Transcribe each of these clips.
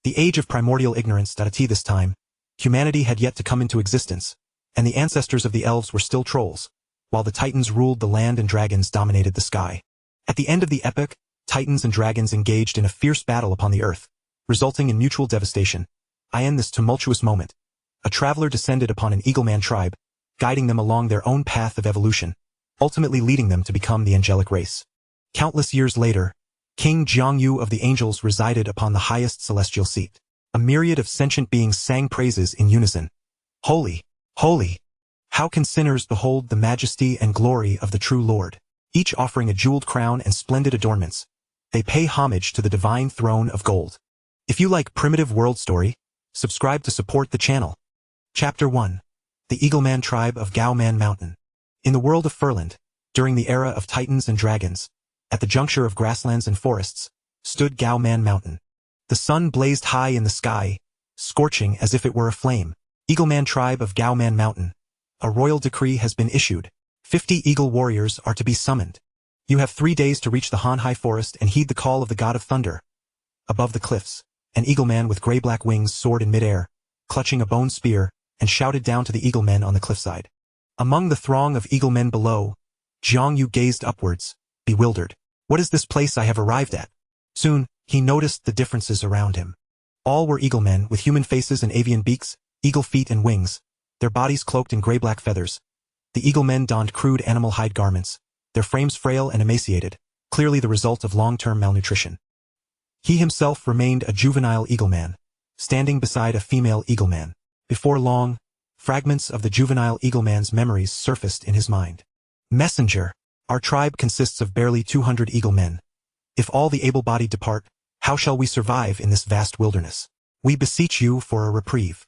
The age of primordial ignorance. This time, humanity had yet to come into existence, and the ancestors of the elves were still trolls, while the titans ruled the land and dragons dominated the sky. At the end of the epic, titans and dragons engaged in a fierce battle upon the earth, resulting in mutual devastation. In this tumultuous moment, a traveler descended upon an Eagleman tribe, guiding them along their own path of evolution, ultimately leading them to become the angelic race. Countless years later, King Jiangyu of the angels resided upon the highest celestial seat. A myriad of sentient beings sang praises in unison. Holy, holy! How can sinners behold the majesty and glory of the true Lord? Each offering a jeweled crown and splendid adornments, they pay homage to the divine throne of gold. If you like primitive world story, subscribe to support the channel. Chapter 1. The Eagleman Tribe of Gaoman Mountain. In the world of Furland, during the era of titans and dragons, at the juncture of grasslands and forests, stood Gaoman Mountain. The sun blazed high in the sky, scorching as if it were aflame. Eagleman Tribe of Gaoman Mountain. A royal decree has been issued. 50 eagle warriors are to be summoned. You have 3 days to reach the Hanhai forest and heed the call of the god of thunder. Above the cliffs, an eagleman with gray-black wings soared in midair, clutching a bone spear, and shouted down to the eaglemen on the cliffside. Among the throng of eaglemen below, Jiangyu gazed upwards, bewildered. What is this place I have arrived at? Soon, he noticed the differences around him. All were eaglemen with human faces and avian beaks, eagle feet and wings, their bodies cloaked in gray-black feathers. The eaglemen donned crude animal hide garments, their frames frail and emaciated, clearly the result of long-term malnutrition. He himself remained a juvenile eagleman, standing beside a female eagleman. Before long, fragments of the juvenile eagleman's memories surfaced in his mind. Messenger, our tribe consists of barely 200 eaglemen. If all the able-bodied depart, how shall we survive in this vast wilderness? We beseech you for a reprieve.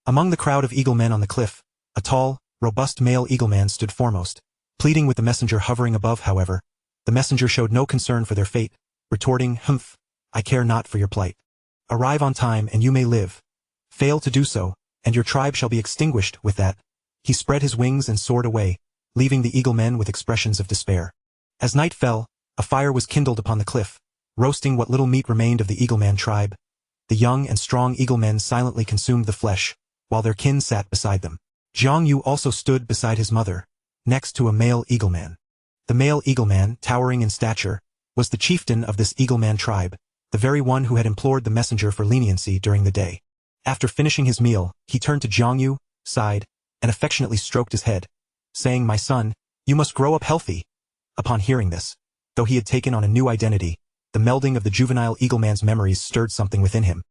Among the crowd of eaglemen on the cliff, a tall, robust male eagleman stood foremost, pleading with the messenger hovering above. However, the messenger showed no concern for their fate, retorting, "Humph, I care not for your plight. Arrive on time and you may live. Fail to do so, and your tribe shall be extinguished." With that, he spread his wings and soared away, leaving the eaglemen with expressions of despair. As night fell, a fire was kindled upon the cliff, roasting what little meat remained of the eagleman tribe. The young and strong eaglemen silently consumed the flesh, while their kin sat beside them. Jiangyu also stood beside his mother, next to a male eagleman. The male eagleman, towering in stature, was the chieftain of this eagleman tribe, the very one who had implored the messenger for leniency during the day. After finishing his meal, he turned to Jiangyu, sighed, and affectionately stroked his head, saying, "My son, you must grow up healthy." Upon hearing this, though he had taken on a new identity, the melding of the juvenile eagleman's memories stirred something within him.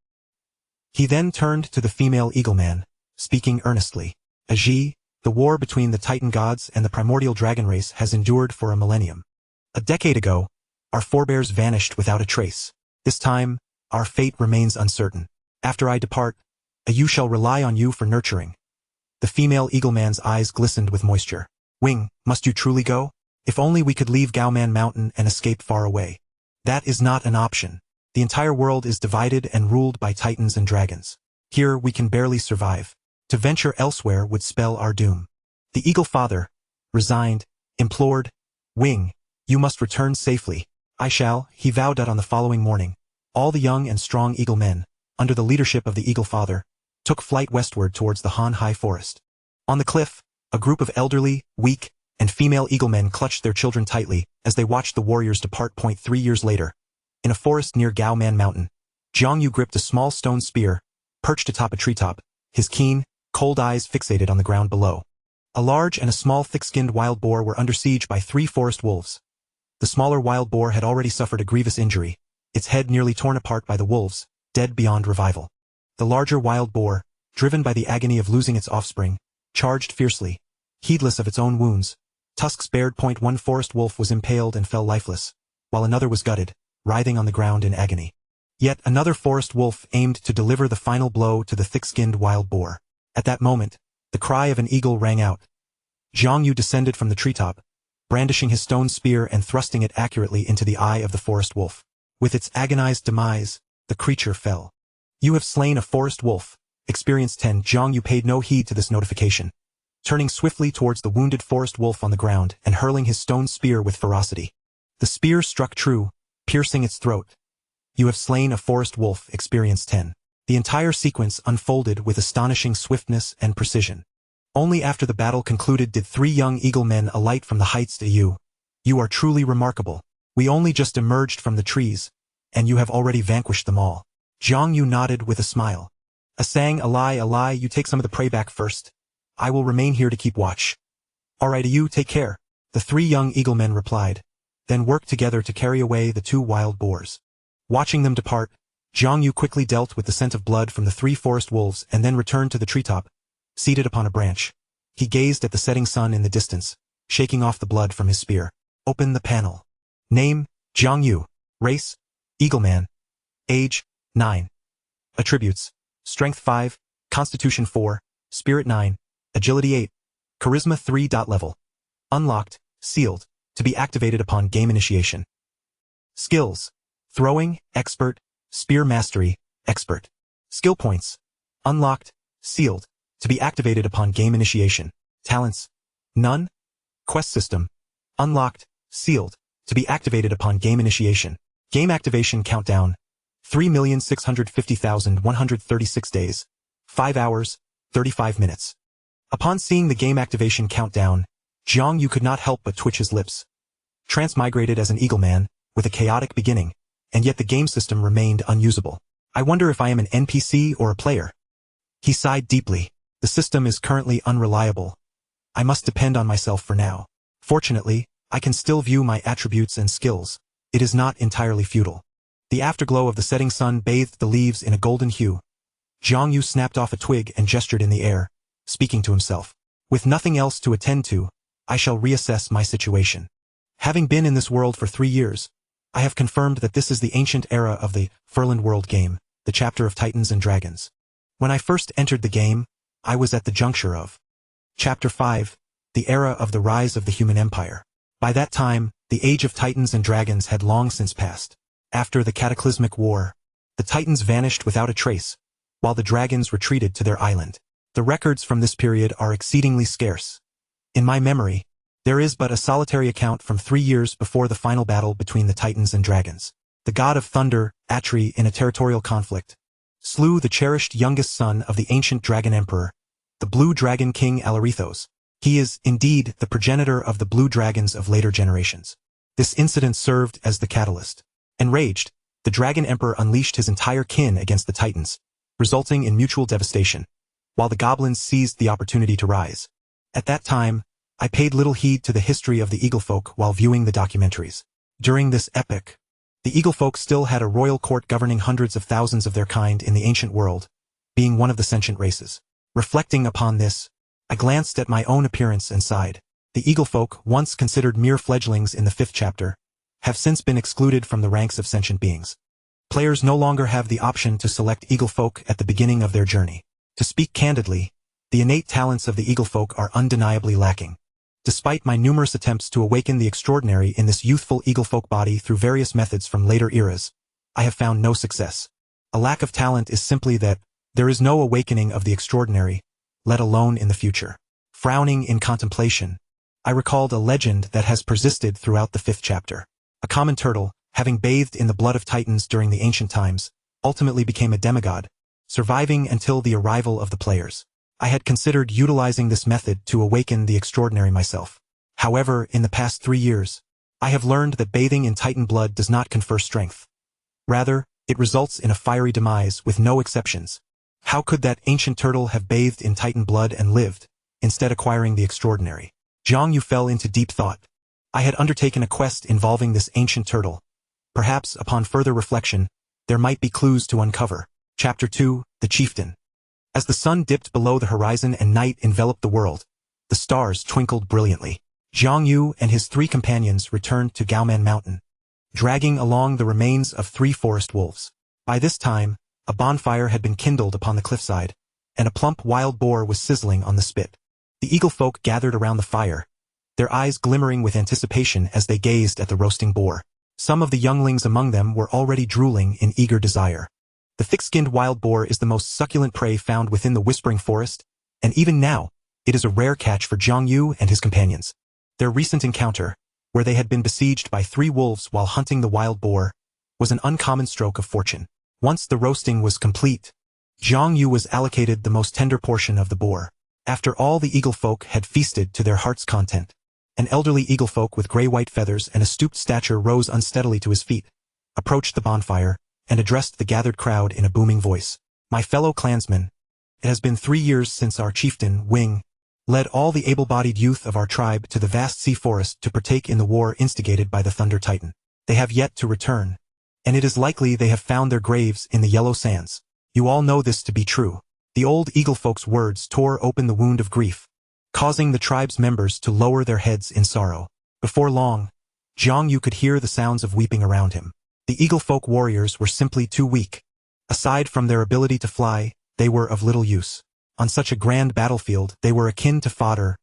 He then turned to the female eagleman, speaking earnestly. "Aji, the war between the Titan gods and the primordial dragon race has endured for a millennium. A decade ago, our forebears vanished without a trace. This time, our fate remains uncertain. After I depart, you shall rely on you for nurturing." The female eagleman's eyes glistened with moisture. "Wing, must you truly go? If only we could leave Gaoman Mountain and escape far away." "That is not an option. The entire world is divided and ruled by titans and dragons. Here we can barely survive. To venture elsewhere would spell our doom." The eagle father, resigned, implored, "Wing, you must return safely." "I shall," he vowed. On the following morning, all the young and strong eaglemen, under the leadership of the eagle father, took flight westward towards the Hanhai forest. On the cliff, a group of elderly, weak, and female eaglemen clutched their children tightly as they watched the warriors depart. 3 years later, in a forest near Gaoman Mountain, Jiangyu gripped a small stone spear, perched atop a treetop, his keen, cold eyes fixated on the ground below. A large and a small thick-skinned wild boar were under siege by 3 forest wolves. The smaller wild boar had already suffered a grievous injury, its head nearly torn apart by the wolves, dead beyond revival. The larger wild boar, driven by the agony of losing its offspring, charged fiercely, heedless of its own wounds. Tusks bared. 1 forest wolf was impaled and fell lifeless, while another was gutted, writhing on the ground in agony. Yet another forest wolf aimed to deliver the final blow to the thick-skinned wild boar. At that moment, the cry of an eagle rang out. Jiangyu descended from the treetop, brandishing his stone spear and thrusting it accurately into the eye of the forest wolf. With its agonized demise, the creature fell. "You have slain a forest wolf, experience 10. Jiangyu paid no heed to this notification, turning swiftly towards the wounded forest wolf on the ground and hurling his stone spear with ferocity. The spear struck true, piercing its throat. "You have slain a forest wolf, experience 10. The entire sequence unfolded with astonishing swiftness and precision. Only after the battle concluded did 3 young eaglemen alight from the heights to you. You are truly remarkable. We only just emerged from the trees, and you have already vanquished them all. Jiang Yu nodded with a smile. Asang, a lie, you take some of the prey back first. I will remain here to keep watch. Alright, you take care. The 3 young eaglemen replied, then worked together to carry away the 2 wild boars. Watching them depart, Jiang Yu quickly dealt with the scent of blood from the 3 forest wolves and then returned to the treetop, seated upon a branch. He gazed at the setting sun in the distance, shaking off the blood from his spear. Open the panel. Name, Jiang Yu. Race, Eagleman. Age, 9. Attributes, Strength 5, Constitution 4, Spirit 9, Agility 8, Charisma 3. Level. Unlocked, sealed, to be activated upon game initiation. Skills, Throwing, Expert, Spear Mastery, Expert. Skill points, Unlocked, sealed, to be activated upon game initiation. Talents, None. Quest system, Unlocked, sealed, to be activated upon game initiation. Game activation countdown, 3,650,136 days, 5 hours, 35 minutes. Upon seeing the game activation countdown, Jiang Yu could not help but twitch his lips. Transmigrated as an eagleman, with a chaotic beginning, and yet the game system remained unusable. I wonder if I am an NPC or a player. He sighed deeply. The system is currently unreliable. I must depend on myself for now. Fortunately, I can still view my attributes and skills. It is not entirely futile. The afterglow of the setting sun bathed the leaves in a golden hue. Jiang Yu snapped off a twig and gestured in the air, speaking to himself. With nothing else to attend to, I shall reassess my situation. Having been in this world for 3 years, I have confirmed that this is the ancient era of the Furland World game, the chapter of Titans and Dragons. When I first entered the game, I was at the juncture of Chapter 5, the era of the rise of the human empire. By that time, the age of Titans and Dragons had long since passed. After the cataclysmic war, the Titans vanished without a trace, while the Dragons retreated to their island. The records from this period are exceedingly scarce. In my memory, there is but a solitary account from 3 years before the final battle between the Titans and Dragons. The god of thunder, Atri, in a territorial conflict, slew the cherished youngest son of the ancient dragon emperor, the blue dragon king Alarithos. He is, indeed, the progenitor of the blue dragons of later generations. This incident served as the catalyst. Enraged, the dragon emperor unleashed his entire kin against the Titans, resulting in mutual devastation, while the goblins seized the opportunity to rise. At that time, I paid little heed to the history of the Eaglefolk while viewing the documentaries. During this epoch, the Eaglefolk still had a royal court governing hundreds of thousands of their kind in the ancient world, being one of the sentient races. Reflecting upon this, I glanced at my own appearance and sighed. The Eaglefolk, once considered mere fledglings in the 5th chapter, have since been excluded from the ranks of sentient beings. Players no longer have the option to select Eaglefolk at the beginning of their journey. To speak candidly, the innate talents of the Eaglefolk are undeniably lacking. Despite my numerous attempts to awaken the extraordinary in this youthful Eaglefolk body through various methods from later eras, I have found no success. A lack of talent is simply that there is no awakening of the extraordinary, let alone in the future. Frowning in contemplation, I recalled a legend that has persisted throughout the 5th chapter. A common turtle, having bathed in the blood of Titans during the ancient times, ultimately became a demigod, surviving until the arrival of the players. I had considered utilizing this method to awaken the extraordinary myself. However, in the past 3 years, I have learned that bathing in Titan blood does not confer strength. Rather, it results in a fiery demise with no exceptions. How could that ancient turtle have bathed in Titan blood and lived, instead acquiring the extraordinary? Jiang Yu fell into deep thought. I had undertaken a quest involving this ancient turtle. Perhaps, upon further reflection, there might be clues to uncover. Chapter 2, The Chieftain. As the sun dipped below the horizon and night enveloped the world, the stars twinkled brilliantly. Jiang Yu and his 3 companions returned to Gaoman Mountain, dragging along the remains of 3 forest wolves. By this time, a bonfire had been kindled upon the cliffside, and a plump wild boar was sizzling on the spit. The Eaglefolk gathered around the fire, their eyes glimmering with anticipation as they gazed at the roasting boar. Some of the younglings among them were already drooling in eager desire. The thick-skinned wild boar is the most succulent prey found within the Whispering Forest, and even now, it is a rare catch for Jiang Yu and his companions. Their recent encounter, where they had been besieged by 3 wolves while hunting the wild boar, was an uncommon stroke of fortune. Once the roasting was complete, Jiang Yu was allocated the most tender portion of the boar. After all the eagle folk had feasted to their heart's content, an elderly eagle folk with gray-white feathers and a stooped stature rose unsteadily to his feet, approached the bonfire, and addressed the gathered crowd in a booming voice. My fellow clansmen, it has been 3 years since our chieftain, Wing, led all the able-bodied youth of our tribe to the vast sea forest to partake in the war instigated by the Thunder Titan. They have yet to return, and it is likely they have found their graves in the yellow sands. You all know this to be true. The old eagle folk's words tore open the wound of grief, causing the tribe's members to lower their heads in sorrow. Before long, Jiang Yu could hear the sounds of weeping around him. The eagle folk warriors were simply too weak. Aside from their ability to fly, they were of little use. On such a grand battlefield, they were akin to fodder,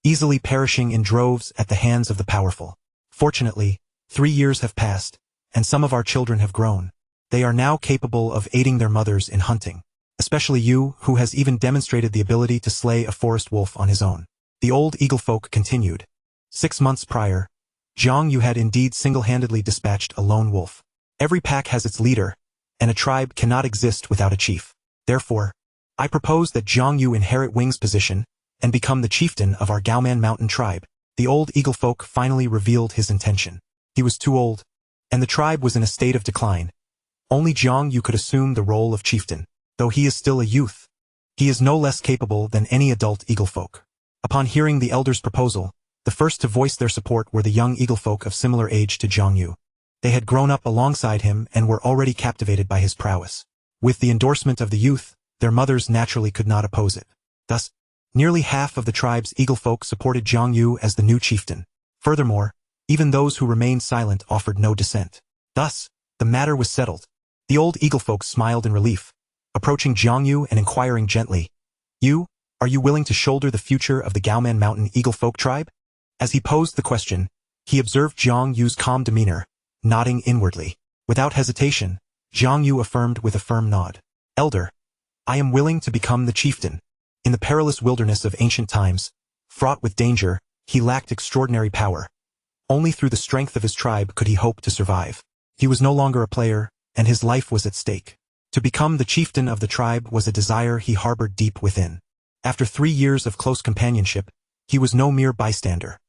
easily perishing in droves at the hands of the powerful. Fortunately, 3 years have passed, and some of our children have grown. They are now capable of aiding their mothers in hunting. Especially you, who has even demonstrated the ability to slay a forest wolf on his own. The old eagle folk continued. 6 months prior, Jiang Yu had indeed single-handedly dispatched a lone wolf. Every pack has its leader, and a tribe cannot exist without a chief. Therefore, I propose that Jiang Yu inherit Wing's position and become the chieftain of our Gaoman mountain tribe. The old eagle folk finally revealed his intention. He was too old, and the tribe was in a state of decline. Only Jiang Yu could assume the role of chieftain. Though he is still a youth, he is no less capable than any adult eagle folk. Upon hearing the elders' proposal, the first to voice their support were the young eagle folk of similar age to Jiang Yu. They had grown up alongside him and were already captivated by his prowess. With the endorsement of the youth, their mothers naturally could not oppose it. Thus, nearly half of the tribe's eagle folk supported Jiang Yu as the new chieftain. Furthermore, even those who remained silent offered no dissent. Thus, the matter was settled. The old eagle folk smiled in relief, approaching Jiang Yu and inquiring gently, are you willing to shoulder the future of the Gaoman Mountain Eagle Folk tribe? As he posed the question, he observed Jiang Yu's calm demeanor, nodding inwardly. Without hesitation, Jiang Yu affirmed with a firm nod. Elder, I am willing to become the chieftain. In the perilous wilderness of ancient times, fraught with danger, he lacked extraordinary power. Only through the strength of his tribe could he hope to survive. He was no longer a player, and his life was at stake. To become the chieftain of the tribe was a desire he harbored deep within. After 3 years of close companionship, he was no mere bystander.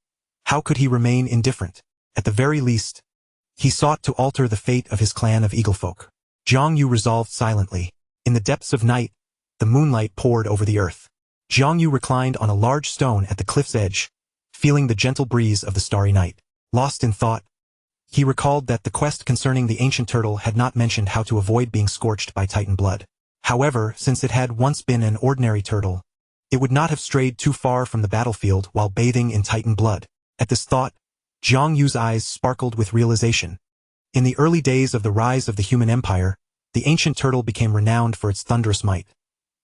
How could he remain indifferent? At the very least, he sought to alter the fate of his clan of eaglefolk. Jiang Yu resolved silently. In the depths of night, the moonlight poured over the earth. Jiang Yu reclined on a large stone at the cliff's edge, feeling the gentle breeze of the starry night. Lost in thought, he recalled that the quest concerning the ancient turtle had not mentioned how to avoid being scorched by Titan blood. However, since it had once been an ordinary turtle, it would not have strayed too far from the battlefield while bathing in Titan blood. At this thought, Jiang Yu's eyes sparkled with realization. In the early days of the rise of the human empire, the ancient turtle became renowned for its thunderous might.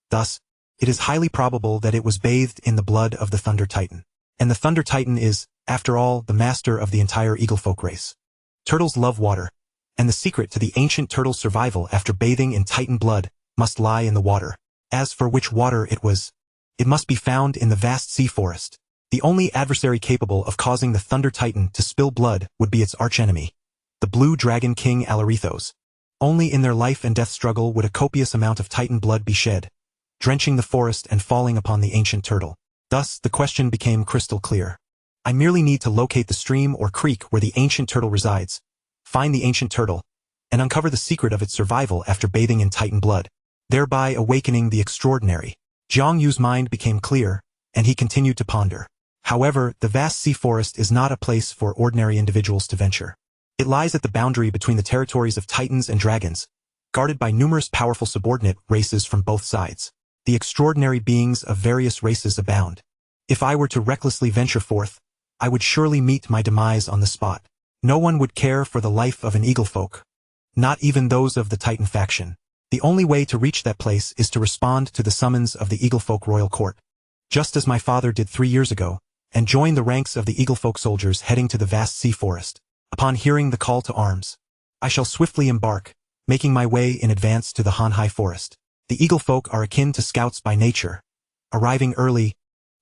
Thus, it is highly probable that it was bathed in the blood of the Thunder Titan. And the Thunder Titan is, after all, the master of the entire eaglefolk race. Turtles love water, and the secret to the ancient turtle's survival after bathing in Titan blood must lie in the water. As for which water it was, it must be found in the vast sea forest. The only adversary capable of causing the Thunder Titan to spill blood would be its archenemy, the Blue Dragon King Alarithos. Only in their life and death struggle would a copious amount of Titan blood be shed, drenching the forest and falling upon the ancient turtle. Thus, the question became crystal clear. I merely need to locate the stream or creek where the ancient turtle resides, find the ancient turtle, and uncover the secret of its survival after bathing in Titan blood, thereby awakening the extraordinary. Jiang Yu's mind became clear, and he continued to ponder. However, the vast sea forest is not a place for ordinary individuals to venture. It lies at the boundary between the territories of Titans and dragons, guarded by numerous powerful subordinate races from both sides. The extraordinary beings of various races abound. If I were to recklessly venture forth, I would surely meet my demise on the spot. No one would care for the life of an eaglefolk, not even those of the Titan faction. The only way to reach that place is to respond to the summons of the eaglefolk royal court, just as my father did 3 years ago, and join the ranks of the eaglefolk soldiers heading to the vast sea forest. Upon hearing the call to arms, I shall swiftly embark, making my way in advance to the Hanhai forest. The eaglefolk are akin to scouts by nature. Arriving early,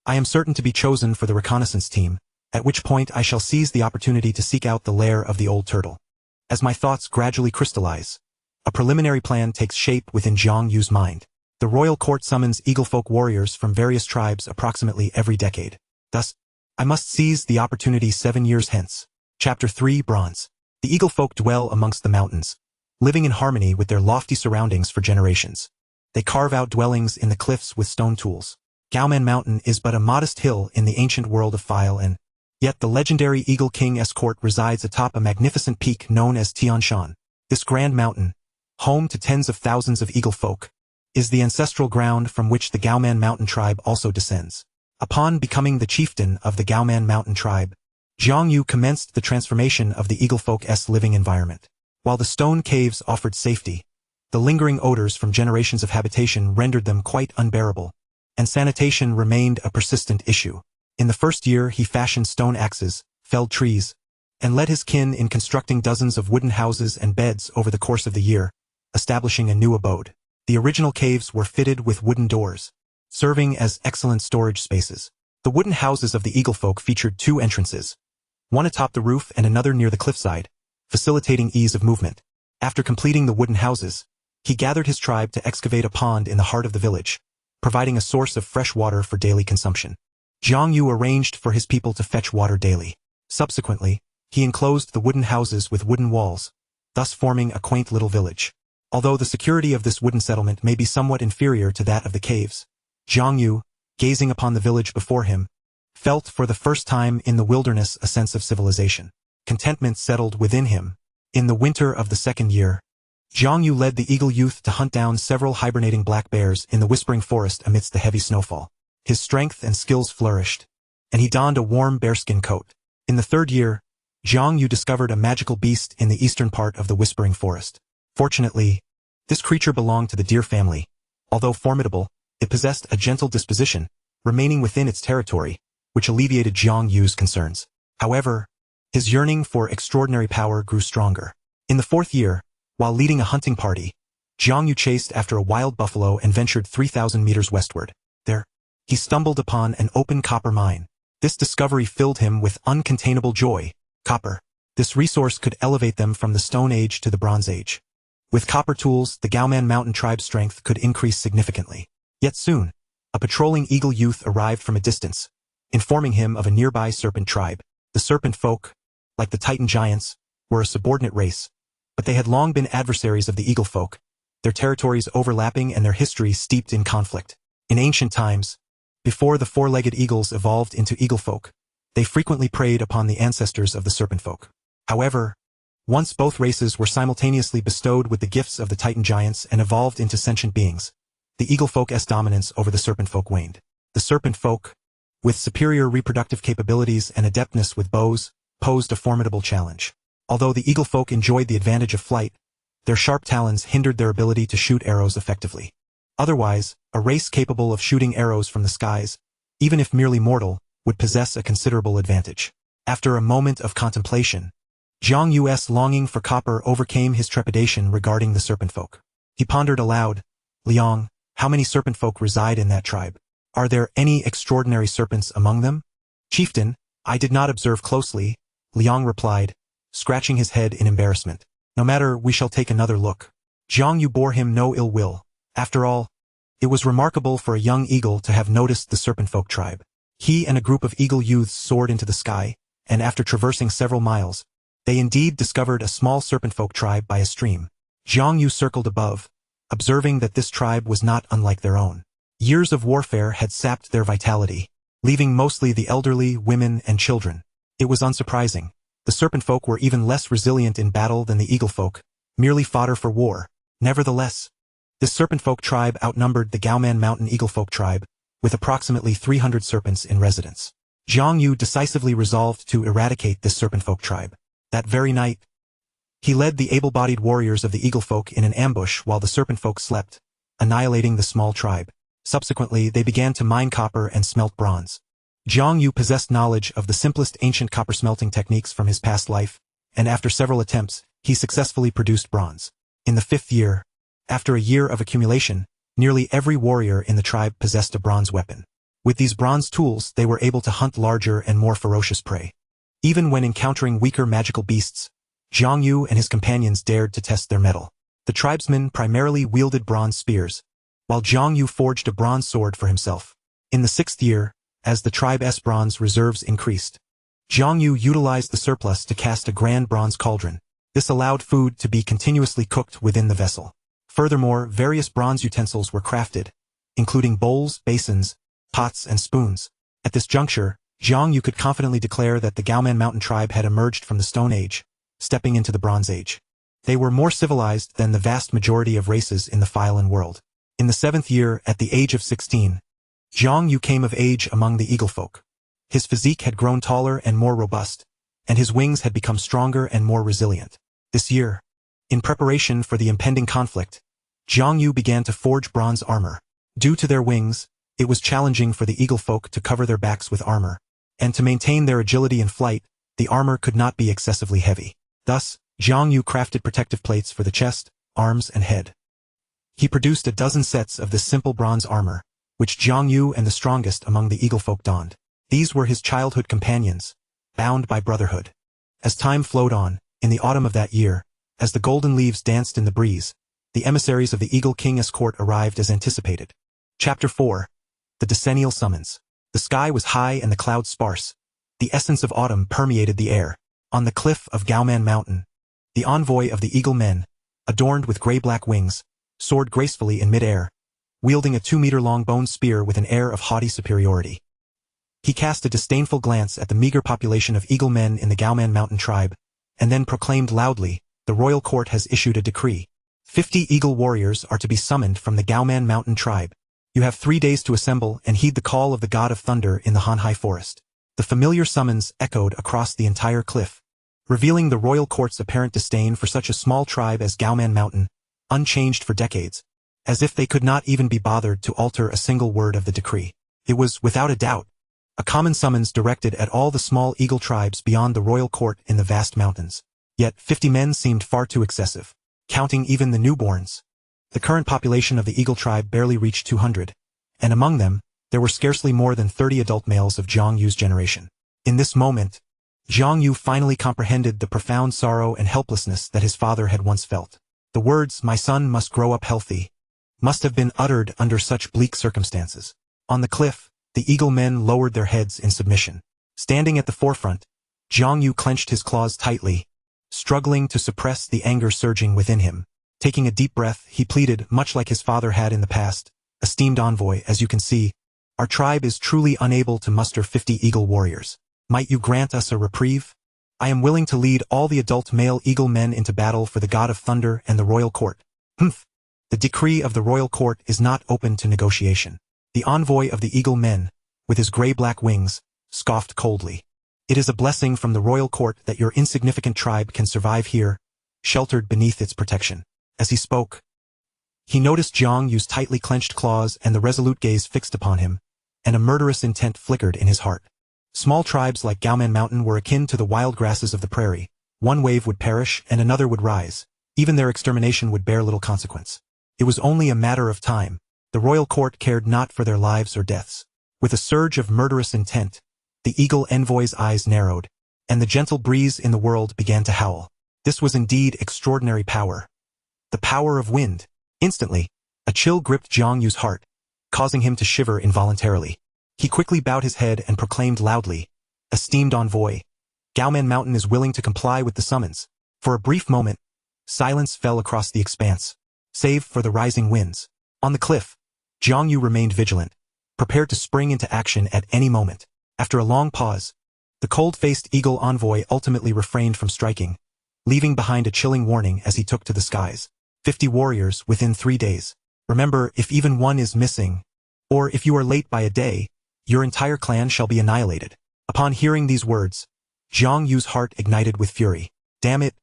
I am certain to be chosen for the reconnaissance team, at which point I shall seize the opportunity to seek out the lair of the old turtle. As my thoughts gradually crystallize, a preliminary plan takes shape within Jiang Yu's mind. The royal court summons Eaglefolk warriors from various tribes approximately every decade. Thus, I must seize the opportunity 7 years hence. Chapter 3 Bronze. The Eaglefolk dwell amongst the mountains, living in harmony with their lofty surroundings for generations. They carve out dwellings in the cliffs with stone tools. Eagleman Mountain is but a modest hill in the ancient world of File, and yet the legendary Eagle King's court resides atop a magnificent peak known as Tianshan. This grand mountain, home to tens of thousands of Eaglefolk, is the ancestral ground from which the Eagleman Mountain tribe also descends. Upon becoming the chieftain of the Eagleman Mountain tribe, Jiang Yu commenced the transformation of the Eaglefolk's living environment. While the stone caves offered safety, the lingering odors from generations of habitation rendered them quite unbearable, and sanitation remained a persistent issue. In the first year he fashioned stone axes, felled trees, and led his kin in constructing dozens of wooden houses and beds over the course of the year, establishing a new abode. The original caves were fitted with wooden doors, serving as excellent storage spaces. The wooden houses of the Eaglefolk featured 2 entrances, one atop the roof and another near the cliffside, facilitating ease of movement. After completing the wooden houses, he gathered his tribe to excavate a pond in the heart of the village, providing a source of fresh water for daily consumption. Jiang Yu arranged for his people to fetch water daily. Subsequently, he enclosed the wooden houses with wooden walls, thus forming a quaint little village. Although the security of this wooden settlement may be somewhat inferior to that of the caves, Jiang Yu, gazing upon the village before him, felt for the first time in the wilderness a sense of civilization. Contentment settled within him. In the winter of the 2nd year, Jiang Yu led the Eagle youth to hunt down several hibernating black bears in the whispering forest amidst the heavy snowfall. His strength and skills flourished, and he donned a warm bearskin coat. In the 3rd year, Jiang Yu discovered a magical beast in the eastern part of the whispering forest. Fortunately, this creature belonged to the deer family. Although formidable, it possessed a gentle disposition, remaining within its territory, which alleviated Jiang Yu's concerns. However, his yearning for extraordinary power grew stronger. In the 4th year, while leading a hunting party, Jiang Yu chased after a wild buffalo and ventured 3,000 meters westward. There, he stumbled upon an open copper mine. This discovery filled him with uncontainable joy. Copper. This resource could elevate them from the Stone Age to the Bronze Age. With copper tools, the Eagleman Mountain tribe's strength could increase significantly. Yet soon, a patrolling eagle youth arrived from a distance, informing him of a nearby serpent tribe. The serpent folk, like the Titan giants, were a subordinate race, but they had long been adversaries of the eagle folk, their territories overlapping and their history steeped in conflict. In ancient times, before the 4-legged eagles evolved into eaglefolk, they frequently preyed upon the ancestors of the serpent folk. However, once both races were simultaneously bestowed with the gifts of the Titan giants and evolved into sentient beings, the eaglefolk's dominance over the serpent folk waned. The serpent folk, with superior reproductive capabilities and adeptness with bows, posed a formidable challenge. Although the eaglefolk enjoyed the advantage of flight, their sharp talons hindered their ability to shoot arrows effectively. Otherwise, a race capable of shooting arrows from the skies, even if merely mortal, would possess a considerable advantage. After a moment of contemplation, Jiang Yu's longing for copper overcame his trepidation regarding the serpent folk. He pondered aloud, "Liang, how many serpent folk reside in that tribe? Are there any extraordinary serpents among them?" "Chieftain, I did not observe closely," Liang replied, scratching his head in embarrassment. "No matter, we shall take another look." Jiang Yu bore him no ill will. After all, it was remarkable for a young eagle to have noticed the serpent folk tribe. He and a group of eagle youths soared into the sky, and after traversing several miles, they indeed discovered a small serpent folk tribe by a stream. Jiang Yu circled above, observing that this tribe was not unlike their own. Years of warfare had sapped their vitality, leaving mostly the elderly, women, and children. It was unsurprising. The serpent folk were even less resilient in battle than the eagle folk, merely fodder for war. Nevertheless, this serpent folk tribe outnumbered the Eagleman Mountain eagle folk tribe, with approximately 300 serpents in residence. Jiang Yu decisively resolved to eradicate this serpent folk tribe. That very night, he led the able-bodied warriors of the eagle folk in an ambush while the serpent folk slept, annihilating the small tribe. Subsequently, they began to mine copper and smelt bronze. Jiang Yu possessed knowledge of the simplest ancient copper smelting techniques from his past life, and after several attempts, he successfully produced bronze. In the 5th year, after a year of accumulation, nearly every warrior in the tribe possessed a bronze weapon. With these bronze tools, they were able to hunt larger and more ferocious prey. Even when encountering weaker magical beasts, Jiang Yu and his companions dared to test their mettle. The tribesmen primarily wielded bronze spears, while Jiang Yu forged a bronze sword for himself. In the 6th year, as the tribe's bronze reserves increased, Jiang Yu utilized the surplus to cast a grand bronze cauldron. This allowed food to be continuously cooked within the vessel. Furthermore, various bronze utensils were crafted, including bowls, basins, pots, and spoons. At this juncture, Jiang Yu could confidently declare that the Eagleman mountain tribe had emerged from the Stone Age, stepping into the Bronze Age. They were more civilized than the vast majority of races in the Phylan world. In the 7th year, at the age of 16, Jiang Yu came of age among the Eagle folk. His physique had grown taller and more robust, and his wings had become stronger and more resilient. This year, in preparation for the impending conflict, Jiang Yu began to forge bronze armor. Due to their wings, it was challenging for the Eagle folk to cover their backs with armor, and to maintain their agility in flight, the armor could not be excessively heavy. Thus, Jiang Yu crafted protective plates for the chest, arms, and head. He produced a dozen sets of this simple bronze armor, which Jiang Yu and the strongest among the Eagle folk donned. These were his childhood companions, bound by brotherhood. As time flowed on, in the autumn of that year, as the golden leaves danced in the breeze, the emissaries of the Eagle King's court arrived as anticipated. Chapter 4. The Decennial Summons. The sky was high and the clouds sparse. The essence of autumn permeated the air. On the cliff of Eagleman Mountain, the envoy of the Eaglemen, adorned with gray-black wings, soared gracefully in mid-air, wielding a 2-meter-long bone spear with an air of haughty superiority. He cast a disdainful glance at the meager population of Eaglemen in the Eagleman Mountain tribe, and then proclaimed loudly, "The royal court has issued a decree. 50 eagle warriors are to be summoned from the Eagleman Mountain tribe. You have 3 days to assemble and heed the call of the god of thunder in the Hanhai forest." The familiar summons echoed across the entire cliff, revealing the royal court's apparent disdain for such a small tribe as Eagleman Mountain, unchanged for decades, as if they could not even be bothered to alter a single word of the decree. It was, without a doubt, a common summons directed at all the small eagle tribes beyond the royal court in the vast mountains. Yet 50 men seemed far too excessive, counting even the newborns. The current population of the eagle tribe barely reached 200, and among them, there were scarcely more than 30 adult males of Jiang Yu's generation. In this moment, Jiang Yu finally comprehended the profound sorrow and helplessness that his father had once felt. The words, "My son must grow up healthy," must have been uttered under such bleak circumstances. On the cliff, the eagle men lowered their heads in submission. Standing at the forefront, Jiang Yu clenched his claws tightly, struggling to suppress the anger surging within him. Taking a deep breath, he pleaded, much like his father had in the past, "Esteemed envoy, as you can see, our tribe is truly unable to muster 50 eagle warriors. Might you grant us a reprieve? I am willing to lead all the adult male eagle men into battle for the god of thunder and the royal court." Humph! The decree of the royal court is not open to negotiation. The envoy of the eagle men, with his gray-black wings, scoffed coldly. "It is a blessing from the royal court that your insignificant tribe can survive here, sheltered beneath its protection." As he spoke, he noticed Jiang Yu's tightly clenched claws and the resolute gaze fixed upon him, and a murderous intent flickered in his heart. Small tribes like Eagleman Mountain were akin to the wild grasses of the prairie. One wave would perish and another would rise. Even their extermination would bear little consequence. It was only a matter of time. The royal court cared not for their lives or deaths. With a surge of murderous intent, the eagle envoy's eyes narrowed, and the gentle breeze in the world began to howl. This was indeed extraordinary power. The power of wind. Instantly, a chill gripped Jiang Yu's heart, causing him to shiver involuntarily. He quickly bowed his head and proclaimed loudly, "Esteemed envoy, Eagleman Mountain is willing to comply with the summons." For a brief moment, silence fell across the expanse, save for the rising winds. On the cliff, Jiang Yu remained vigilant, prepared to spring into action at any moment. After a long pause, the cold-faced eagle envoy ultimately refrained from striking, leaving behind a chilling warning as he took to the skies. 50 warriors within 3 days. Remember, if even one is missing, or if you are late by a day, your entire clan shall be annihilated. Upon hearing these words, Jiang Yu's heart ignited with fury. Damn it!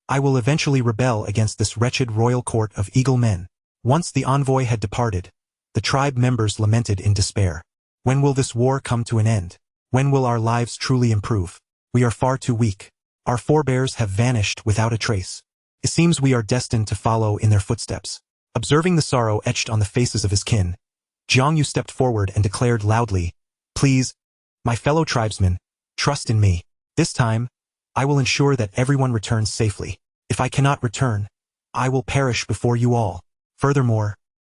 I will eventually rebel against this wretched royal court of eagle men. Once the envoy had departed, the tribe members lamented in despair. When will this war come to an end? When will our lives truly improve? We are far too weak. Our forebears have vanished without a trace. It seems we are destined to follow in their footsteps. Observing the sorrow etched on the faces of his kin, Jiang Yu stepped forward and declared loudly, "Please, my fellow tribesmen, trust in me. This time, I will ensure that everyone returns safely. If I cannot return, I will perish before you all. Furthermore,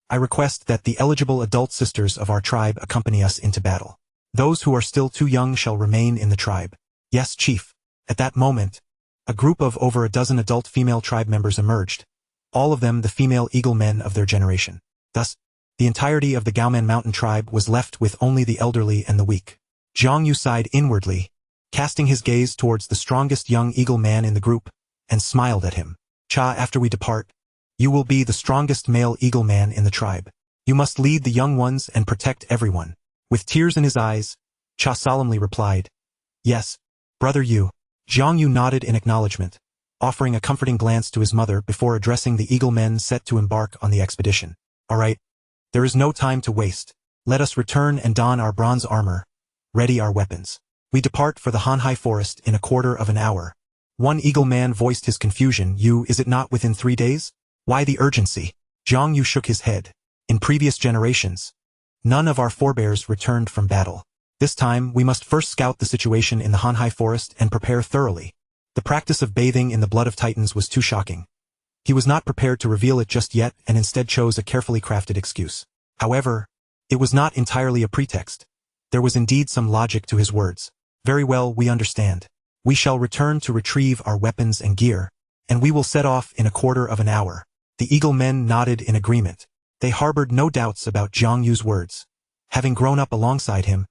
I request that the eligible adult sisters of our tribe accompany us into battle. Those who are still too young shall remain in the tribe. Yes, chief. At that moment, a group of over a dozen adult female tribe members emerged, all of them the female Eaglemen of their generation. Thus, the entirety of the Gaoman mountain tribe was left with only the elderly and the weak. Jiang Yu sighed inwardly, casting his gaze towards the strongest young eagle man in the group, and smiled at him. Cha, after we depart, you will be the strongest male eagle man in the tribe. You must lead the young ones and protect everyone. With tears in his eyes, Cha solemnly replied, Yes, brother Yu. Jiang Yu nodded in acknowledgement, offering a comforting glance to his mother before addressing the eagle men set to embark on the expedition. All right, there is no time to waste. Let us return and don our bronze armor, ready our weapons. We depart for the Hanhai forest in a quarter of an hour. One eagle man voiced his confusion. Yu, is it not within 3 days? Why the urgency? Jiang Yu shook his head. In previous generations, none of our forebears returned from battle. This time, we must first scout the situation in the Hanhai forest and prepare thoroughly. The practice of bathing in the blood of titans was too shocking. He was not prepared to reveal it just yet and instead chose a carefully crafted excuse. However, it was not entirely a pretext. There was indeed some logic to his words. Very well, we understand. We shall return to retrieve our weapons and gear, and we will set off in a quarter of an hour. The eagle men nodded in agreement. They harbored no doubts about Jiang Yu's words. Having grown up alongside him,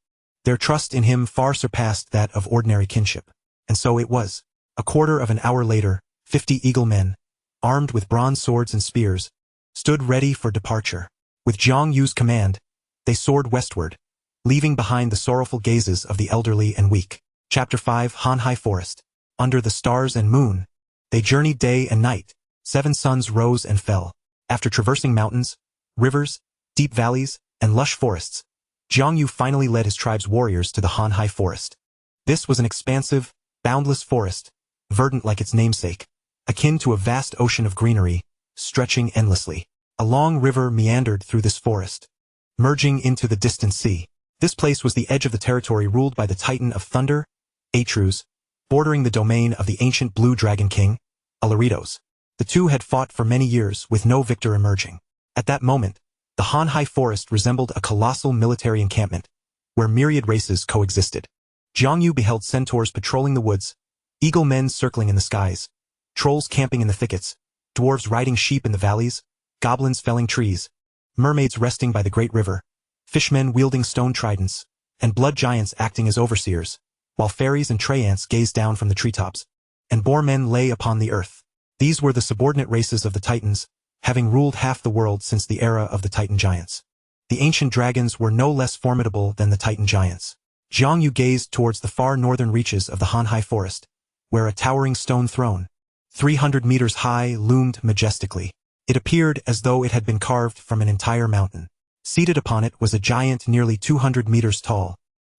their trust in him far surpassed that of ordinary kinship. And so it was. A quarter of an hour later, 50 eagle men, armed with bronze swords and spears, stood ready for departure. With Jiang Yu's command, they soared westward, leaving behind the sorrowful gazes of the elderly and weak. Chapter 5 Hanhai Forest. Under the stars and moon, they journeyed day and night. 7 suns rose and fell. After traversing mountains, rivers, deep valleys, and lush forests, Jiang Yu finally led his tribe's warriors to the Hanhai Forest. This was an expansive, boundless forest, verdant like its namesake, akin to a vast ocean of greenery, stretching endlessly. A long river meandered through this forest, merging into the distant sea. This place was the edge of the territory ruled by the Titan of Thunder, Atrus, bordering the domain of the ancient Blue Dragon King, Alaritos. The two had fought for many years with no victor emerging. At that moment, the Hanhai Forest resembled a colossal military encampment, where myriad races coexisted. Jiang Yu beheld centaurs patrolling the woods, eagle men circling in the skies, trolls camping in the thickets, dwarves riding sheep in the valleys, goblins felling trees, mermaids resting by the great river, fishmen wielding stone tridents, and blood giants acting as overseers, while fairies and trey-ants gazed down from the treetops, and boar men lay upon the earth. These were the subordinate races of the Titans, having ruled half the world since the era of the Titan giants. The ancient dragons were no less formidable than the Titan giants. Jiang Yu gazed towards the far northern reaches of the Hanhai Forest, where a towering stone throne, 300 meters high, loomed majestically. It appeared as though it had been carved from an entire mountain. Seated upon it was a giant nearly 200 meters tall,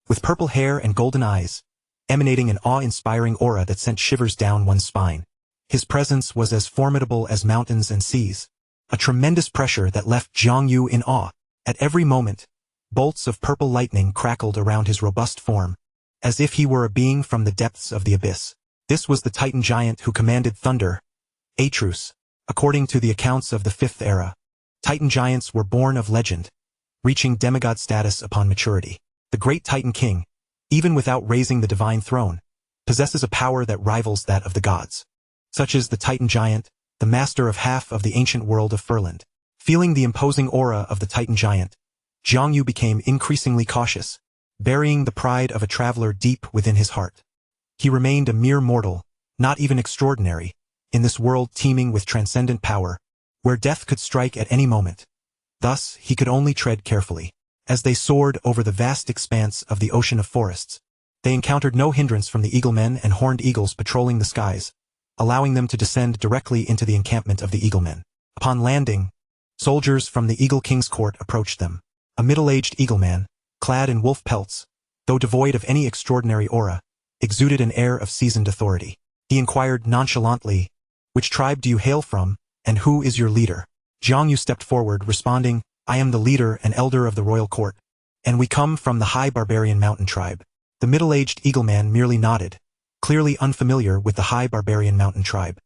with purple hair and golden eyes, emanating an awe-inspiring aura that sent shivers down one's spine. His presence was as formidable as mountains and seas, a tremendous pressure that left Jiang Yu in awe. At every moment, bolts of purple lightning crackled around his robust form, as if he were a being from the depths of the abyss. This was the Titan giant who commanded thunder, Atrus. According to the accounts of the 5th era, Titan giants were born of legend, reaching demigod status upon maturity. The great Titan king, even without raising the divine throne, possesses a power that rivals that of the gods. Such as the Titan giant, the master of half of the ancient world of Furland. Feeling the imposing aura of the Titan giant, Jiang Yu became increasingly cautious, burying the pride of a traveler deep within his heart. He remained a mere mortal, not even extraordinary, in this world teeming with transcendent power, where death could strike at any moment. Thus, he could only tread carefully. As they soared over the vast expanse of the ocean of forests, they encountered no hindrance from the eaglemen and horned eagles patrolling the skies, allowing them to descend directly into the encampment of the eaglemen. Upon landing, soldiers from the Eagle King's court approached them. A middle-aged eagleman, clad in wolf pelts, though devoid of any extraordinary aura, exuded an air of seasoned authority. He inquired nonchalantly, "Which tribe do you hail from, and who is your leader?" Jiang Yu stepped forward, responding, "I am the leader and elder of the royal court, and we come from the High Barbarian Mountain tribe." The middle-aged eagleman merely nodded, clearly unfamiliar with the High Barbarian Mountain tribe.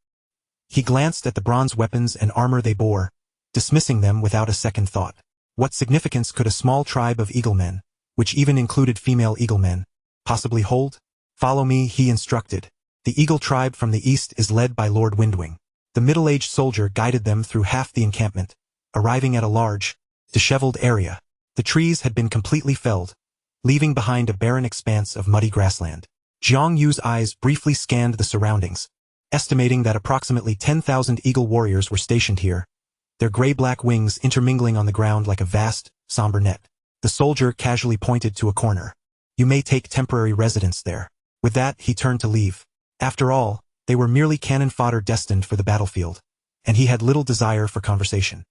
He glanced at the bronze weapons and armor they bore, dismissing them without a second thought. What significance could a small tribe of eaglemen, which even included female eaglemen, possibly hold? Follow me, he instructed. The eagle tribe from the east is led by Lord Windwing. The middle-aged soldier guided them through half the encampment, arriving at a large, disheveled area. The trees had been completely felled, leaving behind a barren expanse of muddy grassland. Jiang Yu's eyes briefly scanned the surroundings, estimating that approximately 10,000 eagle warriors were stationed here, their gray-black wings intermingling on the ground like a vast, somber net. The soldier casually pointed to a corner. You may take temporary residence there. With that, he turned to leave. After all, they were merely cannon fodder destined for the battlefield, and he had little desire for conversation.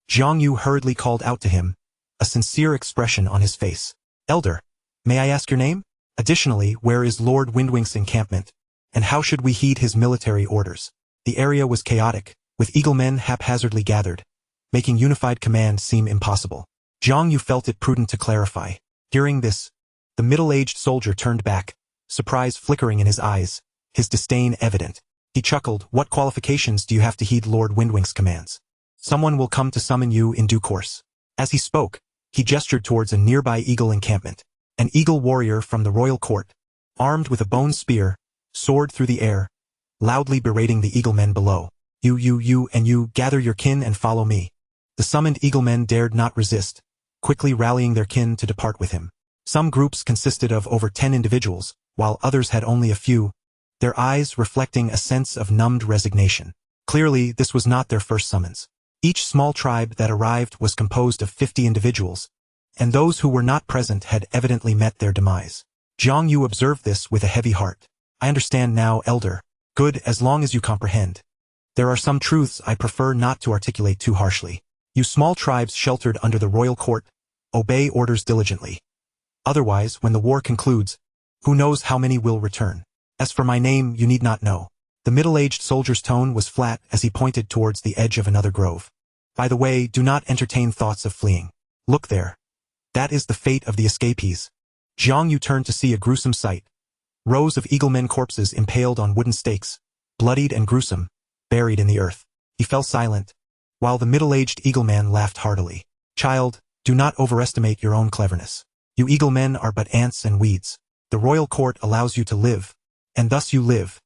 Jiang Yu hurriedly called out to him, a sincere expression on his face. Elder, may I ask your name? Additionally, where is Lord Windwing's encampment, and how should we heed his military orders? The area was chaotic, with eaglemen haphazardly gathered, making unified command seem impossible. Jiang Yu felt it prudent to clarify. Hearing this, the middle-aged soldier turned back, surprise flickering in his eyes, his disdain evident. He chuckled, what qualifications do you have to heed Lord Windwing's commands? Someone will come to summon you in due course. As he spoke, he gestured towards a nearby eagle encampment. An eagle warrior from the royal court, armed with a bone spear, soared through the air, loudly berating the eaglemen below. You, gather your kin and follow me. The summoned eaglemen dared not resist, quickly rallying their kin to depart with him. Some groups consisted of over 10 individuals, while others had only a few, their eyes reflecting a sense of numbed resignation. Clearly, this was not their first summons. Each small tribe that arrived was composed of 50 individuals, and those who were not present had evidently met their demise. Jiang Yu observed this with a heavy heart. I understand now, Elder. Good, as long as you comprehend. There are some truths I prefer not to articulate too harshly. You small tribes sheltered under the royal court, obey orders diligently. Otherwise, when the war concludes, who knows how many will return. As for my name, you need not know. The middle-aged soldier's tone was flat as he pointed towards the edge of another grove. By the way, do not entertain thoughts of fleeing. Look there. That is the fate of the escapees. Jiang Yu turned to see a gruesome sight. Rows of eaglemen corpses impaled on wooden stakes, bloodied and gruesome, buried in the earth. He fell silent, while the middle-aged eagleman laughed heartily. Child, do not overestimate your own cleverness. You eaglemen are but ants and weeds. The royal court allows you to live, and thus you live.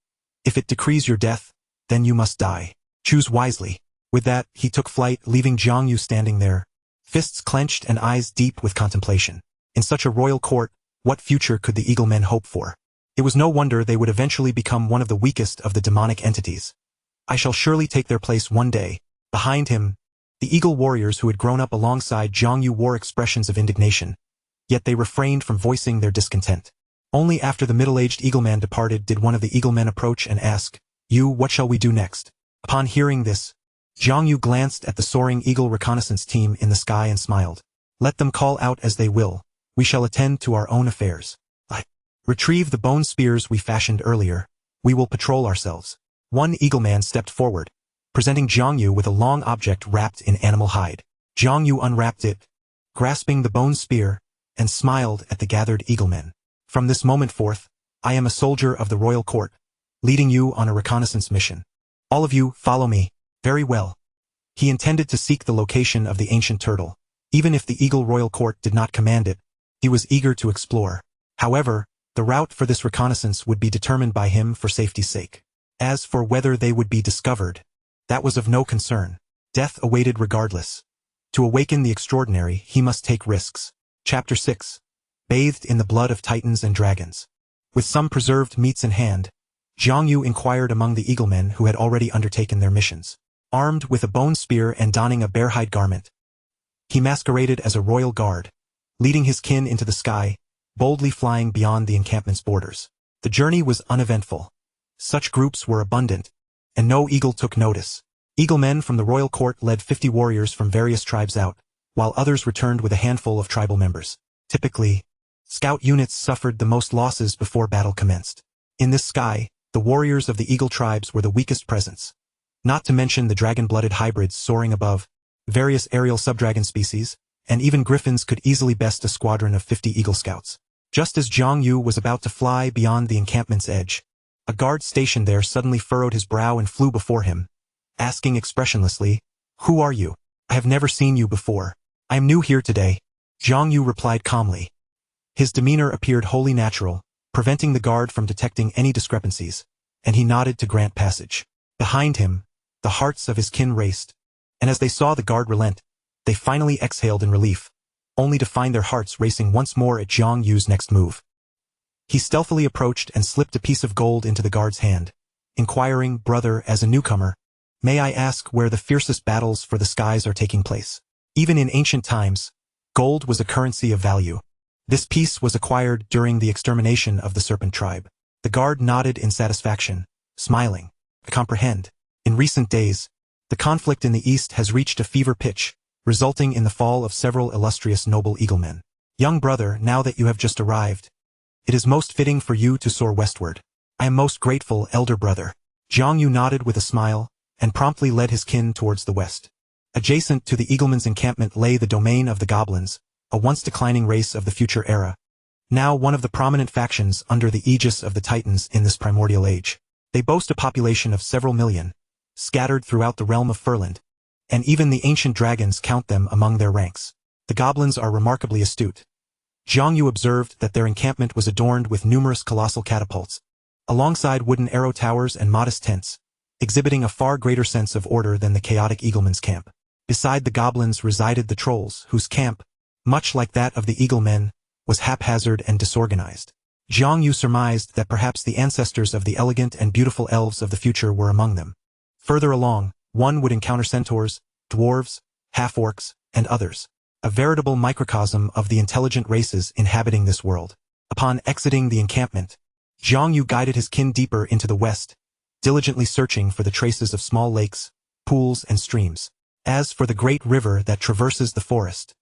If it decrees your death, then you must die. Choose wisely. With that, he took flight, leaving Jiang Yu standing there, fists clenched and eyes deep with contemplation. In such a royal court, what future could the eaglemen hope for? It was no wonder they would eventually become one of the weakest of the demonic entities. I shall surely take their place one day. Behind him, the eagle warriors who had grown up alongside Jiang Yu wore expressions of indignation, yet they refrained from voicing their discontent. Only after the middle-aged eagleman departed did one of the eaglemen approach and ask, You, what shall we do next? Upon hearing this, Jiang Yu glanced at the soaring eagle reconnaissance team in the sky and smiled. Let them call out as they will. We shall attend to our own affairs. Retrieve the bone spears we fashioned earlier. We will patrol ourselves. One eagleman stepped forward, presenting Jiang Yu with a long object wrapped in animal hide. Jiang Yu unwrapped it, grasping the bone spear, and smiled at the gathered eaglemen. From this moment forth, I am a soldier of the royal court, leading you on a reconnaissance mission. All of you, follow me. Very well. He intended to seek the location of the ancient turtle. Even if the eagle royal court did not command it, he was eager to explore. However, the route for this reconnaissance would be determined by him for safety's sake. As for whether they would be discovered, that was of no concern. Death awaited regardless. To awaken the extraordinary, he must take risks. Chapter 6. Bathed in the blood of titans and dragons. With some preserved meats in hand, Jiang Yu inquired among the eaglemen who had already undertaken their missions. Armed with a bone spear and donning a bear-hide garment, he masqueraded as a royal guard, leading his kin into the sky, boldly flying beyond the encampment's borders. The journey was uneventful. Such groups were abundant, and no eagle took notice. Eaglemen from the royal court led 50 warriors from various tribes out, while others returned with a handful of tribal members. Typically, scout units suffered the most losses before battle commenced. In this sky, the warriors of the eagle tribes were the weakest presence. Not to mention the dragon-blooded hybrids soaring above, various aerial subdragon species, and even griffins could easily best a squadron of 50 eagle scouts. Just as Jiang Yu was about to fly beyond the encampment's edge, a guard stationed there suddenly furrowed his brow and flew before him, asking expressionlessly, Who are you? I have never seen you before. I am new here today. Zhang Yu replied calmly. His demeanor appeared wholly natural, preventing the guard from detecting any discrepancies, and he nodded to grant passage. Behind him, the hearts of his kin raced, and as they saw the guard relent, they finally exhaled in relief, only to find their hearts racing once more at Zhang Yu's next move. He stealthily approached and slipped a piece of gold into the guard's hand, inquiring, "Brother, as a newcomer, may I ask where the fiercest battles for the skies are taking place?" Even in ancient times, gold was a currency of value. This piece was acquired during the extermination of the serpent tribe. The guard nodded in satisfaction, smiling. "I comprehend. In recent days, the conflict in the east has reached a fever pitch, resulting in the fall of several illustrious noble eaglemen. Young brother, now that you have just arrived, it is most fitting for you to soar westward." "I am most grateful, elder brother." Zhang Yu nodded with a smile, and promptly led his kin towards the west. Adjacent to the Eagleman's encampment lay the domain of the goblins, a once declining race of the future era, now one of the prominent factions under the aegis of the Titans in this primordial age. They boast a population of several million, scattered throughout the realm of Furland, and even the ancient dragons count them among their ranks. The goblins are remarkably astute. Zhang Yu observed that their encampment was adorned with numerous colossal catapults, alongside wooden arrow towers and modest tents, exhibiting a far greater sense of order than the chaotic Eagleman's camp. Beside the goblins resided the trolls, whose camp, much like that of the Eaglemen, was haphazard and disorganized. Zhang Yu surmised that perhaps the ancestors of the elegant and beautiful elves of the future were among them. Further along, one would encounter centaurs, dwarves, half-orcs, and others, a veritable microcosm of the intelligent races inhabiting this world. Upon exiting the encampment, Zhang Yu guided his kin deeper into the west, diligently searching for the traces of small lakes, pools, and streams. As for the great river that traverses the forest,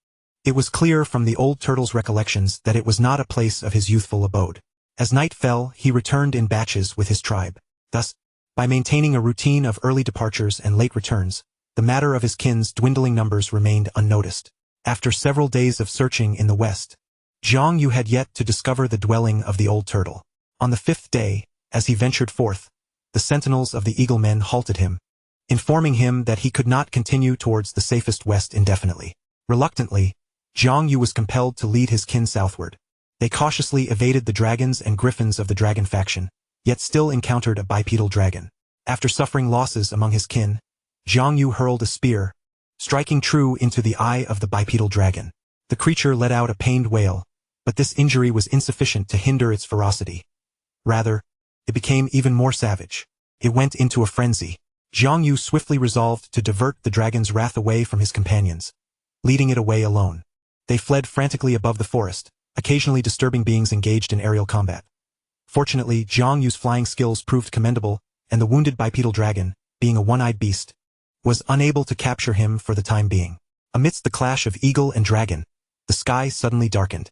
it was clear from the old turtle's recollections that it was not a place of his youthful abode. As night fell, he returned in batches with his tribe. Thus, by maintaining a routine of early departures and late returns, the matter of his kin's dwindling numbers remained unnoticed. After several days of searching in the west, Zhang Yu had yet to discover the dwelling of the old turtle. On the 5th day, as he ventured forth, the sentinels of the Eaglemen halted him, informing him that he could not continue towards the safest west indefinitely. Reluctantly, Zhang Yu was compelled to lead his kin southward. They cautiously evaded the dragons and griffins of the dragon faction, yet still encountered a bipedal dragon. After suffering losses among his kin, Zhang Yu hurled a spear, striking true into the eye of the bipedal dragon. The creature let out a pained wail, but this injury was insufficient to hinder its ferocity. Rather, it became even more savage. It went into a frenzy. Zhang Yu swiftly resolved to divert the dragon's wrath away from his companions, leading it away alone. They fled frantically above the forest, occasionally disturbing beings engaged in aerial combat. Fortunately, Zhang Yu's flying skills proved commendable, and the wounded bipedal dragon, being a one-eyed beast, was unable to capture him for the time being. Amidst the clash of eagle and dragon, the sky suddenly darkened.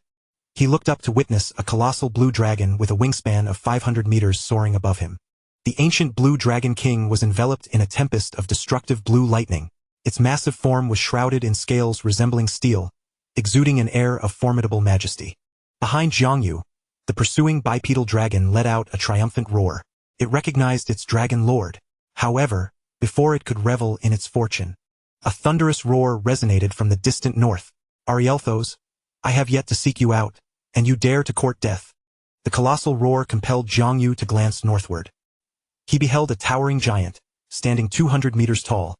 He looked up to witness a colossal blue dragon with a wingspan of 500 meters soaring above him. The ancient blue dragon king was enveloped in a tempest of destructive blue lightning. Its massive form was shrouded in scales resembling steel, exuding an air of formidable majesty. Behind Zhang Yu, the pursuing bipedal dragon let out a triumphant roar. It recognized its dragon lord. However, before it could revel in its fortune, a thunderous roar resonated from the distant north. "Arielthos, I have yet to seek you out, and you dare to court death." The colossal roar compelled Zhang Yu to glance northward. He beheld a towering giant, standing 200 meters tall,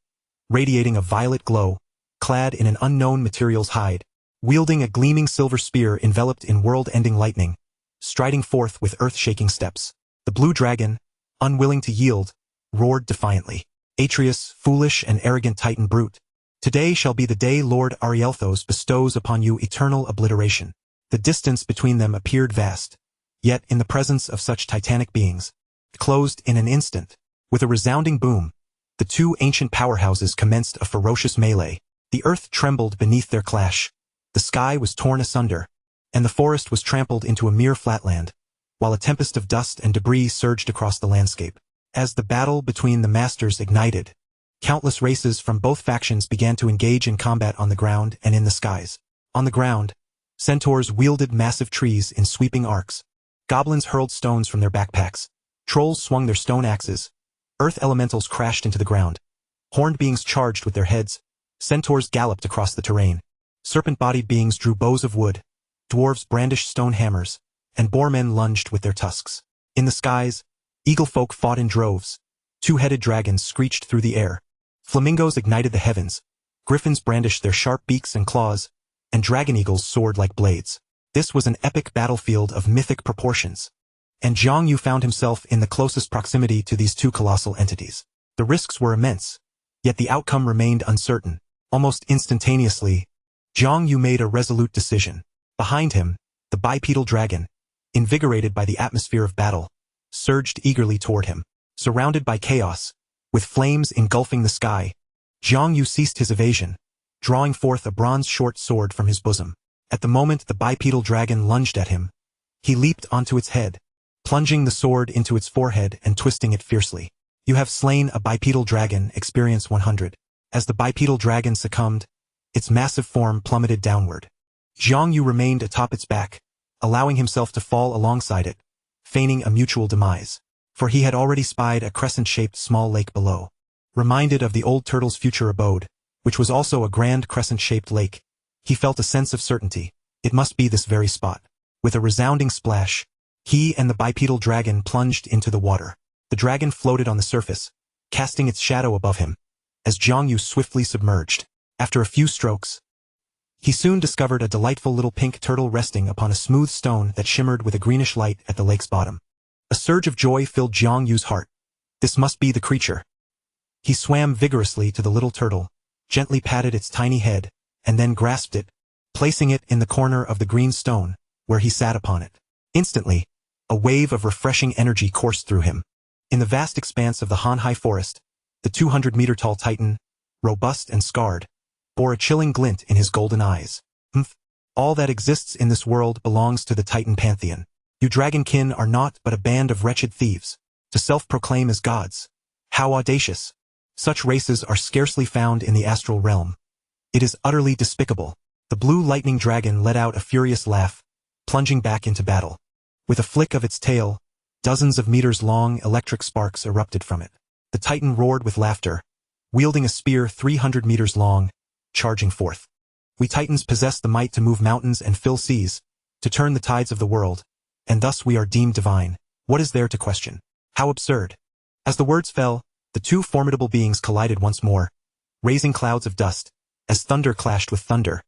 radiating a violet glow, clad in an unknown material's hide, wielding a gleaming silver spear enveloped in world-ending lightning, striding forth with earth-shaking steps. The blue dragon, unwilling to yield, roared defiantly. "Atreus, foolish and arrogant Titan brute, today shall be the day Lord Arielthos bestows upon you eternal obliteration." The distance between them appeared vast, yet in the presence of such titanic beings, it closed in an instant. With a resounding boom, the two ancient powerhouses commenced a ferocious melee. The earth trembled beneath their clash. The sky was torn asunder, and the forest was trampled into a mere flatland, while a tempest of dust and debris surged across the landscape. As the battle between the masters ignited, countless races from both factions began to engage in combat on the ground and in the skies. On the ground, centaurs wielded massive trees in sweeping arcs. Goblins hurled stones from their backpacks. Trolls swung their stone axes. Earth elementals crashed into the ground. Horned beings charged with their heads, Centaurs galloped across the terrain. Serpent-bodied beings drew bows of wood, dwarves brandished stone hammers, and boarmen lunged with their tusks. In the skies, eagle folk fought in droves. Two-headed dragons screeched through the air. Flamingos ignited the heavens. Griffins brandished their sharp beaks and claws, and dragon eagles soared like blades. This was an epic battlefield of mythic proportions. And Jiang Yu found himself in the closest proximity to these two colossal entities. The risks were immense, yet the outcome remained uncertain. Almost instantaneously, Jiang Yu made a resolute decision. Behind him, the bipedal dragon, invigorated by the atmosphere of battle, surged eagerly toward him. Surrounded by chaos, with flames engulfing the sky, Jiang Yu ceased his evasion, drawing forth a bronze short sword from his bosom. At the moment the bipedal dragon lunged at him, he leaped onto its head, plunging the sword into its forehead and twisting it fiercely. You have slain a bipedal dragon, experience 100. As the bipedal dragon succumbed, its massive form plummeted downward. Jiang Yu remained atop its back, allowing himself to fall alongside it, feigning a mutual demise. For he had already spied a crescent-shaped small lake below. Reminded of the old turtle's future abode, which was also a grand crescent-shaped lake, he felt a sense of certainty. It must be this very spot. With a resounding splash, he and the bipedal dragon plunged into the water. The dragon floated on the surface, casting its shadow above him, as Jiang Yu swiftly submerged. After a few strokes, he soon discovered a delightful little pink turtle resting upon a smooth stone that shimmered with a greenish light at the lake's bottom. A surge of joy filled Jiang Yu's heart. This must be the creature. He swam vigorously to the little turtle, gently patted its tiny head, and then grasped it, placing it in the corner of the green stone, where he sat upon it. Instantly, a wave of refreshing energy coursed through him. In the vast expanse of the Hanhai forest, the 200-meter-tall titan, robust and scarred, bore a chilling glint in his golden eyes. All that exists in this world belongs to the Titan pantheon. You dragonkin are naught but a band of wretched thieves, to self-proclaim as gods. How audacious! Such races are scarcely found in the astral realm. It is utterly despicable. The blue lightning dragon let out a furious laugh, plunging back into battle. With a flick of its tail, dozens of meters-long electric sparks erupted from it. The titan roared with laughter, wielding a spear 300 meters long, charging forth. We titans possess the might to move mountains and fill seas, to turn the tides of the world, and thus we are deemed divine. What is there to question? How absurd! As the words fell, the two formidable beings collided once more, raising clouds of dust, as thunder clashed with thunder,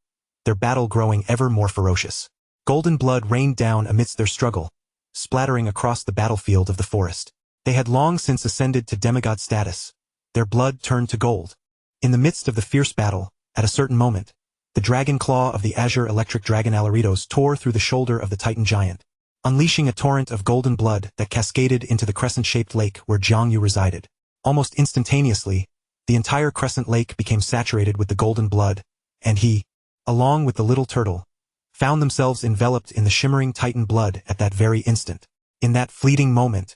their battle growing ever more ferocious. Golden blood rained down amidst their struggle, splattering across the battlefield of the forest. They had long since ascended to demigod status. Their blood turned to gold. In the midst of the fierce battle, at a certain moment, the dragon claw of the azure electric dragon Alaritos tore through the shoulder of the titan giant, unleashing a torrent of golden blood that cascaded into the crescent-shaped lake where Jiang Yu resided. Almost instantaneously, the entire crescent lake became saturated with the golden blood, and he, along with the little turtle, found themselves enveloped in the shimmering titan blood at that very instant. In that fleeting moment,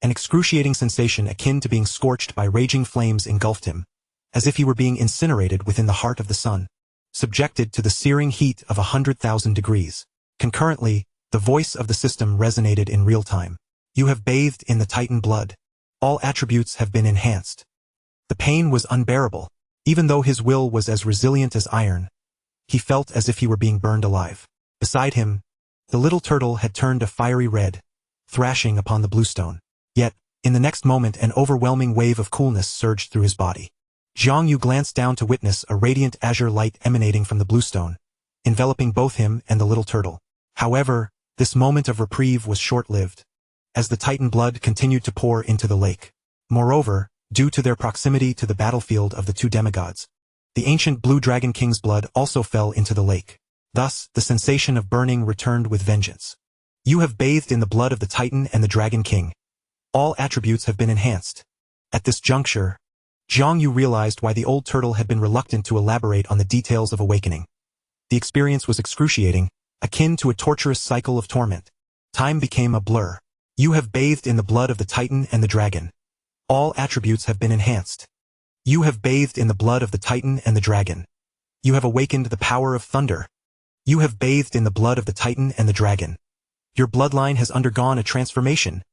an excruciating sensation akin to being scorched by raging flames engulfed him, as if he were being incinerated within the heart of the sun, subjected to the searing heat of 100,000 degrees. Concurrently, the voice of the system resonated in real time. You have bathed in the titan blood. All attributes have been enhanced. The pain was unbearable. Even though his will was as resilient as iron, he felt as if he were being burned alive. Beside him, the little turtle had turned a fiery red, thrashing upon the bluestone. Yet, in the next moment an overwhelming wave of coolness surged through his body. Jiang Yu glanced down to witness a radiant azure light emanating from the bluestone, enveloping both him and the little turtle. However, this moment of reprieve was short-lived, as the titan blood continued to pour into the lake. Moreover, due to their proximity to the battlefield of the two demigods, the ancient Blue Dragon King's blood also fell into the lake. Thus, the sensation of burning returned with vengeance. You have bathed in the blood of the Titan and the Dragon King. All attributes have been enhanced. At this juncture, Jiang Yu realized why the old turtle had been reluctant to elaborate on the details of awakening. The experience was excruciating, akin to a torturous cycle of torment. Time became a blur. You have bathed in the blood of the Titan and the Dragon. All attributes have been enhanced. You have bathed in the blood of the Titan and the Dragon. You have awakened the power of thunder. You have bathed in the blood of the Titan and the Dragon. Your bloodline has undergone a transformation.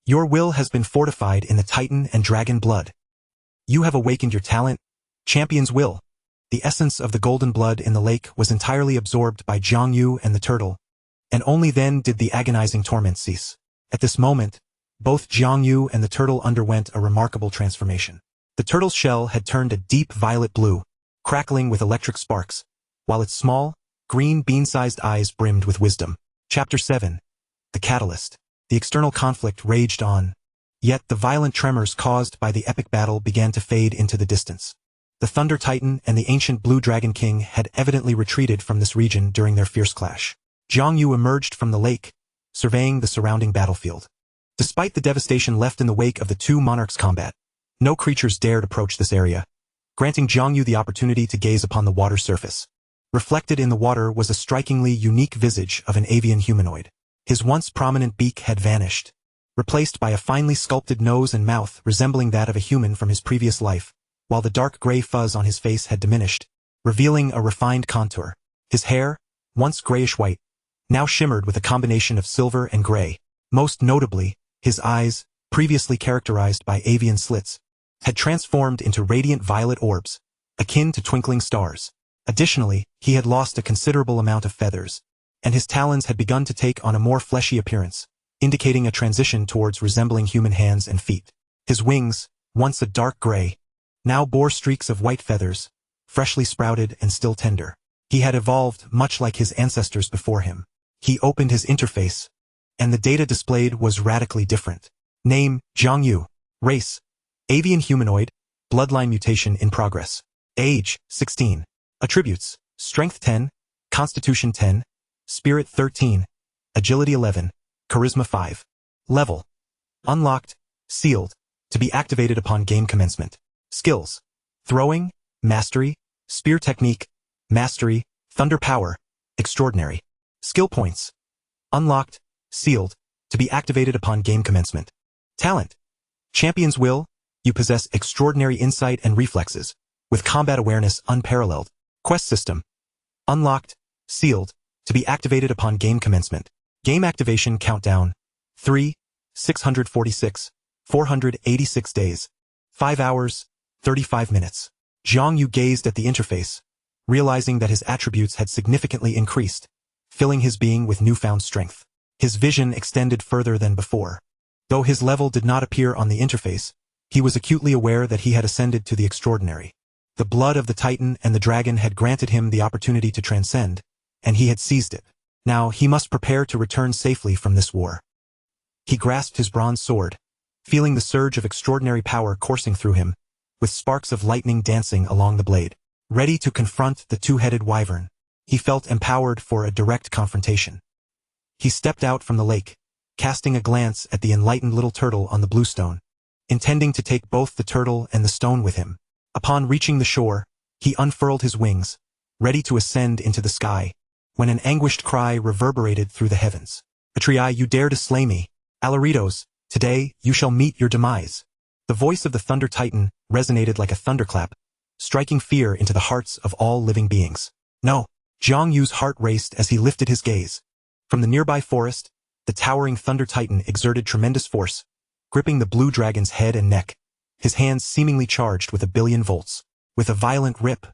Your will has been fortified in the Titan and Dragon blood. You have awakened your talent, champion's will. The essence of the golden blood in the lake was entirely absorbed by Jiang Yu and the turtle, and only then did the agonizing torment cease. At this moment, both Jiang Yu and the turtle underwent a remarkable transformation. The turtle's shell had turned a deep violet blue, crackling with electric sparks, while its small, green bean-sized eyes brimmed with wisdom. Chapter 7. The Catalyst. The external conflict raged on, yet the violent tremors caused by the epic battle began to fade into the distance. The Thunder Titan and the ancient Blue Dragon King had evidently retreated from this region during their fierce clash. Jiang Yu emerged from the lake, surveying the surrounding battlefield. Despite the devastation left in the wake of the two monarchs' combat, no creatures dared approach this area, granting Jiang Yu the opportunity to gaze upon the water's surface. Reflected in the water was a strikingly unique visage of an avian humanoid. His once prominent beak had vanished, replaced by a finely sculpted nose and mouth resembling that of a human from his previous life, while the dark gray fuzz on his face had diminished, revealing a refined contour. His hair, once grayish-white, now shimmered with a combination of silver and gray. Most notably, his eyes, previously characterized by avian slits, had transformed into radiant violet orbs, akin to twinkling stars. Additionally, he had lost a considerable amount of feathers, and his talons had begun to take on a more fleshy appearance, indicating a transition towards resembling human hands and feet. His wings, once a dark gray, now bore streaks of white feathers, freshly sprouted and still tender. He had evolved much like his ancestors before him. He opened his interface, and the data displayed was radically different. Name, Jiang Yu. Race, avian humanoid, bloodline mutation in progress. Age, 16. Attributes, Strength 10, Constitution 10, Spirit 13, Agility 11, Charisma 5. Level, Unlocked, Sealed, to be activated upon game commencement. Skills, Throwing, Mastery, Spear Technique, Mastery, Thunder Power, Extraordinary. Skill Points, Unlocked, Sealed, to be activated upon game commencement. Talent, Champion's Will, you possess extraordinary insight and reflexes, with combat awareness unparalleled. Quest System, Unlocked, Sealed, to be activated upon game commencement. Game Activation Countdown, 3, 646, 486 days, 5 hours, 35 minutes. Jiang Yu gazed at the interface, realizing that his attributes had significantly increased, filling his being with newfound strength. His vision extended further than before. Though his level did not appear on the interface, he was acutely aware that he had ascended to the extraordinary. The blood of the Titan and the dragon had granted him the opportunity to transcend, and he had seized it. Now he must prepare to return safely from this war. He grasped his bronze sword, feeling the surge of extraordinary power coursing through him, with sparks of lightning dancing along the blade. Ready to confront the two-headed wyvern, he felt empowered for a direct confrontation. He stepped out from the lake, casting a glance at the enlightened little turtle on the blue stone, intending to take both the turtle and the stone with him. Upon reaching the shore, he unfurled his wings, ready to ascend into the sky, when an anguished cry reverberated through the heavens. Atrii, you dare to slay me. Alaritos, today you shall meet your demise. The voice of the Thunder Titan resonated like a thunderclap, striking fear into the hearts of all living beings. No, Jiang Yu's heart raced as he lifted his gaze. From the nearby forest, the towering Thunder Titan exerted tremendous force, gripping the blue dragon's head and neck, his hands seemingly charged with 1,000,000,000 volts. With a violent rip,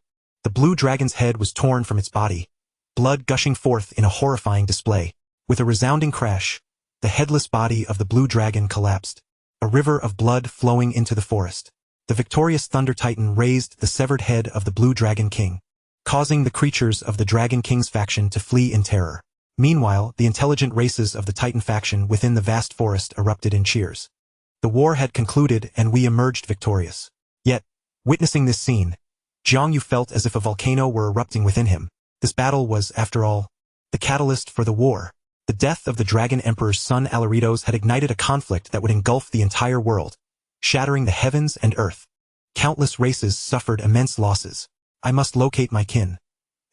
the blue dragon's head was torn from its body, blood gushing forth in a horrifying display. With a resounding crash, the headless body of the blue dragon collapsed, a river of blood flowing into the forest. The victorious Thunder Titan raised the severed head of the Blue Dragon King, causing the creatures of the Dragon King's faction to flee in terror. Meanwhile, the intelligent races of the Titan faction within the vast forest erupted in cheers. The war had concluded and we emerged victorious. Yet, witnessing this scene, Jiang Yu felt as if a volcano were erupting within him. This battle was, after all, the catalyst for the war. The death of the Dragon Emperor's son Alaritos had ignited a conflict that would engulf the entire world, shattering the heavens and earth. Countless races suffered immense losses. I must locate my kin.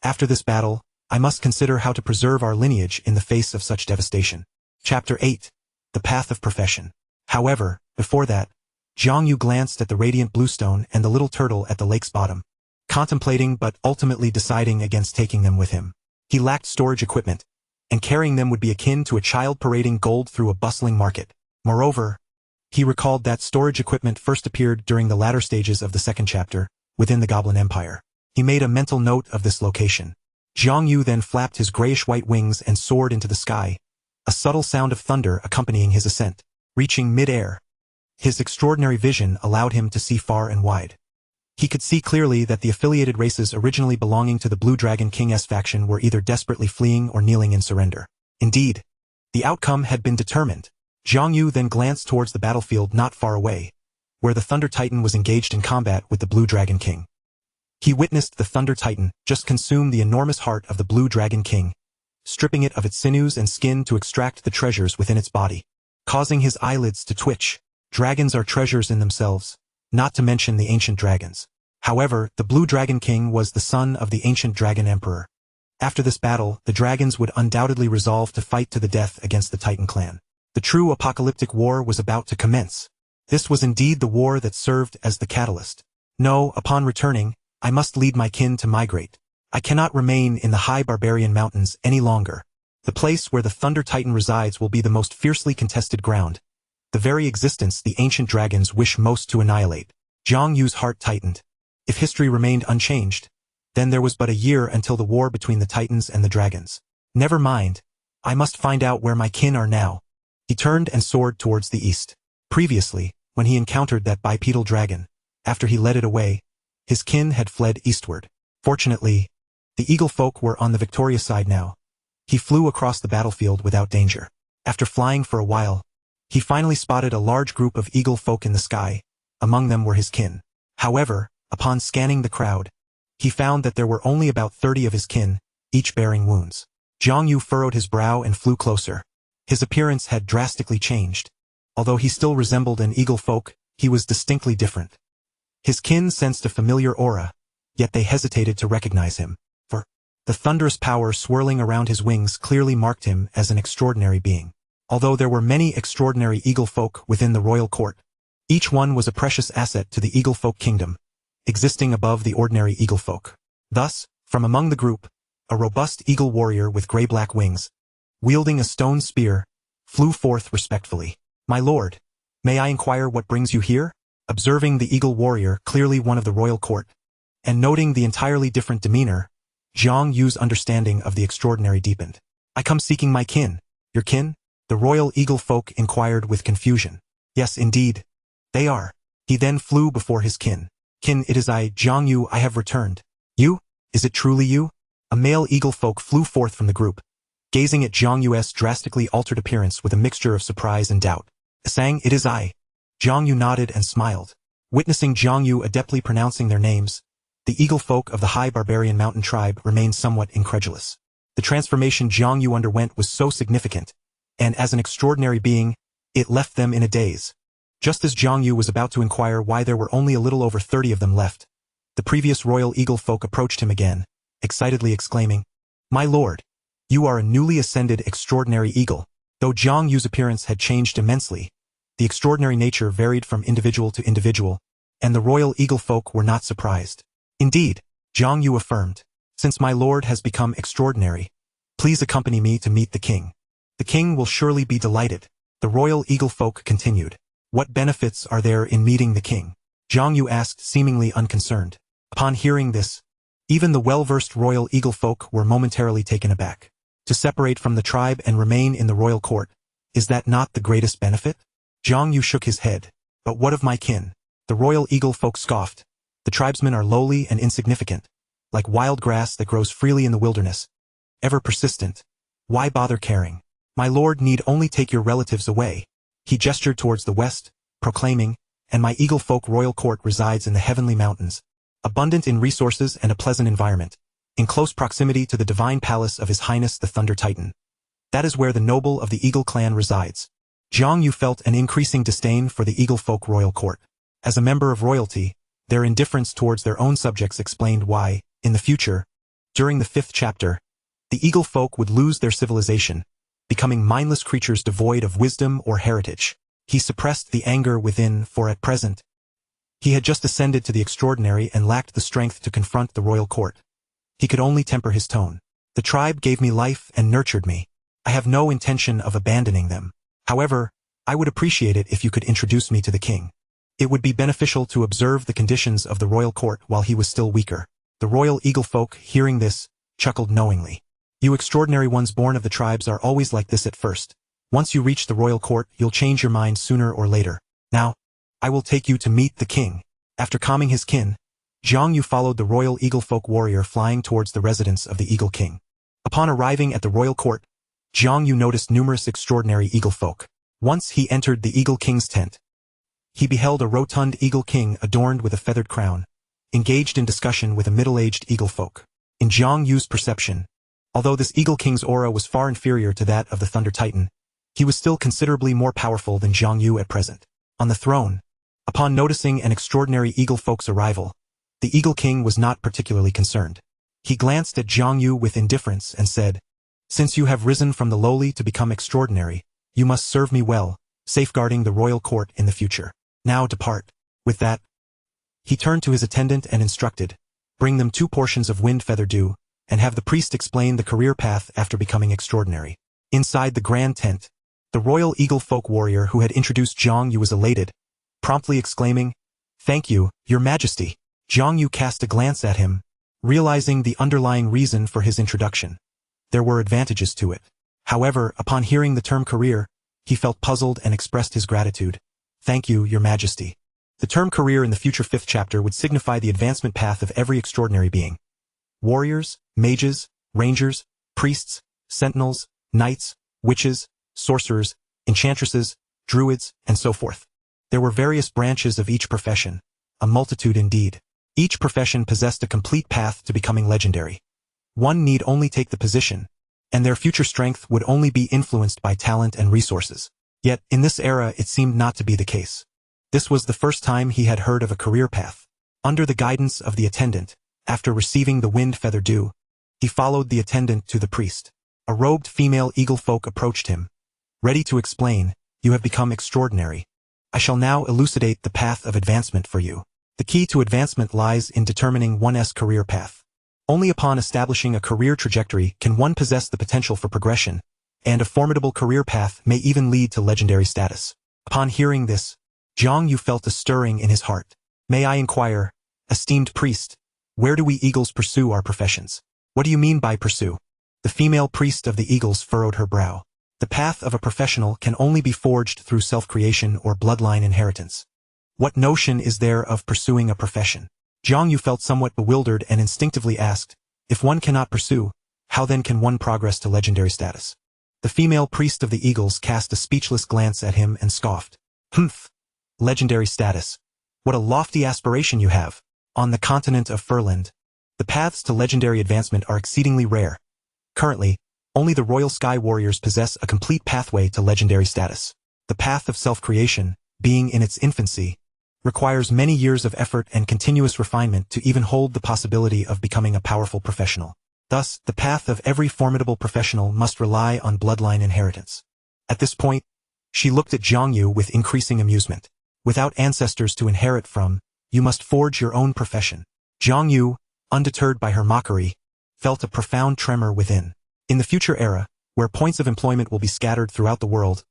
After this battle, I must consider how to preserve our lineage in the face of such devastation. Chapter 8. The Path of Profession. However, before that, Jiang Yu glanced at the radiant bluestone and the little turtle at the lake's bottom, contemplating but ultimately deciding against taking them with him. He lacked storage equipment, and carrying them would be akin to a child parading gold through a bustling market. Moreover, he recalled that storage equipment first appeared during the latter stages of the second chapter, within the Goblin Empire. He made a mental note of this location. Jiang Yu then flapped his grayish-white wings and soared into the sky, a subtle sound of thunder accompanying his ascent. Reaching mid-air, his extraordinary vision allowed him to see far and wide. He could see clearly that the affiliated races originally belonging to the Blue Dragon King's faction were either desperately fleeing or kneeling in surrender. Indeed, the outcome had been determined. Jiang Yu then glanced towards the battlefield not far away, where the Thunder Titan was engaged in combat with the Blue Dragon King. He witnessed the Thunder Titan just consume the enormous heart of the Blue Dragon King, stripping it of its sinews and skin to extract the treasures within its body, causing his eyelids to twitch. Dragons are treasures in themselves, not to mention the ancient dragons. However, the Blue Dragon King was the son of the ancient Dragon Emperor. After this battle, the dragons would undoubtedly resolve to fight to the death against the Titan clan. The true apocalyptic war was about to commence. This was indeed the war that served as the catalyst. No, upon returning, I must lead my kin to migrate. I cannot remain in the high barbarian mountains any longer. The place where the Thunder Titan resides will be the most fiercely contested ground, the very existence the ancient dragons wish most to annihilate. Jiang Yu's heart tightened. If history remained unchanged, then there was but a year until the war between the Titans and the dragons. Never mind, I must find out where my kin are now. He turned and soared towards the east. Previously, when he encountered that bipedal dragon, after he led it away, his kin had fled eastward. Fortunately, the eagle folk were on the victorious side now. He flew across the battlefield without danger. After flying for a while, he finally spotted a large group of eagle folk in the sky. Among them were his kin. However, upon scanning the crowd, he found that there were only about 30 of his kin, each bearing wounds. Jiang Yu furrowed his brow and flew closer. His appearance had drastically changed. Although he still resembled an eagle folk, he was distinctly different. His kin sensed a familiar aura, yet they hesitated to recognize him, for the thunderous power swirling around his wings clearly marked him as an extraordinary being. Although there were many extraordinary eagle folk within the royal court, each one was a precious asset to the eagle folk kingdom, existing above the ordinary eagle folk. Thus, from among the group, a robust eagle warrior with gray-black wings, wielding a stone spear, flew forth respectfully. "My lord, may I inquire what brings you here?" Observing the eagle warrior, clearly one of the royal court, and noting the entirely different demeanor, Jiang Yu's understanding of the extraordinary deepened. "I come seeking my kin." "Your kin?" The royal eagle folk inquired with confusion. "Yes, indeed. They are." He then flew before his kin. "Kin, it is I, Jiang Yu, I have returned." "You? Is it truly you?" A male eagle folk flew forth from the group, gazing at Jiang Yu's drastically altered appearance with a mixture of surprise and doubt. "Sang, it is I." Jiang Yu nodded and smiled. Witnessing Jiang Yu adeptly pronouncing their names, the eagle folk of the high barbarian mountain tribe remained somewhat incredulous. The transformation Jiang Yu underwent was so significant, and as an extraordinary being, it left them in a daze. Just as Jiang Yu was about to inquire why there were only a little over 30 of them left, the previous royal eagle folk approached him again, excitedly exclaiming, "My lord, you are a newly ascended extraordinary eagle." Though Jiang Yu's appearance had changed immensely, the extraordinary nature varied from individual to individual, and the royal eagle folk were not surprised. "Indeed," Jiang Yu affirmed, "since my lord has become extraordinary, please accompany me to meet the king. The king will surely be delighted." The royal eagle folk continued. "What benefits are there in meeting the king?" Jiang Yu asked, seemingly unconcerned. Upon hearing this, even the well-versed royal eagle folk were momentarily taken aback. To separate from the tribe and remain in the royal court, is that not the greatest benefit? Jiang Yu shook his head. "But what of my kin?" The royal eagle folk scoffed. "The tribesmen are lowly and insignificant, like wild grass that grows freely in the wilderness, ever persistent. Why bother caring? My lord need only take your relatives away." He gestured towards the west, proclaiming, "And my eagle folk royal court resides in the heavenly mountains, abundant in resources and a pleasant environment, in close proximity to the divine palace of His Highness the Thunder Titan. That is where the noble of the eagle clan resides." Jiang Yu felt an increasing disdain for the eagle folk royal court. As a member of royalty, their indifference towards their own subjects explained why, in the future, during the 5th chapter, the eagle folk would lose their civilization, becoming mindless creatures devoid of wisdom or heritage. He suppressed the anger within, for at present, he had just ascended to the extraordinary and lacked the strength to confront the royal court. He could only temper his tone. "The tribe gave me life and nurtured me. I have no intention of abandoning them. However, I would appreciate it if you could introduce me to the king. It would be beneficial to observe the conditions of the royal court while he was still weaker." The royal eagle folk, hearing this, chuckled knowingly. You extraordinary ones born of the tribes are always like this at first. Once you reach the royal court, you'll change your mind sooner or later. Now, I will take you to meet the king. After calming his kin, Jiang Yu followed the royal eagle folk warrior flying towards the residence of the eagle king. Upon arriving at the royal court, Jiang Yu noticed numerous extraordinary eagle folk. Once he entered the eagle king's tent, he beheld a rotund eagle king adorned with a feathered crown, engaged in discussion with a middle-aged eagle folk. In Jiang Yu's perception, although this eagle king's aura was far inferior to that of the Thunder Titan, he was still considerably more powerful than Jiang Yu at present. On the throne, upon noticing an extraordinary eagle folk's arrival, the eagle king was not particularly concerned. He glanced at Jiang Yu with indifference and said, "Since you have risen from the lowly to become extraordinary, you must serve me well, safeguarding the royal court in the future. Now depart." With that, he turned to his attendant and instructed, "Bring them 2 portions of wind feather dew, and have the priest explain the career path after becoming extraordinary." Inside the grand tent, the royal eagle folk warrior who had introduced Jiang Yu was elated, promptly exclaiming, "Thank you, your majesty." Jiang Yu cast a glance at him, realizing the underlying reason for his introduction. There were advantages to it. However, upon hearing the term career, he felt puzzled and expressed his gratitude. "Thank you, your majesty." The term career in the future 5th chapter would signify the advancement path of every extraordinary being. Warriors, mages, rangers, priests, sentinels, knights, witches, sorcerers, enchantresses, druids, and so forth. There were various branches of each profession, a multitude indeed. Each profession possessed a complete path to becoming legendary. One need only take the position, and their future strength would only be influenced by talent and resources. Yet, in this era it seemed not to be the case. This was the first time he had heard of a career path. Under the guidance of the attendant, after receiving the wind feather dew, he followed the attendant to the priest. A robed female eagle folk approached him, ready to explain, "You have become extraordinary. I shall now elucidate the path of advancement for you." The key to advancement lies in determining one's career path. Only upon establishing a career trajectory can one possess the potential for progression, and a formidable career path may even lead to legendary status. Upon hearing this, Jiang Yu felt a stirring in his heart. "May I inquire, esteemed priest, where do we eagles pursue our professions?" "What do you mean by pursue?" The female priest of the eagles furrowed her brow. "The path of a professional can only be forged through self-creation or bloodline inheritance. What notion is there of pursuing a profession?" Jiang Yu felt somewhat bewildered and instinctively asked, "If one cannot pursue, how then can one progress to legendary status?" The female priest of the eagles cast a speechless glance at him and scoffed. "Humph! Legendary status. What a lofty aspiration you have. On the continent of Furland, the paths to legendary advancement are exceedingly rare. Currently, only the Royal Sky Warriors possess a complete pathway to legendary status. The path of self-creation, being in its infancy, requires many years of effort and continuous refinement to even hold the possibility of becoming a powerful professional. Thus, the path of every formidable professional must rely on bloodline inheritance." At this point, she looked at Jiang Yu with increasing amusement. "Without ancestors to inherit from, you must forge your own profession." Jiang Yu, undeterred by her mockery, felt a profound tremor within. In the future era, where points of employment will be scattered throughout the world,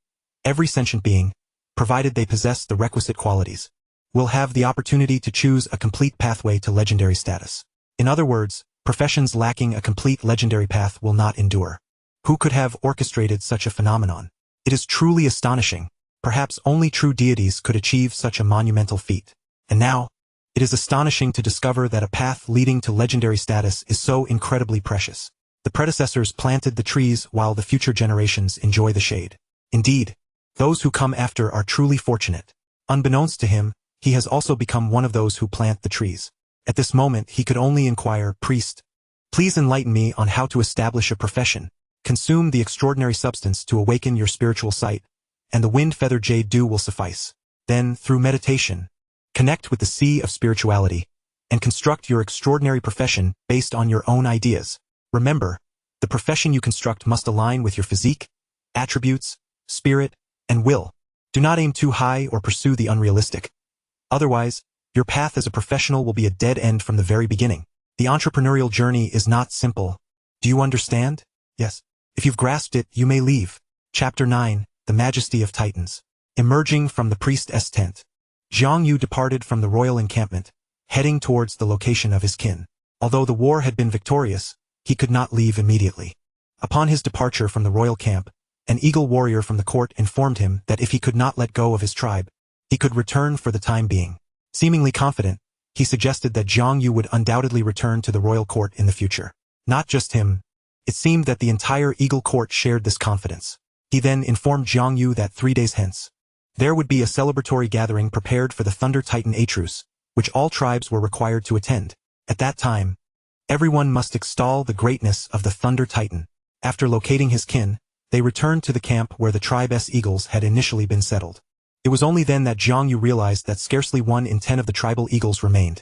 every sentient being, provided they possess the requisite qualities, will have the opportunity to choose a complete pathway to legendary status. In other words, professions lacking a complete legendary path will not endure. Who could have orchestrated such a phenomenon? It is truly astonishing. Perhaps only true deities could achieve such a monumental feat. And now, it is astonishing to discover that a path leading to legendary status is so incredibly precious. The predecessors planted the trees while the future generations enjoy the shade. Indeed, those who come after are truly fortunate. Unbeknownst to him, he has also become one of those who plant the trees. At this moment he could only inquire, "Priest, please enlighten me on how to establish a profession. Consume the extraordinary substance to awaken your spiritual sight, and the wind feather jade dew will suffice. Then, through meditation, connect with the sea of spirituality, and construct your extraordinary profession based on your own ideas. Remember, the profession you construct must align with your physique, attributes, spirit, and will. Do not aim too high or pursue the unrealistic. Otherwise, your path as a professional will be a dead end from the very beginning. The entrepreneurial journey is not simple. Do you understand? Yes. If you've grasped it, you may leave." Chapter 9, The Majesty of Titans. Emerging from the priest's tent, Jiang Yu departed from the royal encampment, heading towards the location of his kin. Although the war had been victorious, he could not leave immediately. Upon his departure from the royal camp, an eagle warrior from the court informed him that if he could not let go of his tribe, he could return for the time being. Seemingly confident, he suggested that Jiang Yu would undoubtedly return to the royal court in the future. Not just him. It seemed that the entire eagle court shared this confidence. He then informed Jiang Yu that 3 days hence, there would be a celebratory gathering prepared for the Thunder Titan Atrus, which all tribes were required to attend. At that time, everyone must extol the greatness of the Thunder Titan. After locating his kin, they returned to the camp where the tribe's eagles had initially been settled. It was only then that Jiang Yu realized that scarcely 1 in 10 of the tribal eagles remained.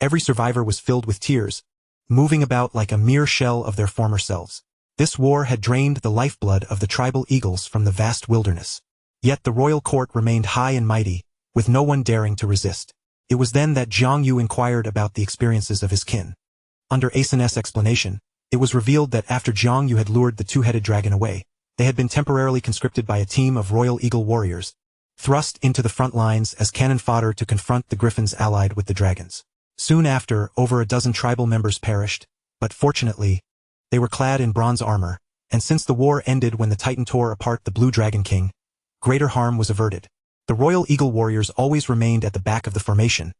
Every survivor was filled with tears, moving about like a mere shell of their former selves. This war had drained the lifeblood of the tribal eagles from the vast wilderness. Yet the royal court remained high and mighty, with no one daring to resist. It was then that Jiang Yu inquired about the experiences of his kin. Under Asen's explanation, it was revealed that after Jiang Yu had lured the two-headed dragon away, they had been temporarily conscripted by a team of royal eagle warriors, thrust into the front lines as cannon fodder to confront the griffins allied with the dragons. Soon after, over a dozen tribal members perished, but fortunately, they were clad in bronze armor, and since the war ended when the Titan tore apart the Blue Dragon King, greater harm was averted. The royal eagle warriors always remained at the back of the formation,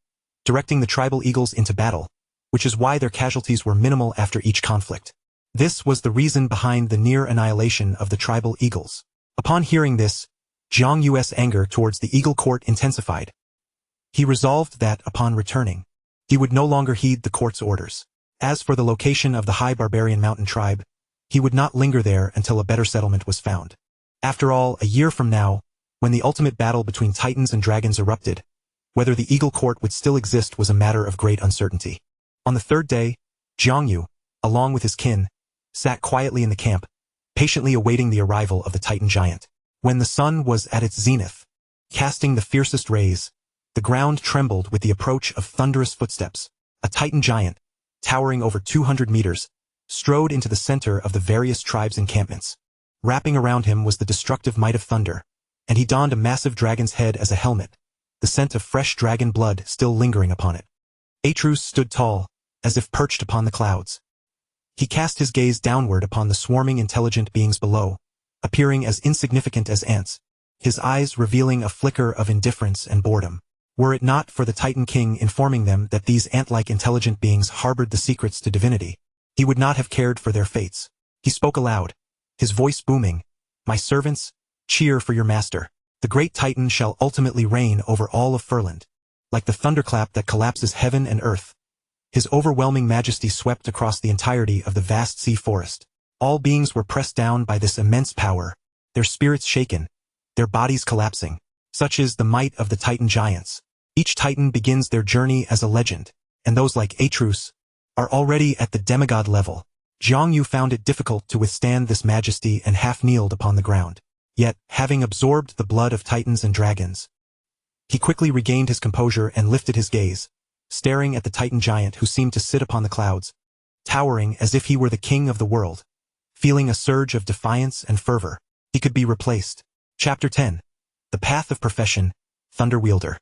directing the tribal eagles into battle, which is why their casualties were minimal after each conflict. This was the reason behind the near annihilation of the tribal eagles. Upon hearing this, Jiang Yu's anger towards the eagle court intensified. He resolved that, upon returning, he would no longer heed the court's orders. As for the location of the high barbarian mountain tribe, he would not linger there until a better settlement was found. After all, a year from now, when the ultimate battle between titans and dragons erupted, whether the eagle court would still exist was a matter of great uncertainty. On the 3rd day, Jiang Yu, along with his kin, sat quietly in the camp, patiently awaiting the arrival of the Titan giant. When the sun was at its zenith, casting the fiercest rays, the ground trembled with the approach of thunderous footsteps. A Titan giant, towering over 200 meters, strode into the center of the various tribes' encampments. Wrapping around him was the destructive might of thunder, and he donned a massive dragon's head as a helmet, the scent of fresh dragon blood still lingering upon it. Atrus stood tall, as if perched upon the clouds. He cast his gaze downward upon the swarming intelligent beings below, appearing as insignificant as ants, his eyes revealing a flicker of indifference and boredom. Were it not for the Titan King informing them that these ant-like intelligent beings harbored the secrets to divinity, he would not have cared for their fates. He spoke aloud, his voice booming, "My servants, cheer for your master. The great Titan shall ultimately reign over all of Furland. Like the thunderclap that collapses heaven and earth, his overwhelming majesty swept across the entirety of the vast sea forest. All beings were pressed down by this immense power, their spirits shaken, their bodies collapsing. Such is the might of the Titan giants. Each Titan begins their journey as a legend, and those like Atrus are already at the demigod level." Jiang Yu found it difficult to withstand this majesty and half-kneeled upon the ground. Yet, having absorbed the blood of titans and dragons, he quickly regained his composure and lifted his gaze, staring at the Titan giant who seemed to sit upon the clouds, towering as if he were the king of the world. Feeling a surge of defiance and fervor, he could be replaced. Chapter 10. The Path of Profession, Thunder Wielder.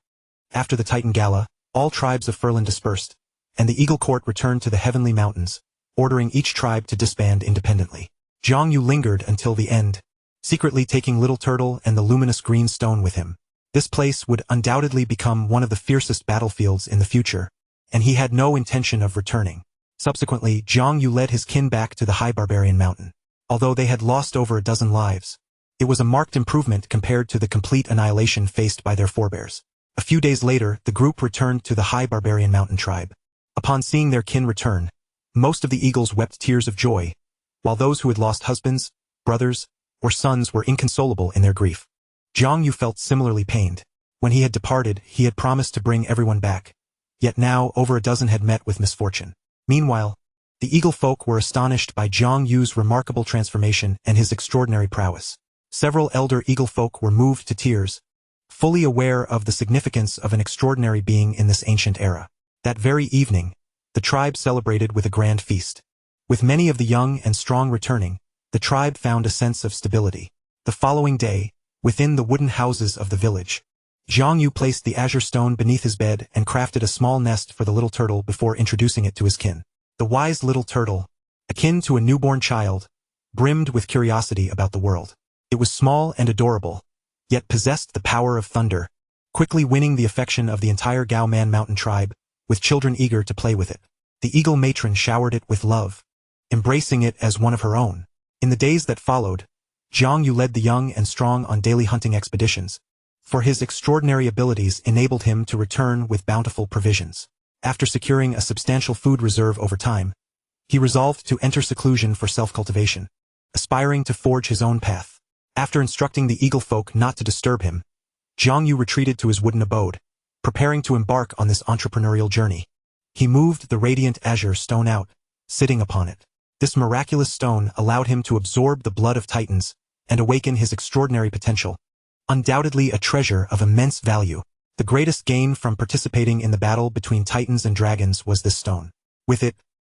After the Titan Gala, all tribes of Furland dispersed, and the Eagle Court returned to the Heavenly Mountains, ordering each tribe to disband independently. Jiang Yu lingered until the end, secretly taking Little Turtle and the luminous green stone with him. This place would undoubtedly become one of the fiercest battlefields in the future, and he had no intention of returning. Subsequently, Jiang Yu led his kin back to the High Barbarian Mountain. Although they had lost over a dozen lives, it was a marked improvement compared to the complete annihilation faced by their forebears. A few days later, the group returned to the High Barbarian Mountain tribe. Upon seeing their kin return, most of the eagles wept tears of joy, while those who had lost husbands, brothers, or sons were inconsolable in their grief. Jiang Yu felt similarly pained. When he had departed, he had promised to bring everyone back. Yet now, over a dozen had met with misfortune. Meanwhile, the eagle folk were astonished by Jiang Yu's remarkable transformation and his extraordinary prowess. Several elder eagle folk were moved to tears, fully aware of the significance of an extraordinary being in this ancient era. That very evening, the tribe celebrated with a grand feast. With many of the young and strong returning, the tribe found a sense of stability. The following day, within the wooden houses of the village, Jiang Yu placed the azure stone beneath his bed and crafted a small nest for the little turtle before introducing it to his kin. The wise little turtle, akin to a newborn child, brimmed with curiosity about the world. It was small and adorable, yet possessed the power of thunder, quickly winning the affection of the entire Gao-Man mountain tribe, with children eager to play with it. The eagle matron showered it with love, embracing it as one of her own. In the days that followed, Jiang Yu led the young and strong on daily hunting expeditions, for his extraordinary abilities enabled him to return with bountiful provisions. After securing a substantial food reserve over time, he resolved to enter seclusion for self-cultivation, aspiring to forge his own path. After instructing the eagle folk not to disturb him, Jiang Yu retreated to his wooden abode, preparing to embark on this entrepreneurial journey. He moved the radiant azure stone out, sitting upon it. This miraculous stone allowed him to absorb the blood of titans and awaken his extraordinary potential. Undoubtedly a treasure of immense value. The greatest gain from participating in the battle between titans and dragons was this stone. With it,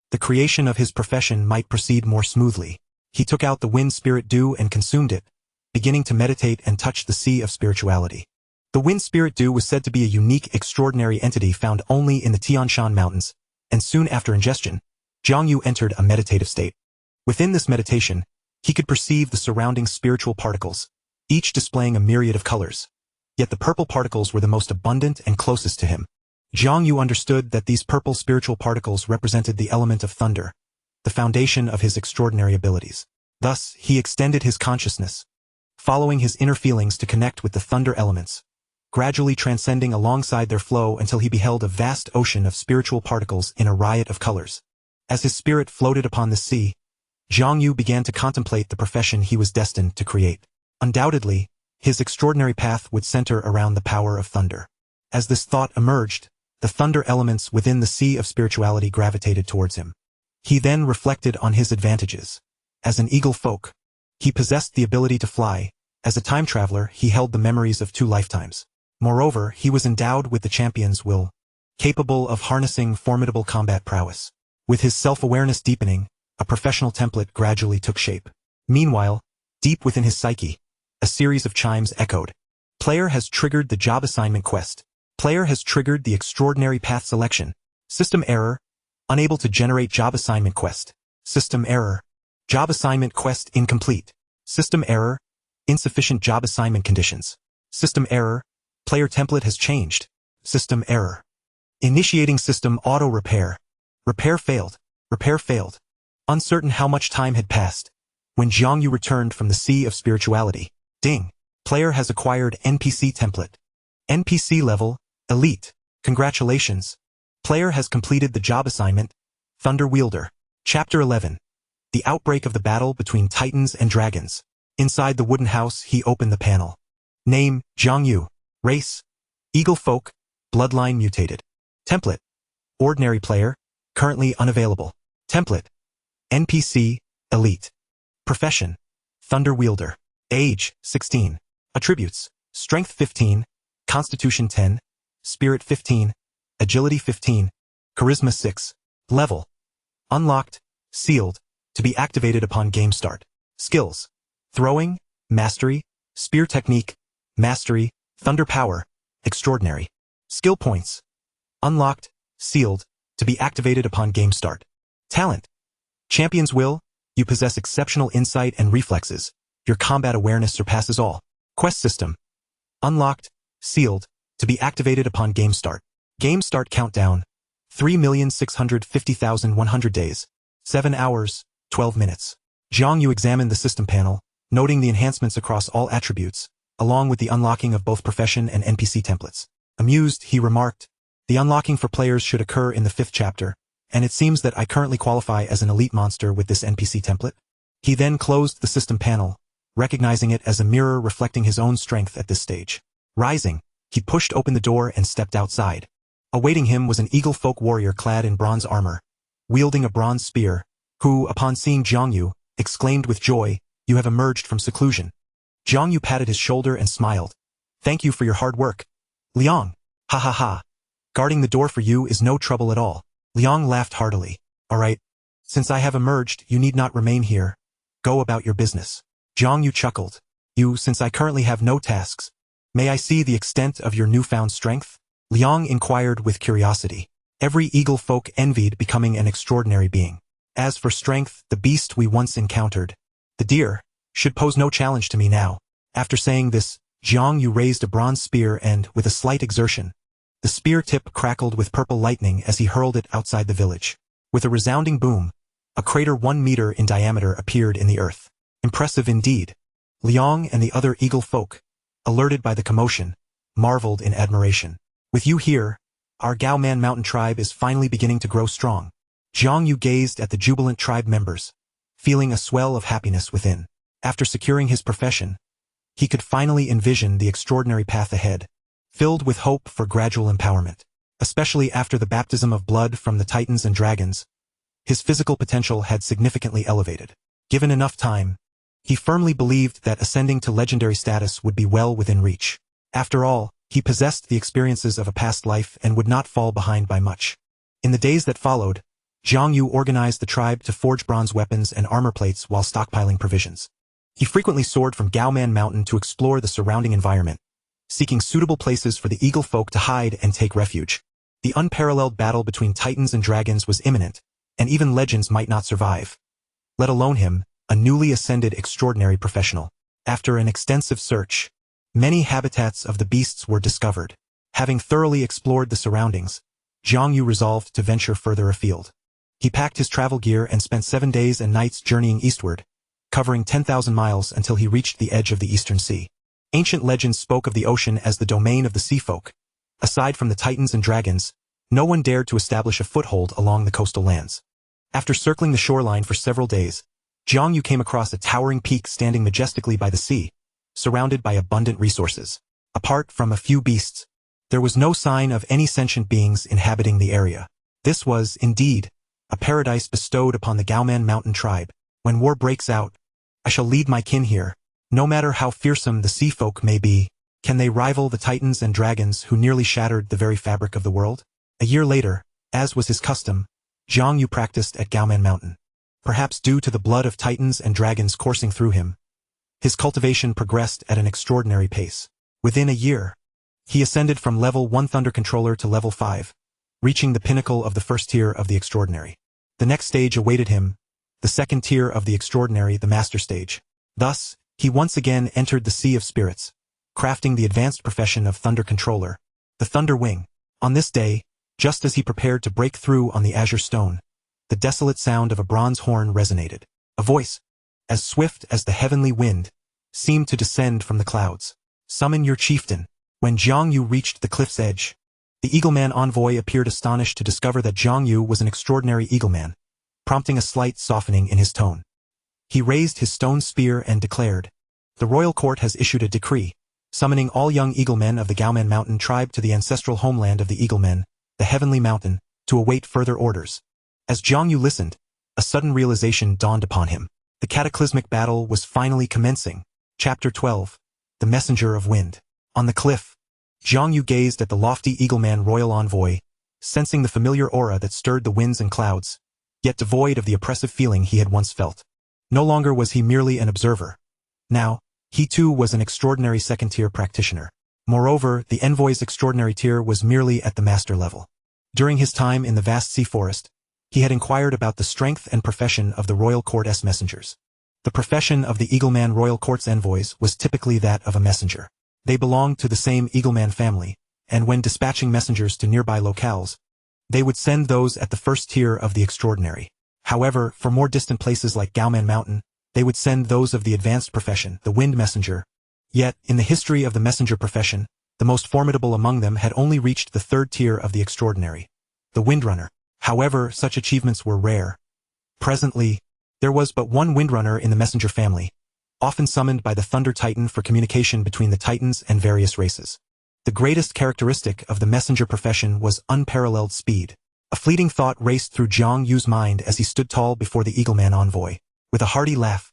the creation of his profession might proceed more smoothly. He took out the wind spirit dew and consumed it, beginning to meditate and touch the sea of spirituality. The wind spirit dew was said to be a unique, extraordinary entity found only in the Tian Shan Mountains, and soon after ingestion, Jiang Yu entered a meditative state. Within this meditation, he could perceive the surrounding spiritual particles, each displaying a myriad of colors. Yet the purple particles were the most abundant and closest to him. Jiang Yu understood that these purple spiritual particles represented the element of thunder, the foundation of his extraordinary abilities. Thus, he extended his consciousness, following his inner feelings to connect with the thunder elements, gradually transcending alongside their flow until he beheld a vast ocean of spiritual particles in a riot of colors. As his spirit floated upon the sea, Jiang Yu began to contemplate the profession he was destined to create. Undoubtedly, his extraordinary path would center around the power of thunder. As this thought emerged, the thunder elements within the sea of spirituality gravitated towards him. He then reflected on his advantages. As an eagle folk, he possessed the ability to fly. As a time traveler, he held the memories of 2 lifetimes. Moreover, he was endowed with the champion's will, capable of harnessing formidable combat prowess. With his self-awareness deepening, a professional template gradually took shape. Meanwhile, deep within his psyche, a series of chimes echoed. Player has triggered the job assignment quest. Player has triggered the extraordinary path selection. System error, unable to generate job assignment quest. System error, job assignment quest incomplete. System error, insufficient job assignment conditions. System error, player template has changed. System error. Initiating system auto repair. Repair failed. Repair failed. Uncertain how much time had passed, when Jiang Yu returned from the sea of spirituality. Ding. Player has acquired NPC template. NPC level, elite. Congratulations. Player has completed the job assignment, Thunder Wielder. Chapter 11. The outbreak of the battle between titans and dragons. Inside the wooden house, he opened the panel. Name, Jiang Yu. Race, Eagle Folk, Bloodline mutated. Template, Ordinary player, currently unavailable. Template, NPC, Elite. Profession, Thunder Wielder. Age, 16. Attributes, Strength 15, Constitution 10, Spirit 15, Agility 15, Charisma 6. Level, Unlocked, Sealed, to be activated upon game start. Skills, Throwing, Mastery, Spear Technique, Mastery, Thunder Power, Extraordinary. Skill points, Unlocked, Sealed, to be activated upon game start. Talent, Champion's Will, you possess exceptional insight and reflexes. Your combat awareness surpasses all. Quest system, Unlocked, Sealed, to be activated upon game start. Game start countdown, 3,650,100 days, 7 hours, 12 minutes. Jiang Yu examined the system panel, noting the enhancements across all attributes, along with the unlocking of both profession and NPC templates. Amused, he remarked, the unlocking for players should occur in the 5th chapter, and it seems that I currently qualify as an elite monster with this NPC template. He then closed the system panel, recognizing it as a mirror reflecting his own strength at this stage. Rising, he pushed open the door and stepped outside. Awaiting him was an eagle folk warrior clad in bronze armor, wielding a bronze spear, who, upon seeing Jiang Yu, exclaimed with joy, "You have emerged from seclusion." Jiang Yu patted his shoulder and smiled. "Thank you for your hard work, Liang. Ha ha ha. Guarding the door for you is no trouble at all." Liang laughed heartily. "All right. Since I have emerged, you need not remain here. Go about your business." Jiang Yu chuckled. Since I currently have no tasks, may I see the extent of your newfound strength?" Liang inquired with curiosity. Every eagle folk envied becoming an extraordinary being. As for strength, the beast we once encountered, the deer, should pose no challenge to me now. After saying this, Jiang Yu raised a bronze spear and, with a slight exertion, the spear tip crackled with purple lightning as he hurled it outside the village. With a resounding boom, a crater 1 meter in diameter appeared in the earth. Impressive indeed. Liang and the other eagle folk, alerted by the commotion, marveled in admiration. With you here, our Gaoman mountain tribe is finally beginning to grow strong. Jiang Yu gazed at the jubilant tribe members, feeling a swell of happiness within. After securing his profession, he could finally envision the extraordinary path ahead, filled with hope for gradual empowerment. Especially after the baptism of blood from the titans and dragons, his physical potential had significantly elevated. Given enough time, he firmly believed that ascending to legendary status would be well within reach. After all, he possessed the experiences of a past life and would not fall behind by much. In the days that followed, Jiang Yu organized the tribe to forge bronze weapons and armor plates while stockpiling provisions. He frequently soared from Gaoman Mountain to explore the surrounding environment, seeking suitable places for the eagle folk to hide and take refuge. The unparalleled battle between titans and dragons was imminent, and even legends might not survive, let alone him, a newly ascended extraordinary professional. After an extensive search, many habitats of the beasts were discovered. Having thoroughly explored the surroundings, Jiang Yu resolved to venture further afield. He packed his travel gear and spent 7 days and nights journeying eastward, covering 10,000 miles until he reached the edge of the Eastern Sea. Ancient legends spoke of the ocean as the domain of the sea folk. Aside from the titans and dragons, no one dared to establish a foothold along the coastal lands. After circling the shoreline for several days, Jiang Yu came across a towering peak standing majestically by the sea, surrounded by abundant resources. Apart from a few beasts, there was no sign of any sentient beings inhabiting the area. This was, indeed, a paradise bestowed upon the Gaoman mountain tribe. When war breaks out, I shall lead my kin here. No matter how fearsome the sea folk may be, can they rival the titans and dragons who nearly shattered the very fabric of the world? A year later, as was his custom, Jiang Yu practiced at Gaoman Mountain. Perhaps due to the blood of titans and dragons coursing through him, his cultivation progressed at an extraordinary pace. Within a year, he ascended from level 1 Thunder Controller to level 5, reaching the pinnacle of the first tier of the extraordinary. The next stage awaited him, the second tier of the extraordinary, the master stage. Thus, he once again entered the Sea of Spirits, crafting the advanced profession of Thunder Controller, the Thunder Wing. On this day, just as he prepared to break through on the azure stone, the desolate sound of a bronze horn resonated. A voice, as swift as the heavenly wind, seemed to descend from the clouds. Summon your chieftain. When Jiang Yu reached the cliff's edge, the Eagleman envoy appeared astonished to discover that Jiang Yu was an extraordinary Eagleman, prompting a slight softening in his tone. He raised his stone spear and declared, "The royal court has issued a decree, summoning all young Eaglemen of the Gaoman Mountain tribe to the ancestral homeland of the Eaglemen, the Heavenly Mountain, to await further orders." As Jiang Yu listened, a sudden realization dawned upon him. The cataclysmic battle was finally commencing. Chapter 12. The Messenger of Wind. On the cliff, Jiang Yu gazed at the lofty Eagleman royal envoy, sensing the familiar aura that stirred the winds and clouds, yet devoid of the oppressive feeling he had once felt. No longer was he merely an observer. Now, he too was an extraordinary second-tier practitioner. Moreover, the envoy's extraordinary tier was merely at the master level. During his time in the vast sea forest, he had inquired about the strength and profession of the royal court's messengers. The profession of the Eagleman royal court's envoys was typically that of a messenger. They belonged to the same Eagleman family, and when dispatching messengers to nearby locales, they would send those at the first tier of the extraordinary. However, for more distant places like Gaoman Mountain, they would send those of the advanced profession, the wind messenger. Yet, in the history of the messenger profession, the most formidable among them had only reached the third tier of the extraordinary, the windrunner. However, such achievements were rare. Presently, there was but one windrunner in the messenger family, often summoned by the Thunder Titan for communication between the Titans and various races. The greatest characteristic of the messenger profession was unparalleled speed. A fleeting thought raced through Jiang Yu's mind as he stood tall before the Eagleman envoy. With a hearty laugh,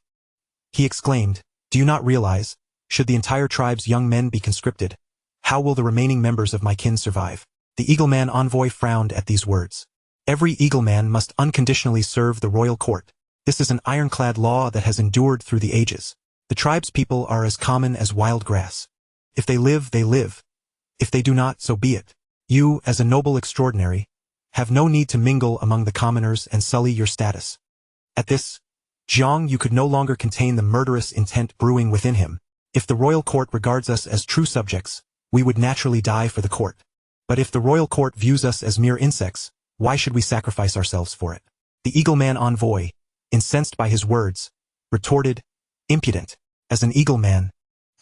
he exclaimed, "Do you not realize, should the entire tribe's young men be conscripted, how will the remaining members of my kin survive?" The Eagleman envoy frowned at these words. Every Eagleman must unconditionally serve the royal court. This is an ironclad law that has endured through the ages. The tribe's people are as common as wild grass. If they live, they live. If they do not, so be it. You, as a noble extraordinary, have no need to mingle among the commoners and sully your status. At this, Jiang Yu could no longer contain the murderous intent brewing within him. If the royal court regards us as true subjects, we would naturally die for the court. But if the royal court views us as mere insects, why should we sacrifice ourselves for it? The Eagleman envoy, incensed by his words, retorted, impudent, as an Eagleman,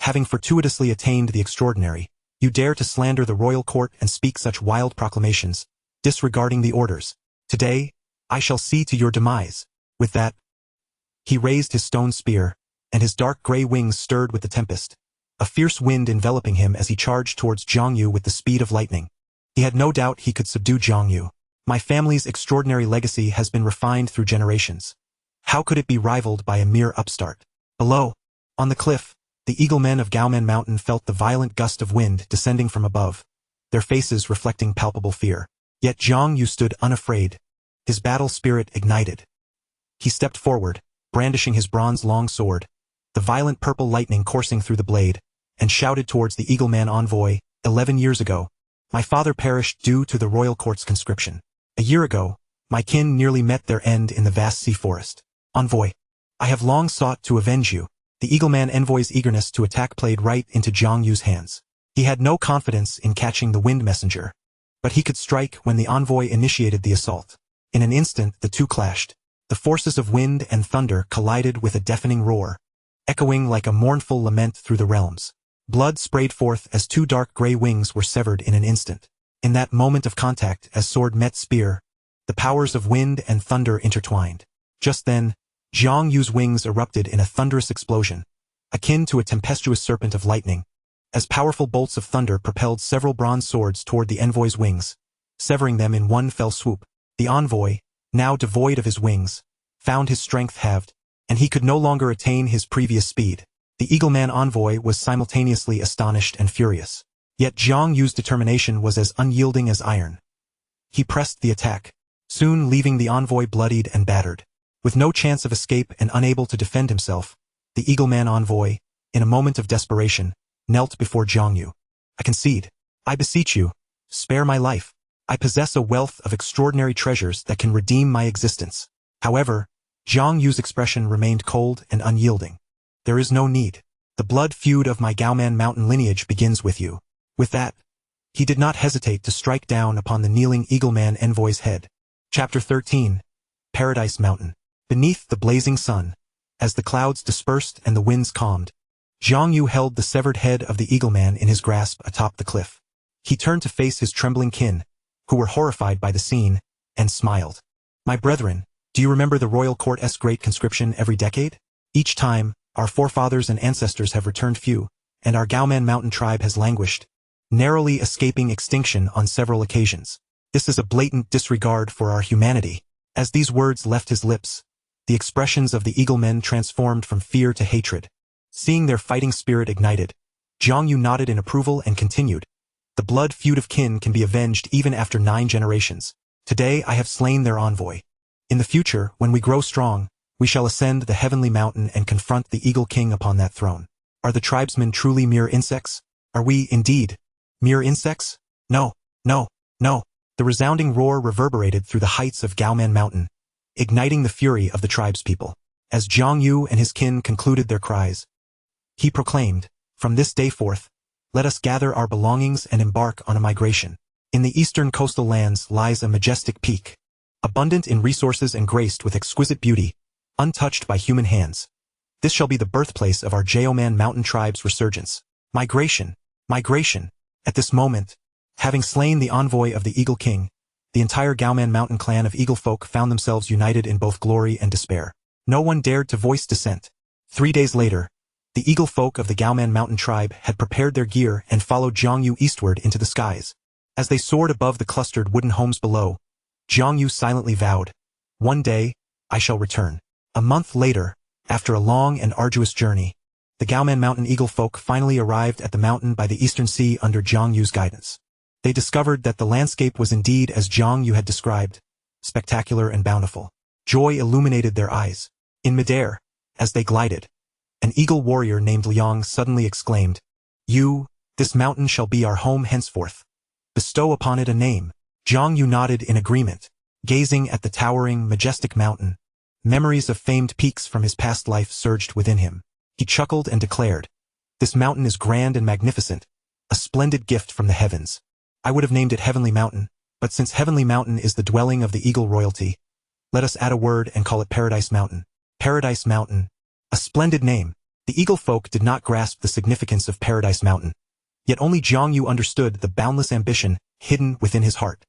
having fortuitously attained the extraordinary, you dare to slander the royal court and speak such wild proclamations, disregarding the orders. Today, I shall see to your demise. With that, he raised his stone spear, and his dark gray wings stirred with the tempest, a fierce wind enveloping him as he charged towards Jiang Yu with the speed of lightning. He had no doubt he could subdue Jiang Yu. My family's extraordinary legacy has been refined through generations. How could it be rivaled by a mere upstart? Below, on the cliff, the Eaglemen of Gaomen Mountain felt the violent gust of wind descending from above, their faces reflecting palpable fear. Yet Jiang Yu stood unafraid, his battle spirit ignited. He stepped forward, brandishing his bronze long sword, the violent purple lightning coursing through the blade, and shouted towards the Eagleman envoy, 11 years ago, my father perished due to the royal court's conscription. A year ago, my kin nearly met their end in the vast sea forest. Envoy, I have long sought to avenge you. The Eagleman envoy's eagerness to attack played right into Jiang Yu's hands. He had no confidence in catching the wind messenger, but he could strike when the envoy initiated the assault. In an instant the two clashed. The forces of wind and thunder collided with a deafening roar, echoing like a mournful lament through the realms. Blood sprayed forth as two dark gray wings were severed in an instant. In that moment of contact as sword met spear, the powers of wind and thunder intertwined. Just then, Jiang Yu's wings erupted in a thunderous explosion, akin to a tempestuous serpent of lightning, as powerful bolts of thunder propelled several bronze swords toward the envoy's wings, severing them in one fell swoop. The envoy, now devoid of his wings, found his strength halved, and he could no longer attain his previous speed. The Eagleman envoy was simultaneously astonished and furious. Yet Jiang Yu's determination was as unyielding as iron. He pressed the attack, soon leaving the envoy bloodied and battered. With no chance of escape and unable to defend himself, the Eagleman envoy, in a moment of desperation, knelt before Jiang Yu. I concede. I beseech you, spare my life. I possess a wealth of extraordinary treasures that can redeem my existence. However, Jiang Yu's expression remained cold and unyielding. There is no need. The blood feud of my Gaoman Mountain lineage begins with you. With that, he did not hesitate to strike down upon the kneeling Eagleman envoy's head. Chapter 13. Paradise Mountain. Beneath the blazing sun, as the clouds dispersed and the winds calmed, Jiang Yu held the severed head of the Eagleman in his grasp atop the cliff. He turned to face his trembling kin, who were horrified by the scene, and smiled. My brethren, do you remember the royal court's great conscription every decade? Each time, our forefathers and ancestors have returned few, and our Gaoman Mountain tribe has languished, narrowly escaping extinction on several occasions. This is a blatant disregard for our humanity. As these words left his lips, the expressions of the Eaglemen transformed from fear to hatred. Seeing their fighting spirit ignited, Jiang Yu nodded in approval and continued. The blood feud of kin can be avenged even after 9 generations. Today I have slain their envoy. In the future, when we grow strong, we shall ascend the heavenly mountain and confront the Eagle King upon that throne. Are the tribesmen truly mere insects? Are we, indeed, mere insects? No, no, no. The resounding roar reverberated through the heights of Gaoman Mountain, igniting the fury of the tribespeople. As Jiang Yu and his kin concluded their cries, he proclaimed, from this day forth, let us gather our belongings and embark on a migration. In the eastern coastal lands lies a majestic peak, abundant in resources and graced with exquisite beauty, untouched by human hands. This shall be the birthplace of our Gaoman Mountain tribe's resurgence. Migration, migration. At this moment, having slain the envoy of the Eagle King, the entire Gaoman Mountain clan of Eagle folk found themselves united in both glory and despair. No one dared to voice dissent. 3 days later, the Eagle folk of the Gaoman Mountain tribe had prepared their gear and followed Jiang Yu eastward into the skies. As they soared above the clustered wooden homes below, Jiang Yu silently vowed, one day, I shall return. A month later, after a long and arduous journey, the Gaoman Mountain Eagle folk finally arrived at the mountain by the eastern sea under Jiang Yu's guidance. They discovered that the landscape was indeed as Jiang Yu had described, spectacular and bountiful. Joy illuminated their eyes. In midair, as they glided, an eagle warrior named Liang suddenly exclaimed, this mountain shall be our home henceforth. Bestow upon it a name. Jiang Yu nodded in agreement, gazing at the towering, majestic mountain. Memories of famed peaks from his past life surged within him. He chuckled and declared, "This mountain is grand and magnificent, a splendid gift from the heavens. I would have named it Heavenly Mountain, but since Heavenly Mountain is the dwelling of the Eagle royalty, let us add a word and call it Paradise Mountain." Paradise Mountain. A splendid name. The Eagle folk did not grasp the significance of Paradise Mountain. Yet only Jiang Yu understood the boundless ambition hidden within his heart.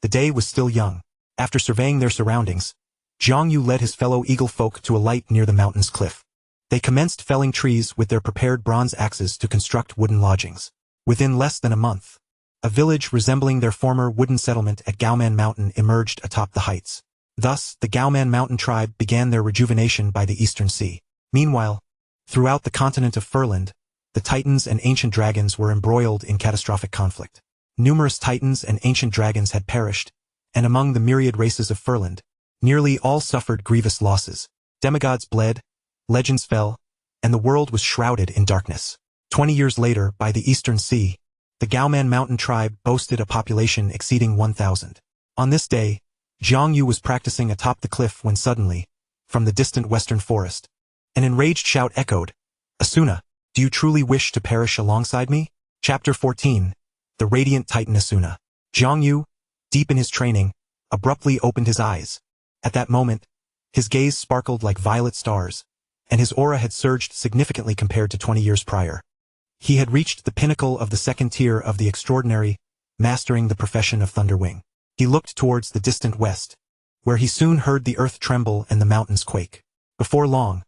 The day was still young. After surveying their surroundings, Jiang Yu led his fellow Eagle folk to a light near the mountain's cliff. They commenced felling trees with their prepared bronze axes to construct wooden lodgings. Within less than a month, a village resembling their former wooden settlement at Eagleman Mountain emerged atop the heights. Thus, the Eagleman Mountain tribe began their rejuvenation by the Eastern Sea. Meanwhile, throughout the continent of Furland, the Titans and ancient dragons were embroiled in catastrophic conflict. Numerous Titans and ancient dragons had perished, and among the myriad races of Furland, nearly all suffered grievous losses. Demigods bled, legends fell, and the world was shrouded in darkness. 20 years later, by the Eastern Sea, the Eagleman Mountain tribe boasted a population exceeding 1,000. On this day, Jiang Yu was practicing atop the cliff when suddenly, from the distant western forest, an enraged shout echoed, "Asuna, do you truly wish to perish alongside me?" Chapter 14. The Radiant Titan Asuna. Jiang Yu, deep in his training, abruptly opened his eyes. At that moment, his gaze sparkled like violet stars, and his aura had surged significantly compared to 20 years prior. He had reached the pinnacle of the second tier of the extraordinary, mastering the profession of Thunderwing. He looked towards the distant west, where he soon heard the earth tremble and the mountains quake. Before long,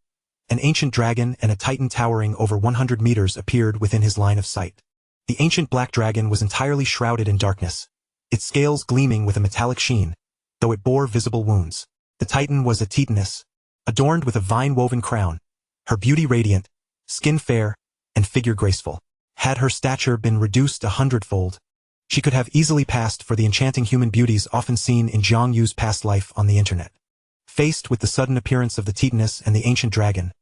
an ancient dragon and a titan towering over 100 meters appeared within his line of sight. The ancient black dragon was entirely shrouded in darkness, its scales gleaming with a metallic sheen, though it bore visible wounds. The titan was a titaness, adorned with a vine-woven crown, her beauty radiant, skin fair, and figure graceful. Had her stature been reduced 100-fold, she could have easily passed for the enchanting human beauties often seen in Jiang Yu's past life on the internet. Faced with the sudden appearance of the titaness and the ancient dragon,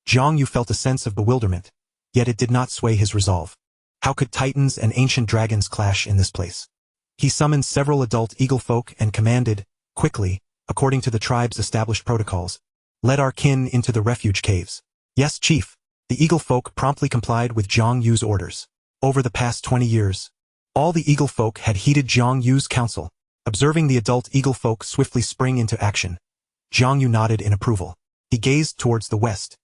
Jiang Yu felt a sense of bewilderment, yet it did not sway his resolve. How could titans and ancient dragons clash in this place? He summoned several adult eagle folk and commanded, quickly, according to the tribe's established protocols, "Let our kin into the refuge caves." "Yes, chief." The eagle folk promptly complied with Jiang Yu's orders. Over the past 20 years, all the eagle folk had heeded Jiang Yu's counsel. Observing the adult eagle folk swiftly spring into action, Jiang Yu nodded in approval. He gazed towards the west,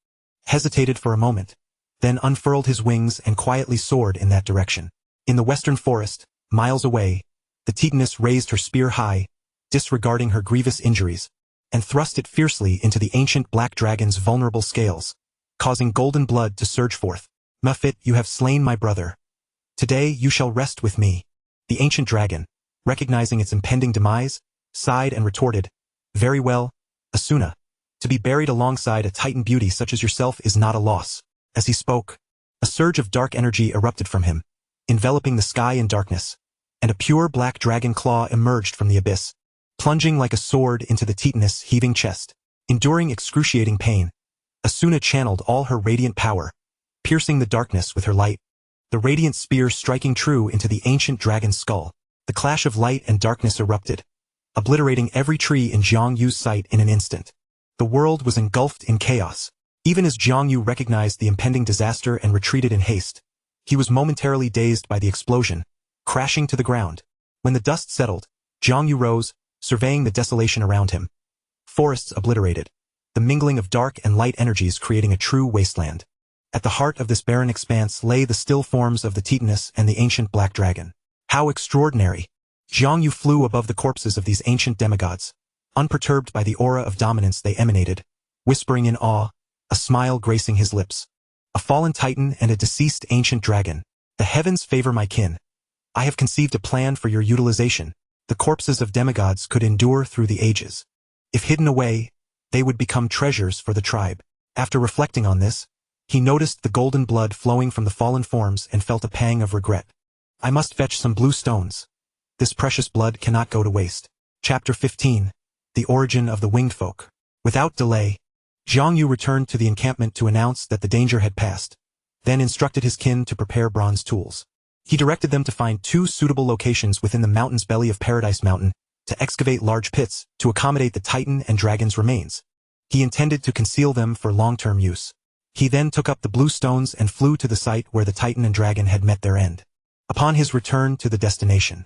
hesitated for a moment, then unfurled his wings and quietly soared in that direction. In the western forest, miles away, the titaness raised her spear high, disregarding her grievous injuries, and thrust it fiercely into the ancient black dragon's vulnerable scales, causing golden blood to surge forth. "Muffet, you have slain my brother. Today you shall rest with me." The ancient dragon, recognizing its impending demise, sighed and retorted, "Very well, Asuna. To be buried alongside a titan beauty such as yourself is not a loss." As he spoke, a surge of dark energy erupted from him, enveloping the sky in darkness, and a pure black dragon claw emerged from the abyss, plunging like a sword into the titaness' heaving chest. Enduring excruciating pain, Asuna channeled all her radiant power, piercing the darkness with her light, the radiant spear striking true into the ancient dragon's skull. The clash of light and darkness erupted, obliterating every tree in Jiang Yu's sight in an instant. The world was engulfed in chaos. Even as Jiang Yu recognized the impending disaster and retreated in haste, he was momentarily dazed by the explosion, crashing to the ground. When the dust settled, Jiang Yu rose, surveying the desolation around him. Forests obliterated, the mingling of dark and light energies creating a true wasteland. At the heart of this barren expanse lay the still forms of the titaness and the ancient black dragon. How extraordinary! Jiang Yu flew above the corpses of these ancient demigods, unperturbed by the aura of dominance they emanated, whispering in awe, a smile gracing his lips. "A fallen titan and a deceased ancient dragon. The heavens favor my kin. I have conceived a plan for your utilization. The corpses of demigods could endure through the ages. If hidden away, they would become treasures for the tribe." After reflecting on this, he noticed the golden blood flowing from the fallen forms and felt a pang of regret. "I must fetch some blue stones. This precious blood cannot go to waste." Chapter 15. The Origin of the Winged Folk. Without delay, Jiang Yu returned to the encampment to announce that the danger had passed, then instructed his kin to prepare bronze tools. He directed them to find 2 suitable locations within the mountain's belly of Paradise Mountain to excavate large pits to accommodate the Titan and Dragon's remains. He intended to conceal them for long-term use. He then took up the blue stones and flew to the site where the Titan and Dragon had met their end. Upon his return to the destination,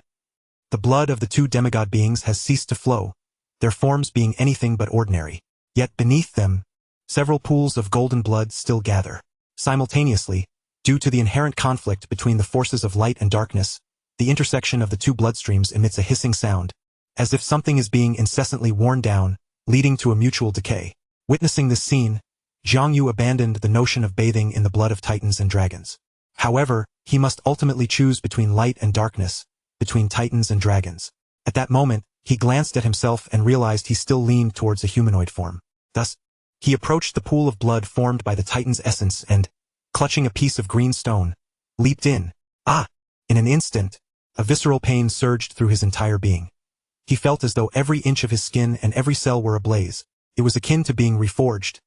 the blood of the 2 demigod beings has ceased to flow, their forms being anything but ordinary. Yet beneath them, several pools of golden blood still gather. Simultaneously, due to the inherent conflict between the forces of light and darkness, the intersection of the 2 bloodstreams emits a hissing sound, as if something is being incessantly worn down, leading to a mutual decay. Witnessing this scene, Zhang Yu abandoned the notion of bathing in the blood of Titans and Dragons. However, he must ultimately choose between light and darkness, between Titans and Dragons. At that moment, he glanced at himself and realized he still leaned towards a humanoid form. Thus, he approached the pool of blood formed by the Titan's essence and, clutching a piece of green stone, leaped in. In an instant, a visceral pain surged through his entire being. He felt as though every inch of his skin and every cell were ablaze. It was akin to being reforged.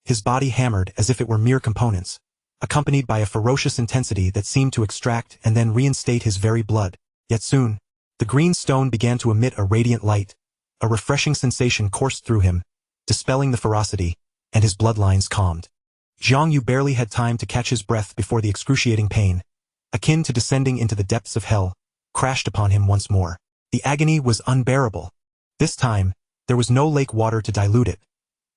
His body hammered as if it were mere components, accompanied by a ferocious intensity that seemed to extract and then reinstate his very blood. Yet soon, the green stone began to emit a radiant light. A refreshing sensation coursed through him, dispelling the ferocity, and his bloodlines calmed. Zhang Yu barely had time to catch his breath before the excruciating pain, akin to descending into the depths of hell, crashed upon him once more. The agony was unbearable. This time, there was no lake water to dilute it.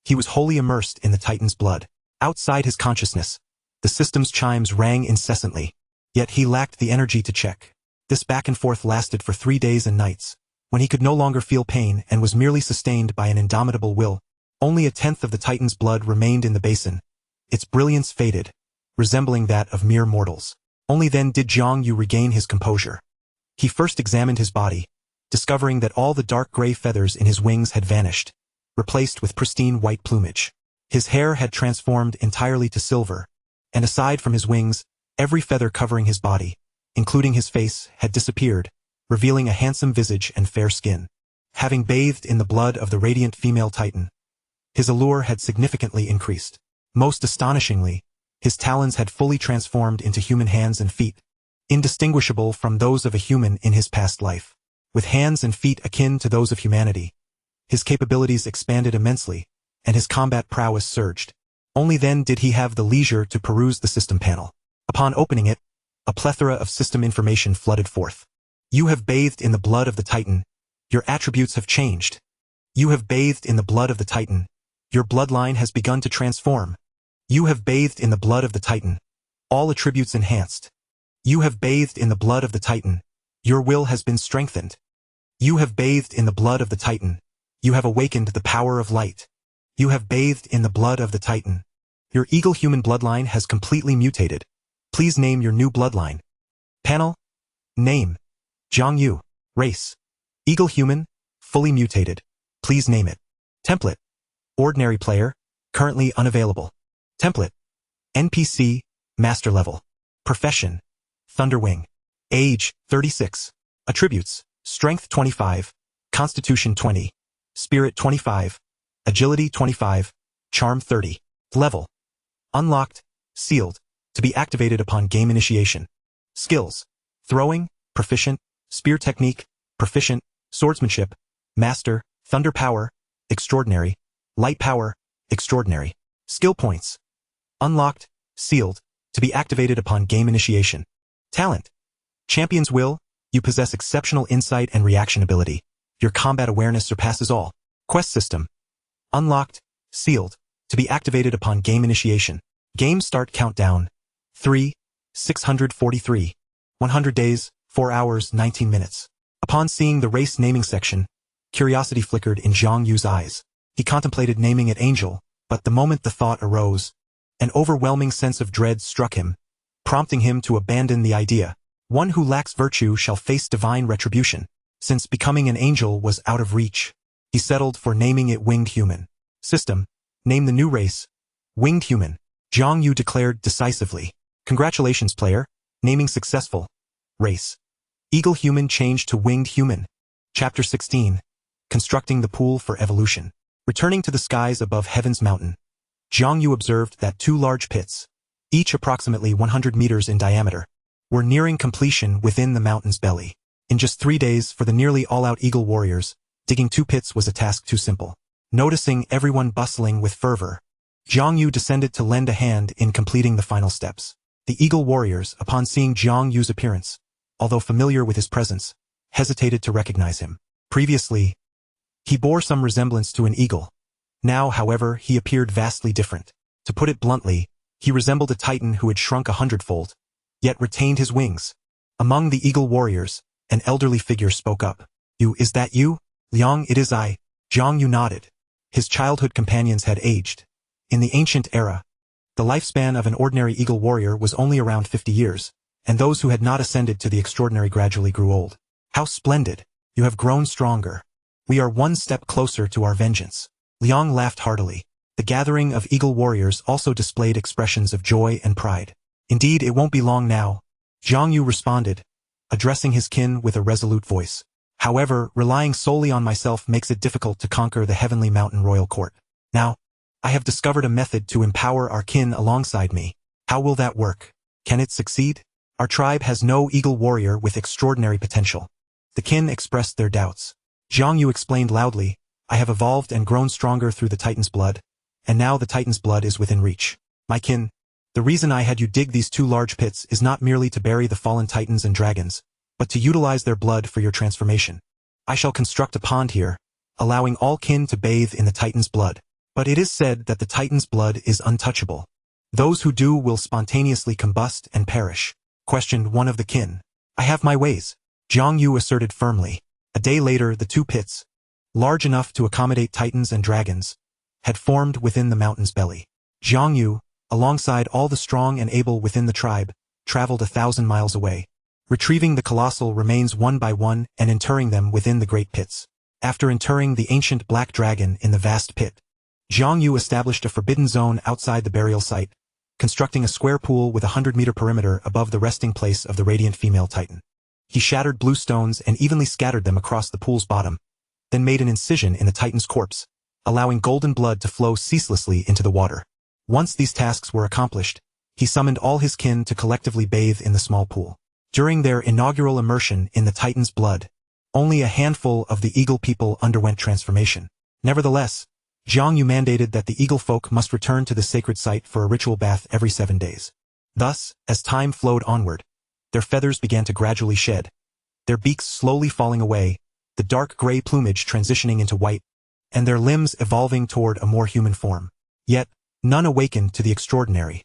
He was wholly immersed in the Titan's blood. Outside his consciousness, the system's chimes rang incessantly, yet he lacked the energy to check. This back and forth lasted for 3 days and nights. When he could no longer feel pain and was merely sustained by an indomitable will, only 1/10 of the Titan's blood remained in the basin. Its brilliance faded, resembling that of mere mortals. Only then did Zhang Yu regain his composure. He first examined his body, discovering that all the dark gray feathers in his wings had vanished, replaced with pristine white plumage. His hair had transformed entirely to silver, and aside from his wings, every feather covering his body, including his face, had disappeared, revealing a handsome visage and fair skin. Having bathed in the blood of the radiant female Titan, his allure had significantly increased. Most astonishingly, his talons had fully transformed into human hands and feet, indistinguishable from those of a human in his past life. With hands and feet akin to those of humanity, his capabilities expanded immensely, and his combat prowess surged. Only then did he have the leisure to peruse the system panel. Upon opening it, a plethora of system information flooded forth. You have bathed in the blood of the Titan. Your attributes have changed. You have bathed in the blood of the Titan. Your bloodline has begun to transform. You have bathed in the blood of the Titan. All attributes enhanced. You have bathed in the blood of the Titan. Your will has been strengthened. You have bathed in the blood of the Titan. You have awakened the power of light. You have bathed in the blood of the Titan. Your eagle human bloodline has completely mutated. Please name your new bloodline. Panel. Name. Zhang Yu. Race. Eagle human, fully mutated. Please name it. Template. Ordinary player, currently unavailable. Template. NPC, master level. Profession. Thunderwing. Age, 36. Attributes. Strength 25, Constitution 20, Spirit 25, Agility 25, Charm 30. Level. Unlocked, sealed, to be activated upon game initiation. Skills. Throwing, proficient, spear technique, proficient, swordsmanship, master, thunder power, extraordinary, light power, extraordinary. Skill points. Unlocked, sealed, to be activated upon game initiation. Talent. Champion's will. You possess exceptional insight and reaction ability. Your combat awareness surpasses all. Quest system. Unlocked, sealed, to be activated upon game initiation. Game start countdown. 643. 100 days, 4 hours, 19 minutes. Upon seeing the race naming section, curiosity flickered in Zhang Yu's eyes. He contemplated naming it Angel, but the moment the thought arose, an overwhelming sense of dread struck him, prompting him to abandon the idea. One who lacks virtue shall face divine retribution. Since becoming an angel was out of reach, he settled for naming it Winged Human. System. Name the new race. Winged Human. Zhang Yu declared decisively. Congratulations, player. Naming successful. Race. Eagle Human changed to Winged Human. Chapter 16. Constructing the pool for evolution. Returning to the skies above Heaven's Mountain, Zhang Yu observed that 2 large pits, each approximately 100 meters in diameter, were nearing completion within the mountain's belly. In just 3 days, for the nearly all-out Eagle warriors, digging 2 pits was a task too simple. Noticing everyone bustling with fervor, Jiang Yu descended to lend a hand in completing the final steps. The Eagle warriors, upon seeing Jiang Yu's appearance, although familiar with his presence, hesitated to recognize him. Previously, he bore some resemblance to an eagle. Now, however, he appeared vastly different. To put it bluntly, he resembled a titan who had shrunk 100-fold, yet retained his wings. Among the Eagle warriors, an elderly figure spoke up. Is that you? Liang, it is I. Jiang Yu nodded. His childhood companions had aged. In the ancient era, the lifespan of an ordinary Eagle warrior was only around 50 years, and those who had not ascended to the extraordinary gradually grew old. How splendid! You have grown stronger. We are one step closer to our vengeance. Liang laughed heartily. The gathering of Eagle warriors also displayed expressions of joy and pride. Indeed, it won't be long now, Jiang Yu responded, addressing his kin with a resolute voice. However, relying solely on myself makes it difficult to conquer the Heavenly Mountain Royal Court. Now, I have discovered a method to empower our kin alongside me. How will that work? Can it succeed? Our tribe has no Eagle warrior with extraordinary potential. The kin expressed their doubts. Jiang Yu explained loudly, I have evolved and grown stronger through the Titan's blood, and now the Titan's blood is within reach. My kin, the reason I had you dig these 2 large pits is not merely to bury the fallen Titans and dragons, but to utilize their blood for your transformation. I shall construct a pond here, allowing all kin to bathe in the Titan's blood. But it is said that the Titan's blood is untouchable. Those who do will spontaneously combust and perish, questioned one of the kin. I have my ways, Jiang Yu asserted firmly. A day later, the 2 pits, large enough to accommodate Titans and dragons, had formed within the mountain's belly. Jiang Yu, alongside all the strong and able within the tribe, traveled 1,000 miles away, retrieving the colossal remains one by one and interring them within the great pits. After interring the ancient black dragon in the vast pit, Jiang Yu established a forbidden zone outside the burial site, constructing a square pool with a 100-meter perimeter above the resting place of the radiant female titan. He shattered blue stones and evenly scattered them across the pool's bottom, then made an incision in the titan's corpse, allowing golden blood to flow ceaselessly into the water. Once these tasks were accomplished, he summoned all his kin to collectively bathe in the small pool. During their inaugural immersion in the Titan's blood, only a handful of the Eagle people underwent transformation. Nevertheless, Jiang Yu mandated that the Eagle folk must return to the sacred site for a ritual bath every 7 days. Thus, as time flowed onward, their feathers began to gradually shed, their beaks slowly falling away, the dark gray plumage transitioning into white, and their limbs evolving toward a more human form. Yet, none awakened to the extraordinary.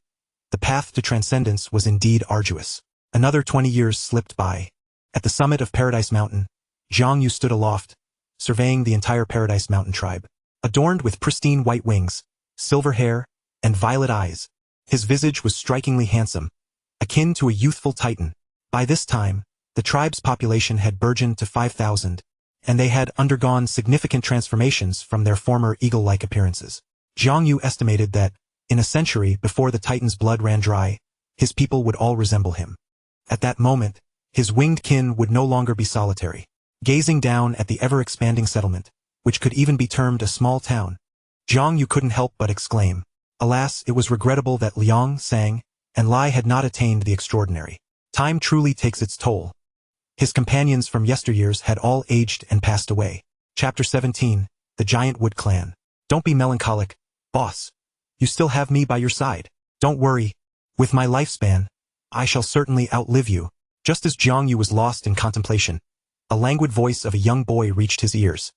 The path to transcendence was indeed arduous. Another 20 years slipped by. At the summit of Paradise Mountain, Jiang Yu stood aloft, surveying the entire Paradise Mountain tribe. Adorned with pristine white wings, silver hair, and violet eyes, his visage was strikingly handsome, akin to a youthful titan. By this time, the tribe's population had burgeoned to 5,000, and they had undergone significant transformations from their former eagle-like appearances. Jiang Yu estimated that, in a century before the titan's blood ran dry, his people would all resemble him. At that moment, his winged kin would no longer be solitary. Gazing down at the ever-expanding settlement, which could even be termed a small town, Jiang Yu couldn't help but exclaim. Alas, it was regrettable that Liang, Sang, and Lai had not attained the extraordinary. Time truly takes its toll. His companions from yesteryears had all aged and passed away. Chapter 17, The Giant Wood Clan. Don't be melancholic, boss. You still have me by your side. Don't worry. With my lifespan, I shall certainly outlive you. Just as Jiang Yu was lost in contemplation, a languid voice of a young boy reached his ears.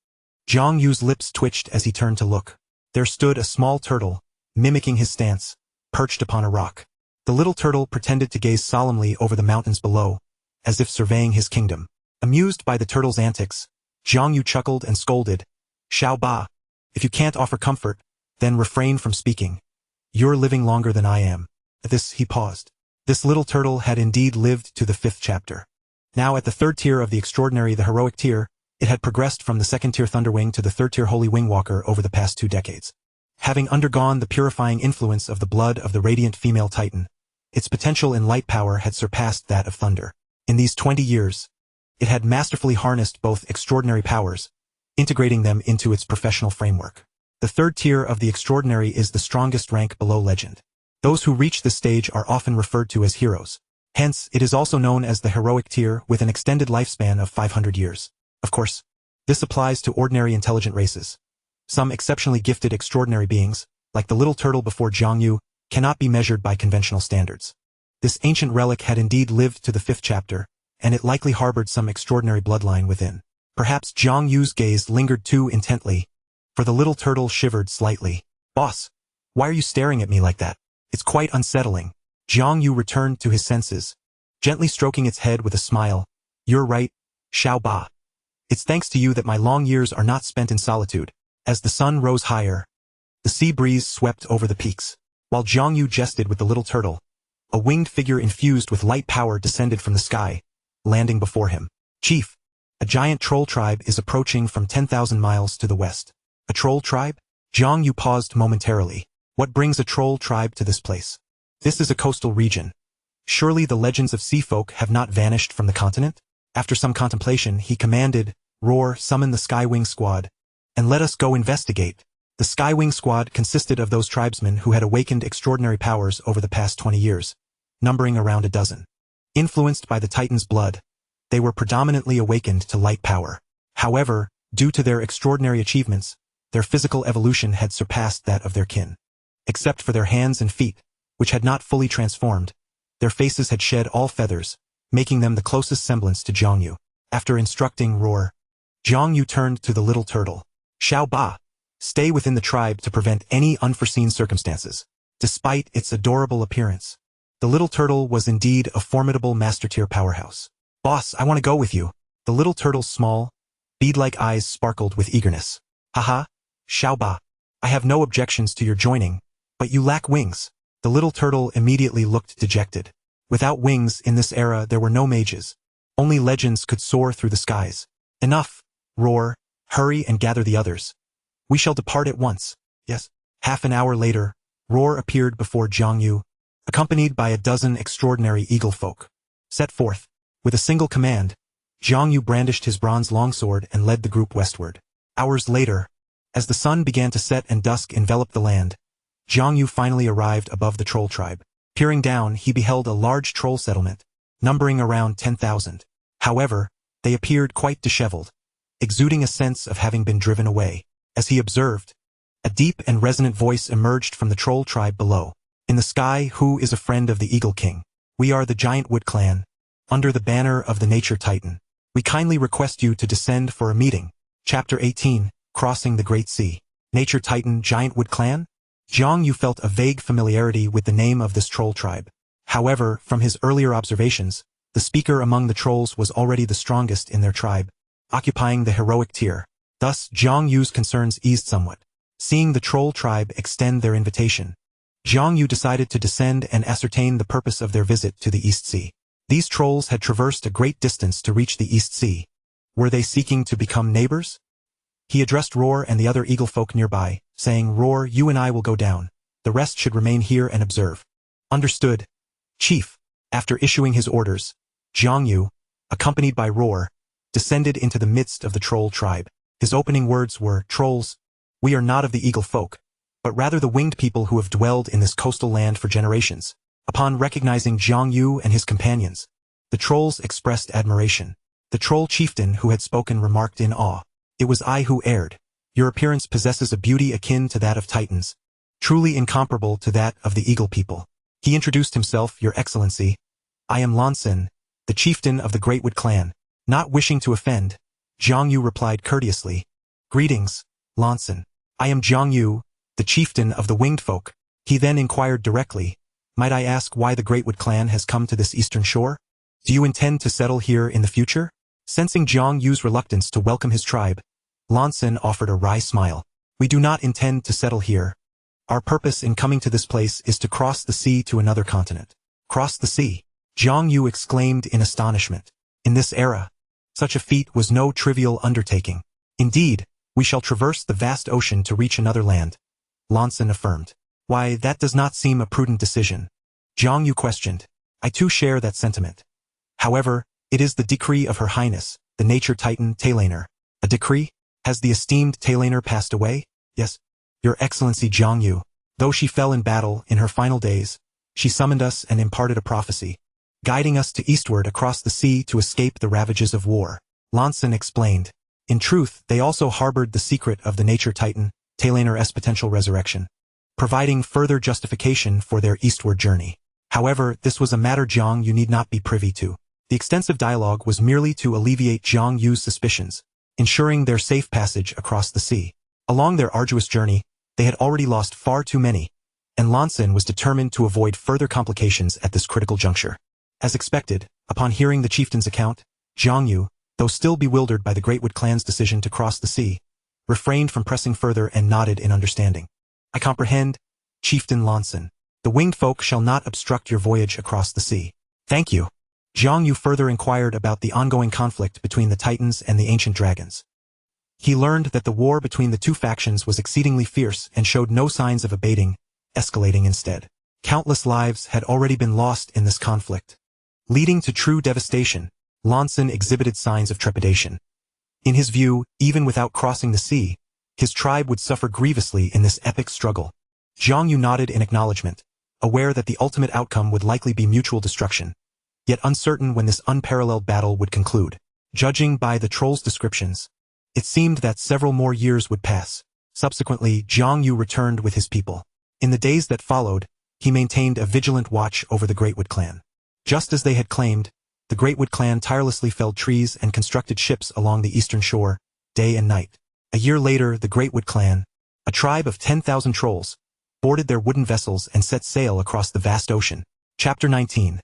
Jiang Yu's lips twitched as he turned to look. There stood a small turtle, mimicking his stance, perched upon a rock. The little turtle pretended to gaze solemnly over the mountains below, as if surveying his kingdom. Amused by the turtle's antics, Jiang Yu chuckled and scolded, Xiao Ba, if you can't offer comfort, then refrain from speaking. You're living longer than I am. At this he paused. This little turtle had indeed lived to the 5th chapter. Now at the 3rd tier of the extraordinary, the heroic tier, it had progressed from the 2nd tier Thunderwing to the 3rd tier Holy Wingwalker over the past 2 decades. Having undergone the purifying influence of the blood of the radiant female titan, its potential in light power had surpassed that of thunder. In these 20 years, it had masterfully harnessed both extraordinary powers, integrating them into its professional framework. The 3rd tier of the extraordinary is the strongest rank below legend. Those who reach this stage are often referred to as heroes. Hence, it is also known as the heroic tier with an extended lifespan of 500 years. Of course, this applies to ordinary intelligent races. Some exceptionally gifted extraordinary beings, like the little turtle before Jiangyu, cannot be measured by conventional standards. This ancient relic had indeed lived to the 5th chapter, and it likely harbored some extraordinary bloodline within. Perhaps Jiangyu's gaze lingered too intently, for the little turtle shivered slightly. Boss, why are you staring at me like that? It's quite unsettling. Jiangyu returned to his senses, gently stroking its head with a smile. You're right, Xiao Ba. It's thanks to you that my long years are not spent in solitude. As the sun rose higher, the sea breeze swept over the peaks. While Jiangyu jested with the little turtle, a winged figure infused with light power descended from the sky, landing before him. Chief, a giant troll tribe is approaching from 10,000 miles to the west. A troll tribe? Jiangyu paused momentarily. What brings a troll tribe to this place? This is a coastal region. Surely the legends of sea folk have not vanished from the continent? After some contemplation, he commanded, Roar, summon the Skywing Squad, and let us go investigate. The Skywing Squad consisted of those tribesmen who had awakened extraordinary powers over the past 20 years, numbering around a dozen. Influenced by the Titan's blood, they were predominantly awakened to light power. However, due to their extraordinary achievements, their physical evolution had surpassed that of their kin. Except for their hands and feet, which had not fully transformed, their faces had shed all feathers, making them the closest semblance to Jiangyu. After instructing Roar, Jiangyu turned to the little turtle. Xiao Ba, stay within the tribe to prevent any unforeseen circumstances. Despite its adorable appearance, the little turtle was indeed a formidable master-tier powerhouse. Boss, I want to go with you. The little turtle's small, bead-like eyes sparkled with eagerness. Haha, Xiao Ba, I have no objections to your joining, but you lack wings. The little turtle immediately looked dejected. Without wings in this era there were no mages. Only legends could soar through the skies. Enough, Roar, hurry and gather the others. We shall depart at once. Yes. Half an hour later, Roar appeared before Jiangyu, accompanied by a dozen extraordinary eagle folk. Set forth. With a single command, Jiangyu brandished his bronze longsword and led the group westward. Hours later, as the sun began to set and dusk enveloped the land, Jiangyu finally arrived above the troll tribe. Peering down, he beheld a large troll settlement, numbering around 10,000. However, they appeared quite disheveled, exuding a sense of having been driven away. As he observed, a deep and resonant voice emerged from the troll tribe below. In the sky, who is a friend of the Eagle King? We are the Giant Wood Clan, under the banner of the Nature Titan. We kindly request you to descend for a meeting. Chapter 18, Crossing the Great Sea. Nature Titan Giant Wood Clan? Jiangyu felt a vague familiarity with the name of this troll tribe. However, from his earlier observations, the speaker among the trolls was already the strongest in their tribe, occupying the heroic tier. Thus, Jiangyu's concerns eased somewhat. Seeing the troll tribe extend their invitation, Jiangyu decided to descend and ascertain the purpose of their visit to the East Sea. These trolls had traversed a great distance to reach the East Sea. Were they seeking to become neighbors? He addressed Roar and the other eagle folk nearby, saying, Roar, you and I will go down. The rest should remain here and observe. Understood, Chief. After issuing his orders, Jiangyu, accompanied by Roar, descended into the midst of the troll tribe. His opening words were, Trolls, we are not of the eagle folk, but rather the winged people who have dwelled in this coastal land for generations. Upon recognizing Jiangyu and his companions, the trolls expressed admiration. The troll chieftain who had spoken remarked in awe, It was I who erred. Your appearance possesses a beauty akin to that of Titans, truly incomparable to that of the eagle people. He introduced himself, Your Excellency. I am Lansen, the chieftain of the Great Wood Clan. Not wishing to offend, Jiangyu replied courteously, Greetings, Lansen. I am Jiangyu, the chieftain of the winged folk. He then inquired directly, Might I ask why the Great Wood Clan has come to this eastern shore? Do you intend to settle here in the future? Sensing Jiangyu's reluctance to welcome his tribe, Lansen offered a wry smile. We do not intend to settle here. Our purpose in coming to this place is to cross the sea to another continent. Cross the sea? Jiangyu exclaimed in astonishment. In this era, such a feat was no trivial undertaking. Indeed, we shall traverse the vast ocean to reach another land, Lansen affirmed. Why, that does not seem a prudent decision. Jiangyu questioned. I too share that sentiment. However, it is the decree of Her Highness, the Nature Titan Talaner. A decree? Has the esteemed Talaner passed away? Yes. Your Excellency Jiangyu, though she fell in battle in her final days, she summoned us and imparted a prophecy. guiding us to eastward across the sea to escape the ravages of war. Lanson explained. In truth, they also harbored the secret of the nature titan, Talaner's potential resurrection, providing further justification for their eastward journey. However, this was a matter Jiang Yu need not be privy to. The extensive dialogue was merely to alleviate Jiang Yu's suspicions, ensuring their safe passage across the sea. Along their arduous journey, they had already lost far too many, and Lanson was determined to avoid further complications at this critical juncture. As expected, upon hearing the chieftain's account, Jiang Yu, though still bewildered by the Greatwood clan's decision to cross the sea, refrained from pressing further and nodded in understanding. I comprehend, Chieftain Lanson. The winged folk shall not obstruct your voyage across the sea. Thank you. Jiang Yu further inquired about the ongoing conflict between the Titans and the ancient dragons. He learned that the war between the two factions was exceedingly fierce and showed no signs of abating, escalating instead. Countless lives had already been lost in this conflict, leading to true devastation. Lanson exhibited signs of trepidation. In his view, even without crossing the sea, his tribe would suffer grievously in this epic struggle. Jiang Yu nodded in acknowledgement, aware that the ultimate outcome would likely be mutual destruction, yet uncertain when this unparalleled battle would conclude. Judging by the troll's descriptions, it seemed that several more years would pass. Subsequently, Jiang Yu returned with his people. In the days that followed, he maintained a vigilant watch over the Greatwood clan. Just as they had claimed, the Greatwood clan tirelessly felled trees and constructed ships along the eastern shore, day and night. A year later, the Greatwood clan, a tribe of 10,000 trolls, boarded their wooden vessels and set sail across the vast ocean. Chapter 19.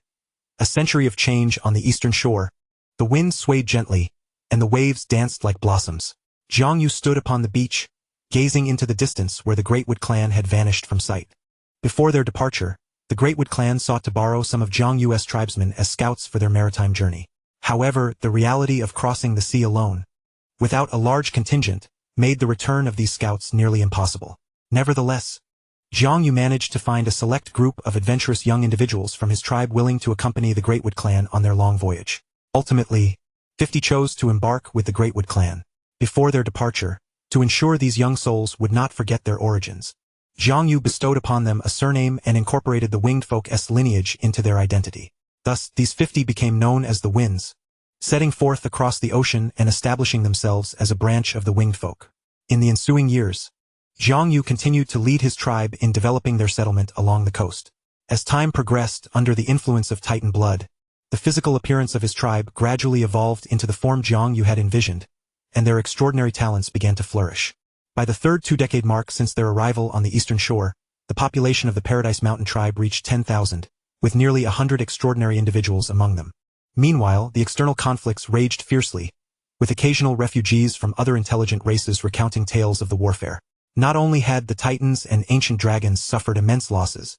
A century of change on the eastern shore. The wind swayed gently, and the waves danced like blossoms. Jiang Yu stood upon the beach, gazing into the distance where the Greatwood clan had vanished from sight. Before their departure, the Greatwood clan sought to borrow some of Jiang Yu's tribesmen as scouts for their maritime journey. However, the reality of crossing the sea alone, without a large contingent, made the return of these scouts nearly impossible. Nevertheless, Jiang Yu managed to find a select group of adventurous young individuals from his tribe willing to accompany the Greatwood clan on their long voyage. Ultimately, 50 chose to embark with the Greatwood clan. Before their departure, to ensure these young souls would not forget their origins, Jiang Yu bestowed upon them a surname and incorporated the winged folk's lineage into their identity. Thus, these 50 became known as the Winds, setting forth across the ocean and establishing themselves as a branch of the winged folk. In the ensuing years, Jiang Yu continued to lead his tribe in developing their settlement along the coast. As time progressed under the influence of Titan blood, the physical appearance of his tribe gradually evolved into the form Jiang Yu had envisioned, and their extraordinary talents began to flourish. By the third two-decade mark since their arrival on the eastern shore, the population of the Paradise Mountain tribe reached 10,000, with nearly 100 extraordinary individuals among them. Meanwhile, the external conflicts raged fiercely, with occasional refugees from other intelligent races recounting tales of the warfare. Not only had the Titans and ancient dragons suffered immense losses,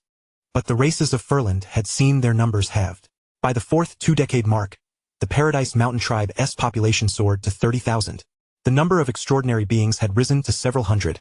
but the races of Furland had seen their numbers halved. By the fourth two-decade mark, the Paradise Mountain tribe's population soared to 30,000. The number of extraordinary beings had risen to several hundred,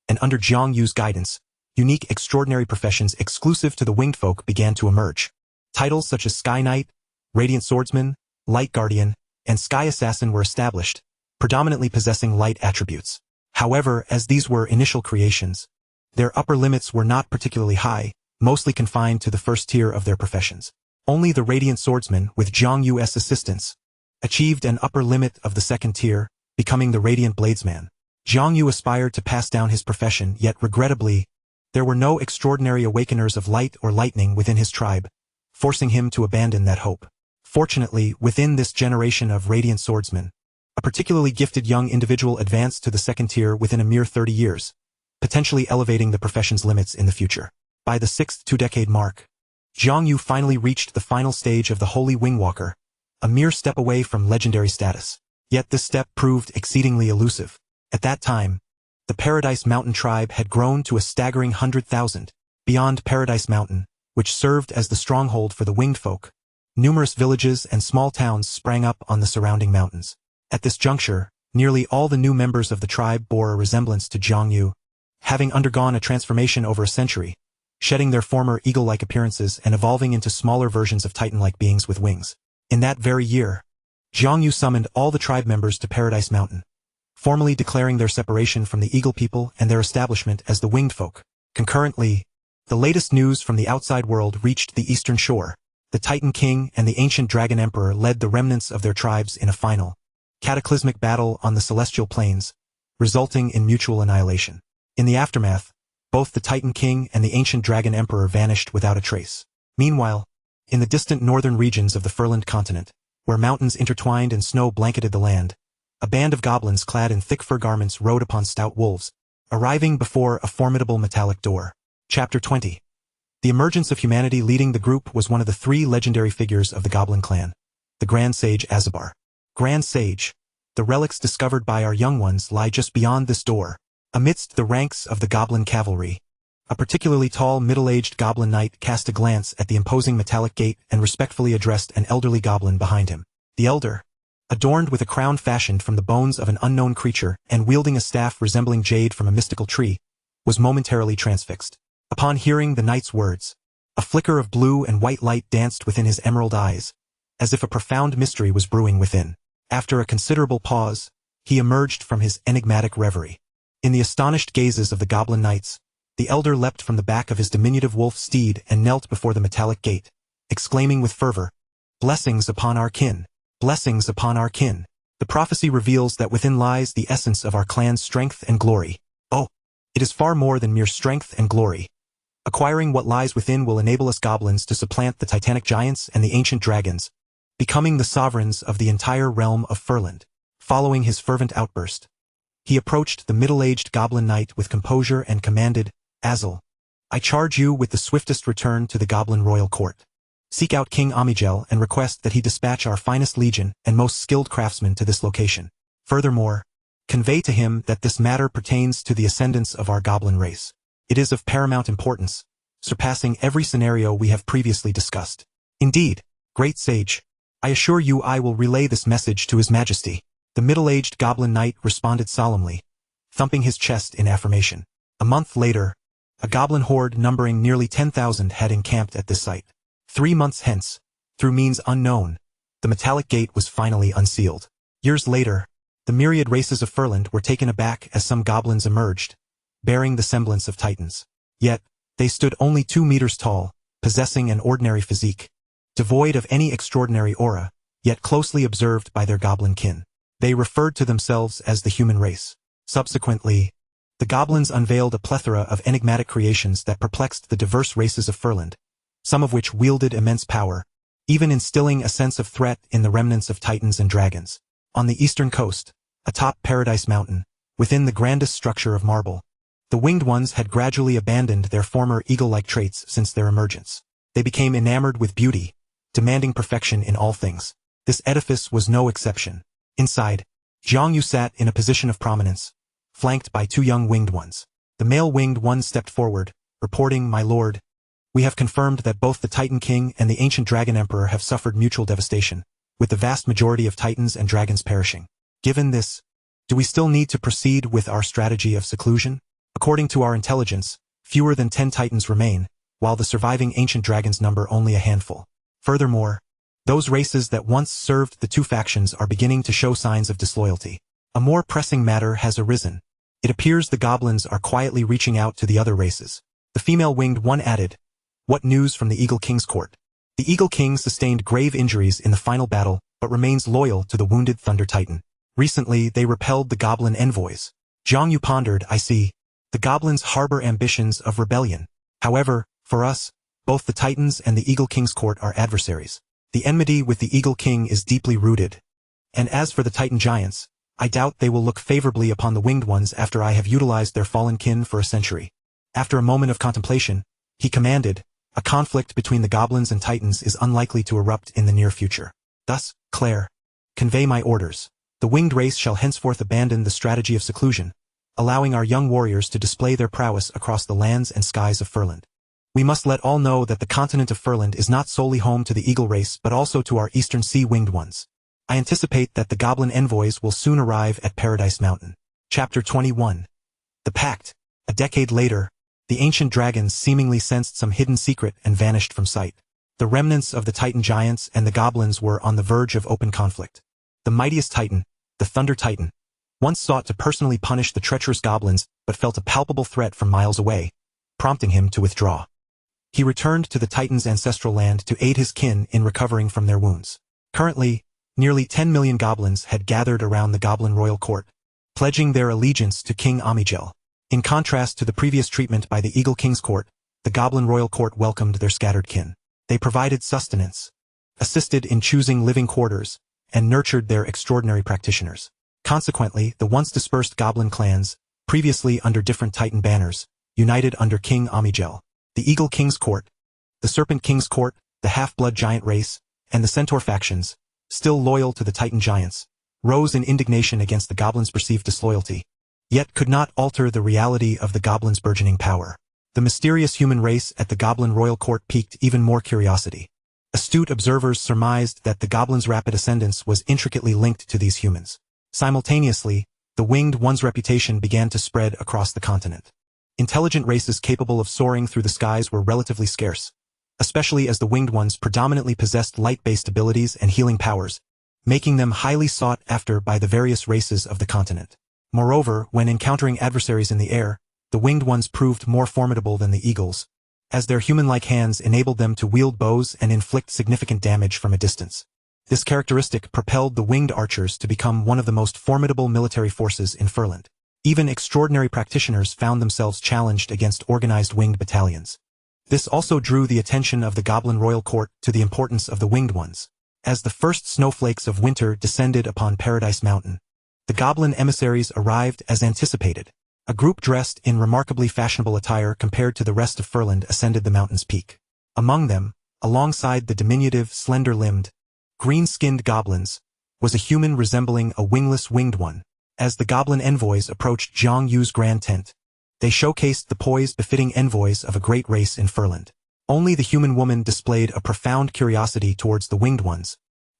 and under Jiang Yu's guidance, unique extraordinary professions exclusive to the winged folk began to emerge. Titles such as Sky Knight, Radiant Swordsman, Light Guardian, and Sky Assassin were established, predominantly possessing light attributes. However, as these were initial creations, their upper limits were not particularly high, mostly confined to the first tier of their professions. Only the Radiant Swordsman, with Jiang Yu's assistance, achieved an upper limit of the second tier, becoming the Radiant Bladesman. Jiang Yu aspired to pass down his profession, yet regrettably, there were no extraordinary awakeners of light or lightning within his tribe, forcing him to abandon that hope. Fortunately, within this generation of Radiant Swordsmen, a particularly gifted young individual advanced to the second tier within a mere 30 years, potentially elevating the profession's limits in the future. By the sixth two-decade mark, Jiang Yu finally reached the final stage of the Holy Wingwalker, a mere step away from legendary status. Yet this step proved exceedingly elusive. At that time, the Paradise Mountain tribe had grown to a staggering 100,000. Beyond Paradise Mountain, which served as the stronghold for the winged folk, numerous villages and small towns sprang up on the surrounding mountains. At this juncture, nearly all the new members of the tribe bore a resemblance to Jiang Yu, having undergone a transformation over a century, shedding their former eagle-like appearances and evolving into smaller versions of titan-like beings with wings. In that very year, Jiang Yu summoned all the tribe members to Paradise Mountain, formally declaring their separation from the Eagle people and their establishment as the Winged Folk. Concurrently, the latest news from the outside world reached the eastern shore. The Titan King and the ancient Dragon Emperor led the remnants of their tribes in a final, cataclysmic battle on the celestial plains, resulting in mutual annihilation. In the aftermath, both the Titan King and the ancient Dragon Emperor vanished without a trace. Meanwhile, in the distant northern regions of the Furland continent, where mountains intertwined and snow blanketed the land, a band of goblins clad in thick fur garments rode upon stout wolves, arriving before a formidable metallic door. Chapter 20. The emergence of humanity. Leading the group was one of the three legendary figures of the Goblin clan, the Grand Sage Azabar. Grand Sage, the relics discovered by our young ones lie just beyond this door. Amidst the ranks of the Goblin cavalry, a particularly tall middle-aged Goblin knight cast a glance at the imposing metallic gate and respectfully addressed an elderly Goblin behind him. The elder, adorned with a crown fashioned from the bones of an unknown creature and wielding a staff resembling jade from a mystical tree, was momentarily transfixed. Upon hearing the knight's words, a flicker of blue and white light danced within his emerald eyes, as if a profound mystery was brewing within. After a considerable pause, he emerged from his enigmatic reverie. In the astonished gazes of the Goblin knights, the elder leapt from the back of his diminutive wolf steed and knelt before the metallic gate, exclaiming with fervor, "Blessings upon our kin! Blessings upon our kin! The prophecy reveals that within lies the essence of our clan's strength and glory. Oh, it is far more than mere strength and glory. Acquiring what lies within will enable us goblins to supplant the titanic giants and the ancient dragons, becoming the sovereigns of the entire realm of Furland." Following his fervent outburst, he approached the middle-aged Goblin knight with composure and commanded, "Azel, I charge you with the swiftest return to the Goblin royal court. Seek out King Amigel and request that he dispatch our finest legion and most skilled craftsmen to this location. Furthermore, convey to him that this matter pertains to the ascendants of our Goblin race. It is of paramount importance, surpassing every scenario we have previously discussed. Indeed, great sage, I assure you I will relay this message to His Majesty." The middle-aged Goblin knight responded solemnly, thumping his chest in affirmation. A month later, a Goblin horde numbering nearly 10,000 had encamped at this site. 3 months hence, through means unknown, the metallic gate was finally unsealed. Years later, the myriad races of Furland were taken aback as some goblins emerged, bearing the semblance of titans. Yet, they stood only 2 meters tall, possessing an ordinary physique, devoid of any extraordinary aura, yet closely observed by their Goblin kin. They referred to themselves as the human race. Subsequently, the goblins unveiled a plethora of enigmatic creations that perplexed the diverse races of Furland, some of which wielded immense power, even instilling a sense of threat in the remnants of titans and dragons. On the eastern coast, atop Paradise Mountain, within the grandest structure of marble, the winged ones had gradually abandoned their former eagle-like traits since their emergence. They became enamored with beauty, demanding perfection in all things. This edifice was no exception. Inside, Jiang Yu sat in a position of prominence, flanked by 2 young winged ones. The male winged one stepped forward, reporting, "My lord, we have confirmed that both the Titan King and the ancient Dragon Emperor have suffered mutual devastation, with the vast majority of titans and dragons perishing. Given this, do we still need to proceed with our strategy of seclusion? According to our intelligence, fewer than 10 titans remain, while the surviving ancient dragons number only a handful. Furthermore, those races that once served the 2 factions are beginning to show signs of disloyalty. A more pressing matter has arisen. It appears the goblins are quietly reaching out to the other races." The female winged one added, "What news from the Eagle King's court?" The Eagle King sustained grave injuries in the final battle, but remains loyal to the wounded Thunder Titan. Recently, they repelled the goblin envoys. Jiang Yu pondered, "I see. The goblins harbor ambitions of rebellion. However, for us, both the Titans and the Eagle King's court are adversaries. The enmity with the Eagle King is deeply rooted. And as for the Titan giants, I doubt they will look favorably upon the winged ones after I have utilized their fallen kin for a century." After a moment of contemplation, he commanded, "A conflict between the goblins and titans is unlikely to erupt in the near future. Thus, Claire, convey my orders. The winged race shall henceforth abandon the strategy of seclusion, allowing our young warriors to display their prowess across the lands and skies of Furland. We must let all know that the continent of Furland is not solely home to the eagle race but also to our eastern sea winged ones. I anticipate that the goblin envoys will soon arrive at Paradise Mountain." Chapter 21. The Pact. A decade later, the ancient dragons seemingly sensed some hidden secret and vanished from sight. The remnants of the Titan giants and the goblins were on the verge of open conflict. The mightiest Titan, the Thunder Titan, once sought to personally punish the treacherous goblins but felt a palpable threat from miles away, prompting him to withdraw. He returned to the Titans' ancestral land to aid his kin in recovering from their wounds. Currently, nearly 10 million goblins had gathered around the Goblin Royal Court, pledging their allegiance to King Amigel. In contrast to the previous treatment by the Eagle King's Court, the Goblin Royal Court welcomed their scattered kin. They provided sustenance, assisted in choosing living quarters, and nurtured their extraordinary practitioners. Consequently, the once dispersed goblin clans, previously under different Titan banners, united under King Amigel. The Eagle King's Court, the Serpent King's Court, the Half-Blood Giant race, and the Centaur factions, still loyal to the Titan giants, rose in indignation against the goblins' perceived disloyalty, yet could not alter the reality of the goblins' burgeoning power. The mysterious human race at the Goblin Royal Court piqued even more curiosity. Astute observers surmised that the goblins' rapid ascendance was intricately linked to these humans. Simultaneously, the Winged One's reputation began to spread across the continent. Intelligent races capable of soaring through the skies were relatively scarce, especially as the Winged Ones predominantly possessed light-based abilities and healing powers, making them highly sought after by the various races of the continent. Moreover, when encountering adversaries in the air, the Winged Ones proved more formidable than the eagles, as their human-like hands enabled them to wield bows and inflict significant damage from a distance. This characteristic propelled the winged archers to become one of the most formidable military forces in Furland. Even extraordinary practitioners found themselves challenged against organized winged battalions. This also drew the attention of the Goblin Royal Court to the importance of the Winged Ones. As the first snowflakes of winter descended upon Paradise Mountain, the goblin emissaries arrived as anticipated. A group dressed in remarkably fashionable attire compared to the rest of Furland ascended the mountain's peak. Among them, alongside the diminutive, slender-limbed, green-skinned goblins, was a human resembling a wingless winged one. As the goblin envoys approached Zhang Yu's grand tent, they showcased the poise befitting envoys of a great race in Furland. Only the human woman displayed a profound curiosity towards the winged ones,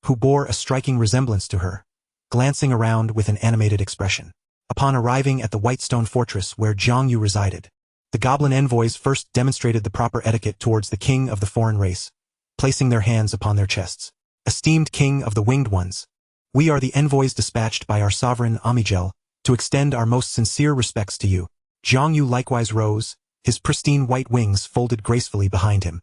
who bore a striking resemblance to her, glancing around with an animated expression. Upon arriving at the Whitestone Fortress where Zhang Yu resided, the goblin envoys first demonstrated the proper etiquette towards the king of the foreign race, placing their hands upon their chests. Esteemed king of the winged ones, we are the envoys dispatched by our sovereign Amigel to extend our most sincere respects to you. Zhang Yu likewise rose, his pristine white wings folded gracefully behind him.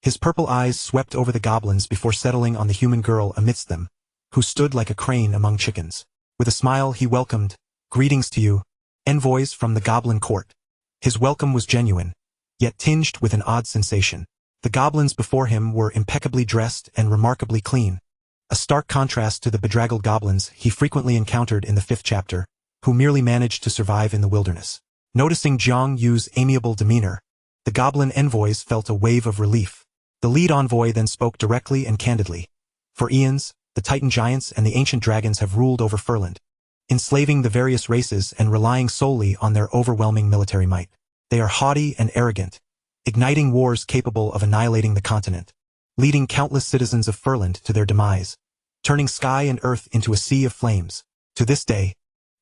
His purple eyes swept over the goblins before settling on the human girl amidst them, who stood like a crane among chickens. With a smile he welcomed, "Greetings to you, envoys from the Goblin Court." His welcome was genuine, yet tinged with an odd sensation. The goblins before him were impeccably dressed and remarkably clean, a stark contrast to the bedraggled goblins he frequently encountered in the 5th chapter, who merely managed to survive in the wilderness. Noticing Zhang Yu's amiable demeanor, the goblin envoys felt a wave of relief. The lead envoy then spoke directly and candidly. For eons, the Titan giants and the ancient dragons have ruled over Furland, enslaving the various races and relying solely on their overwhelming military might. They are haughty and arrogant, igniting wars capable of annihilating the continent, leading countless citizens of Furland to their demise, turning sky and earth into a sea of flames. To this day,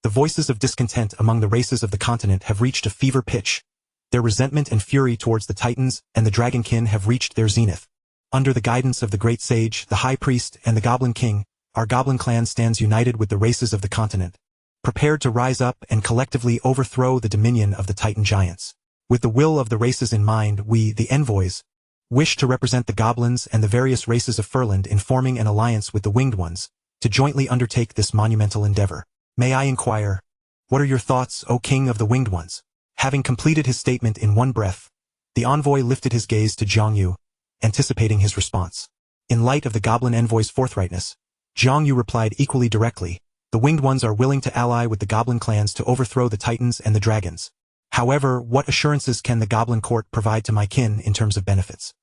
the voices of discontent among the races of the continent have reached a fever pitch. Their resentment and fury towards the Titans and the Dragonkin have reached their zenith. Under the guidance of the Great Sage, the High Priest, and the Goblin King, our Goblin clan stands united with the races of the continent, prepared to rise up and collectively overthrow the dominion of the Titan giants. With the will of the races in mind, we, the envoys, wish to represent the goblins and the various races of Furland in forming an alliance with the Winged Ones, to jointly undertake this monumental endeavor. May I inquire, what are your thoughts, O King of the Winged Ones? Having completed his statement in one breath, the envoy lifted his gaze to Zhang Yu, anticipating his response. In light of the goblin envoy's forthrightness, Zhang Yu replied equally directly, "The Winged Ones are willing to ally with the goblin clans to overthrow the Titans and the dragons. However, what assurances can the Goblin Court provide to my kin in terms of benefits?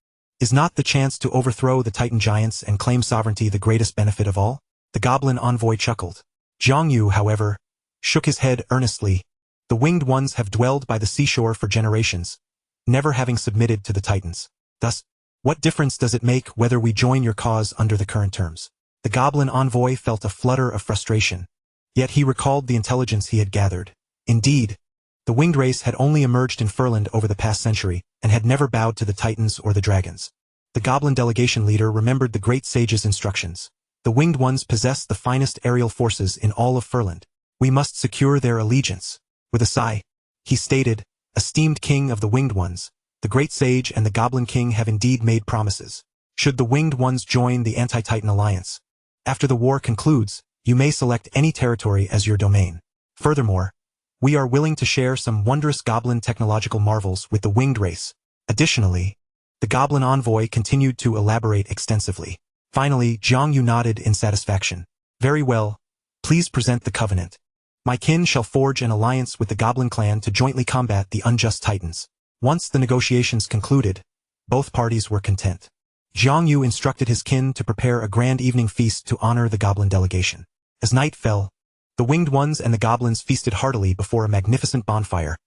Is not the chance to overthrow the Titan giants and claim sovereignty the greatest benefit of all?" The goblin envoy chuckled. Zhang Yu, however, shook his head earnestly. The Winged Ones have dwelled by the seashore for generations, never having submitted to the Titans. Thus, what difference does it make whether we join your cause under the current terms? The goblin envoy felt a flutter of frustration, yet he recalled the intelligence he had gathered. Indeed, the winged race had only emerged in Furland over the past century, and had never bowed to the Titans or the dragons. The goblin delegation leader remembered the Great Sage's instructions. The Winged Ones possess the finest aerial forces in all of Furland. We must secure their allegiance. With a sigh, he stated, "Esteemed King of the Winged Ones, The Great Sage and the Goblin King have indeed made promises. Should the Winged Ones join the Anti-Titan Alliance, after the war concludes, you may select any territory as your domain. Furthermore, we are willing to share some wondrous goblin technological marvels with the winged race. Additionally, the Goblin Envoy continued to elaborate extensively. Finally, Jiang Yu nodded in satisfaction. Very well, please present the covenant. My kin shall forge an alliance with the Goblin clan to jointly combat the unjust Titans. Once the negotiations concluded, both parties were content. Jiang Yu instructed his kin to prepare a grand evening feast to honor the Goblin delegation. As night fell, the Winged Ones and the Goblins feasted heartily before a magnificent bonfire,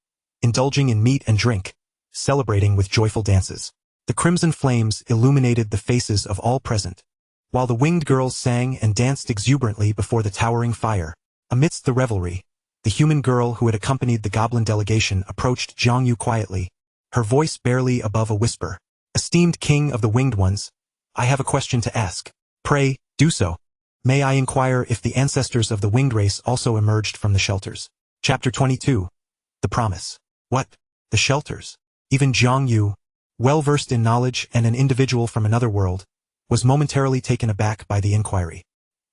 indulging in meat and drink, celebrating with joyful dances. The crimson flames illuminated the faces of all present, while the winged girls sang and danced exuberantly before the towering fire. Amidst the revelry, the human girl who had accompanied the Goblin delegation approached Jiang Yu quietly, her voice barely above a whisper. Esteemed King of the Winged Ones, I have a question to ask. Pray, do so. May I inquire if the ancestors of the winged race also emerged from the shelters? Chapter 22. The Promise. What? The shelters? Even Jiang Yu, well-versed in knowledge and an individual from another world, was momentarily taken aback by the inquiry.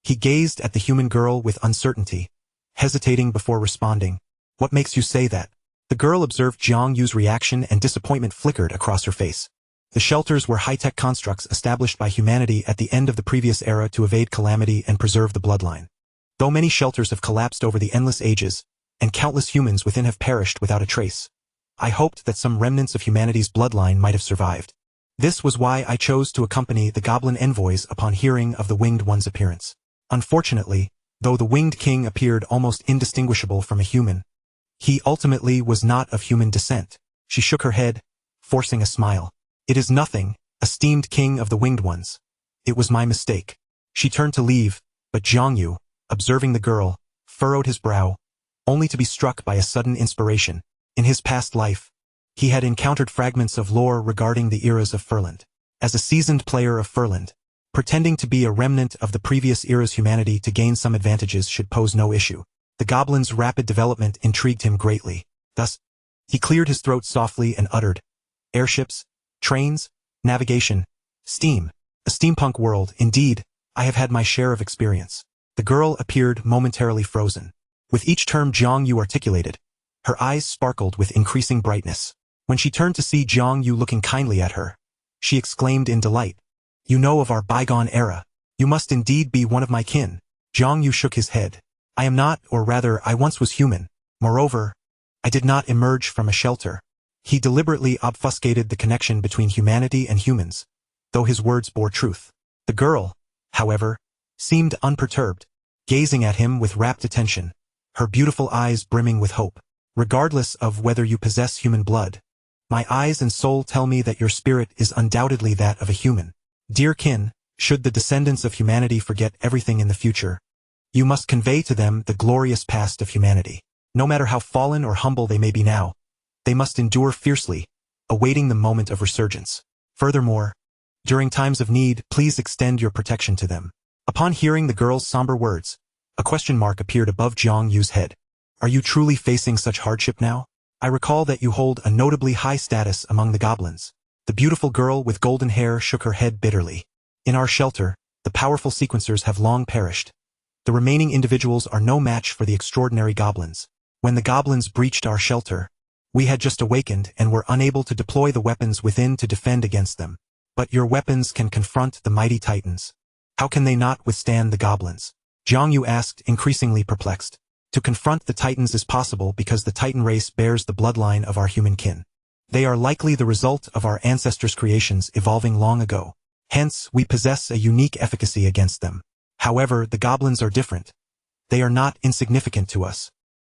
He gazed at the human girl with uncertainty, hesitating before responding. What makes you say that? The girl observed Jiang Yu's reaction and disappointment flickered across her face. The shelters were high-tech constructs established by humanity at the end of the previous era to evade calamity and preserve the bloodline. Though many shelters have collapsed over the endless ages, and countless humans within have perished without a trace, I hoped that some remnants of humanity's bloodline might have survived. This was why I chose to accompany the Goblin envoys upon hearing of the Winged One's appearance. Unfortunately, though the Winged King appeared almost indistinguishable from a human, he ultimately was not of human descent. She shook her head, forcing a smile. It is nothing, esteemed King of the Winged Ones. It was my mistake. She turned to leave, but Jiang Yu, observing the girl, furrowed his brow, only to be struck by a sudden inspiration. In his past life, he had encountered fragments of lore regarding the eras of Furland. As a seasoned player of Furland, pretending to be a remnant of the previous era's humanity to gain some advantages should pose no issue. The goblin's rapid development intrigued him greatly. Thus, he cleared his throat softly and uttered, airships, trains, navigation, steam, a steampunk world. Indeed, I have had my share of experience. The girl appeared momentarily frozen. With each term Jiang Yu articulated, her eyes sparkled with increasing brightness. When she turned to see Jiang Yu looking kindly at her, she exclaimed in delight, You know of our bygone era. You must indeed be one of my kin. Jiang Yu shook his head. I am not, or rather, I once was human. Moreover, I did not emerge from a shelter. He deliberately obfuscated the connection between humanity and humans, though his words bore truth. The girl, however, seemed unperturbed, gazing at him with rapt attention, her beautiful eyes brimming with hope. Regardless of whether you possess human blood, my eyes and soul tell me that your spirit is undoubtedly that of a human. Dear kin, should the descendants of humanity forget everything in the future, you must convey to them the glorious past of humanity. No matter how fallen or humble they may be now, they must endure fiercely, awaiting the moment of resurgence. Furthermore, during times of need, please extend your protection to them. Upon hearing the girl's somber words, a question mark appeared above Jiang Yu's head. Are you truly facing such hardship now? I recall that you hold a notably high status among the goblins. The beautiful girl with golden hair shook her head bitterly. In our shelter, the powerful sequencers have long perished. The remaining individuals are no match for the extraordinary goblins. When the goblins breached our shelter, we had just awakened and were unable to deploy the weapons within to defend against them. But your weapons can confront the mighty titans. How can they not withstand the goblins? Jiang Yu asked, increasingly perplexed. To confront the titans is possible because the titan race bears the bloodline of our human kin. They are likely the result of our ancestors' creations evolving long ago. Hence, we possess a unique efficacy against them. However, the goblins are different. They are not insignificant to us.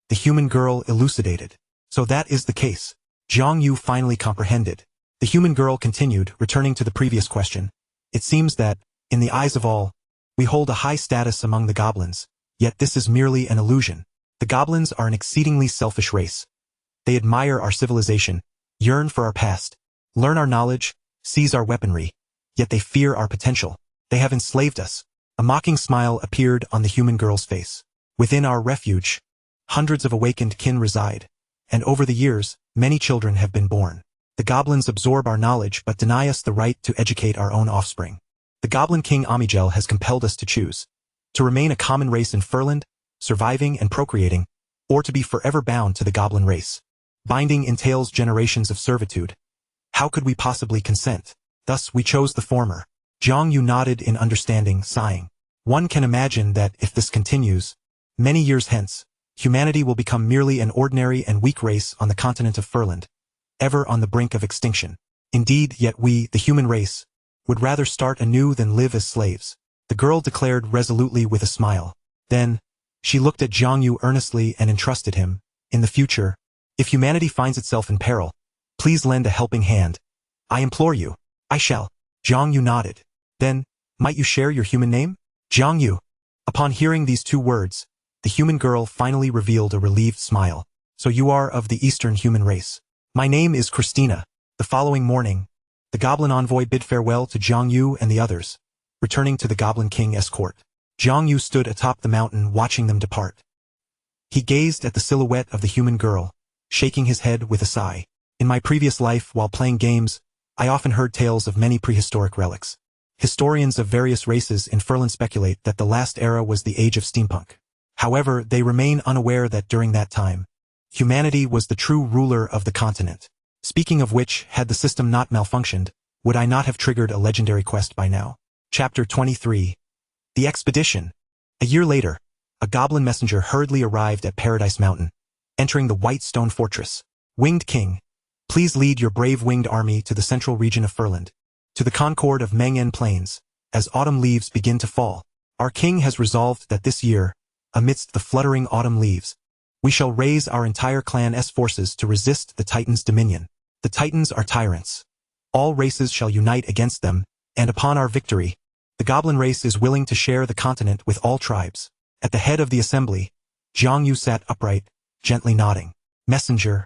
The human girl elucidated. So that is the case. Jiang Yu finally comprehended. The human girl continued, returning to the previous question. It seems that, in the eyes of all, we hold a high status among the goblins, yet this is merely an illusion. The goblins are an exceedingly selfish race. They admire our civilization, yearn for our past, learn our knowledge, seize our weaponry, yet they fear our potential. They have enslaved us. A mocking smile appeared on the human girl's face. Within our refuge, hundreds of awakened kin reside, and over the years, many children have been born. The goblins absorb our knowledge but deny us the right to educate our own offspring. The Goblin King Amigel has compelled us to choose. To remain a common race in Furland, surviving and procreating, or to be forever bound to the goblin race. Binding entails generations of servitude. How could we possibly consent? Thus we chose the former. Jiang Yu nodded in understanding, sighing. One can imagine that, if this continues, many years hence, humanity will become merely an ordinary and weak race on the continent of Furland, ever on the brink of extinction. Indeed, yet we, the human race, would rather start anew than live as slaves, the girl declared resolutely with a smile. Then, she looked at Jiang Yu earnestly and entrusted him, in the future, if humanity finds itself in peril, please lend a helping hand. I implore you. I shall. Jiang Yu nodded. Then, might you share your human name? Jiang Yu. Upon hearing these two words, the human girl finally revealed a relieved smile. So you are of the Eastern human race. My name is Christina. The following morning, the Goblin Envoy bid farewell to Jiang Yu and the others, returning to the Goblin King's court. Jiang Yu stood atop the mountain watching them depart. He gazed at the silhouette of the human girl, shaking his head with a sigh. In my previous life, while playing games, I often heard tales of many prehistoric relics. Historians of various races in Furland speculate that the last era was the age of steampunk. However, they remain unaware that during that time, humanity was the true ruler of the continent. Speaking of which, had the system not malfunctioned, would I not have triggered a legendary quest by now? Chapter 23. The Expedition. A year later, a goblin messenger hurriedly arrived at Paradise Mountain, entering the white stone fortress. Winged King, please lead your brave winged army to the central region of Furland, to the concord of Manhwa Plains, as autumn leaves begin to fall. Our king has resolved that this year, amidst the fluttering autumn leaves, we shall raise our entire clan's forces to resist the Titans' dominion. The Titans are tyrants. All races shall unite against them, and upon our victory, the goblin race is willing to share the continent with all tribes. At the head of the assembly, Jiang Yu sat upright, gently nodding. Messenger,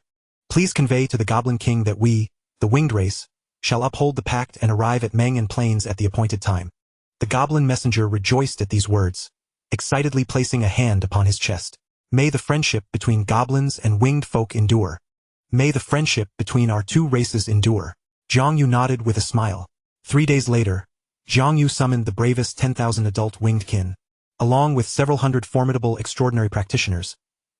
please convey to the Goblin King that we, the winged race, shall uphold the pact and arrive at Manhwa Plains at the appointed time. The goblin messenger rejoiced at these words, excitedly placing a hand upon his chest. May the friendship between goblins and winged folk endure. May the friendship between our two races endure. Jiang Yu nodded with a smile. 3 days later, Jiang Yu summoned the bravest 10,000 adult winged kin, along with several hundred formidable extraordinary practitioners,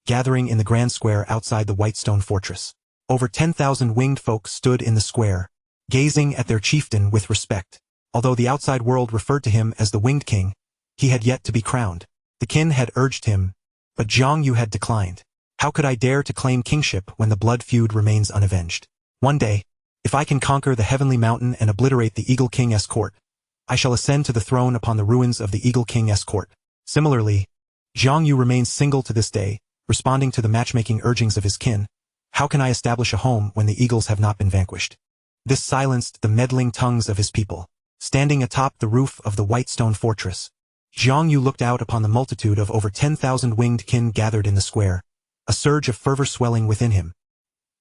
gathering in the grand square outside the white stone fortress. Over 10,000 winged folk stood in the square, gazing at their chieftain with respect. Although the outside world referred to him as the Winged King, he had yet to be crowned. The kin had urged him, but Jiang Yu had declined. How could I dare to claim kingship when the blood feud remains unavenged? One day, if I can conquer the heavenly mountain and obliterate the Eagle King's court, I shall ascend to the throne upon the ruins of the Eagle King's court. Similarly, Jiang Yu remains single to this day, responding to the matchmaking urgings of his kin. How can I establish a home when the eagles have not been vanquished? This silenced the meddling tongues of his people. Standing atop the roof of the white stone fortress, Jiang Yu looked out upon the multitude of over 10,000 winged kin gathered in the square, a surge of fervor swelling within him.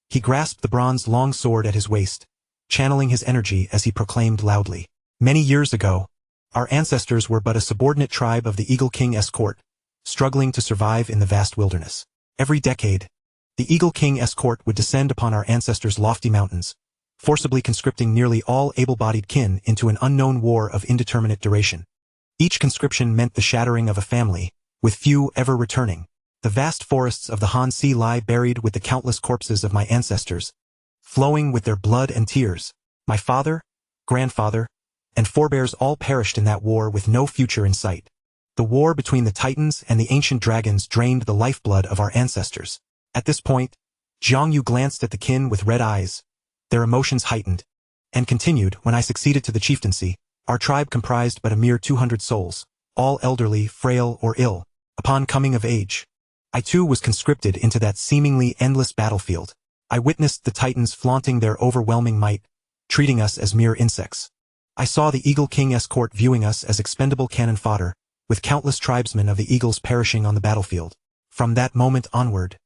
He grasped the bronze long sword at his waist, channeling his energy as he proclaimed loudly. Many years ago, our ancestors were but a subordinate tribe of the Eagle King's court, struggling to survive in the vast wilderness. Every decade, the Eagle King's court would descend upon our ancestors' lofty mountains, forcibly conscripting nearly all able-bodied kin into an unknown war of indeterminate duration. Each conscription meant the shattering of a family, with few ever returning. The vast forests of the Han Sea lie buried with the countless corpses of my ancestors, flowing with their blood and tears. My father, grandfather, and forebears all perished in that war with no future in sight. The war between the Titans and the ancient dragons drained the lifeblood of our ancestors. At this point, Jiang Yu glanced at the kin with red eyes, their emotions heightened, and continued. When I succeeded to the chieftaincy, our tribe comprised but a mere 200 souls, all elderly, frail, or ill. Upon coming of age, I too was conscripted into that seemingly endless battlefield. I witnessed the Titans flaunting their overwhelming might, treating us as mere insects. I saw the Eagle King's court viewing us as expendable cannon fodder, with countless tribesmen of the Eagles perishing on the battlefield. From that moment onward,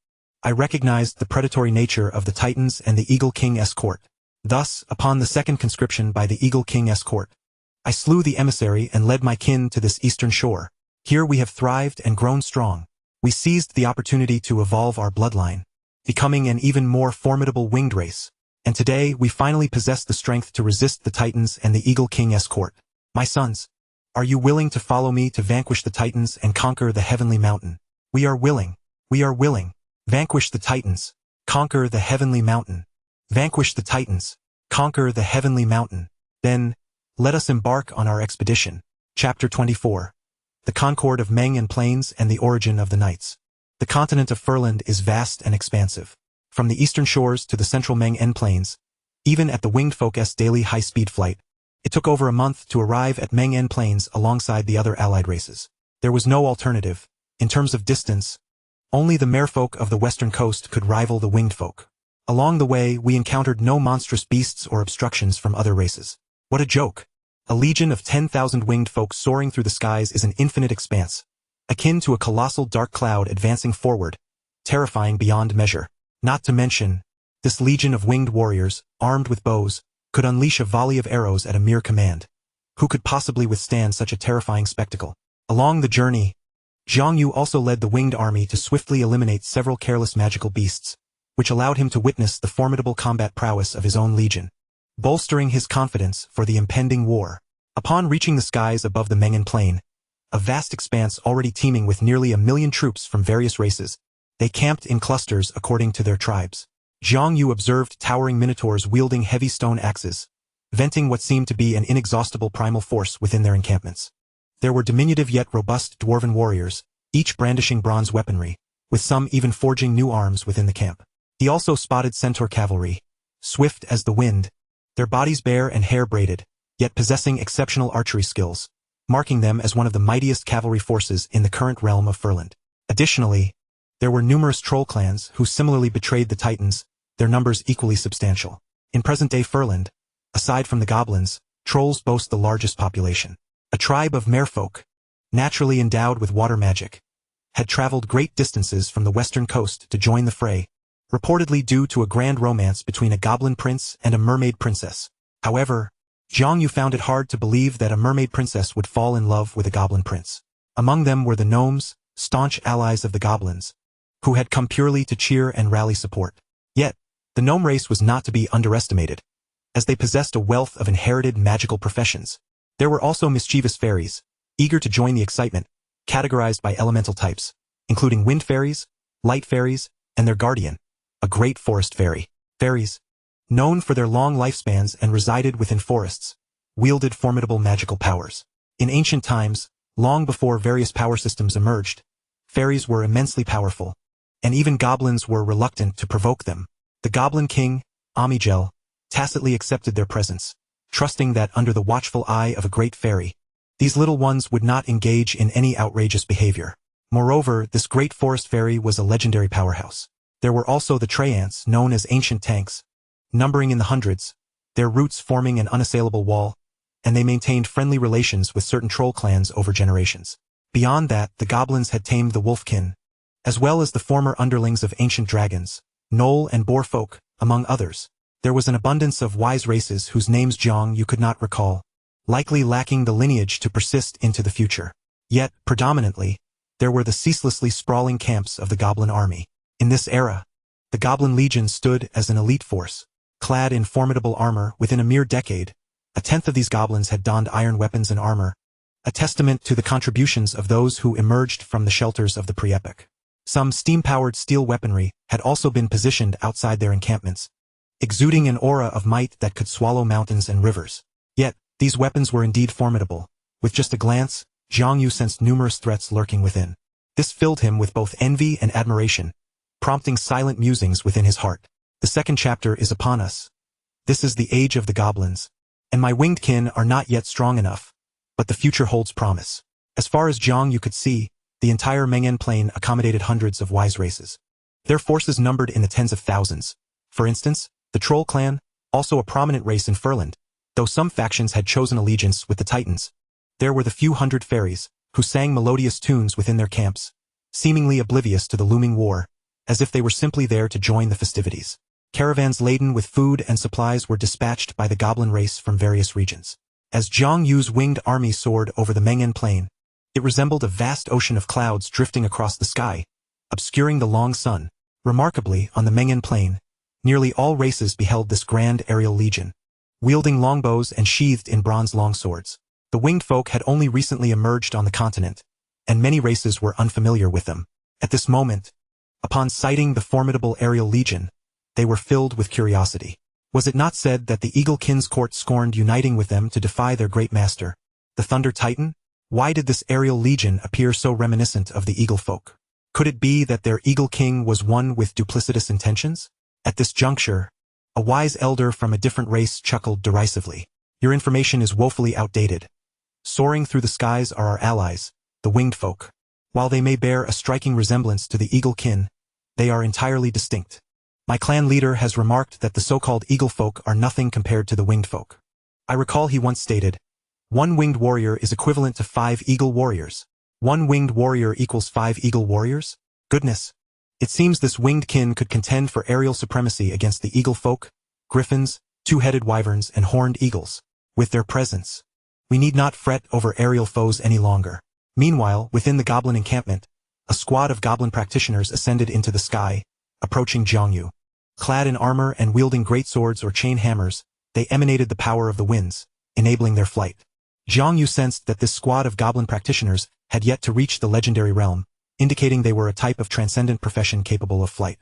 I recognized the predatory nature of the Titans and the Eagle King's court. Thus, upon the second conscription by the Eagle King's court, I slew the emissary and led my kin to this eastern shore. Here we have thrived and grown strong. We seized the opportunity to evolve our bloodline, becoming an even more formidable winged race. and today we finally possess the strength to resist the Titans and the Eagle King's court. My sons, are you willing to follow me to vanquish the Titans and conquer the heavenly mountain? We are willing. We are willing. Vanquish the Titans. Conquer the heavenly mountain. Vanquish the Titans. Conquer the heavenly mountain. Then, let us embark on our expedition. Chapter 24. The Concord of Meng Plains and the Origin of the Knights. The continent of Furland is vast and expansive. From the eastern shores to the central Meng Plains, even at the winged folk's daily high-speed flight, it took over a month to arrive at Meng Plains alongside the other allied races. There was no alternative. In terms of distance, only the merfolk of the western coast could rival the winged folk. Along the way, we encountered no monstrous beasts or obstructions from other races. What a joke! A legion of 10,000 winged folk soaring through the skies is an infinite expanse, akin to a colossal dark cloud advancing forward, terrifying beyond measure. Not to mention, this legion of winged warriors, armed with bows, could unleash a volley of arrows at a mere command. Who could possibly withstand such a terrifying spectacle? Along the journey, Zhang Yu also led the winged army to swiftly eliminate several careless magical beasts, which allowed him to witness the formidable combat prowess of his own legion, bolstering his confidence for the impending war. Upon reaching the skies above the Meng Plain, a vast expanse already teeming with nearly 1 million troops from various races, they camped in clusters according to their tribes. Zhang Yu observed towering minotaurs wielding heavy stone axes, venting what seemed to be an inexhaustible primal force within their encampments. There were diminutive yet robust dwarven warriors, each brandishing bronze weaponry, with some even forging new arms within the camp. He also spotted centaur cavalry, swift as the wind, their bodies bare and hair braided, yet possessing exceptional archery skills, marking them as one of the mightiest cavalry forces in the current realm of Furland. Additionally, there were numerous troll clans who similarly betrayed the Titans, their numbers equally substantial. In present-day Furland, aside from the goblins, trolls boast the largest population. A tribe of merfolk, naturally endowed with water magic, had traveled great distances from the western coast to join the fray, reportedly due to a grand romance between a goblin prince and a mermaid princess. However, Zhang Yu found it hard to believe that a mermaid princess would fall in love with a goblin prince. Among them were the gnomes, staunch allies of the goblins, who had come purely to cheer and rally support. Yet, the gnome race was not to be underestimated, as they possessed a wealth of inherited magical professions. There were also mischievous fairies, eager to join the excitement, categorized by elemental types, including wind fairies, light fairies, and their guardian, a great forest fairy. Fairies, known for their long lifespans and resided within forests, wielded formidable magical powers. In ancient times, long before various power systems emerged, fairies were immensely powerful, and even goblins were reluctant to provoke them. The Goblin King, Amigel, tacitly accepted their presence, trusting that under the watchful eye of a great fairy, these little ones would not engage in any outrageous behavior. Moreover, this great forest fairy was a legendary powerhouse. There were also the Treyants, known as ancient tanks, numbering in the hundreds, their roots forming an unassailable wall, and they maintained friendly relations with certain troll clans over generations. Beyond that, the goblins had tamed the wolfkin, as well as the former underlings of ancient dragons, gnoll and boar folk, among others. There was an abundance of wise races whose names Zhang Yu could not recall, likely lacking the lineage to persist into the future. Yet, predominantly, there were the ceaselessly sprawling camps of the goblin army. In this era, the Goblin Legion stood as an elite force, clad in formidable armor. Within a mere decade, a tenth of these goblins had donned iron weapons and armor, a testament to the contributions of those who emerged from the shelters of the pre-epic. Some steam-powered steel weaponry had also been positioned outside their encampments, exuding an aura of might that could swallow mountains and rivers. Yet, these weapons were indeed formidable. With just a glance, Zhang Yu sensed numerous threats lurking within. This filled him with both envy and admiration, prompting silent musings within his heart. The second chapter is upon us. This is the age of the goblins, and my winged kin are not yet strong enough, but the future holds promise. As far as Zhang Yu could see, the entire Meng Plain accommodated hundreds of wise races. Their forces numbered in the tens of thousands. For instance, the Troll clan, also a prominent race in Furland, though some factions had chosen allegiance with the Titans. There were the few hundred fairies, who sang melodious tunes within their camps, seemingly oblivious to the looming war, as if they were simply there to join the festivities. Caravans laden with food and supplies were dispatched by the goblin race from various regions. As Zhang Yu's winged army soared over the Meng Plain, it resembled a vast ocean of clouds drifting across the sky, obscuring the long sun. Remarkably, on the Meng Plain, Nearly all races beheld this grand aerial legion, wielding longbows and sheathed in bronze longswords. The winged folk had only recently emerged on the continent, and many races were unfamiliar with them. At this moment, upon sighting the formidable aerial legion, they were filled with curiosity. Was it not said that the Eaglekin's court scorned uniting with them to defy their great master, the Thunder Titan? Why did this aerial legion appear so reminiscent of the Eagle folk? Could it be that their Eagle King was one with duplicitous intentions? At this juncture, a wise elder from a different race chuckled derisively. Your information is woefully outdated. Soaring through the skies are our allies, the winged folk. While they may bear a striking resemblance to the Eaglekin, they are entirely distinct. My clan leader has remarked that the so-called Eagle folk are nothing compared to the winged folk. I recall he once stated, one winged warrior is equivalent to 5 eagle warriors. One winged warrior equals 5 eagle warriors? Goodness! It seems this winged kin could contend for aerial supremacy against the eagle folk, griffins, two-headed wyverns, and horned eagles. With their presence, we need not fret over aerial foes any longer. Meanwhile, within the goblin encampment, a squad of goblin practitioners ascended into the sky, approaching Jiangyu. Clad in armor and wielding great swords or chain hammers, they emanated the power of the winds, enabling their flight. Jiangyu sensed that this squad of goblin practitioners had yet to reach the legendary realm, indicating they were a type of transcendent profession capable of flight.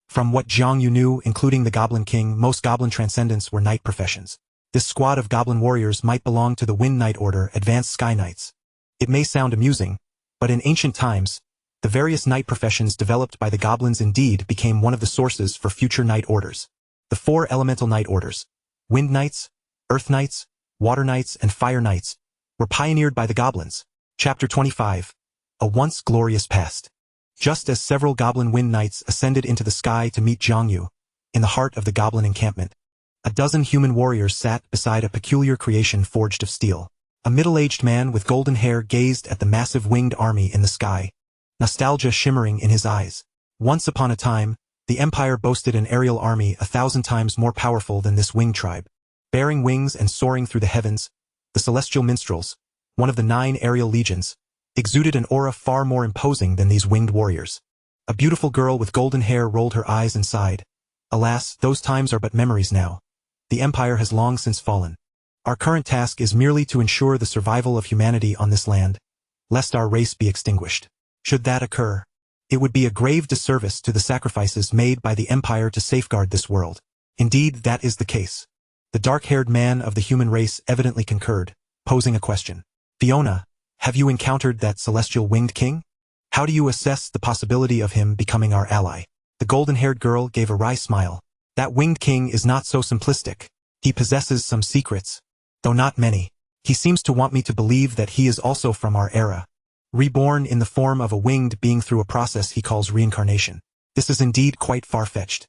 From what Jiangyu knew, including the Goblin King, most goblin transcendents were knight professions. This squad of goblin warriors might belong to the Wind Knight Order, Advanced Sky Knights. It may sound amusing, but in ancient times, the various knight professions developed by the goblins indeed became one of the sources for future knight orders. The 4 elemental knight orders, Wind Knights, Earth Knights, Water Knights, and Fire Knights, were pioneered by the goblins. Chapter 25. A once glorious past. Just as several goblin wind knights ascended into the sky to meet Jiangyu, in the heart of the goblin encampment, a dozen human warriors sat beside a peculiar creation forged of steel. A middle-aged man with golden hair gazed at the massive winged army in the sky, nostalgia shimmering in his eyes. Once upon a time, the Empire boasted an aerial army 1,000 times more powerful than this winged tribe. Bearing wings and soaring through the heavens, the celestial minstrels, one of the 9 aerial legions, exuded an aura far more imposing than these winged warriors. A beautiful girl with golden hair rolled her eyes and sighed. Alas, those times are but memories now. The Empire has long since fallen. Our current task is merely to ensure the survival of humanity on this land, lest our race be extinguished. Should that occur, it would be a grave disservice to the sacrifices made by the Empire to safeguard this world. Indeed, that is the case. The dark-haired man of the human race evidently concurred, posing a question. Fiona, have you encountered that celestial winged king? How do you assess the possibility of him becoming our ally? The golden-haired girl gave a wry smile. That winged king is not so simplistic. He possesses some secrets, though not many. He seems to want me to believe that he is also from our era, reborn in the form of a winged being through a process he calls reincarnation. This is indeed quite far-fetched.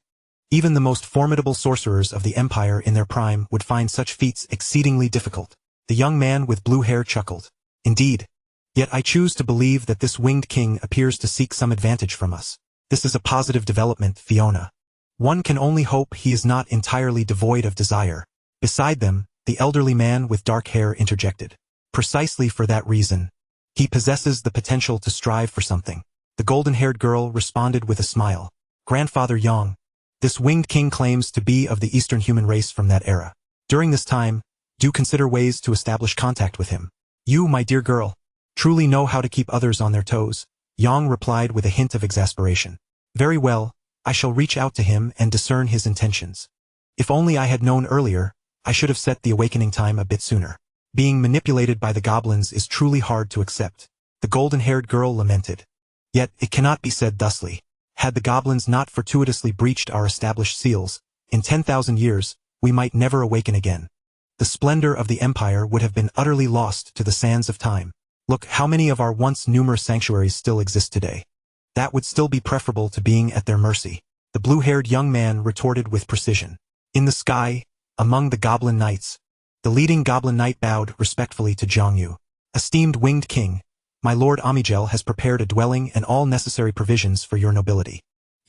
Even the most formidable sorcerers of the Empire in their prime would find such feats exceedingly difficult. The young man with blue hair chuckled. Indeed. Yet I choose to believe that this winged king appears to seek some advantage from us. This is a positive development, Fiona. One can only hope he is not entirely devoid of desire. Beside them, the elderly man with dark hair interjected. Precisely for that reason, he possesses the potential to strive for something. The golden-haired girl responded with a smile. Grandfather Yang, this winged king claims to be of the Eastern human race from that era. During this time, do consider ways to establish contact with him. You, my dear girl, truly know how to keep others on their toes, Yang replied with a hint of exasperation. Very well, I shall reach out to him and discern his intentions. If only I had known earlier, I should have set the awakening time a bit sooner. Being manipulated by the goblins is truly hard to accept, the golden-haired girl lamented. Yet it cannot be said thusly. Had the goblins not fortuitously breached our established seals, in 10,000 years, we might never awaken again. The splendor of the Empire would have been utterly lost to the sands of time. Look how many of our once numerous sanctuaries still exist today. That would still be preferable to being at their mercy, the blue-haired young man retorted with precision. In the sky, among the goblin knights, the leading goblin knight bowed respectfully to Jiangyu. Esteemed winged king, my lord Amigel has prepared a dwelling and all necessary provisions for your nobility.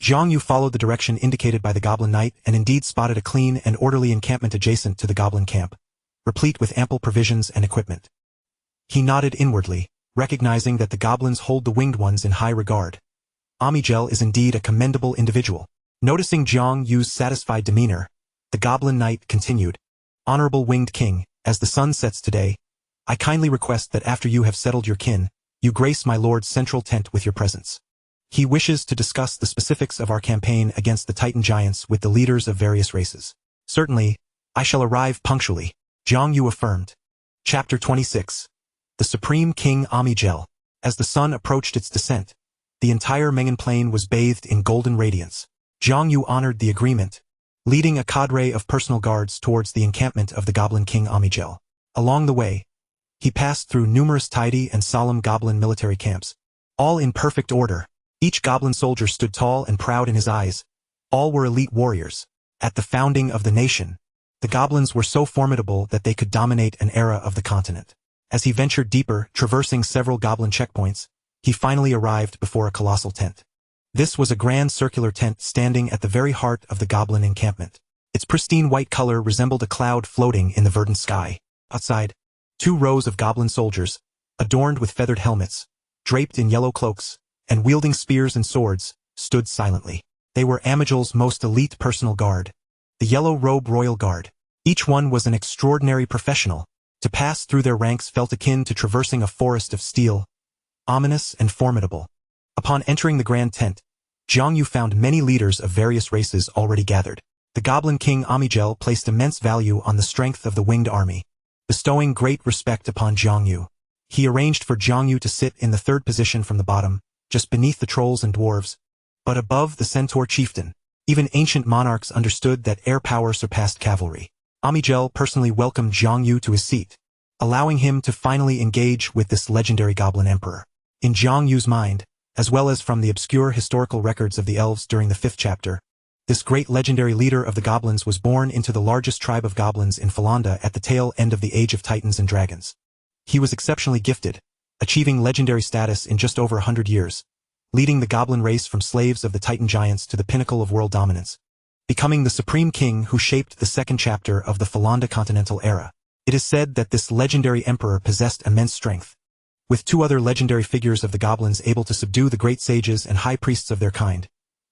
Jiangyu followed the direction indicated by the goblin knight and indeed spotted a clean and orderly encampment adjacent to the goblin camp, replete with ample provisions and equipment. He nodded inwardly, recognizing that the goblins hold the winged ones in high regard. Amigel is indeed a commendable individual. Noticing Jiang Yu's satisfied demeanor, the Goblin Knight continued, Honorable Winged King, as the sun sets today, I kindly request that after you have settled your kin, you grace my lord's central tent with your presence. He wishes to discuss the specifics of our campaign against the Titan Giants with the leaders of various races. Certainly, I shall arrive punctually, Jiang Yu affirmed. Chapter 26. The Supreme King Amigel. As the sun approached its descent, the entire Mengan plain was bathed in golden radiance. Jiang Yu honored the agreement, leading a cadre of personal guards towards the encampment of the Goblin King Amigel. Along the way, he passed through numerous tidy and solemn goblin military camps, all in perfect order. Each goblin soldier stood tall and proud in his eyes. All were elite warriors. At the founding of the nation, the goblins were so formidable that they could dominate an era of the continent. As he ventured deeper, traversing several goblin checkpoints, he finally arrived before a colossal tent. This was a grand circular tent standing at the very heart of the goblin encampment. Its pristine white color resembled a cloud floating in the verdant sky. Outside, 2 rows of goblin soldiers, adorned with feathered helmets, draped in yellow cloaks, and wielding spears and swords, stood silently. They were Amigel's most elite personal guard, the Yellow Robe Royal Guard. Each one was an extraordinary professional. To pass through their ranks felt akin to traversing a forest of steel, ominous and formidable. Upon entering the grand tent, Jiang Yu found many leaders of various races already gathered. The Goblin King Amigel placed immense value on the strength of the winged army, bestowing great respect upon Jiang Yu. He arranged for Jiang Yu to sit in the 3rd position from the bottom, just beneath the trolls and dwarves, but above the centaur chieftain. Even ancient monarchs understood that air power surpassed cavalry. Amigel personally welcomed Jiang Yu to his seat, allowing him to finally engage with this legendary Goblin Emperor. In Jiang Yu's mind, as well as from the obscure historical records of the elves during the 5th chapter, this great legendary leader of the goblins was born into the largest tribe of goblins in Falanda at the tail end of the Age of Titans and Dragons. He was exceptionally gifted, achieving legendary status in just over 100 years, leading the goblin race from slaves of the Titan Giants to the pinnacle of world dominance, becoming the supreme king who shaped the 2nd chapter of the Falanda continental era. It is said that this legendary emperor possessed immense strength, with 2 other legendary figures of the goblins able to subdue the great sages and high priests of their kind,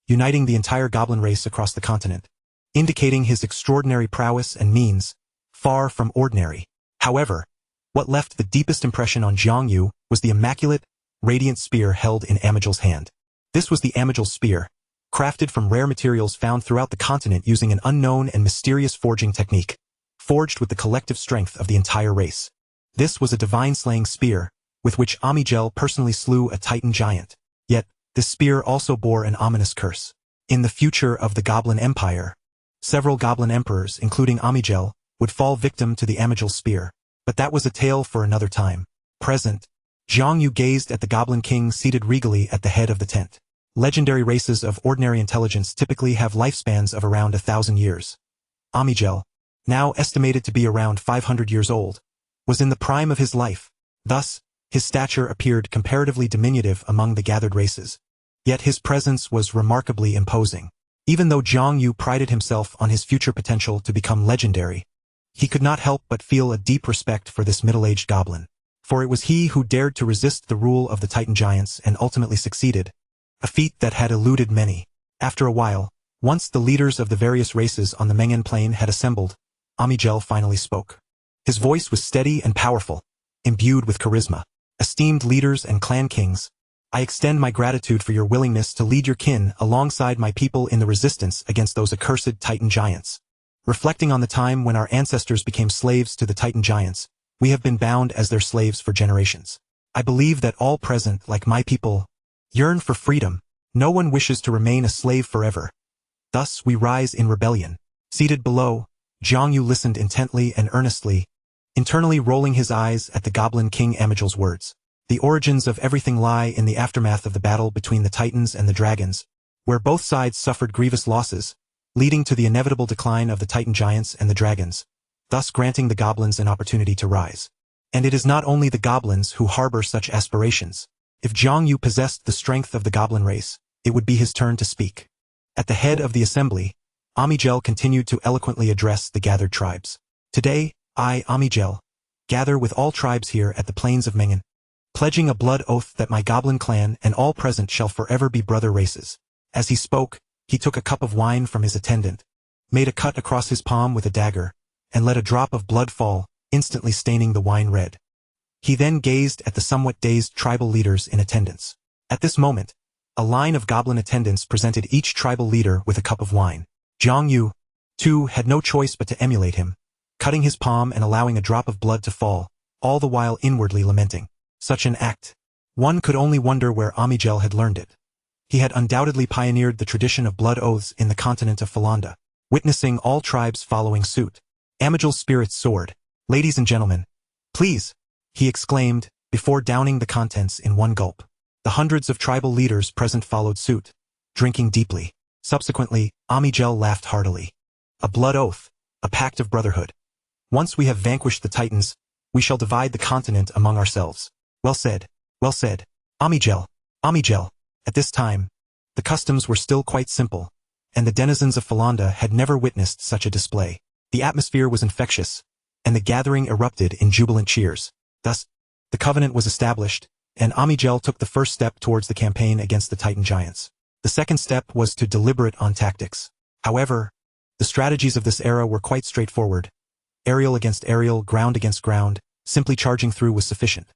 uniting the entire goblin race across the continent, indicating his extraordinary prowess and means, far from ordinary. However, what left the deepest impression on Jiang Yu was the immaculate, radiant spear held in Amigel's hand. This was the Amigel spear, crafted from rare materials found throughout the continent using an unknown and mysterious forging technique, forged with the collective strength of the entire race. This was a divine-slaying spear, with which Amigel personally slew a Titan giant. Yet, this spear also bore an ominous curse. In the future of the Goblin Empire, several goblin emperors, including Amigel, would fall victim to the Amigel spear. But that was a tale for another time. Present, Jiang Yu gazed at the Goblin King seated regally at the head of the tent. Legendary races of ordinary intelligence typically have lifespans of around 1,000 years. Amigel, now estimated to be around 500 years old, was in the prime of his life. Thus, his stature appeared comparatively diminutive among the gathered races. Yet his presence was remarkably imposing. Even though Jiang Yu prided himself on his future potential to become legendary, he could not help but feel a deep respect for this middle-aged goblin. For it was he who dared to resist the rule of the Titan Giants and ultimately succeeded, a feat that had eluded many. After a while, once the leaders of the various races on the Mengan Plain had assembled, Amigel finally spoke. His voice was steady and powerful, imbued with charisma. Esteemed leaders and clan kings, I extend my gratitude for your willingness to lead your kin alongside my people in the resistance against those accursed Titan Giants. Reflecting on the time when our ancestors became slaves to the Titan Giants, we have been bound as their slaves for generations. I believe that all present, like my people, yearn for freedom. No one wishes to remain a slave forever. Thus we rise in rebellion. Seated below, Jiang Yu listened intently and earnestly, internally rolling his eyes at the Goblin King Amigel's words. The origins of everything lie in the aftermath of the battle between the Titans and the Dragons, where both sides suffered grievous losses, leading to the inevitable decline of the Titan Giants and the Dragons, thus granting the goblins an opportunity to rise. And it is not only the goblins who harbor such aspirations. If Jiang Yu possessed the strength of the goblin race, it would be his turn to speak. At the head of the assembly, Amigel continued to eloquently address the gathered tribes. Today, I, Amigel, gather with all tribes here at the plains of Mengan, pledging a blood oath that my goblin clan and all present shall forever be brother races. As he spoke, He took a cup of wine from his attendant, made a cut across his palm with a dagger, and let a drop of blood fall, instantly staining the wine red. He then gazed at the somewhat dazed tribal leaders in attendance. At this moment, a line of goblin attendants presented each tribal leader with a cup of wine. Jiang Yu, too, had no choice but to emulate him, cutting his palm and allowing a drop of blood to fall, all the while inwardly lamenting. Such an act. One could only wonder where Amigel had learned it. He had undoubtedly pioneered the tradition of blood oaths in the continent of Falanda, witnessing all tribes following suit. Amigel's spirits soared. "Ladies and gentlemen, please," he exclaimed, before downing the contents in one gulp. The hundreds of tribal leaders present followed suit, drinking deeply. Subsequently, Amigel laughed heartily. "A blood oath, a pact of brotherhood. Once we have vanquished the Titans, we shall divide the continent among ourselves." Well said, well said. Amigel, Amigel. At this time, the customs were still quite simple, and the denizens of Falanda had never witnessed such a display. The atmosphere was infectious, and the gathering erupted in jubilant cheers. Thus, the covenant was established, and Amigel took the first step towards the campaign against the Titan giants. The second step was to deliberate on tactics. However, the strategies of this era were quite straightforward. Aerial against aerial, ground against ground, simply charging through was sufficient.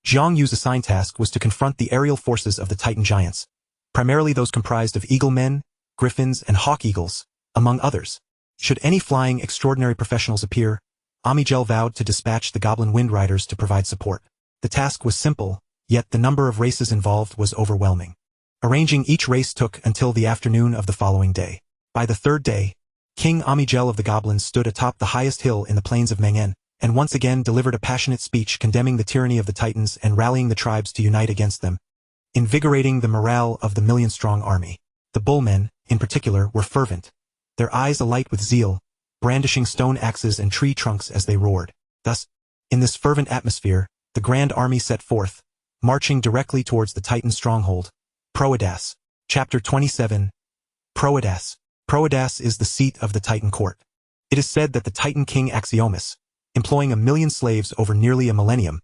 Jiang Yu's assigned task was to confront the aerial forces of the Titan giants, primarily those comprised of Eaglemen, Griffins, and Hawk Eagles, among others. Should any flying extraordinary professionals appear, Amigel vowed to dispatch the Goblin Wind Riders to provide support. The task was simple, yet the number of races involved was overwhelming. Arranging each race took until the afternoon of the following day. By the third day, King Amigel of the Goblins stood atop the highest hill in the plains of Mengen, and once again delivered a passionate speech condemning the tyranny of the Titans and rallying the tribes to unite against them, invigorating the morale of the million-strong army. The bullmen, in particular, were fervent, their eyes alight with zeal, brandishing stone axes and tree trunks as they roared. Thus, in this fervent atmosphere, the grand army set forth, marching directly towards the Titan stronghold, Proedas. Chapter 27. Proedas. Proedas is the seat of the Titan court. It is said that the Titan king Axiomus, employing 1,000,000 slaves over nearly a millennium,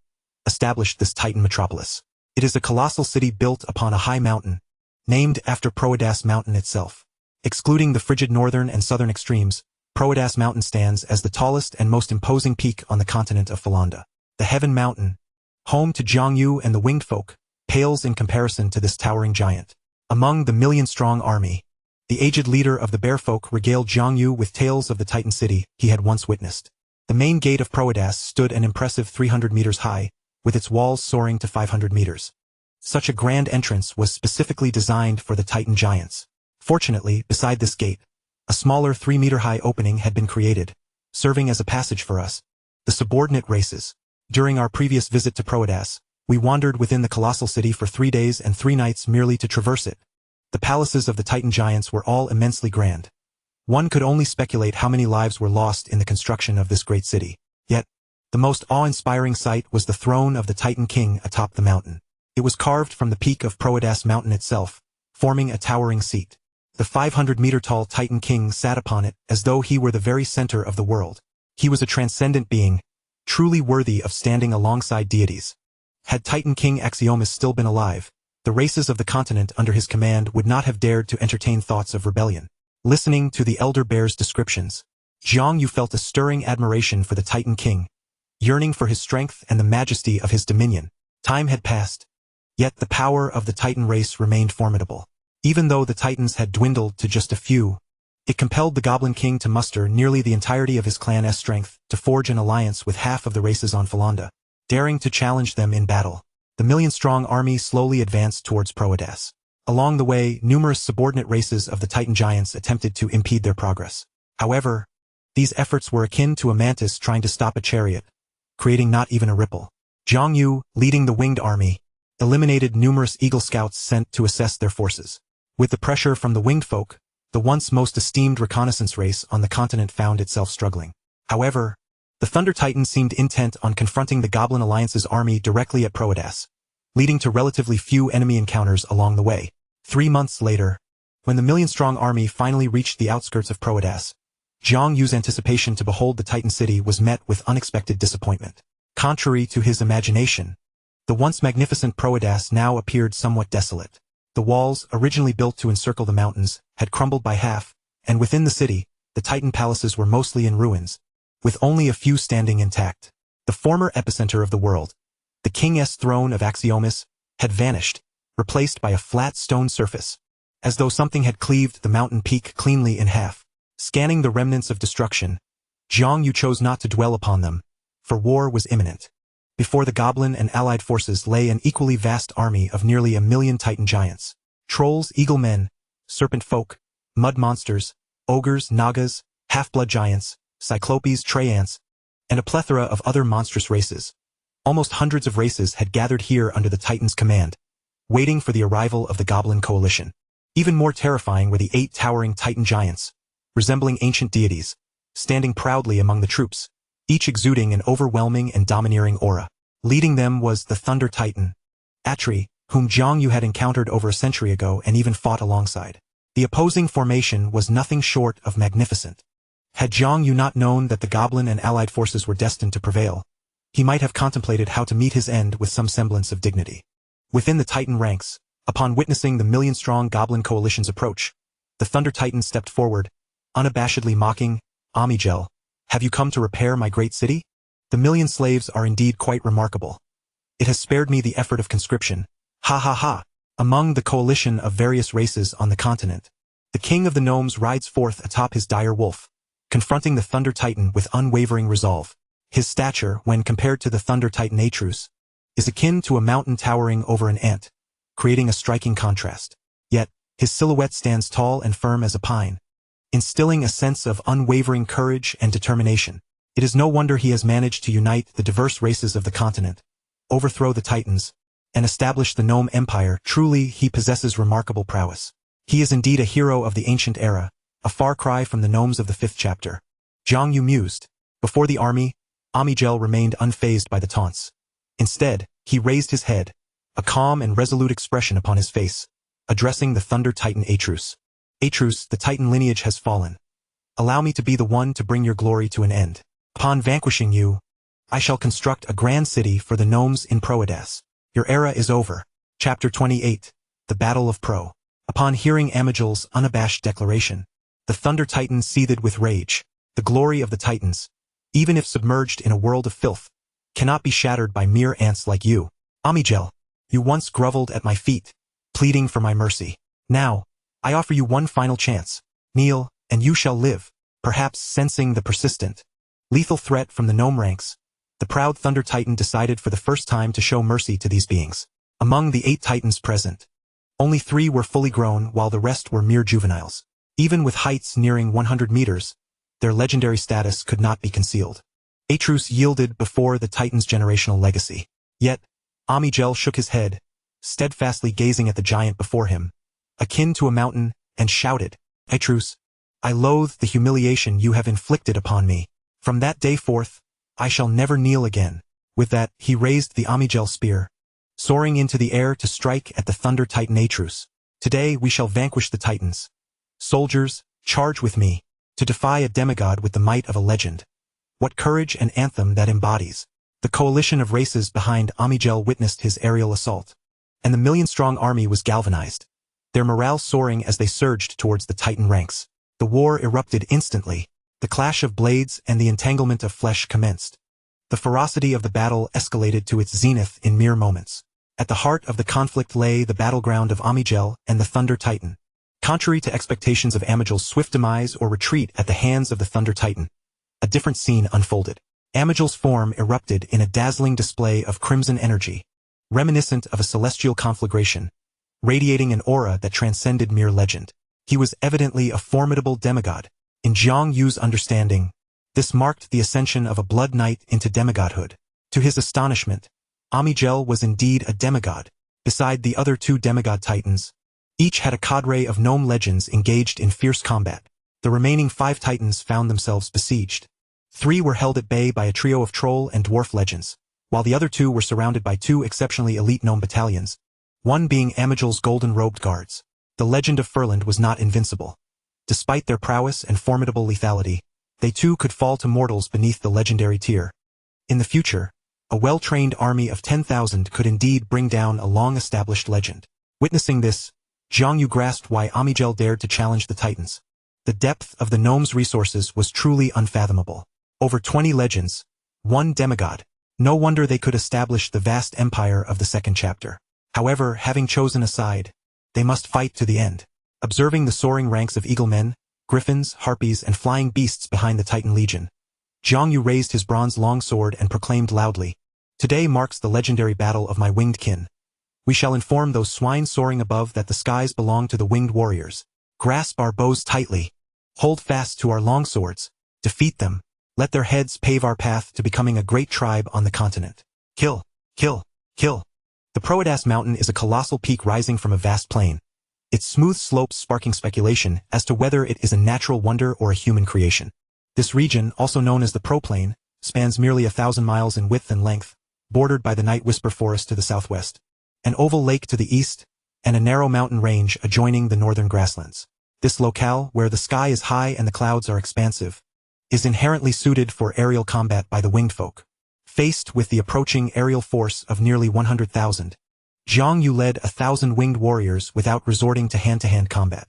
established this Titan metropolis. It is a colossal city built upon a high mountain, named after Proedas Mountain itself. Excluding the frigid northern and southern extremes, Proedas Mountain stands as the tallest and most imposing peak on the continent of Falanda. The Heaven Mountain, home to Jiang Yu and the winged folk, pales in comparison to this towering giant. Among the million-strong army, the aged leader of the bear folk regaled Jiang Yu with tales of the Titan city he had once witnessed. The main gate of Proedas stood an impressive 300 meters high, with its walls soaring to 500 meters. Such a grand entrance was specifically designed for the Titan giants. Fortunately, beside this gate, a smaller 3-meter-high opening had been created, serving as a passage for us, the subordinate races. During our previous visit to Proedas, we wandered within the colossal city for 3 days and 3 nights merely to traverse it. The palaces of the Titan giants were all immensely grand. One could only speculate how many lives were lost in the construction of this great city. Yet, the most awe-inspiring sight was the throne of the Titan king atop the mountain. It was carved from the peak of Proedas Mountain itself, forming a towering seat. The 500-meter-tall Titan king sat upon it as though he were the very center of the world. He was a transcendent being, truly worthy of standing alongside deities. Had Titan King Axiomus still been alive, the races of the continent under his command would not have dared to entertain thoughts of rebellion. Listening to the elder bear's descriptions, Jiang Yu felt a stirring admiration for the Titan King, yearning for his strength and the majesty of his dominion. Time had passed, yet the power of the Titan race remained formidable. Even though the Titans had dwindled to just a few, it compelled the Goblin King to muster nearly the entirety of his clan's strength to forge an alliance with half of the races on Falanda, daring to challenge them in battle. The million-strong army slowly advanced towards Proedas. Along the way, numerous subordinate races of the Titan giants attempted to impede their progress. However, these efforts were akin to a mantis trying to stop a chariot, creating not even a ripple. Jiang Yu, leading the winged army, eliminated numerous Eagle Scouts sent to assess their forces. With the pressure from the winged folk, the once most esteemed reconnaissance race on the continent found itself struggling. However, the Thunder Titan seemed intent on confronting the Goblin Alliance's army directly at Proedas, leading to relatively few enemy encounters along the way. 3 months later, when the million-strong army finally reached the outskirts of Proedas, Jiang Yu's anticipation to behold the Titan city was met with unexpected disappointment. Contrary to his imagination, the once magnificent Proedas now appeared somewhat desolate. The walls, originally built to encircle the mountains, had crumbled by half, and within the city, the Titan palaces were mostly in ruins, with only a few standing intact. The former epicenter of the world, the king's throne of Axiomus, had vanished, replaced by a flat stone surface, as though something had cleaved the mountain peak cleanly in half. Scanning the remnants of destruction, Jiang Yu chose not to dwell upon them, for war was imminent. Before the goblin and allied forces lay an equally vast army of nearly 1,000,000 Titan giants. Trolls, eaglemen, serpent folk, mud monsters, ogres, nagas, half-blood giants, cyclopes, treants, and a plethora of other monstrous races. Almost hundreds of races had gathered here under the Titan's command, waiting for the arrival of the Goblin Coalition. Even more terrifying were the 8 towering Titan giants, resembling ancient deities, standing proudly among the troops, each exuding an overwhelming and domineering aura. Leading them was the Thunder Titan, Atri, whom Jiang Yu had encountered over a century ago and even fought alongside. The opposing formation was nothing short of magnificent. Had Jiang Yu not known that the Goblin and allied forces were destined to prevail, he might have contemplated how to meet his end with some semblance of dignity. Within the Titan ranks, upon witnessing the 1,000,000-strong Goblin Coalition's approach, the Thunder Titan stepped forward, unabashedly mocking, "Amigel, have you come to repair my great city? The 1,000,000 slaves are indeed quite remarkable. It has spared me the effort of conscription. Ha ha ha!" Among the coalition of various races on the continent, the king of the gnomes rides forth atop his dire wolf, confronting the Thunder Titan with unwavering resolve. His stature, when compared to the Thunder Titan Atrus, is akin to a mountain towering over an ant, creating a striking contrast. Yet, his silhouette stands tall and firm as a pine, instilling a sense of unwavering courage and determination. It is no wonder he has managed to unite the diverse races of the continent, overthrow the Titans, and establish the Gnome Empire. Truly, he possesses remarkable prowess. He is indeed a hero of the ancient era, a far cry from the gnomes of the 5th chapter. Jiang Yu mused. Before the army, Amigel remained unfazed by the taunts. Instead, he raised his head, a calm and resolute expression upon his face, addressing the Thunder Titan Atrus. "Atrus, the Titan lineage has fallen. Allow me to be the one to bring your glory to an end. Upon vanquishing you, I shall construct a grand city for the gnomes in Proedas. Your era is over." Chapter 28, The Battle of Pro. Upon hearing Amigel's unabashed declaration, the Thunder Titan seethed with rage. The glory of the Titans, even if submerged in a world of filth, cannot be shattered by mere ants like you. Amigel, you once groveled at my feet, pleading for my mercy. Now, I offer you one final chance. Kneel, and you shall live. Perhaps sensing the persistent, lethal threat from the gnome ranks, the proud Thunder Titan decided for the first time to show mercy to these beings. Among the 8 Titans present, only 3 were fully grown while the rest were mere juveniles. Even with heights nearing 100 meters, their legendary status could not be concealed. Atrus yielded before the Titan's generational legacy. Yet, Amigel shook his head, steadfastly gazing at the giant before him, akin to a mountain, and shouted, "Atrus, I loathe the humiliation you have inflicted upon me. From that day forth, I shall never kneel again." With that, he raised the Amigel spear, soaring into the air to strike at the Thunder Titan Atrus. "Today we shall vanquish the Titans. Soldiers, charge with me, to defy a demigod with the might of a legend. What courage and anthem that embodies." The coalition of races behind Amigel witnessed his aerial assault, and the 1,000,000-strong army was galvanized, their morale soaring as they surged towards the Titan ranks. The war erupted instantly. The clash of blades and the entanglement of flesh commenced. The ferocity of the battle escalated to its zenith in mere moments. At the heart of the conflict lay the battleground of Amigel and the Thunder Titan. Contrary to expectations of Amigel's swift demise or retreat at the hands of the Thunder Titan, a different scene unfolded. Amigel's form erupted in a dazzling display of crimson energy, reminiscent of a celestial conflagration, radiating an aura that transcended mere legend. He was evidently a formidable demigod. In Jiang Yu's understanding, this marked the ascension of a blood knight into demigodhood. To his astonishment, Amigel was indeed a demigod. Beside the other 2 demigod titans, each had a cadre of gnome legends engaged in fierce combat. The remaining 5 titans found themselves besieged. 3 were held at bay by a trio of troll and dwarf legends, while the other 2 were surrounded by 2 exceptionally elite gnome battalions, one being Amigel's golden-robed guards. The legend of Furland was not invincible. Despite their prowess and formidable lethality, they too could fall to mortals beneath the legendary tier. In the future, a well-trained army of 10,000 could indeed bring down a long-established legend. Witnessing this, Jiang Yu grasped why Amigel dared to challenge the Titans. The depth of the gnome's resources was truly unfathomable. Over 20 legends, 1 demigod. No wonder they could establish the vast empire of the second chapter. However, having chosen a side, they must fight to the end. Observing the soaring ranks of eaglemen, griffins, harpies, and flying beasts behind the Titan Legion, Jiang Yu raised his bronze longsword and proclaimed loudly, "Today marks the legendary battle of my winged kin. We shall inform those swine soaring above that the skies belong to the winged warriors. Grasp our bows tightly. Hold fast to our longswords. Defeat them. Let their heads pave our path to becoming a great tribe on the continent. Kill, kill, kill." The Proedas Mountain is a colossal peak rising from a vast plain, its smooth slopes sparking speculation as to whether it is a natural wonder or a human creation. This region, also known as the Proplain, spans merely 1,000 miles in width and length, bordered by the Night Whisper Forest to the southwest, an oval lake to the east, and a narrow mountain range adjoining the northern grasslands. This locale, where the sky is high and the clouds are expansive, is inherently suited for aerial combat by the winged folk. Faced with the approaching aerial force of nearly 100,000, Jiang Yu led 1,000 winged warriors without resorting to hand-to-hand combat.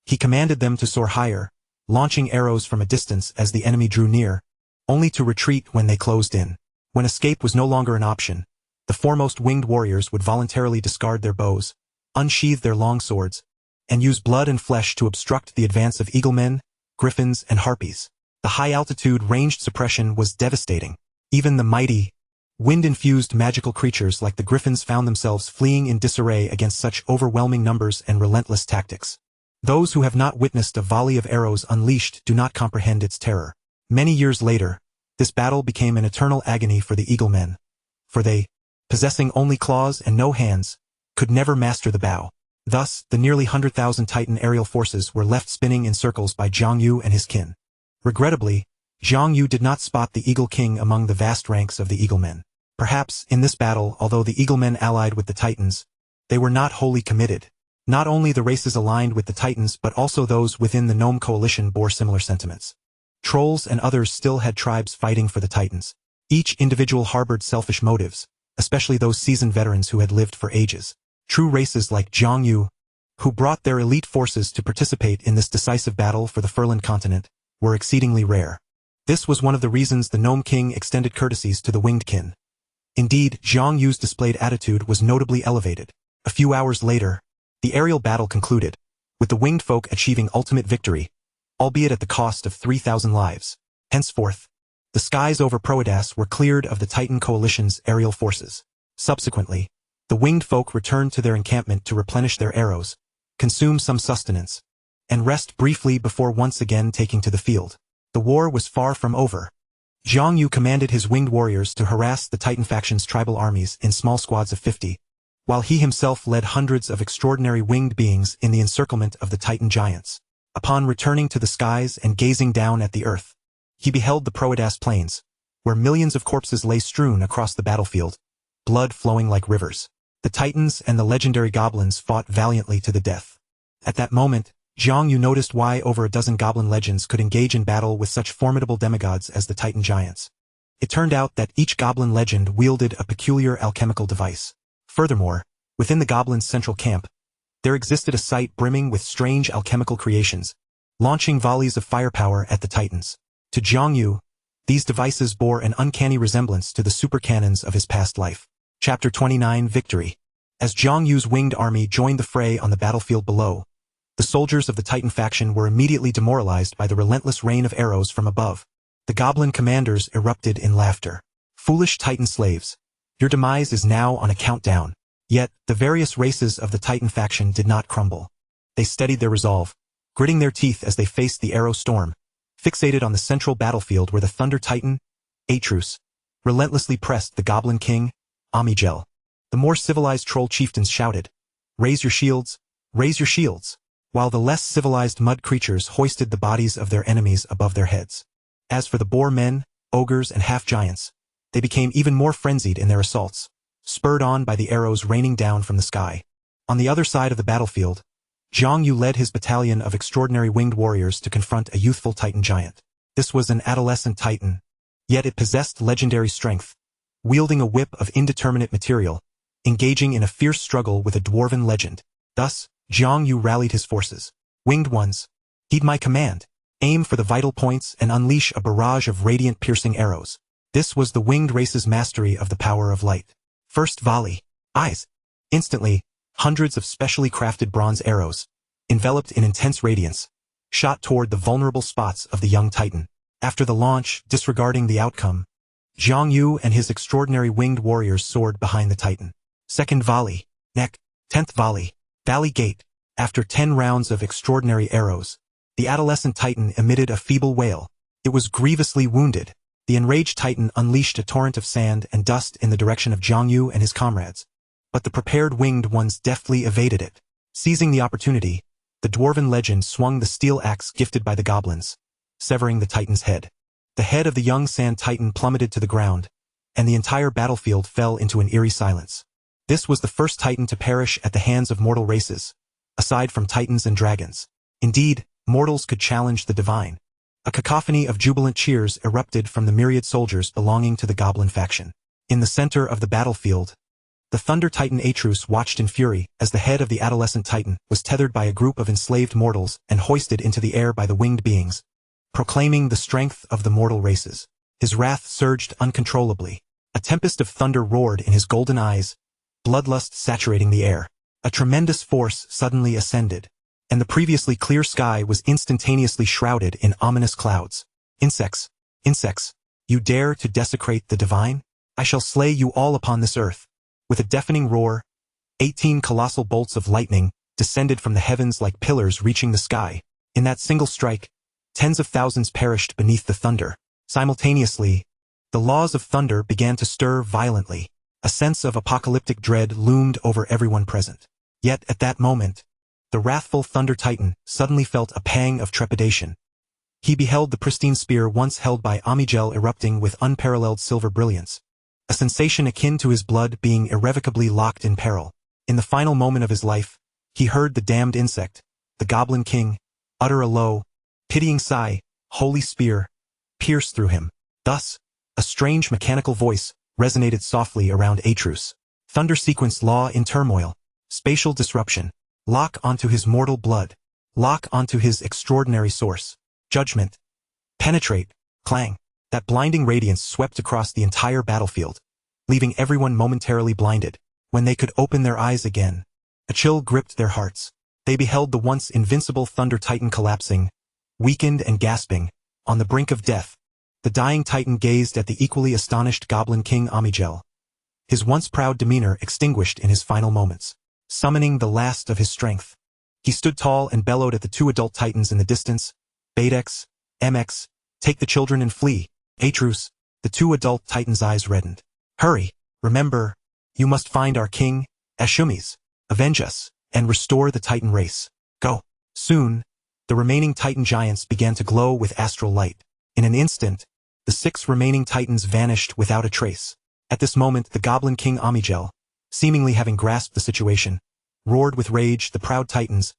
He commanded them to soar higher, launching arrows from a distance as the enemy drew near, only to retreat when they closed in. When escape was no longer an option, the foremost winged warriors would voluntarily discard their bows, unsheathe their long swords, and use blood and flesh to obstruct the advance of eaglemen, griffins, and harpies. The high-altitude ranged suppression was devastating. Even the mighty, wind-infused magical creatures like the griffins found themselves fleeing in disarray against such overwhelming numbers and relentless tactics. Those who have not witnessed a volley of arrows unleashed do not comprehend its terror. Many years later, this battle became an eternal agony for the eaglemen, for they, possessing only claws and no hands, could never master the bow. Thus, the nearly 100,000 Titan aerial forces were left spinning in circles by Jiang Yu and his kin. Regrettably, Jiang Yu did not spot the Eagle King among the vast ranks of the Eaglemen. Perhaps, in this battle, although the Eaglemen allied with the Titans, they were not wholly committed. Not only the races aligned with the Titans but also those within the Gnome Coalition bore similar sentiments. Trolls and others still had tribes fighting for the Titans. Each individual harbored selfish motives, especially those seasoned veterans who had lived for ages. True races like Jiang Yu, who brought their elite forces to participate in this decisive battle for the Furland continent, were exceedingly rare. This was one of the reasons the Gnome King extended courtesies to the winged kin. Indeed, Jiang Yu's displayed attitude was notably elevated. A few hours later, the aerial battle concluded, with the winged folk achieving ultimate victory, albeit at the cost of 3,000 lives. Henceforth, the skies over Proedas were cleared of the Titan Coalition's aerial forces. Subsequently, the winged folk returned to their encampment to replenish their arrows, consume some sustenance, and rest briefly before once again taking to the field. The war was far from over. Jiang Yu commanded his winged warriors to harass the Titan faction's tribal armies in small squads of 50, while he himself led hundreds of extraordinary winged beings in the encirclement of the Titan giants. Upon returning to the skies and gazing down at the earth, he beheld the Proedas plains, where millions of corpses lay strewn across the battlefield, blood flowing like rivers. The Titans and the legendary goblins fought valiantly to the death. At that moment, Jiang Yu noticed why over a dozen goblin legends could engage in battle with such formidable demigods as the Titan giants. It turned out that each goblin legend wielded a peculiar alchemical device. Furthermore, within the goblins' central camp, there existed a site brimming with strange alchemical creations, launching volleys of firepower at the Titans. To Jiang Yu, these devices bore an uncanny resemblance to the supercannons of his past life. Chapter 29 Victory. As Jiang Yu's winged army joined the fray on the battlefield below, the soldiers of the Titan faction were immediately demoralized by the relentless rain of arrows from above. The goblin commanders erupted in laughter. Foolish Titan slaves, your demise is now on a countdown. Yet, the various races of the Titan faction did not crumble. They steadied their resolve, gritting their teeth as they faced the arrow storm, fixated on the central battlefield where the Thunder Titan, Atrus, relentlessly pressed the Goblin King, Amigel. The more civilized troll chieftains shouted, "Raise your shields, raise your shields," while the less civilized mud creatures hoisted the bodies of their enemies above their heads. As for the boar men, ogres, and half-giants, they became even more frenzied in their assaults, spurred on by the arrows raining down from the sky. On the other side of the battlefield, Jiang Yu led his battalion of extraordinary winged warriors to confront a youthful Titan giant. This was an adolescent Titan, yet it possessed legendary strength, wielding a whip of indeterminate material, engaging in a fierce struggle with a dwarven legend. Thus, Jiang Yu rallied his forces. Winged ones, heed my command. Aim for the vital points and unleash a barrage of radiant piercing arrows. This was the winged race's mastery of the power of light. First volley. Eyes. Instantly, hundreds of specially crafted bronze arrows, enveloped in intense radiance, shot toward the vulnerable spots of the young titan. After the launch, disregarding the outcome, Jiang Yu and his extraordinary winged warriors soared behind the titan. Second volley. Neck. 10th volley. Valley Gate. After 10 rounds of extraordinary arrows, the adolescent titan emitted a feeble wail. It was grievously wounded. The enraged titan unleashed a torrent of sand and dust in the direction of Jiang Yu and his comrades. But the prepared winged ones deftly evaded it. Seizing the opportunity, the dwarven legend swung the steel axe gifted by the goblins, severing the titan's head. The head of the young sand titan plummeted to the ground, and the entire battlefield fell into an eerie silence. This was the first titan to perish at the hands of mortal races, aside from titans and dragons. Indeed, mortals could challenge the divine. A cacophony of jubilant cheers erupted from the myriad soldiers belonging to the goblin faction. In the center of the battlefield, the Thunder Titan Atrus watched in fury as the head of the adolescent titan was tethered by a group of enslaved mortals and hoisted into the air by the winged beings, proclaiming the strength of the mortal races. His wrath surged uncontrollably. A tempest of thunder roared in his golden eyes, bloodlust saturating the air. A tremendous force suddenly ascended, and the previously clear sky was instantaneously shrouded in ominous clouds. Insects, you dare to desecrate the divine? I shall slay you all upon this earth. With a deafening roar, 18 colossal bolts of lightning descended from the heavens like pillars reaching the sky. In that single strike, tens of thousands perished beneath the thunder. Simultaneously, the laws of thunder began to stir violently. A sense of apocalyptic dread loomed over everyone present. Yet at that moment, the wrathful Thunder Titan suddenly felt a pang of trepidation. He beheld the pristine spear once held by Amigel erupting with unparalleled silver brilliance, a sensation akin to his blood being irrevocably locked in peril. In the final moment of his life, he heard the damned insect, the Goblin King, utter a low, pitying sigh. Holy spear pierced through him. Thus, a strange mechanical voice resonated softly around Atrus. Thunder sequence law in turmoil. Spatial disruption. Lock onto his mortal blood. Lock onto his extraordinary source. Judgment. Penetrate. Clang. That blinding radiance swept across the entire battlefield, leaving everyone momentarily blinded. When they could open their eyes again, a chill gripped their hearts. They beheld the once invincible Thunder Titan collapsing, weakened and gasping, on the brink of death. The dying Titan gazed at the equally astonished Goblin King Amigel, his once proud demeanor extinguished in his final moments. Summoning the last of his strength, he stood tall and bellowed at the 2 adult titans in the distance. Badex, MX, take the children and flee. Atrus, the 2 adult titans' eyes reddened. Hurry, remember, you must find our king, Ashumis, avenge us, and restore the Titan race. Go. Soon, the remaining Titan giants began to glow with astral light. In an instant, the 6 remaining titans vanished without a trace. At this moment, the Goblin King Amigel, seemingly having grasped the situation, roared with rage. The proud titans,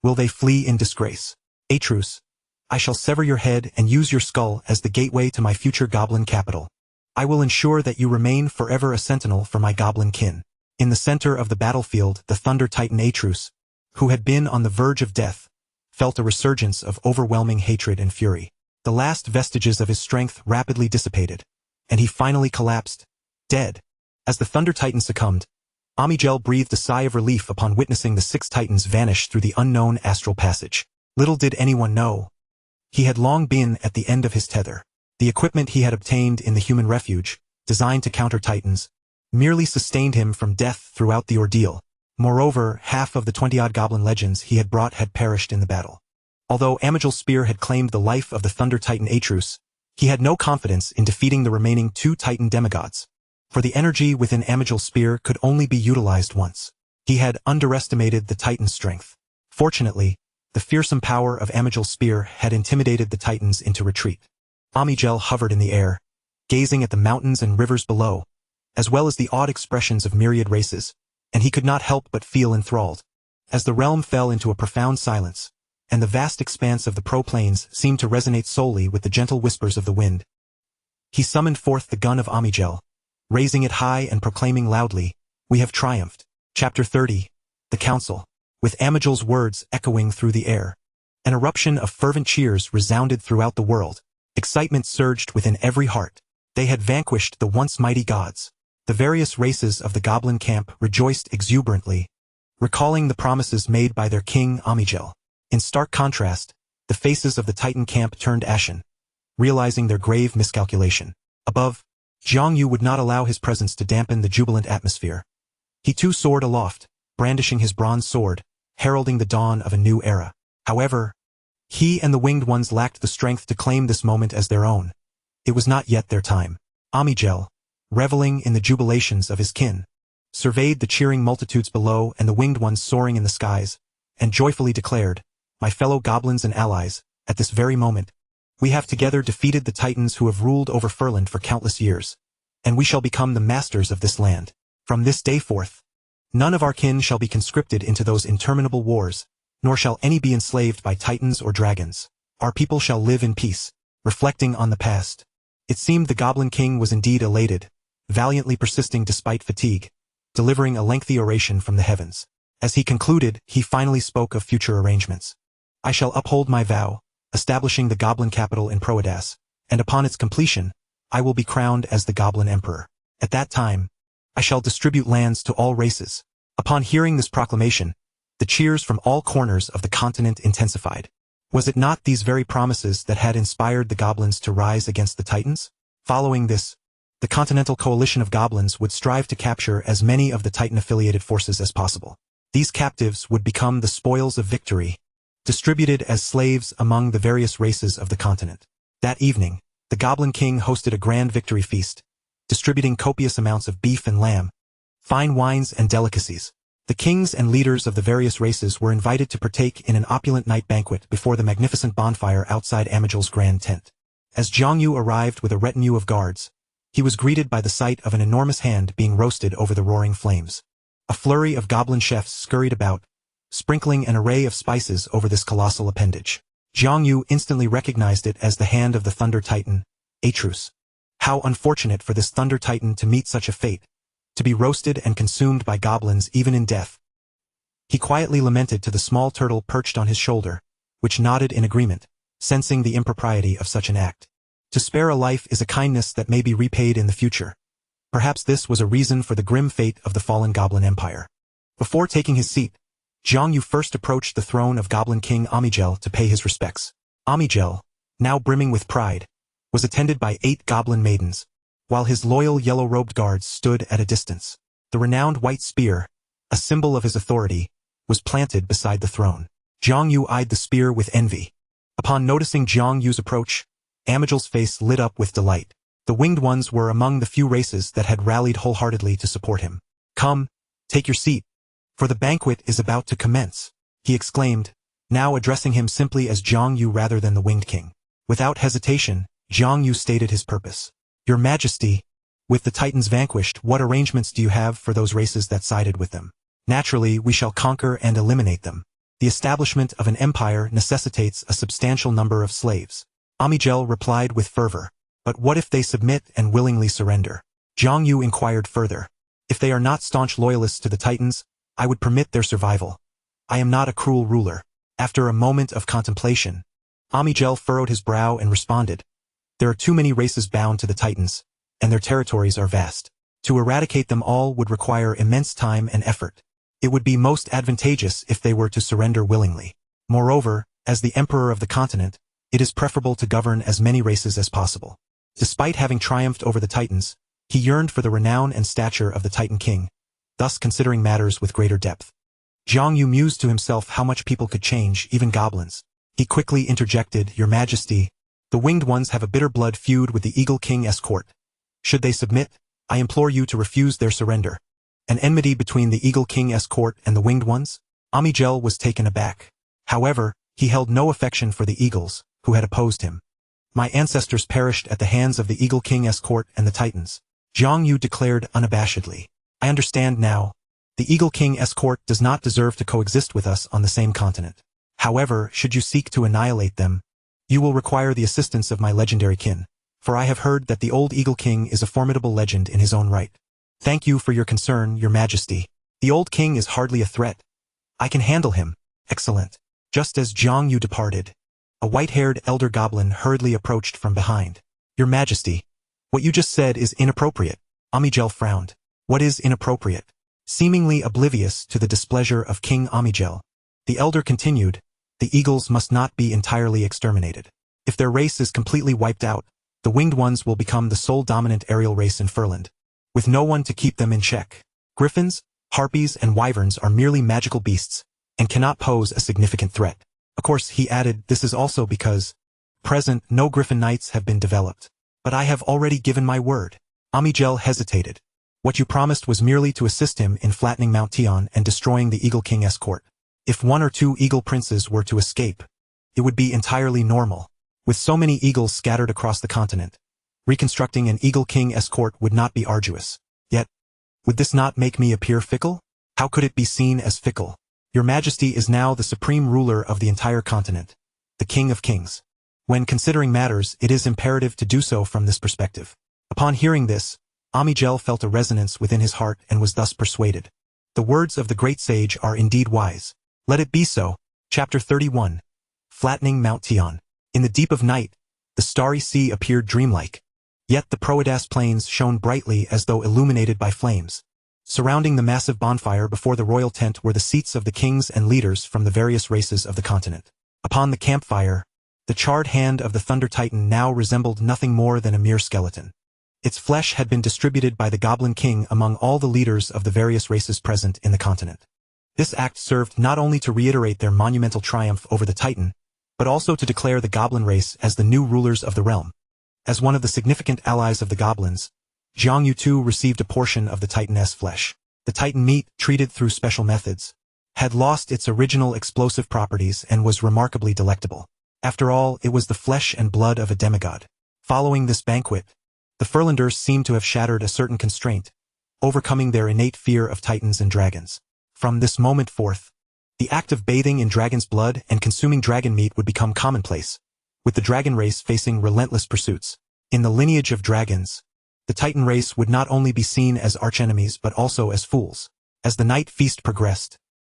will they flee in disgrace? Atrus, I shall sever your head and use your skull as the gateway to my future goblin capital. I will ensure that you remain forever a sentinel for my goblin kin. In the center of the battlefield, the Thunder Titan Atrus, who had been on the verge of death, felt a resurgence of overwhelming hatred and fury. The last vestiges of his strength rapidly dissipated, and he finally collapsed, dead. As the Thunder Titan succumbed, Amigel breathed a sigh of relief upon witnessing the 6 titans vanish through the unknown astral passage. Little did anyone know, he had long been at the end of his tether. The equipment he had obtained in the human refuge, designed to counter titans, merely sustained him from death throughout the ordeal. Moreover, half of the 20-odd goblin legends he had brought had perished in the battle. Although Amigel's spear had claimed the life of the Thunder Titan Atrus, he had no confidence in defeating the remaining 2 Titan demigods, for the energy within Amigel's spear could only be utilized once. He had underestimated the Titan's strength. Fortunately, the fearsome power of Amigel's spear had intimidated the Titans into retreat. Amigel hovered in the air, gazing at the mountains and rivers below, as well as the odd expressions of myriad races, and he could not help but feel enthralled. As the realm fell into a profound silence, and the vast expanse of the pro-plains seemed to resonate solely with the gentle whispers of the wind, he summoned forth the gun of Amigel, raising it high and proclaiming loudly, "We have triumphed." Chapter 30. The Council. with Amgel's words echoing through the air. An eruption of fervent cheers resounded throughout the world. Excitement surged within every heart. They had vanquished the once mighty gods. The various races of the goblin camp rejoiced exuberantly, recalling the promises made by their king Angel. In stark contrast, the faces of the Titan camp turned ashen, realizing their grave miscalculation. Above, Jiang Yu would not allow his presence to dampen the jubilant atmosphere. He too soared aloft, brandishing his bronze sword, heralding the dawn of a new era. However, he and the winged ones lacked the strength to claim this moment as their own. It was not yet their time. Angel, reveling in the jubilations of his kin, surveyed the cheering multitudes below and the winged ones soaring in the skies, and joyfully declared, "My fellow goblins and allies, at this very moment, we have together defeated the Titans who have ruled over Furland for countless years, and we shall become the masters of this land. From this day forth, none of our kin shall be conscripted into those interminable wars, nor shall any be enslaved by Titans or dragons. Our people shall live in peace." Reflecting on the past, it seemed the Goblin King was indeed elated, valiantly persisting despite fatigue, delivering a lengthy oration from the heavens. As he concluded, he finally spoke of future arrangements. "I shall uphold my vow, establishing the Goblin capital in Proedas, and upon its completion, I will be crowned as the Goblin Emperor. At that time, I shall distribute lands to all races." Upon hearing this proclamation, the cheers from all corners of the continent intensified. Was it not these very promises that had inspired the goblins to rise against the Titans? Following this, the Continental Coalition of Goblins would strive to capture as many of the Titan-affiliated forces as possible. These captives would become the spoils of victory, distributed as slaves among the various races of the continent. That evening, the Goblin King hosted a grand victory feast, distributing copious amounts of beef and lamb, fine wines and delicacies. The kings and leaders of the various races were invited to partake in an opulent night banquet before the magnificent bonfire outside Angel's grand tent. As Jiang Yu arrived with a retinue of guards, he was greeted by the sight of an enormous hand being roasted over the roaring flames. A flurry of goblin chefs scurried about, sprinkling an array of spices over this colossal appendage. Jiang Yu instantly recognized it as the hand of the Thunder Titan, Atrus. How unfortunate for this Thunder Titan to meet such a fate, to be roasted and consumed by goblins even in death. He quietly lamented to the small turtle perched on his shoulder, which nodded in agreement, sensing the impropriety of such an act. To spare a life is a kindness that may be repaid in the future. Perhaps this was a reason for the grim fate of the fallen Goblin Empire. Before taking his seat, Jiang Yu first approached the throne of Goblin King Angel to pay his respects. Angel, now brimming with pride, was attended by 8 goblin maidens, while his loyal yellow-robed guards stood at a distance. The renowned white spear, a symbol of his authority, was planted beside the throne. Jiang Yu eyed the spear with envy. Upon noticing Jiang Yu's approach, Angel's face lit up with delight. The winged ones were among the few races that had rallied wholeheartedly to support him. "Come, take your seat, for the banquet is about to commence," he exclaimed, now addressing him simply as Jiang Yu rather than the Winged King. Without hesitation, Jiang Yu stated his purpose. "Your Majesty, with the Titans vanquished, what arrangements do you have for those races that sided with them? Naturally, we shall conquer and eliminate them. The establishment of an empire necessitates a substantial number of slaves." Angel replied with fervor. "But what if they submit and willingly surrender?" Jiang Yu inquired further. "If they are not staunch loyalists to the Titans, I would permit their survival. I am not a cruel ruler." After a moment of contemplation, Angel furrowed his brow and responded, "There are too many races bound to the Titans, and their territories are vast. To eradicate them all would require immense time and effort. It would be most advantageous if they were to surrender willingly. Moreover, as the Emperor of the continent, it is preferable to govern as many races as possible." Despite having triumphed over the Titans, he yearned for the renown and stature of the Titan King, thus considering matters with greater depth. Jiang Yu mused to himself how much people could change, even goblins. He quickly interjected, "Your Majesty, the Winged Ones have a bitter blood feud with the Eagle King's court. Should they submit, I implore you to refuse their surrender." An enmity between the Eagle King's court and the Winged Ones? Angel was taken aback. However, he held no affection for the Eagles, who had opposed him. "My ancestors perished at the hands of the Eagle King's court and the Titans," Jiang Yu declared unabashedly. "I understand now. The Eagle King's court does not deserve to coexist with us on the same continent. However, should you seek to annihilate them, you will require the assistance of my legendary kin, for I have heard that the old Eagle King is a formidable legend in his own right. Thank you for your concern, Your Majesty. The old king is hardly a threat. I can handle him. Excellent. Just as Jiang Yu departed, a white-haired elder goblin hurriedly approached from behind. Your Majesty, what you just said is inappropriate. Amigel frowned. What is inappropriate? Seemingly oblivious to the displeasure of King Amigel, the elder continued, the eagles must not be entirely exterminated. If their race is completely wiped out, the winged ones will become the sole dominant aerial race in Furland, with no one to keep them in check. Griffins, harpies, and wyverns are merely magical beasts, and cannot pose a significant threat. Of course, he added, this is also because, present, no griffin knights have been developed. But I have already given my word. Amigel hesitated. What you promised was merely to assist him in flattening Mount Tion and destroying the Eagle King's court. If 1 or 2 eagle princes were to escape, it would be entirely normal. With so many eagles scattered across the continent, reconstructing an Eagle King's court would not be arduous. Yet, would this not make me appear fickle? How could it be seen as fickle? Your Majesty is now the supreme ruler of the entire continent, the King of Kings. When considering matters, it is imperative to do so from this perspective. Upon hearing this, Amigel felt a resonance within his heart and was thus persuaded. The words of the great sage are indeed wise. Let it be so. Chapter 31. Flattening Mount Tion. In the deep of night, the starry sea appeared dreamlike. Yet the Proedas plains shone brightly as though illuminated by flames. Surrounding the massive bonfire before the royal tent were the seats of the kings and leaders from the various races of the continent. Upon the campfire, the charred hand of the Thunder Titan now resembled nothing more than a mere skeleton. Its flesh had been distributed by the Goblin King among all the leaders of the various races present in the continent. This act served not only to reiterate their monumental triumph over the Titan, but also to declare the Goblin race as the new rulers of the realm. As one of the significant allies of the Goblins, Jiang Yu too received a portion of the Titan's flesh. The Titan meat, treated through special methods, had lost its original explosive properties and was remarkably delectable. After all, it was the flesh and blood of a demigod. Following this banquet, the Furlanders seemed to have shattered a certain constraint, overcoming their innate fear of Titans and dragons. From this moment forth, the act of bathing in dragon's blood and consuming dragon meat would become commonplace, with the dragon race facing relentless pursuits. In the lineage of dragons, the Titan race would not only be seen as archenemies but also as fools. As the night feast progressed,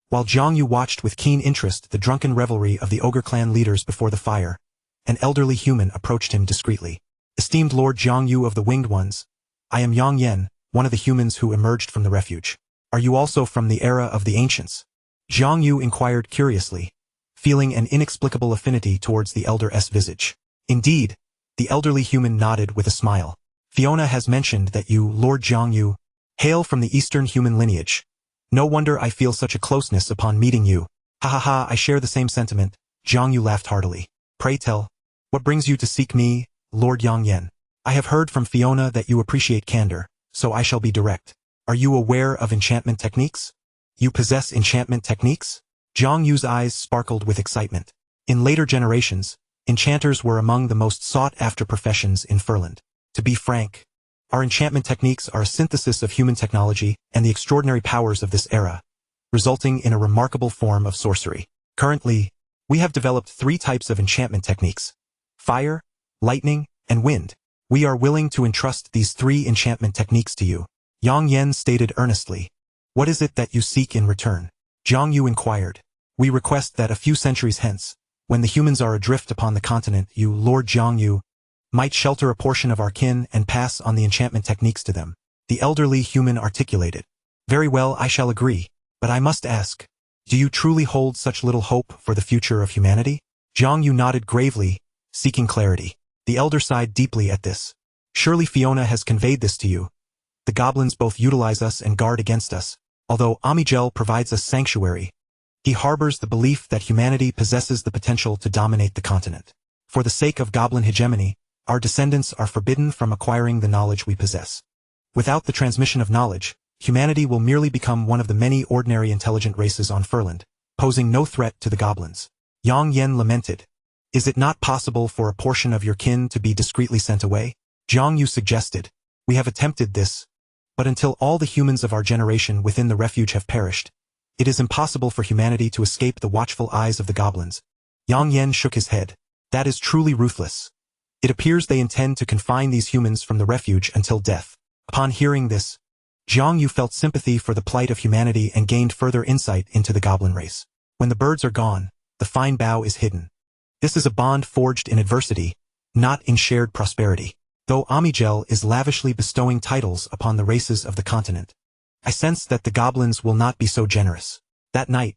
while Jiang Yu watched with keen interest the drunken revelry of the ogre clan leaders before the fire, an elderly human approached him discreetly. Esteemed Lord Jiang Yu of the Winged Ones, I am Yang Yen, one of the humans who emerged from the refuge. Are you also from the era of the ancients? Jiang Yu inquired curiously, feeling an inexplicable affinity towards the elder's visage. Indeed, the elderly human nodded with a smile. Fiona has mentioned that you, Lord Jiang Yu, hail from the Eastern human lineage. No wonder I feel such a closeness upon meeting you. Ha ha ha, I share the same sentiment. Jiang Yu laughed heartily. Pray tell, what brings you to seek me, Lord Yang Yen? I have heard from Fiona that you appreciate candor, so I shall be direct. Are you aware of enchantment techniques? You possess enchantment techniques? Jiang Yu's eyes sparkled with excitement. In later generations, enchanters were among the most sought-after professions in Furland. To be frank, our enchantment techniques are a synthesis of human technology and the extraordinary powers of this era, resulting in a remarkable form of sorcery. Currently, we have developed 3 types of enchantment techniques: fire, lightning, and wind. We are willing to entrust these 3 enchantment techniques to you. Yang Yen stated earnestly. What is it that you seek in return? Jiang Yu inquired. We request that a few centuries hence, when the humans are adrift upon the continent, you, Lord Jiang Yu, might shelter a portion of our kin and pass on the enchantment techniques to them. The elderly human articulated. Very well, I shall agree, but I must ask, do you truly hold such little hope for the future of humanity? Jiang Yu nodded gravely, seeking clarity. The elder sighed deeply at this. Surely Fiona has conveyed this to you. The goblins both utilize us and guard against us. Although Amigel provides us sanctuary, he harbors the belief that humanity possesses the potential to dominate the continent. For the sake of goblin hegemony, our descendants are forbidden from acquiring the knowledge we possess. Without the transmission of knowledge, humanity will merely become one of the many ordinary intelligent races on Furland, posing no threat to the goblins. Yang Yen lamented. Is it not possible for a portion of your kin to be discreetly sent away? Jiang Yu suggested. We have attempted this, but until all the humans of our generation within the refuge have perished, it is impossible for humanity to escape the watchful eyes of the goblins. Yang Yen shook his head. That is truly ruthless. It appears they intend to confine these humans from the refuge until death. Upon hearing this, Jiang Yu felt sympathy for the plight of humanity and gained further insight into the goblin race. When the birds are gone, the fine bough is hidden. This is a bond forged in adversity, not in shared prosperity. Though Amigel is lavishly bestowing titles upon the races of the continent, I sense that the goblins will not be so generous. That night,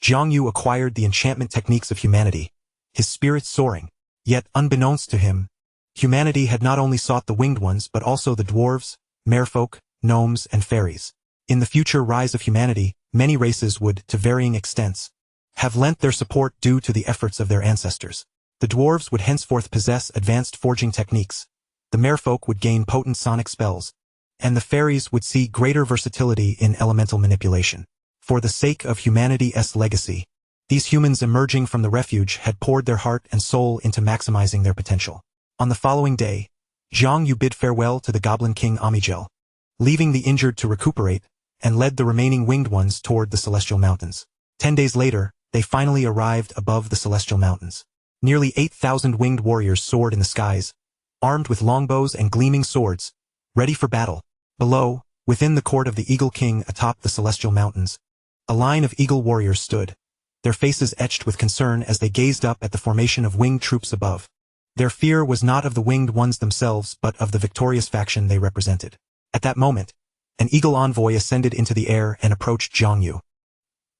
Jiang Yu acquired the enchantment techniques of humanity, his spirit soaring. Yet, unbeknownst to him, humanity had not only sought the winged ones but also the dwarves, merfolk, gnomes, and fairies. In the future rise of humanity, many races would, to varying extents, have lent their support due to the efforts of their ancestors. The dwarves would henceforth possess advanced forging techniques, the merfolk would gain potent sonic spells, and the fairies would see greater versatility in elemental manipulation. For the sake of humanity's legacy, these humans emerging from the refuge had poured their heart and soul into maximizing their potential. On the following day, Jiang Yu bid farewell to the Goblin King Amigel, leaving the injured to recuperate, and led the remaining winged ones toward the Celestial Mountains. 10 days later, they finally arrived above the Celestial Mountains. Nearly 8,000 winged warriors soared in the skies, armed with longbows and gleaming swords, ready for battle. Below, within the court of the Eagle King atop the Celestial Mountains, a line of eagle warriors stood, their faces etched with concern as they gazed up at the formation of winged troops above. Their fear was not of the winged ones themselves but of the victorious faction they represented. At that moment, an eagle envoy ascended into the air and approached Jiang Yu.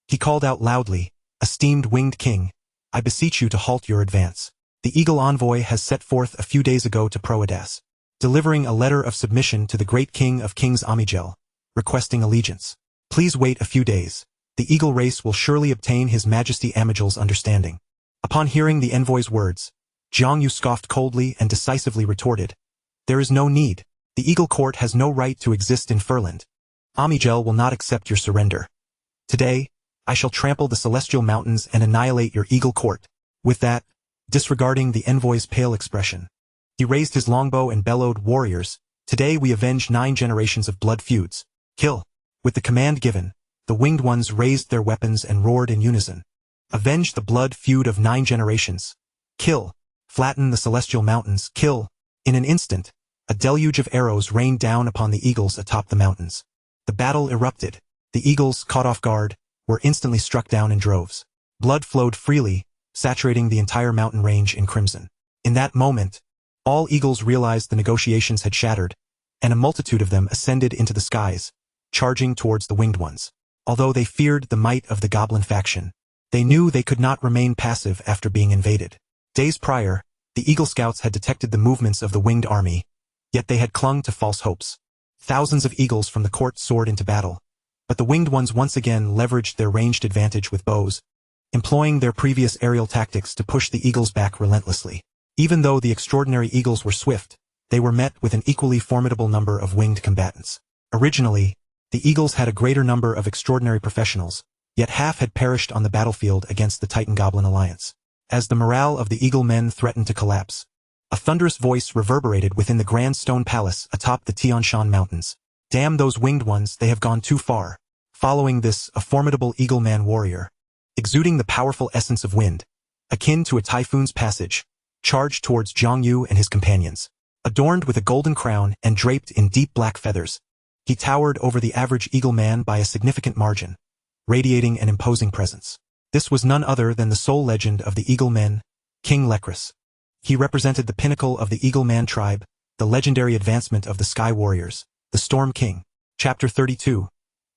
He called out loudly, "Esteemed winged king, I beseech you to halt your advance. The eagle envoy has set forth a few days ago to Proedas, delivering a letter of submission to the great king of kings Amigel, requesting allegiance. Please wait a few days. The eagle race will surely obtain His Majesty Amigel's understanding." Upon hearing the envoy's words, Jiang Yu scoffed coldly and decisively retorted, "There is no need. The Eagle Court has no right to exist in Furland. Amigel will not accept your surrender. Today, I shall trample the Celestial Mountains and annihilate your Eagle Court." With that, disregarding the envoy's pale expression, he raised his longbow and bellowed, "Warriors, today we avenge 9 generations of blood feuds. Kill." With the command given, the winged ones raised their weapons and roared in unison. "Avenge the blood feud of 9 generations. Kill. Flatten the Celestial Mountains. Kill." In an instant, a deluge of arrows rained down upon the eagles atop the mountains. The battle erupted. The eagles, caught off guard, were instantly struck down in droves. Blood flowed freely, saturating the entire mountain range in crimson. In that moment, all eagles realized the negotiations had shattered, and a multitude of them ascended into the skies, charging towards the winged ones. Although they feared the might of the goblin faction, they knew they could not remain passive after being invaded. Days prior, the Eagle Scouts had detected the movements of the winged army, yet they had clung to false hopes. Thousands of eagles from the court soared into battle, but the winged ones once again leveraged their ranged advantage with bows, employing their previous aerial tactics to push the eagles back relentlessly. Even though the extraordinary eagles were swift, they were met with an equally formidable number of winged combatants. Originally, the eagles had a greater number of extraordinary professionals, yet half had perished on the battlefield against the Titan-Goblin alliance. As the morale of the Eaglemen threatened to collapse, a thunderous voice reverberated within the grand stone palace atop the Tianshan Mountains. "Damn those winged ones, they have gone too far." Following this, a formidable Eagleman warrior, exuding the powerful essence of wind, akin to a typhoon's passage, charged towards Jiang Yu and his companions. Adorned with a golden crown and draped in deep black feathers, he towered over the average Eagleman by a significant margin, radiating an imposing presence. This was none other than the sole legend of the Eaglemen, King Lekris. He represented the pinnacle of the Eagleman tribe, the legendary advancement of the Sky Warriors, the Storm King. Chapter 32.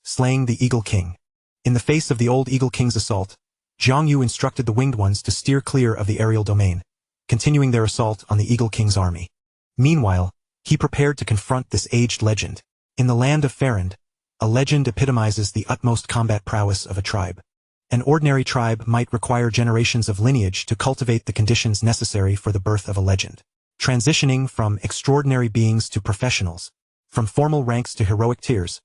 Slaying the Eagle King. In the face of the old Eagle King's assault, Jiang Yu instructed the winged ones to steer clear of the aerial domain, continuing their assault on the Eagle King's army. Meanwhile, he prepared to confront this aged legend. In the land of Farand, a legend epitomizes the utmost combat prowess of a tribe. An ordinary tribe might require generations of lineage to cultivate the conditions necessary for the birth of a legend. Transitioning from extraordinary beings to professionals, from formal ranks to heroic tiers,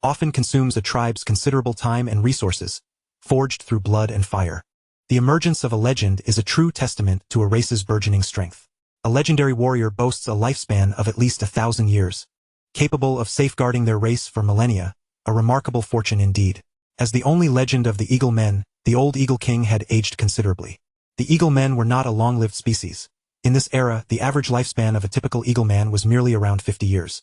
often consumes a tribe's considerable time and resources, forged through blood and fire. The emergence of a legend is a true testament to a race's burgeoning strength. A legendary warrior boasts a lifespan of at least 1,000 years, capable of safeguarding their race for millennia, a remarkable fortune indeed. As the only legend of the Eaglemen, the old Eagle King had aged considerably. The Eaglemen were not a long-lived species. In this era, the average lifespan of a typical Eagleman was merely around 50 years.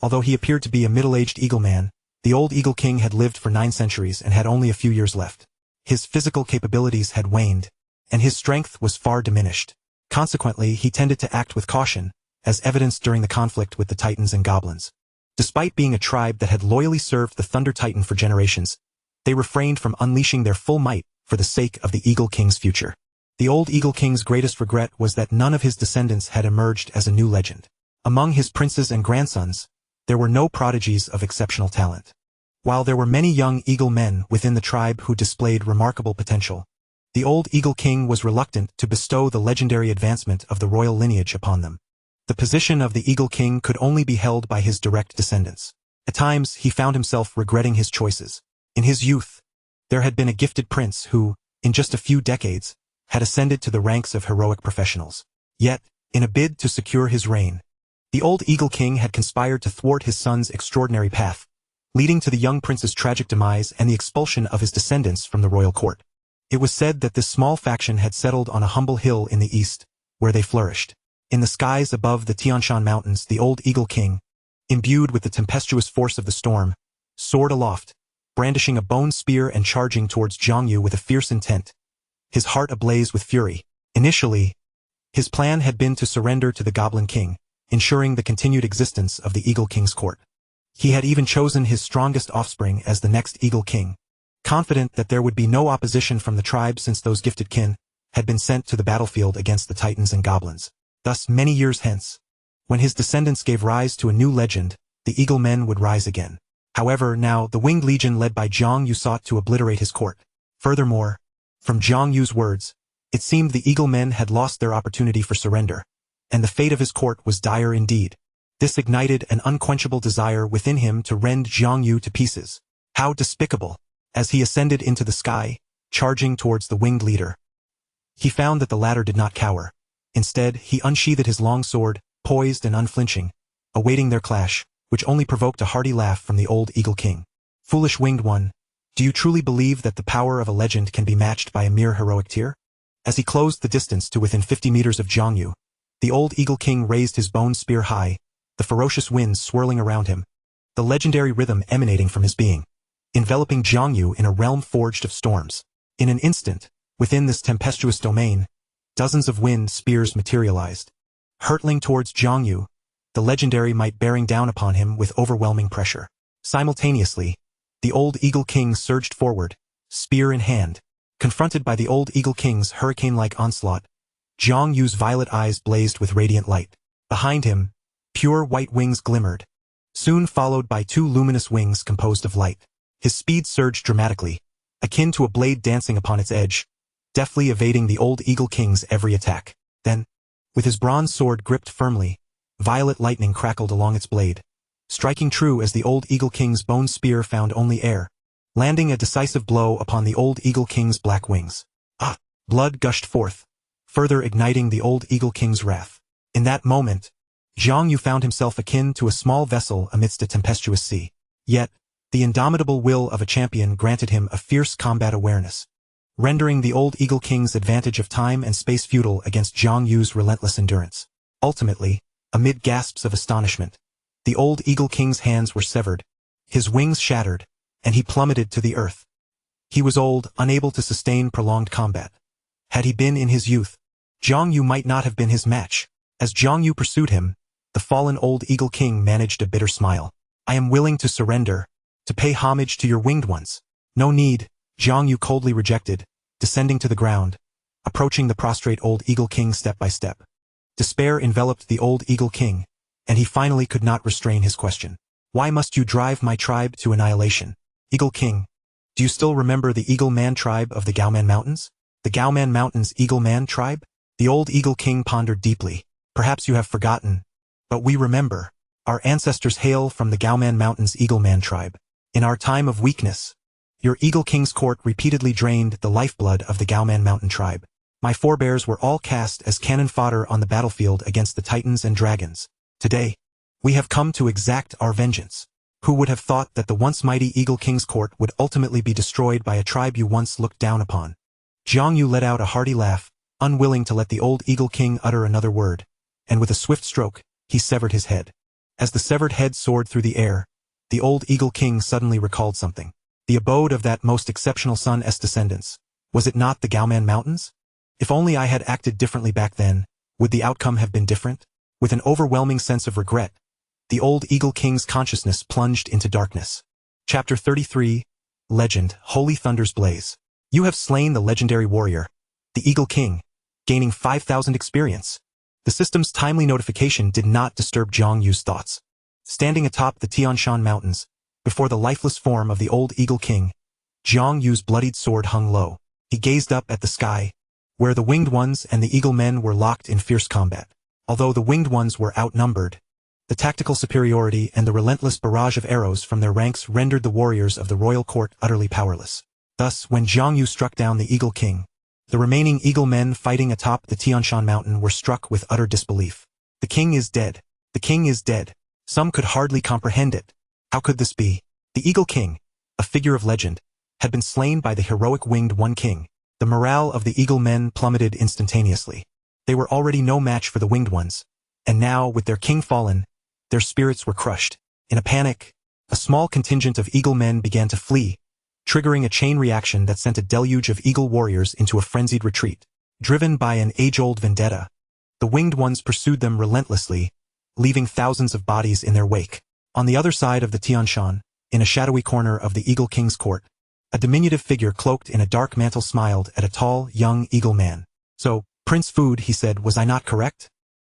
Although he appeared to be a middle-aged Eagleman, the old Eagle King had lived for 9 centuries and had only a few years left. His physical capabilities had waned, and his strength was far diminished. Consequently, he tended to act with caution, as evidenced during the conflict with the Titans and Goblins. Despite being a tribe that had loyally served the Thunder Titan for generations, they refrained from unleashing their full might for the sake of the Eagle King's future. The old Eagle King's greatest regret was that none of his descendants had emerged as a new legend. Among his princes and grandsons, there were no prodigies of exceptional talent. While there were many young Eagle men within the tribe who displayed remarkable potential, the old Eagle King was reluctant to bestow the legendary advancement of the royal lineage upon them. The position of the Eagle King could only be held by his direct descendants. At times, he found himself regretting his choices. In his youth, there had been a gifted prince who, in just a few decades, had ascended to the ranks of heroic professionals. Yet, in a bid to secure his reign, the old Eagle King had conspired to thwart his son's extraordinary path, leading to the young prince's tragic demise and the expulsion of his descendants from the royal court. It was said that this small faction had settled on a humble hill in the east, where they flourished. In the skies above the Tianshan Mountains, the old Eagle King, imbued with the tempestuous force of the storm, soared aloft, brandishing a bone spear and charging towards Zhongyu with a fierce intent, his heart ablaze with fury. Initially, his plan had been to surrender to the Goblin King, ensuring the continued existence of the Eagle King's court. He had even chosen his strongest offspring as the next Eagle King, confident that there would be no opposition from the tribe since those gifted kin had been sent to the battlefield against the Titans and Goblins. Thus, many years hence, when his descendants gave rise to a new legend, the Eagle Men would rise again. However, now, the Winged Legion led by Zhang Yu sought to obliterate his court. Furthermore, from Zhang Yu's words, it seemed the Eagle Men had lost their opportunity for surrender, and the fate of his court was dire indeed. This ignited an unquenchable desire within him to rend Zhang Yu to pieces. How despicable! As he ascended into the sky, charging towards the winged leader, he found that the latter did not cower. Instead, he unsheathed his long sword, poised and unflinching, awaiting their clash, which only provoked a hearty laugh from the old Eagle King. Foolish winged one, do you truly believe that the power of a legend can be matched by a mere heroic tear? As he closed the distance to within 50 meters of Zhang Yu, the old Eagle King raised his bone spear high, the ferocious winds swirling around him, the legendary rhythm emanating from his being, enveloping Zhang Yu in a realm forged of storms. In an instant, within this tempestuous domain, dozens of wind spears materialized, hurtling towards Zhang Yu, the legendary might bearing down upon him with overwhelming pressure. Simultaneously, the old Eagle King surged forward, spear in hand. Confronted by the old Eagle King's hurricane-like onslaught, Zhang Yu's violet eyes blazed with radiant light. Behind him, pure white wings glimmered, soon followed by 2 luminous wings composed of light. His speed surged dramatically, akin to a blade dancing upon its edge, deftly evading the old Eagle King's every attack. Then, with his bronze sword gripped firmly, violet lightning crackled along its blade, striking true as the old Eagle King's bone spear found only air, landing a decisive blow upon the old Eagle King's black wings. Ah! Blood gushed forth, further igniting the old Eagle King's wrath. In that moment, Zhang Yu found himself akin to a small vessel amidst a tempestuous sea. Yet, the indomitable will of a champion granted him a fierce combat awareness, rendering the old Eagle King's advantage of time and space futile against Zhang Yu's relentless endurance. Ultimately, amid gasps of astonishment, the old Eagle King's hands were severed, his wings shattered, and he plummeted to the earth. He was old, unable to sustain prolonged combat. Had he been in his youth, Zhang Yu might not have been his match. As Zhang Yu pursued him, the fallen old Eagle King managed a bitter smile. I am willing to surrender, to pay homage to your winged ones. No need, Zhang Yu coldly rejected, descending to the ground, approaching the prostrate old Eagle King step by step. Despair enveloped the old Eagle King, and he finally could not restrain his question. Why must you drive my tribe to annihilation? Eagle King, do you still remember the Eagleman tribe of the Gaoman Mountains? The Gaoman Mountains Eagleman tribe? The old Eagle King pondered deeply. Perhaps you have forgotten, but we remember. Our ancestors hail from the Gaoman Mountains Eagleman tribe. In our time of weakness, your Eagle King's court repeatedly drained the lifeblood of the Gaoman Mountain tribe. My forebears were all cast as cannon fodder on the battlefield against the Titans and Dragons. Today, we have come to exact our vengeance. Who would have thought that the once mighty Eagle King's court would ultimately be destroyed by a tribe you once looked down upon? Zhang Yu let out a hearty laugh, unwilling to let the old Eagle King utter another word, and with a swift stroke, he severed his head. As the severed head soared through the air, the old Eagle King suddenly recalled something. The abode of that most exceptional son's descendants. Was it not the Gaoman Mountains? If only I had acted differently back then, would the outcome have been different? With an overwhelming sense of regret, the old Eagle King's consciousness plunged into darkness. Chapter 33, Legend, Holy Thunder's Blaze. You have slain the legendary warrior, the Eagle King, gaining 5,000 experience. The system's timely notification did not disturb Jiang Yu's thoughts. Standing atop the Tianshan Mountains, before the lifeless form of the old Eagle King, Jiang Yu's bloodied sword hung low. He gazed up at the sky, where the Winged Ones and the Eagle Men were locked in fierce combat. Although the Winged Ones were outnumbered, the tactical superiority and the relentless barrage of arrows from their ranks rendered the warriors of the royal court utterly powerless. Thus, when Jiang Yu struck down the Eagle King, the remaining Eagle Men fighting atop the Tianshan Mountain were struck with utter disbelief. The king is dead. The king is dead. Some could hardly comprehend it. How could this be? The Eagle King, a figure of legend, had been slain by the heroic Winged One King. The morale of the Eagle Men plummeted instantaneously. They were already no match for the Winged Ones, and now, with their king fallen, their spirits were crushed. In a panic, a small contingent of Eagle Men began to flee, triggering a chain reaction that sent a deluge of Eagle warriors into a frenzied retreat. Driven by an age-old vendetta, the Winged Ones pursued them relentlessly, leaving thousands of bodies in their wake. On the other side of the Tianshan, in a shadowy corner of the Eagle King's court, a diminutive figure cloaked in a dark mantle smiled at a tall, young Eagle Man. So, Prince Food, he said, was I not correct?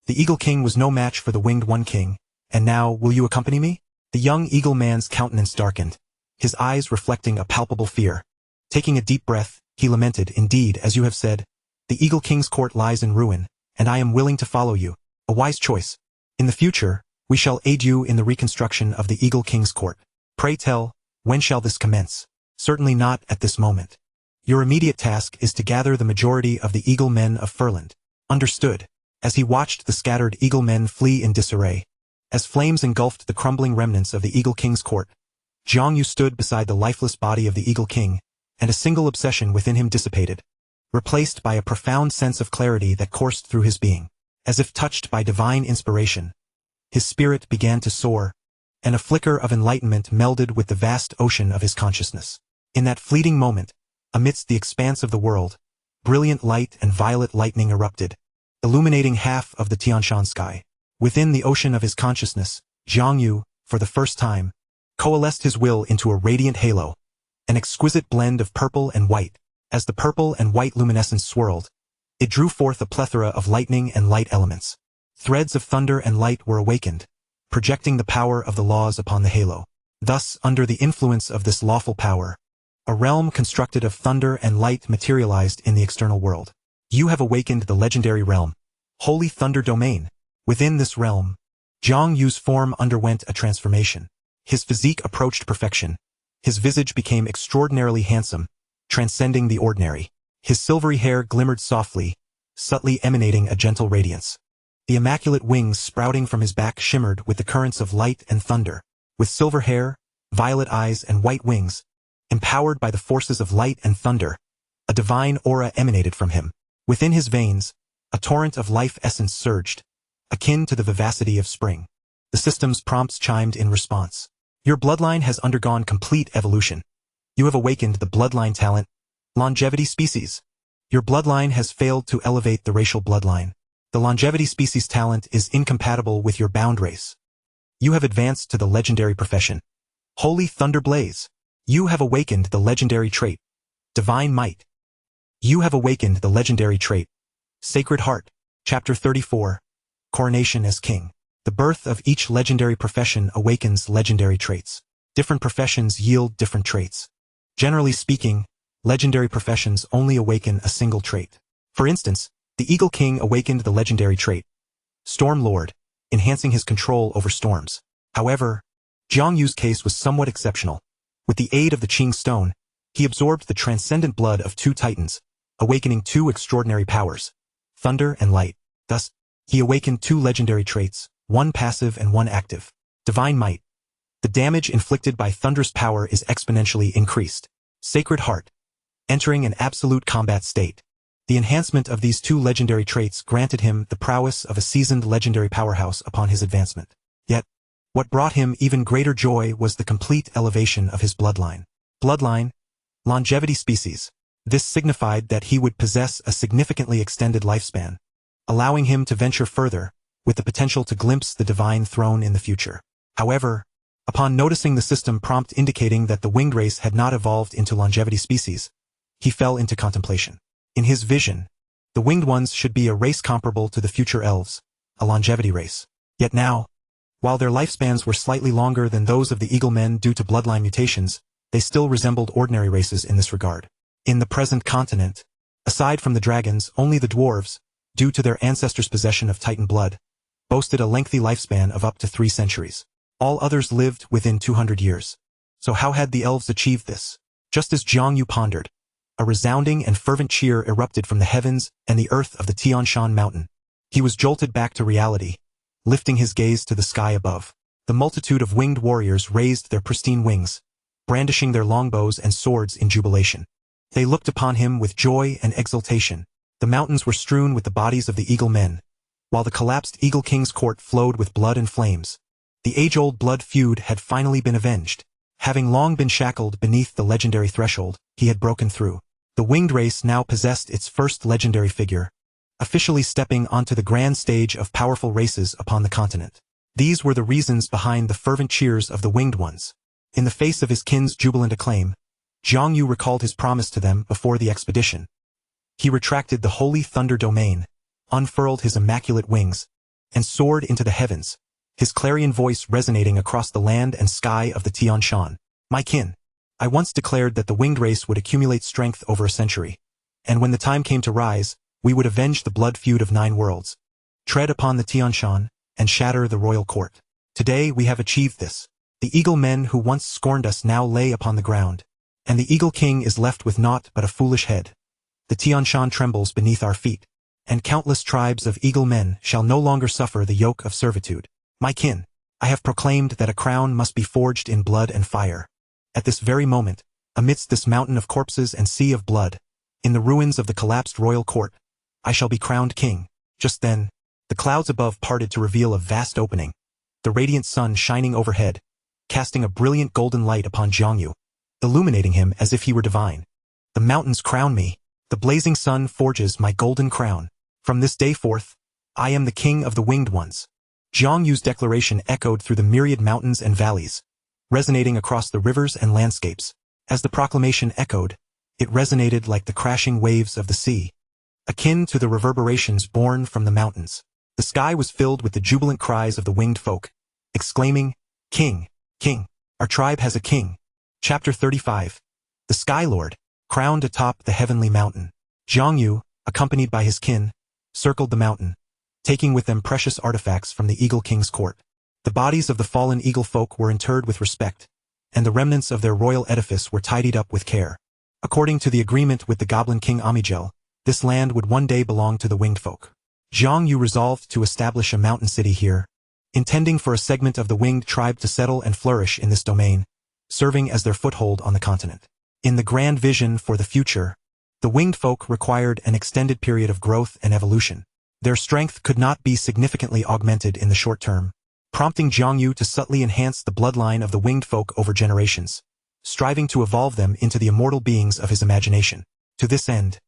The Eagle King was no match for the Winged One King, and now, will you accompany me? The young Eagle Man's countenance darkened, his eyes reflecting a palpable fear. Taking a deep breath, he lamented, indeed, as you have said, the Eagle King's court lies in ruin, and I am willing to follow you. A wise choice. In the future, we shall aid you in the reconstruction of the Eagle King's court. Pray tell, when shall this commence? Certainly not at this moment. Your immediate task is to gather the majority of the Eagle Men of Furland. Understood. As he watched the scattered Eagle Men flee in disarray, as flames engulfed the crumbling remnants of the Eagle King's court, Jiang Yu stood beside the lifeless body of the Eagle King, and a single obsession within him dissipated, replaced by a profound sense of clarity that coursed through his being. As if touched by divine inspiration, his spirit began to soar, and a flicker of enlightenment melded with the vast ocean of his consciousness. In that fleeting moment, amidst the expanse of the world, brilliant light and violet lightning erupted, illuminating half of the Tianshan sky. Within the ocean of his consciousness, Jiang Yu, for the first time, coalesced his will into a radiant halo, an exquisite blend of purple and white. As the purple and white luminescence swirled, it drew forth a plethora of lightning and light elements. Threads of thunder and light were awakened, projecting the power of the laws upon the halo. Thus, under the influence of this lawful power, a realm constructed of thunder and light materialized in the external world. You have awakened the legendary realm, Holy Thunder Domain. Within this realm, Jiang Yu's form underwent a transformation. His physique approached perfection. His visage became extraordinarily handsome, transcending the ordinary. His silvery hair glimmered softly, subtly emanating a gentle radiance. The immaculate wings sprouting from his back shimmered with the currents of light and thunder. With silver hair, violet eyes, and white wings, empowered by the forces of light and thunder, a divine aura emanated from him. Within his veins, a torrent of life essence surged, akin to the vivacity of spring. The system's prompts chimed in response. Your bloodline has undergone complete evolution. You have awakened the bloodline talent, longevity species. Your bloodline has failed to elevate the racial bloodline. The longevity species talent is incompatible with your bound race. You have advanced to the legendary profession, Holy Thunder Blaze. You have awakened the legendary trait, Divine Might. You have awakened the legendary trait, Sacred Heart. Chapter 34, Coronation as King. The birth of each legendary profession awakens legendary traits. Different professions yield different traits. Generally speaking, legendary professions only awaken a single trait. For instance, the Eagle King awakened the legendary trait, Storm Lord, enhancing his control over storms. However, Jiang Yu's case was somewhat exceptional. With the aid of the Qing Stone, he absorbed the transcendent blood of two titans, awakening two extraordinary powers, thunder and light. Thus, he awakened two legendary traits, one passive and one active. Divine Might. The damage inflicted by thunder's power is exponentially increased. Sacred Heart. Entering an absolute combat state. The enhancement of these two legendary traits granted him the prowess of a seasoned legendary powerhouse upon his advancement. Yet, What brought him even greater joy was the complete elevation of his bloodline. Bloodline, longevity species. This signified that he would possess a significantly extended lifespan, allowing him to venture further, with the potential to glimpse the divine throne in the future. However, upon noticing the system prompt indicating that the winged race had not evolved into longevity species, he fell into contemplation. In his vision, the winged ones should be a race comparable to the future elves, a longevity race. Yet now, while their lifespans were slightly longer than those of the Eaglemen due to bloodline mutations, they still resembled ordinary races in this regard. In the present continent, aside from the dragons, only the dwarves, due to their ancestors' possession of Titan blood, boasted a lengthy lifespan of up to 3 centuries. All others lived within 200 years. So how had the elves achieved this? Just as Jiang Yu pondered, a resounding and fervent cheer erupted from the heavens and the earth of the Tian Shan mountain. He was jolted back to reality, lifting his gaze to the sky above. The multitude of winged warriors raised their pristine wings, brandishing their longbows and swords in jubilation. They looked upon him with joy and exultation. The mountains were strewn with the bodies of the Eagle men, while the collapsed Eagle King's court flowed with blood and flames. The age-old blood feud had finally been avenged. Having long been shackled beneath the legendary threshold, he had broken through. The winged race now possessed its first legendary figure, officially stepping onto the grand stage of powerful races upon the continent. These were the reasons behind the fervent cheers of the winged ones. In the face of his kin's jubilant acclaim, Jiang Yu recalled his promise to them before the expedition. He retracted the holy thunder domain, unfurled his immaculate wings, and soared into the heavens, his clarion voice resonating across the land and sky of the Tian Shan. My kin, I once declared that the winged race would accumulate strength over a century, and when the time came to rise, we would avenge the blood feud of 9 worlds, tread upon the Tian Shan, and shatter the royal court. Today we have achieved this. The Eagle men who once scorned us now lay upon the ground, and the Eagle King is left with naught but a foolish head. The Tian Shan trembles beneath our feet, and countless tribes of Eagle men shall no longer suffer the yoke of servitude. My kin, I have proclaimed that a crown must be forged in blood and fire. At this very moment, amidst this mountain of corpses and sea of blood, in the ruins of the collapsed royal court, I shall be crowned king. Just then, the clouds above parted to reveal a vast opening, the radiant sun shining overhead, casting a brilliant golden light upon Jiang Yu, illuminating him as if he were divine. The mountains crown me. The blazing sun forges my golden crown. From this day forth, I am the king of the winged ones. Jiang Yu's declaration echoed through the myriad mountains and valleys, resonating across the rivers and landscapes. As the proclamation echoed, it resonated like the crashing waves of the sea, akin to the reverberations born from the mountains. The sky was filled with the jubilant cries of the winged folk, exclaiming, King, King, our tribe has a king. Chapter 35. The Sky Lord, crowned atop the heavenly mountain. Jiang Yu, accompanied by his kin, circled the mountain, taking with them precious artifacts from the Eagle King's court. The bodies of the fallen eagle folk were interred with respect, and the remnants of their royal edifice were tidied up with care. According to the agreement with the Goblin King Amigel, this land would one day belong to the winged folk. Jiang Yu resolved to establish a mountain city here, intending for a segment of the winged tribe to settle and flourish in this domain, serving as their foothold on the continent. In the grand vision for the future, the winged folk required an extended period of growth and evolution. Their strength could not be significantly augmented in the short term, prompting Jiang Yu to subtly enhance the bloodline of the winged folk over generations, striving to evolve them into the immortal beings of his imagination. To this end,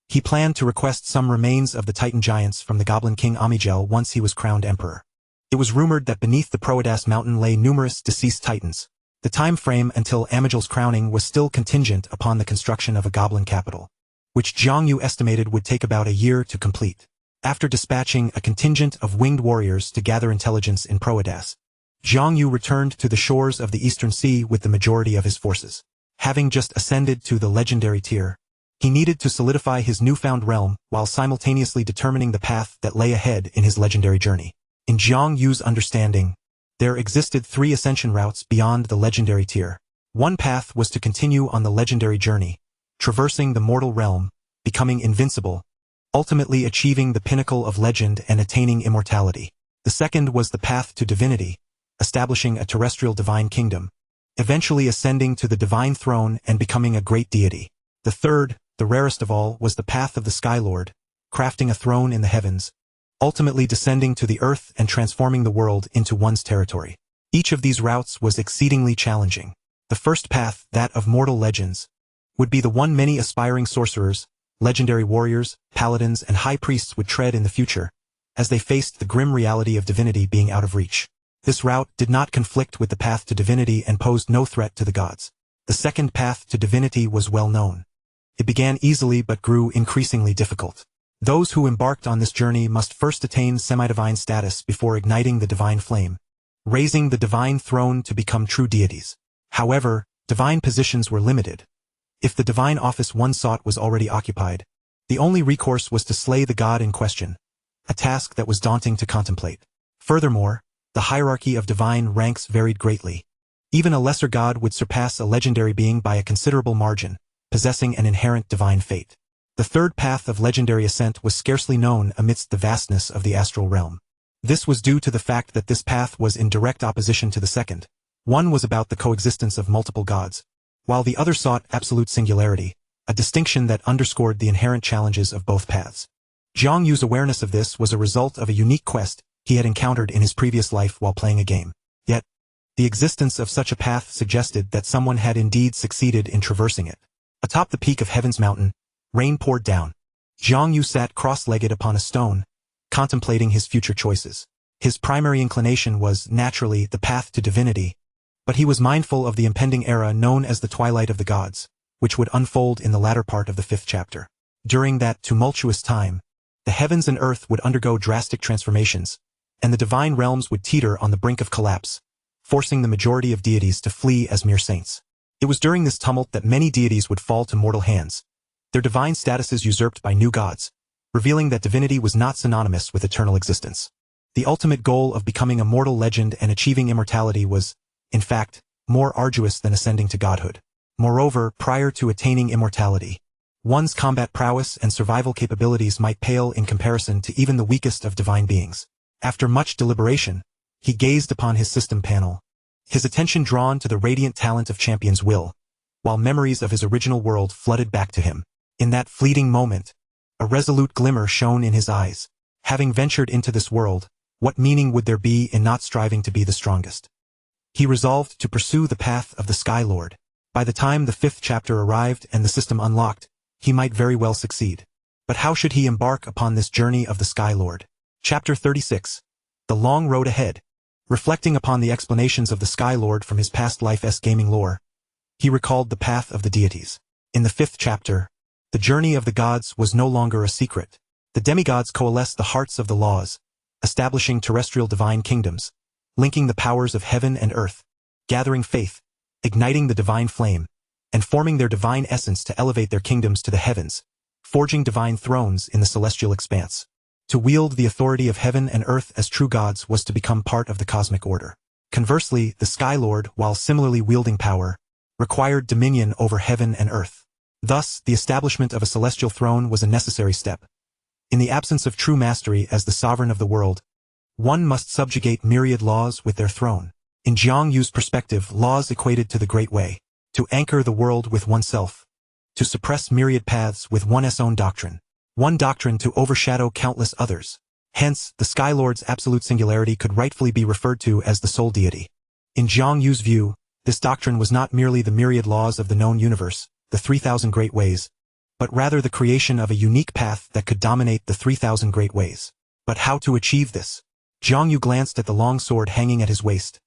he planned to request some remains of the Titan giants from the Goblin King Amigel once he was crowned emperor. It was rumored that beneath the Proedas mountain lay numerous deceased Titans. The time frame until Amigel's crowning was still contingent upon the construction of a goblin capital, which Jiang Yu estimated would take about a year to complete. After dispatching a contingent of winged warriors to gather intelligence in Proedas, Jiang Yu returned to the shores of the Eastern Sea with the majority of his forces. Having just ascended to the legendary tier, he needed to solidify his newfound realm while simultaneously determining the path that lay ahead in his legendary journey. In Jiang Yu's understanding, there existed 3 ascension routes beyond the legendary tier. One path was to continue on the legendary journey, traversing the mortal realm, becoming invincible, ultimately achieving the pinnacle of legend and attaining immortality. The second was the path to divinity, establishing a terrestrial divine kingdom, eventually ascending to the divine throne and becoming a great deity. The third, the rarest of all, was the path of the Sky Lord, crafting a throne in the heavens, ultimately descending to the earth and transforming the world into one's territory. Each of these routes was exceedingly challenging. The first path, that of mortal legends, would be the one many aspiring sorcerers, legendary warriors, paladins, and high priests would tread in the future, as they faced the grim reality of divinity being out of reach. This route did not conflict with the path to divinity and posed no threat to the gods. The second path to divinity was well known. It began easily but grew increasingly difficult. Those who embarked on this journey must first attain semi-divine status before igniting the divine flame, raising the divine throne to become true deities. However, divine positions were limited. If the divine office one sought was already occupied, the only recourse was to slay the god in question, a task that was daunting to contemplate. Furthermore, the hierarchy of divine ranks varied greatly. Even a lesser god would surpass a legendary being by a considerable margin, possessing an inherent divine fate. The third path of legendary ascent was scarcely known amidst the vastness of the astral realm. This was due to the fact that this path was in direct opposition to the second. One was about the coexistence of multiple gods, while the other sought absolute singularity, a distinction that underscored the inherent challenges of both paths. Jiang Yu's awareness of this was a result of a unique quest he had encountered in his previous life while playing a game. Yet, the existence of such a path suggested that someone had indeed succeeded in traversing it. Atop the peak of Heaven's Mountain, rain poured down. Jiang Yu sat cross-legged upon a stone, contemplating his future choices. His primary inclination was, naturally, the path to divinity, but he was mindful of the impending era known as the Twilight of the Gods, which would unfold in the latter part of the 5th chapter. During that tumultuous time, the heavens and earth would undergo drastic transformations, and the divine realms would teeter on the brink of collapse, forcing the majority of deities to flee as mere saints. It was during this tumult that many deities would fall to mortal hands, their divine statuses usurped by new gods, revealing that divinity was not synonymous with eternal existence. The ultimate goal of becoming a mortal legend and achieving immortality was, in fact, more arduous than ascending to godhood. Moreover, prior to attaining immortality, one's combat prowess and survival capabilities might pale in comparison to even the weakest of divine beings. After much deliberation, he gazed upon his system panel, his attention drawn to the radiant talent of Champion's will, while memories of his original world flooded back to him. In that fleeting moment, a resolute glimmer shone in his eyes. Having ventured into this world, what meaning would there be in not striving to be the strongest? He resolved to pursue the path of the Sky Lord. By the time the 5th chapter arrived and the system unlocked, he might very well succeed. But how should he embark upon this journey of the Sky Lord? Chapter 36. The Long Road Ahead. Reflecting upon the explanations of the Sky Lord from his past life's gaming lore, he recalled the path of the deities. In the 5th chapter, the journey of the gods was no longer a secret. The demigods coalesced the hearts of the laws, establishing terrestrial divine kingdoms, linking the powers of heaven and earth, gathering faith, igniting the divine flame, and forming their divine essence to elevate their kingdoms to the heavens, forging divine thrones in the celestial expanse. To wield the authority of heaven and earth as true gods was to become part of the cosmic order. Conversely, the Sky Lord, while similarly wielding power, required dominion over heaven and earth. Thus, the establishment of a celestial throne was a necessary step. In the absence of true mastery as the sovereign of the world, one must subjugate myriad laws with their throne. In Jiang Yu's perspective, laws equated to the Great Way, to anchor the world with oneself, to suppress myriad paths with one's own doctrine. One doctrine to overshadow countless others. Hence, the Sky Lord's absolute singularity could rightfully be referred to as the sole deity. In Jiang Yu's view, this doctrine was not merely the myriad laws of the known universe, the 3,000 great ways, but rather the creation of a unique path that could dominate the 3,000 great ways. But how to achieve this? Jiang Yu glanced at the long sword hanging at his waist,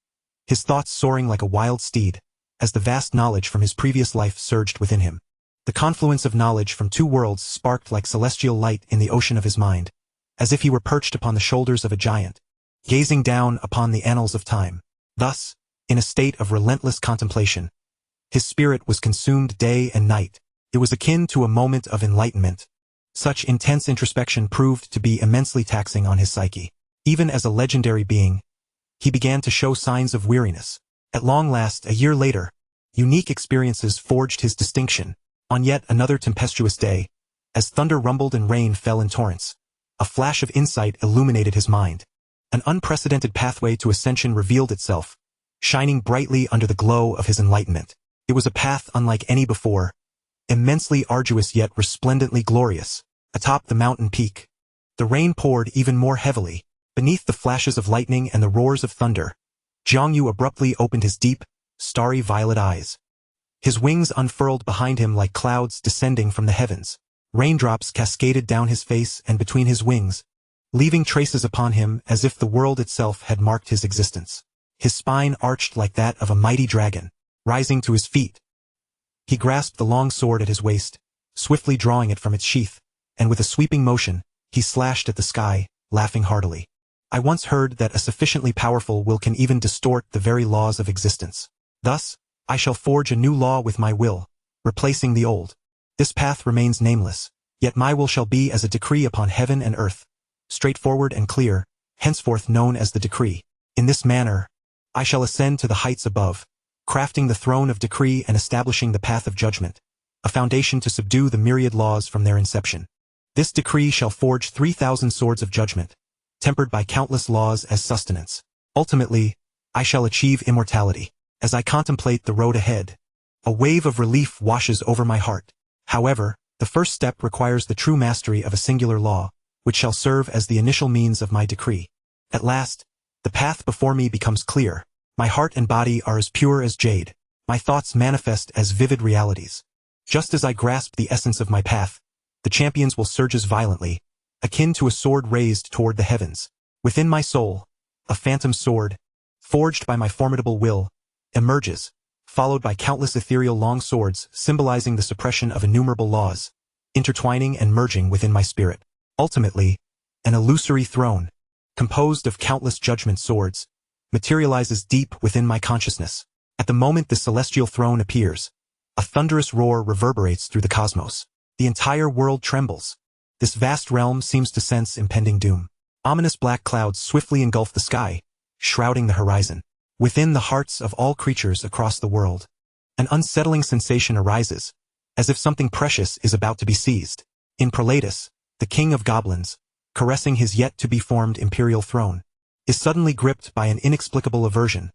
his thoughts soaring like a wild steed, as the vast knowledge from his previous life surged within him. The confluence of knowledge from two worlds sparked like celestial light in the ocean of his mind, as if he were perched upon the shoulders of a giant, gazing down upon the annals of time. Thus, in a state of relentless contemplation, his spirit was consumed day and night. It was akin to a moment of enlightenment. Such intense introspection proved to be immensely taxing on his psyche. Even as a legendary being, he began to show signs of weariness. At long last, a year later, unique experiences forged his distinction. On yet another tempestuous day, as thunder rumbled and rain fell in torrents, a flash of insight illuminated his mind. An unprecedented pathway to ascension revealed itself, shining brightly under the glow of his enlightenment. It was a path unlike any before, immensely arduous yet resplendently glorious. Atop the mountain peak, the rain poured even more heavily. Beneath the flashes of lightning and the roars of thunder, Jiangyu abruptly opened his deep, starry violet eyes. His wings unfurled behind him like clouds descending from the heavens. Raindrops cascaded down his face and between his wings, leaving traces upon him as if the world itself had marked his existence. His spine arched like that of a mighty dragon. Rising to his feet, he grasped the long sword at his waist, swiftly drawing it from its sheath, and with a sweeping motion, he slashed at the sky, laughing heartily. I once heard that a sufficiently powerful will can even distort the very laws of existence. Thus, I shall forge a new law with my will, replacing the old. This path remains nameless, yet my will shall be as a decree upon heaven and earth, straightforward and clear, henceforth known as the decree. In this manner, I shall ascend to the heights above, crafting the throne of decree and establishing the path of judgment, a foundation to subdue the myriad laws from their inception. This decree shall forge 3,000 swords of judgment, tempered by countless laws as sustenance. Ultimately, I shall achieve immortality. As I contemplate the road ahead, a wave of relief washes over my heart. However, the first step requires the true mastery of a singular law, which shall serve as the initial means of my decree. At last, the path before me becomes clear. My heart and body are as pure as jade. My thoughts manifest as vivid realities. Just as I grasp the essence of my path, the champions will surges violently, akin to a sword raised toward the heavens. Within my soul, a phantom sword, forged by my formidable will, emerges, followed by countless ethereal long swords symbolizing the suppression of innumerable laws, intertwining and merging within my spirit. Ultimately, an illusory throne, composed of countless judgment swords, materializes deep within my consciousness. At the moment the celestial throne appears, a thunderous roar reverberates through the cosmos. The entire world trembles. This vast realm seems to sense impending doom. Ominous black clouds swiftly engulf the sky, shrouding the horizon. Within the hearts of all creatures across the world, an unsettling sensation arises, as if something precious is about to be seized. In Prolatus, the king of goblins, caressing his yet-to-be-formed imperial throne, is suddenly gripped by an inexplicable aversion,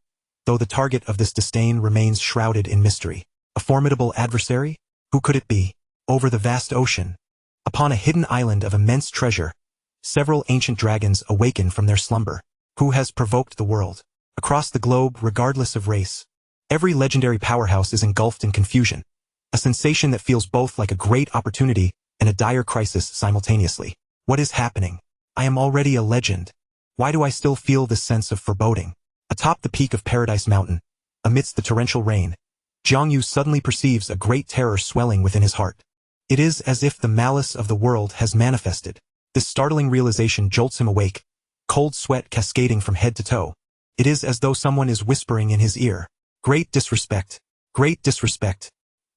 though the target of this disdain remains shrouded in mystery. A formidable adversary? Who could it be? Over the vast ocean, upon a hidden island of immense treasure, several ancient dragons awaken from their slumber. Who has provoked the world? Across the globe, regardless of race, every legendary powerhouse is engulfed in confusion, a sensation that feels both like a great opportunity and a dire crisis simultaneously. What is happening? I am already a legend. Why do I still feel this sense of foreboding? Atop the peak of Paradise Mountain, amidst the torrential rain, Jiangyu suddenly perceives a great terror swelling within his heart. It is as if the malice of the world has manifested. This startling realization jolts him awake, cold sweat cascading from head to toe. It is as though someone is whispering in his ear, "Great disrespect, great disrespect."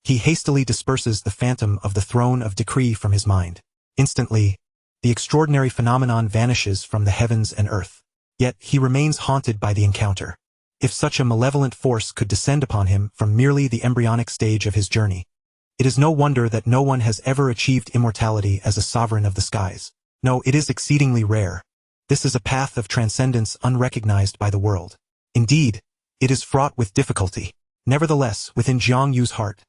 He hastily disperses the phantom of the throne of decree from his mind. Instantly, the extraordinary phenomenon vanishes from the heavens and earth. Yet he remains haunted by the encounter. If such a malevolent force could descend upon him from merely the embryonic stage of his journey, it is no wonder that no one has ever achieved immortality as a sovereign of the skies. No, it is exceedingly rare. This is a path of transcendence unrecognized by the world. Indeed, it is fraught with difficulty. Nevertheless, within Jiangyu's heart,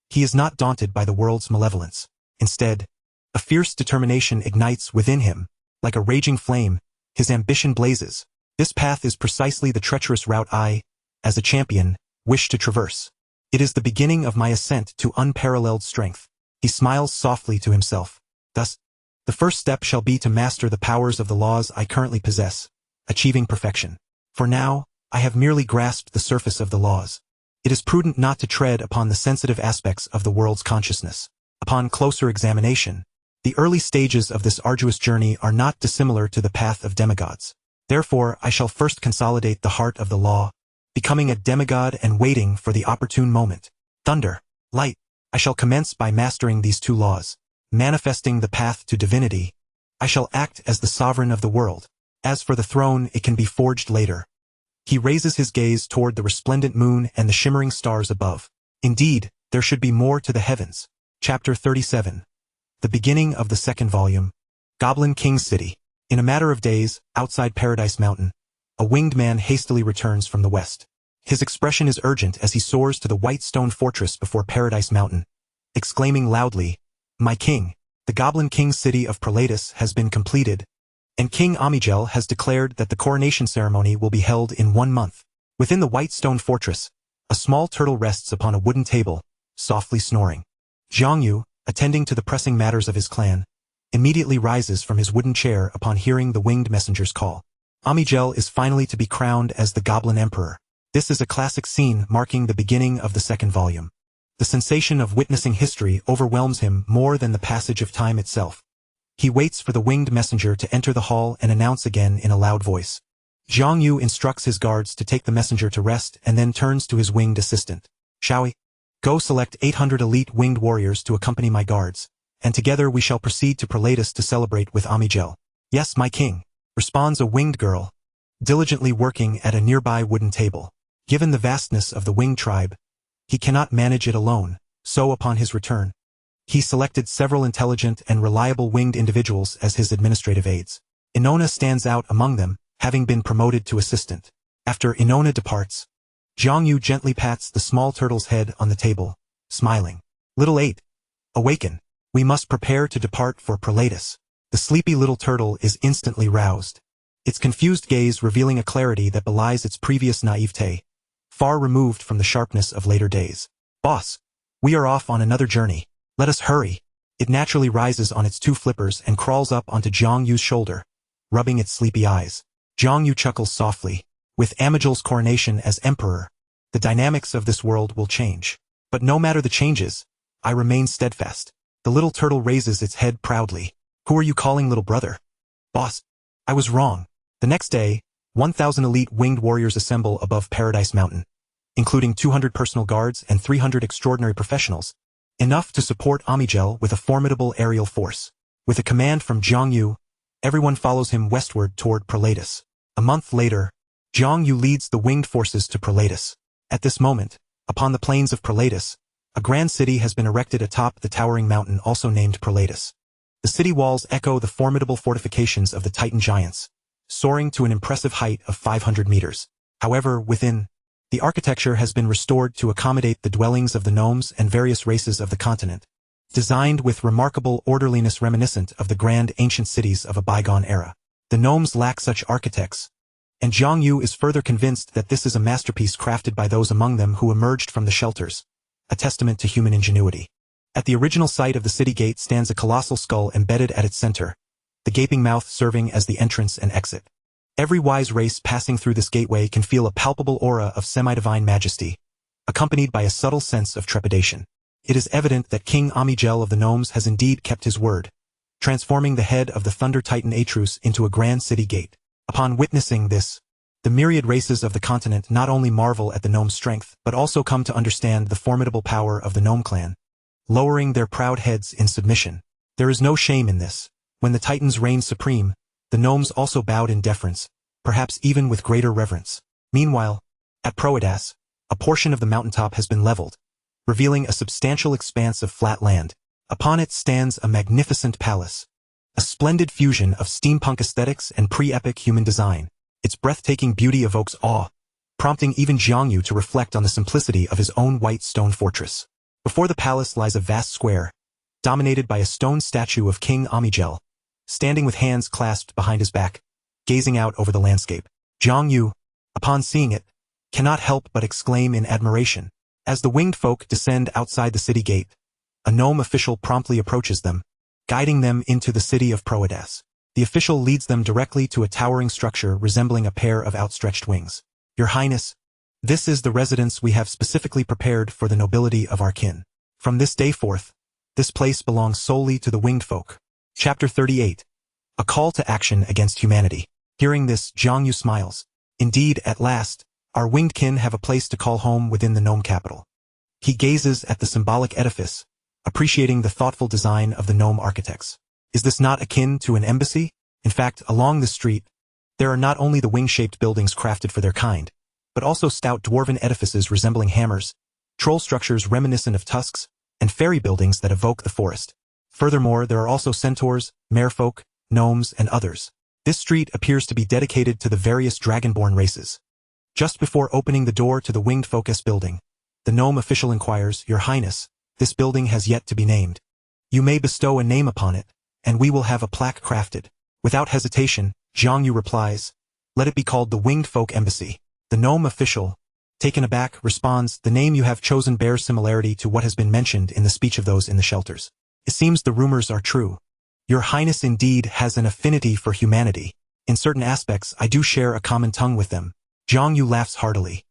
he is not daunted by the world's malevolence. Instead, a fierce determination ignites within him. Like a raging flame, his ambition blazes. This path is precisely the treacherous route I, as a champion, wish to traverse. It is the beginning of my ascent to unparalleled strength. He smiles softly to himself. Thus, the first step shall be to master the powers of the laws I currently possess, achieving perfection. For now, I have merely grasped the surface of the laws. It is prudent not to tread upon the sensitive aspects of the world's consciousness. Upon closer examination, the early stages of this arduous journey are not dissimilar to the path of demigods. Therefore, I shall first consolidate the heart of the law, becoming a demigod and waiting for the opportune moment. Thunder, light. I shall commence by mastering these two laws. Manifesting the path to divinity, I shall act as the sovereign of the world. As for the throne, it can be forged later. He raises his gaze toward the resplendent moon and the shimmering stars above. Indeed, there should be more to the heavens. Chapter 37. The beginning of the second volume. Goblin King's City. In a matter of days, outside Paradise Mountain, a winged man hastily returns from the west. His expression is urgent as he soars to the white stone fortress before Paradise Mountain, exclaiming loudly, "My king, the Goblin King's city of Prolatus has been completed, and King Amigel has declared that the coronation ceremony will be held in 1 month." Within the white stone fortress, a small turtle rests upon a wooden table, softly snoring. Jiang Yu, attending to the pressing matters of his clan, immediately rises from his wooden chair upon hearing the winged messenger's call. Amigel is finally to be crowned as the Goblin Emperor. This is a classic scene marking the beginning of the second volume. The sensation of witnessing history overwhelms him more than the passage of time itself. He waits for the winged messenger to enter the hall and announce again in a loud voice. Jiang Yu instructs his guards to take the messenger to rest and then turns to his winged assistant. Shall we? Go select 800 elite winged warriors to accompany my guards, and together we shall proceed to Prelatus to celebrate with Amigel. Yes, my king, responds a winged girl, diligently working at a nearby wooden table. Given the vastness of the winged tribe, he cannot manage it alone, so upon his return, he selected several intelligent and reliable winged individuals as his administrative aides. Inona stands out among them, having been promoted to assistant. After Inona departs, Jiang Yu gently pats the small turtle's head on the table, smiling. Little 8. Awaken. We must prepare to depart for Prelatus. The sleepy little turtle is instantly roused, its confused gaze revealing a clarity that belies its previous naivete, far removed from the sharpness of later days. Boss, we are off on another journey. Let us hurry. It naturally rises on its two flippers and crawls up onto Jiang Yu's shoulder, rubbing its sleepy eyes. Jiang Yu chuckles softly. With Amigel's coronation as emperor, the dynamics of this world will change. But no matter the changes, I remain steadfast. The little turtle raises its head proudly. Who are you calling little brother? Boss, I was wrong. The next day, 1,000 elite winged warriors assemble above Paradise Mountain, including 200 personal guards and 300 extraordinary professionals, enough to support Amigel with a formidable aerial force. With a command from Jiang Yu, everyone follows him westward toward Prelatus. A month later, Jiang Yu leads the winged forces to Prelatus. At this moment, upon the plains of Prelatus, a grand city has been erected atop the towering mountain also named Prelatus. The city walls echo the formidable fortifications of the Titan giants, soaring to an impressive height of 500 meters. However, within, the architecture has been restored to accommodate the dwellings of the gnomes and various races of the continent, designed with remarkable orderliness reminiscent of the grand ancient cities of a bygone era. The gnomes lack such architects, and Jiang Yu is further convinced that this is a masterpiece crafted by those among them who emerged from the shelters, a testament to human ingenuity. At the original site of the city gate stands a colossal skull embedded at its center, the gaping mouth serving as the entrance and exit. Every wise race passing through this gateway can feel a palpable aura of semi-divine majesty, accompanied by a subtle sense of trepidation. It is evident that King Amigel of the Gnomes has indeed kept his word, transforming the head of the Thunder Titan Atrus into a grand city gate. Upon witnessing this, the myriad races of the continent not only marvel at the gnome's strength, but also come to understand the formidable power of the gnome clan, lowering their proud heads in submission. There is no shame in this. When the Titans reigned supreme, the gnomes also bowed in deference, perhaps even with greater reverence. Meanwhile, at Proedas, a portion of the mountaintop has been leveled, revealing a substantial expanse of flat land. Upon it stands a magnificent palace, a splendid fusion of steampunk aesthetics and pre-epic human design. Its breathtaking beauty evokes awe, prompting even Jiang Yu to reflect on the simplicity of his own white stone fortress. Before the palace lies a vast square, dominated by a stone statue of King Amigel, standing with hands clasped behind his back, gazing out over the landscape. Jiang Yu, upon seeing it, cannot help but exclaim in admiration. As the winged folk descend outside the city gate, a gnome official promptly approaches them, guiding them into the city of Proedas. The official leads them directly to a towering structure resembling a pair of outstretched wings. Your Highness, this is the residence we have specifically prepared for the nobility of our kin. From this day forth, this place belongs solely to the winged folk. Chapter 38. A call to action against humanity. Hearing this, Jiang Yu smiles. Indeed, at last, our winged kin have a place to call home within the gnome capital. He gazes at the symbolic edifice, appreciating the thoughtful design of the gnome architects. Is this not akin to an embassy? In fact, along the street, there are not only the wing-shaped buildings crafted for their kind, but also stout dwarven edifices resembling hammers, troll structures reminiscent of tusks, and fairy buildings that evoke the forest. Furthermore, there are also centaurs, merfolk, gnomes, and others. This street appears to be dedicated to the various dragonborn races. Just before opening the door to the winged focus building, the gnome official inquires, Your Highness, this building has yet to be named. You may bestow a name upon it, and we will have a plaque crafted. Without hesitation, Jiang Yu replies, Let it be called the Winged Folk Embassy. The gnome official, taken aback, responds, "The name you have chosen bears similarity to what has been mentioned in the speech of those in the shelters. It seems the rumors are true. Your Highness indeed has an affinity for humanity. In certain aspects I do share a common tongue with them." Jiang Yu laughs heartily.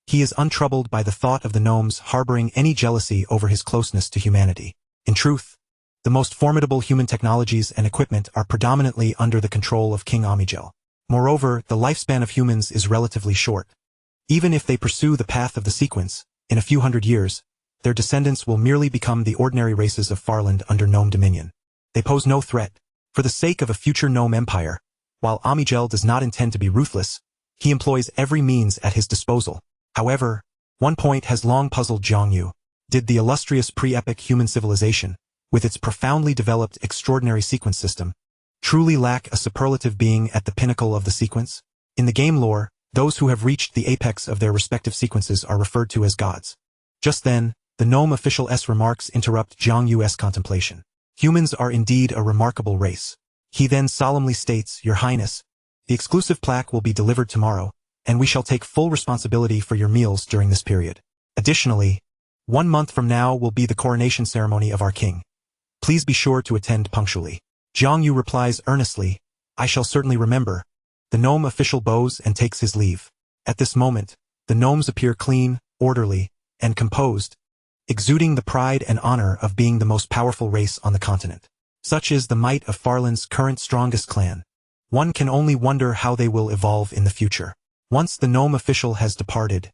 He is untroubled by the thought of the gnomes harboring any jealousy over his closeness to humanity. In truth, the most formidable human technologies and equipment are predominantly under the control of King Amigel. Moreover, the lifespan of humans is relatively short. Even if they pursue the path of the sequence, in a few hundred years, their descendants will merely become the ordinary races of Farland under gnome dominion. They pose no threat. For the sake of a future gnome empire, while Amigel does not intend to be ruthless, he employs every means at his disposal. However, one point has long puzzled Jiang Yu. Did the illustrious pre-epic human civilization, with its profoundly developed extraordinary sequence system, truly lack a superlative being at the pinnacle of the sequence? In the game lore, those who have reached the apex of their respective sequences are referred to as gods. Just then, the gnome official's remarks interrupt Jiang Yu's contemplation. Humans are indeed a remarkable race. He then solemnly states, "Your Highness, the exclusive plaque will be delivered tomorrow, and we shall take full responsibility for your meals during this period. Additionally, 1 month from now will be the coronation ceremony of our king. Please be sure to attend punctually." Jiang Yu replies earnestly, "I shall certainly remember." The gnome official bows and takes his leave. At this moment, the gnomes appear clean, orderly, and composed, exuding the pride and honor of being the most powerful race on the continent. Such is the might of Farland's current strongest clan. One can only wonder how they will evolve in the future. Once the gnome official has departed,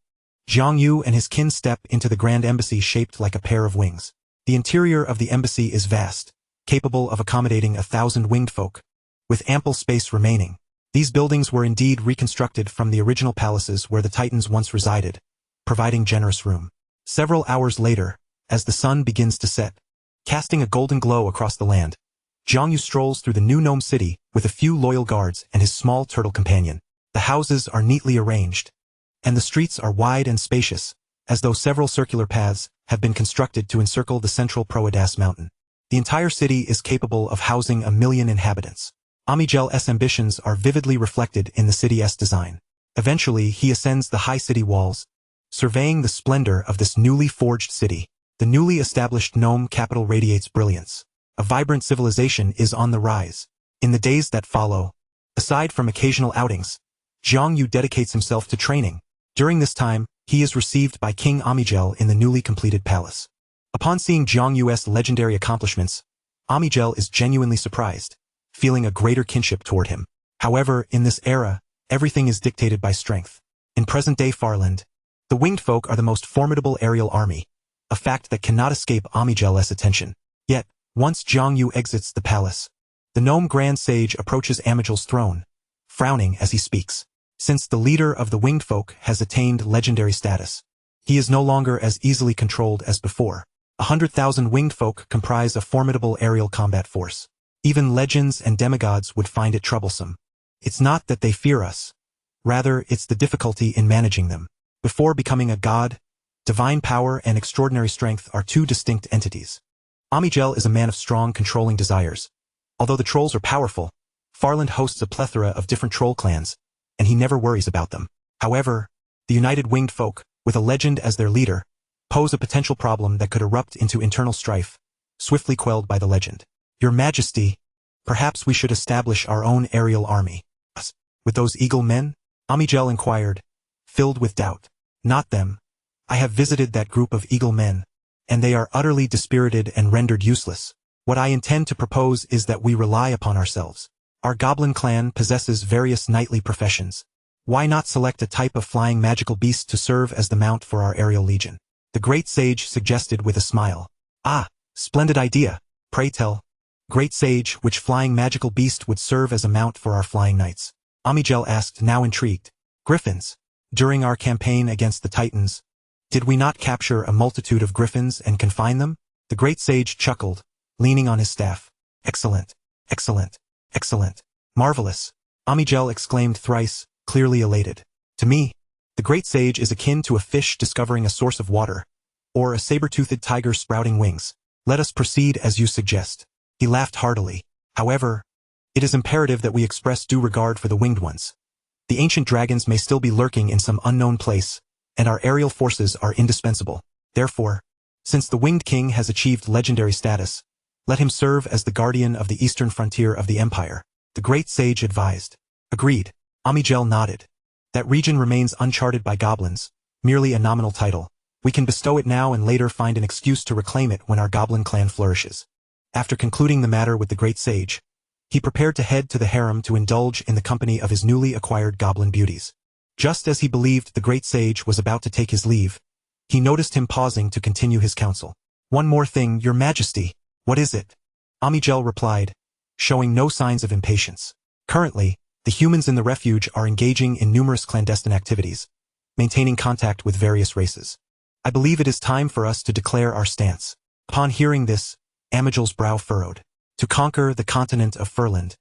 Jiang Yu and his kin step into the grand embassy shaped like a pair of wings. The interior of the embassy is vast, capable of accommodating 1,000 winged folk, with ample space remaining. These buildings were indeed reconstructed from the original palaces where the Titans once resided, providing generous room. Several hours later, as the sun begins to set, casting a golden glow across the land, Jiang Yu strolls through the new gnome city with a few loyal guards and his small turtle companion. The houses are neatly arranged, and the streets are wide and spacious, as though several circular paths have been constructed to encircle the central Proadas mountain. The entire city is capable of housing 1 million inhabitants. Amigel's ambitions are vividly reflected in the city's design. Eventually, he ascends the high city walls, surveying the splendor of this newly forged city. The newly established gnome capital radiates brilliance. A vibrant civilization is on the rise. In the days that follow, aside from occasional outings, Jiang Yu dedicates himself to training. During this time, he is received by King Amigel in the newly completed palace. Upon seeing Jiang Yu's legendary accomplishments, Amigel is genuinely surprised, feeling a greater kinship toward him. However, in this era, everything is dictated by strength. In present-day Farland, the winged folk are the most formidable aerial army, a fact that cannot escape Amigel's attention. Yet, once Jiang Yu exits the palace, the gnome grand sage approaches Amigel's throne, frowning as he speaks. Since the leader of the winged folk has attained legendary status, he is no longer as easily controlled as before. 100,000 winged folk comprise a formidable aerial combat force. Even legends and demigods would find it troublesome. It's not that they fear us. Rather, it's the difficulty in managing them. Before becoming a god, divine power and extraordinary strength are two distinct entities. Amigel is a man of strong, controlling desires. Although the trolls are powerful, Farland hosts a plethora of different troll clans, and he never worries about them. However, the united winged folk, with a legend as their leader, pose a potential problem that could erupt into internal strife, swiftly quelled by the legend. "Your Majesty, perhaps we should establish our own aerial army." "Us? With those Eaglemen?" Amigel inquired, filled with doubt. "Not them. I have visited that group of Eaglemen, and they are utterly dispirited and rendered useless. What I intend to propose is that we rely upon ourselves. Our goblin clan possesses various knightly professions. Why not select a type of flying magical beast to serve as the mount for our aerial legion?" The great sage suggested with a smile. "Ah, splendid idea. Pray tell, great sage, which flying magical beast would serve as a mount for our flying knights?" Amigel asked, now intrigued. "Griffins. During our campaign against the Titans, did we not capture a multitude of griffins and confine them?" The great sage chuckled, leaning on his staff. "Excellent, excellent, excellent. Marvelous." Amigel exclaimed thrice, clearly elated. "To me, the great sage is akin to a fish discovering a source of water, or a saber-toothed tiger sprouting wings. Let us proceed as you suggest." He laughed heartily. "However, it is imperative that we express due regard for the winged ones. The ancient dragons may still be lurking in some unknown place, and our aerial forces are indispensable. Therefore, since the Winged King has achieved legendary status, let him serve as the guardian of the eastern frontier of the empire, the great sage advised. Agreed. Amigel nodded. That region remains uncharted by goblins, merely a nominal title. We can bestow it now and later find an excuse to reclaim it when our goblin clan flourishes. After concluding the matter with the great sage, he prepared to head to the harem to indulge in the company of his newly acquired goblin beauties. Just as he believed the great sage was about to take his leave, he noticed him pausing to continue his counsel. One more thing, your majesty. What is it? Amigel replied, showing no signs of impatience. Currently, the humans in the refuge are engaging in numerous clandestine activities, maintaining contact with various races. I believe it is time for us to declare our stance. Upon hearing this, Amigel's brow furrowed. To conquer the continent of Furland.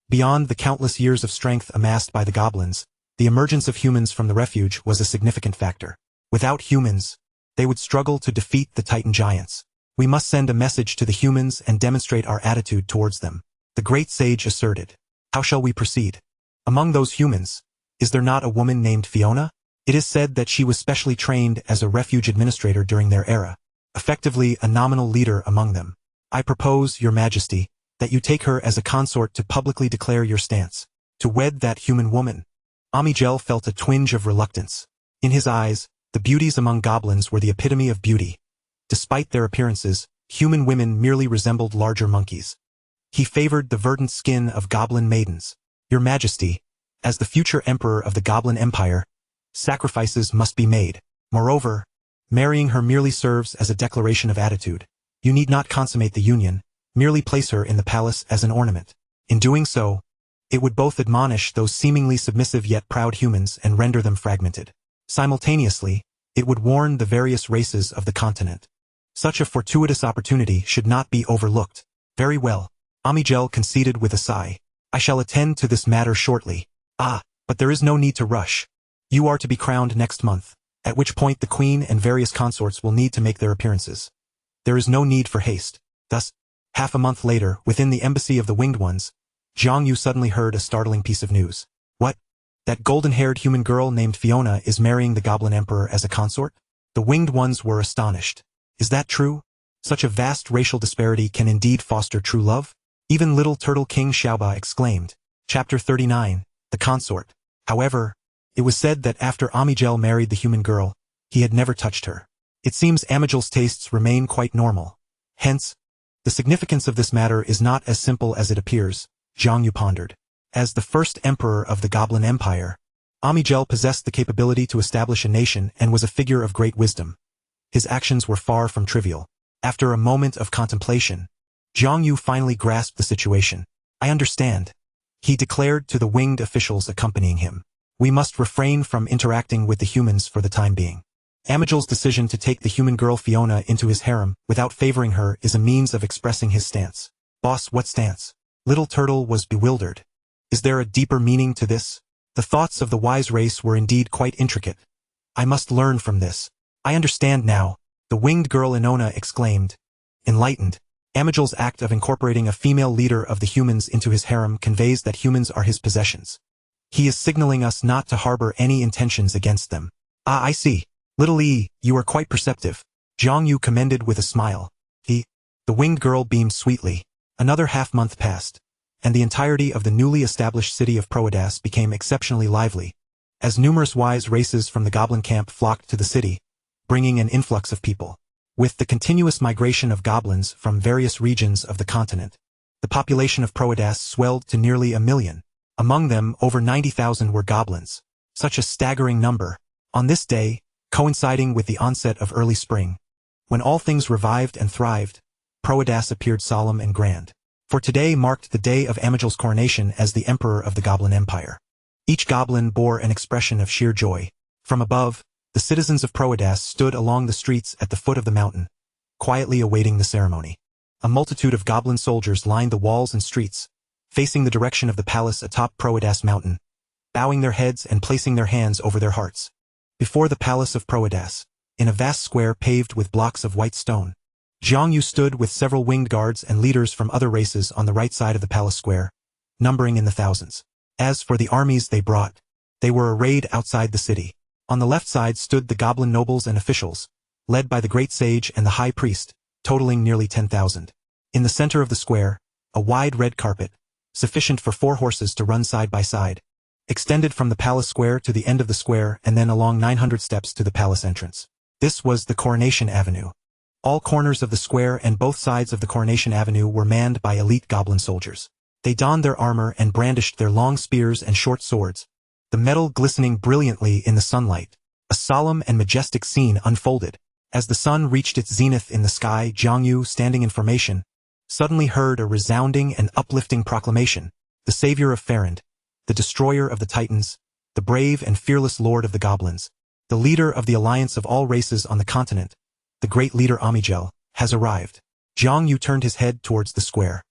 Beyond the countless years of strength amassed by the goblins, the emergence of humans from the refuge was a significant factor. Without humans, they would struggle to defeat the Titan giants. We must send a message to the humans and demonstrate our attitude towards them. The great sage asserted. How shall we proceed? Among those humans, is there not a woman named Fiona? It is said that she was specially trained as a refuge administrator during their era, effectively a nominal leader among them. I propose, your majesty, that you take her as a consort to publicly declare your stance. To wed that human woman. Amigel felt a twinge of reluctance. In his eyes, the beauties among goblins were the epitome of beauty. Despite their appearances, human women merely resembled larger monkeys. He favored the verdant skin of goblin maidens. Your majesty, as the future emperor of the Goblin Empire, sacrifices must be made. Moreover, marrying her merely serves as a declaration of attitude. You need not consummate the union, merely place her in the palace as an ornament. In doing so, it would both admonish those seemingly submissive yet proud humans and render them fragmented. Simultaneously, it would warn the various races of the continent. Such a fortuitous opportunity should not be overlooked. Very well. Amigel conceded with a sigh. I shall attend to this matter shortly. But there is no need to rush. You are to be crowned next month, at which point the queen and various consorts will need to make their appearances. There is no need for haste. Thus, half a month later, within the embassy of the Winged Ones, Jiang Yu suddenly heard a startling piece of news. What? That golden-haired human girl named Fiona is marrying the Goblin Emperor as a consort? The Winged Ones were astonished. Is that true? Such a vast racial disparity can indeed foster true love? Even little Turtle King Xiaoba exclaimed. Chapter 39, The Consort. However, it was said that after Amigel married the human girl, he had never touched her. It seems Amigel's tastes remain quite normal. Hence, the significance of this matter is not as simple as it appears, Jiang Yu pondered. As the first emperor of the Goblin Empire, Amigel possessed the capability to establish a nation and was a figure of great wisdom. His actions were far from trivial. After a moment of contemplation, Jiang Yu finally grasped the situation. I understand. He declared to the winged officials accompanying him. We must refrain from interacting with the humans for the time being. Amigel's decision to take the human girl Fiona into his harem without favoring her is a means of expressing his stance. Boss, what stance? Little Turtle was bewildered. Is there a deeper meaning to this? The thoughts of the wise race were indeed quite intricate. I must learn from this. I understand now, the winged girl Inona exclaimed. Enlightened, Amigel's act of incorporating a female leader of the humans into his harem conveys that humans are his possessions. He is signaling us not to harbor any intentions against them. I see. Little E, you are quite perceptive. Jiang Yu commended with a smile. The winged girl beamed sweetly. Another half-month passed, and the entirety of the newly established city of Proedas became exceptionally lively, as numerous wise races from the goblin camp flocked to the city, bringing an influx of people. With the continuous migration of goblins from various regions of the continent, the population of Proedas swelled to nearly 1 million. Among them, over 90,000 were goblins. Such a staggering number. On this day, coinciding with the onset of early spring, when all things revived and thrived, Proedas appeared solemn and grand. For today marked the day of Amigel's coronation as the Emperor of the Goblin Empire. Each goblin bore an expression of sheer joy. From above, the citizens of Proedas stood along the streets at the foot of the mountain, quietly awaiting the ceremony. A multitude of goblin soldiers lined the walls and streets, facing the direction of the palace atop Proedas mountain, bowing their heads and placing their hands over their hearts. Before the palace of Proedas, in a vast square paved with blocks of white stone, Jiang Yu stood with several winged guards and leaders from other races on the right side of the palace square, numbering in the thousands. As for the armies they brought, They were arrayed outside the city. On the left side stood the goblin nobles and officials, led by the great sage and the high priest, totaling nearly 10,000. In the center of the square, a wide red carpet, sufficient for 4 horses to run side by side, extended from the palace square to the end of the square and then along 900 steps to the palace entrance. This was the Coronation Avenue. All corners of the square and both sides of the Coronation Avenue were manned by elite goblin soldiers. They donned their armor and brandished their long spears and short swords, the metal glistening brilliantly in the sunlight. A solemn and majestic scene unfolded. As the sun reached its zenith in the sky, Jiangyu, standing in formation, suddenly heard a resounding and uplifting proclamation. The savior of Farand, the destroyer of the Titans, the brave and fearless lord of the goblins, the leader of the alliance of all races on the continent, the great leader Amigel, has arrived. Jiangyu turned his head towards the square.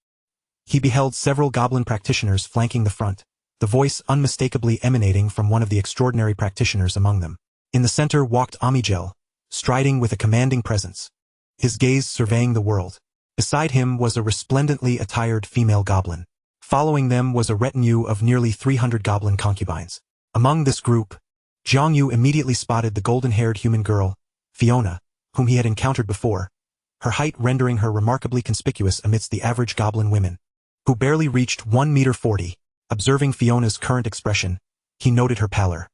He beheld several goblin practitioners flanking the front, the voice unmistakably emanating from one of the extraordinary practitioners among them. In the center walked Amigel, striding with a commanding presence, his gaze surveying the world. Beside him was a resplendently attired female goblin. Following them was a retinue of nearly 300 goblin concubines. Among this group, Jiangyu immediately spotted the golden-haired human girl, Fiona, whom he had encountered before, her height rendering her remarkably conspicuous amidst the average goblin women, who barely reached 1.40 meters. Observing Fiona's current expression, he noted her pallor.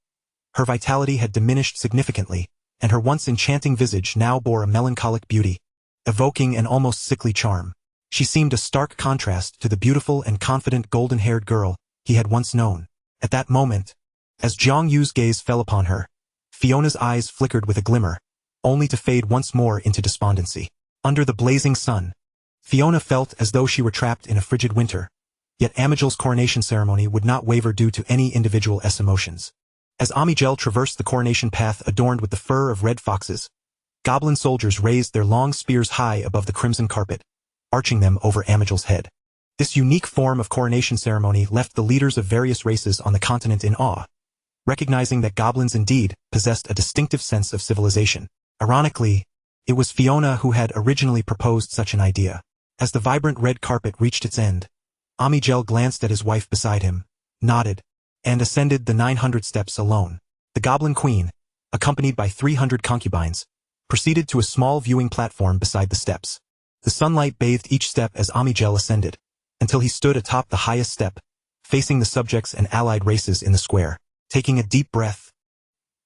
Her vitality had diminished significantly, and her once enchanting visage now bore a melancholic beauty, evoking an almost sickly charm. She seemed a stark contrast to the beautiful and confident golden-haired girl he had once known. At that moment, as Jiangyu's gaze fell upon her, Fiona's eyes flickered with a glimmer, only to fade once more into despondency. Under the blazing sun, Fiona felt as though she were trapped in a frigid winter, yet Amigel's coronation ceremony would not waver due to any individual emotions. As Amigel traversed the coronation path adorned with the fur of red foxes, goblin soldiers raised their long spears high above the crimson carpet, arching them over Amigel's head. This unique form of coronation ceremony left the leaders of various races on the continent in awe, recognizing that goblins indeed possessed a distinctive sense of civilization. Ironically, it was Fiona who had originally proposed such an idea. As the vibrant red carpet reached its end, Amigel glanced at his wife beside him, nodded, and ascended the 900 steps alone. The Goblin Queen, accompanied by 300 concubines, proceeded to a small viewing platform beside the steps. The sunlight bathed each step as Amigel ascended, until he stood atop the highest step, facing the subjects and allied races in the square. Taking a deep breath,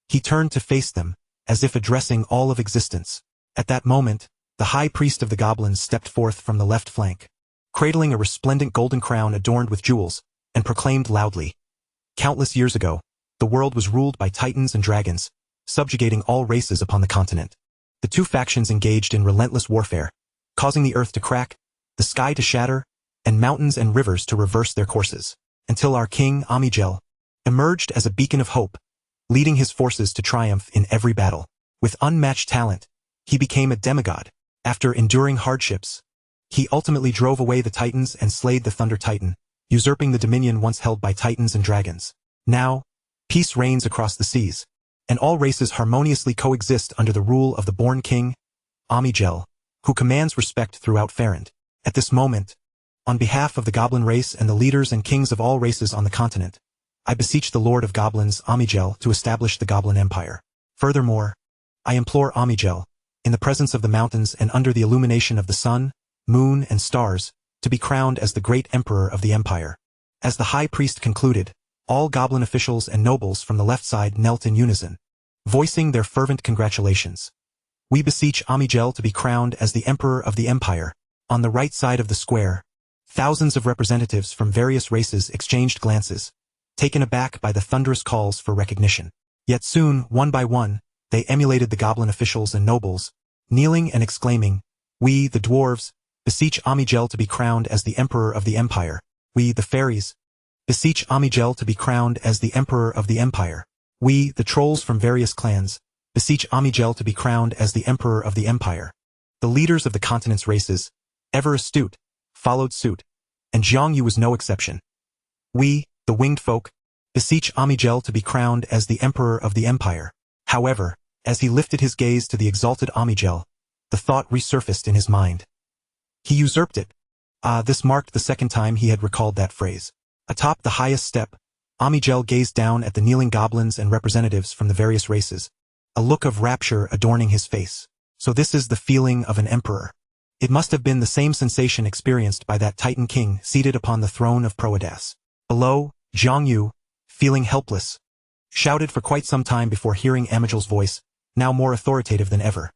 he turned to face them, as if addressing all of existence. At that moment, the high priest of the goblins stepped forth from the left flank, cradling a resplendent golden crown adorned with jewels, and proclaimed loudly, "Countless years ago, the world was ruled by titans and dragons, subjugating all races upon the continent. The two factions engaged in relentless warfare, causing the earth to crack, the sky to shatter, and mountains and rivers to reverse their courses, until our king, Amigel, emerged as a beacon of hope, leading his forces to triumph in every battle. With unmatched talent, he became a demigod. After enduring hardships, he ultimately drove away the titans and slayed the Thunder Titan, usurping the dominion once held by titans and dragons. Now, peace reigns across the seas, and all races harmoniously coexist under the rule of the born king, Amigel, who commands respect throughout Farand. At this moment, on behalf of the goblin race and the leaders and kings of all races on the continent, I beseech the Lord of Goblins, Amigel, to establish the Goblin Empire. Furthermore, I implore Amigel, in the presence of the mountains and under the illumination of the sun, moon, and stars, to be crowned as the great emperor of the empire." As the high priest concluded, all goblin officials and nobles from the left side knelt in unison, voicing their fervent congratulations. "We beseech Amigel to be crowned as the emperor of the empire." On the right side of the square, thousands of representatives from various races exchanged glances, taken aback by the thunderous calls for recognition. Yet soon, one by one, they emulated the goblin officials and nobles, kneeling and exclaiming, "We, the dwarves, beseech Amigel to be crowned as the emperor of the empire. We, the fairies, beseech Amigel to be crowned as the emperor of the empire. We, the trolls from various clans, beseech Amigel to be crowned as the emperor of the empire." The leaders of the continent's races, ever astute, followed suit, and Jiangyu was no exception. "We, the winged folk, beseech Amigel to be crowned as the emperor of the empire." However, as he lifted his gaze to the exalted Amigel, the thought resurfaced in his mind. He usurped it. This marked the second time he had recalled that phrase. Atop the highest step, Amigel gazed down at the kneeling goblins and representatives from the various races, a look of rapture adorning his face. So this is the feeling of an emperor. It must have been the same sensation experienced by that Titan king seated upon the throne of Proedas. Below, Zhang Yu, feeling helpless, shouted for quite some time before hearing Amigel's voice, now more authoritative than ever.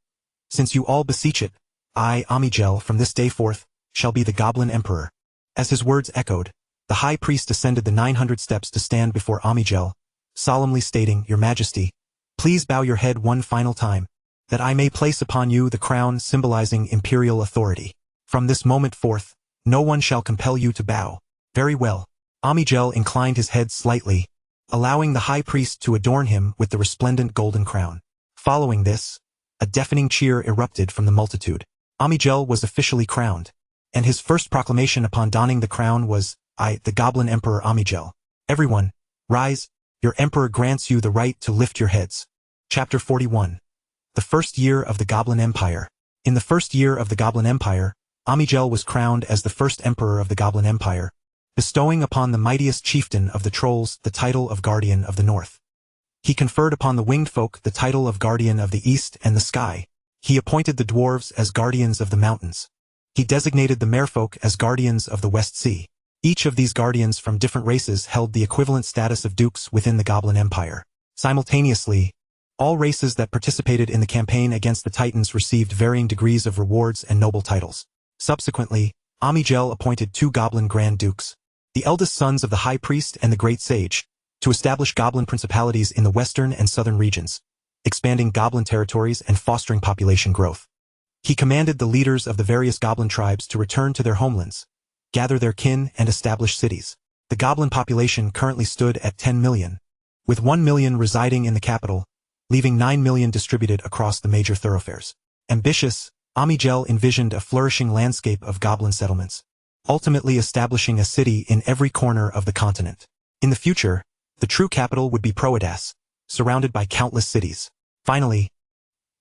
Since you all beseech it, I, Amigel, from this day forth, shall be the Goblin Emperor. As his words echoed, the high priest ascended the 900 steps to stand before Amigel, solemnly stating, Your Majesty, please bow your head one final time, that I may place upon you the crown symbolizing imperial authority. From this moment forth, no one shall compel you to bow. Very well. Amigel inclined his head slightly, allowing the high priest to adorn him with the resplendent golden crown. Following this, a deafening cheer erupted from the multitude. Amigel was officially crowned, and his first proclamation upon donning the crown was, I, the Goblin Emperor Amigel. Everyone, rise, your emperor grants you the right to lift your heads. Chapter 41. The first year of the Goblin Empire. In the first year of the Goblin Empire, Amigel was crowned as the first emperor of the Goblin Empire, bestowing upon the mightiest chieftain of the trolls the title of Guardian of the North. He conferred upon the winged folk the title of Guardian of the East and the Sky. He appointed the dwarves as guardians of the mountains. He designated the merfolk as guardians of the West Sea. Each of these guardians from different races held the equivalent status of dukes within the Goblin Empire. Simultaneously, all races that participated in the campaign against the Titans received varying degrees of rewards and noble titles. Subsequently, Amigel appointed 2 Goblin Grand Dukes, the eldest sons of the High Priest and the Great Sage, to establish Goblin principalities in the western and southern regions, expanding Goblin territories and fostering population growth. He commanded the leaders of the various Goblin tribes to return to their homelands, gather their kin and establish cities. The Goblin population currently stood at 10 million, with 1 million residing in the capital, leaving 9 million distributed across the major thoroughfares. Ambitious, Amigel envisioned a flourishing landscape of Goblin settlements, ultimately establishing a city in every corner of the continent. In the future, the true capital would be Proedas, surrounded by countless cities. Finally,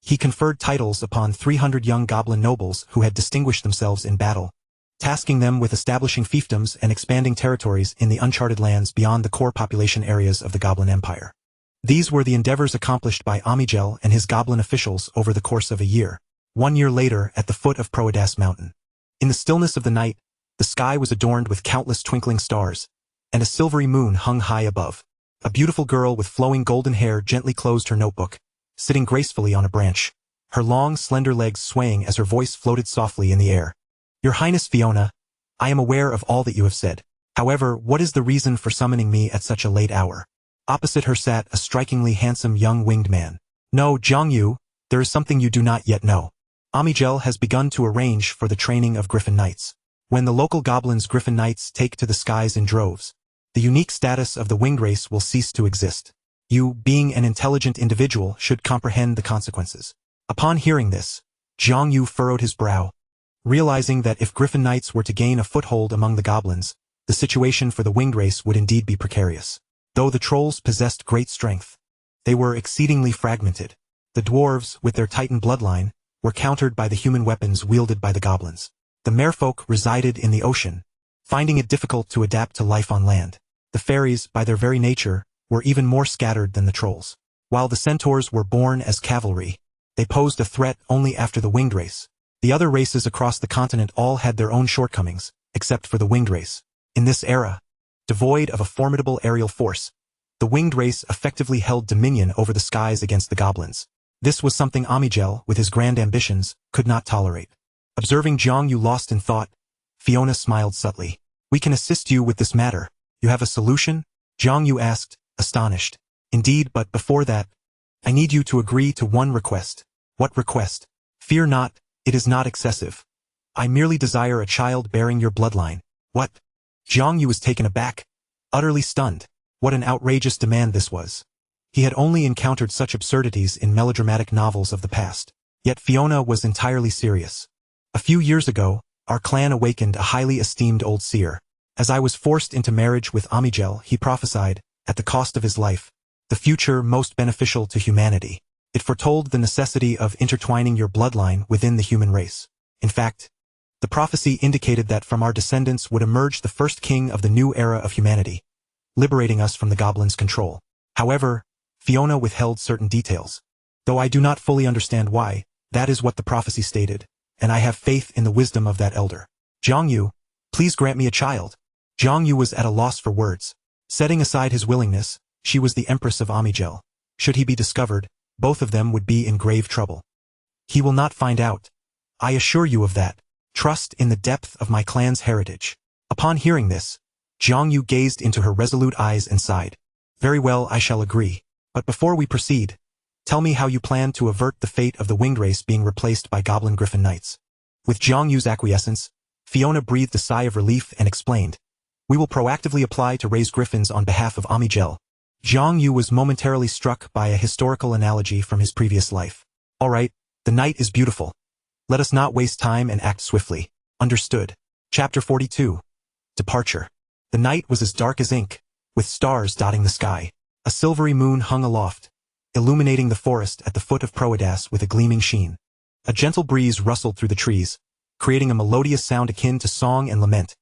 he conferred titles upon 300 young Goblin nobles who had distinguished themselves in battle, tasking them with establishing fiefdoms and expanding territories in the uncharted lands beyond the core population areas of the Goblin Empire. These were the endeavors accomplished by Amigel and his Goblin officials over the course of a year. 1 year later, at the foot of Proedas Mountain. In the stillness of the night, the sky was adorned with countless twinkling stars, and a silvery moon hung high above. A beautiful girl with flowing golden hair gently closed her notebook, sitting gracefully on a branch, her long, slender legs swaying as her voice floated softly in the air. Your Highness Fiona, I am aware of all that you have said. However, what is the reason for summoning me at such a late hour? Opposite her sat a strikingly handsome young winged man. No, Zhang Yu, there is something you do not yet know. Amigel has begun to arrange for the training of Griffin Knights. When the local goblins Griffin Knights take to the skies in droves, the unique status of the winged race will cease to exist. You, being an intelligent individual, should comprehend the consequences. Upon hearing this, Zhang Yu furrowed his brow, realizing that if Griffin Knights were to gain a foothold among the goblins, the situation for the winged race would indeed be precarious. Though the trolls possessed great strength, they were exceedingly fragmented. The dwarves, with their Titan bloodline, were countered by the human weapons wielded by the goblins. The merfolk resided in the ocean, finding it difficult to adapt to life on land. The fairies, by their very nature, were even more scattered than the trolls. While the centaurs were born as cavalry, they posed a threat only after the winged race. The other races across the continent all had their own shortcomings, except for the winged race. In this era, devoid of a formidable aerial force, the winged race effectively held dominion over the skies against the goblins. This was something Amigel, with his grand ambitions, could not tolerate. Observing Zhang Yu lost in thought, Fiona smiled subtly. We can assist you with this matter. You have a solution? Zhang Yu asked, astonished. Indeed, but before that, I need you to agree to one request. What request? Fear not, it is not excessive. I merely desire a child bearing your bloodline. What? Zhang Yu was taken aback, utterly stunned. What an outrageous demand this was. He had only encountered such absurdities in melodramatic novels of the past. Yet Fiona was entirely serious. A few years ago, our clan awakened a highly esteemed old seer. As I was forced into marriage with Amigel, he prophesied, at the cost of his life, the future most beneficial to humanity. It foretold the necessity of intertwining your bloodline within the human race. In fact, the prophecy indicated that from our descendants would emerge the first king of the new era of humanity, liberating us from the goblin's control. However, Fiona withheld certain details. Though I do not fully understand why, that is what the prophecy stated, and I have faith in the wisdom of that elder. Jiangyu, please grant me a child. Jiangyu was at a loss for words. Setting aside his willingness, she was the Empress of Amigel. Should he be discovered, both of them would be in grave trouble. He will not find out. I assure you of that. Trust in the depth of my clan's heritage. Upon hearing this, Jiangyu gazed into her resolute eyes and sighed. Very well, I shall agree. But before we proceed, tell me how you plan to avert the fate of the winged race being replaced by goblin griffin knights. With Jiangyu's acquiescence, Fiona breathed a sigh of relief and explained. We will proactively apply to raise griffins on behalf of Amigel. Jiangyu was momentarily struck by a historical analogy from his previous life. All right, the night is beautiful. Let us not waste time and act swiftly. Understood. Chapter 42. Departure. The night was as dark as ink, with stars dotting the sky. A silvery moon hung aloft, illuminating the forest at the foot of Proedas with a gleaming sheen. A gentle breeze rustled through the trees, creating a melodious sound akin to song and lament,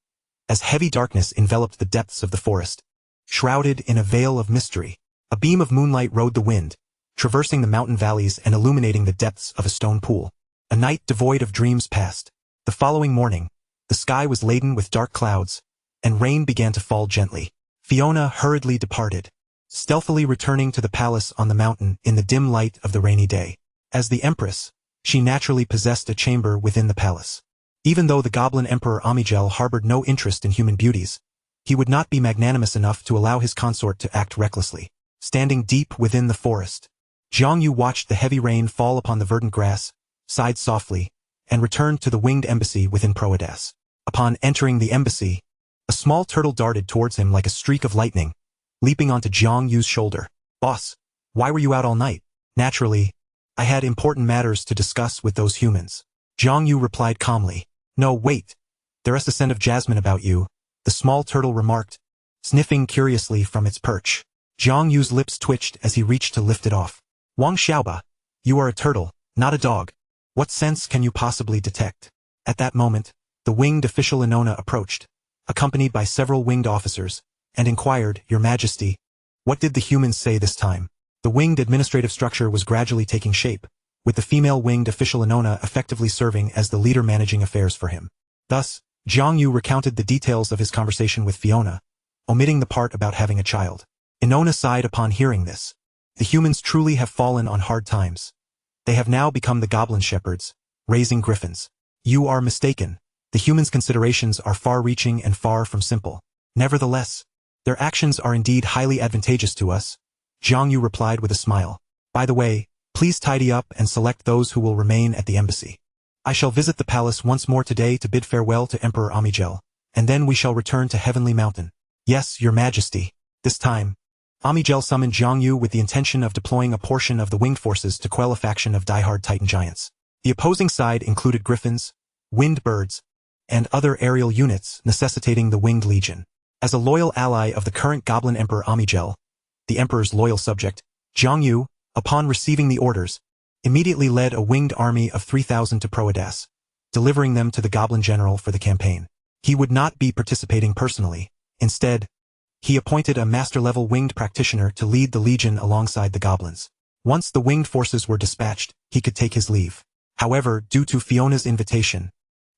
as heavy darkness enveloped the depths of the forest. Shrouded in a veil of mystery, a beam of moonlight rode the wind, traversing the mountain valleys and illuminating the depths of a stone pool. A night devoid of dreams passed. The following morning, the sky was laden with dark clouds, and rain began to fall gently. Fiona hurriedly departed, stealthily returning to the palace on the mountain in the dim light of the rainy day. As the Empress, she naturally possessed a chamber within the palace. Even though the Goblin Emperor Amigel harbored no interest in human beauties, he would not be magnanimous enough to allow his consort to act recklessly. Standing deep within the forest, Jiangyu watched the heavy rain fall upon the verdant grass, sighed softly, and returned to the winged embassy within Proedas. Upon entering the embassy, a small turtle darted towards him like a streak of lightning, leaping onto Jiangyu's shoulder. Boss, why were you out all night? Naturally, I had important matters to discuss with those humans. Jiangyu replied calmly. No, wait. There is a scent of jasmine about you, the small turtle remarked, sniffing curiously from its perch. Jiangyu's lips twitched as he reached to lift it off. Wang Xiaoba, you are a turtle, not a dog. What sense can you possibly detect? At that moment, the winged official Inona approached, accompanied by several winged officers, and inquired, Your Majesty, what did the humans say this time? The winged administrative structure was gradually taking shape, with the female winged official Inona effectively serving as the leader managing affairs for him. Thus, Jiangyu recounted the details of his conversation with Fiona, omitting the part about having a child. Inona sighed upon hearing this. The humans truly have fallen on hard times. They have now become the goblin shepherds, raising griffins. You are mistaken. The humans' considerations are far-reaching and far from simple. Nevertheless, their actions are indeed highly advantageous to us, Jiangyu replied with a smile. By the way, please tidy up and select those who will remain at the embassy. I shall visit the palace once more today to bid farewell to Emperor Amigel, and then we shall return to Heavenly Mountain. Yes, Your Majesty. This time, Amigel summoned Jiangyu with the intention of deploying a portion of the winged forces to quell a faction of diehard Titan giants. The opposing side included griffins, winged birds, and other aerial units necessitating the Winged Legion. As a loyal ally of the current Goblin Emperor Amigel, the Emperor's loyal subject, Jiangyu, upon receiving the orders, immediately led a winged army of 3,000 to Proedas, delivering them to the Goblin General for the campaign. He would not be participating personally. Instead, he appointed a master-level winged practitioner to lead the legion alongside the goblins. Once the winged forces were dispatched, he could take his leave. However, due to Fiona's invitation,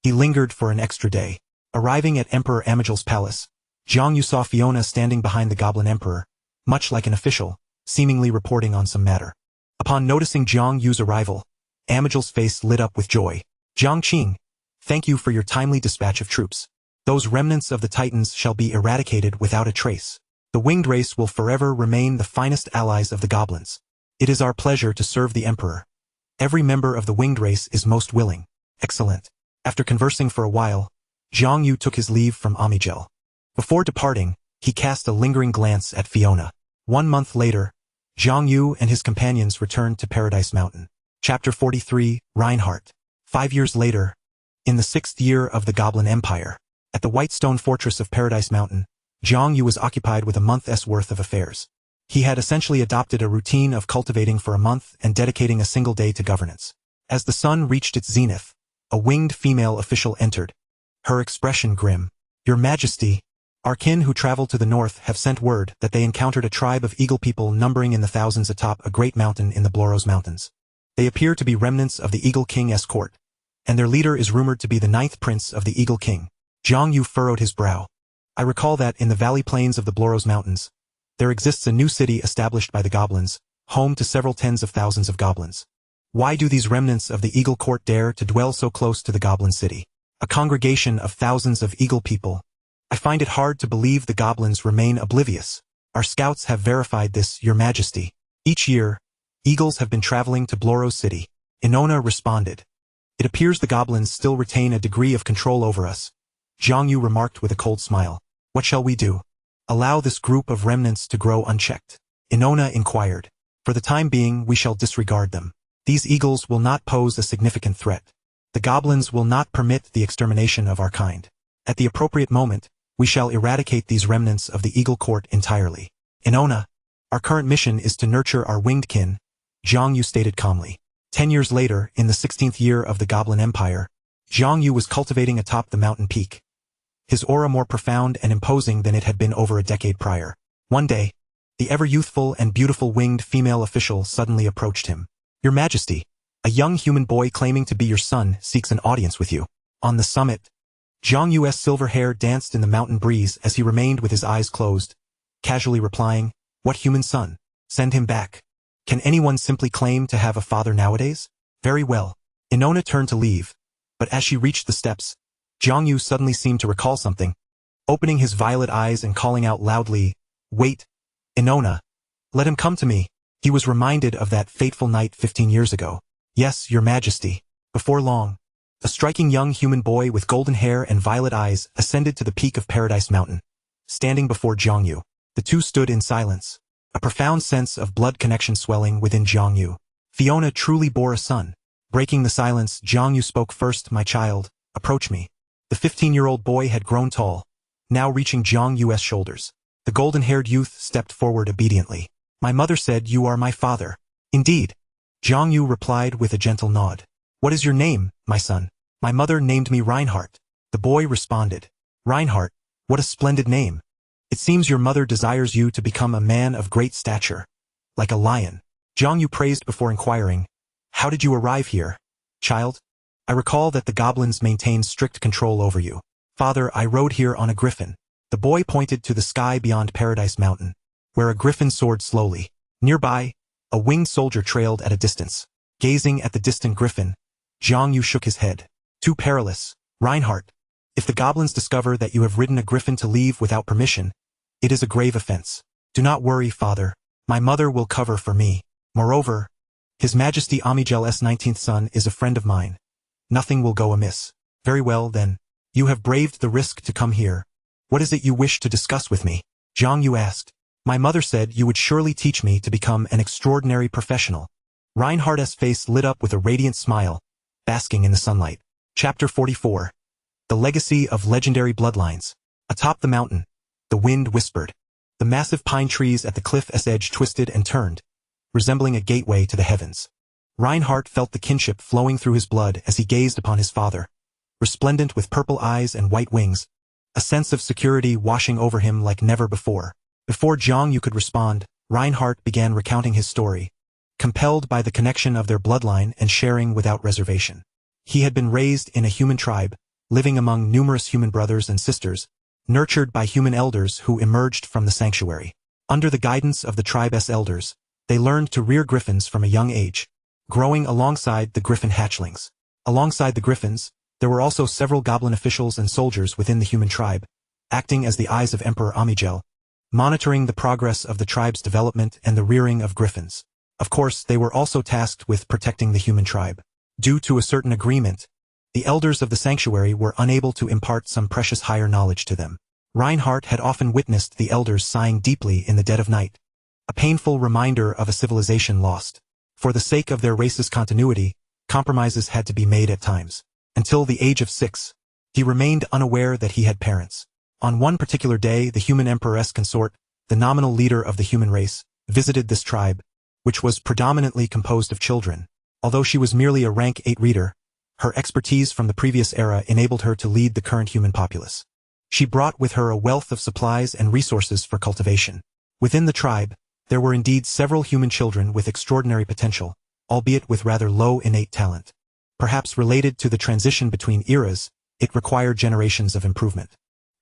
he lingered for an extra day. Arriving at Emperor Amigel's palace, Jiangyu saw Fiona standing behind the Goblin Emperor, much like an official, seemingly reporting on some matter. Upon noticing Jiangyu's arrival, Amigel's face lit up with joy. Jiangqing, thank you for your timely dispatch of troops. Those remnants of the Titans shall be eradicated without a trace. The winged race will forever remain the finest allies of the goblins. It is our pleasure to serve the Emperor. Every member of the winged race is most willing. Excellent. After conversing for a while, Jiangyu took his leave from Amigel. Before departing, he cast a lingering glance at Fiona. 1 month later, Jiangyu and his companions returned to Paradise Mountain. Chapter 43, Reinhardt. 5 years later, in the 6th year of the Goblin Empire, at the white stone fortress of Paradise Mountain, Jiangyu was occupied with a month's worth of affairs. He had essentially adopted a routine of cultivating for a month and dedicating a single day to governance. As the sun reached its zenith, a winged female official entered, her expression grim. Your Majesty, Our kin who traveled to the north have sent word that they encountered a tribe of eagle people numbering in the thousands atop a great mountain in the Bloros Mountains. They appear to be remnants of the Eagle King's court, and their leader is rumored to be the 9th prince of the Eagle King. Jiang Yu furrowed his brow. I recall that in the valley plains of the Bloros Mountains, there exists a new city established by the goblins, home to several tens of thousands of goblins. Why do these remnants of the Eagle Court dare to dwell so close to the goblin city? A congregation of thousands of eagle people. I find it hard to believe the goblins remain oblivious. Our scouts have verified this, Your Majesty. Each year, eagles have been traveling to Bloros City. Inona responded. It appears the goblins still retain a degree of control over us. Jiang Yu remarked with a cold smile. What shall we do? Allow this group of remnants to grow unchecked? Inona inquired. For the time being, we shall disregard them. These eagles will not pose a significant threat. The goblins will not permit the extermination of our kind. At the appropriate moment, we shall eradicate these remnants of the Eagle Court entirely. Inona, our current mission is to nurture our winged kin, Jiang Yu stated calmly. 10 years later, in the 16th year of the Goblin Empire, Jiang Yu was cultivating atop the mountain peak. His aura more profound and imposing than it had been over a decade prior. One day, the ever-youthful and beautiful winged female official suddenly approached him. Your Majesty, a young human boy claiming to be your son seeks an audience with you. On the summit, Jiang Yu's silver hair danced in the mountain breeze as he remained with his eyes closed, casually replying, What human son? Send him back. Can anyone simply claim to have a father nowadays? Very well. Inona turned to leave, but as she reached the steps, Jiang Yu suddenly seemed to recall something, opening his violet eyes and calling out loudly, Wait, Inona, let him come to me. He was reminded of that fateful night 15 years ago. Yes, Your Majesty. Before long, a striking young human boy with golden hair and violet eyes ascended to the peak of Paradise Mountain. Standing before Jiang Yu, the two stood in silence, a profound sense of blood connection swelling within Jiang Yu. Fiona truly bore a son. Breaking the silence, Jiang Yu spoke first. My child, approach me. The 15-year-old boy had grown tall, now reaching Jiang Yu's shoulders. The golden-haired youth stepped forward obediently. My mother said you are my father. Indeed. Jiang Yu replied with a gentle nod. What is your name, my son? My mother named me Reinhardt. The boy responded. Reinhardt, what a splendid name. It seems your mother desires you to become a man of great stature. Like a lion. Jiang Yu praised before inquiring. How did you arrive here, child? I recall that the goblins maintain strict control over you. Father, I rode here on a griffin. The boy pointed to the sky beyond Paradise Mountain, where a griffin soared slowly. Nearby, a winged soldier trailed at a distance. Gazing at the distant griffin, Jiang Yu shook his head. Too perilous, Reinhardt. If the goblins discover that you have ridden a griffin to leave without permission, it is a grave offense. Do not worry, father. My mother will cover for me. Moreover, His Majesty Amigel's 19th son is a friend of mine. Nothing will go amiss. Very well, then. You have braved the risk to come here. What is it you wish to discuss with me? Jiang Yu asked. My mother said you would surely teach me to become an extraordinary professional. Reinhardt's face lit up with a radiant smile, basking in the sunlight. Chapter 44. The Legacy of Legendary Bloodlines. Atop the mountain, the wind whispered. The massive pine trees at the cliff's edge twisted and turned, resembling a gateway to the heavens. Reinhardt felt the kinship flowing through his blood as he gazed upon his father, resplendent with purple eyes and white wings, a sense of security washing over him like never before. Before Jiang Yu could respond, Reinhardt began recounting his story, compelled by the connection of their bloodline and sharing without reservation. He had been raised in a human tribe, living among numerous human brothers and sisters, nurtured by human elders who emerged from the sanctuary. Under the guidance of the tribe's elders, they learned to rear griffins from a young age, growing alongside the griffin hatchlings. Alongside the griffins, there were also several goblin officials and soldiers within the human tribe, acting as the eyes of Emperor Amigel, monitoring the progress of the tribe's development and the rearing of griffins. Of course, they were also tasked with protecting the human tribe. Due to a certain agreement, the elders of the sanctuary were unable to impart some precious higher knowledge to them. Reinhardt had often witnessed the elders sighing deeply in the dead of night, a painful reminder of a civilization lost. For the sake of their race's continuity, compromises had to be made at times. Until the age of 6, he remained unaware that he had parents. On one particular day, the human empress consort, the nominal leader of the human race, visited this tribe, which was predominantly composed of children. Although she was merely a rank 8 reader, her expertise from the previous era enabled her to lead the current human populace. She brought with her a wealth of supplies and resources for cultivation. Within the tribe, there were indeed several human children with extraordinary potential, albeit with rather low innate talent. Perhaps related to the transition between eras, it required generations of improvement.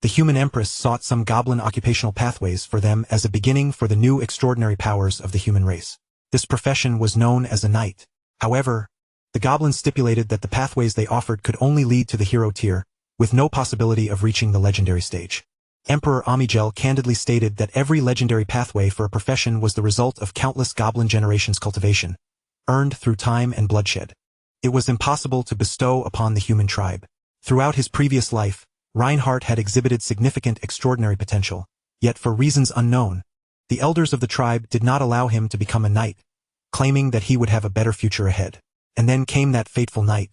The human empress sought some goblin occupational pathways for them as a beginning for the new extraordinary powers of the human race. This profession was known as a knight. However, the goblins stipulated that the pathways they offered could only lead to the hero tier, with no possibility of reaching the legendary stage. Emperor Amigel candidly stated that every legendary pathway for a profession was the result of countless goblin generations' cultivation, earned through time and bloodshed. It was impossible to bestow upon the human tribe. Throughout his previous life, Reinhardt had exhibited significant extraordinary potential, yet for reasons unknown, the elders of the tribe did not allow him to become a knight, claiming that he would have a better future ahead. And then came that fateful night.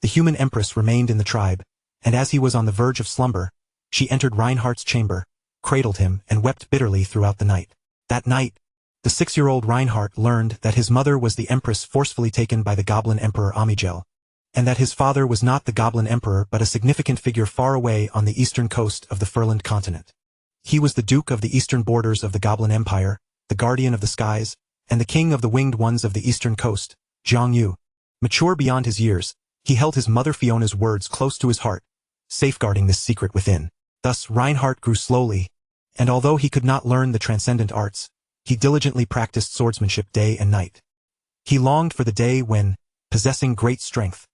The human empress remained in the tribe, and as he was on the verge of slumber, she entered Reinhardt's chamber, cradled him, and wept bitterly throughout the night. That night, the 6-year-old Reinhardt learned that his mother was the empress forcefully taken by the goblin emperor Amigel, and that his father was not the goblin emperor but a significant figure far away on the eastern coast of the Furland continent. He was the duke of the eastern borders of the Goblin Empire, the guardian of the skies, and the king of the winged ones of the eastern coast, Zhang Yu. Mature beyond his years, he held his mother Fiona's words close to his heart, safeguarding this secret within. Thus Reinhardt grew slowly, and although he could not learn the transcendent arts, he diligently practiced swordsmanship day and night. He longed for the day when, possessing great strength,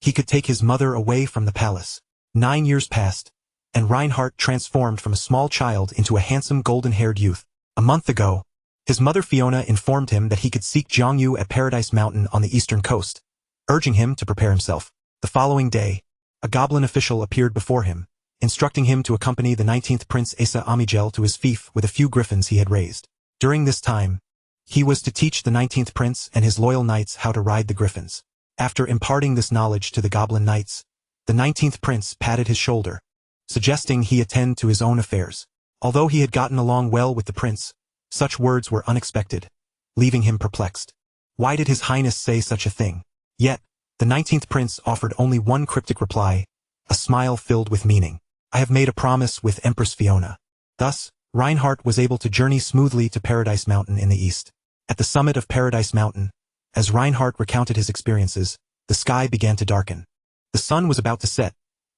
he could take his mother away from the palace. 9 years passed, and Reinhardt transformed from a small child into a handsome golden-haired youth. A month ago, his mother Fiona informed him that he could seek Zhang Yu at Paradise Mountain on the eastern coast, urging him to prepare himself. The following day, a goblin official appeared before him, instructing him to accompany the 19th Prince Asa Amigel to his fief with a few griffins he had raised. During this time, he was to teach the 19th Prince and his loyal knights how to ride the griffins. After imparting this knowledge to the goblin knights, the 19th Prince patted his shoulder, suggesting he attend to his own affairs. Although he had gotten along well with the prince, such words were unexpected, leaving him perplexed. Why did His Highness say such a thing? Yet, the 19th Prince offered only one cryptic reply, a smile filled with meaning. I have made a promise with Empress Fiona. Thus, Reinhardt was able to journey smoothly to Paradise Mountain in the east. At the summit of Paradise Mountain, as Reinhardt recounted his experiences, the sky began to darken. The sun was about to set,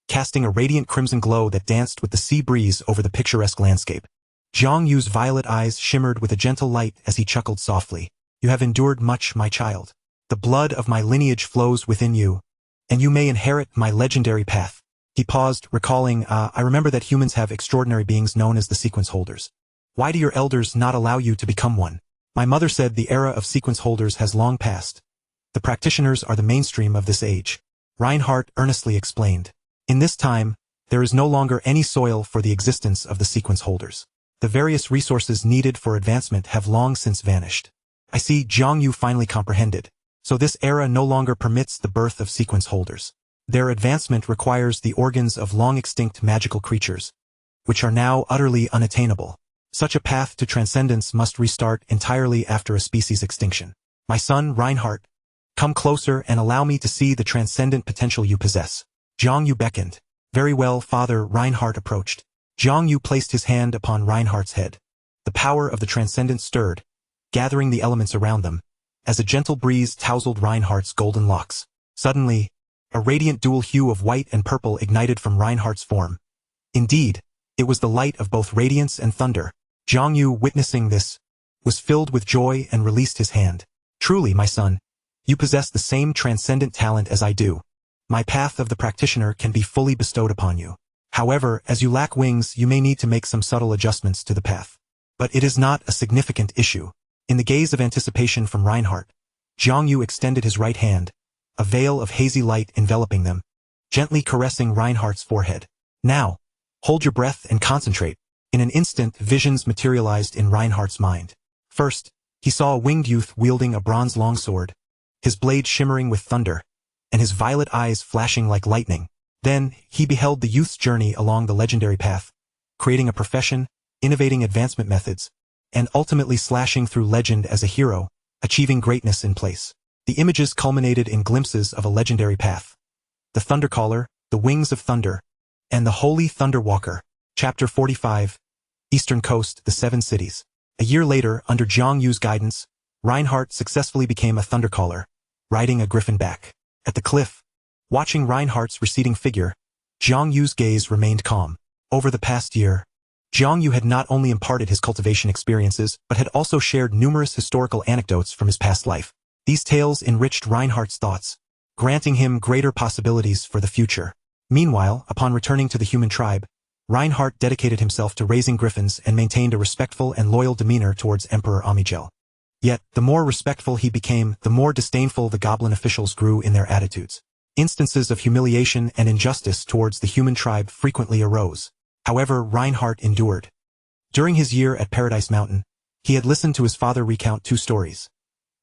casting a radiant crimson glow that danced with the sea breeze over the picturesque landscape. Zhang Yu's violet eyes shimmered with a gentle light as he chuckled softly. You have endured much, my child. The blood of my lineage flows within you, and you may inherit my legendary path. He paused, recalling, I remember that humans have extraordinary beings known as the sequence holders. Why do your elders not allow you to become one? My mother said the era of sequence holders has long passed. The practitioners are the mainstream of this age. Reinhardt earnestly explained. In this time, there is no longer any soil for the existence of the sequence holders. The various resources needed for advancement have long since vanished. I see, Zhang Yu finally comprehended. So this era no longer permits the birth of sequence holders. Their advancement requires the organs of long-extinct magical creatures, which are now utterly unattainable. Such a path to transcendence must restart entirely after a species extinction. My son, Reinhardt, come closer and allow me to see the transcendent potential you possess. Zhang Yu beckoned. Very well, Father. Reinhardt approached. Zhang Yu placed his hand upon Reinhardt's head. The power of the transcendent stirred, gathering the elements around them, as a gentle breeze tousled Reinhardt's golden locks. Suddenly, a radiant dual hue of white and purple ignited from Reinhardt's form. Indeed, it was the light of both radiance and thunder. Zhang Yu, witnessing this, was filled with joy and released his hand. Truly, my son, you possess the same transcendent talent as I do. My path of the practitioner can be fully bestowed upon you. However, as you lack wings, you may need to make some subtle adjustments to the path. But it is not a significant issue. In the gaze of anticipation from Reinhardt, Zhang Yu extended his right hand, a veil of hazy light enveloping them, gently caressing Reinhardt's forehead. Now, hold your breath and concentrate. In an instant, visions materialized in Reinhardt's mind. First, he saw a winged youth wielding a bronze longsword, his blade shimmering with thunder, and his violet eyes flashing like lightning. Then, he beheld the youth's journey along the legendary path, creating a profession, innovating advancement methods, and ultimately slashing through legend as a hero, achieving greatness in place. The images culminated in glimpses of a legendary path. The Thundercaller, the Wings of Thunder, and the Holy Thunder Walker. Chapter 45. Eastern Coast, the Seven Cities. A year later, under Zhang Yu's guidance, Reinhardt successfully became a thundercaller, riding a griffin back. At the cliff, watching Reinhardt's receding figure, Zhang Yu's gaze remained calm. Over the past year, Zhang Yu had not only imparted his cultivation experiences, but had also shared numerous historical anecdotes from his past life. These tales enriched Reinhardt's thoughts, granting him greater possibilities for the future. Meanwhile, upon returning to the human tribe, Reinhardt dedicated himself to raising griffins and maintained a respectful and loyal demeanor towards Emperor Angel. Yet, the more respectful he became, the more disdainful the goblin officials grew in their attitudes. Instances of humiliation and injustice towards the human tribe frequently arose. However, Reinhardt endured. During his year at Paradise Mountain, he had listened to his father recount two stories.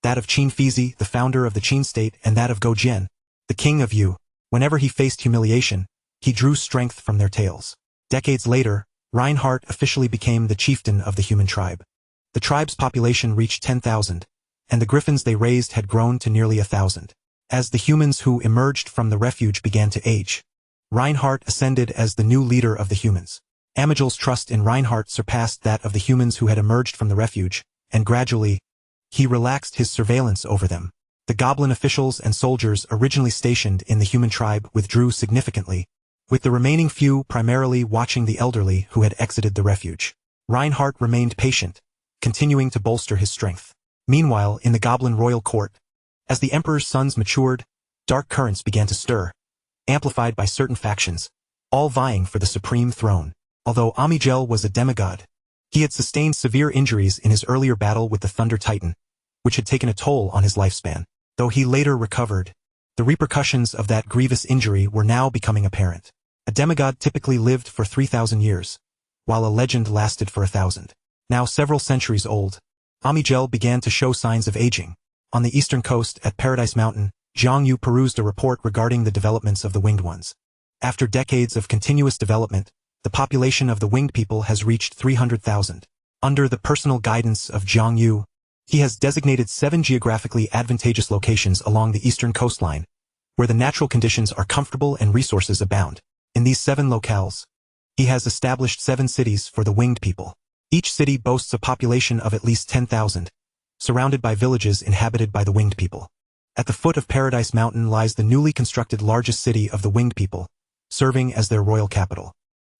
That of Qin Fizi, the founder of the Qin state, and that of Go Jian, the king of Yu. Whenever he faced humiliation, he drew strength from their tales. Decades later, Reinhardt officially became the chieftain of the human tribe. The tribe's population reached 10,000, and the griffins they raised had grown to nearly 1,000. As the humans who emerged from the refuge began to age, Reinhardt ascended as the new leader of the humans. Angel's trust in Reinhardt surpassed that of the humans who had emerged from the refuge, and gradually, he relaxed his surveillance over them. The goblin officials and soldiers originally stationed in the human tribe withdrew significantly, with the remaining few primarily watching the elderly who had exited the refuge. Reinhardt remained patient, continuing to bolster his strength. Meanwhile, in the goblin royal court, as the emperor's sons matured, dark currents began to stir, amplified by certain factions, all vying for the supreme throne. Although Angel was a demigod, he had sustained severe injuries in his earlier battle with the Thunder Titan, which had taken a toll on his lifespan. Though he later recovered, the repercussions of that grievous injury were now becoming apparent. A demigod typically lived for 3,000 years, while a legend lasted for 1,000. Now several centuries old, Angel began to show signs of aging. On the eastern coast at Paradise Mountain, Zhang Yu perused a report regarding the developments of the winged ones. After decades of continuous development, the population of the winged people has reached 300,000. Under the personal guidance of Zhang Yu, he has designated 7 geographically advantageous locations along the eastern coastline, where the natural conditions are comfortable and resources abound. In these 7 locales, he has established 7 cities for the winged people. Each city boasts a population of at least 10,000, surrounded by villages inhabited by the winged people. At the foot of Paradise Mountain lies the newly constructed largest city of the winged people, serving as their royal capital.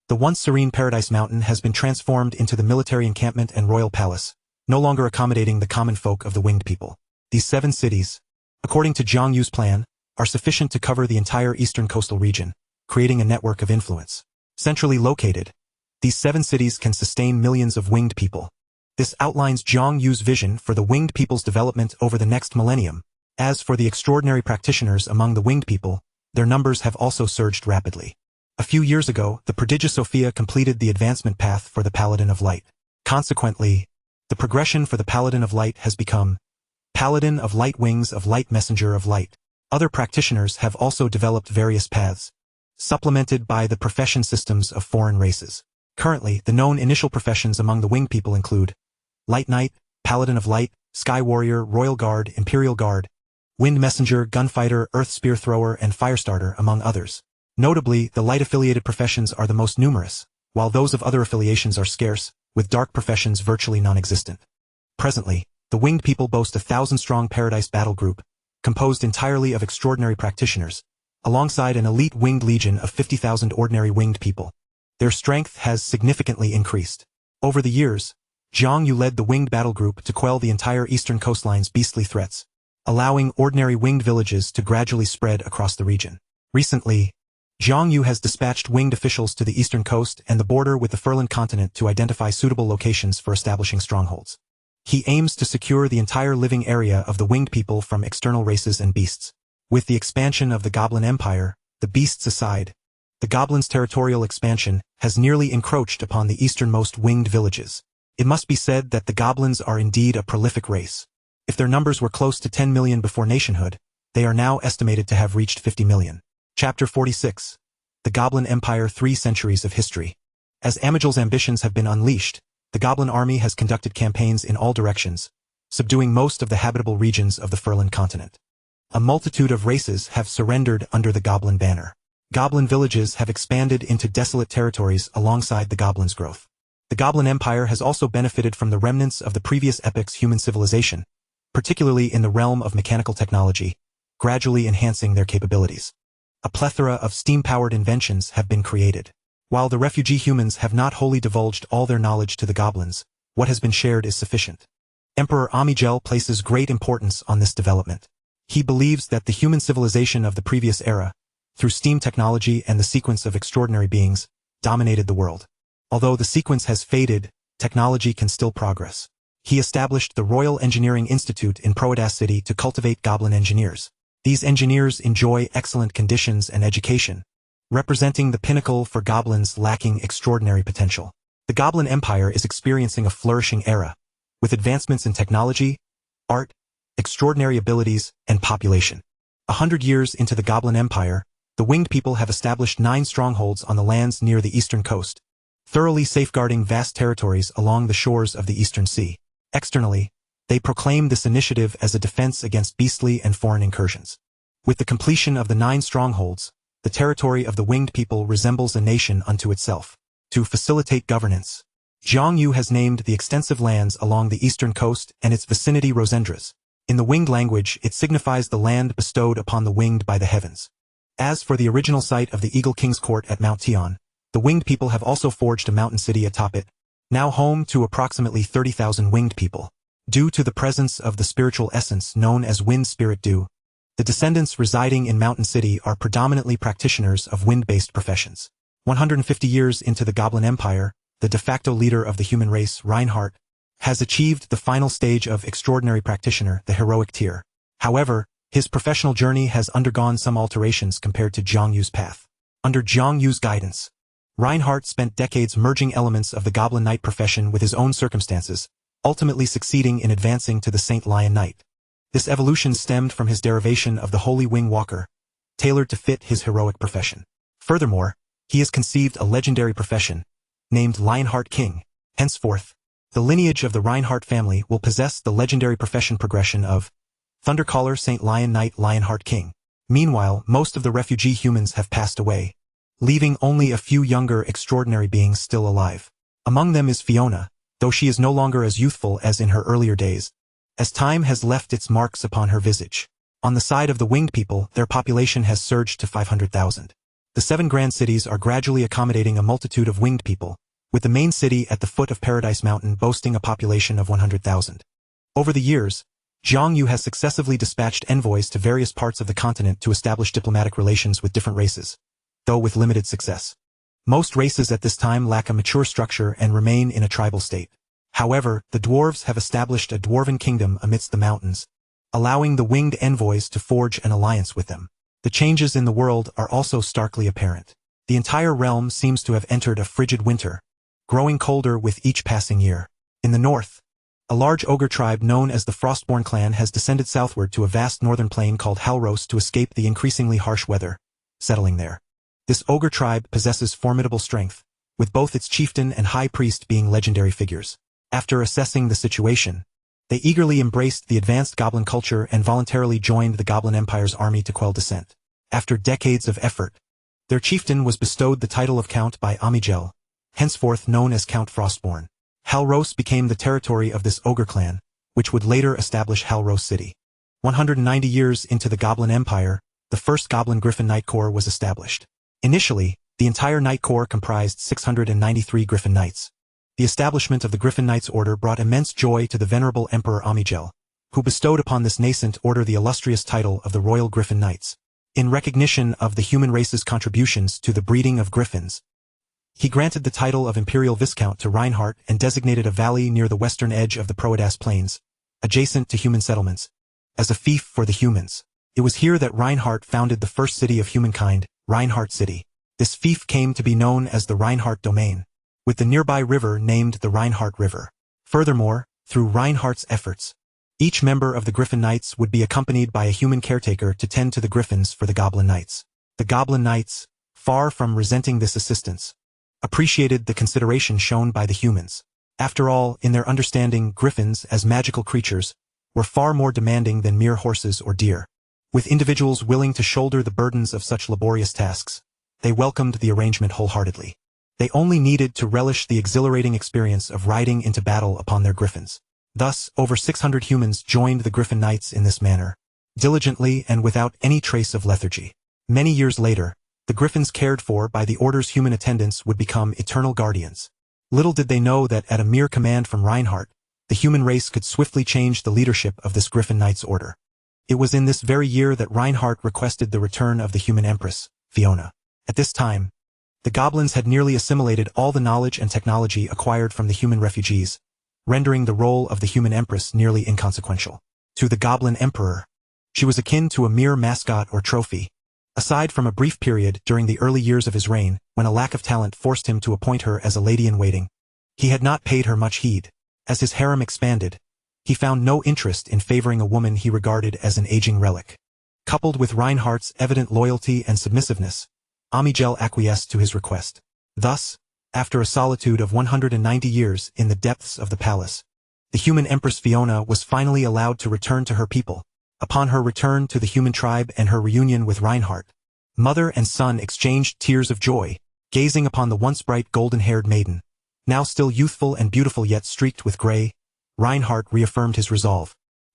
The once serene Paradise Mountain has been transformed into the military encampment and royal palace, no longer accommodating the common folk of the winged people. These 7 cities, according to Zhang Yu's plan, are sufficient to cover the entire eastern coastal region, creating a network of influence. Centrally located, these 7 cities can sustain millions of winged people. This outlines Zhang Yu's vision for the winged people's development over the next millennium. As for the extraordinary practitioners among the winged people, their numbers have also surged rapidly. A few years ago, the prodigious Sophia completed the advancement path for the Paladin of Light. Consequently, the progression for the Paladin of Light has become Paladin of Light, Wings of Light, Messenger of Light. Other practitioners have also developed various paths, supplemented by the profession systems of foreign races. Currently, the known initial professions among the winged people include Light Knight, Paladin of Light, Sky Warrior, Royal Guard, Imperial Guard, Wind Messenger, Gunfighter, Earth Spear Thrower, and Firestarter, among others. Notably, the light-affiliated professions are the most numerous, while those of other affiliations are scarce, with dark professions virtually non-existent. Presently, the winged people boast a 1,000-strong Paradise Battle Group, composed entirely of extraordinary practitioners, alongside an elite winged legion of 50,000 ordinary winged people. Their strength has significantly increased. Over the years, Zhang Yu led the winged battle group to quell the entire eastern coastline's beastly threats, allowing ordinary winged villages to gradually spread across the region. Recently, Zhang Yu has dispatched winged officials to the eastern coast and the border with the Furland continent to identify suitable locations for establishing strongholds. He aims to secure the entire living area of the winged people from external races and beasts. With the expansion of the Goblin Empire, the beasts aside, the goblins' territorial expansion has nearly encroached upon the easternmost winged villages. It must be said that the goblins are indeed a prolific race. If their numbers were close to 10 million before nationhood, they are now estimated to have reached 50 million. Chapter 46. The Goblin Empire, 3 Centuries of History. As Angel's ambitions have been unleashed, the Goblin Army has conducted campaigns in all directions, subduing most of the habitable regions of the Furland continent. A multitude of races have surrendered under the Goblin banner. Goblin villages have expanded into desolate territories alongside the goblins' growth. The Goblin Empire has also benefited from the remnants of the previous epoc's human civilization, particularly in the realm of mechanical technology, gradually enhancing their capabilities. A plethora of steam-powered inventions have been created. While the refugee humans have not wholly divulged all their knowledge to the goblins, what has been shared is sufficient. Emperor Amigel places great importance on this development. He believes that the human civilization of the previous era, through steam technology and the sequence of extraordinary beings, dominated the world. Although the sequence has faded, technology can still progress. He established the Royal Engineering Institute in Proedas City to cultivate goblin engineers. These engineers enjoy excellent conditions and education, representing the pinnacle for goblins lacking extraordinary potential. The Goblin Empire is experiencing a flourishing era, with advancements in technology, art, extraordinary abilities, and population. 100 years into the Goblin Empire, the winged people have established 9 strongholds on the lands near the eastern coast, thoroughly safeguarding vast territories along the shores of the Eastern Sea. Externally, they proclaim this initiative as a defense against beastly and foreign incursions. With the completion of the 9 strongholds, the territory of the winged people resembles a nation unto itself. To facilitate governance, Zhang Yu has named the extensive lands along the eastern coast and its vicinity Rosendras. In the winged language, it signifies the land bestowed upon the winged by the heavens. As for the original site of the Eagle King's Court at Mount Tian, the winged people have also forged a mountain city atop it, now home to approximately 30,000 winged people. Due to the presence of the spiritual essence known as wind spirit dew, the descendants residing in Mountain City are predominantly practitioners of wind-based professions. 150 years into the Goblin Empire, the de facto leader of the human race, Reinhardt, has achieved the final stage of extraordinary practitioner, the heroic tier. However, his professional journey has undergone some alterations compared to Zhang Yu's path. Under Zhang Yu's guidance, Reinhardt spent decades merging elements of the Goblin Knight profession with his own circumstances, ultimately succeeding in advancing to the Saint Lion Knight. This evolution stemmed from his derivation of the Holy Wing Walker, tailored to fit his heroic profession. Furthermore, he has conceived a legendary profession, named Lionheart King. Henceforth, the lineage of the Reinhardt family will possess the legendary profession progression of Thundercaller Saint Lion Knight Lionheart King. Meanwhile, most of the refugee humans have passed away, leaving only a few younger extraordinary beings still alive. Among them is Fiona, though she is no longer as youthful as in her earlier days, as time has left its marks upon her visage. On the side of the winged people, their population has surged to 500,000. The 7 grand cities are gradually accommodating a multitude of winged people, with the main city at the foot of Paradise Mountain boasting a population of 100,000. Over the years, Zhang Yu has successively dispatched envoys to various parts of the continent to establish diplomatic relations with different races, though with limited success. Most races at this time lack a mature structure and remain in a tribal state. However, the dwarves have established a dwarven kingdom amidst the mountains, allowing the winged envoys to forge an alliance with them. The changes in the world are also starkly apparent. The entire realm seems to have entered a frigid winter, growing colder with each passing year. In the north, a large ogre tribe known as the Frostborn clan has descended southward to a vast northern plain called Halros to escape the increasingly harsh weather, settling there. This ogre tribe possesses formidable strength, with both its chieftain and high priest being legendary figures. After assessing the situation, they eagerly embraced the advanced goblin culture and voluntarily joined the Goblin Empire's army to quell dissent. After decades of effort, their chieftain was bestowed the title of Count by Amigel, henceforth known as Count Frostborn. Halros became the territory of this ogre clan, which would later establish Halros City. 190 years into the Goblin Empire, the first Goblin Griffin Knight Corps was established. Initially, the entire Knight Corps comprised 693 Griffin Knights. The establishment of the Griffin Knights Order brought immense joy to the venerable Emperor Amigel, who bestowed upon this nascent order the illustrious title of the Royal Griffin Knights. In recognition of the human race's contributions to the breeding of griffins, he granted the title of Imperial Viscount to Reinhardt and designated a valley near the western edge of the Proedas Plains, adjacent to human settlements, as a fief for the humans. It was here that Reinhardt founded the first city of humankind, Reinhardt City. This fief came to be known as the Reinhardt Domain, with the nearby river named the Reinhardt River. Furthermore, through Reinhardt's efforts, each member of the Griffin Knights would be accompanied by a human caretaker to tend to the griffins for the Goblin Knights. The Goblin Knights, far from resenting this assistance, appreciated the consideration shown by the humans. After all, in their understanding, griffins, as magical creatures, were far more demanding than mere horses or deer. With individuals willing to shoulder the burdens of such laborious tasks, they welcomed the arrangement wholeheartedly. They only needed to relish the exhilarating experience of riding into battle upon their griffins. Thus, over 600 humans joined the Griffin Knights in this manner, diligently and without any trace of lethargy. Many years later, the griffins cared for by the Order's human attendants would become eternal guardians. Little did they know that at a mere command from Reinhardt, the human race could swiftly change the leadership of this Griffin Knights order. It was in this very year that Reinhardt requested the return of the human empress, Fiona. At this time, the goblins had nearly assimilated all the knowledge and technology acquired from the human refugees, rendering the role of the human empress nearly inconsequential. To the goblin emperor, she was akin to a mere mascot or trophy. Aside from a brief period during the early years of his reign, when a lack of talent forced him to appoint her as a lady-in-waiting, he had not paid her much heed. As his harem expanded, he found no interest in favoring a woman he regarded as an aging relic. Coupled with Reinhardt's evident loyalty and submissiveness, Amigel acquiesced to his request. Thus, after a solitude of 190 years in the depths of the palace, the human Empress Fiona was finally allowed to return to her people. Upon her return to the human tribe and her reunion with Reinhardt, mother and son exchanged tears of joy, gazing upon the once bright golden-haired maiden. Now still youthful and beautiful yet streaked with gray, Reinhardt reaffirmed his resolve.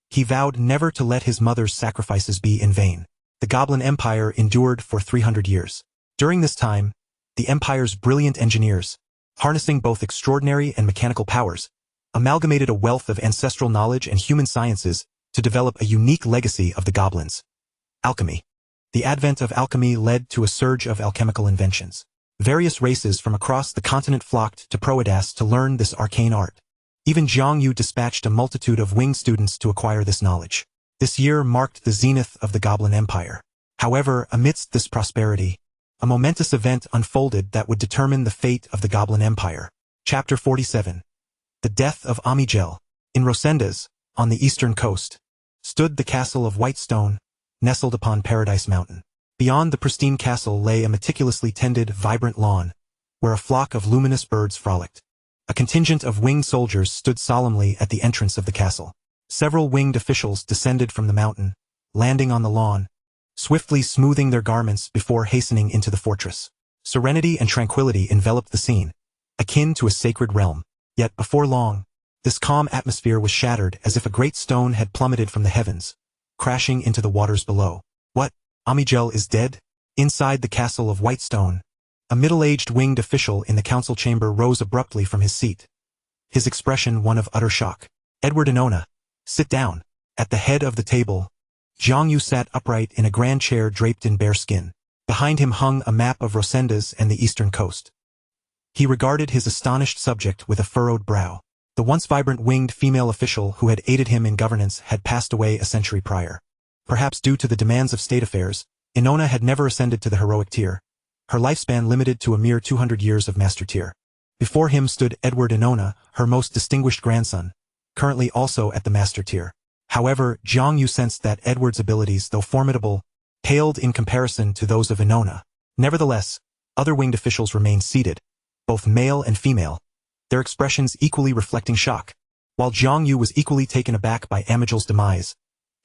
He vowed never to let his mother's sacrifices be in vain. The Goblin Empire endured for 300 years. During this time, the Empire's brilliant engineers, harnessing both extraordinary and mechanical powers, amalgamated a wealth of ancestral knowledge and human sciences to develop a unique legacy of the goblins. Alchemy. The advent of alchemy led to a surge of alchemical inventions. Various races from across the continent flocked to Proedas to learn this arcane art. Even Jiang Yu dispatched a multitude of winged students to acquire this knowledge. This year marked the zenith of the Goblin Empire. However, amidst this prosperity, a momentous event unfolded that would determine the fate of the Goblin Empire. Chapter 47. The Death of Amigel. In Rosendas, on the eastern coast, stood the castle of white stone, nestled upon Paradise Mountain. Beyond the pristine castle lay a meticulously tended, vibrant lawn, where a flock of luminous birds frolicked. A contingent of winged soldiers stood solemnly at the entrance of the castle. Several winged officials descended from the mountain, landing on the lawn, swiftly smoothing their garments before hastening into the fortress. Serenity and tranquility enveloped the scene, akin to a sacred realm. Yet before long, this calm atmosphere was shattered as if a great stone had plummeted from the heavens, crashing into the waters below. What? Amigel is dead? Inside the castle of white stone, a middle-aged winged official in the council chamber rose abruptly from his seat, his expression one of utter shock. Edward Inona, sit down. At the head of the table, Jiang Yu sat upright in a grand chair draped in bear skin. Behind him hung a map of Rosendas and the eastern coast. He regarded his astonished subject with a furrowed brow. The once vibrant winged female official who had aided him in governance had passed away a century prior. Perhaps due to the demands of state affairs, Inona had never ascended to the heroic tier, her lifespan limited to a mere 200 years of master tier. Before him stood Edward Inona, her most distinguished grandson, currently also at the master tier. However, Jiang Yu sensed that Edward's abilities, though formidable, paled in comparison to those of Inona. Nevertheless, other winged officials remained seated, both male and female, their expressions equally reflecting shock. While Jiang Yu was equally taken aback by Amigel's demise,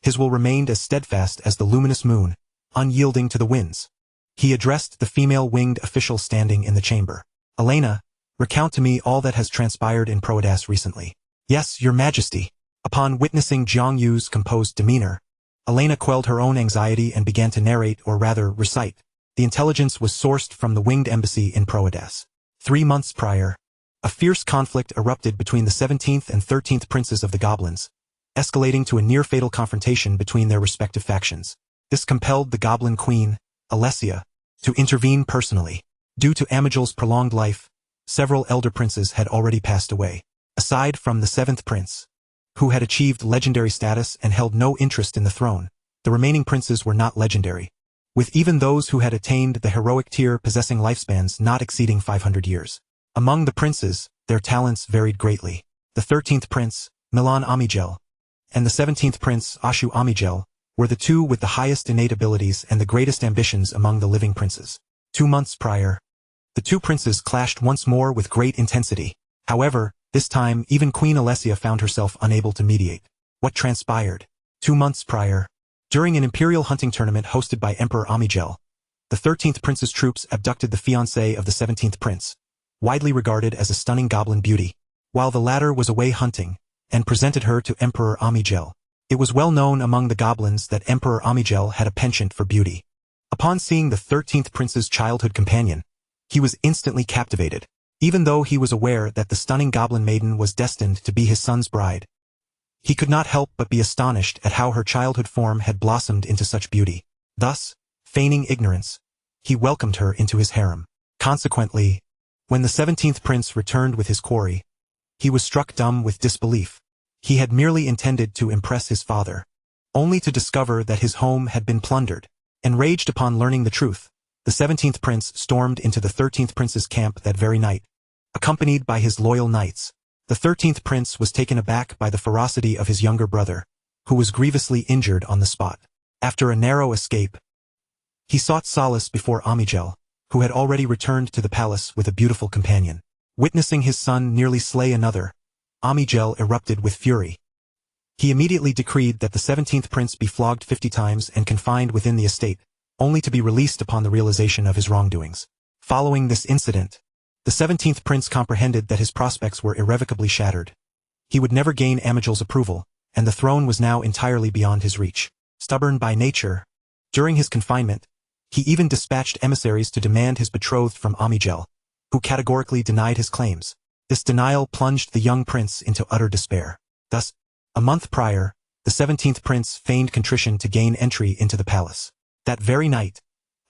his will remained as steadfast as the luminous moon, unyielding to the winds. He addressed the female winged official standing in the chamber. Elena, recount to me all that has transpired in Proedas recently. Yes, your majesty. Upon witnessing Jiang Yu's composed demeanor, Elena quelled her own anxiety and began to narrate, or rather recite. The intelligence was sourced from the winged embassy in Proedas. 3 months prior, a fierce conflict erupted between the 17th and 13th princes of the goblins, escalating to a near-fatal confrontation between their respective factions. This compelled the goblin queen, Alessia, to intervene personally. Due to Amigel's prolonged life, several elder princes had already passed away. Aside from the 7th prince, who had achieved legendary status and held no interest in the throne, the remaining princes were not legendary, with even those who had attained the heroic tier possessing lifespans not exceeding 500 years. Among the princes, their talents varied greatly. The 13th prince, Milan Amigel, and the 17th prince, Ashu Amigel, were the two with the highest innate abilities and the greatest ambitions among the living princes. 2 months prior, the two princes clashed once more with great intensity. However, this time even Queen Alessia found herself unable to mediate. What transpired? 2 months prior, during an imperial hunting tournament hosted by Emperor Amigel, the 13th prince's troops abducted the fiancée of the 17th prince, widely regarded as a stunning goblin beauty, while the latter was away hunting, and presented her to Emperor Amigel. It was well known among the goblins that Emperor Amigel had a penchant for beauty. Upon seeing the 13th prince's childhood companion, he was instantly captivated, even though he was aware that the stunning goblin maiden was destined to be his son's bride. He could not help but be astonished at how her childhood form had blossomed into such beauty. Thus, feigning ignorance, he welcomed her into his harem. Consequently, when the 17th prince returned with his quarry, he was struck dumb with disbelief. He had merely intended to impress his father, only to discover that his home had been plundered. Enraged upon learning the truth, the 17th prince stormed into the 13th prince's camp that very night, accompanied by his loyal knights. The 13th prince was taken aback by the ferocity of his younger brother, who was grievously injured on the spot. After a narrow escape, he sought solace before Amigel, who had already returned to the palace with a beautiful companion. Witnessing his son nearly slay another, Amigel erupted with fury. He immediately decreed that the 17th prince be flogged 50 times and confined within the estate, only to be released upon the realization of his wrongdoings. Following this incident, the 17th prince comprehended that his prospects were irrevocably shattered. He would never gain Amigel's approval, and the throne was now entirely beyond his reach. Stubborn by nature, during his confinement, he even dispatched emissaries to demand his betrothed from Amigel, who categorically denied his claims. This denial plunged the young prince into utter despair. Thus, a month prior, the 17th prince feigned contrition to gain entry into the palace. That very night,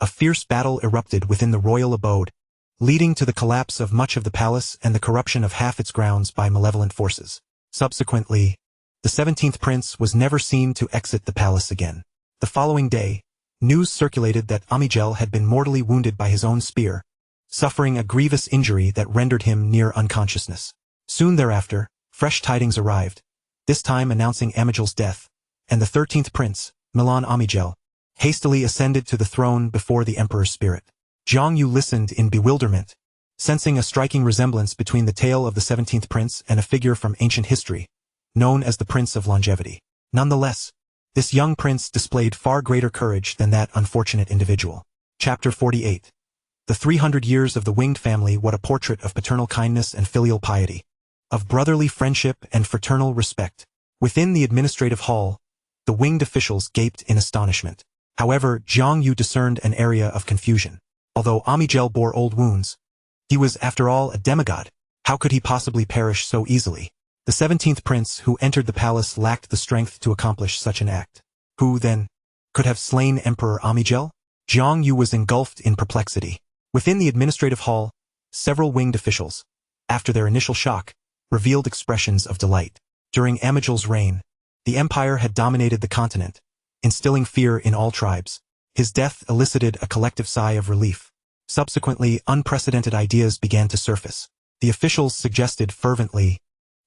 a fierce battle erupted within the royal abode, leading to the collapse of much of the palace and the corruption of half its grounds by malevolent forces. Subsequently, the 17th prince was never seen to exit the palace again. The following day, news circulated that Amigel had been mortally wounded by his own spear, suffering a grievous injury that rendered him near unconsciousness. Soon thereafter, fresh tidings arrived, this time announcing Amigel's death, and the 13th prince, Milan Amigel, hastily ascended to the throne before the emperor's spirit. Jiang Yu listened in bewilderment, sensing a striking resemblance between the tale of the 17th prince and a figure from ancient history, known as the Prince of Longevity. Nonetheless, this young prince displayed far greater courage than that unfortunate individual. Chapter 48. The 300 Years of the Winged Family. What a portrait of paternal kindness and filial piety, of brotherly friendship and fraternal respect. Within the administrative hall, the winged officials gaped in astonishment. However, Jiang Yu discerned an area of confusion. Although Amigel bore old wounds, he was, after all, a demigod. How could he possibly perish so easily? The 17th prince who entered the palace lacked the strength to accomplish such an act. Who, then, could have slain Emperor Amigel? Jiang Yu was engulfed in perplexity. Within the administrative hall, several winged officials, after their initial shock, revealed expressions of delight. During Amigel's reign, the empire had dominated the continent, instilling fear in all tribes. His death elicited a collective sigh of relief. Subsequently, unprecedented ideas began to surface. The officials suggested fervently,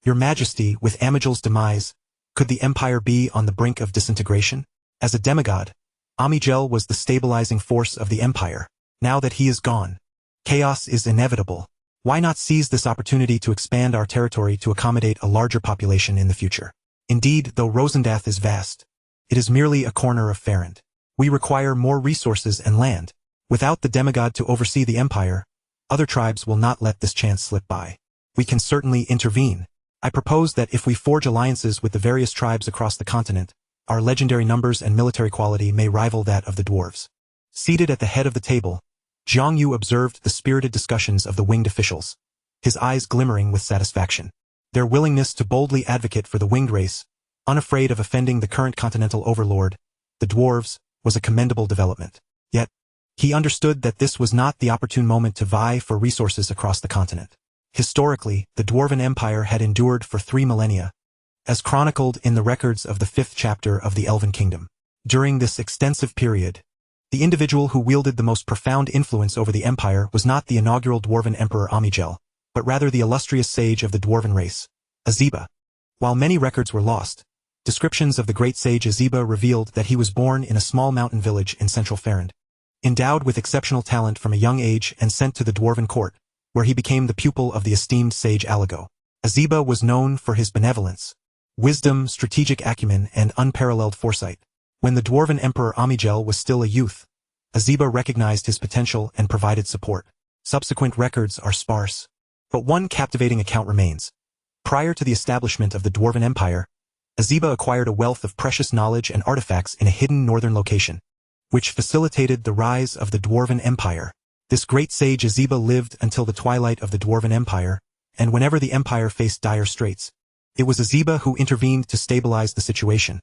"Your Majesty, with Amigel's demise, could the empire be on the brink of disintegration?" As a demigod, Amigel was the stabilizing force of the empire. Now that he is gone, chaos is inevitable. Why not seize this opportunity to expand our territory to accommodate a larger population in the future? Indeed, though Rosendath is vast, it is merely a corner of Farrand. We require more resources and land. Without the demigod to oversee the empire, other tribes will not let this chance slip by. We can certainly intervene. I propose that if we forge alliances with the various tribes across the continent, our legendary numbers and military quality may rival that of the dwarves. Seated at the head of the table, Jiang Yu observed the spirited discussions of the winged officials, his eyes glimmering with satisfaction. Their willingness to boldly advocate for the winged race, unafraid of offending the current continental overlord, the dwarves, was a commendable development. Yet, he understood that this was not the opportune moment to vie for resources across the continent. Historically, the Dwarven Empire had endured for 3 millennia, as chronicled in the records of the 5th chapter of the Elven Kingdom. During this extensive period, the individual who wielded the most profound influence over the empire was not the inaugural Dwarven Emperor Amigel, but rather the illustrious sage of the Dwarven race, Azeba. While many records were lost, descriptions of the great sage Azeba revealed that he was born in a small mountain village in central Farrand. Endowed with exceptional talent from a young age and sent to the Dwarven court, where he became the pupil of the esteemed sage Alago. Azeba was known for his benevolence, wisdom, strategic acumen, and unparalleled foresight. When the Dwarven Emperor Amigel was still a youth, Azeba recognized his potential and provided support. Subsequent records are sparse. But one captivating account remains. Prior to the establishment of the Dwarven Empire, Azeba acquired a wealth of precious knowledge and artifacts in a hidden northern location, which facilitated the rise of the Dwarven Empire. This great sage Azeba lived until the twilight of the Dwarven Empire, and whenever the empire faced dire straits, it was Azeba who intervened to stabilize the situation,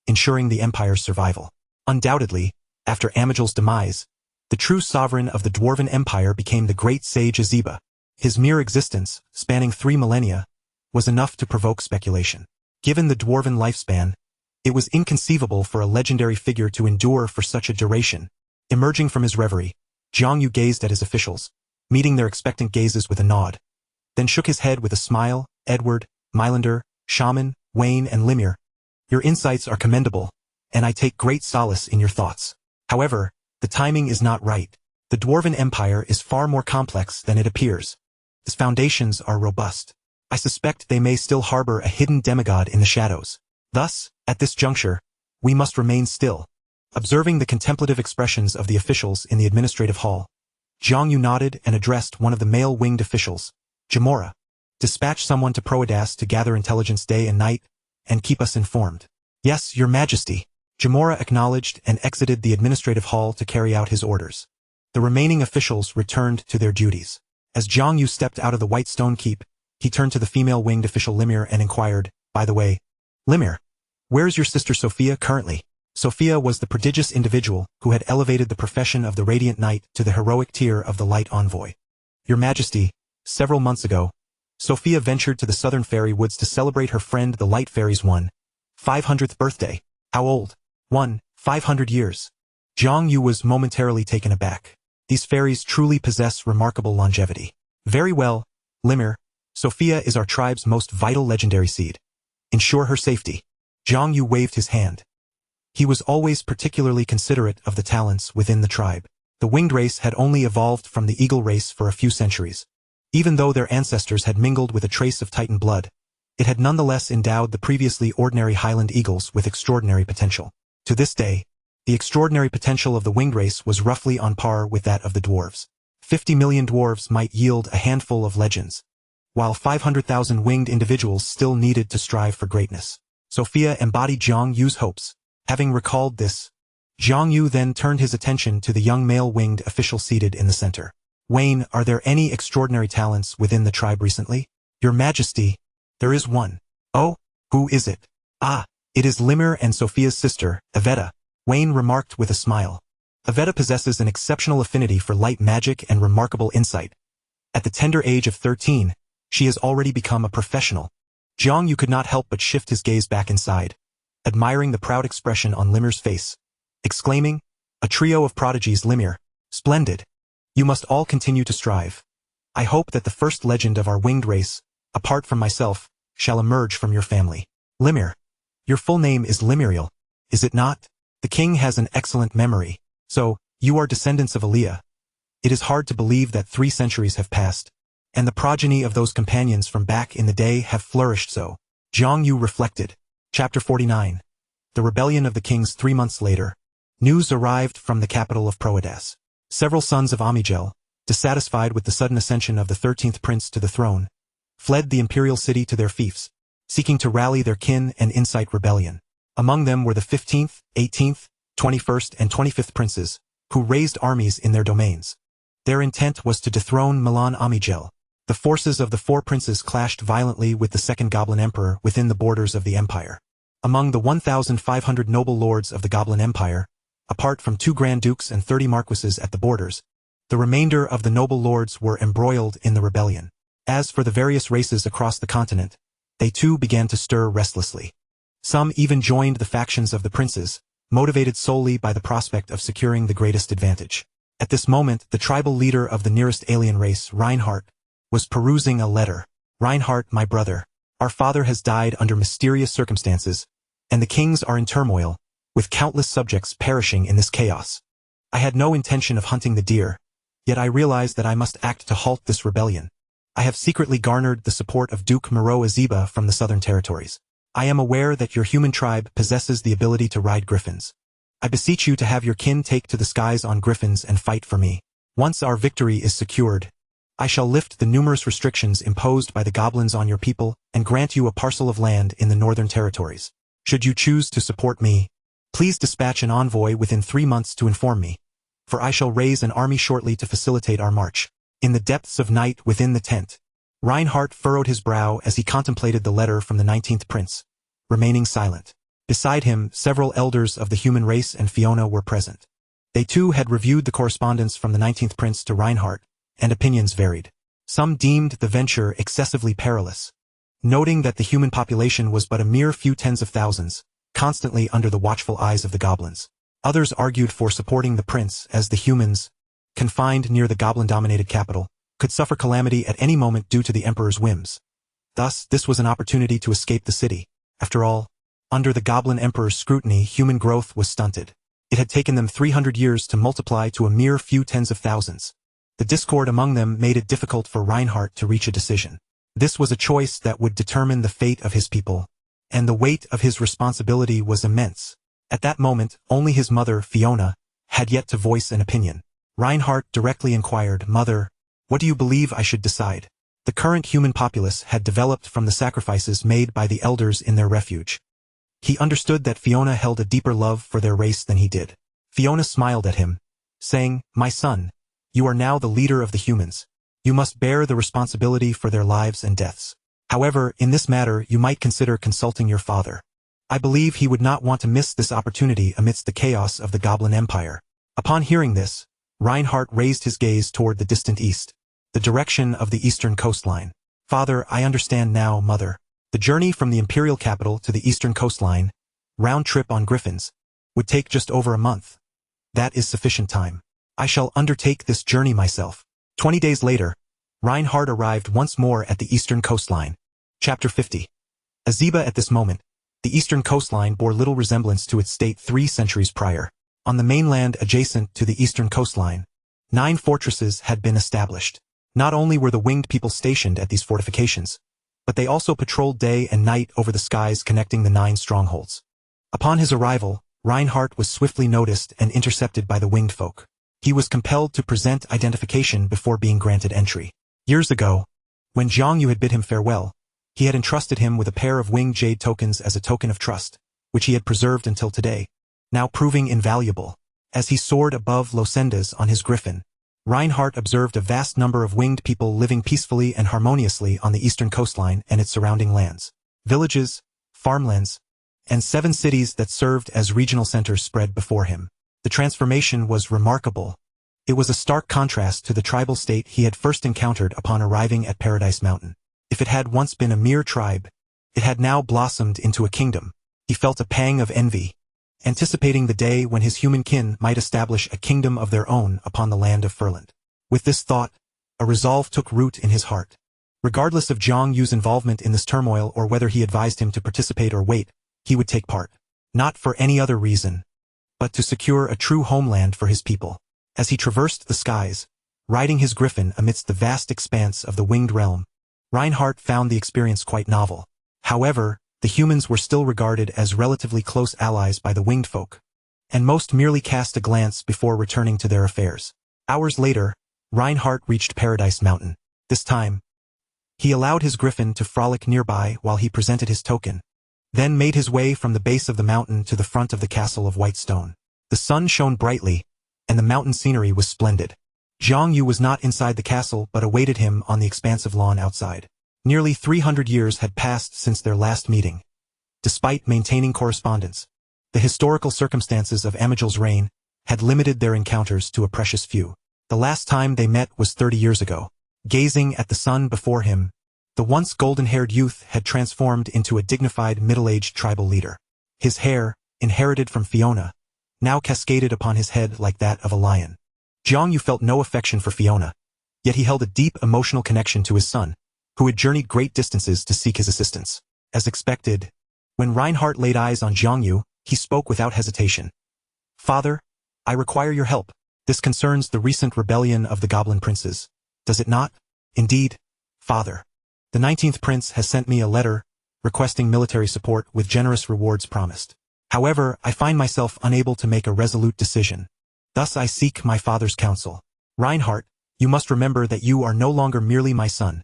ensuring the empire's survival. Undoubtedly, after Amagel's demise, the true sovereign of the Dwarven Empire became the great sage Azeba. His mere existence, spanning 3 millennia, was enough to provoke speculation. Given the Dwarven lifespan, it was inconceivable for a legendary figure to endure for such a duration. Emerging from his reverie, Jiang Yu gazed at his officials, meeting their expectant gazes with a nod, then shook his head with a smile. Edward, Mylander, Shaman, Wayne, and Limir, your insights are commendable, and I take great solace in your thoughts. However, the timing is not right. The Dwarven Empire is far more complex than it appears. Its foundations are robust. I suspect they may still harbor a hidden demigod in the shadows. Thus, at this juncture, we must remain still. Observing the contemplative expressions of the officials in the administrative hall, Jiang Yu nodded and addressed one of the male-winged officials, Jamora. Dispatch someone to Proedas to gather intelligence day and night, and keep us informed. Yes, Your Majesty. Jamora acknowledged and exited the administrative hall to carry out his orders. The remaining officials returned to their duties. As Jiang Yu stepped out of the White Stone Keep, he turned to the female-winged official Limir and inquired, by the way, Limir, where's your sister Sophia currently? Sophia was the prodigious individual who had elevated the profession of the Radiant Knight to the heroic tier of the Light Envoy. Your Majesty, several months ago, Sophia ventured to the southern fairy woods to celebrate her friend the Light Fairy's 500th birthday. How old? 500 years. Jiang Yu was momentarily taken aback. These fairies truly possess remarkable longevity. Very well, Limir. Sophia is our tribe's most vital legendary seed. Ensure her safety. Jiang Yu waved his hand. He was always particularly considerate of the talents within the tribe. The winged race had only evolved from the eagle race for a few centuries. Even though their ancestors had mingled with a trace of Titan blood, it had nonetheless endowed the previously ordinary highland eagles with extraordinary potential. To this day, the extraordinary potential of the winged race was roughly on par with that of the dwarves. 50 million dwarves might yield a handful of legends, while 500,000 winged individuals still needed to strive for greatness. Sophia embodied Jiang Yu's hopes. Having recalled this, Jiang Yu then turned his attention to the young male winged official seated in the center. Wayne, are there any extraordinary talents within the tribe recently? Your Majesty, there is one. Oh, who is it? Ah, it is Limir and Sophia's sister, Avetta, Wayne remarked with a smile. Avetta possesses an exceptional affinity for light magic and remarkable insight. At the tender age of 13, she has already become a professional. Jiang Yu could not help but shift his gaze back inside, admiring the proud expression on Limir's face, exclaiming, a trio of prodigies, Limir. Splendid. You must all continue to strive. I hope that the first legend of our winged race, apart from myself, shall emerge from your family. Limir. Your full name is Limiriel, is it not? The king has an excellent memory. So, you are descendants of Aaliyah. It is hard to believe that 3 centuries have passed, and the progeny of those companions from back in the day have flourished so. Jiang Yu reflected. Chapter 49. The Rebellion of the Kings. 3 months later, news arrived from the capital of Proedas. Several sons of Amigel, dissatisfied with the sudden ascension of the 13th prince to the throne, fled the imperial city to their fiefs, seeking to rally their kin and incite rebellion. Among them were the 15th, 18th, 21st, and 25th princes, who raised armies in their domains. Their intent was to dethrone Milan Amigel. The forces of the 4 princes clashed violently with the Second Goblin Emperor within the borders of the empire. Among the 1,500 noble lords of the Goblin Empire, apart from 2 Grand Dukes and 30 Marquises at the borders, the remainder of the noble lords were embroiled in the rebellion. As for the various races across the continent, they too began to stir restlessly. Some even joined the factions of the princes, motivated solely by the prospect of securing the greatest advantage. At this moment, the tribal leader of the nearest alien race, Reinhardt, was perusing a letter. Reinhardt, my brother, our father has died under mysterious circumstances, and the kings are in turmoil, with countless subjects perishing in this chaos. I had no intention of hunting the deer, yet I realized that I must act to halt this rebellion. I have secretly garnered the support of Duke Moreau Azeba from the southern territories. I am aware that your human tribe possesses the ability to ride griffins. I beseech you to have your kin take to the skies on griffins and fight for me. Once our victory is secured, I shall lift the numerous restrictions imposed by the goblins on your people and grant you a parcel of land in the northern territories. Should you choose to support me, please dispatch an envoy within 3 months to inform me, for I shall raise an army shortly to facilitate our march. In the depths of night within the tent, Reinhardt furrowed his brow as he contemplated the letter from the 19th prince, remaining silent. Beside him, several elders of the human race and Fiona were present. They too had reviewed the correspondence from the 19th prince to Reinhardt, and opinions varied. Some deemed the venture excessively perilous, noting that the human population was but a mere few tens of thousands, constantly under the watchful eyes of the goblins. Others argued for supporting the prince, as the humans, confined near the goblin-dominated capital, could suffer calamity at any moment due to the emperor's whims. Thus, this was an opportunity to escape the city. After all, under the goblin emperor's scrutiny, human growth was stunted. It had taken them 300 years to multiply to a mere few tens of thousands. The discord among them made it difficult for Reinhardt to reach a decision. This was a choice that would determine the fate of his people, and the weight of his responsibility was immense. At that moment, only his mother, Fiona, had yet to voice an opinion. Reinhardt directly inquired, "Mother, what do you believe I should decide?" The current human populace had developed from the sacrifices made by the elders in their refuge. He understood that Fiona held a deeper love for their race than he did. Fiona smiled at him, saying, "My son, you are now the leader of the humans. You must bear the responsibility for their lives and deaths. However, in this matter you might consider consulting your father. I believe he would not want to miss this opportunity amidst the chaos of the Goblin Empire." Upon hearing this, Reinhardt raised his gaze toward the distant east, the direction of the eastern coastline. "Father, I understand now, Mother. The journey from the imperial capital to the eastern coastline, round trip on griffins, would take just over a month. That is sufficient time. I shall undertake this journey myself." 20 days later, Reinhardt arrived once more at the eastern coastline. Chapter 50. Azeba. At this moment, the eastern coastline bore little resemblance to its state 3 centuries prior. On the mainland adjacent to the eastern coastline, 9 fortresses had been established. Not only were the winged people stationed at these fortifications, but they also patrolled day and night over the skies connecting the 9 strongholds. Upon his arrival, Reinhardt was swiftly noticed and intercepted by the winged folk. He was compelled to present identification before being granted entry. Years ago, when Zhang Yu had bid him farewell, he had entrusted him with a pair of winged jade tokens as a token of trust, which he had preserved until today, now proving invaluable. As he soared above Losendas on his griffin, Reinhardt observed a vast number of winged people living peacefully and harmoniously on the eastern coastline and its surrounding lands. Villages, farmlands, and 7 cities that served as regional centers spread before him. The transformation was remarkable. It was a stark contrast to the tribal state he had first encountered upon arriving at Paradise Mountain. If it had once been a mere tribe, it had now blossomed into a kingdom. He felt a pang of envy, anticipating the day when his human kin might establish a kingdom of their own upon the land of Furland. With this thought, a resolve took root in his heart. Regardless of Zhang Yu's involvement in this turmoil or whether he advised him to participate or wait, he would take part. Not for any other reason, but to secure a true homeland for his people. As he traversed the skies, riding his griffin amidst the vast expanse of the winged realm, Reinhardt found the experience quite novel. However, the humans were still regarded as relatively close allies by the winged folk, and most merely cast a glance before returning to their affairs. Hours later, Reinhardt reached Paradise Mountain. This time, he allowed his griffin to frolic nearby while he presented his token, then made his way from the base of the mountain to the front of the castle of white stone. The sun shone brightly, and the mountain scenery was splendid. Zhang Yu was not inside the castle but awaited him on the expansive lawn outside. Nearly 300 years had passed since their last meeting. Despite maintaining correspondence, the historical circumstances of Amgel's reign had limited their encounters to a precious few. The last time they met was 30 years ago. Gazing at the sun before him, the once golden-haired youth had transformed into a dignified middle-aged tribal leader. His hair, inherited from Fiona, now cascaded upon his head like that of a lion. Zhang Yu felt no affection for Fiona, yet he held a deep emotional connection to his son, who had journeyed great distances to seek his assistance. As expected, when Reinhardt laid eyes on Zhang Yu, he spoke without hesitation. "Father, I require your help. This concerns the recent rebellion of the Goblin Princes, does it not?" "Indeed, Father. The 19th Prince has sent me a letter requesting military support with generous rewards promised. However, I find myself unable to make a resolute decision. Thus I seek my father's counsel. Reinhardt, you must remember that you are no longer merely my son.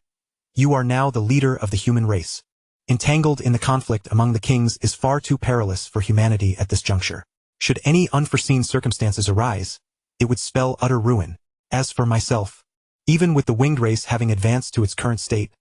You are now the leader of the human race. Entangled in the conflict among the kings is far too perilous for humanity at this juncture. Should any unforeseen circumstances arise, it would spell utter ruin. As for myself, even with the winged race having advanced to its current state,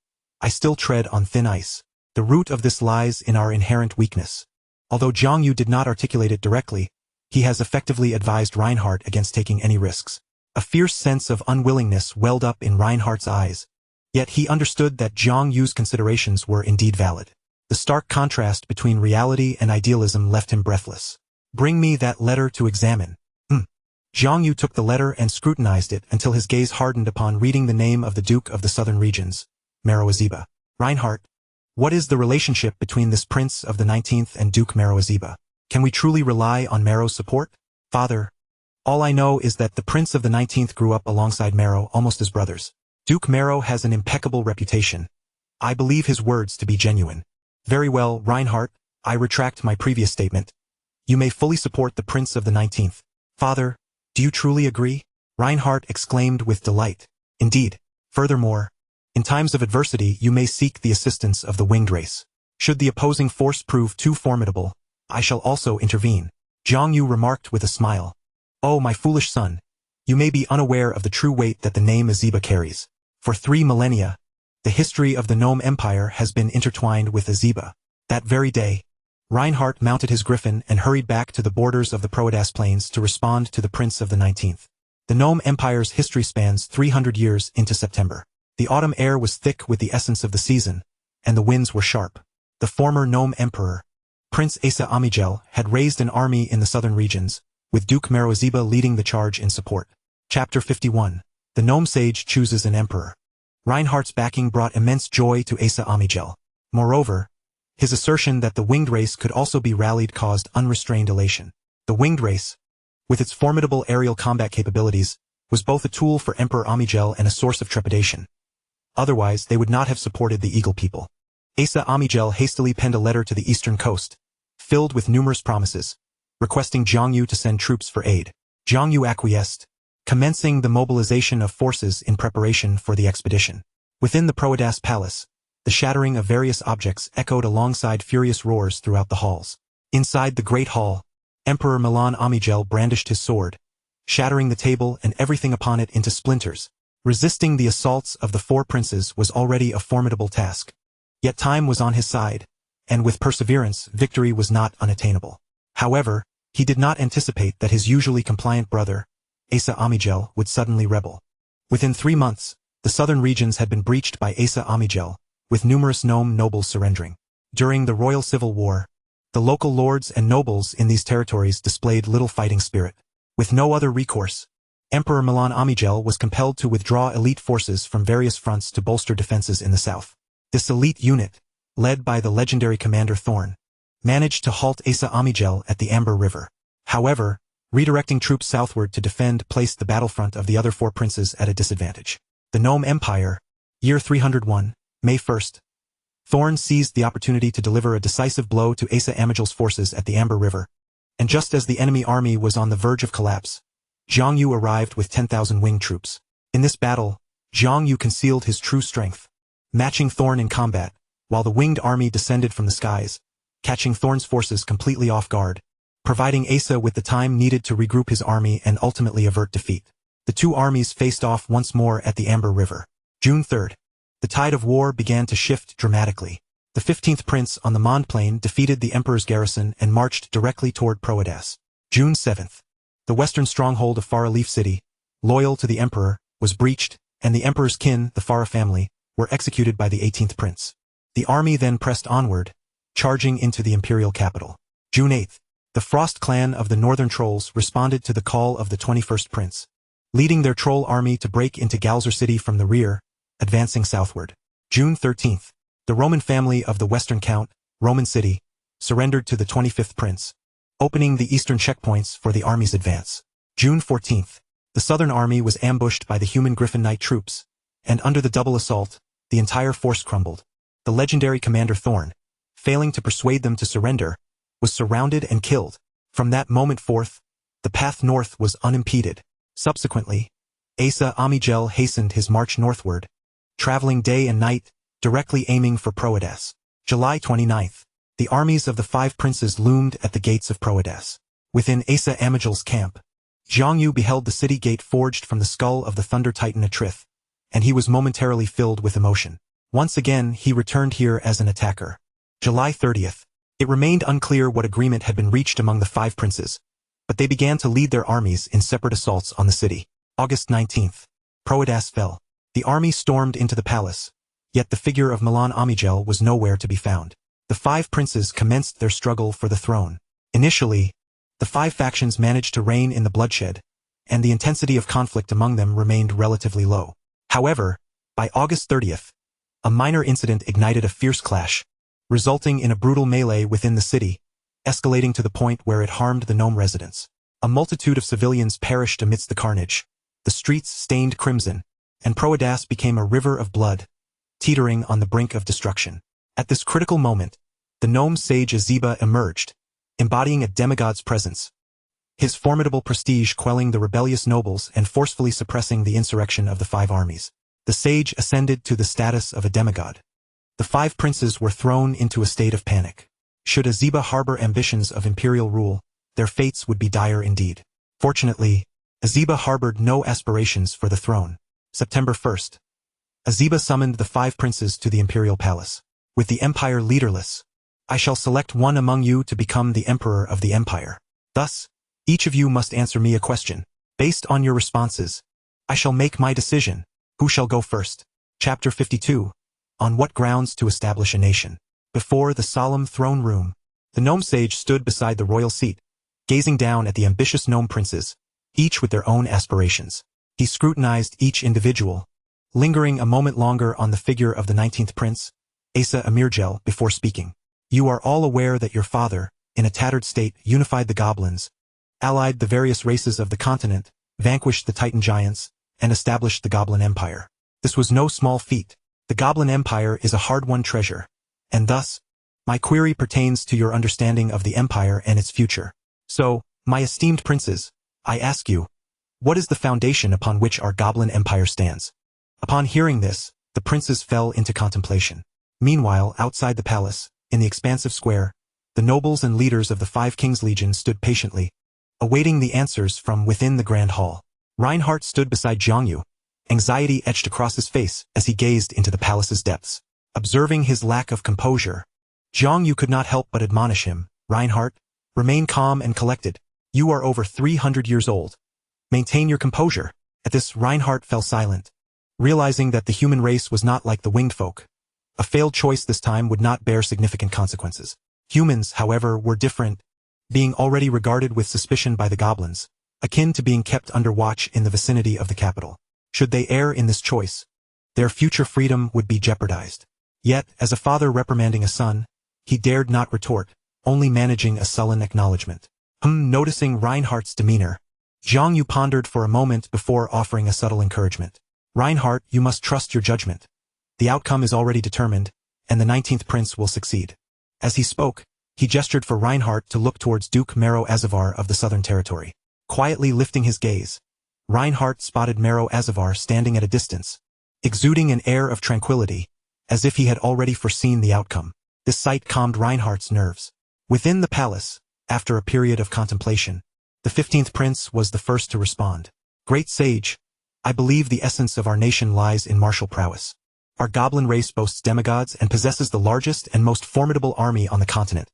I still tread on thin ice. The root of this lies in our inherent weakness. Although Zhang Yu did not articulate it directly, he has effectively advised Reinhardt against taking any risks. A fierce sense of unwillingness welled up in Reinhardt's eyes. Yet he understood that Zhang Yu's considerations were indeed valid. The stark contrast between reality and idealism left him breathless. Bring me that letter to examine. Zhang Yu took the letter and scrutinized it until his gaze hardened upon reading the name of the Duke of the Southern Regions, Meroaziba. Reinhardt, what is the relationship between this Prince of the 19th and Duke Meroaziba? Can we truly rely on Mero's support? Father, all I know is that the Prince of the 19th grew up alongside Mero almost as brothers. Duke Mero has an impeccable reputation. I believe his words to be genuine. Very well, Reinhardt, I retract my previous statement. You may fully support the Prince of the 19th. Father, do you truly agree? Reinhardt exclaimed with delight. Indeed. Furthermore, in times of adversity you may seek the assistance of the winged race. Should the opposing force prove too formidable, I shall also intervene. Zhang Yu remarked with a smile. Oh, my foolish son, you may be unaware of the true weight that the name Aziba carries. For 3 millennia, the history of the Gnome Empire has been intertwined with Aziba. That very day, Reinhardt mounted his griffin and hurried back to the borders of the Proedas Plains to respond to the Prince of the 19th. The Gnome Empire's history spans 300 years into September. The autumn air was thick with the essence of the season, and the winds were sharp. The former Gnome Emperor, Prince Asa Amigel, had raised an army in the southern regions, with Duke Meroaziba leading the charge in support. Chapter 51. The Gnome Sage Chooses an Emperor. Reinhardt's backing brought immense joy to Asa Amigel. Moreover, his assertion that the winged race could also be rallied caused unrestrained elation. The winged race, with its formidable aerial combat capabilities, was both a tool for Emperor Amigel and a source of trepidation. Otherwise, they would not have supported the Eagle people. Asa Amigel hastily penned a letter to the eastern coast, filled with numerous promises, requesting Zhang Yu to send troops for aid. Zhang Yu acquiesced, commencing the mobilization of forces in preparation for the expedition. Within the Proedas Palace, the shattering of various objects echoed alongside furious roars throughout the halls. Inside the Great Hall, Emperor Milan Amigel brandished his sword, shattering the table and everything upon it into splinters. Resisting the assaults of the 4 princes was already a formidable task. Yet time was on his side, and with perseverance, victory was not unattainable. However, he did not anticipate that his usually compliant brother, Asa Amigel, would suddenly rebel. Within 3 months, the southern regions had been breached by Asa Amigel, with numerous gnome nobles surrendering. During the Royal Civil War, the local lords and nobles in these territories displayed little fighting spirit. With no other recourse, Emperor Milan Amigel was compelled to withdraw elite forces from various fronts to bolster defenses in the south. This elite unit, led by the legendary commander Thorn, managed to halt Asa Amigel at the Amber River. However, redirecting troops southward to defend placed the battlefront of the other 4 princes at a disadvantage. The Gnome Empire, year 301, May 1st. Thorn seized the opportunity to deliver a decisive blow to Asa Amigel's forces at the Amber River, and just as the enemy army was on the verge of collapse, Zhang Yu arrived with 10,000 winged troops. In this battle, Zhang Yu concealed his true strength, matching Thorn in combat, while the winged army descended from the skies, catching Thorn's forces completely off guard, providing Asa with the time needed to regroup his army and ultimately avert defeat. The 2 armies faced off once more at the Amber River. June 3rd. The tide of war began to shift dramatically. The 15th Prince on the Mond Plain defeated the Emperor's garrison and marched directly toward Proedas. June 7th. The western stronghold of Farah Leaf City, loyal to the Emperor, was breached, and the Emperor's kin, the Farah family, were executed by the 18th Prince. The army then pressed onward, charging into the imperial capital. June 8th. The Frost clan of the Northern Trolls responded to the call of the 21st Prince, leading their troll army to break into Galzer City from the rear, advancing southward. June 13th. The Roman family of the Western Count, Roman City, surrendered to the 25th Prince, opening the eastern checkpoints for the army's advance. June 14th. The Southern Army was ambushed by the human Griffin Knight troops, and under the double assault, the entire force crumbled. The legendary Commander Thorn, failing to persuade them to surrender, was surrounded and killed. From that moment forth, the path north was unimpeded. Subsequently, Asa Amigel hastened his march northward, traveling day and night, directly aiming for Proedas. July 29th. The armies of the 5 princes loomed at the gates of Proedas. Within Asa Amigel's camp, Jiangyu beheld the city gate forged from the skull of the Thunder Titan Atrith, and he was momentarily filled with emotion. Once again, he returned here as an attacker. July 30th. It remained unclear what agreement had been reached among the 5 princes, but they began to lead their armies in separate assaults on the city. August 19th. Proedas fell. The army stormed into the palace, yet the figure of Milan Amigel was nowhere to be found. The 5 princes commenced their struggle for the throne. Initially, the 5 factions managed to rein in the bloodshed, and the intensity of conflict among them remained relatively low. However, by August 30th, a minor incident ignited a fierce clash, resulting in a brutal melee within the city, escalating to the point where it harmed the Nome residents. A multitude of civilians perished amidst the carnage. The streets stained crimson, and Proedas became a river of blood, teetering on the brink of destruction. At this critical moment, the Nome sage Aziba emerged, embodying a demigod's presence, his formidable prestige quelling the rebellious nobles and forcefully suppressing the insurrection of the 5 armies. The sage ascended to the status of a demigod. The 5 princes were thrown into a state of panic. Should Aziba harbor ambitions of imperial rule, their fates would be dire indeed. Fortunately, Aziba harbored no aspirations for the throne. September 1st. Aziba summoned the 5 princes to the imperial palace. With the empire leaderless, I shall select one among you to become the emperor of the empire. Thus, each of you must answer me a question. Based on your responses, I shall make my decision. Who shall go first? Chapter 52. On what grounds to establish a nation? Before the solemn throne room, the gnome sage stood beside the royal seat, gazing down at the ambitious gnome princes, each with their own aspirations. He scrutinized each individual, lingering a moment longer on the figure of the 19th prince, Asa Amirgel, before speaking. You are all aware that your father, in a tattered state, unified the goblins, allied the various races of the continent, vanquished the Titan giants, and established the Goblin Empire. This was no small feat. The Goblin Empire is a hard-won treasure, and thus, my query pertains to your understanding of the empire and its future. So, my esteemed princes, I ask you, what is the foundation upon which our Goblin Empire stands? Upon hearing this, the princes fell into contemplation. Meanwhile, outside the palace, in the expansive square, the nobles and leaders of the 5 Kings Legion stood patiently, awaiting the answers from within the grand hall. Reinhardt stood beside Jiangyu, anxiety etched across his face as he gazed into the palace's depths. Observing his lack of composure, Jiangyu could not help but admonish him. Reinhardt, remain calm and collected. You are over 300 years old. Maintain your composure. At this, Reinhardt fell silent, realizing that the human race was not like the winged folk. A failed choice this time would not bear significant consequences. Humans, however, were different, being already regarded with suspicion by the goblins, akin to being kept under watch in the vicinity of the capital. Should they err in this choice, their future freedom would be jeopardized. Yet, as a father reprimanding a son, he dared not retort, only managing a sullen acknowledgement. Noticing Reinhardt's demeanor, Jiangyu pondered for a moment before offering a subtle encouragement. Reinhardt, you must trust your judgment. The outcome is already determined, and the 19th prince will succeed. As he spoke, he gestured for Reinhardt to look towards Duke Mero Azavar of the Southern Territory. Quietly lifting his gaze, Reinhardt spotted Mero Azavar standing at a distance, exuding an air of tranquility, as if he had already foreseen the outcome. This sight calmed Reinhardt's nerves. Within the palace, after a period of contemplation, the 15th prince was the first to respond. Great sage, I believe the essence of our nation lies in martial prowess. Our goblin race boasts demigods and possesses the largest and most formidable army on the continent,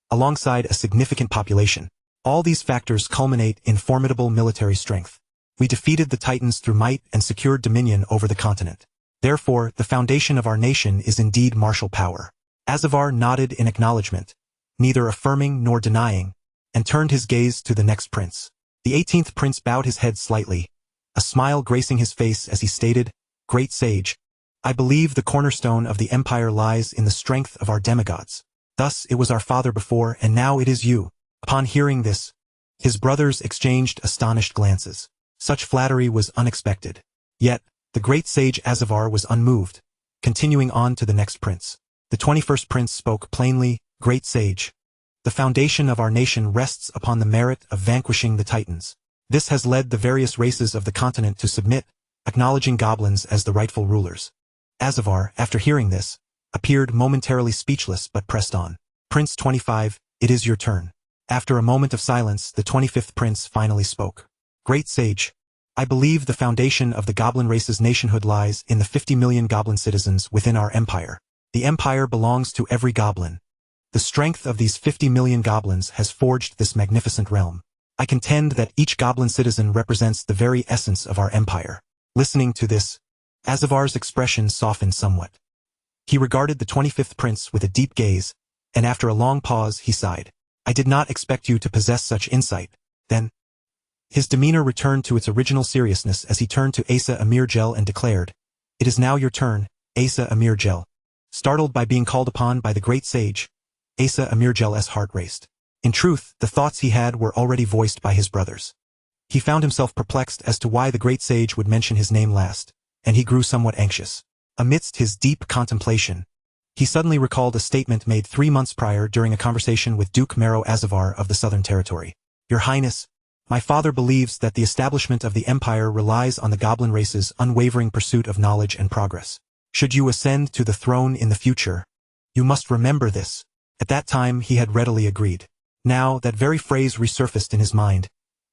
alongside a significant population. All these factors culminate in formidable military strength. We defeated the Titans through might and secured dominion over the continent. Therefore, the foundation of our nation is indeed martial power. Azavar nodded in acknowledgement, neither affirming nor denying, and turned his gaze to the next prince. The 18th prince bowed his head slightly, a smile gracing his face as he stated, Great sage, I believe the cornerstone of the empire lies in the strength of our demigods. Thus it was our father before, and now it is you. Upon hearing this, his brothers exchanged astonished glances. Such flattery was unexpected. Yet, the great sage Azavar was unmoved, continuing on to the next prince. The 21st prince spoke plainly, Great sage, The foundation of our nation rests upon the merit of vanquishing the Titans. This has led the various races of the continent to submit, acknowledging goblins as the rightful rulers. Azavar, after hearing this, appeared momentarily speechless but pressed on. Prince 25, it is your turn. After a moment of silence, the 25th prince finally spoke. Great sage, I believe the foundation of the goblin race's nationhood lies in the 50 million goblin citizens within our empire. The empire belongs to every goblin. The strength of these 50 million goblins has forged this magnificent realm. I contend that each goblin citizen represents the very essence of our empire. Listening to this, Azavar's expression softened somewhat. He regarded the 25th prince with a deep gaze, and after a long pause he sighed. I did not expect you to possess such insight, then. His demeanor returned to its original seriousness as he turned to Asa Amirgel and declared, It is now your turn, Asa Amirgel. Startled by being called upon by the great sage, Asa Amirgel's heart raced. In truth, the thoughts he had were already voiced by his brothers. He found himself perplexed as to why the great sage would mention his name last, and he grew somewhat anxious. Amidst his deep contemplation, he suddenly recalled a statement made 3 months prior during a conversation with Duke Mero Azavar of the Southern Territory. Your Highness, my father believes that the establishment of the empire relies on the goblin race's unwavering pursuit of knowledge and progress. Should you ascend to the throne in the future, you must remember this. At that time he had readily agreed. Now that very phrase resurfaced in his mind,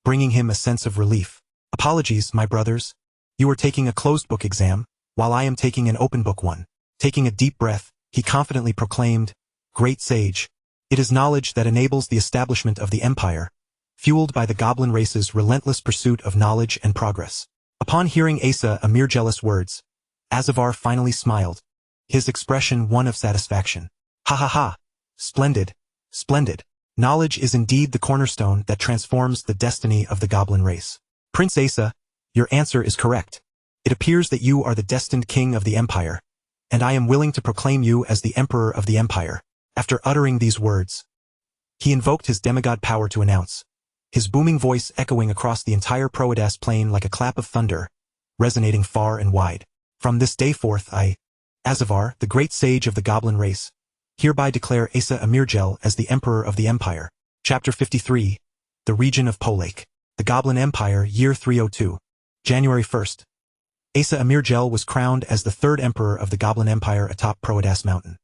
bringing him a sense of relief. Apologies, my brothers. You are taking a closed book exam, while I am taking an open book one. Taking a deep breath, he confidently proclaimed, Great sage, it is knowledge that enables the establishment of the empire, fueled by the goblin race's relentless pursuit of knowledge and progress. Upon hearing Asa Amirgel's words, Azavar finally smiled, his expression one of satisfaction. Ha ha ha! Splendid, splendid. Knowledge is indeed the cornerstone that transforms the destiny of the goblin race. Prince Asa, your answer is correct. It appears that you are the destined king of the empire, and I am willing to proclaim you as the emperor of the empire. After uttering these words, he invoked his demigod power to announce, his booming voice echoing across the entire Proedas plain like a clap of thunder, resonating far and wide. From this day forth I, Azavar, the great sage of the goblin race, hereby declare Asa Amirgel as the emperor of the empire. Chapter 53, The Region of Polake. The Goblin Empire, Year 302. January 1st. Asa Amirgel was crowned as the third emperor of the Goblin Empire atop Proedas Mountain.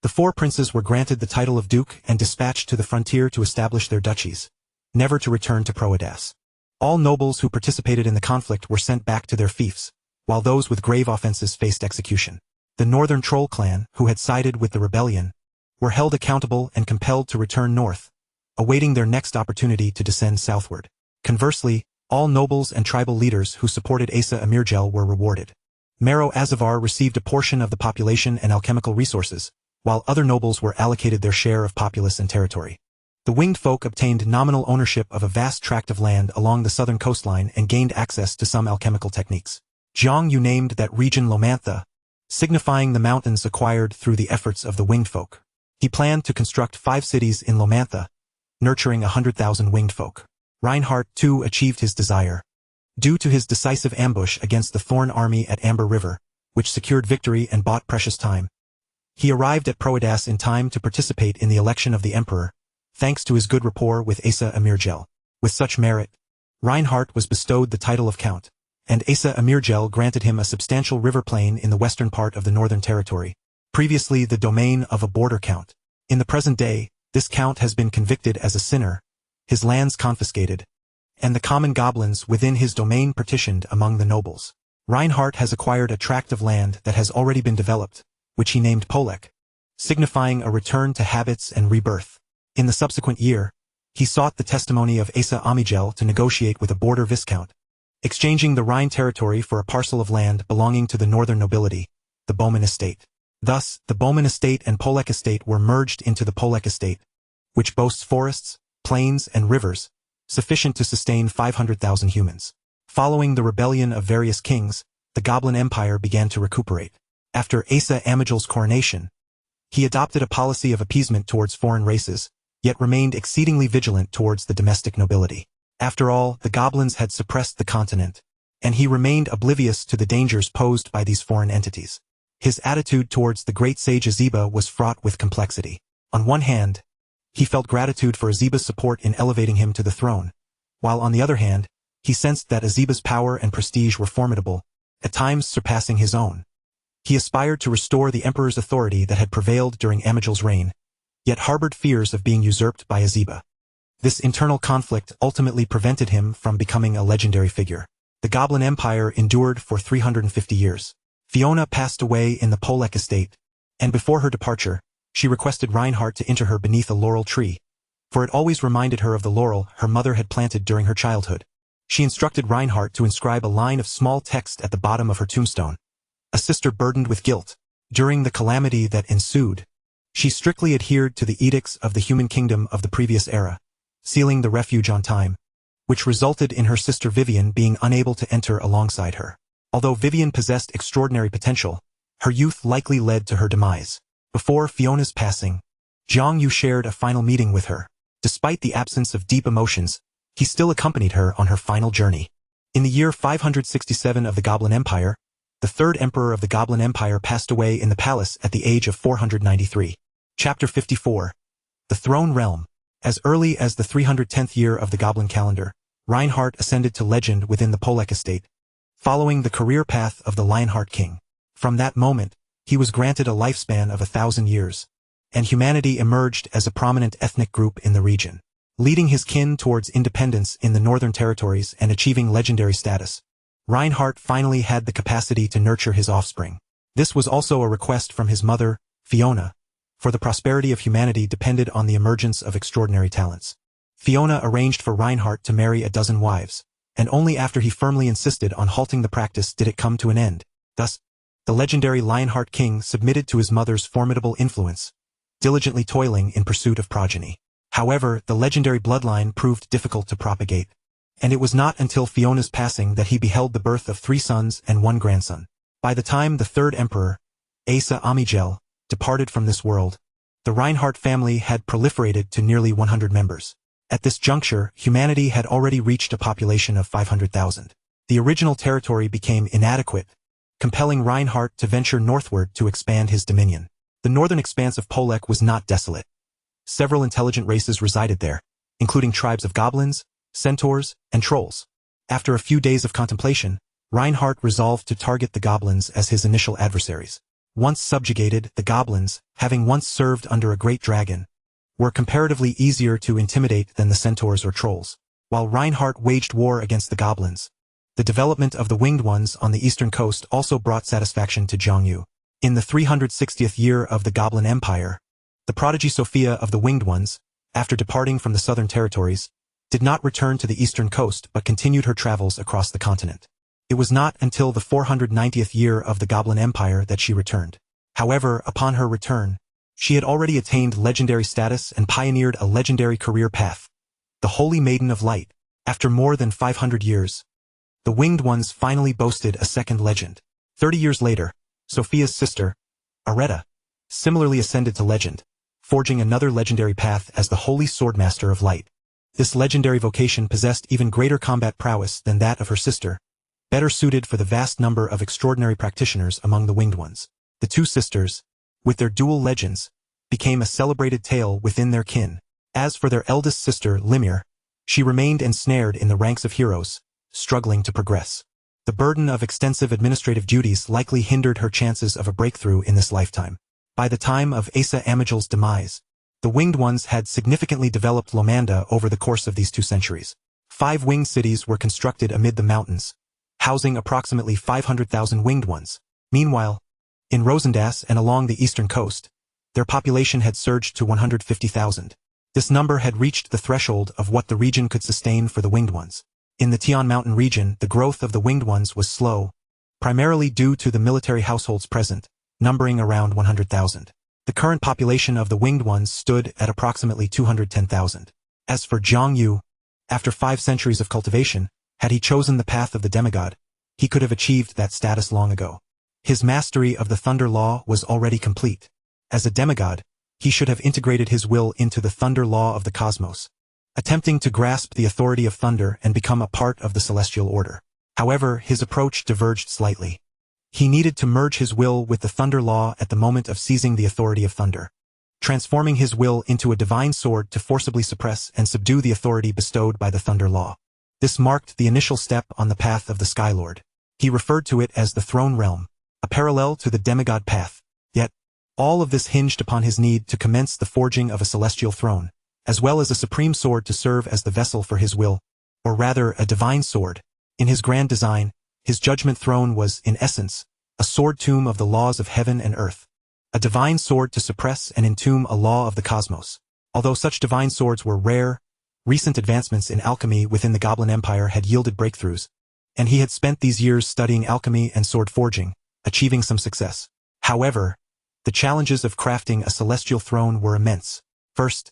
The 4 princes were granted the title of duke and dispatched to the frontier to establish their duchies, never to return to Proedas. All nobles who participated in the conflict were sent back to their fiefs, while those with grave offenses faced execution. The Northern Troll clan, who had sided with the rebellion, were held accountable and compelled to return north, awaiting their next opportunity to descend southward. Conversely, all nobles and tribal leaders who supported Asa Amirgel were rewarded. Mero Azavar received a portion of the population and alchemical resources, while other nobles were allocated their share of populace and territory. The winged folk obtained nominal ownership of a vast tract of land along the southern coastline and gained access to some alchemical techniques. Jiang Yu named that region Lomantha, signifying the mountains acquired through the efforts of the winged folk. He planned to construct 5 cities in Lomantha, nurturing 100,000 winged folk. Reinhardt, too, achieved his desire. Due to his decisive ambush against the Thorn army at Amber River, which secured victory and bought precious time, he arrived at Proedas in time to participate in the election of the emperor, thanks to his good rapport with Asa Amirgel. With such merit, Reinhardt was bestowed the title of Count, and Asa Amirgel granted him a substantial river plain in the western part of the Northern Territory, previously the domain of a border count. In the present day, this count has been convicted as a sinner, his lands confiscated, and the common goblins within his domain partitioned among the nobles. Reinhardt has acquired a tract of land that has already been developed, which he named Polek, signifying a return to habits and rebirth. In the subsequent year, he sought the testimony of Asa Amirgel to negotiate with a border viscount, exchanging the Rhine territory for a parcel of land belonging to the northern nobility, the Bowman estate. Thus, the Bowman estate and Polek estate were merged into the Polek estate, which boasts forests, plains, and rivers, sufficient to sustain 500,000 humans. Following the rebellion of various kings, the Goblin Empire began to recuperate. After Asa Amirgel's coronation, he adopted a policy of appeasement towards foreign races, yet remained exceedingly vigilant towards the domestic nobility. After all, the goblins had suppressed the continent, and he remained oblivious to the dangers posed by these foreign entities. His attitude towards the great sage Azeba was fraught with complexity. On one hand, He felt gratitude for Azeba's support in elevating him to the throne, while on the other hand, he sensed that Azeba's power and prestige were formidable, at times surpassing his own. He aspired to restore the emperor's authority that had prevailed during Amgel's reign, yet harbored fears of being usurped by Azeba. This internal conflict ultimately prevented him from becoming a legendary figure. The Goblin Empire endured for 350 years. Fiona passed away in the Polek estate, and before her departure, she requested Reinhardt to enter her beneath a laurel tree, for it always reminded her of the laurel her mother had planted during her childhood. She instructed Reinhardt to inscribe a line of small text at the bottom of her tombstone. A sister burdened with guilt. During the calamity that ensued, she strictly adhered to the edicts of the human kingdom of the previous era, sealing the refuge on time, which resulted in her sister Vivian being unable to enter alongside her. Although Vivian possessed extraordinary potential, her youth likely led to her demise. Before Fiona's passing, Zhang Yu shared a final meeting with her. Despite the absence of deep emotions, he still accompanied her on her final journey. In the year 567 of the Goblin Empire, the third emperor of the Goblin Empire passed away in the palace at the age of 493. Chapter 54. The Throne Realm. As early as the 310th year of the Goblin calendar, Reinhardt ascended to legend within the Polek estate, following the career path of the Lionheart King. From that moment, he was granted a lifespan of 1,000 years, and humanity emerged as a prominent ethnic group in the region. Leading his kin towards independence in the northern territories and achieving legendary status, Reinhardt finally had the capacity to nurture his offspring. This was also a request from his mother, Fiona, for the prosperity of humanity depended on the emergence of extraordinary talents. Fiona arranged for Reinhardt to marry a dozen wives, and only after he firmly insisted on halting the practice did it come to an end. Thus, the legendary Lionheart King submitted to his mother's formidable influence, diligently toiling in pursuit of progeny. However, the legendary bloodline proved difficult to propagate, and it was not until Fiona's passing that he beheld the birth of 3 sons and 1 grandson. By the time the third emperor, Asa Amigel, departed from this world, the Reinhardt family had proliferated to nearly 100 members. At this juncture, humanity had already reached a population of 500,000. The original territory became inadequate, compelling Reinhardt to venture northward to expand his dominion. The northern expanse of Polek was not desolate. Several intelligent races resided there, including tribes of goblins, centaurs, and trolls. After a few days of contemplation, Reinhardt resolved to target the goblins as his initial adversaries. Once subjugated, the goblins, having once served under a great dragon, were comparatively easier to intimidate than the centaurs or trolls. While Reinhardt waged war against the goblins, the development of the winged ones on the eastern coast also brought satisfaction to Zhang Yu. In the 360th year of the Goblin Empire, the prodigy Sophia of the Winged Ones, after departing from the southern territories, did not return to the eastern coast but continued her travels across the continent. It was not until the 490th year of the Goblin Empire that she returned. However, upon her return, she had already attained legendary status and pioneered a legendary career path. The Holy Maiden of Light. After more than 500 years, the Winged Ones finally boasted a second legend. 30 years later, Sophia's sister, Areta, similarly ascended to legend, forging another legendary path as the Holy Swordmaster of Light. This legendary vocation possessed even greater combat prowess than that of her sister, better suited for the vast number of extraordinary practitioners among the Winged Ones. The two sisters, with their dual legends, became a celebrated tale within their kin. As for their eldest sister, Limir, she remained ensnared in the ranks of heroes, struggling to progress. The burden of extensive administrative duties likely hindered her chances of a breakthrough in this lifetime. By the time of Asa Amigel's demise, the Winged Ones had significantly developed Lomanda over the course of these 2 centuries. 5 winged cities were constructed amid the mountains, housing approximately 500,000 Winged Ones. Meanwhile, in Rosendass and along the eastern coast, their population had surged to 150,000. This number had reached the threshold of what the region could sustain for the Winged Ones. In the Tian Mountain region, the growth of the Winged Ones was slow, primarily due to the military households present, numbering around 100,000. The current population of the Winged Ones stood at approximately 210,000. As for Zhang Yu, after 5 centuries of cultivation, had he chosen the path of the demigod, he could have achieved that status long ago. His mastery of the Thunder Law was already complete. As a demigod, he should have integrated his will into the Thunder Law of the cosmos, attempting to grasp the authority of thunder and become a part of the celestial order. However, his approach diverged slightly. He needed to merge his will with the Thunder Law at the moment of seizing the authority of thunder. transforming his will into a divine sword to forcibly suppress and subdue the authority bestowed by the Thunder Law. This marked the initial step on the path of the Skylord. He referred to it as the Throne Realm, a parallel to the demigod path. Yet, all of this hinged upon his need to commence the forging of a celestial throne, as well as a supreme sword to serve as the vessel for his will, or rather a divine sword. In his grand design, his judgment throne was, in essence, a sword tomb of the laws of heaven and earth, a divine sword to suppress and entomb a law of the cosmos. Although such divine swords were rare, recent advancements in alchemy within the Goblin Empire had yielded breakthroughs, and he had spent these years studying alchemy and sword forging, achieving some success. However, the challenges of crafting a celestial throne were immense. First,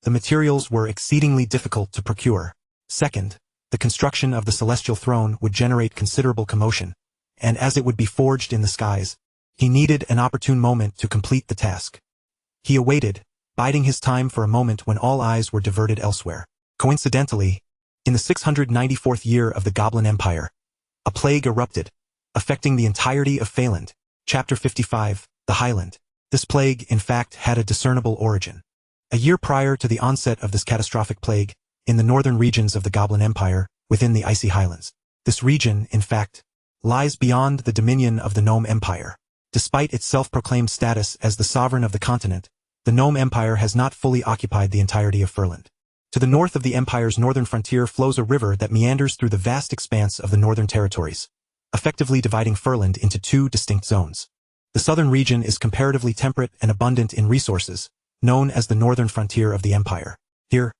the materials were exceedingly difficult to procure. Second, the construction of the celestial throne would generate considerable commotion, and as it would be forged in the skies, he needed an opportune moment to complete the task. He awaited, biding his time for a moment when all eyes were diverted elsewhere. Coincidentally, in the 694th year of the Goblin Empire, a plague erupted, affecting the entirety of Phaland. Chapter 55, The Highland. This plague, in fact, had a discernible origin. A year prior to the onset of this catastrophic plague, in the northern regions of the Goblin Empire, within the icy highlands. This region, in fact, lies beyond the dominion of the Gnome Empire. Despite its self-proclaimed status as the sovereign of the continent, the Gnome Empire has not fully occupied the entirety of Furland. To the north of the empire's northern frontier flows a river that meanders through the vast expanse of the northern territories, effectively dividing Furland into two distinct zones. The southern region is comparatively temperate and abundant in resources, known as the northern frontier of the empire. Here,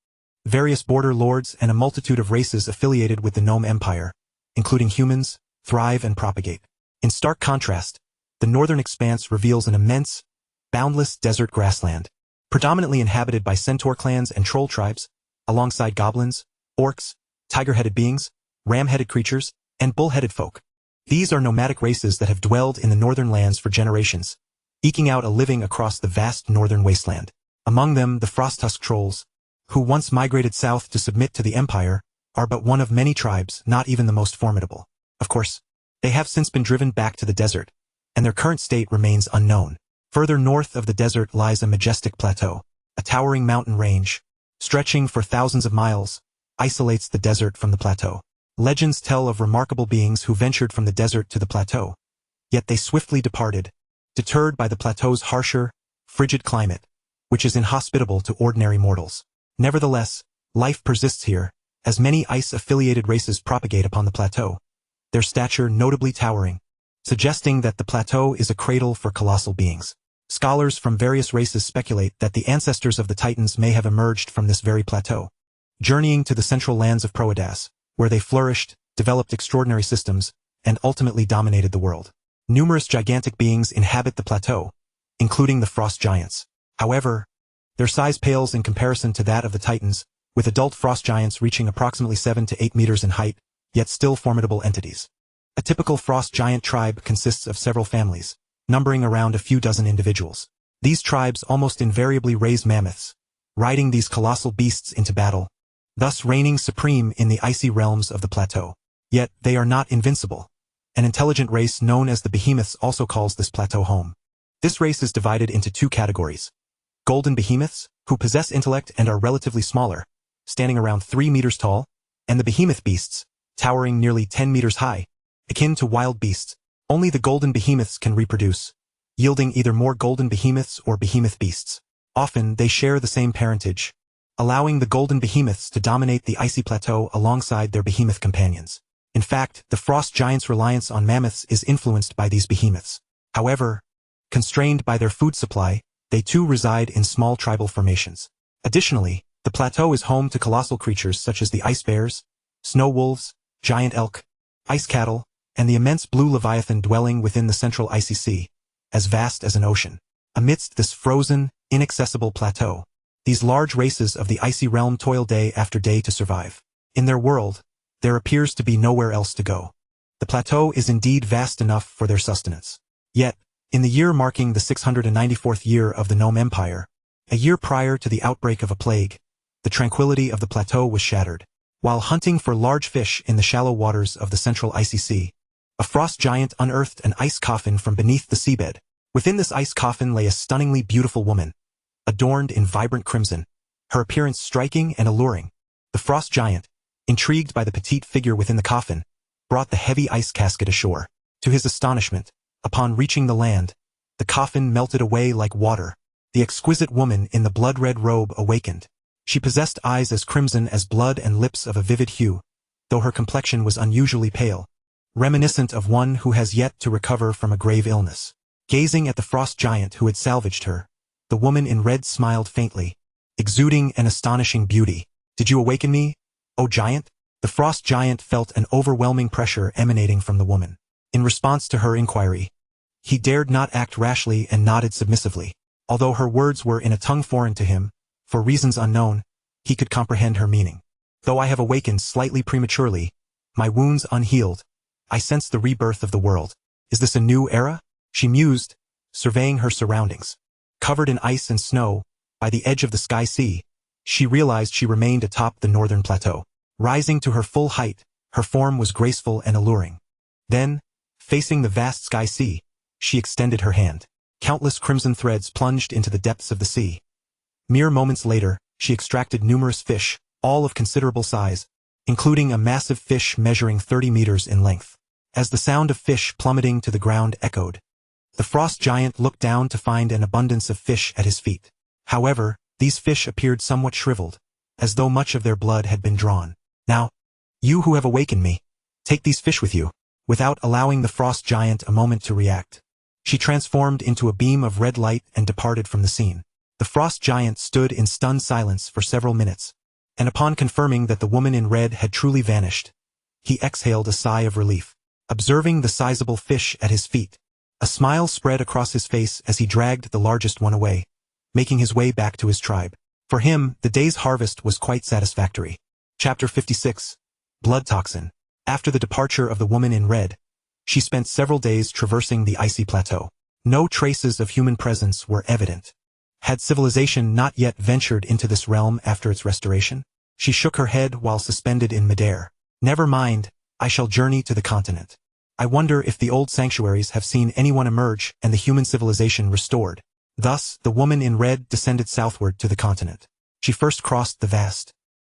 various border lords and a multitude of races affiliated with the Gnome Empire, including humans, thrive and propagate. In stark contrast, the northern expanse reveals an immense, boundless desert grassland, predominantly inhabited by centaur clans and troll tribes, alongside goblins, orcs, tiger-headed beings, ram-headed creatures, and bull-headed folk. These are nomadic races that have dwelled in the northern lands for generations, eking out a living across the vast northern wasteland. Among them, the Frosttusk trolls, who once migrated south to submit to the empire, are but one of many tribes, not even the most formidable. Of course, they have since been driven back to the desert, and their current state remains unknown. Further north of the desert lies a majestic plateau, a towering mountain range, stretching for thousands of miles, isolates the desert from the plateau. Legends tell of remarkable beings who ventured from the desert to the plateau, yet they swiftly departed, deterred by the plateau's harsher, frigid climate, which is inhospitable to ordinary mortals. Nevertheless, life persists here, as many ice-affiliated races propagate upon the plateau, their stature notably towering, suggesting that the plateau is a cradle for colossal beings. Scholars from various races speculate that the ancestors of the Titans may have emerged from this very plateau, journeying to the central lands of Proedas, where they flourished, developed extraordinary systems, and ultimately dominated the world. Numerous gigantic beings inhabit the plateau, including the frost giants. However, their size pales in comparison to that of the Titans, with adult frost giants reaching approximately 7 to 8 meters in height, yet still formidable entities. A typical frost giant tribe consists of several families, numbering around a few dozen individuals. These tribes almost invariably raise mammoths, riding these colossal beasts into battle, thus reigning supreme in the icy realms of the plateau. Yet they are not invincible. An intelligent race known as the Behemoths also calls this plateau home. This race is divided into two categories. Golden Behemoths, who possess intellect and are relatively smaller, standing around 3 meters tall, and the Behemoth Beasts, towering nearly 10 meters high, akin to wild beasts. Only the Golden Behemoths can reproduce, yielding either more Golden Behemoths or Behemoth Beasts. Often they share the same parentage, allowing the Golden Behemoths to dominate the icy plateau alongside their Behemoth companions. In fact, the frost giants' reliance on mammoths is influenced by these behemoths. However, constrained by their food supply, they too reside in small tribal formations. Additionally, the plateau is home to colossal creatures such as the ice bears, snow wolves, giant elk, ice cattle, and the immense blue leviathan dwelling within the central icy sea, as vast as an ocean. Amidst this frozen, inaccessible plateau, these large races of the icy realm toil day after day to survive. In their world, there appears to be nowhere else to go. The plateau is indeed vast enough for their sustenance. Yet, in the year marking the 694th year of the Gnome Empire, a year prior to the outbreak of a plague, the tranquility of the plateau was shattered. While hunting for large fish in the shallow waters of the central icy sea, a frost giant unearthed an ice coffin from beneath the seabed. Within this ice coffin lay a stunningly beautiful woman, adorned in vibrant crimson, her appearance striking and alluring. The frost giant, intrigued by the petite figure within the coffin, brought the heavy ice casket ashore. To his astonishment, upon reaching the land, the coffin melted away like water. The exquisite woman in the blood-red robe awakened. She possessed eyes as crimson as blood and lips of a vivid hue, though her complexion was unusually pale, reminiscent of one who has yet to recover from a grave illness. Gazing at the frost giant who had salvaged her, the woman in red smiled faintly, exuding an astonishing beauty. "Did you awaken me, O giant?" The frost giant felt an overwhelming pressure emanating from the woman. In response to her inquiry, he dared not act rashly and nodded submissively. Although her words were in a tongue foreign to him, for reasons unknown, he could comprehend her meaning. "Though I have awakened slightly prematurely, my wounds unhealed, I sense the rebirth of the world. Is this a new era?" She mused, surveying her surroundings. Covered in ice and snow, by the edge of the sky sea, she realized she remained atop the northern plateau. Rising to her full height, her form was graceful and alluring. Then, facing the vast sky sea, she extended her hand. Countless crimson threads plunged into the depths of the sea. Mere moments later, she extracted numerous fish, all of considerable size, including a massive fish measuring 30 meters in length. As the sound of fish plummeting to the ground echoed, the frost giant looked down to find an abundance of fish at his feet. However, these fish appeared somewhat shriveled, as though much of their blood had been drawn. "Now, you who have awakened me, take these fish with you." Without allowing the frost giant a moment to react, she transformed into a beam of red light and departed from the scene. The frost giant stood in stunned silence for several minutes, and upon confirming that the woman in red had truly vanished, he exhaled a sigh of relief. Observing the sizable fish at his feet, a smile spread across his face as he dragged the largest one away, making his way back to his tribe. For him, the day's harvest was quite satisfactory. Chapter 56. Blood Toxin. After the departure of the woman in red, she spent several days traversing the icy plateau. No traces of human presence were evident. Had civilization not yet ventured into this realm after its restoration? She shook her head while suspended in midair. "Never mind, I shall journey to the continent. I wonder if the old sanctuaries have seen anyone emerge and the human civilization restored." Thus, the woman in red descended southward to the continent. She first crossed the vast,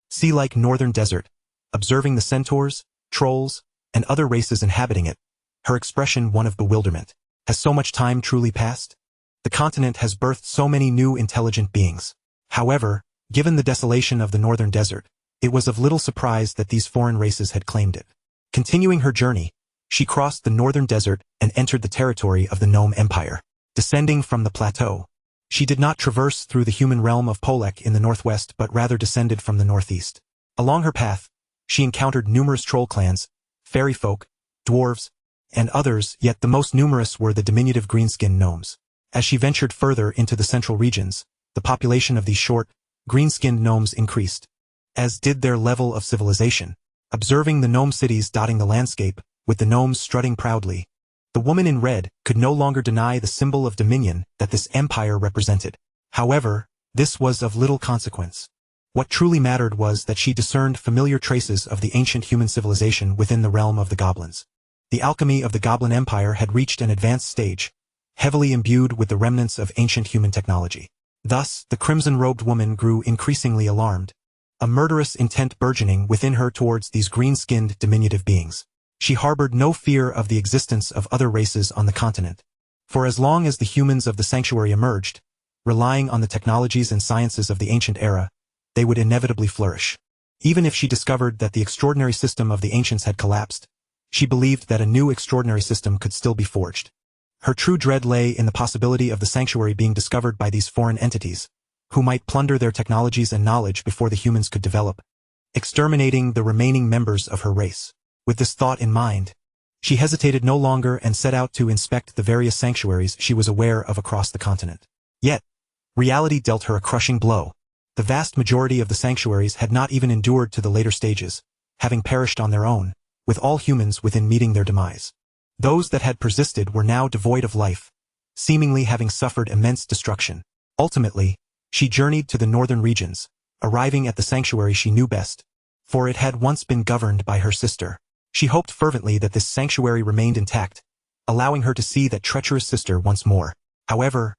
sea-like northern desert, observing the centaurs, trolls, and other races inhabiting it, her expression one of bewilderment. Has so much time truly passed? The continent has birthed so many new intelligent beings. However, given the desolation of the northern desert, it was of little surprise that these foreign races had claimed it. Continuing her journey, she crossed the northern desert and entered the territory of the Gnome Empire. Descending from the plateau, she did not traverse through the human realm of Polek in the northwest but rather descended from the northeast. Along her path, she encountered numerous troll clans, fairy folk, dwarves, and others, yet the most numerous were the diminutive green-skinned gnomes. As she ventured further into the central regions, the population of these short, green-skinned gnomes increased, as did their level of civilization. Observing the gnome cities dotting the landscape, with the gnomes strutting proudly, the woman in red could no longer deny the symbol of dominion that this empire represented. However, this was of little consequence. What truly mattered was that she discerned familiar traces of the ancient human civilization within the realm of the goblins. The alchemy of the Goblin Empire had reached an advanced stage, heavily imbued with the remnants of ancient human technology. Thus, the crimson-robed woman grew increasingly alarmed, a murderous intent burgeoning within her towards these green-skinned diminutive beings. She harbored no fear of the existence of other races on the continent, for as long as the humans of the sanctuary emerged, relying on the technologies and sciences of the ancient era, they would inevitably flourish. Even if she discovered that the extraordinary system of the ancients had collapsed, she believed that a new extraordinary system could still be forged. Her true dread lay in the possibility of the sanctuary being discovered by these foreign entities, who might plunder their technologies and knowledge before the humans could develop, exterminating the remaining members of her race. With this thought in mind, she hesitated no longer and set out to inspect the various sanctuaries she was aware of across the continent. Yet, reality dealt her a crushing blow. The vast majority of the sanctuaries had not even endured to the later stages, having perished on their own, with all humans within meeting their demise. Those that had persisted were now devoid of life, seemingly having suffered immense destruction. Ultimately, she journeyed to the northern regions, arriving at the sanctuary she knew best, for it had once been governed by her sister. She hoped fervently that this sanctuary remained intact, allowing her to see that treacherous sister once more. However,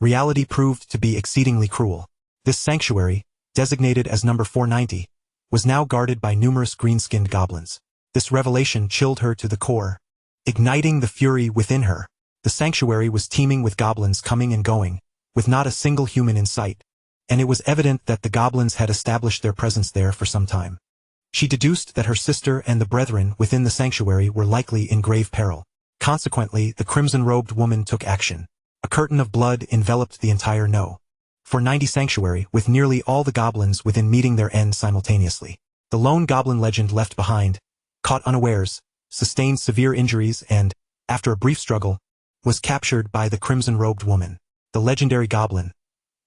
reality proved to be exceedingly cruel. This sanctuary, designated as number 490, was now guarded by numerous green-skinned goblins. This revelation chilled her to the core, igniting the fury within her. The sanctuary was teeming with goblins coming and going, with not a single human in sight, and it was evident that the goblins had established their presence there for some time. She deduced that her sister and the brethren within the sanctuary were likely in grave peril. Consequently, the crimson-robed woman took action. A curtain of blood enveloped the entire No. 490 sanctuary, with nearly all the goblins within meeting their end simultaneously. The lone goblin legend left behind, caught unawares, sustained severe injuries and, after a brief struggle, was captured by the crimson-robed woman. The legendary goblin,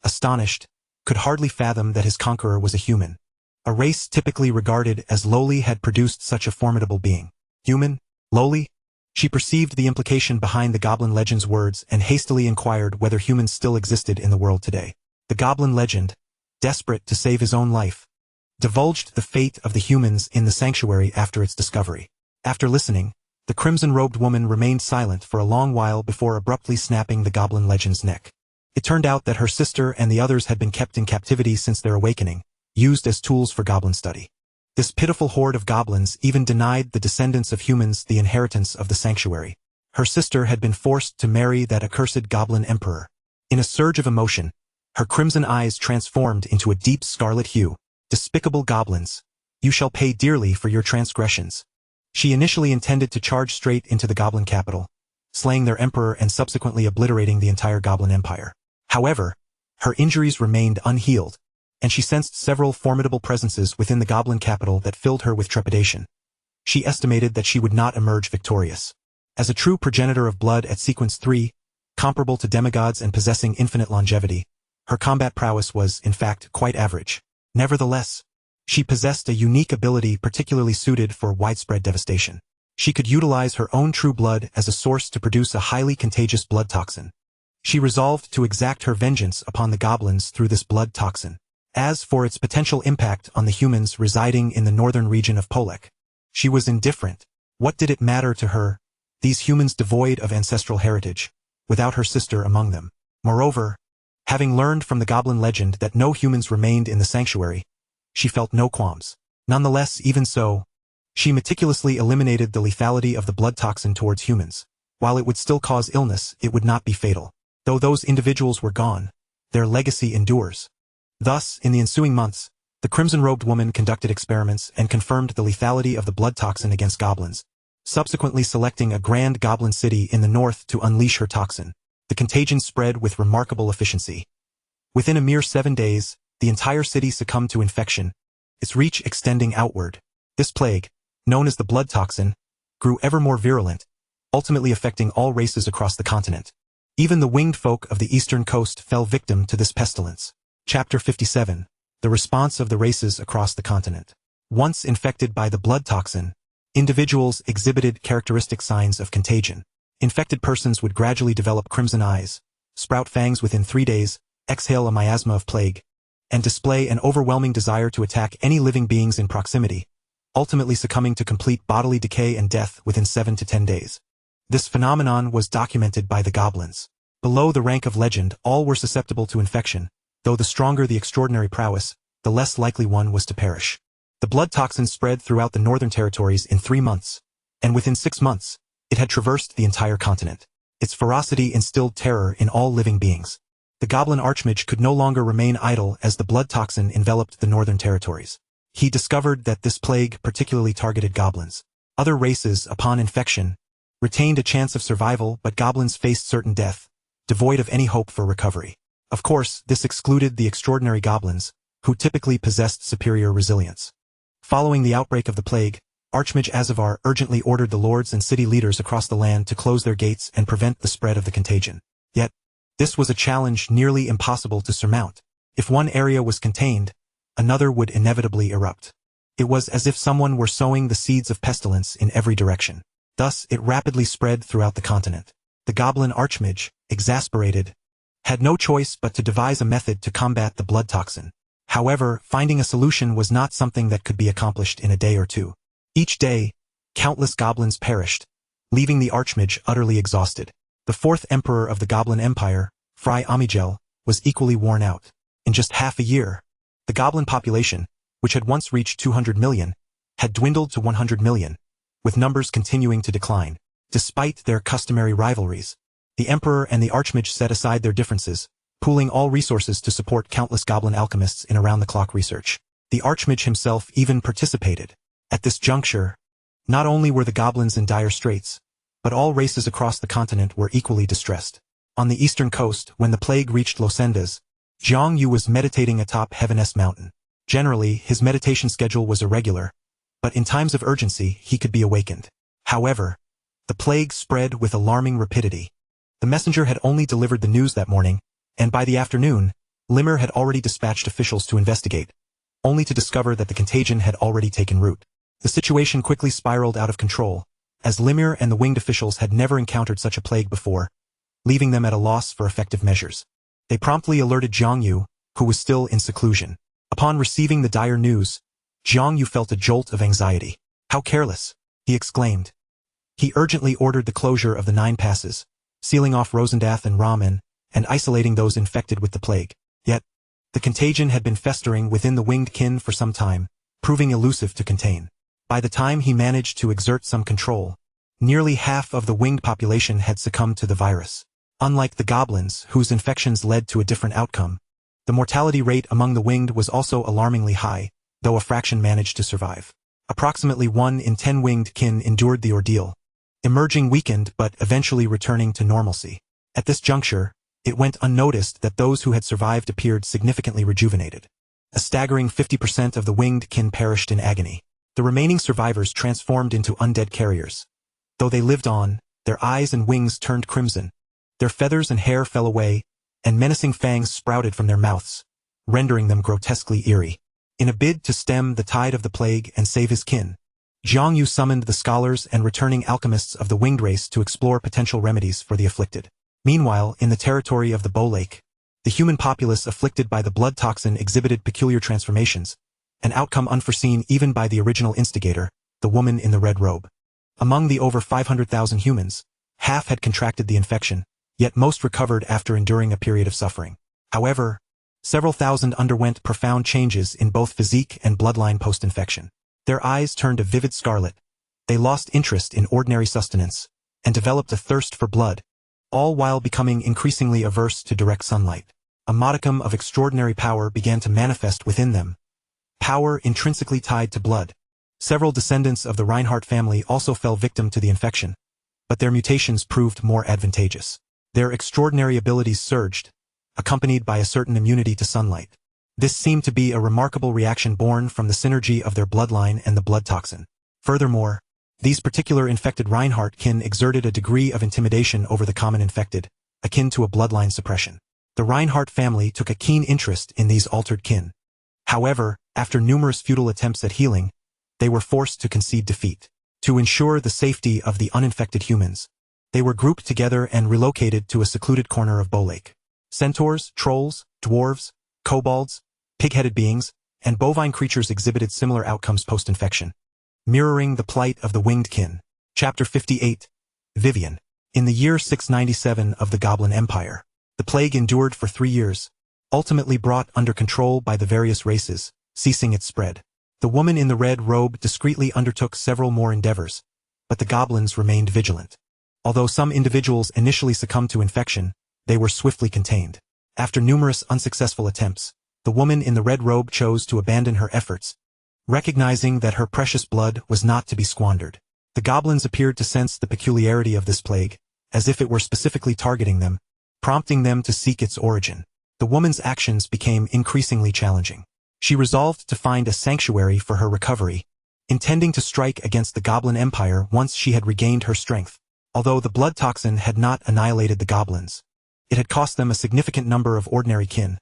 astonished, could hardly fathom that his conqueror was a human. A race typically regarded as lowly had produced such a formidable being. Human? Lowly? She perceived the implication behind the goblin legend's words and hastily inquired whether humans still existed in the world today. The goblin legend, desperate to save his own life, divulged the fate of the humans in the sanctuary after its discovery. After listening, the crimson-robed woman remained silent for a long while before abruptly snapping the goblin legend's neck. It turned out that her sister and the others had been kept in captivity since their awakening, used as tools for goblin study. This pitiful horde of goblins even denied the descendants of humans the inheritance of the sanctuary. Her sister had been forced to marry that accursed goblin emperor. In a surge of emotion, her crimson eyes transformed into a deep scarlet hue. Despicable goblins, you shall pay dearly for your transgressions. She initially intended to charge straight into the goblin capital, slaying their emperor and subsequently obliterating the entire goblin empire. However, her injuries remained unhealed, and she sensed several formidable presences within the goblin capital that filled her with trepidation. She estimated that she would not emerge victorious. As a true progenitor of blood at sequence 3, comparable to demigods and possessing infinite longevity, her combat prowess was, in fact, quite average. Nevertheless, she possessed a unique ability particularly suited for widespread devastation. She could utilize her own true blood as a source to produce a highly contagious blood toxin. She resolved to exact her vengeance upon the goblins through this blood toxin. As for its potential impact on the humans residing in the northern region of Polek, she was indifferent. What did it matter to her, these humans devoid of ancestral heritage, without her sister among them? Moreover, having learned from the goblin legend that no humans remained in the sanctuary, she felt no qualms. Nonetheless, even so, she meticulously eliminated the lethality of the blood toxin towards humans. While it would still cause illness, it would not be fatal. Though those individuals were gone, their legacy endures. Thus, in the ensuing months, the crimson-robed woman conducted experiments and confirmed the lethality of the blood toxin against goblins, subsequently selecting a grand goblin city in the north to unleash her toxin. The contagion spread with remarkable efficiency. Within a mere 7 days, the entire city succumbed to infection, its reach extending outward. This plague, known as the blood toxin, grew ever more virulent, ultimately affecting all races across the continent. Even the winged folk of the eastern coast fell victim to this pestilence. Chapter 57. The response of the races across the continent. Once infected by the blood toxin, individuals exhibited characteristic signs of contagion. Infected persons would gradually develop crimson eyes, sprout fangs within 3 days, exhale a miasma of plague, and display an overwhelming desire to attack any living beings in proximity, ultimately succumbing to complete bodily decay and death within 7 to 10 days. This phenomenon was documented by the goblins. Below the rank of legend, all were susceptible to infection, though the stronger the extraordinary prowess, the less likely one was to perish. The blood toxin spread throughout the northern territories in 3 months, and within 6 months, it had traversed the entire continent. Its ferocity instilled terror in all living beings. The goblin archmage could no longer remain idle as the blood toxin enveloped the northern territories. He discovered that this plague particularly targeted goblins. Other races, upon infection, retained a chance of survival, but goblins faced certain death, devoid of any hope for recovery. Of course, this excluded the extraordinary goblins, who typically possessed superior resilience. Following the outbreak of the plague, Archmage Azavar urgently ordered the lords and city leaders across the land to close their gates and prevent the spread of the contagion. Yet, this was a challenge nearly impossible to surmount. If one area was contained, another would inevitably erupt. It was as if someone were sowing the seeds of pestilence in every direction. Thus, it rapidly spread throughout the continent. The goblin archmage, exasperated, had no choice but to devise a method to combat the blood toxin. However, finding a solution was not something that could be accomplished in a day or two. Each day, countless goblins perished, leaving the archmage utterly exhausted. The fourth emperor of the Goblin Empire, Fry Amigel, was equally worn out. In just half a year, the goblin population, which had once reached 200 million, had dwindled to 100 million, with numbers continuing to decline. Despite their customary rivalries, the Emperor and the Archmage set aside their differences, pooling all resources to support countless goblin alchemists in around-the-clock research. The Archmage himself even participated. At this juncture, not only were the goblins in dire straits, but all races across the continent were equally distressed. On the eastern coast, when the plague reached Los Andes, Zhang Yu was meditating atop Heaveness Mountain. Generally, his meditation schedule was irregular, but in times of urgency, he could be awakened. However, the plague spread with alarming rapidity. The messenger had only delivered the news that morning, and by the afternoon, Limmer had already dispatched officials to investigate, only to discover that the contagion had already taken root. The situation quickly spiraled out of control, as Limmer and the winged officials had never encountered such a plague before, leaving them at a loss for effective measures. They promptly alerted Zhang Yu, who was still in seclusion. Upon receiving the dire news, Zhang Yu felt a jolt of anxiety. "How careless!" he exclaimed. He urgently ordered the closure of the 9 passes, sealing off Rosendath and Ramen, and isolating those infected with the plague. Yet, the contagion had been festering within the winged kin for some time, proving elusive to contain. By the time he managed to exert some control, nearly half of the winged population had succumbed to the virus. Unlike the goblins, whose infections led to a different outcome, the mortality rate among the winged was also alarmingly high, though a fraction managed to survive. Approximately 1 in 10 winged kin endured the ordeal, emerging weakened but eventually returning to normalcy. At this juncture, it went unnoticed that those who had survived appeared significantly rejuvenated. A staggering 50% of the winged kin perished in agony. The remaining survivors transformed into undead carriers. Though they lived on, their eyes and wings turned crimson. Their feathers and hair fell away, and menacing fangs sprouted from their mouths, rendering them grotesquely eerie. In a bid to stem the tide of the plague and save his kin, Zhang Yu summoned the scholars and returning alchemists of the winged race to explore potential remedies for the afflicted. Meanwhile, in the territory of the Bow Lake, the human populace afflicted by the blood toxin exhibited peculiar transformations, an outcome unforeseen even by the original instigator, the woman in the red robe. Among the over 500,000 humans, half had contracted the infection, yet most recovered after enduring a period of suffering. However, several thousand underwent profound changes in both physique and bloodline post-infection. Their eyes turned a vivid scarlet, they lost interest in ordinary sustenance, and developed a thirst for blood, all while becoming increasingly averse to direct sunlight. A modicum of extraordinary power began to manifest within them, power intrinsically tied to blood. Several descendants of the Reinhardt family also fell victim to the infection, but their mutations proved more advantageous. Their extraordinary abilities surged, accompanied by a certain immunity to sunlight. This seemed to be a remarkable reaction born from the synergy of their bloodline and the blood toxin. Furthermore, these particular infected Reinhardt kin exerted a degree of intimidation over the common infected, akin to a bloodline suppression. The Reinhardt family took a keen interest in these altered kin. However, after numerous futile attempts at healing, they were forced to concede defeat. To ensure the safety of the uninfected humans, they were grouped together and relocated to a secluded corner of Bow Lake. Centaurs, trolls, dwarves, kobolds, pig-headed beings, and bovine creatures exhibited similar outcomes post-infection, mirroring the plight of the winged kin. Chapter 58. Vivian. In the year 697 of the Goblin Empire, the plague endured for 3 years, ultimately brought under control by the various races, ceasing its spread. The woman in the red robe discreetly undertook several more endeavors, but the goblins remained vigilant. Although some individuals initially succumbed to infection, they were swiftly contained. After numerous unsuccessful attempts, the woman in the red robe chose to abandon her efforts, recognizing that her precious blood was not to be squandered. The goblins appeared to sense the peculiarity of this plague, as if it were specifically targeting them, prompting them to seek its origin. The woman's actions became increasingly challenging. She resolved to find a sanctuary for her recovery, intending to strike against the Goblin Empire once she had regained her strength. Although the blood toxin had not annihilated the goblins, it had cost them a significant number of ordinary kin,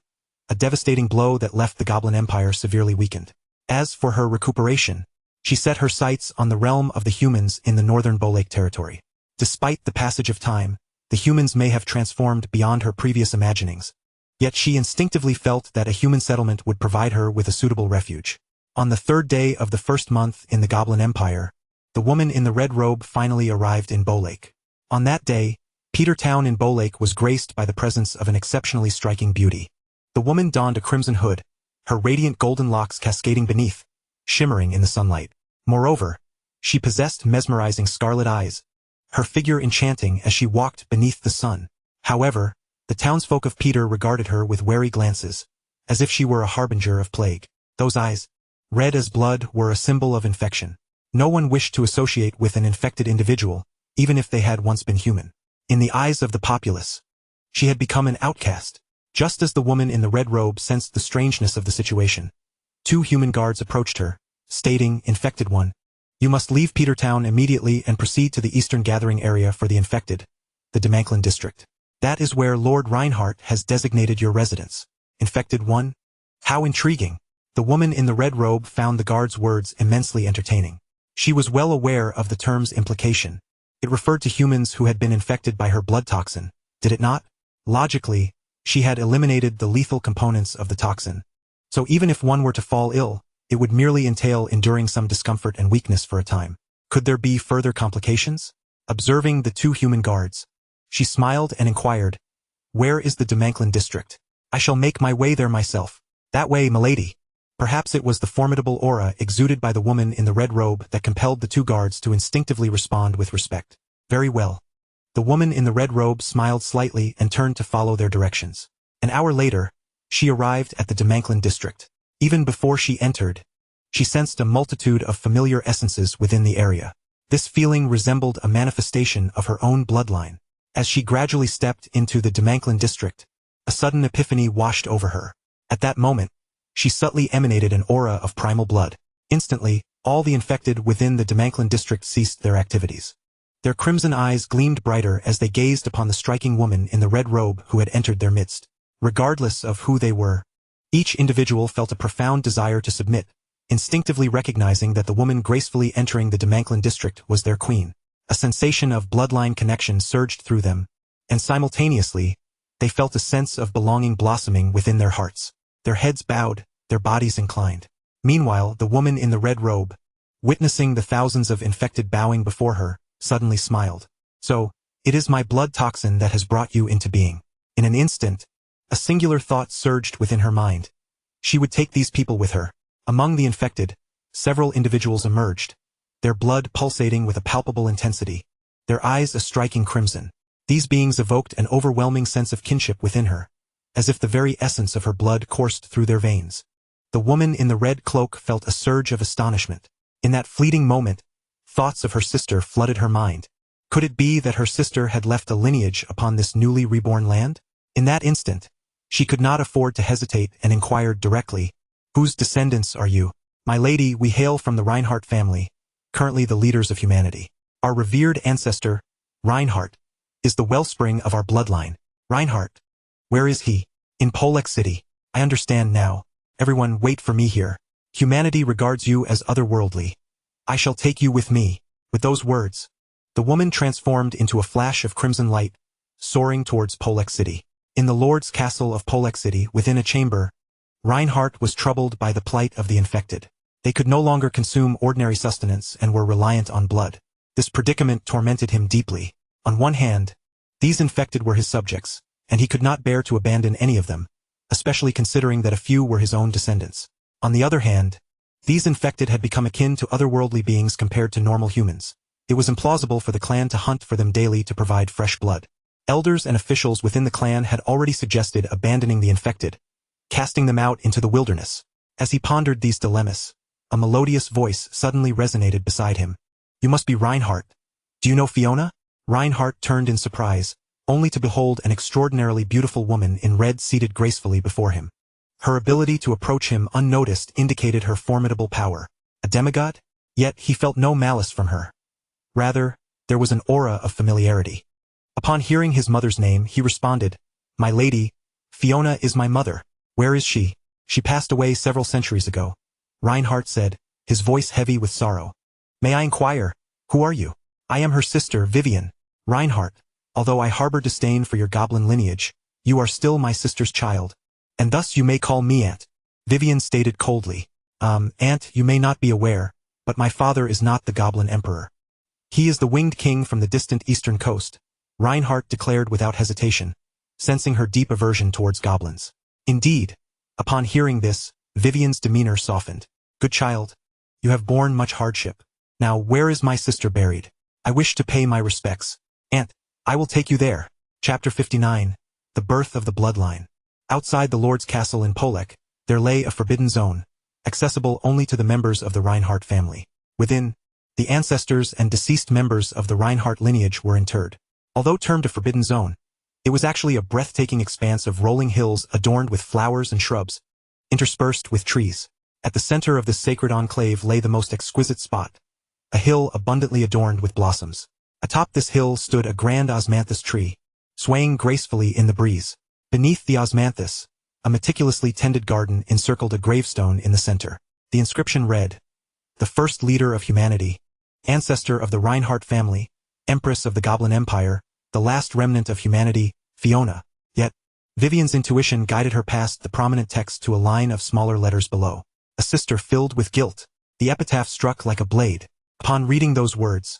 a devastating blow that left the Goblin Empire severely weakened. As for her recuperation, she set her sights on the realm of the humans in the northern Bow Lake territory. Despite the passage of time, the humans may have transformed beyond her previous imaginings, yet she instinctively felt that a human settlement would provide her with a suitable refuge. On the 3rd day of the 1st month in the Goblin Empire, the woman in the red robe finally arrived in Bow Lake. On that day, Peter Town in Bow Lake was graced by the presence of an exceptionally striking beauty. The woman donned a crimson hood, her radiant golden locks cascading beneath, shimmering in the sunlight. Moreover, she possessed mesmerizing scarlet eyes, her figure enchanting as she walked beneath the sun. However, the townsfolk of Peter regarded her with wary glances, as if she were a harbinger of plague. Those eyes, red as blood, were a symbol of infection. No one wished to associate with an infected individual, even if they had once been human. In the eyes of the populace, she had become an outcast. Just as the woman in the red robe sensed the strangeness of the situation, 2 human guards approached her, stating, "Infected one, you must leave Peter Town immediately and proceed to the eastern gathering area for the infected, the Demanklin district. That is where Lord Reinhardt has designated your residence." Infected one? How intriguing! The woman in the red robe found the guard's words immensely entertaining. She was well aware of the term's implication. It referred to humans who had been infected by her blood toxin, did it not? Logically, she had eliminated the lethal components of the toxin. So even if one were to fall ill, it would merely entail enduring some discomfort and weakness for a time. Could there be further complications? Observing the 2 human guards, she smiled and inquired, "Where is the Demanklin district? I shall make my way there myself." "That way, milady." Perhaps it was the formidable aura exuded by the woman in the red robe that compelled the 2 guards to instinctively respond with respect. Very well. The woman in the red robe smiled slightly and turned to follow their directions. An hour later, she arrived at the Demanklin district. Even before she entered, she sensed a multitude of familiar essences within the area. This feeling resembled a manifestation of her own bloodline. As she gradually stepped into the Demanklin district, a sudden epiphany washed over her. At that moment, she subtly emanated an aura of primal blood. Instantly, all the infected within the Demanklin district ceased their activities. Their crimson eyes gleamed brighter as they gazed upon the striking woman in the red robe who had entered their midst. Regardless of who they were, each individual felt a profound desire to submit, instinctively recognizing that the woman gracefully entering the Demanklin district was their queen. A sensation of bloodline connection surged through them, and simultaneously, they felt a sense of belonging blossoming within their hearts. Their heads bowed, their bodies inclined. Meanwhile, the woman in the red robe, witnessing the thousands of infected bowing before her, suddenly smiled. "So, it is my blood toxin that has brought you into being." In an instant, a singular thought surged within her mind. She would take these people with her. Among the infected, several individuals emerged, their blood pulsating with a palpable intensity, their eyes a striking crimson. These beings evoked an overwhelming sense of kinship within her, as if the very essence of her blood coursed through their veins. The woman in the red cloak felt a surge of astonishment. In that fleeting moment, thoughts of her sister flooded her mind. Could it be that her sister had left a lineage upon this newly reborn land? In that instant, she could not afford to hesitate and inquired directly, "Whose descendants are you?" "My lady, we hail from the Reinhardt family, currently the leaders of humanity. Our revered ancestor, Reinhardt, is the wellspring of our bloodline." "Reinhardt? Where is he?" "In Polek City. I understand now. Everyone wait for me here. Humanity regards you as otherworldly. I shall take you with me." With those words, the woman transformed into a flash of crimson light, soaring towards Polek City. In the Lord's castle of Polek City, within a chamber, Reinhardt was troubled by the plight of the infected. They could no longer consume ordinary sustenance and were reliant on blood. This predicament tormented him deeply. On one hand, these infected were his subjects, and he could not bear to abandon any of them, especially considering that a few were his own descendants. On the other hand, these infected had become akin to otherworldly beings compared to normal humans. It was implausible for the clan to hunt for them daily to provide fresh blood. Elders and officials within the clan had already suggested abandoning the infected, casting them out into the wilderness. As he pondered these dilemmas, a melodious voice suddenly resonated beside him. "You must be Reinhardt. Do you know Fiona?" Reinhardt turned in surprise, only to behold an extraordinarily beautiful woman in red seated gracefully before him. Her ability to approach him unnoticed indicated her formidable power. A demigod? Yet he felt no malice from her. Rather, there was an aura of familiarity. Upon hearing his mother's name, he responded, "My lady, Fiona is my mother. Where is she?" "She passed away several centuries ago," Reinhardt said, his voice heavy with sorrow. "May I inquire, who are you?" "I am her sister, Vivian." "Reinhardt, although I harbor disdain for your goblin lineage, you are still my sister's child. And thus you may call me Aunt," Vivian stated coldly. Aunt, you may not be aware, but my father is not the Goblin Emperor. He is the winged king from the distant eastern coast, Reinhardt declared without hesitation, sensing her deep aversion towards goblins. Indeed, upon hearing this, Vivian's demeanor softened. Good child, you have borne much hardship. Now where is my sister buried? I wish to pay my respects. Aunt, I will take you there. Chapter 59. The Birth of the Bloodline. Outside the Lord's castle in Polek, there lay a forbidden zone, accessible only to the members of the Reinhardt family. Within, the ancestors and deceased members of the Reinhardt lineage were interred. Although termed a forbidden zone, it was actually a breathtaking expanse of rolling hills adorned with flowers and shrubs, interspersed with trees. At the center of this sacred enclave lay the most exquisite spot, a hill abundantly adorned with blossoms. Atop this hill stood a grand osmanthus tree, swaying gracefully in the breeze. Beneath the osmanthus, a meticulously tended garden encircled a gravestone in the center. The inscription read, "The first leader of humanity, ancestor of the Reinhardt family, empress of the Goblin Empire, the last remnant of humanity, Fiona." Yet, Vivian's intuition guided her past the prominent text to a line of smaller letters below. A sister filled with guilt. The epitaph struck like a blade. Upon reading those words,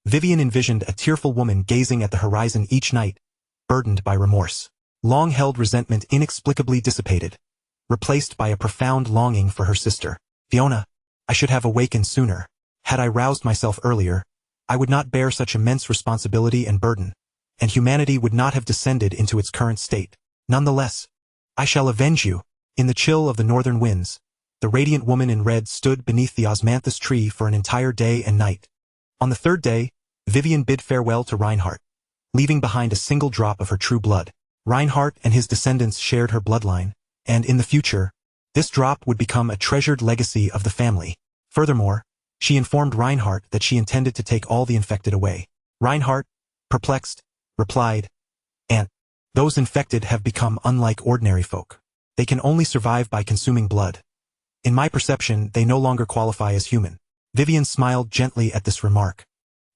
Vivian envisioned a tearful woman gazing at the horizon each night, burdened by remorse. Long-held resentment inexplicably dissipated, replaced by a profound longing for her sister. Fiona, I should have awakened sooner. Had I roused myself earlier, I would not bear such immense responsibility and burden, and humanity would not have descended into its current state. Nonetheless, I shall avenge you. In the chill of the northern winds, the radiant woman in red stood beneath the osmanthus tree for an entire day and night. On the third day, Vivian bid farewell to Reinhardt, leaving behind a single drop of her true blood. Reinhardt and his descendants shared her bloodline, and in the future, this drop would become a treasured legacy of the family. Furthermore, she informed Reinhardt that she intended to take all the infected away. Reinhardt, perplexed, replied, "Aunt, those infected have become unlike ordinary folk. They can only survive by consuming blood. In my perception, they no longer qualify as human." Vivian smiled gently at this remark.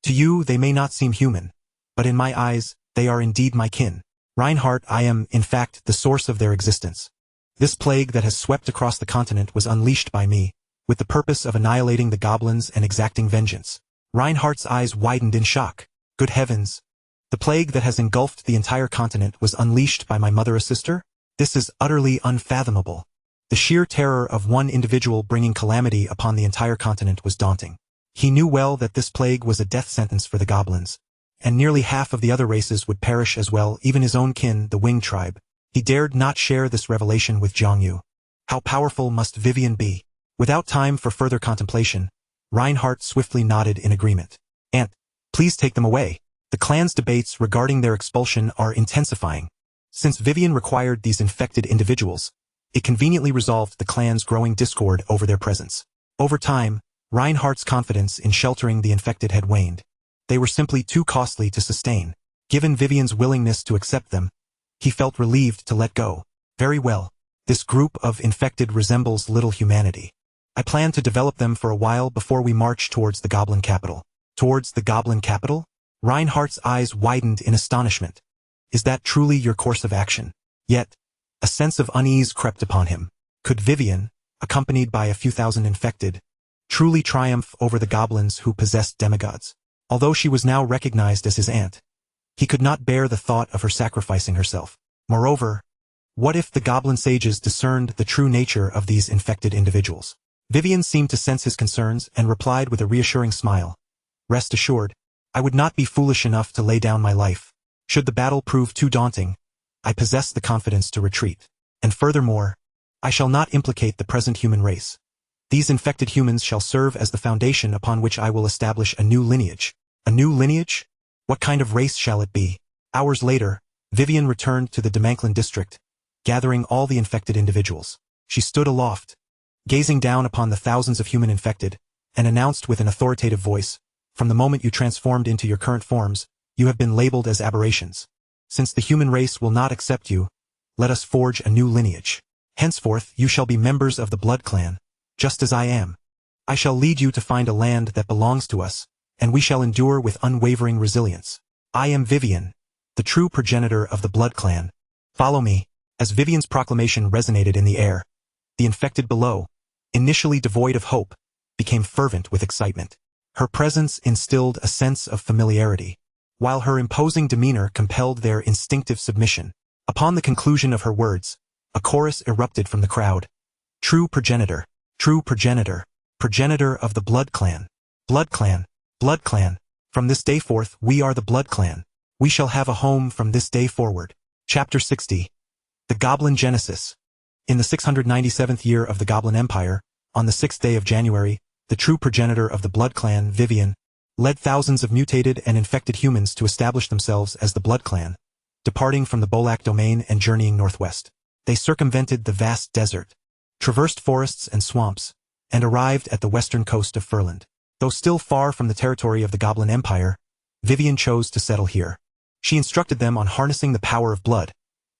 "To you, they may not seem human, but in my eyes, they are indeed my kin. Reinhardt, I am, in fact, the source of their existence. This plague that has swept across the continent was unleashed by me, with the purpose of annihilating the goblins and exacting vengeance." Reinhardt's eyes widened in shock. Good heavens! The plague that has engulfed the entire continent was unleashed by my mother-sister? This is utterly unfathomable. The sheer terror of one individual bringing calamity upon the entire continent was daunting. He knew well that this plague was a death sentence for the goblins, and nearly half of the other races would perish as well, even his own kin, the Winged Tribe. He dared not share this revelation with Jiangyu. How powerful must Vivian be? Without time for further contemplation, Reinhardt swiftly nodded in agreement. "Aunt, please take them away. The clan's debates regarding their expulsion are intensifying." Since Vivian required these infected individuals, it conveniently resolved the clan's growing discord over their presence. Over time, Reinhardt's confidence in sheltering the infected had waned. They were simply too costly to sustain. Given Vivian's willingness to accept them, he felt relieved to let go. Very well. This group of infected resembles little humanity. I plan to develop them for a while before we march towards the Goblin capital. Towards the Goblin capital? Reinhardt's eyes widened in astonishment. Is that truly your course of action? Yet, a sense of unease crept upon him. Could Vivian, accompanied by a few thousand infected, truly triumph over the goblins who possessed demigods? Although she was now recognized as his aunt, he could not bear the thought of her sacrificing herself. Moreover, what if the goblin sages discerned the true nature of these infected individuals? Vivian seemed to sense his concerns and replied with a reassuring smile. "Rest assured, I would not be foolish enough to lay down my life. Should the battle prove too daunting, I possess the confidence to retreat. And furthermore, I shall not implicate the present human race. These infected humans shall serve as the foundation upon which I will establish a new lineage." A new lineage? What kind of race shall it be? Hours later, Vivian returned to the Demanklin district, gathering all the infected individuals. She stood aloft, gazing down upon the thousands of human infected, and announced with an authoritative voice, "From the moment you transformed into your current forms, you have been labeled as aberrations. Since the human race will not accept you, let us forge a new lineage. Henceforth you shall be members of the Blood Clan, just as I am. I shall lead you to find a land that belongs to us, and we shall endure with unwavering resilience. I am Vivian, the true progenitor of the Blood Clan. Follow me." As Vivian's proclamation resonated in the air, the infected below, initially devoid of hope, became fervent with excitement. Her presence instilled a sense of familiarity. while her imposing demeanor compelled their instinctive submission. Upon the conclusion of her words, a chorus erupted from the crowd. True progenitor, progenitor of the Blood Clan. Blood Clan, Blood Clan. From this day forth we are the Blood Clan. We shall have a home from this day forward. Chapter 60. The Goblin Genesis. In the 697th year of the Goblin Empire, on the 6th day of January, the true progenitor of the Blood Clan, Vivian, led thousands of mutated and infected humans to establish themselves as the Blood Clan, departing from the Bolak domain and journeying northwest. They circumvented the vast desert, traversed forests and swamps, and arrived at the western coast of Furland. Though still far from the territory of the Goblin Empire, Vivian chose to settle here. She instructed them on harnessing the power of blood,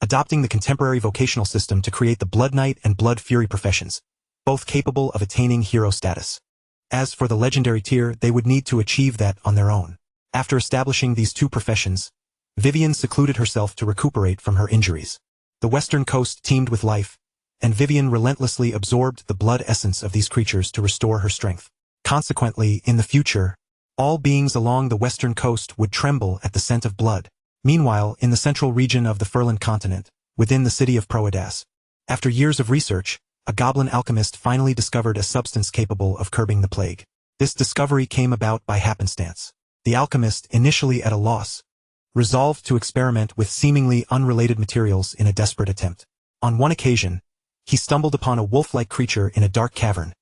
adopting the contemporary vocational system to create the Blood Knight and Blood Fury professions, both capable of attaining hero status. As for the legendary tier, they would need to achieve that on their own. After establishing these two professions, Vivian secluded herself to recuperate from her injuries. The western coast teemed with life, and Vivian relentlessly absorbed the blood essence of these creatures to restore her strength. Consequently, in the future, all beings along the western coast would tremble at the scent of blood. Meanwhile, in the central region of the Furland continent, within the city of Proedas, after years of research, a goblin alchemist finally discovered a substance capable of curbing the plague. This discovery came about by happenstance. The alchemist, initially at a loss, resolved to experiment with seemingly unrelated materials in a desperate attempt. On one occasion, he stumbled upon a wolf-like creature in a dark cavern,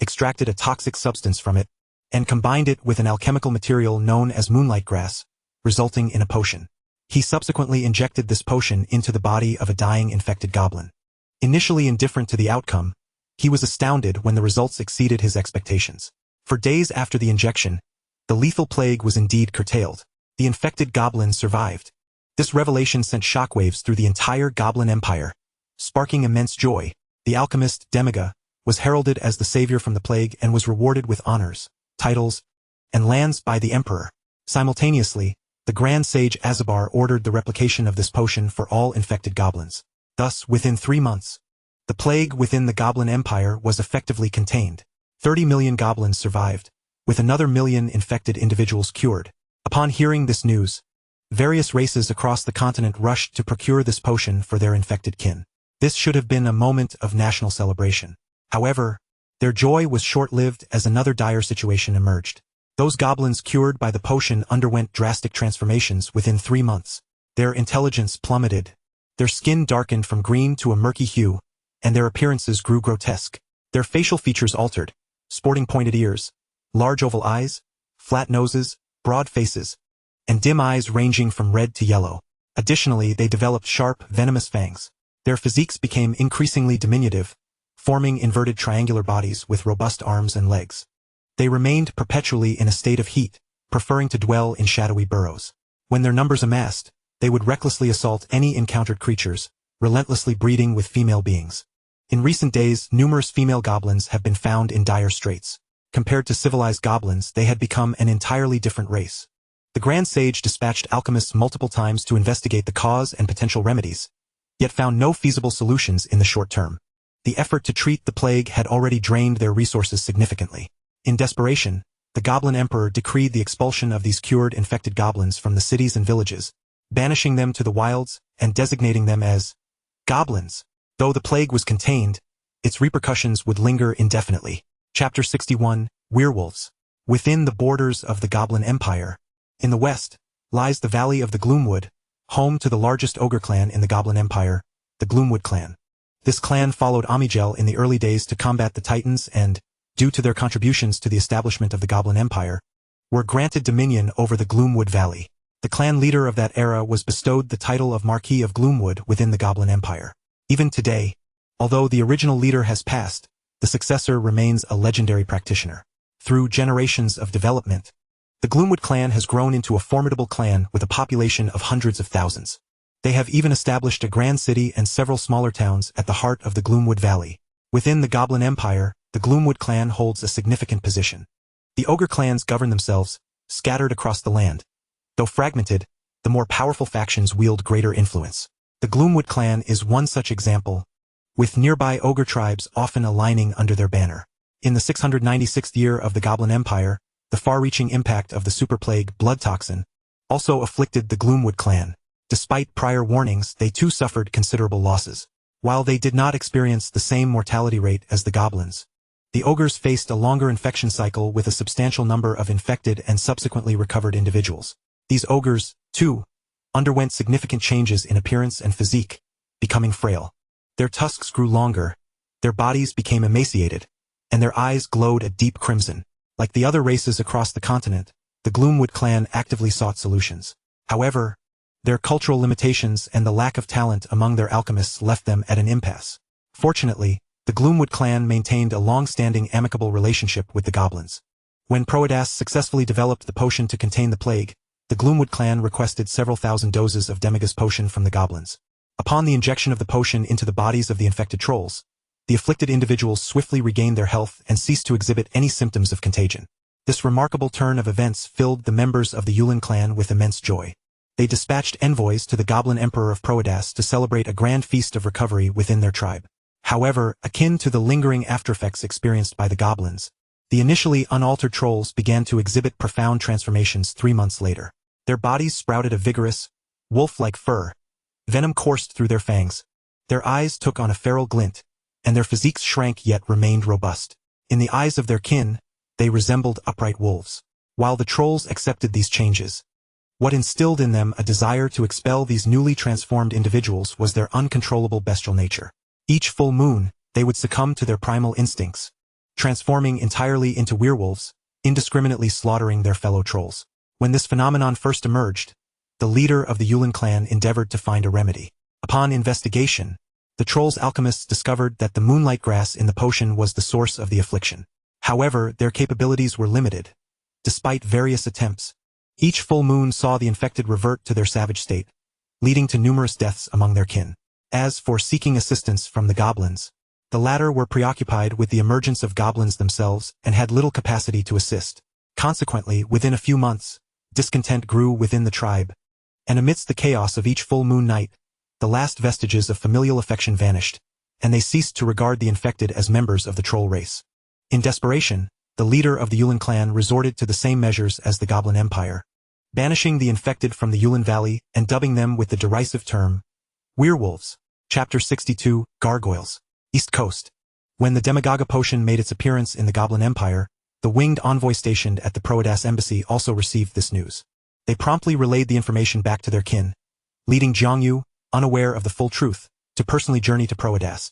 extracted a toxic substance from it, and combined it with an alchemical material known as moonlight grass, resulting in a potion. He subsequently injected this potion into the body of a dying infected goblin. Initially indifferent to the outcome, he was astounded when the results exceeded his expectations. For days after the injection, the lethal plague was indeed curtailed. The infected goblin survived. This revelation sent shockwaves through the entire Goblin Empire, sparking immense joy. The alchemist, Demiga, was heralded as the savior from the plague and was rewarded with honors, titles, and lands by the emperor. Simultaneously, the Grand Sage Azabar ordered the replication of this potion for all infected goblins. Thus, within 3 months, the plague within the Goblin Empire was effectively contained. 30 million goblins survived, with another million infected individuals cured. Upon hearing this news, various races across the continent rushed to procure this potion for their infected kin. This should have been a moment of national celebration. However, their joy was short-lived as another dire situation emerged. Those goblins cured by the potion underwent drastic transformations within 3 months. Their intelligence plummeted. Their skin darkened from green to a murky hue, and their appearances grew grotesque. Their facial features altered, sporting pointed ears, large oval eyes, flat noses, broad faces, and dim eyes ranging from red to yellow. Additionally, they developed sharp, venomous fangs. Their physiques became increasingly diminutive, forming inverted triangular bodies with robust arms and legs. They remained perpetually in a state of heat, preferring to dwell in shadowy burrows. When their numbers amassed, they would recklessly assault any encountered creatures, relentlessly breeding with female beings. In recent days, numerous female goblins have been found in dire straits. Compared to civilized goblins, they had become an entirely different race. The Grand Sage dispatched alchemists multiple times to investigate the cause and potential remedies, yet found no feasible solutions in the short term. The effort to treat the plague had already drained their resources significantly. In desperation, the Goblin Emperor decreed the expulsion of these cured infected goblins from the cities and villages, banishing them to the wilds and designating them as goblins. Though the plague was contained, its repercussions would linger indefinitely. Chapter 61, Werewolves. Within the borders of the Goblin Empire, in the west, lies the Valley of the Gloomwood, home to the largest ogre clan in the Goblin Empire, the Gloomwood clan. This clan followed Amigel in the early days to combat the Titans and, due to their contributions to the establishment of the Goblin Empire, were granted dominion over the Gloomwood Valley. The clan leader of that era was bestowed the title of Marquis of Gloomwood within the Goblin Empire. Even today, although the original leader has passed, the successor remains a legendary practitioner. Through generations of development, the Gloomwood clan has grown into a formidable clan with a population of hundreds of thousands. They have even established a grand city and several smaller towns at the heart of the Gloomwood Valley. Within the Goblin Empire, the Gloomwood clan holds a significant position. The ogre clans govern themselves, scattered across the land. Though fragmented, the more powerful factions wield greater influence. The Gloomwood clan is one such example, with nearby ogre tribes often aligning under their banner. In the 696th year of the Goblin Empire, the far-reaching impact of the super plague blood toxin also afflicted the Gloomwood clan. Despite prior warnings, they too suffered considerable losses. While they did not experience the same mortality rate as the goblins, the ogres faced a longer infection cycle with a substantial number of infected and subsequently recovered individuals. These ogres, too, underwent significant changes in appearance and physique, becoming frail. Their tusks grew longer, their bodies became emaciated, and their eyes glowed a deep crimson. Like the other races across the continent, the Gloomwood clan actively sought solutions. However, their cultural limitations and the lack of talent among their alchemists left them at an impasse. Fortunately, the Gloomwood clan maintained a long-standing amicable relationship with the goblins. When Proedas successfully developed the potion to contain the plague, the Gloomwood clan requested several thousand doses of Demigus potion from the goblins. Upon the injection of the potion into the bodies of the infected trolls, the afflicted individuals swiftly regained their health and ceased to exhibit any symptoms of contagion. This remarkable turn of events filled the members of the Yulin clan with immense joy. They dispatched envoys to the Goblin Emperor of Proedas to celebrate a grand feast of recovery within their tribe. However, akin to the lingering aftereffects experienced by the goblins, the initially unaltered trolls began to exhibit profound transformations 3 months later. Their bodies sprouted a vigorous, wolf-like fur, venom coursed through their fangs, their eyes took on a feral glint, and their physiques shrank yet remained robust. In the eyes of their kin, they resembled upright wolves. While the trolls accepted these changes, what instilled in them a desire to expel these newly transformed individuals was their uncontrollable bestial nature. Each full moon, they would succumb to their primal instincts, transforming entirely into werewolves, indiscriminately slaughtering their fellow trolls. When this phenomenon first emerged, the leader of the Yulin clan endeavored to find a remedy. Upon investigation, the trolls' alchemists discovered that the moonlight grass in the potion was the source of the affliction. However, their capabilities were limited. Despite various attempts, each full moon saw the infected revert to their savage state, leading to numerous deaths among their kin. As for seeking assistance from the goblins, the latter were preoccupied with the emergence of goblins themselves and had little capacity to assist. Consequently, within a few months, discontent grew within the tribe, and amidst the chaos of each full moon night, the last vestiges of familial affection vanished, and they ceased to regard the infected as members of the troll race. In desperation, the leader of the Yulin clan resorted to the same measures as the Goblin Empire, banishing the infected from the Yulin Valley and dubbing them with the derisive term, werewolves. Chapter 62, Gargoyles. East Coast. When the Demagoga potion made its appearance in the Goblin Empire, the winged envoy stationed at the Proedas embassy also received this news. They promptly relayed the information back to their kin, leading Jiangyu, unaware of the full truth, to personally journey to Proedas,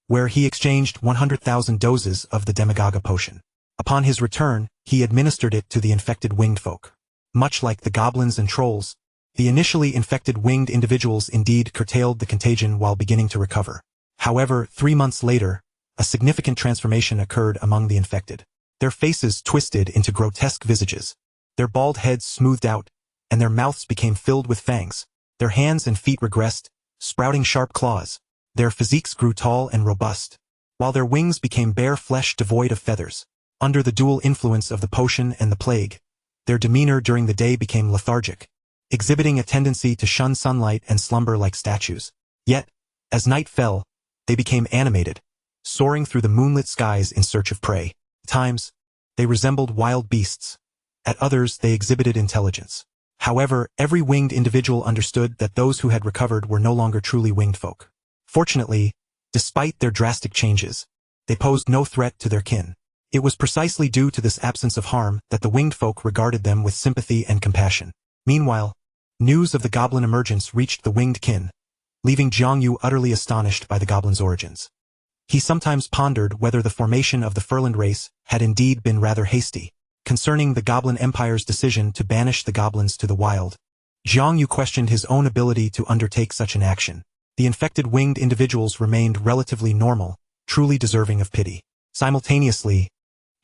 where he exchanged 100,000 doses of the Demagoga potion. Upon his return, he administered it to the infected winged folk. Much like the goblins and trolls, the initially infected winged individuals indeed curtailed the contagion while beginning to recover. However, 3 months later, a significant transformation occurred among the infected. Their faces twisted into grotesque visages, their bald heads smoothed out, and their mouths became filled with fangs. Their hands and feet regressed, sprouting sharp claws. Their physiques grew tall and robust, while their wings became bare flesh devoid of feathers. Under the dual influence of the potion and the plague, their demeanor during the day became lethargic, exhibiting a tendency to shun sunlight and slumber like statues. Yet, as night fell, they became animated, soaring through the moonlit skies in search of prey. At times, they resembled wild beasts. At others, they exhibited intelligence. However, every winged individual understood that those who had recovered were no longer truly winged folk. Fortunately, despite their drastic changes, they posed no threat to their kin. It was precisely due to this absence of harm that the winged folk regarded them with sympathy and compassion. Meanwhile, news of the goblin emergence reached the winged kin, leaving Jiangyu utterly astonished by the goblin's origins. He sometimes pondered whether the formation of the Furland race had indeed been rather hasty. Concerning the Goblin Empire's decision to banish the goblins to the wild, Jiangyu questioned his own ability to undertake such an action. The infected winged individuals remained relatively normal, truly deserving of pity. Simultaneously,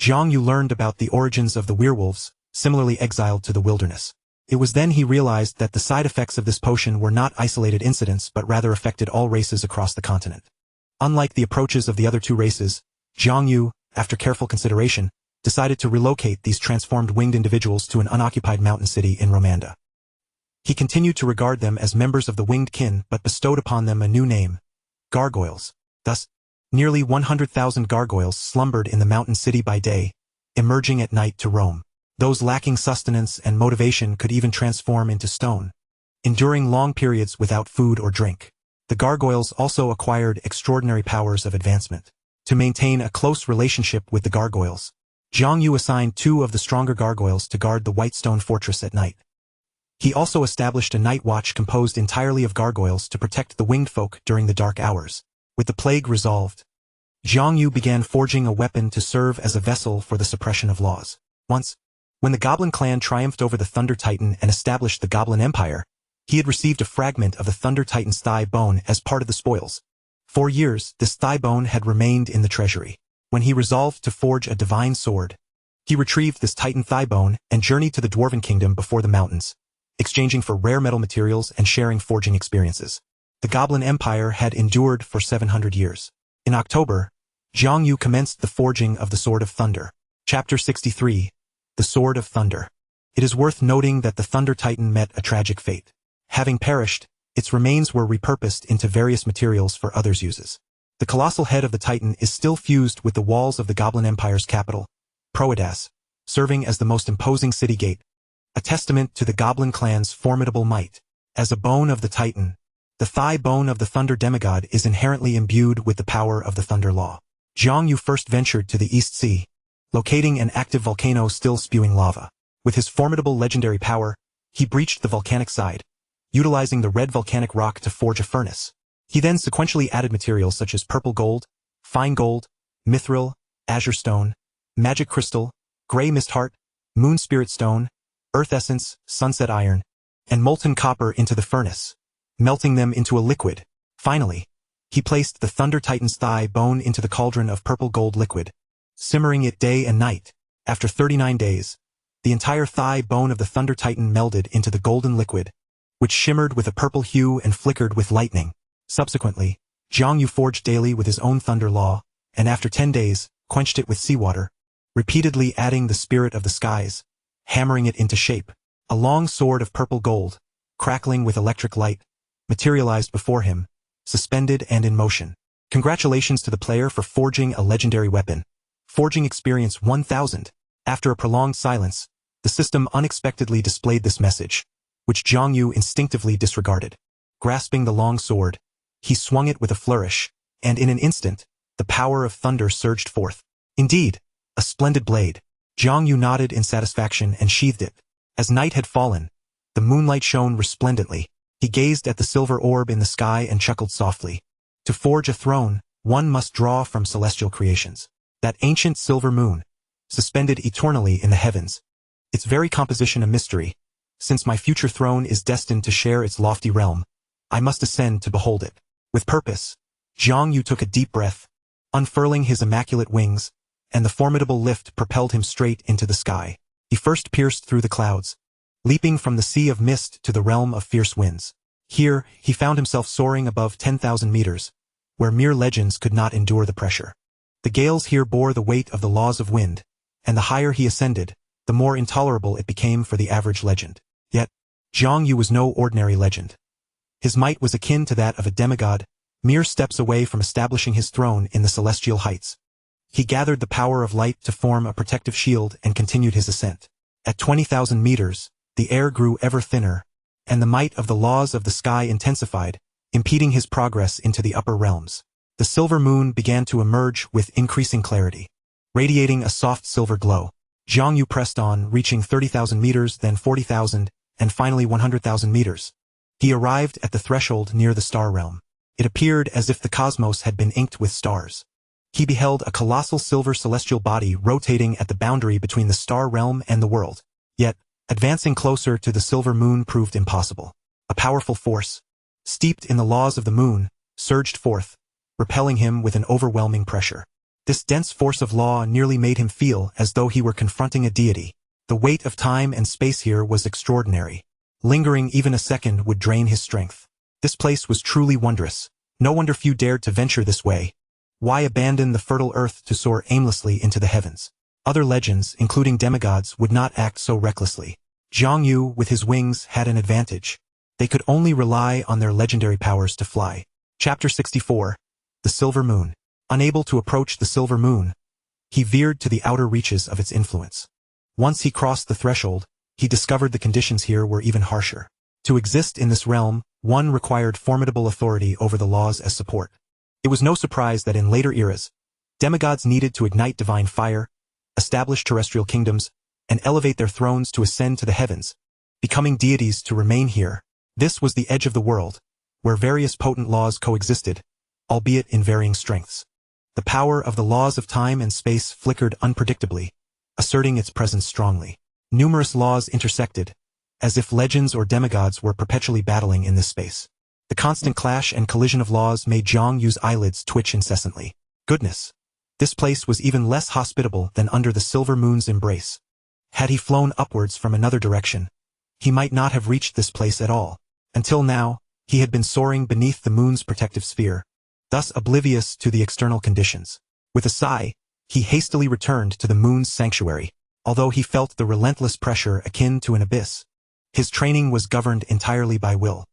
Jiangyu learned about the origins of the werewolves, similarly exiled to the wilderness. It was then he realized that the side effects of this potion were not isolated incidents but rather affected all races across the continent. Unlike the approaches of the other two races, Jiangyu, after careful consideration, decided to relocate these transformed winged individuals to an unoccupied mountain city in Romanda. He continued to regard them as members of the winged kin but bestowed upon them a new name, gargoyles. Thus, nearly 100,000 gargoyles slumbered in the mountain city by day, emerging at night to roam. Those lacking sustenance and motivation could even transform into stone, enduring long periods without food or drink. The gargoyles also acquired extraordinary powers of advancement. To maintain a close relationship with the gargoyles, Jiang Yu assigned 2 of the stronger gargoyles to guard the Whitestone Fortress at night. He also established a night watch composed entirely of gargoyles to protect the winged folk during the dark hours. With the plague resolved, Jiang Yu began forging a weapon to serve as a vessel for the suppression of laws. Once, when the Goblin clan triumphed over the Thunder Titan and established the Goblin Empire, he had received a fragment of the Thunder Titan's thigh bone as part of the spoils. For years, this thigh bone had remained in the treasury. When he resolved to forge a divine sword, he retrieved this Titan thigh bone and journeyed to the Dwarven Kingdom before the mountains, exchanging for rare metal materials and sharing forging experiences. The Goblin Empire had endured for 700 years. In October, Jiang Yu commenced the forging of the Sword of Thunder. Chapter 63. The Sword of Thunder. It is worth noting that the Thunder Titan met a tragic fate. Having perished, its remains were repurposed into various materials for others' uses. The colossal head of the Titan is still fused with the walls of the Goblin Empire's capital, Proedas, serving as the most imposing city gate, a testament to the Goblin clan's formidable might. As a bone of the Titan, the thigh bone of the Thunder Demigod is inherently imbued with the power of the Thunder Law. Jiang Yu first ventured to the East Sea, locating an active volcano still spewing lava. With his formidable legendary power, he breached the volcanic side, utilizing the red volcanic rock to forge a furnace. He then sequentially added materials such as purple gold, fine gold, mithril, azure stone, magic crystal, gray mist heart, moon spirit stone, earth essence, sunset iron, and molten copper into the furnace, melting them into a liquid. Finally, he placed the Thunder Titan's thigh bone into the cauldron of purple gold liquid, simmering it day and night. After 39 days, the entire thigh bone of the Thunder Titan melded into the golden liquid, which shimmered with a purple hue and flickered with lightning. Subsequently, Jiang Yu forged daily with his own Thunder Law, and after 10 days, quenched it with seawater, repeatedly adding the spirit of the skies, hammering it into shape. A long sword of purple gold, crackling with electric light, materialized before him, suspended and in motion. Congratulations to the player for forging a legendary weapon. Forging experience 1000. After a prolonged silence, the system unexpectedly displayed this message, which Jiang Yu instinctively disregarded. Grasping the long sword, he swung it with a flourish, and in an instant, the power of thunder surged forth. Indeed, a splendid blade. Jiang Yu nodded in satisfaction and sheathed it. As night had fallen, the moonlight shone resplendently. He gazed at the silver orb in the sky and chuckled softly. To forge a throne, one must draw from celestial creations. That ancient silver moon, suspended eternally in the heavens, its very composition a mystery. Since my future throne is destined to share its lofty realm, I must ascend to behold it. With purpose, Jiang Yu took a deep breath, unfurling his immaculate wings, and the formidable lift propelled him straight into the sky. He first pierced through the clouds, leaping from the sea of mist to the realm of fierce winds. Here, he found himself soaring above 10,000 meters, where mere legends could not endure the pressure. The gales here bore the weight of the laws of wind, and the higher he ascended, the more intolerable it became for the average legend. Yet, Jiang Yu was no ordinary legend. His might was akin to that of a demigod, mere steps away from establishing his throne in the celestial heights. He gathered the power of light to form a protective shield and continued his ascent. At 20,000 meters, the air grew ever thinner, and the might of the laws of the sky intensified, impeding his progress into the upper realms. The silver moon began to emerge with increasing clarity, radiating a soft silver glow. Jiang Yu pressed on, reaching 30,000 meters, then 40,000, and finally 100,000 meters. He arrived at the threshold near the star realm. It appeared as if the cosmos had been inked with stars. He beheld a colossal silver celestial body rotating at the boundary between the star realm and the world. Yet, advancing closer to the silver moon proved impossible. A powerful force, steeped in the laws of the moon, surged forth, repelling him with an overwhelming pressure. This dense force of law nearly made him feel as though he were confronting a deity. The weight of time and space here was extraordinary. Lingering even a second would drain his strength. This place was truly wondrous. No wonder few dared to venture this way. Why abandon the fertile earth to soar aimlessly into the heavens? Other legends, including demigods, would not act so recklessly. Jiang Yu, with his wings, had an advantage. They could only rely on their legendary powers to fly. Chapter 64. The Silver Moon. Unable to approach the silver moon, he veered to the outer reaches of its influence. Once he crossed the threshold, he discovered the conditions here were even harsher. To exist in this realm, one required formidable authority over the laws as support. It was no surprise that in later eras, demigods needed to ignite divine fire, establish terrestrial kingdoms, and elevate their thrones to ascend to the heavens, becoming deities to remain here. This was the edge of the world, where various potent laws coexisted, albeit in varying strengths. The power of the laws of time and space flickered unpredictably, asserting its presence strongly. Numerous laws intersected, as if legends or demigods were perpetually battling in this space. The constant clash and collision of laws made Zhang Yu's eyelids twitch incessantly. Goodness! This place was even less hospitable than under the silver moon's embrace. Had he flown upwards from another direction, he might not have reached this place at all. Until now, he had been soaring beneath the moon's protective sphere, thus oblivious to the external conditions. With a sigh, he hastily returned to the moon's sanctuary, although he felt the relentless pressure akin to an abyss. His training was governed entirely by will.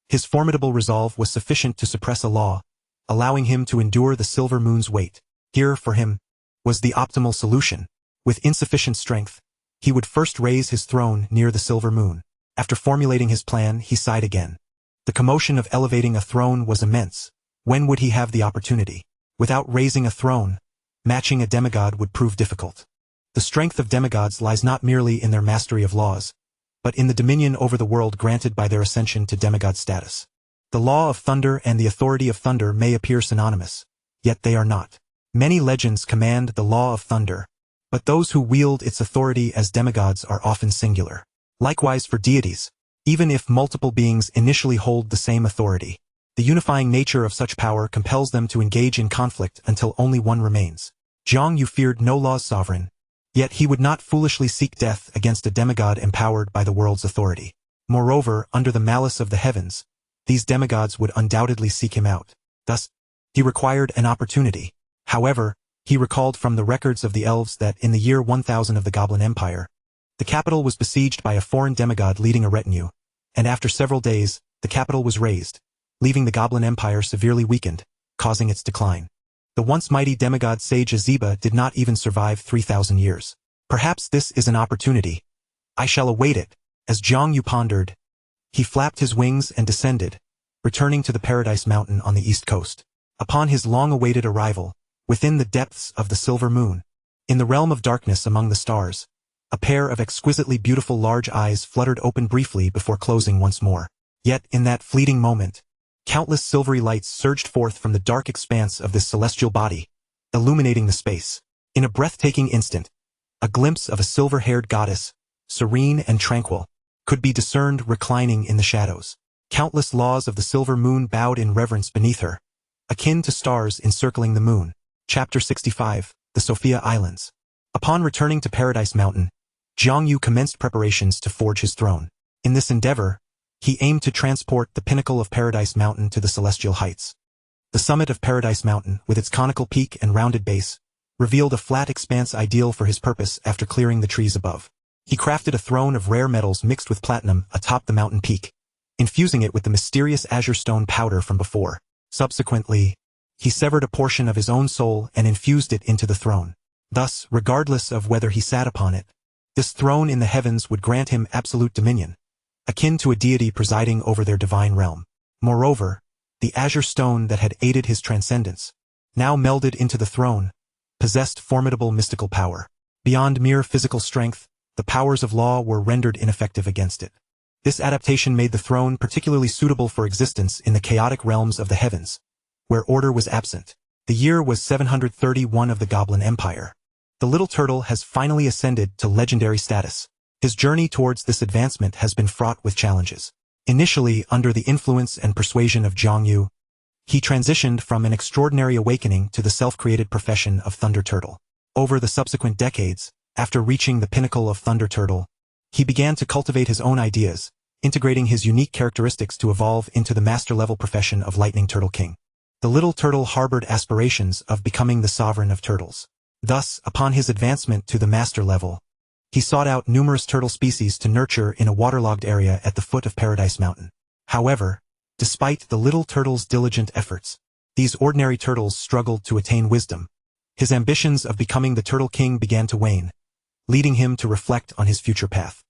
His formidable resolve was sufficient to suppress a law, allowing him to endure the silver moon's weight. Here, for him, was the optimal solution. With insufficient strength, he would first raise his throne near the silver moon. After formulating his plan, he sighed again. The commotion of elevating a throne was immense. When would he have the opportunity? Without raising a throne, matching a demigod would prove difficult. The strength of demigods lies not merely in their mastery of laws, but in the dominion over the world granted by their ascension to demigod status. The law of thunder and the authority of thunder may appear synonymous, yet they are not. Many legends command the law of thunder, but those who wield its authority as demigods are often singular. Likewise for deities, even if multiple beings initially hold the same authority, the unifying nature of such power compels them to engage in conflict until only one remains. Zhang Yu feared no law's sovereign, yet he would not foolishly seek death against a demigod empowered by the world's authority. Moreover, under the malice of the heavens, these demigods would undoubtedly seek him out. Thus, he required an opportunity. However, he recalled from the records of the elves that in the year 1000 of the Goblin Empire, the capital was besieged by a foreign demigod leading a retinue, and after several days, the capital was razed, leaving the Goblin Empire severely weakened, causing its decline. The once mighty demigod sage Azeba did not even survive 3,000 years. Perhaps this is an opportunity. I shall await it. As Zhang Yu pondered, he flapped his wings and descended, returning to the Paradise Mountain on the east coast. Upon his long-awaited arrival, within the depths of the silver moon, in the realm of darkness among the stars, a pair of exquisitely beautiful large eyes fluttered open briefly before closing once more. Yet, in that fleeting moment, countless silvery lights surged forth from the dark expanse of this celestial body, illuminating the space. In a breathtaking instant, a glimpse of a silver-haired goddess, serene and tranquil, could be discerned reclining in the shadows. Countless laws of the silver moon bowed in reverence beneath her, akin to stars encircling the moon. Chapter 65, The Sophia Islands. Upon returning to Paradise Mountain, Zhang Yu commenced preparations to forge his throne. In this endeavor, he aimed to transport the pinnacle of Paradise Mountain to the celestial heights. The summit of Paradise Mountain, with its conical peak and rounded base, revealed a flat expanse ideal for his purpose after clearing the trees above. He crafted a throne of rare metals mixed with platinum atop the mountain peak, infusing it with the mysterious azure stone powder from before. Subsequently, he severed a portion of his own soul and infused it into the throne. Thus, regardless of whether he sat upon it, this throne in the heavens would grant him absolute dominion, akin to a deity presiding over their divine realm. Moreover, the azure stone that had aided his transcendence, now melded into the throne, possessed formidable mystical power. Beyond mere physical strength, the powers of law were rendered ineffective against it. This adaptation made the throne particularly suitable for existence in the chaotic realms of the heavens, where order was absent. The year was 731 of the Goblin Empire. The little turtle has finally ascended to legendary status. His journey towards this advancement has been fraught with challenges. Initially, under the influence and persuasion of Zhang Yu, he transitioned from an extraordinary awakening to the self-created profession of Thunder Turtle. Over the subsequent decades, after reaching the pinnacle of Thunder Turtle, he began to cultivate his own ideas, integrating his unique characteristics to evolve into the master-level profession of Lightning Turtle King. The little turtle harbored aspirations of becoming the sovereign of turtles. Thus, upon his advancement to the master level, he sought out numerous turtle species to nurture in a waterlogged area at the foot of Paradise Mountain. However, despite the little turtle's diligent efforts, these ordinary turtles struggled to attain wisdom. His ambitions of becoming the Turtle King began to wane, leading him to reflect on his future path.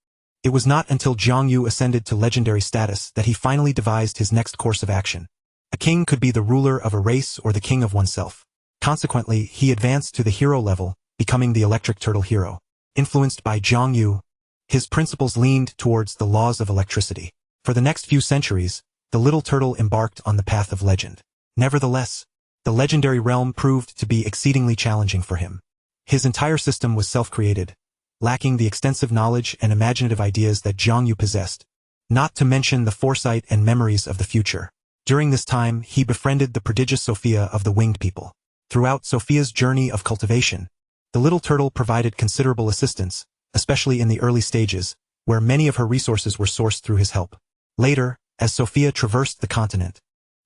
It was not until Jiang Yu ascended to legendary status that he finally devised his next course of action. A king could be the ruler of a race or the king of oneself. Consequently, he advanced to the hero level, becoming the electric turtle hero. Influenced by Jiang Yu, his principles leaned towards the laws of electricity. For the next few centuries, the little turtle embarked on the path of legend. Nevertheless, the legendary realm proved to be exceedingly challenging for him. His entire system was self-created, lacking the extensive knowledge and imaginative ideas that Jiang Yu possessed, not to mention the foresight and memories of the future. During this time, he befriended the prodigious Sophia of the winged people. Throughout Sophia's journey of cultivation, the little turtle provided considerable assistance, especially in the early stages, where many of her resources were sourced through his help. Later, as Sophia traversed the continent,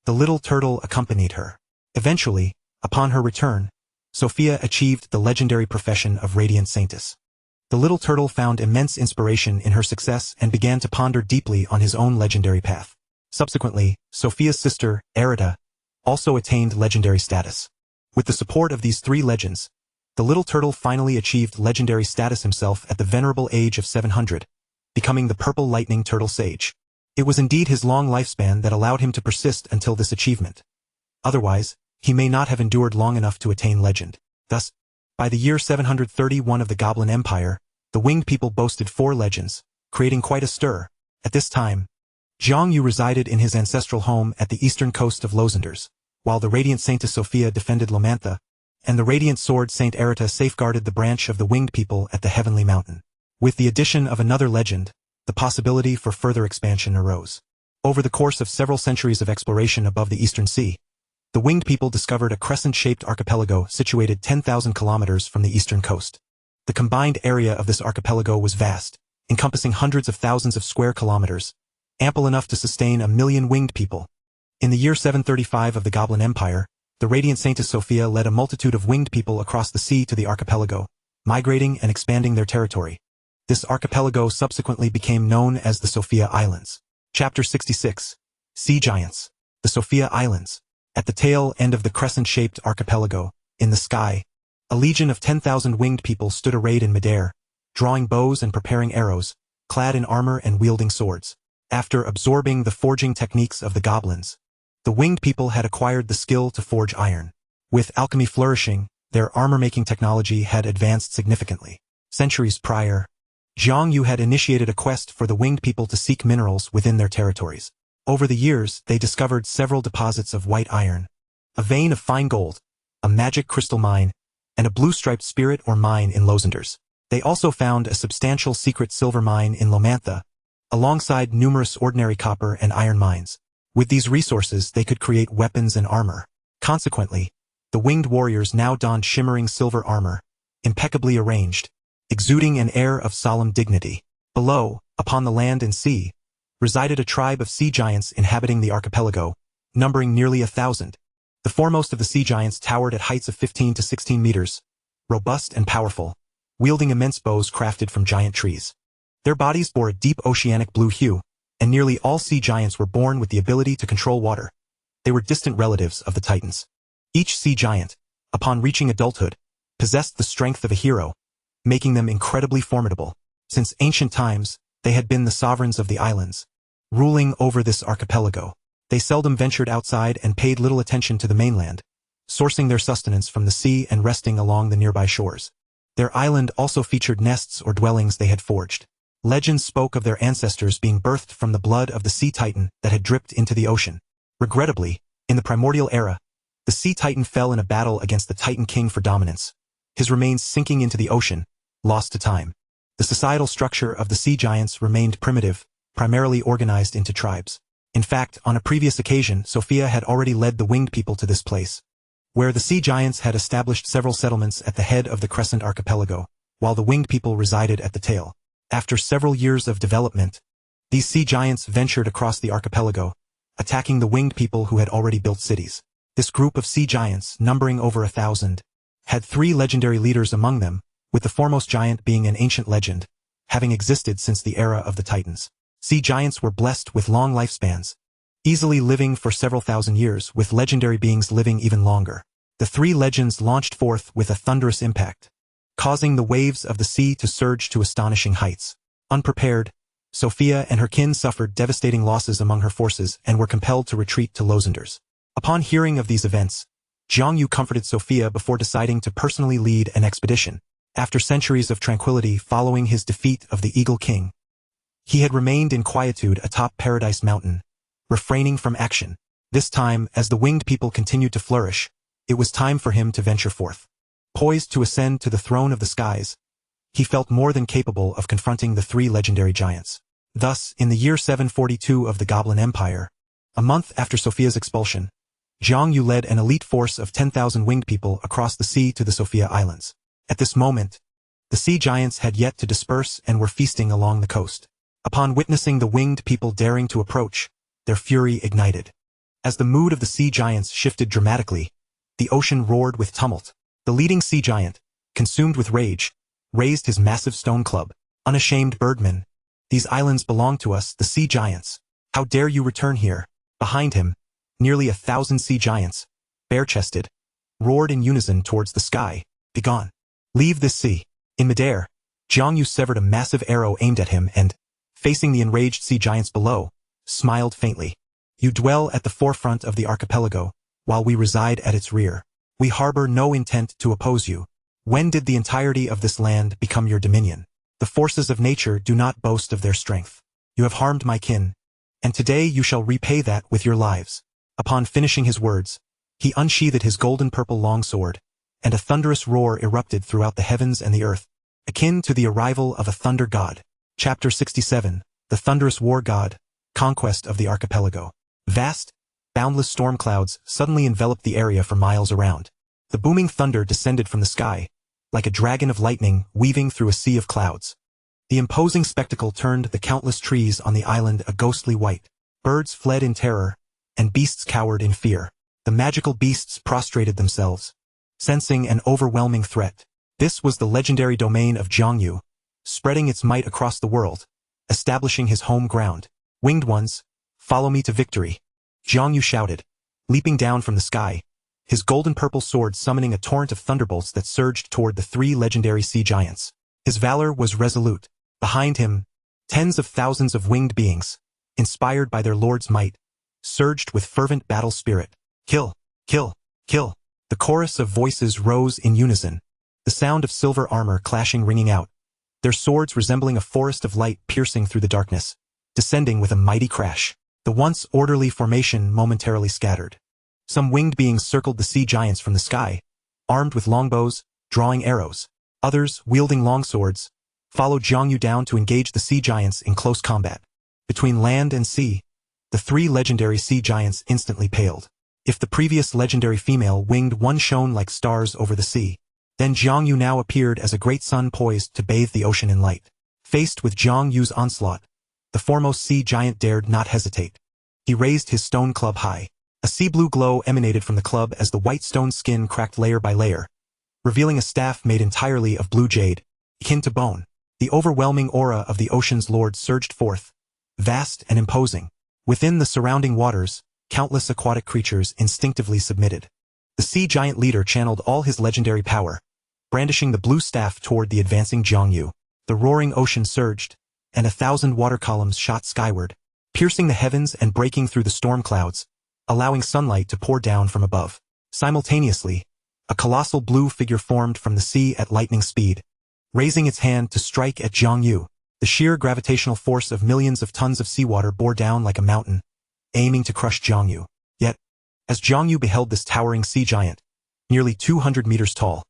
the little turtle accompanied her. Eventually, upon her return, Sophia achieved the legendary profession of Radiant Saintess. The little turtle found immense inspiration in her success and began to ponder deeply on his own legendary path. Subsequently, Sophia's sister, Erita, also attained legendary status. With the support of these three legends, the little turtle finally achieved legendary status himself at the venerable age of 700, becoming the Purple Lightning Turtle Sage. It was indeed his long lifespan that allowed him to persist until this achievement. Otherwise, he may not have endured long enough to attain legend. Thus, by the year 731 of the Goblin Empire, the winged people boasted 4 legends, creating quite a stir. At this time, Jiang Yu resided in his ancestral home at the eastern coast of Lozenders, while the Radiant Saintess Sophia defended Lomantha, and the Radiant Sword Saint Erita safeguarded the branch of the winged people at the Heavenly Mountain. With the addition of another legend, the possibility for further expansion arose. Over the course of several centuries of exploration above the Eastern Sea, the winged people discovered a crescent-shaped archipelago situated 10,000 kilometers from the eastern coast. The combined area of this archipelago was vast, encompassing hundreds of thousands of square kilometers, ample enough to sustain 1 million winged people. In the year 735 of the Goblin Empire, the Radiant Saintess Sophia led a multitude of winged people across the sea to the archipelago, migrating and expanding their territory. This archipelago subsequently became known as the Sophia Islands. Chapter 66. Sea Giants. The Sophia Islands. At the tail end of the crescent-shaped archipelago, in the sky, a legion of 10,000 winged people stood arrayed in midair, drawing bows and preparing arrows, clad in armor and wielding swords. After absorbing the forging techniques of the goblins, the winged people had acquired the skill to forge iron. With alchemy flourishing, their armor-making technology had advanced significantly. Centuries prior, Jiang Yu had initiated a quest for the winged people to seek minerals within their territories. Over the years, they discovered several deposits of white iron, a vein of fine gold, a magic crystal mine, and a blue-striped spirit or mine in Lozenders. They also found a substantial secret silver mine in Lomantha, alongside numerous ordinary copper and iron mines. With these resources, they could create weapons and armor. Consequently, the winged warriors now donned shimmering silver armor, impeccably arranged, exuding an air of solemn dignity. Below, upon the land and sea, resided a tribe of sea giants inhabiting the archipelago, numbering nearly 1,000. The foremost of the sea giants towered at heights of 15 to 16 meters, robust and powerful, wielding immense bows crafted from giant trees. Their bodies bore a deep oceanic blue hue, and nearly all sea giants were born with the ability to control water. They were distant relatives of the Titans. Each sea giant, upon reaching adulthood, possessed the strength of a hero, making them incredibly formidable. Since ancient times, they had been the sovereigns of the islands, ruling over this archipelago. They seldom ventured outside and paid little attention to the mainland, sourcing their sustenance from the sea and resting along the nearby shores. Their island also featured nests or dwellings they had forged. Legends spoke of their ancestors being birthed from the blood of the sea titan that had dripped into the ocean. Regrettably, in the primordial era, the sea titan fell in a battle against the Titan King for dominance, his remains sinking into the ocean, lost to time. The societal structure of the sea giants remained primitive, primarily organized into tribes. In fact, on a previous occasion, Sophia had already led the winged people to this place, where the sea giants had established several settlements at the head of the Crescent Archipelago, while the winged people resided at the tail. After several years of development, these sea giants ventured across the archipelago, attacking the winged people who had already built cities. This group of sea giants, numbering over 1,000, had 3 legendary leaders among them, with the foremost giant being an ancient legend, having existed since the era of the Titans. Sea giants were blessed with long lifespans, easily living for several thousand years, with legendary beings living even longer. The 3 legends launched forth with a thunderous impact, causing the waves of the sea to surge to astonishing heights. Unprepared, Sophia and her kin suffered devastating losses among her forces and were compelled to retreat to Losenders. Upon hearing of these events, Jiang Yu comforted Sophia before deciding to personally lead an expedition. After centuries of tranquility following his defeat of the Eagle King, he had remained in quietude atop Paradise Mountain, refraining from action. This time, as the winged people continued to flourish, it was time for him to venture forth. Poised to ascend to the throne of the skies, he felt more than capable of confronting the three legendary giants. Thus, in the year 742 of the Goblin Empire, a month after Sophia's expulsion, Jiang Yu led an elite force of 10,000 winged people across the sea to the Sophia Islands. At this moment, the sea giants had yet to disperse and were feasting along the coast. Upon witnessing the winged people daring to approach, their fury ignited. As the mood of the sea giants shifted dramatically, the ocean roared with tumult. The leading sea giant, consumed with rage, raised his massive stone club. Unashamed birdmen, these islands belong to us, the sea giants. How dare you return here? Behind him, nearly 1,000 sea giants, bare-chested, roared in unison towards the sky. Begone. Leave this sea. In midair, Jiang Yu severed a massive arrow aimed at him and, facing the enraged sea giants below, smiled faintly. You dwell at the forefront of the archipelago, while we reside at its rear. We harbor no intent to oppose you. When did the entirety of this land become your dominion? The forces of nature do not boast of their strength. You have harmed my kin, and today you shall repay that with your lives. Upon finishing his words, he unsheathed his golden-purple longsword, and a thunderous roar erupted throughout the heavens and the earth, akin to the arrival of a thunder god. Chapter 67, The Thunderous War God, Conquest of the Archipelago. Vast, boundless storm clouds suddenly enveloped the area for miles around. The booming thunder descended from the sky, like a dragon of lightning weaving through a sea of clouds. The imposing spectacle turned the countless trees on the island a ghostly white. Birds fled in terror, and beasts cowered in fear. The magical beasts prostrated themselves, sensing an overwhelming threat. This was the legendary domain of Jiang Yu, spreading its might across the world, establishing his home ground. Winged ones, follow me to victory, Jiang Yu shouted, leaping down from the sky, his golden-purple sword summoning a torrent of thunderbolts that surged toward the three legendary sea giants. His valor was resolute. Behind him, tens of thousands of winged beings, inspired by their lord's might, surged with fervent battle spirit. Kill, kill, kill. The chorus of voices rose in unison, the sound of silver armor clashing ringing out, their swords resembling a forest of light piercing through the darkness, descending with a mighty crash. The once orderly formation momentarily scattered. Some winged beings circled the sea giants from the sky, armed with longbows, drawing arrows. Others, wielding longswords, followed Jiang Yu down to engage the sea giants in close combat. Between land and sea, the three legendary sea giants instantly paled. If the previous legendary female winged one shone like stars over the sea, then Jiang Yu now appeared as a great sun poised to bathe the ocean in light. Faced with Jiang Yu's onslaught, the foremost sea giant dared not hesitate. He raised his stone club high. A sea blue glow emanated from the club as the white stone skin cracked layer by layer, revealing a staff made entirely of blue jade, akin to bone. The overwhelming aura of the ocean's lord surged forth, vast and imposing. Within the surrounding waters, countless aquatic creatures instinctively submitted. The sea giant leader channeled all his legendary power, brandishing the blue staff toward the advancing Jiang Yu. The roaring ocean surged, and 1,000 water columns shot skyward, piercing the heavens and breaking through the storm clouds, allowing sunlight to pour down from above. Simultaneously, a colossal blue figure formed from the sea at lightning speed, raising its hand to strike at Jiang Yu. The sheer gravitational force of millions of tons of seawater bore down like a mountain, aiming to crush Jiang Yu. Yet, as Jiang Yu beheld this towering sea giant, nearly 200 meters tall,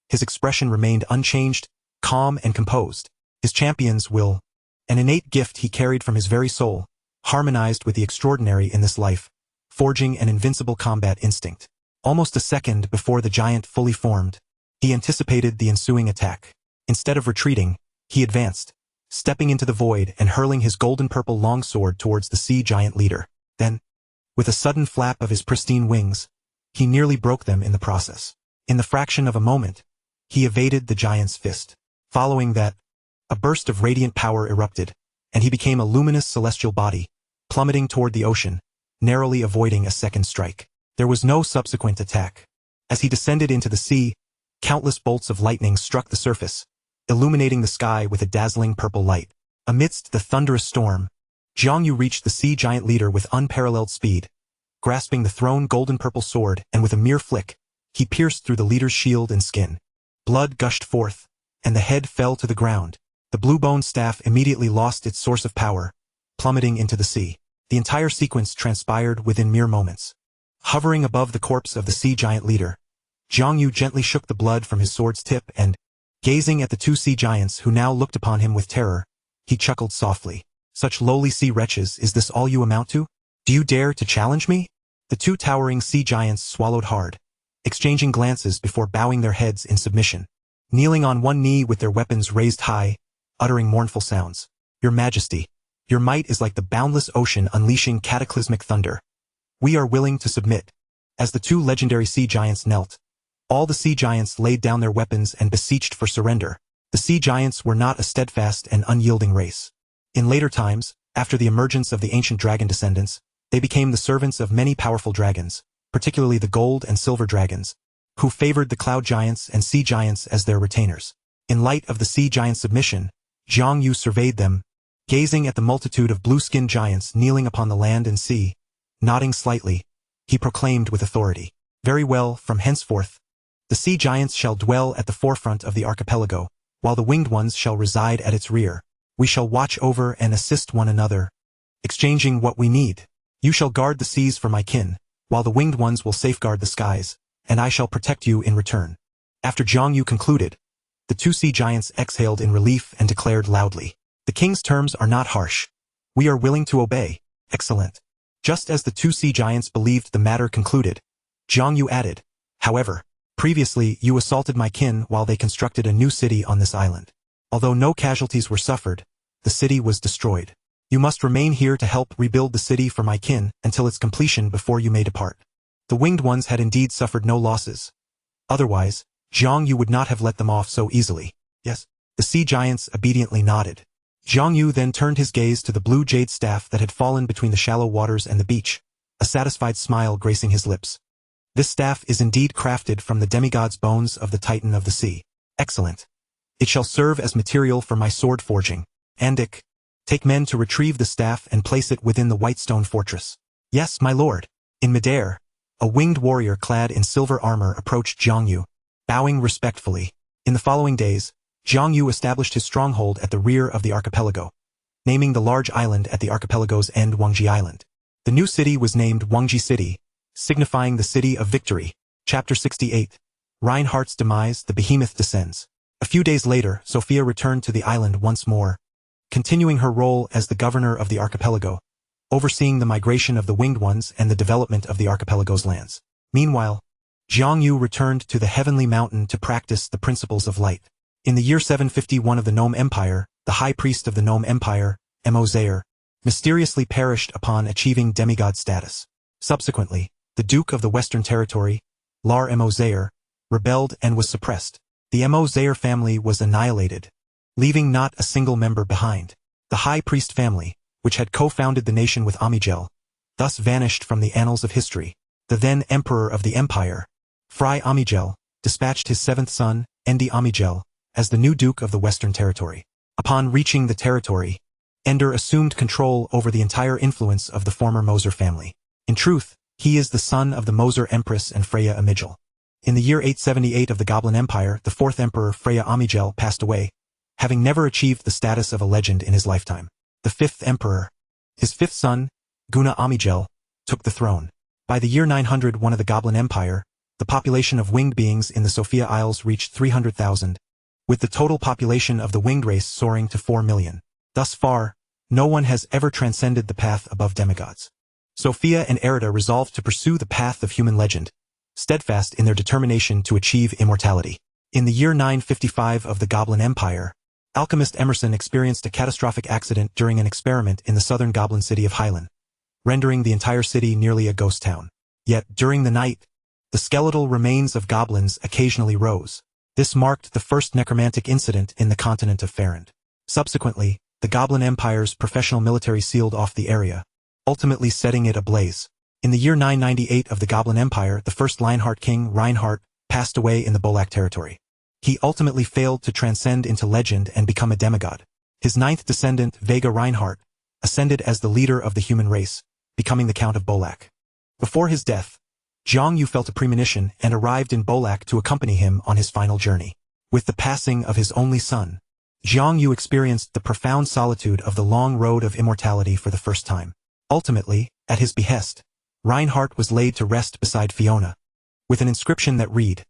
his expression remained unchanged, calm and composed. His champion's will, an innate gift he carried from his very soul, harmonized with the extraordinary in this life, forging an invincible combat instinct. Almost a second before the giant fully formed, he anticipated the ensuing attack. Instead of retreating, he advanced, stepping into the void and hurling his golden-purple longsword towards the sea giant leader. Then, with a sudden flap of his pristine wings, he nearly broke them in the process. In the fraction of a moment, he evaded the giant's fist. Following that, a burst of radiant power erupted, and he became a luminous celestial body, plummeting toward the ocean, narrowly avoiding a second strike. There was no subsequent attack. As he descended into the sea, Countless bolts of lightning struck the surface, illuminating the sky with a dazzling purple light. Amidst the thunderous storm, Jiangyu reached the sea giant leader with unparalleled speed. Grasping the thrown golden-purple sword, and with a mere flick, he pierced through the leader's shield and skin. Blood gushed forth, and the head fell to the ground. The blue-bone staff immediately lost its source of power, plummeting into the sea. The entire sequence transpired within mere moments. Hovering above the corpse of the sea giant leader, Jiangyu gently shook the blood from his sword's tip and, gazing at the two sea giants who now looked upon him with terror, he chuckled softly. Such lowly sea wretches, is this all you amount to? Do you dare to challenge me? The two towering sea giants swallowed hard, exchanging glances before bowing their heads in submission. Kneeling on one knee with their weapons raised high, uttering mournful sounds. Your Majesty, your might is like the boundless ocean unleashing cataclysmic thunder. We are willing to submit. As the two legendary sea giants knelt, all the sea giants laid down their weapons and beseeched for surrender. The sea giants were not a steadfast and unyielding race. In later times, after the emergence of the ancient dragon descendants, they became the servants of many powerful dragons, particularly the gold and silver dragons, who favored the cloud giants and sea giants as their retainers. In light of the sea giants' submission, Jiangyu surveyed them, gazing at the multitude of blue-skinned giants kneeling upon the land and sea. Nodding slightly, he proclaimed with authority, "Very well, from henceforth, the sea giants shall dwell at the forefront of the archipelago, while the winged ones shall reside at its rear. We shall watch over and assist one another, exchanging what we need. You shall guard the seas for my kin, while the winged ones will safeguard the skies, and I shall protect you in return." After Jiangyu concluded, the two sea giants exhaled in relief and declared loudly, "The king's terms are not harsh. We are willing to obey." Excellent. Just as the two sea giants believed the matter concluded, Jiangyu added, "However, previously you assaulted my kin while they constructed a new city on this island. Although no casualties were suffered, the city was destroyed. You must remain here to help rebuild the city for my kin until its completion before you may depart." The winged ones had indeed suffered no losses. Otherwise, Jiangyu would not have let them off so easily. Yes. The sea giants obediently nodded. Jiangyu then turned his gaze to the blue jade staff that had fallen between the shallow waters and the beach, a satisfied smile gracing his lips. "This staff is indeed crafted from the demigod's bones of the Titan of the sea. Excellent. It shall serve as material for my sword forging. Andik, take men to retrieve the staff and place it within the white stone fortress." "Yes, my lord." In midair, a winged warrior clad in silver armor approached Jiangyu, bowing respectfully. In the following days, Jiangyu established his stronghold at the rear of the archipelago, naming the large island at the archipelago's end Wangji Island. The new city was named Wangji City, signifying the City of Victory. Chapter 68. Reinhardt's Demise. The Behemoth Descends. A few days later, Sophia returned to the island once more, continuing her role as the governor of the archipelago, overseeing the migration of the winged ones and the development of the archipelago's lands. Meanwhile, Jiangyu returned to the heavenly mountain to practice the principles of light. In the year 751 of the Gnome Empire, the high priest of the Gnome Empire, Mo-Zair, mysteriously perished upon achieving demigod status. Subsequently, the Duke of the Western Territory, Lar Mo-Zair, rebelled and was suppressed. The Mo-Zair family was annihilated, leaving not a single member behind. The high priest family, which had co-founded the nation with Amigel, thus vanished from the annals of history. The then emperor of the empire, Fry Amigel, dispatched his seventh son, Endi Amigel, as the new Duke of the Western Territory. Upon reaching the territory, Ender assumed control over the entire influence of the former Moser family. In truth, he is the son of the Moser Empress and Freya Amigel. In the year 878 of the Goblin Empire, the fourth emperor Freya Amigel passed away, having never achieved the status of a legend in his lifetime. The fifth emperor, his fifth son, Guna Amigel, took the throne. By the year 901 of the Goblin Empire, the population of winged beings in the Sophia Isles reached 300,000, with the total population of the winged race soaring to 4 million. Thus far, no one has ever transcended the path above demigods. Sophia and Erida resolved to pursue the path of human legend, steadfast in their determination to achieve immortality. In the year 955 of the Goblin Empire, alchemist Emerson experienced a catastrophic accident during an experiment in the southern goblin city of Hylan, rendering the entire city nearly a ghost town. Yet, during the night, the skeletal remains of goblins occasionally rose. This marked the first necromantic incident in the continent of Farand. Subsequently, the Goblin Empire's professional military sealed off the area, ultimately setting it ablaze. In the year 998 of the Goblin Empire, the first Lionheart king, Reinhardt, passed away in the Bolak territory. He ultimately failed to transcend into legend and become a demigod. His ninth descendant, Vega Reinhardt, ascended as the leader of the human race, becoming the Count of Bolak. Before his death, Jiang Yu felt a premonition and arrived in Bolak to accompany him on his final journey. With the passing of his only son, Jiang Yu experienced the profound solitude of the long road of immortality for the first time. Ultimately, at his behest, Reinhardt was laid to rest beside Fiona, with an inscription that read,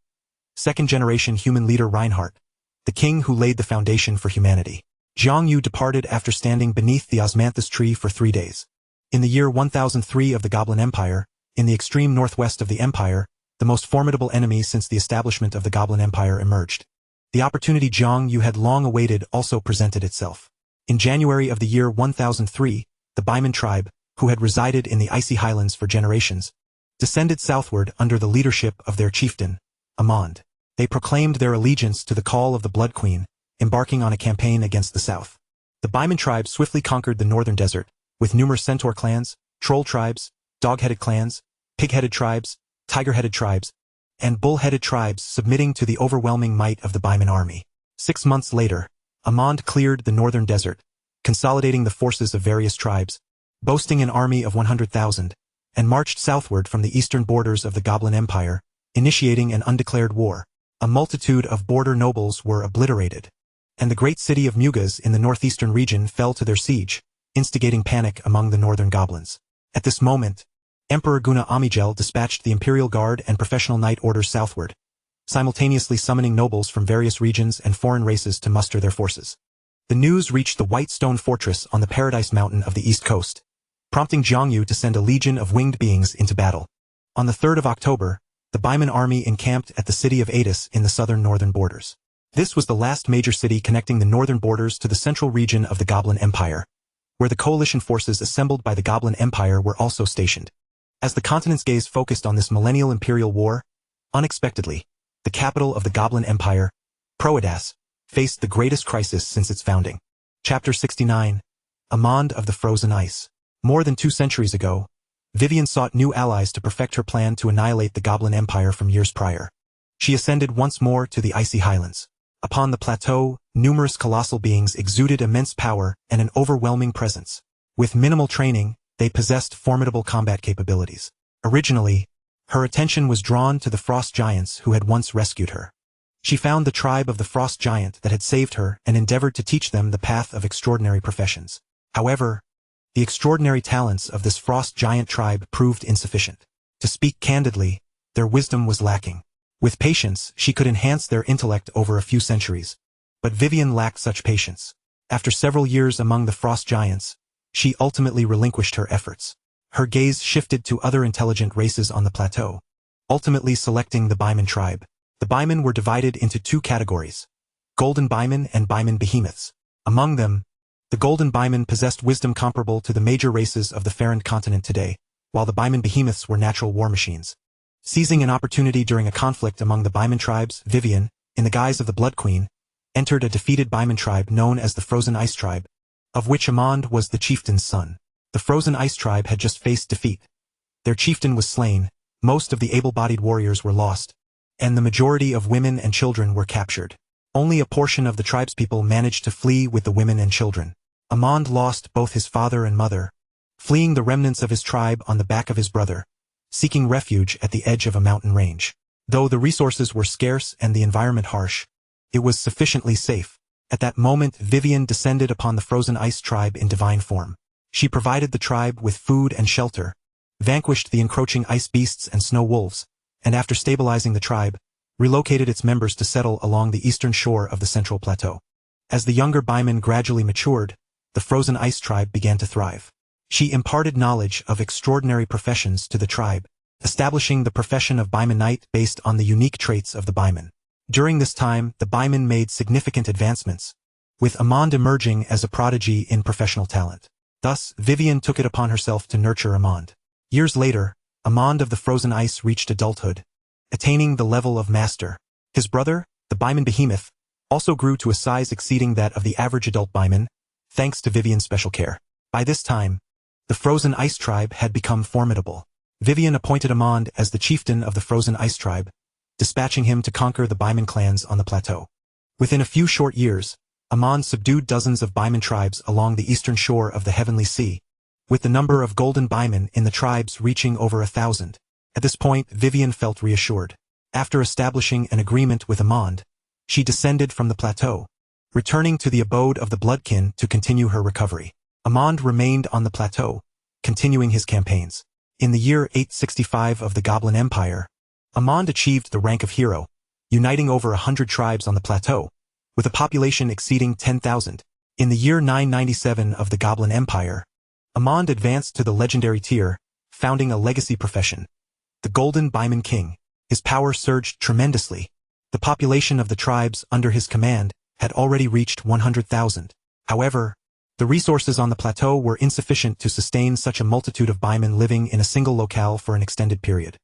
"Second-generation human leader Reinhardt, the king who laid the foundation for humanity." Jiang Yu departed after standing beneath the osmanthus tree for 3 days. In the year 1003 of the Goblin Empire, in the extreme northwest of the empire, the most formidable enemy since the establishment of the Goblin Empire emerged. The opportunity Jiang Yu had long awaited also presented itself. In January of the year 1003, the Baiman tribe, who had resided in the icy highlands for generations, descended southward under the leadership of their chieftain, Amand. They proclaimed their allegiance to the call of the Blood Queen, embarking on a campaign against the south. The Baiman tribe swiftly conquered the northern desert, with numerous centaur clans, troll tribes, dog-headed clans, pig-headed tribes, tiger-headed tribes, and bull-headed tribes submitting to the overwhelming might of the Baiman army. 6 months later, Amand cleared the northern desert, consolidating the forces of various tribes, boasting an army of 100,000, and marched southward from the eastern borders of the Goblin Empire, initiating an undeclared war. A multitude of border nobles were obliterated, and the great city of Mugas in the northeastern region fell to their siege, instigating panic among the northern goblins. At this moment, Emperor Guna Amigel dispatched the Imperial Guard and Professional Knight Orders southward, simultaneously summoning nobles from various regions and foreign races to muster their forces. The news reached the White Stone Fortress on the Paradise Mountain of the east coast, prompting Jiang Yu to send a legion of winged beings into battle. On the 3rd of October, the Baiman army encamped at the city of Adis in the southern northern borders. This was the last major city connecting the northern borders to the central region of the Goblin Empire, where the coalition forces assembled by the Goblin Empire were also stationed. As the continent's gaze focused on this millennial imperial war, unexpectedly, the capital of the Goblin Empire, Proedas, faced the greatest crisis since its founding. Chapter 69. Amand of the Frozen Ice. More than 2 centuries ago, Vivian sought new allies to perfect her plan to annihilate the Goblin Empire from years prior. She ascended once more to the icy highlands. Upon the plateau, numerous colossal beings exuded immense power and an overwhelming presence. With minimal training, they possessed formidable combat capabilities. Originally, her attention was drawn to the frost giants who had once rescued her. She found the tribe of the frost giant that had saved her and endeavored to teach them the path of extraordinary professions. However, the extraordinary talents of this frost giant tribe proved insufficient. To speak candidly, their wisdom was lacking. With patience, she could enhance their intellect over a few centuries. But Vivian lacked such patience. After several years among the frost giants, she ultimately relinquished her efforts. Her gaze shifted to other intelligent races on the plateau, ultimately selecting the Baiman tribe. The Baiman were divided into 2 categories: Golden Baiman and Baiman Behemoths. Among them, the Golden Baiman possessed wisdom comparable to the major races of the Farand continent today, while the Baiman Behemoths were natural war machines. Seizing an opportunity during a conflict among the Baiman tribes, Vivian, in the guise of the Blood Queen, entered a defeated Baiman tribe known as the Frozen Ice Tribe, of which Amand was the chieftain's son. The Frozen Ice Tribe had just faced defeat. Their chieftain was slain, most of the able-bodied warriors were lost, and the majority of women and children were captured. Only a portion of the tribespeople managed to flee with the women and children. Amand lost both his father and mother, fleeing the remnants of his tribe on the back of his brother, seeking refuge at the edge of a mountain range. Though the resources were scarce and the environment harsh, it was sufficiently safe. At that moment, Vivian descended upon the Frozen Ice Tribe in divine form. She provided the tribe with food and shelter, vanquished the encroaching ice beasts and snow wolves, and after stabilizing the tribe, relocated its members to settle along the eastern shore of the central plateau. As the younger Baiman gradually matured, the Frozen Ice Tribe began to thrive. She imparted knowledge of extraordinary professions to the tribe, establishing the profession of Baiman Knight based on the unique traits of the Baiman. During this time, the Baiman made significant advancements, with Amand emerging as a prodigy in professional talent. Thus, Vivian took it upon herself to nurture Amand. Years later, Amand of the Frozen Ice reached adulthood, attaining the level of master. His brother, the Baiman Behemoth, also grew to a size exceeding that of the average adult Baiman, thanks to Vivian's special care. By this time, the Frozen Ice Tribe had become formidable. Vivian appointed Amand as the chieftain of the Frozen Ice Tribe, dispatching him to conquer the Baiman clans on the plateau. Within a few short years, Amon subdued dozens of Baiman tribes along the eastern shore of the Heavenly Sea, with the number of golden Baiman in the tribes reaching over 1,000. At this point, Vivian felt reassured. After establishing an agreement with Amon, she descended from the plateau, returning to the abode of the Bloodkin to continue her recovery. Amon remained on the plateau, continuing his campaigns. In the year 865 of the Goblin Empire, Amon achieved the rank of hero, uniting over 100 tribes on the plateau, with a population exceeding 10,000. In the year 997 of the Goblin Empire, Amon advanced to the legendary tier, founding a legacy profession, the Golden Baiman King. His power surged tremendously. The population of the tribes under his command had already reached 100,000. However, the resources on the plateau were insufficient to sustain such a multitude of Baiman living in a single locale for an extended period.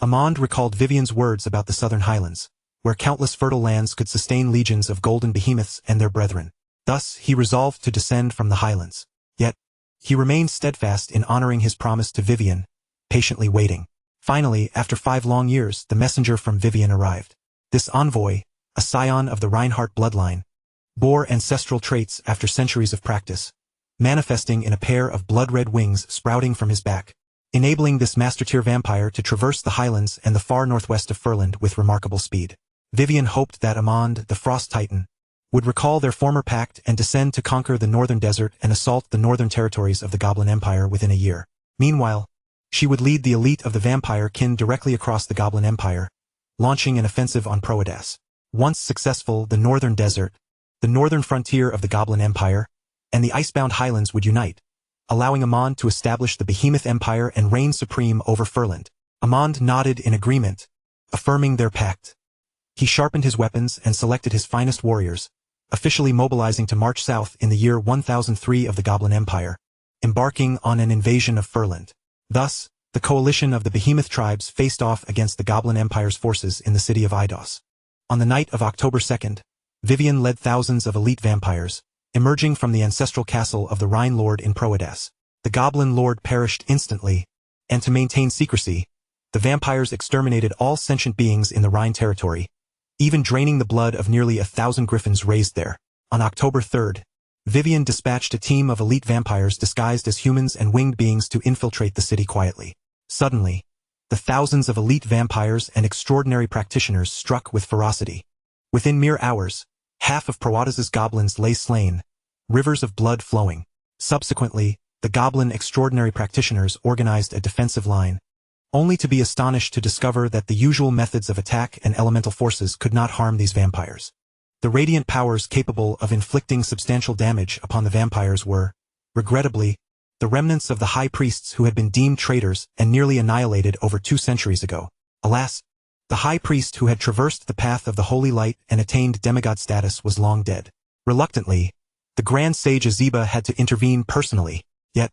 Amon recalled Vivian's words about the southern highlands, where countless fertile lands could sustain legions of golden behemoths and their brethren. Thus, he resolved to descend from the highlands. Yet, he remained steadfast in honoring his promise to Vivian, patiently waiting. Finally, after 5 long years, the messenger from Vivian arrived. This envoy, a scion of the Reinhardt bloodline, bore ancestral traits after centuries of practice, manifesting in a pair of blood-red wings sprouting from his back, enabling this master-tier vampire to traverse the highlands and the far northwest of Furland with remarkable speed. Vivian hoped that Amon, the Frost Titan, would recall their former pact and descend to conquer the northern desert and assault the northern territories of the Goblin Empire within a year. Meanwhile, she would lead the elite of the vampire kin directly across the Goblin Empire, launching an offensive on Proedas. Once successful, the northern desert, the northern frontier of the Goblin Empire, and the icebound highlands would unite, allowing Amon to establish the Behemoth Empire and reign supreme over Furland. Amon nodded in agreement, affirming their pact. He sharpened his weapons and selected his finest warriors, officially mobilizing to march south in the year 1003 of the Goblin Empire, embarking on an invasion of Furland. Thus, the coalition of the Behemoth tribes faced off against the Goblin Empire's forces in the city of Idos. On the night of October 2nd, Vivian led thousands of elite vampires, emerging from the ancestral castle of the Rhine Lord in Proedas. The Goblin Lord perished instantly, and to maintain secrecy, the vampires exterminated all sentient beings in the Rhine territory, even draining the blood of nearly 1,000 griffins raised there. On October 3rd, Vivian dispatched a team of elite vampires disguised as humans and winged beings to infiltrate the city quietly. Suddenly, the thousands of elite vampires and extraordinary practitioners struck with ferocity. Within mere hours, half of Proedas' goblins lay slain, rivers of blood flowing. Subsequently, the goblin extraordinary practitioners organized a defensive line, only to be astonished to discover that the usual methods of attack and elemental forces could not harm these vampires. The radiant powers capable of inflicting substantial damage upon the vampires were, regrettably, the remnants of the high priests who had been deemed traitors and nearly annihilated over 2 centuries ago. Alas, the high priest who had traversed the path of the holy light and attained demigod status was long dead. Reluctantly, the grand sage Azeba had to intervene personally, yet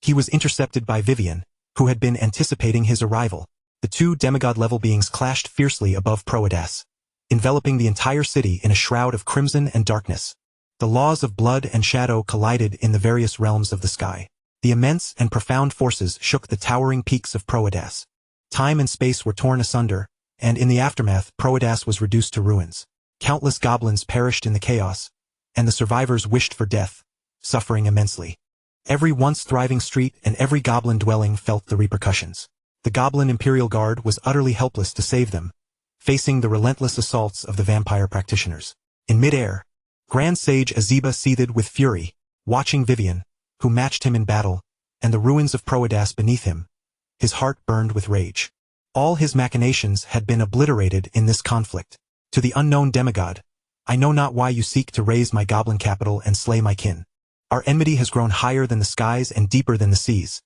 he was intercepted by Vivian, who had been anticipating his arrival. The 2 demigod-level beings clashed fiercely above Proedas, enveloping the entire city in a shroud of crimson and darkness. The laws of blood and shadow collided in the various realms of the sky. The immense and profound forces shook the towering peaks of Proedas. Time and space were torn asunder, and in the aftermath, Proedas was reduced to ruins. Countless goblins perished in the chaos, and the survivors wished for death, suffering immensely. Every once thriving street and every goblin dwelling felt the repercussions. The Goblin Imperial Guard was utterly helpless to save them, facing the relentless assaults of the vampire practitioners. In mid-air, Grand Sage Azeba seethed with fury, watching Vivian, who matched him in battle, and the ruins of Proedas beneath him. His heart burned with rage. All his machinations had been obliterated in this conflict. To the unknown demigod, I know not why you seek to raise my goblin capital and slay my kin. Our enmity has grown higher than the skies and deeper than the seas.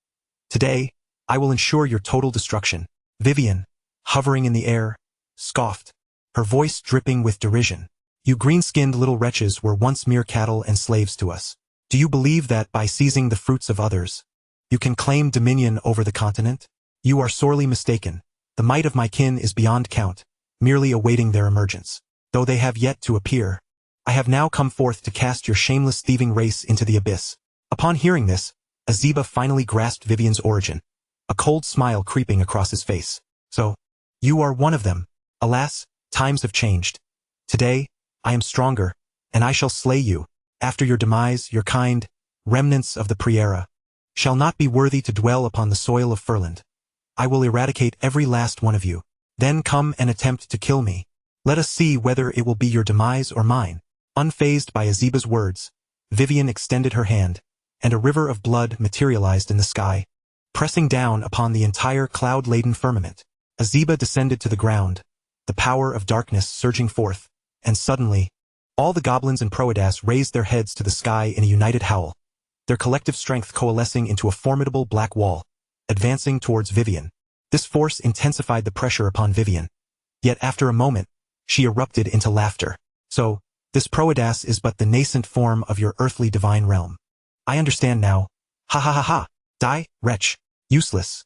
Today, I will ensure your total destruction. Vivian, hovering in the air, scoffed, her voice dripping with derision. You green-skinned little wretches were once mere cattle and slaves to us. Do you believe that by seizing the fruits of others, you can claim dominion over the continent? You are sorely mistaken. The might of my kin is beyond count, merely awaiting their emergence. Though they have yet to appear, I have now come forth to cast your shameless thieving race into the abyss. Upon hearing this, Azeba finally grasped Vivian's origin, a cold smile creeping across his face. So, you are one of them. Alas, times have changed. Today, I am stronger, and I shall slay you. After your demise, your kind, remnants of the pre-era, shall not be worthy to dwell upon the soil of Furland. I will eradicate every last one of you. Then come and attempt to kill me. Let us see whether it will be your demise or mine. Unfazed by Aziba's words, Vivian extended her hand, and a river of blood materialized in the sky, pressing down upon the entire cloud-laden firmament. Aziba descended to the ground, the power of darkness surging forth, and suddenly, all the goblins and Proedas raised their heads to the sky in a united howl, their collective strength coalescing into a formidable black wall, advancing towards Vivian. This force intensified the pressure upon Vivian. Yet after a moment, she erupted into laughter. So, this Proedas is but the nascent form of your earthly divine realm. I understand now. Ha ha ha ha. Die, wretch. Useless.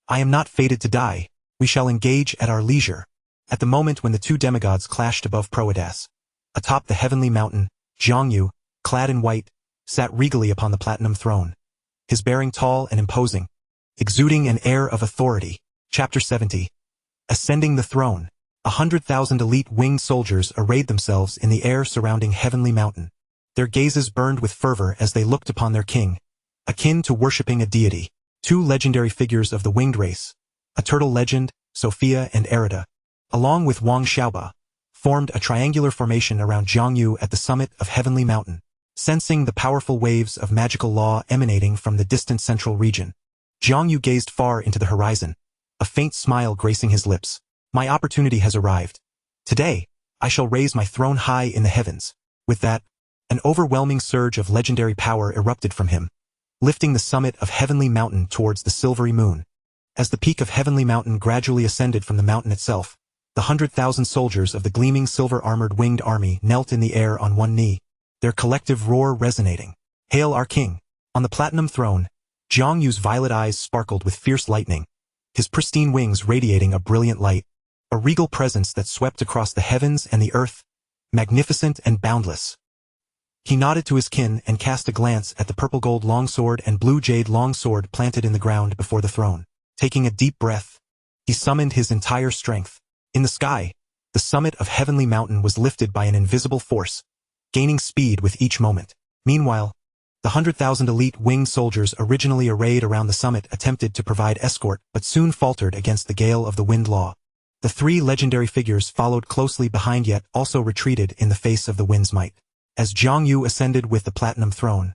I am not fated to die. We shall engage at our leisure. At the moment when the two demigods clashed above Proedas, atop the heavenly mountain, Jiangyu, clad in white, sat regally upon the platinum throne, his bearing tall and imposing, exuding an air of authority. Chapter 70. Ascending the throne. 100,000 elite winged soldiers arrayed themselves in the air surrounding Heavenly Mountain. Their gazes burned with fervor as they looked upon their king, akin to worshipping a deity. Two legendary figures of the winged race, a turtle legend, Sophia and Erida, along with Wang Xiaoba, formed a triangular formation around Jiangyu at the summit of Heavenly Mountain. Sensing the powerful waves of magical law emanating from the distant central region, Jiangyu gazed far into the horizon, a faint smile gracing his lips. My opportunity has arrived. Today, I shall raise my throne high in the heavens. With that, an overwhelming surge of legendary power erupted from him, lifting the summit of Heavenly Mountain towards the silvery moon. As the peak of Heavenly Mountain gradually ascended from the mountain itself, the 100,000 soldiers of the gleaming silver-armored winged army knelt in the air on one knee, their collective roar resonating. Hail our king! On the platinum throne, Jiangyu's violet eyes sparkled with fierce lightning, his pristine wings radiating a brilliant light, a regal presence that swept across the heavens and the earth, magnificent and boundless. He nodded to his kin and cast a glance at the purple gold longsword and blue jade longsword planted in the ground before the throne. Taking a deep breath, he summoned his entire strength. In the sky, the summit of Heavenly Mountain was lifted by an invisible force, gaining speed with each moment. Meanwhile, the 100,000 elite winged soldiers originally arrayed around the summit attempted to provide escort but soon faltered against the gale of the wind law. The three legendary figures followed closely behind yet also retreated in the face of the wind's might. As Jiangyu ascended with the platinum throne,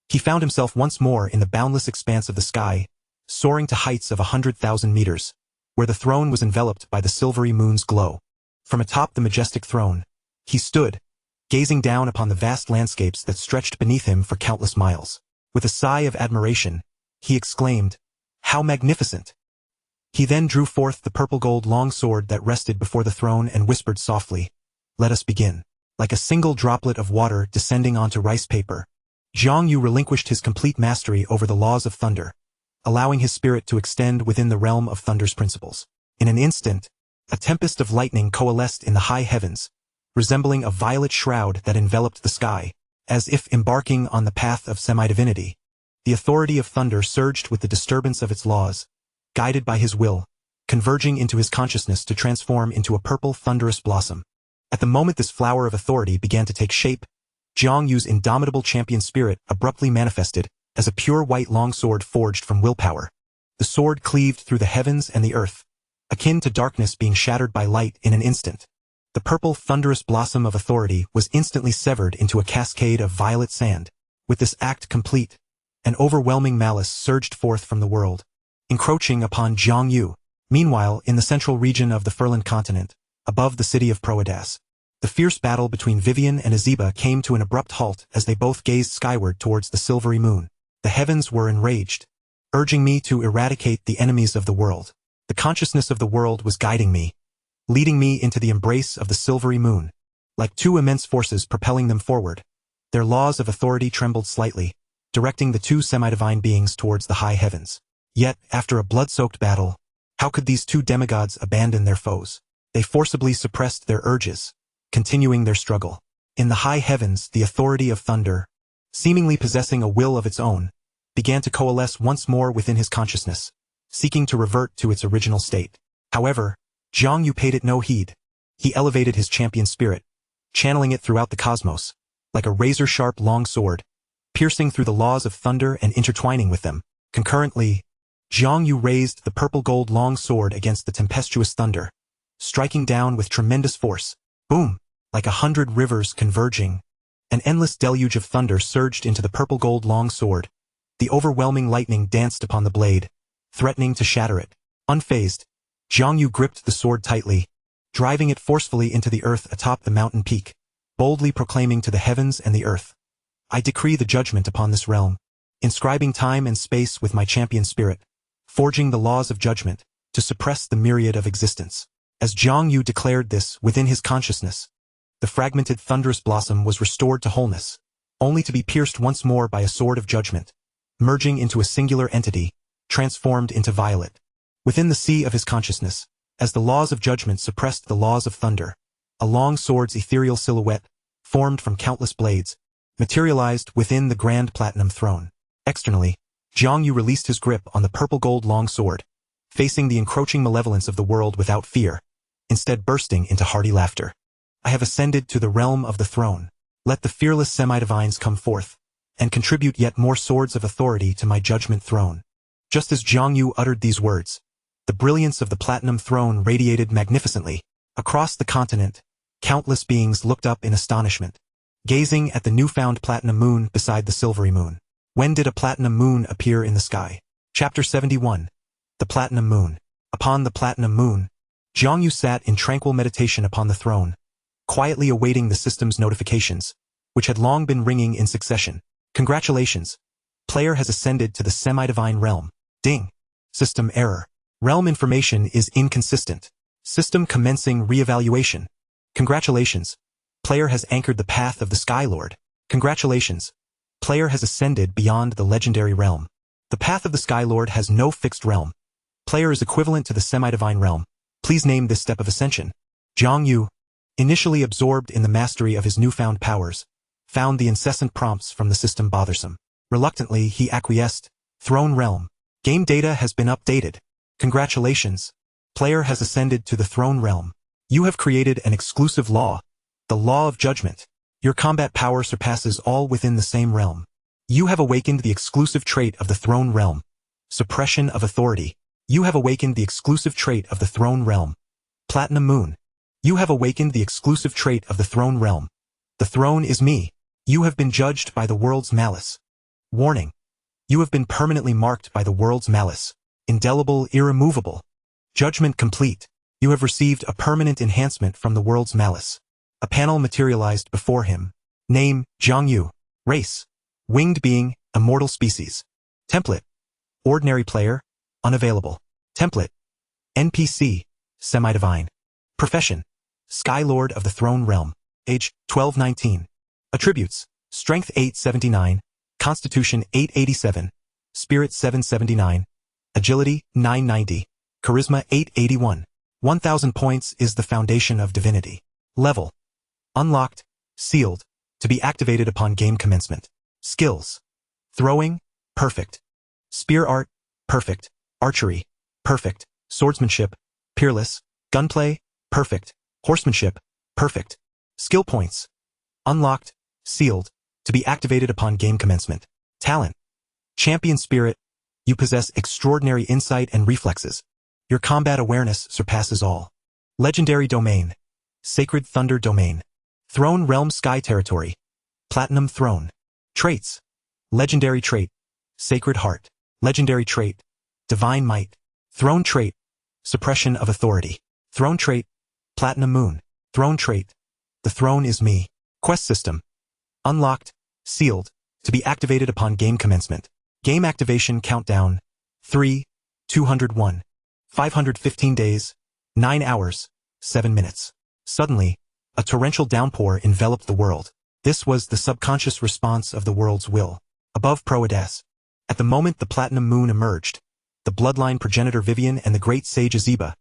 he found himself once more in the boundless expanse of the sky, soaring to heights of 100,000 meters, where the throne was enveloped by the silvery moon's glow. From atop the majestic throne, he stood, gazing down upon the vast landscapes that stretched beneath him for countless miles. With a sigh of admiration, he exclaimed, "How magnificent!" He then drew forth the purple gold long sword that rested before the throne and whispered softly, "Let us begin." Like a single droplet of water descending onto rice paper, Jiangyu relinquished his complete mastery over the laws of thunder, allowing his spirit to extend within the realm of thunder's principles. In an instant, a tempest of lightning coalesced in the high heavens, resembling a violet shroud that enveloped the sky. As if embarking on the path of semi-divinity, the authority of thunder surged with the disturbance of its laws, guided by his will, converging into his consciousness to transform into a purple thunderous blossom. At the moment this flower of authority began to take shape, Jiangyu's indomitable champion spirit abruptly manifested as a pure white longsword forged from willpower. The sword cleaved through the heavens and the earth, akin to darkness being shattered by light in an instant. The purple thunderous blossom of authority was instantly severed into a cascade of violet sand. With this act complete, an overwhelming malice surged forth from the world, encroaching upon Jiangyu. Meanwhile, in the central region of the Furland continent, above the city of Proedas, the fierce battle between Vivian and Aziba came to an abrupt halt as they both gazed skyward towards the silvery moon. The heavens were enraged, urging me to eradicate the enemies of the world. The consciousness of the world was guiding me, leading me into the embrace of the silvery moon. Like two immense forces propelling them forward, their laws of authority trembled slightly, directing the two semi-divine beings towards the high heavens. Yet, after a blood-soaked battle, how could these two demigods abandon their foes? They forcibly suppressed their urges, continuing their struggle. In the high heavens, the authority of thunder, seemingly possessing a will of its own, began to coalesce once more within his consciousness, seeking to revert to its original state. However, Jiang Yu paid it no heed. He elevated his champion spirit, channeling it throughout the cosmos, like a razor-sharp long sword, piercing through the laws of thunder and intertwining with them. Concurrently, Jiang Yu raised the purple-gold long sword against the tempestuous thunder, striking down with tremendous force. Boom! Like 100 rivers converging, an endless deluge of thunder surged into the purple-gold long sword. The overwhelming lightning danced upon the blade, threatening to shatter it. Unfazed, Jiang Yu gripped the sword tightly, driving it forcefully into the earth atop the mountain peak, boldly proclaiming to the heavens and the earth, "I decree the judgment upon this realm, inscribing time and space with my champion spirit, forging the laws of judgment, to suppress the myriad of existence." As Jiang Yu declared this within his consciousness, the fragmented thunderous blossom was restored to wholeness, only to be pierced once more by a sword of judgment, merging into a singular entity, transformed into violet. Within the sea of his consciousness, as the laws of judgment suppressed the laws of thunder, a long sword's ethereal silhouette, formed from countless blades, materialized within the grand platinum throne. Externally, Jiang Yu released his grip on the purple-gold long sword, facing the encroaching malevolence of the world without fear, instead bursting into hearty laughter. "I have ascended to the realm of the throne. Let the fearless semi-divines come forth, and contribute yet more swords of authority to my judgment throne." Just as Jiang Yu uttered these words, the brilliance of the platinum throne radiated magnificently. Across the continent, countless beings looked up in astonishment, gazing at the newfound platinum moon beside the silvery moon. When did a platinum moon appear in the sky? Chapter 71. The Platinum Moon. Upon the platinum moon, Jiang Yu sat in tranquil meditation upon the throne, quietly awaiting the system's notifications, which had long been ringing in succession. "Congratulations. Player has ascended to the semi-divine realm. Ding. System error. Realm information is inconsistent. System commencing re-evaluation. Congratulations. Player has anchored the path of the Sky Lord. Congratulations. Player has ascended beyond the legendary realm. The path of the Sky Lord has no fixed realm. Player is equivalent to the semi-divine realm. Please name this step of ascension." Jiang Yu, initially absorbed in the mastery of his newfound powers, found the incessant prompts from the system bothersome. Reluctantly, he acquiesced. "Throne realm. Game data has been updated. Congratulations. Player has ascended to the throne realm. You have created an exclusive law, the law of judgment. Your combat power surpasses all within the same realm. You have awakened the exclusive trait of the throne realm, suppression of authority. You have awakened the exclusive trait of the throne realm. Platinum Moon. You have awakened the exclusive trait of the throne realm. The throne is me. You have been judged by the world's malice. Warning. You have been permanently marked by the world's malice. Indelible, irremovable. Judgment complete. You have received a permanent enhancement from the world's malice." A panel materialized before him. Name, Jiang Yu. Race, winged being, immortal species. Template, ordinary player, unavailable. Template, NPC, semi-divine. Profession, Sky Lord of the Throne Realm. Age, 12-19. Attributes, Strength 879, Constitution 887, Spirit 779, Agility 990, Charisma 881. 1000 points is the foundation of divinity. Level, unlocked, sealed, to be activated upon game commencement. Skills, throwing, perfect. Spear art, perfect. Archery, perfect. Swordsmanship, peerless. Gunplay, perfect. Horsemanship, perfect. Skill points, unlocked, sealed, to be activated upon game commencement. Talent, champion spirit. You possess extraordinary insight and reflexes. Your combat awareness surpasses all. Legendary domain, Sacred Thunder Domain. Throne Realm Sky Territory. Platinum Throne. Traits. Legendary trait, Sacred Heart. Legendary trait, Divine Might. Throne trait, Suppression of Authority. Throne trait, Platinum Moon. Throne trait, The Throne is Me. Quest system, unlocked, sealed, to be activated upon game commencement. Game activation countdown, 3, 201, 515 days, 9 hours, 7 minutes. Suddenly, a torrential downpour enveloped the world. This was the subconscious response of the world's will. Above Proedas, at the moment the Platinum Moon emerged, the bloodline progenitor Vivian and the great sage Azeba,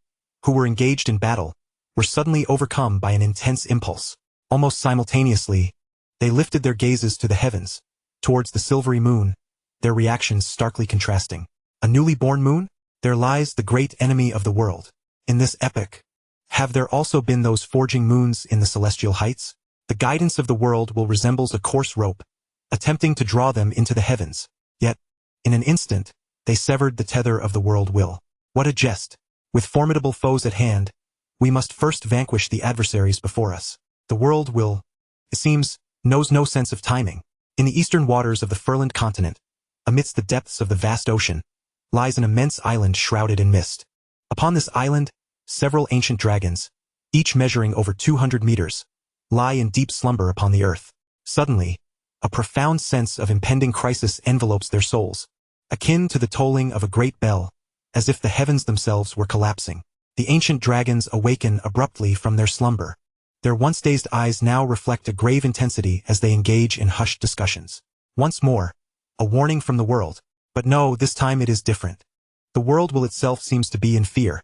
who were engaged in battle, were suddenly overcome by an intense impulse. Almost simultaneously, they lifted their gazes to the heavens, towards the silvery moon, their reactions starkly contrasting. A newly born moon? There lies the great enemy of the world. In this epoch, Have there also been those forging moons in the celestial heights? The guidance of the world will resembles a coarse rope, attempting to draw them into the heavens. Yet, in an instant, they severed the tether of the world will. What a jest! With formidable foes at hand, we must first vanquish the adversaries before us. The world will, it seems, knows no sense of timing. In the eastern waters of the furland continent, amidst the depths of the vast ocean, lies an immense island shrouded in mist. Upon this island, several ancient dragons, each measuring over 200 meters, lie in deep slumber upon the earth. Suddenly, a profound sense of impending crisis envelopes their souls, akin to the tolling of a great bell, as if the heavens themselves were collapsing. The ancient dragons awaken abruptly from their slumber. Their once dazed eyes now reflect a grave intensity as they engage in hushed discussions. Once more, a warning from the world. But no, this time it is different. The world will itself seems to be in fear.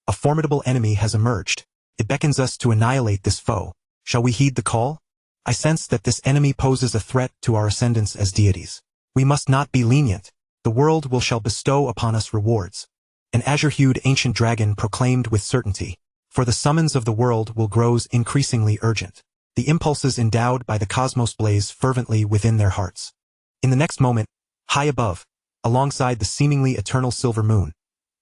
A formidable enemy has emerged. It beckons us to annihilate this foe. Shall we heed the call? I sense that this enemy poses a threat to our ascendance as deities. We must not be lenient. The world will shall bestow upon us rewards. An azure-hued ancient dragon proclaimed with certainty. For the summons of the world will grows increasingly urgent. The impulses endowed by the cosmos blaze fervently within their hearts. In the next moment, high above, alongside the seemingly eternal silver moon,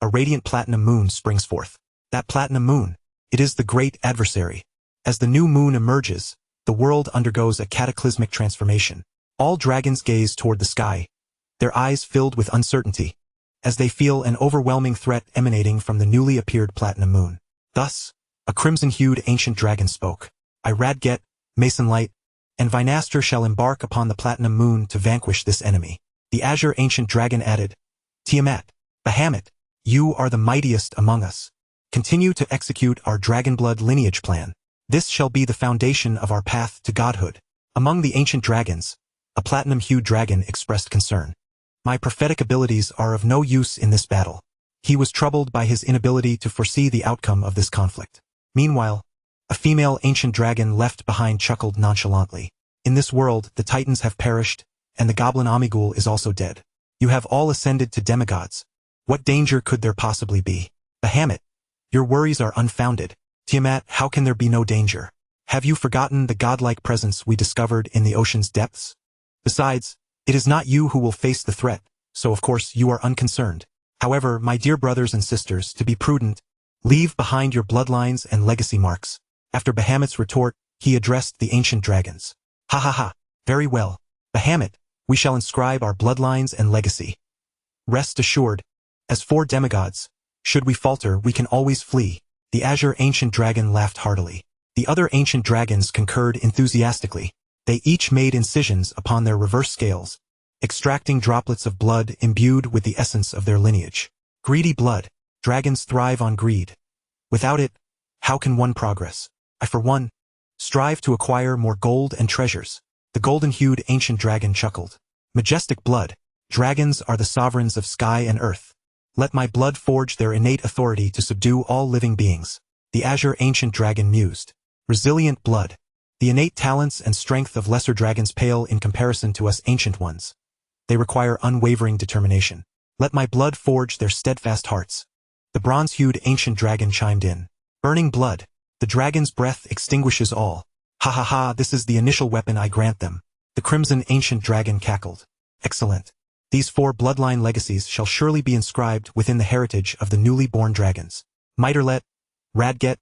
a radiant platinum moon springs forth. That platinum moon, it is the great adversary. As the new moon emerges, the world undergoes a cataclysmic transformation. All dragons gaze toward the sky, their eyes filled with uncertainty, as they feel an overwhelming threat emanating from the newly appeared platinum moon. Thus, a crimson-hued ancient dragon spoke. I Radget, Mason Light, and Vinaster shall embark upon the platinum moon to vanquish this enemy. The azure ancient dragon added, Tiamat, Bahamut, you are the mightiest among us. Continue to execute our dragonblood lineage plan. This shall be the foundation of our path to godhood. Among the ancient dragons, a platinum-hued dragon expressed concern. My prophetic abilities are of no use in this battle. He was troubled by his inability to foresee the outcome of this conflict. Meanwhile, a female ancient dragon left behind chuckled nonchalantly. In this world, the titans have perished, and the goblin Amigul is also dead. You have all ascended to demigods. What danger could there possibly be? Bahamut, your worries are unfounded. Tiamat, how can there be no danger? Have you forgotten the godlike presence we discovered in the ocean's depths? Besides, it is not you who will face the threat, so of course you are unconcerned. However, my dear brothers and sisters, to be prudent, leave behind your bloodlines and legacy marks. After Bahamut's retort, he addressed the ancient dragons. Ha ha ha, very well. Bahamut, we shall inscribe our bloodlines and legacy. Rest assured, as for demigods, should we falter, we can always flee. The azure ancient dragon laughed heartily. The other ancient dragons concurred enthusiastically. They each made incisions upon their reverse scales, extracting droplets of blood imbued with the essence of their lineage. Greedy blood. Dragons thrive on greed. Without it, how can one progress? I, for one, strive to acquire more gold and treasures. The golden-hued ancient dragon chuckled. Majestic blood. Dragons are the sovereigns of sky and earth. Let my blood forge their innate authority to subdue all living beings. The azure ancient dragon mused. Resilient blood. The innate talents and strength of lesser dragons pale in comparison to us ancient ones. They require unwavering determination. Let my blood forge their steadfast hearts. The bronze-hued ancient dragon chimed in. Burning blood. The dragon's breath extinguishes all. Ha ha ha, this is the initial weapon I grant them. The crimson ancient dragon cackled. Excellent. These 4 bloodline legacies shall surely be inscribed within the heritage of the newly born dragons. Miterlet, Radget,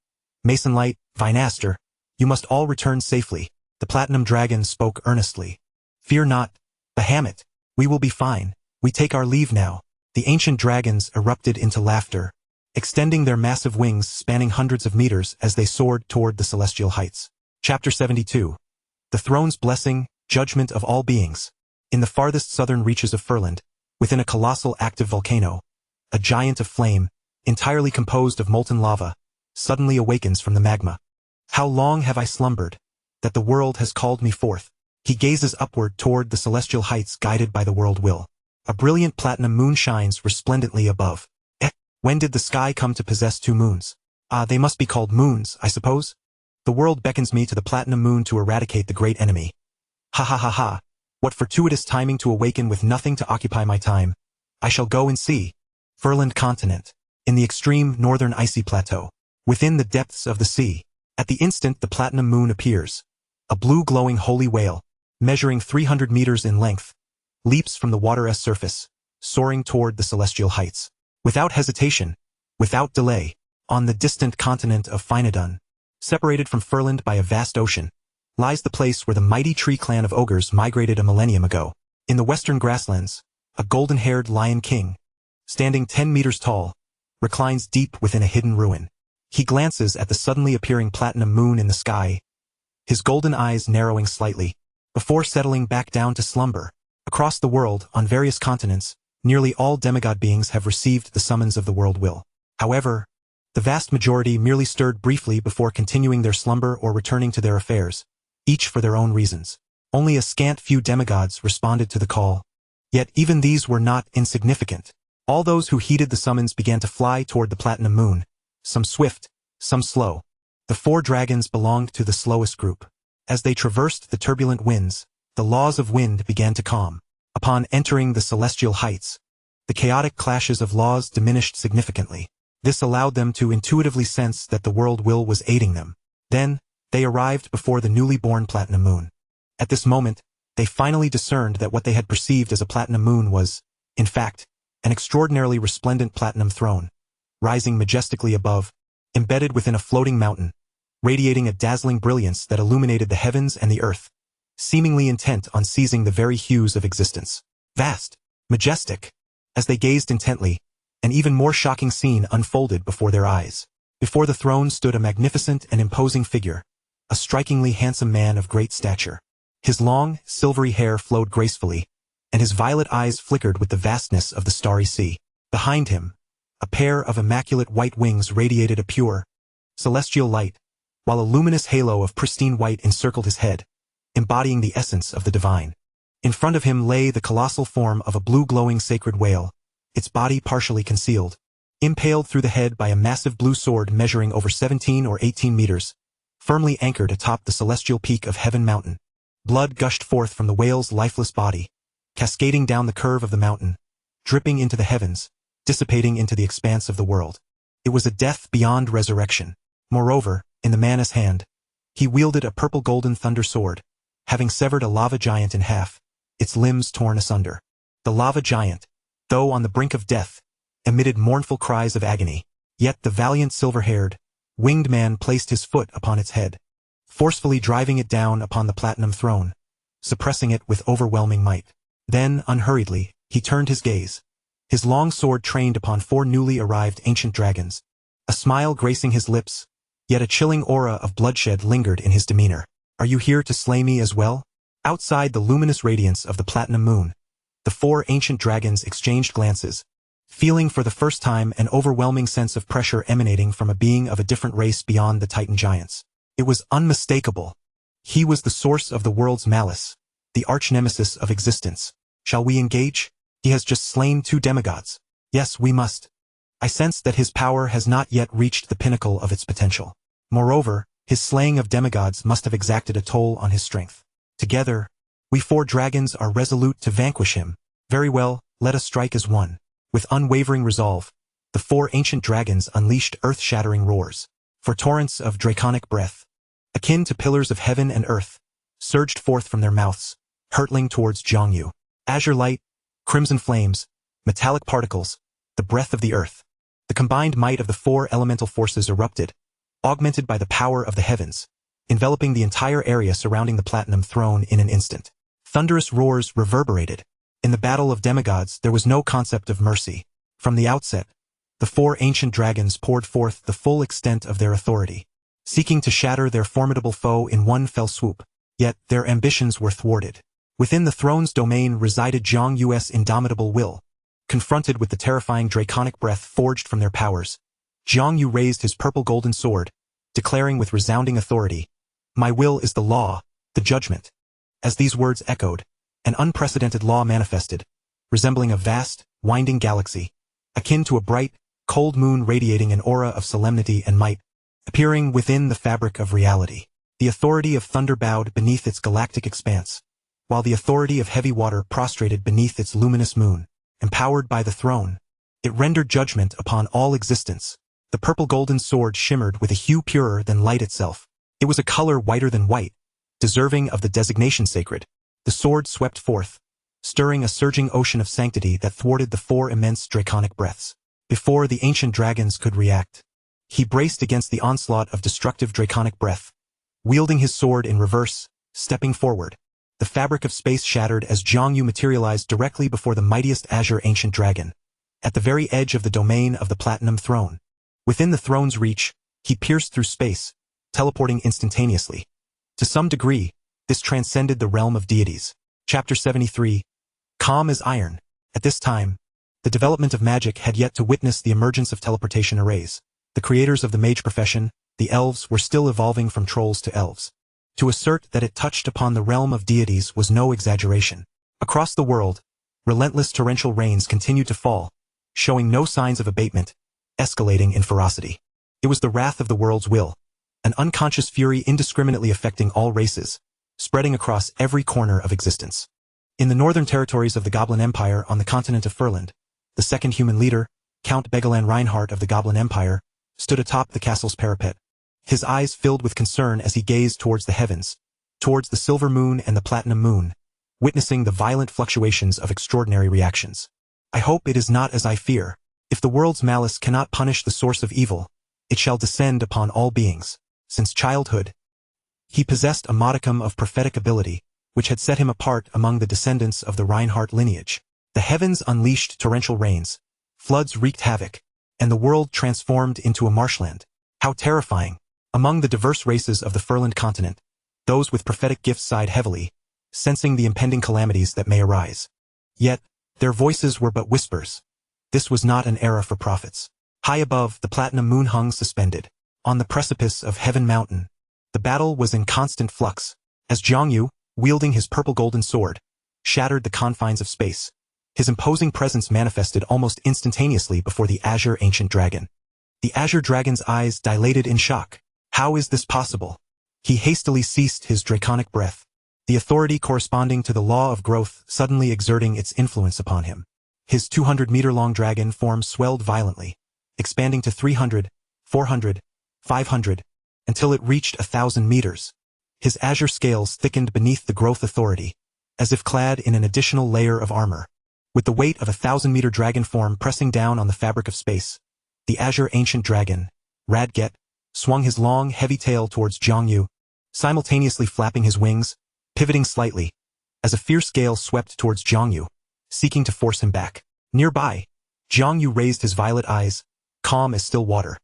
Masonlight, Vinaster, you must all return safely. The platinum dragon spoke earnestly. Fear not, Bahamut, we will be fine. We take our leave now. The ancient dragons erupted into laughter, extending their massive wings spanning hundreds of meters as they soared toward the celestial heights. Chapter 72. The Throne's Blessing, Judgment of All Beings. In the farthest southern reaches of Furland, within a colossal active volcano, a giant of flame, entirely composed of molten lava, suddenly awakens from the magma. How long have I slumbered, that the world has called me forth? He gazes upward toward the celestial heights guided by the world will. A brilliant platinum moon shines resplendently above. When did the sky come to possess 2 moons? They must be called moons, I suppose? The world beckons me to the platinum moon to eradicate the great enemy. Ha ha ha ha. What fortuitous timing to awaken with nothing to occupy my time. I shall go and see. Furland continent. In the extreme northern icy plateau. within the depths of the sea. At the instant the platinum moon appears, a blue glowing holy whale, measuring 300 meters in length, leaps from the water's surface, soaring toward the celestial heights. Without hesitation, without delay, on the distant continent of Phinodon, separated from Furland by a vast ocean, lies the place where the mighty tree clan of ogres migrated a millennium ago. In the western grasslands, a golden-haired lion king, standing 10 meters tall, reclines deep within a hidden ruin. He glances at the suddenly appearing platinum moon in the sky, his golden eyes narrowing slightly, before settling back down to slumber. Across the world, on various continents, nearly all demigod beings have received the summons of the world will. However, the vast majority merely stirred briefly before continuing their slumber or returning to their affairs, each for their own reasons. Only a scant few demigods responded to the call. Yet even these were not insignificant. All those who heeded the summons began to fly toward the platinum moon, some swift, some slow. The 4 dragons belonged to the slowest group. As they traversed the turbulent winds, the laws of wind began to calm. Upon entering the celestial heights, the chaotic clashes of laws diminished significantly. This allowed them to intuitively sense that the world will was aiding them. Then, they arrived before the newly born platinum moon. At this moment, they finally discerned that what they had perceived as a platinum moon was, in fact, an extraordinarily resplendent platinum throne, rising majestically above, embedded within a floating mountain, radiating a dazzling brilliance that illuminated the heavens and the earth, seemingly intent on seizing the very hues of existence. Vast, majestic. As they gazed intently, an even more shocking scene unfolded before their eyes. Before the throne stood a magnificent and imposing figure, a strikingly handsome man of great stature. His long, silvery hair flowed gracefully, and his violet eyes flickered with the vastness of the starry sea. Behind him, a pair of immaculate white wings radiated a pure, celestial light, while a luminous halo of pristine white encircled his head, embodying the essence of the divine. In front of him lay the colossal form of a blue-glowing sacred whale, its body partially concealed, impaled through the head by a massive blue sword measuring over 17 or 18 meters, firmly anchored atop the celestial peak of Heaven Mountain. Blood gushed forth from the whale's lifeless body, cascading down the curve of the mountain, dripping into the heavens, dissipating into the expanse of the world. It was a death beyond resurrection. Moreover, in the man's hand, he wielded a purple-golden thunder sword, having severed a lava giant in half, its limbs torn asunder. The lava giant, though on the brink of death, emitted mournful cries of agony. Yet the valiant silver-haired, winged man placed his foot upon its head, forcefully driving it down upon the platinum throne, suppressing it with overwhelming might. Then, unhurriedly, he turned his gaze, his long sword trained upon 4 newly arrived ancient dragons, a smile gracing his lips, yet a chilling aura of bloodshed lingered in his demeanor. Are you here to slay me as well? Outside the luminous radiance of the platinum moon, the 4 ancient dragons exchanged glances, feeling for the first time an overwhelming sense of pressure emanating from a being of a different race beyond the Titan giants. It was unmistakable. He was the source of the world's malice, the arch-nemesis of existence. Shall we engage? He has just slain 2 demigods. Yes, we must. I sense that his power has not yet reached the pinnacle of its potential. Moreover, his slaying of demigods must have exacted a toll on his strength. Together, we 4 dragons are resolute to vanquish him. Very well, let us strike as one. With unwavering resolve, the 4 ancient dragons unleashed earth-shattering roars. For torrents of draconic breath, akin to pillars of heaven and earth, surged forth from their mouths, hurtling towards Jiangyu. Azure light, crimson flames, metallic particles, the breath of the earth. The combined might of the 4 elemental forces erupted, augmented by the power of the heavens, enveloping the entire area surrounding the platinum throne in an instant. Thunderous roars reverberated. In the battle of demigods there was no concept of mercy. From the outset, the 4 ancient dragons poured forth the full extent of their authority, seeking to shatter their formidable foe in one fell swoop. Yet their ambitions were thwarted. Within the throne's domain resided Jiang Yu's indomitable will. Confronted with the terrifying draconic breath forged from their powers, Jiang Yu raised his purple-golden sword, declaring with resounding authority, "My will is the law, the judgment." As these words echoed, an unprecedented law manifested, resembling a vast, winding galaxy, akin to a bright, cold moon radiating an aura of solemnity and might, appearing within the fabric of reality. The authority of thunder bowed beneath its galactic expanse, while the authority of heavy water prostrated beneath its luminous moon. Empowered by the throne, it rendered judgment upon all existence. The purple golden sword shimmered with a hue purer than light itself. It was a color whiter than white, deserving of the designation sacred. The sword swept forth, stirring a surging ocean of sanctity that thwarted the 4 immense draconic breaths. Before the ancient dragons could react, he braced against the onslaught of destructive draconic breath, wielding his sword in reverse, stepping forward. The fabric of space shattered as Jiangyu materialized directly before the mightiest azure ancient dragon, at the very edge of the domain of the Platinum Throne. Within the throne's reach, he pierced through space, teleporting instantaneously. To some degree, this transcended the realm of deities. Chapter 73. Calm as iron. At this time, the development of magic had yet to witness the emergence of teleportation arrays. The creators of the mage profession, the elves, were still evolving from trolls to elves. To assert that it touched upon the realm of deities was no exaggeration. Across the world, relentless torrential rains continued to fall, showing no signs of abatement, escalating in ferocity. It was the wrath of the world's will, an unconscious fury indiscriminately affecting all races, spreading across every corner of existence. In the northern territories of the Goblin Empire on the continent of Furland, the second human leader, Count Begalan Reinhardt of the Goblin Empire, stood atop the castle's parapet. His eyes filled with concern as he gazed towards the heavens, towards the silver moon and the platinum moon, witnessing the violent fluctuations of extraordinary reactions. I hope it is not as I fear. If the world's malice cannot punish the source of evil, it shall descend upon all beings. Since childhood, he possessed a modicum of prophetic ability, which had set him apart among the descendants of the Reinhardt lineage. The heavens unleashed torrential rains, floods wreaked havoc, and the world transformed into a marshland. How terrifying! Among the diverse races of the Furland continent, those with prophetic gifts sighed heavily, sensing the impending calamities that may arise. Yet, their voices were but whispers. This was not an era for prophets. High above, the platinum moon hung suspended. On the precipice of Heaven Mountain, the battle was in constant flux, as Jiangyu, wielding his purple golden sword, shattered the confines of space. His imposing presence manifested almost instantaneously before the azure ancient dragon. The azure dragon's eyes dilated in shock. How is this possible? He hastily ceased his draconic breath, the authority corresponding to the law of growth suddenly exerting its influence upon him. His 200-meter-long dragon form swelled violently, expanding to 300, 400, 500, until it reached 1,000 meters. His azure scales thickened beneath the growth authority, as if clad in an additional layer of armor. With the weight of a 1,000-meter dragon form pressing down on the fabric of space, the azure ancient dragon, Radget, swung his long, heavy tail towards Jiangyu, simultaneously flapping his wings, pivoting slightly, as a fierce gale swept towards Jiangyu, seeking to force him back. Nearby, Jiangyu raised his violet eyes, calm as still water.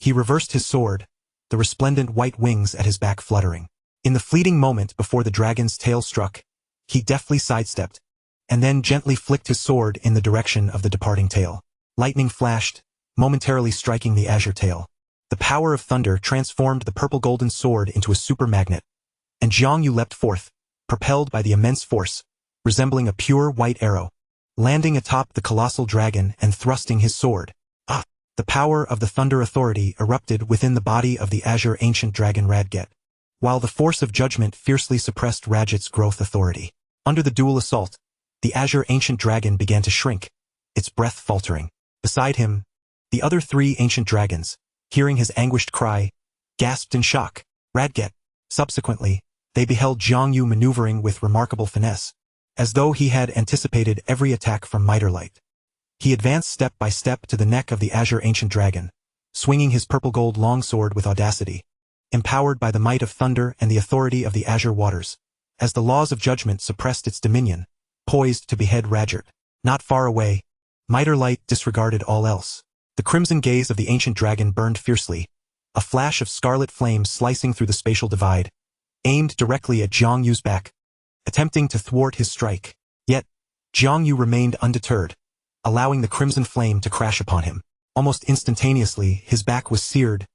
He reversed his sword, the resplendent white wings at his back fluttering. In the fleeting moment before the dragon's tail struck, he deftly sidestepped, and then gently flicked his sword in the direction of the departing tail. Lightning flashed, momentarily striking the azure tail. The power of thunder transformed the purple golden sword into a super magnet, and Jiangyu leapt forth, propelled by the immense force, resembling a pure white arrow, landing atop the colossal dragon and thrusting his sword. The power of the thunder authority erupted within the body of the azure ancient dragon Radget, while the force of judgment fiercely suppressed Radget's growth authority. Under the dual assault, the azure ancient dragon began to shrink, its breath faltering. Beside him, the other 3 ancient dragons, hearing his anguished cry, gasped in shock. Radget. Subsequently, they beheld Jiangyu maneuvering with remarkable finesse, as though he had anticipated every attack from Miterlight. He advanced step by step to the neck of the azure ancient dragon, swinging his purple-gold longsword with audacity, empowered by the might of thunder and the authority of the azure waters, as the laws of judgment suppressed its dominion, poised to behead Radget. Not far away, Miterlight disregarded all else. The crimson gaze of the ancient dragon burned fiercely, a flash of scarlet flame slicing through the spatial divide, aimed directly at Jiangyu's back, attempting to thwart his strike. Yet, Jiangyu remained undeterred, allowing the crimson flame to crash upon him. Almost instantaneously, his back was seared,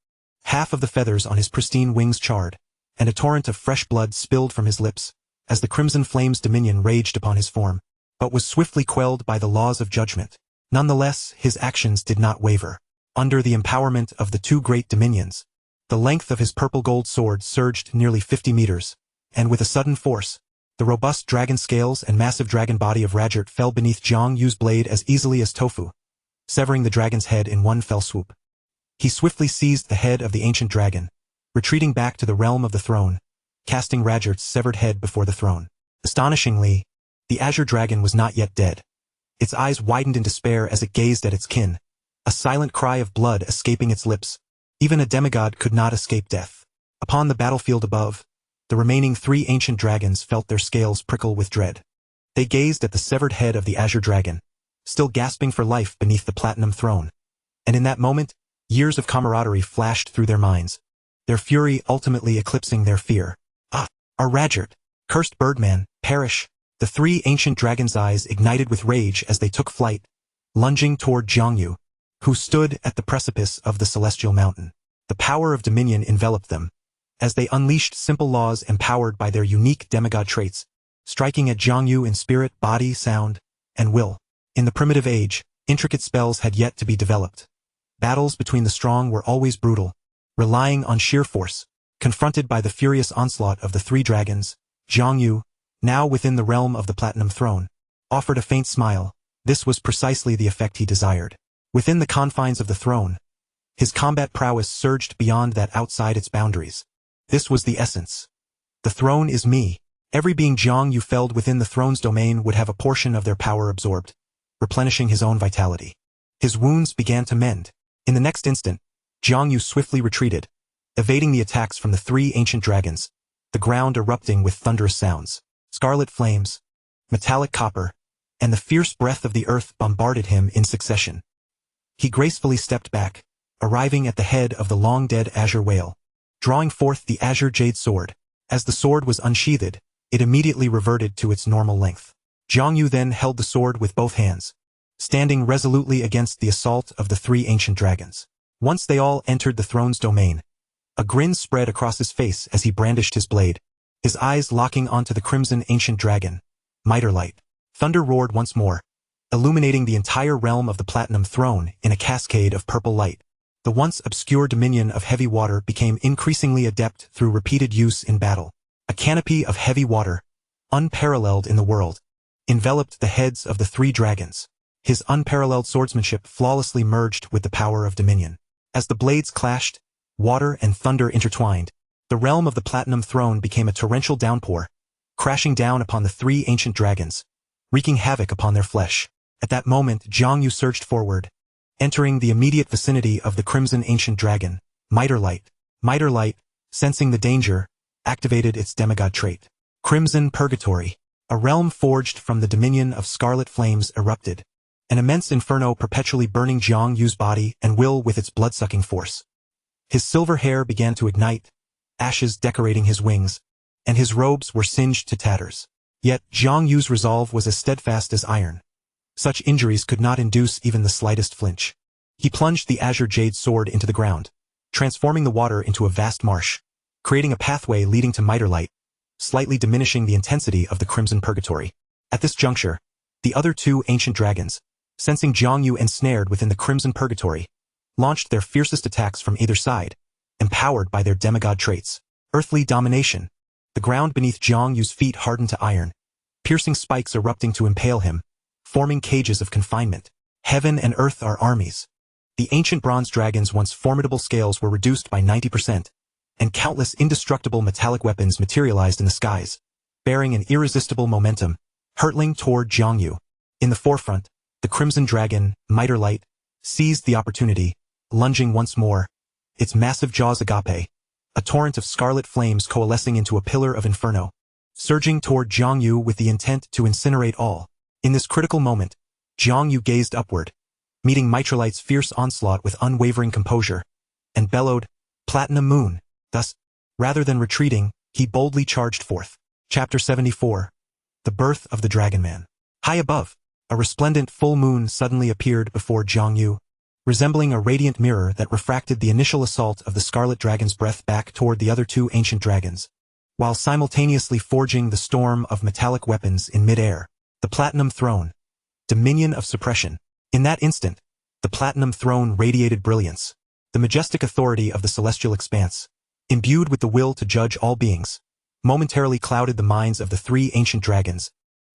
half of the feathers on his pristine wings charred, and a torrent of fresh blood spilled from his lips, as the crimson flame's dominion raged upon his form, but was swiftly quelled by the laws of judgment. Nonetheless, his actions did not waver. Under the empowerment of the 2 great dominions, the length of his purple-gold sword surged nearly 50 meters, and with a sudden force, the robust dragon scales and massive dragon body of Radget fell beneath Jiangyu's blade as easily as tofu, severing the dragon's head in one fell swoop. He swiftly seized the head of the ancient dragon, retreating back to the realm of the throne, casting Rajart's severed head before the throne. Astonishingly, the azure dragon was not yet dead. Its eyes widened in despair as it gazed at its kin, a silent cry of blood escaping its lips. Even a demigod could not escape death. Upon the battlefield above, the remaining 3 ancient dragons felt their scales prickle with dread. They gazed at the severed head of the azure dragon, still gasping for life beneath the platinum throne. And in that moment, years of camaraderie flashed through their minds, their fury ultimately eclipsing their fear. Our Rajart, cursed birdman, perish! The 3 ancient dragons' eyes ignited with rage as they took flight, lunging toward Jiangyu, who stood at the precipice of the celestial mountain. The power of dominion enveloped them, as they unleashed simple laws empowered by their unique demigod traits, striking at Jiangyu in spirit, body, sound, and will. In the primitive age, intricate spells had yet to be developed. Battles between the strong were always brutal, relying on sheer force. Confronted by the furious onslaught of the 3 dragons, Jiangyu, now within the realm of the platinum throne, offered a faint smile. This was precisely the effect he desired. Within the confines of the throne, his combat prowess surged beyond that outside its boundaries. This was the essence. The throne is me. Every being Jiangyu felled within the throne's domain would have a portion of their power absorbed, replenishing his own vitality. His wounds began to mend. In the next instant, Jiangyu swiftly retreated, evading the attacks from the 3 ancient dragons, the ground erupting with thunderous sounds. Scarlet flames, metallic copper, and the fierce breath of the earth bombarded him in succession. He gracefully stepped back, arriving at the head of the long-dead azure whale, drawing forth the azure jade sword. As the sword was unsheathed, it immediately reverted to its normal length. Jiangyu then held the sword with both hands, standing resolutely against the assault of the 3 ancient dragons. Once they all entered the throne's domain, a grin spread across his face as he brandished his blade, his eyes locking onto the crimson ancient dragon, Mitterlight. Thunder roared once more, illuminating the entire realm of the platinum throne in a cascade of purple light. The once obscure dominion of heavy water became increasingly adept through repeated use in battle. A canopy of heavy water, unparalleled in the world, enveloped the heads of the 3 dragons. His unparalleled swordsmanship flawlessly merged with the power of dominion. As the blades clashed, water and thunder intertwined. The realm of the platinum throne became a torrential downpour, crashing down upon the 3 ancient dragons, wreaking havoc upon their flesh. At that moment, Jiangyu surged forward, entering the immediate vicinity of the crimson ancient dragon, Mitterlight. Mitterlight, sensing the danger, activated its demigod trait. Crimson Purgatory, a realm forged from the dominion of scarlet flames, erupted, an immense inferno perpetually burning Jiangyu's body and will with its blood-sucking force. His silver hair began to ignite, ashes decorating his wings, and his robes were singed to tatters. Yet Jiangyu's resolve was as steadfast as iron. Such injuries could not induce even the slightest flinch. He plunged the azure jade sword into the ground, transforming the water into a vast marsh, creating a pathway leading to Mitterlight, slightly diminishing the intensity of the crimson purgatory. At this juncture, the other 2 ancient dragons, sensing Jiangyu ensnared within the crimson purgatory, launched their fiercest attacks from either side, empowered by their demigod traits. Earthly domination. The ground beneath Jiangyu's feet hardened to iron, piercing spikes erupting to impale him, forming cages of confinement. Heaven and earth are armies. The ancient bronze dragon's once formidable scales were reduced by 90%, and countless indestructible metallic weapons materialized in the skies, bearing an irresistible momentum, hurtling toward Jiangyu. In the forefront, the crimson dragon, Mitterlight, seized the opportunity, lunging once more, its massive jaws agape, a torrent of scarlet flames coalescing into a pillar of inferno, surging toward Jiangyu with the intent to incinerate all. In this critical moment, Jiangyu gazed upward, meeting Mitterlight's fierce onslaught with unwavering composure, and bellowed, "Platinum Moon!" Thus, rather than retreating, he boldly charged forth. Chapter 74. The Birth of the Dragon Man. High above, a resplendent full moon suddenly appeared before Jiangyu, resembling a radiant mirror that refracted the initial assault of the scarlet dragon's breath back toward the other 2 ancient dragons, while simultaneously forging the storm of metallic weapons in mid-air. The Platinum Throne. Dominion of suppression. In that instant, the Platinum Throne radiated brilliance, the majestic authority of the celestial expanse, imbued with the will to judge all beings, momentarily clouded the minds of the 3 ancient dragons,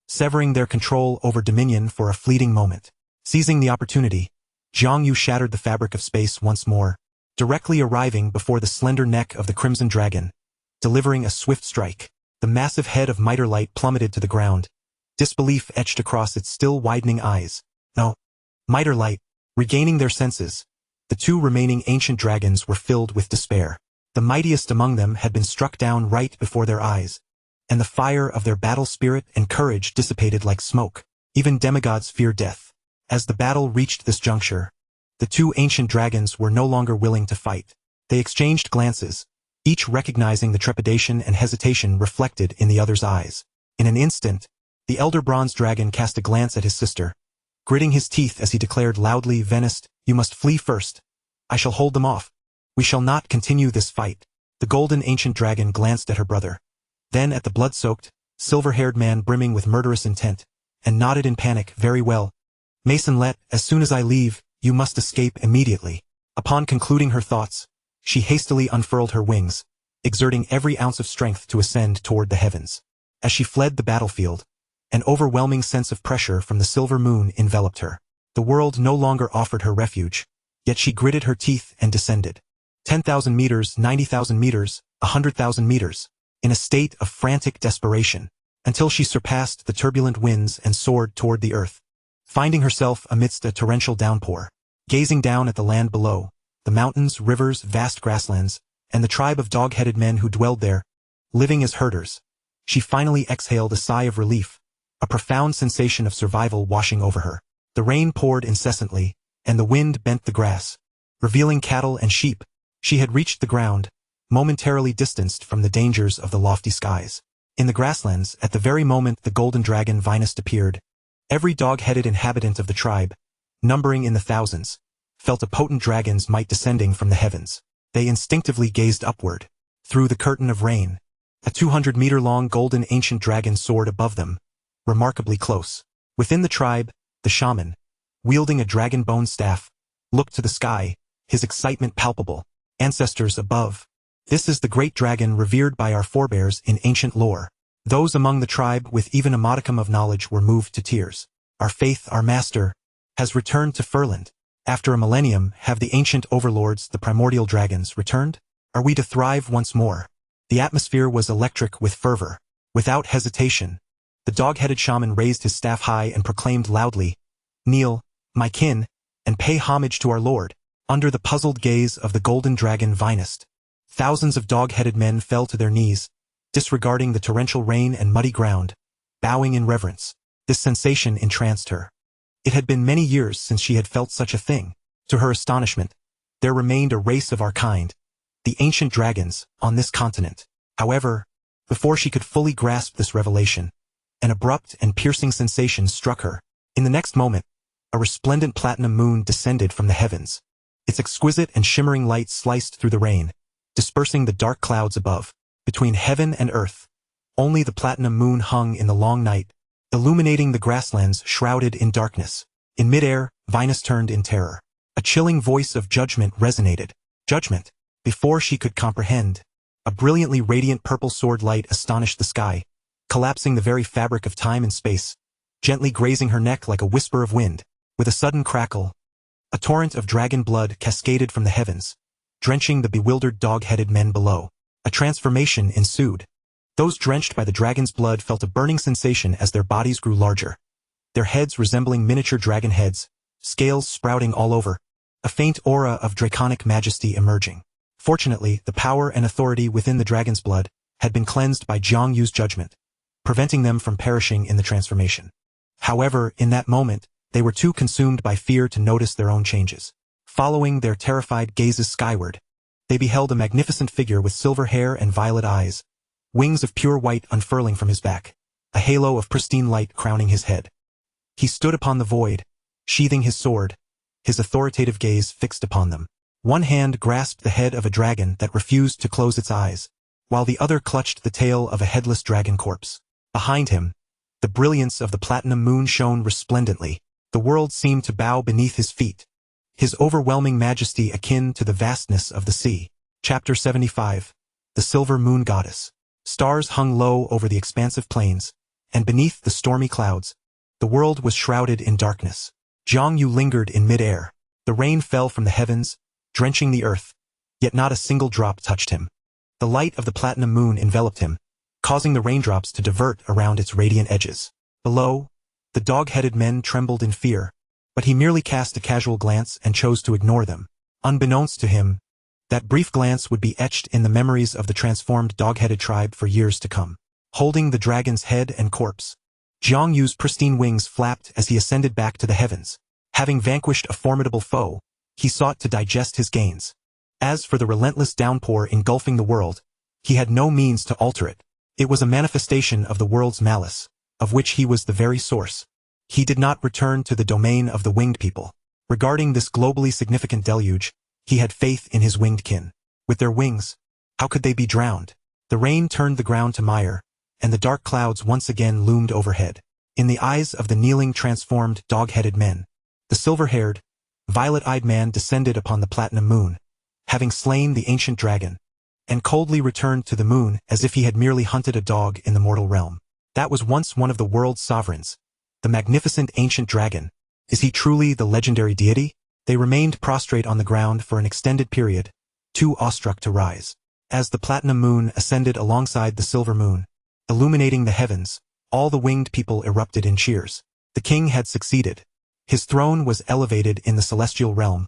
severing their control over dominion for a fleeting moment. Seizing the opportunity, Jiangyu shattered the fabric of space once more, directly arriving before the slender neck of the crimson dragon, delivering a swift strike. The massive head of Light plummeted to the ground, disbelief etched across its still widening eyes. No. Light, regaining their senses, the two remaining ancient dragons were filled with despair. The mightiest among them had been struck down right before their eyes, and the fire of their battle spirit and courage dissipated like smoke. Even demigods fear death. As the battle reached this juncture, the two ancient dragons were no longer willing to fight. They exchanged glances, each recognizing the trepidation and hesitation reflected in the other's eyes. In an instant, the elder bronze dragon cast a glance at his sister, gritting his teeth as he declared loudly, "Venist, you must flee first. I shall hold them off. We shall not continue this fight." The golden ancient dragon glanced at her brother, then at the blood-soaked, silver-haired man brimming with murderous intent, and nodded in panic. "Very well. Mason, as soon as I leave, you must escape immediately." Upon concluding her thoughts, she hastily unfurled her wings, exerting every ounce of strength to ascend toward the heavens. As she fled the battlefield, an overwhelming sense of pressure from the silver moon enveloped her. The world no longer offered her refuge, yet she gritted her teeth and descended. 10,000 meters, 90,000 meters, 100,000 meters, in a state of frantic desperation, until she surpassed the turbulent winds and soared toward the earth. Finding herself amidst a torrential downpour, gazing down at the land below, the mountains, rivers, vast grasslands, and the tribe of dog-headed men who dwelled there, living as herders, she finally exhaled a sigh of relief, a profound sensation of survival washing over her. The rain poured incessantly, and the wind bent the grass, revealing cattle and sheep. She had reached the ground, momentarily distanced from the dangers of the lofty skies. In the grasslands, at the very moment the golden dragon Vinest appeared, every dog-headed inhabitant of the tribe, numbering in the thousands, felt a potent dragon's might descending from the heavens. They instinctively gazed upward. Through the curtain of rain, a 200-meter-long golden ancient dragon soared above them, remarkably close. Within the tribe, the shaman, wielding a dragon bone staff, looked to the sky, his excitement palpable. "Ancestors above. This is the great dragon revered by our forebears in ancient lore." Those among the tribe with even a modicum of knowledge were moved to tears. "Our faith, our master, has returned to Furland. After a millennium, have the ancient overlords, the primordial dragons, returned? Are we to thrive once more?" The atmosphere was electric with fervor. Without hesitation, the dog-headed shaman raised his staff high and proclaimed loudly, "Kneel, my kin, and pay homage to our lord." Under the puzzled gaze of the golden dragon Vinest, thousands of dog-headed men fell to their knees, disregarding the torrential rain and muddy ground, bowing in reverence. This sensation entranced her. It had been many years since she had felt such a thing. To her astonishment, there remained a race of our kind, the ancient dragons, on this continent. However, before she could fully grasp this revelation, an abrupt and piercing sensation struck her. In the next moment, a resplendent platinum moon descended from the heavens. Its exquisite and shimmering light sliced through the rain, dispersing the dark clouds above. Between heaven and earth, only the platinum moon hung in the long night, illuminating the grasslands shrouded in darkness. In midair, Vinest turned in terror. A chilling voice of judgment resonated. Judgment. Before she could comprehend, a brilliantly radiant purple sword light astonished the sky, collapsing the very fabric of time and space, gently grazing her neck like a whisper of wind. With a sudden crackle, a torrent of dragon blood cascaded from the heavens, drenching the bewildered dog-headed men below. A transformation ensued. Those drenched by the dragon's blood felt a burning sensation as their bodies grew larger, their heads resembling miniature dragon heads, scales sprouting all over, a faint aura of draconic majesty emerging. Fortunately, the power and authority within the dragon's blood had been cleansed by Jiang Yu's judgment, preventing them from perishing in the transformation. However, in that moment, they were too consumed by fear to notice their own changes. Following their terrified gazes skyward, they beheld a magnificent figure with silver hair and violet eyes, wings of pure white unfurling from his back, a halo of pristine light crowning his head. He stood upon the void, sheathing his sword, his authoritative gaze fixed upon them. One hand grasped the head of a dragon that refused to close its eyes, while the other clutched the tail of a headless dragon corpse. Behind him, the brilliance of the platinum moon shone resplendently. The world seemed to bow beneath his feet, his overwhelming majesty akin to the vastness of the sea. Chapter 75. The Silver Moon Goddess. Stars hung low over the expansive plains, and beneath the stormy clouds, the world was shrouded in darkness. Jiang Yu lingered in mid-air. The rain fell from the heavens, drenching the earth, yet not a single drop touched him. The light of the platinum moon enveloped him, causing the raindrops to divert around its radiant edges. Below, the dog-headed men trembled in fear, but he merely cast a casual glance and chose to ignore them. Unbeknownst to him, that brief glance would be etched in the memories of the transformed dog-headed tribe for years to come. Holding the dragon's head and corpse, Jiang Yu's pristine wings flapped as he ascended back to the heavens. Having vanquished a formidable foe, he sought to digest his gains. As for the relentless downpour engulfing the world, he had no means to alter it. It was a manifestation of the world's malice, of which he was the very source. He did not return to the domain of the winged people. Regarding this globally significant deluge, he had faith in his winged kin. With their wings, how could they be drowned? The rain turned the ground to mire, and the dark clouds once again loomed overhead. In the eyes of the kneeling transformed dog-headed men, the silver-haired, violet-eyed man descended upon the platinum moon, having slain the ancient dragon, and coldly returned to the moon as if he had merely hunted a dog in the mortal realm. That was once one of the world's sovereigns, the magnificent ancient dragon. Is he truly the legendary deity? They remained prostrate on the ground for an extended period, too awestruck to rise. As the platinum moon ascended alongside the silver moon, illuminating the heavens, all the winged people erupted in cheers. The king had succeeded. His throne was elevated in the celestial realm,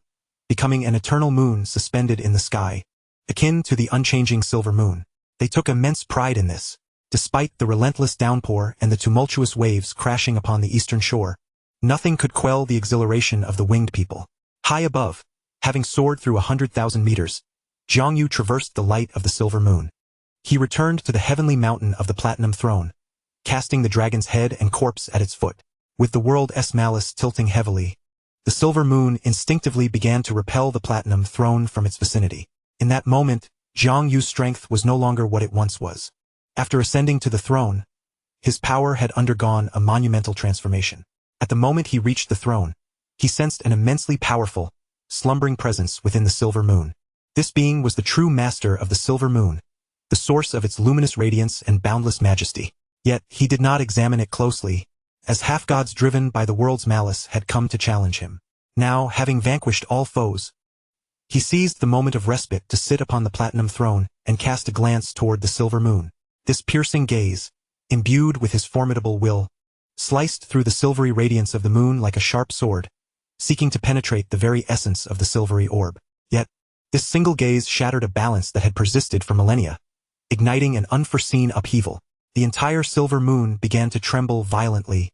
becoming an eternal moon suspended in the sky, akin to the unchanging silver moon. They took immense pride in this. Despite the relentless downpour and the tumultuous waves crashing upon the eastern shore, nothing could quell the exhilaration of the winged people. High above, having soared through 100,000 meters, Jiang Yu traversed the light of the silver moon. He returned to the heavenly mountain of the platinum throne, casting the dragon's head and corpse at its foot. With the world's malice tilting heavily, the silver moon instinctively began to repel the platinum throne from its vicinity. In that moment, Jiang Yu's strength was no longer what it once was. After ascending to the throne, his power had undergone a monumental transformation. At the moment he reached the throne, he sensed an immensely powerful, slumbering presence within the silver moon. This being was the true master of the silver moon, the source of its luminous radiance and boundless majesty. Yet he did not examine it closely, as half-gods driven by the world's malice had come to challenge him. Now, having vanquished all foes, he seized the moment of respite to sit upon the platinum throne and cast a glance toward the silver moon. This piercing gaze, imbued with his formidable will, sliced through the silvery radiance of the moon like a sharp sword, seeking to penetrate the very essence of the silvery orb. Yet, this single gaze shattered a balance that had persisted for millennia, igniting an unforeseen upheaval. The entire silver moon began to tremble violently,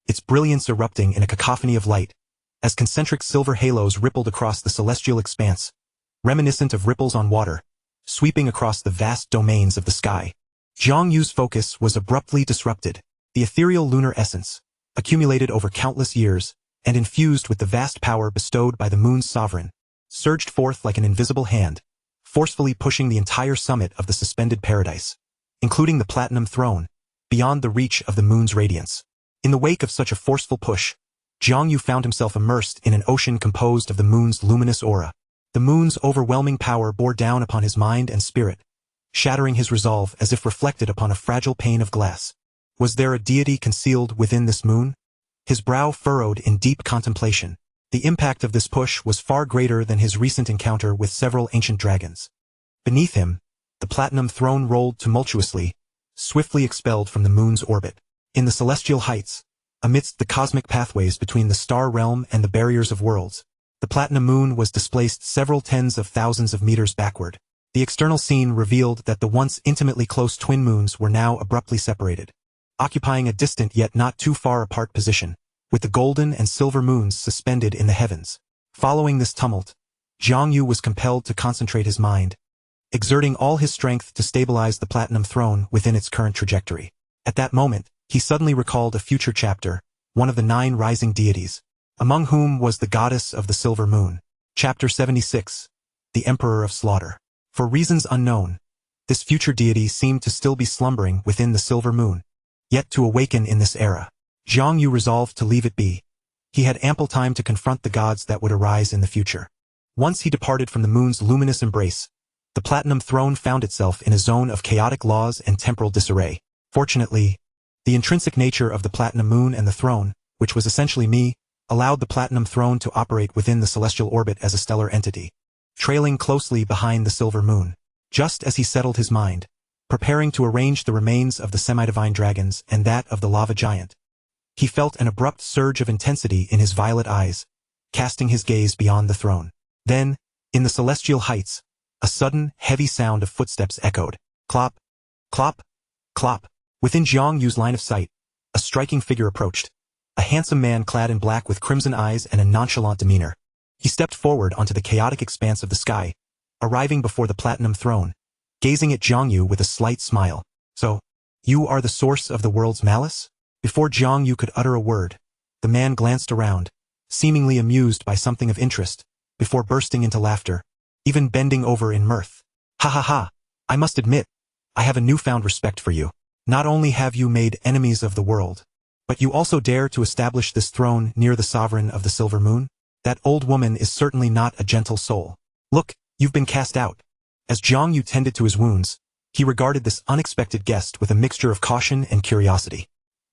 its brilliance erupting in a cacophony of light, as concentric silver halos rippled across the celestial expanse, reminiscent of ripples on water, sweeping across the vast domains of the sky. Jiang Yu's focus was abruptly disrupted. The ethereal lunar essence, accumulated over countless years, and infused with the vast power bestowed by the moon's sovereign, surged forth like an invisible hand, forcefully pushing the entire summit of the suspended paradise, including the platinum throne, beyond the reach of the moon's radiance. In the wake of such a forceful push, Jiang Yu found himself immersed in an ocean composed of the moon's luminous aura. The moon's overwhelming power bore down upon his mind and spirit, shattering his resolve as if reflected upon a fragile pane of glass. Was there a deity concealed within this moon? His brow furrowed in deep contemplation. The impact of this push was far greater than his recent encounter with several ancient dragons. Beneath him, the platinum throne rolled tumultuously, swiftly expelled from the moon's orbit. In the celestial heights, amidst the cosmic pathways between the star realm and the barriers of worlds, the platinum moon was displaced several tens of thousands of meters backward. The external scene revealed that the once intimately close twin moons were now abruptly separated, occupying a distant yet not too far apart position, with the golden and silver moons suspended in the heavens. Following this tumult, Jiang Yu was compelled to concentrate his mind, exerting all his strength to stabilize the platinum throne within its current trajectory. At that moment, he suddenly recalled a future chapter, one of the 9 rising deities, among whom was the goddess of the silver moon. Chapter 76, the Emperor of Slaughter. For reasons unknown, this future deity seemed to still be slumbering within the silver moon, yet to awaken in this era. Jiang Yu resolved to leave it be. He had ample time to confront the gods that would arise in the future. Once he departed from the moon's luminous embrace, the platinum throne found itself in a zone of chaotic laws and temporal disarray. Fortunately, the intrinsic nature of the platinum moon and the throne, which was essentially me, allowed the platinum throne to operate within the celestial orbit as a stellar entity. trailing closely behind the silver moon. Just as he settled his mind, preparing to arrange the remains of the semi-divine dragons and that of the lava giant, he felt an abrupt surge of intensity in his violet eyes, casting his gaze beyond the throne. Then, in the celestial heights, a sudden, heavy sound of footsteps echoed. Clop, clop, clop. Within Jiang Yu's line of sight, a striking figure approached. A handsome man clad in black with crimson eyes and a nonchalant demeanor. He stepped forward onto the chaotic expanse of the sky, arriving before the platinum throne, gazing at Jiang Yu with a slight smile. So, you are the source of the world's malice? Before Jiang Yu could utter a word, the man glanced around, seemingly amused by something of interest, before bursting into laughter, even bending over in mirth. Ha ha ha, I must admit, I have a newfound respect for you. Not only have you made enemies of the world, but you also dare to establish this throne near the sovereign of the silver moon? That old woman is certainly not a gentle soul. Look, you've been cast out. As Jiang Yu tended to his wounds, he regarded this unexpected guest with a mixture of caution and curiosity.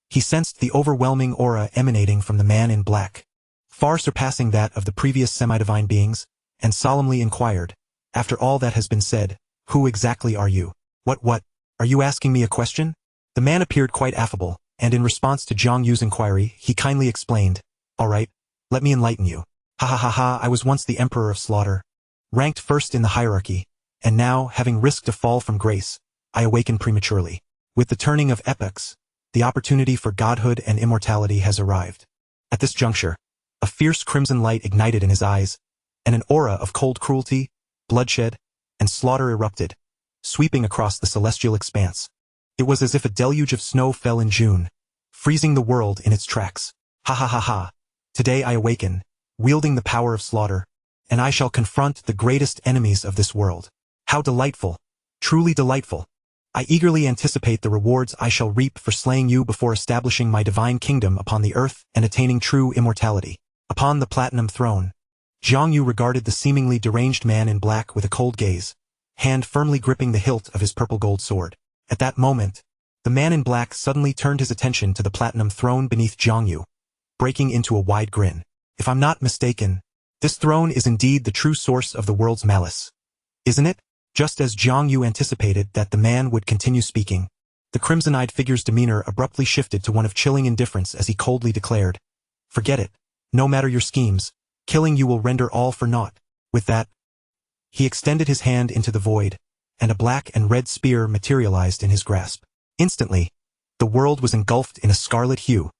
He sensed the overwhelming aura emanating from the man in black, far surpassing that of the previous semi-divine beings, and solemnly inquired, after all that has been said, who exactly are you? What, are you asking me a question? The man appeared quite affable, and in response to Jiang Yu's inquiry, he kindly explained, all right, let me enlighten you. Ha ha ha ha, I was once the Emperor of Slaughter, ranked first in the hierarchy, and now, having risked a fall from grace, I awaken prematurely. With the turning of epochs, the opportunity for godhood and immortality has arrived. At this juncture, a fierce crimson light ignited in his eyes, and an aura of cold cruelty, bloodshed, and slaughter erupted, sweeping across the celestial expanse. It was as if a deluge of snow fell in June, freezing the world in its tracks. Ha ha ha ha, today I awaken, wielding the power of slaughter, and I shall confront the greatest enemies of this world. How delightful, truly delightful. I eagerly anticipate the rewards I shall reap for slaying you before establishing my divine kingdom upon the earth and attaining true immortality. Upon the platinum throne, Jiang Yu regarded the seemingly deranged man in black with a cold gaze, hand firmly gripping the hilt of his purple gold sword. At that moment, the man in black suddenly turned his attention to the platinum throne beneath Jiang Yu, breaking into a wide grin. If I'm not mistaken, this throne is indeed the true source of the world's malice. Isn't it? Just as Jiang Yu anticipated that the man would continue speaking, the crimson-eyed figure's demeanor abruptly shifted to one of chilling indifference as he coldly declared, forget it. No matter your schemes, killing you will render all for naught. With that, he extended his hand into the void, and a black and red spear materialized in his grasp. Instantly, the world was engulfed in a scarlet hue.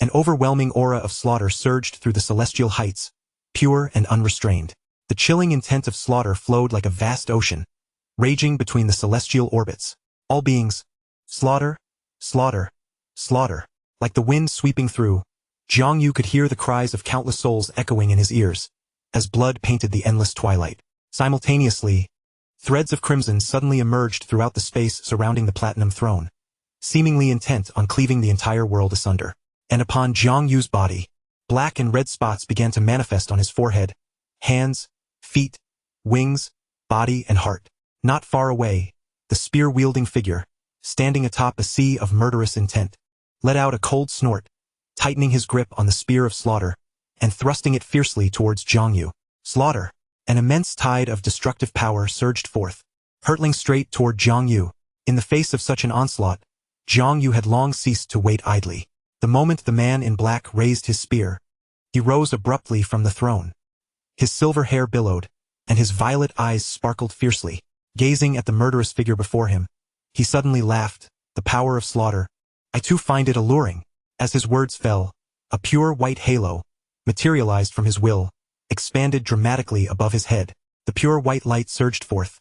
An overwhelming aura of slaughter surged through the celestial heights, pure and unrestrained. The chilling intent of slaughter flowed like a vast ocean, raging between the celestial orbits. All beings, slaughter, slaughter, slaughter. Like the wind sweeping through, Jiang Yu could hear the cries of countless souls echoing in his ears, as blood painted the endless twilight. Simultaneously, threads of crimson suddenly emerged throughout the space surrounding the platinum throne, seemingly intent on cleaving the entire world asunder. And upon Jiang Yu's body, black and red spots began to manifest on his forehead, hands, feet, wings, body, and heart. Not far away, the spear-wielding figure, standing atop a sea of murderous intent, let out a cold snort, tightening his grip on the spear of slaughter, and thrusting it fiercely towards Jiang Yu. Slaughter! An immense tide of destructive power surged forth, hurtling straight toward Jiang Yu. In the face of such an onslaught, Jiang Yu had long ceased to wait idly. The moment the man in black raised his spear, he rose abruptly from the throne. His silver hair billowed, and his violet eyes sparkled fiercely. Gazing at the murderous figure before him, he suddenly laughed. The power of slaughter. I too find it alluring. As his words fell, a pure white halo, materialized from his will, expanded dramatically above his head. The pure white light surged forth,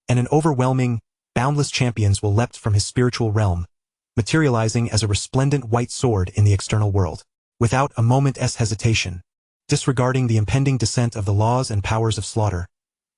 and an overwhelming, boundless champions will leapt from his spiritual realm, materializing as a resplendent white sword in the external world. Without a moment's hesitation, disregarding the impending descent of the laws and powers of slaughter,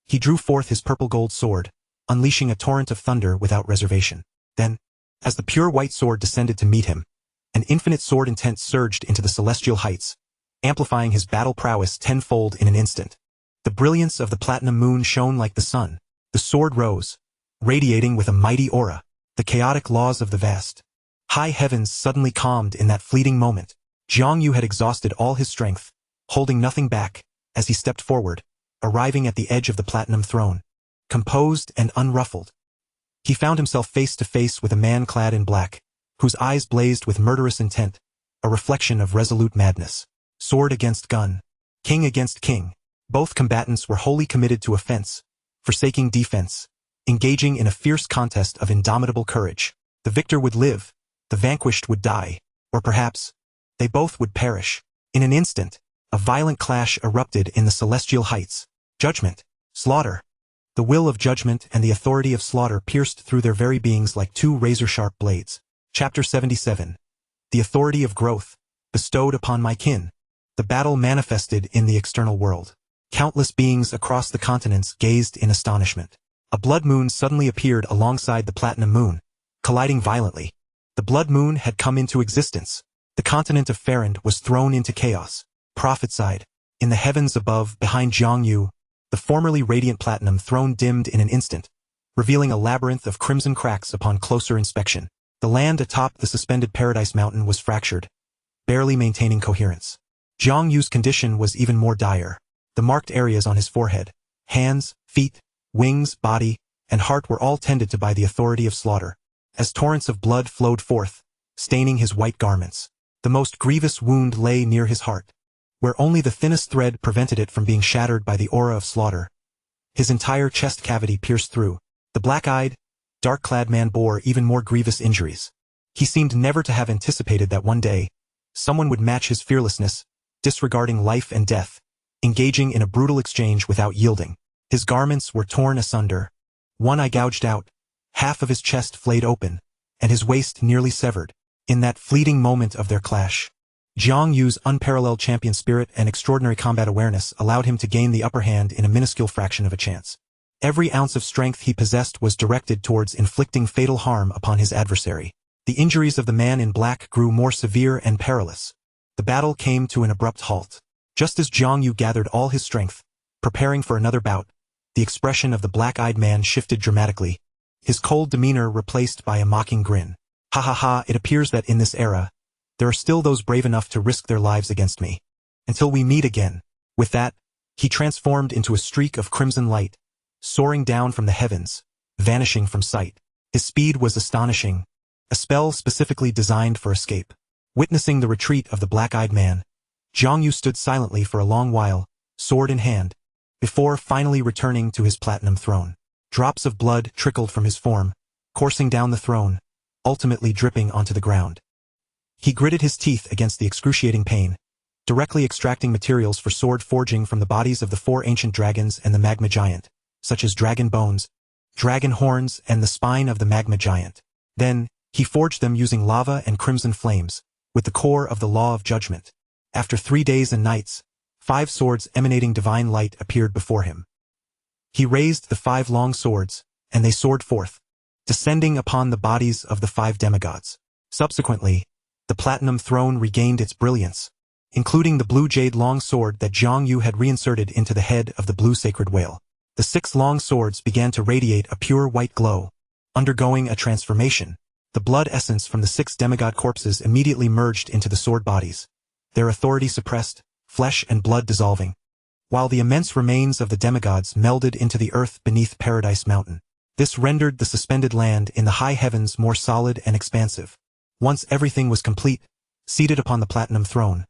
he drew forth his purple gold sword, unleashing a torrent of thunder without reservation. Then, as the pure white sword descended to meet him, an infinite sword intent surged into the celestial heights, amplifying his battle prowess tenfold in an instant. The brilliance of the platinum moon shone like the sun. The sword rose, radiating with a mighty aura. The chaotic laws of the vast high heavens suddenly calmed in that fleeting moment. Jiang Yu had exhausted all his strength, holding nothing back, as he stepped forward, arriving at the edge of the platinum throne. Composed and unruffled, he found himself face to face with a man clad in black, whose eyes blazed with murderous intent, a reflection of resolute madness. Sword against gun, king against king. Both combatants were wholly committed to offense, forsaking defense, engaging in a fierce contest of indomitable courage. The victor would live, the vanquished would die, or perhaps, they both would perish. In an instant, a violent clash erupted in the celestial heights. Judgment, slaughter. The will of judgment and the authority of slaughter pierced through their very beings like two razor-sharp blades. Chapter 77. The authority of growth, bestowed upon my kin. The battle manifested in the external world. Countless beings across the continents gazed in astonishment. A blood moon suddenly appeared alongside the platinum moon, colliding violently. The blood moon had come into existence. The continent of Farand was thrown into chaos. Prophesied. In the heavens above, behind Jiangyu, the formerly radiant platinum throne dimmed in an instant, revealing a labyrinth of crimson cracks upon closer inspection. The land atop the suspended Paradise Mountain was fractured, barely maintaining coherence. Jiangyu's condition was even more dire. The marked areas on his forehead, hands, feet, wings, body, and heart were all tended to by the authority of slaughter, as torrents of blood flowed forth, staining his white garments. The most grievous wound lay near his heart, where only the thinnest thread prevented it from being shattered by the aura of slaughter. His entire chest cavity pierced through. The black-eyed, dark-clad man bore even more grievous injuries. He seemed never to have anticipated that one day, someone would match his fearlessness, disregarding life and death, engaging in a brutal exchange without yielding. His garments were torn asunder, one eye gouged out, half of his chest flayed open, and his waist nearly severed. In that fleeting moment of their clash, Jiang Yu's unparalleled champion spirit and extraordinary combat awareness allowed him to gain the upper hand in a minuscule fraction of a chance. Every ounce of strength he possessed was directed towards inflicting fatal harm upon his adversary. The injuries of the man in black grew more severe and perilous. The battle came to an abrupt halt. Just as Jiang Yu gathered all his strength, preparing for another bout, the expression of the black-eyed man shifted dramatically, his cold demeanor replaced by a mocking grin. Ha ha ha, it appears that in this era, there are still those brave enough to risk their lives against me. Until we meet again. With that, he transformed into a streak of crimson light, soaring down from the heavens, vanishing from sight. His speed was astonishing, a spell specifically designed for escape. Witnessing the retreat of the black-eyed man, Jiang Yu stood silently for a long while, sword in hand, before finally returning to his platinum throne. Drops of blood trickled from his form, coursing down the throne, ultimately dripping onto the ground. He gritted his teeth against the excruciating pain, directly extracting materials for sword forging from the bodies of the 4 ancient dragons and the magma giant, such as dragon bones, dragon horns, and the spine of the magma giant. Then, he forged them using lava and crimson flames, with the core of the law of judgment. After 3 days and nights, 5 swords emanating divine light appeared before him. He raised the 5 long swords, and they soared forth, descending upon the bodies of the 5 demigods. Subsequently, the platinum throne regained its brilliance, including the blue jade long sword that Jiang Yu had reinserted into the head of the blue sacred whale. The 6 long swords began to radiate a pure white glow, undergoing a transformation. The blood essence from the 6 demigod corpses immediately merged into the sword bodies, their authority suppressed, flesh and blood dissolving, while the immense remains of the demigods melded into the earth beneath Paradise Mountain. This rendered the suspended land in the high heavens more solid and expansive. Once everything was complete, seated upon the platinum throne,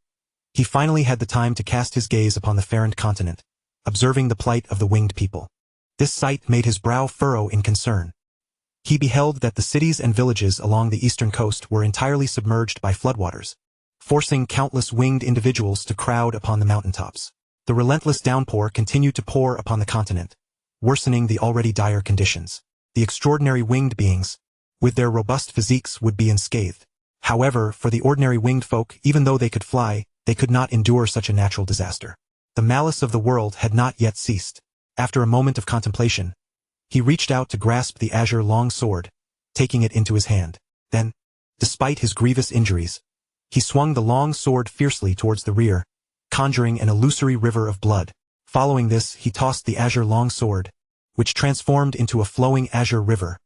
he finally had the time to cast his gaze upon the Farand continent, observing the plight of the winged people. This sight made his brow furrow in concern. He beheld that the cities and villages along the eastern coast were entirely submerged by floodwaters, forcing countless winged individuals to crowd upon the mountaintops. The relentless downpour continued to pour upon the continent, worsening the already dire conditions. The extraordinary winged beings, with their robust physiques, would be unscathed. However, for the ordinary winged folk, even though they could fly, they could not endure such a natural disaster. The malice of the world had not yet ceased. After a moment of contemplation, he reached out to grasp the azure long sword, taking it into his hand. Then, despite his grievous injuries, he swung the long sword fiercely towards the rear, conjuring an illusory river of blood. Following this, he tossed the azure long sword, which transformed into a flowing azure river,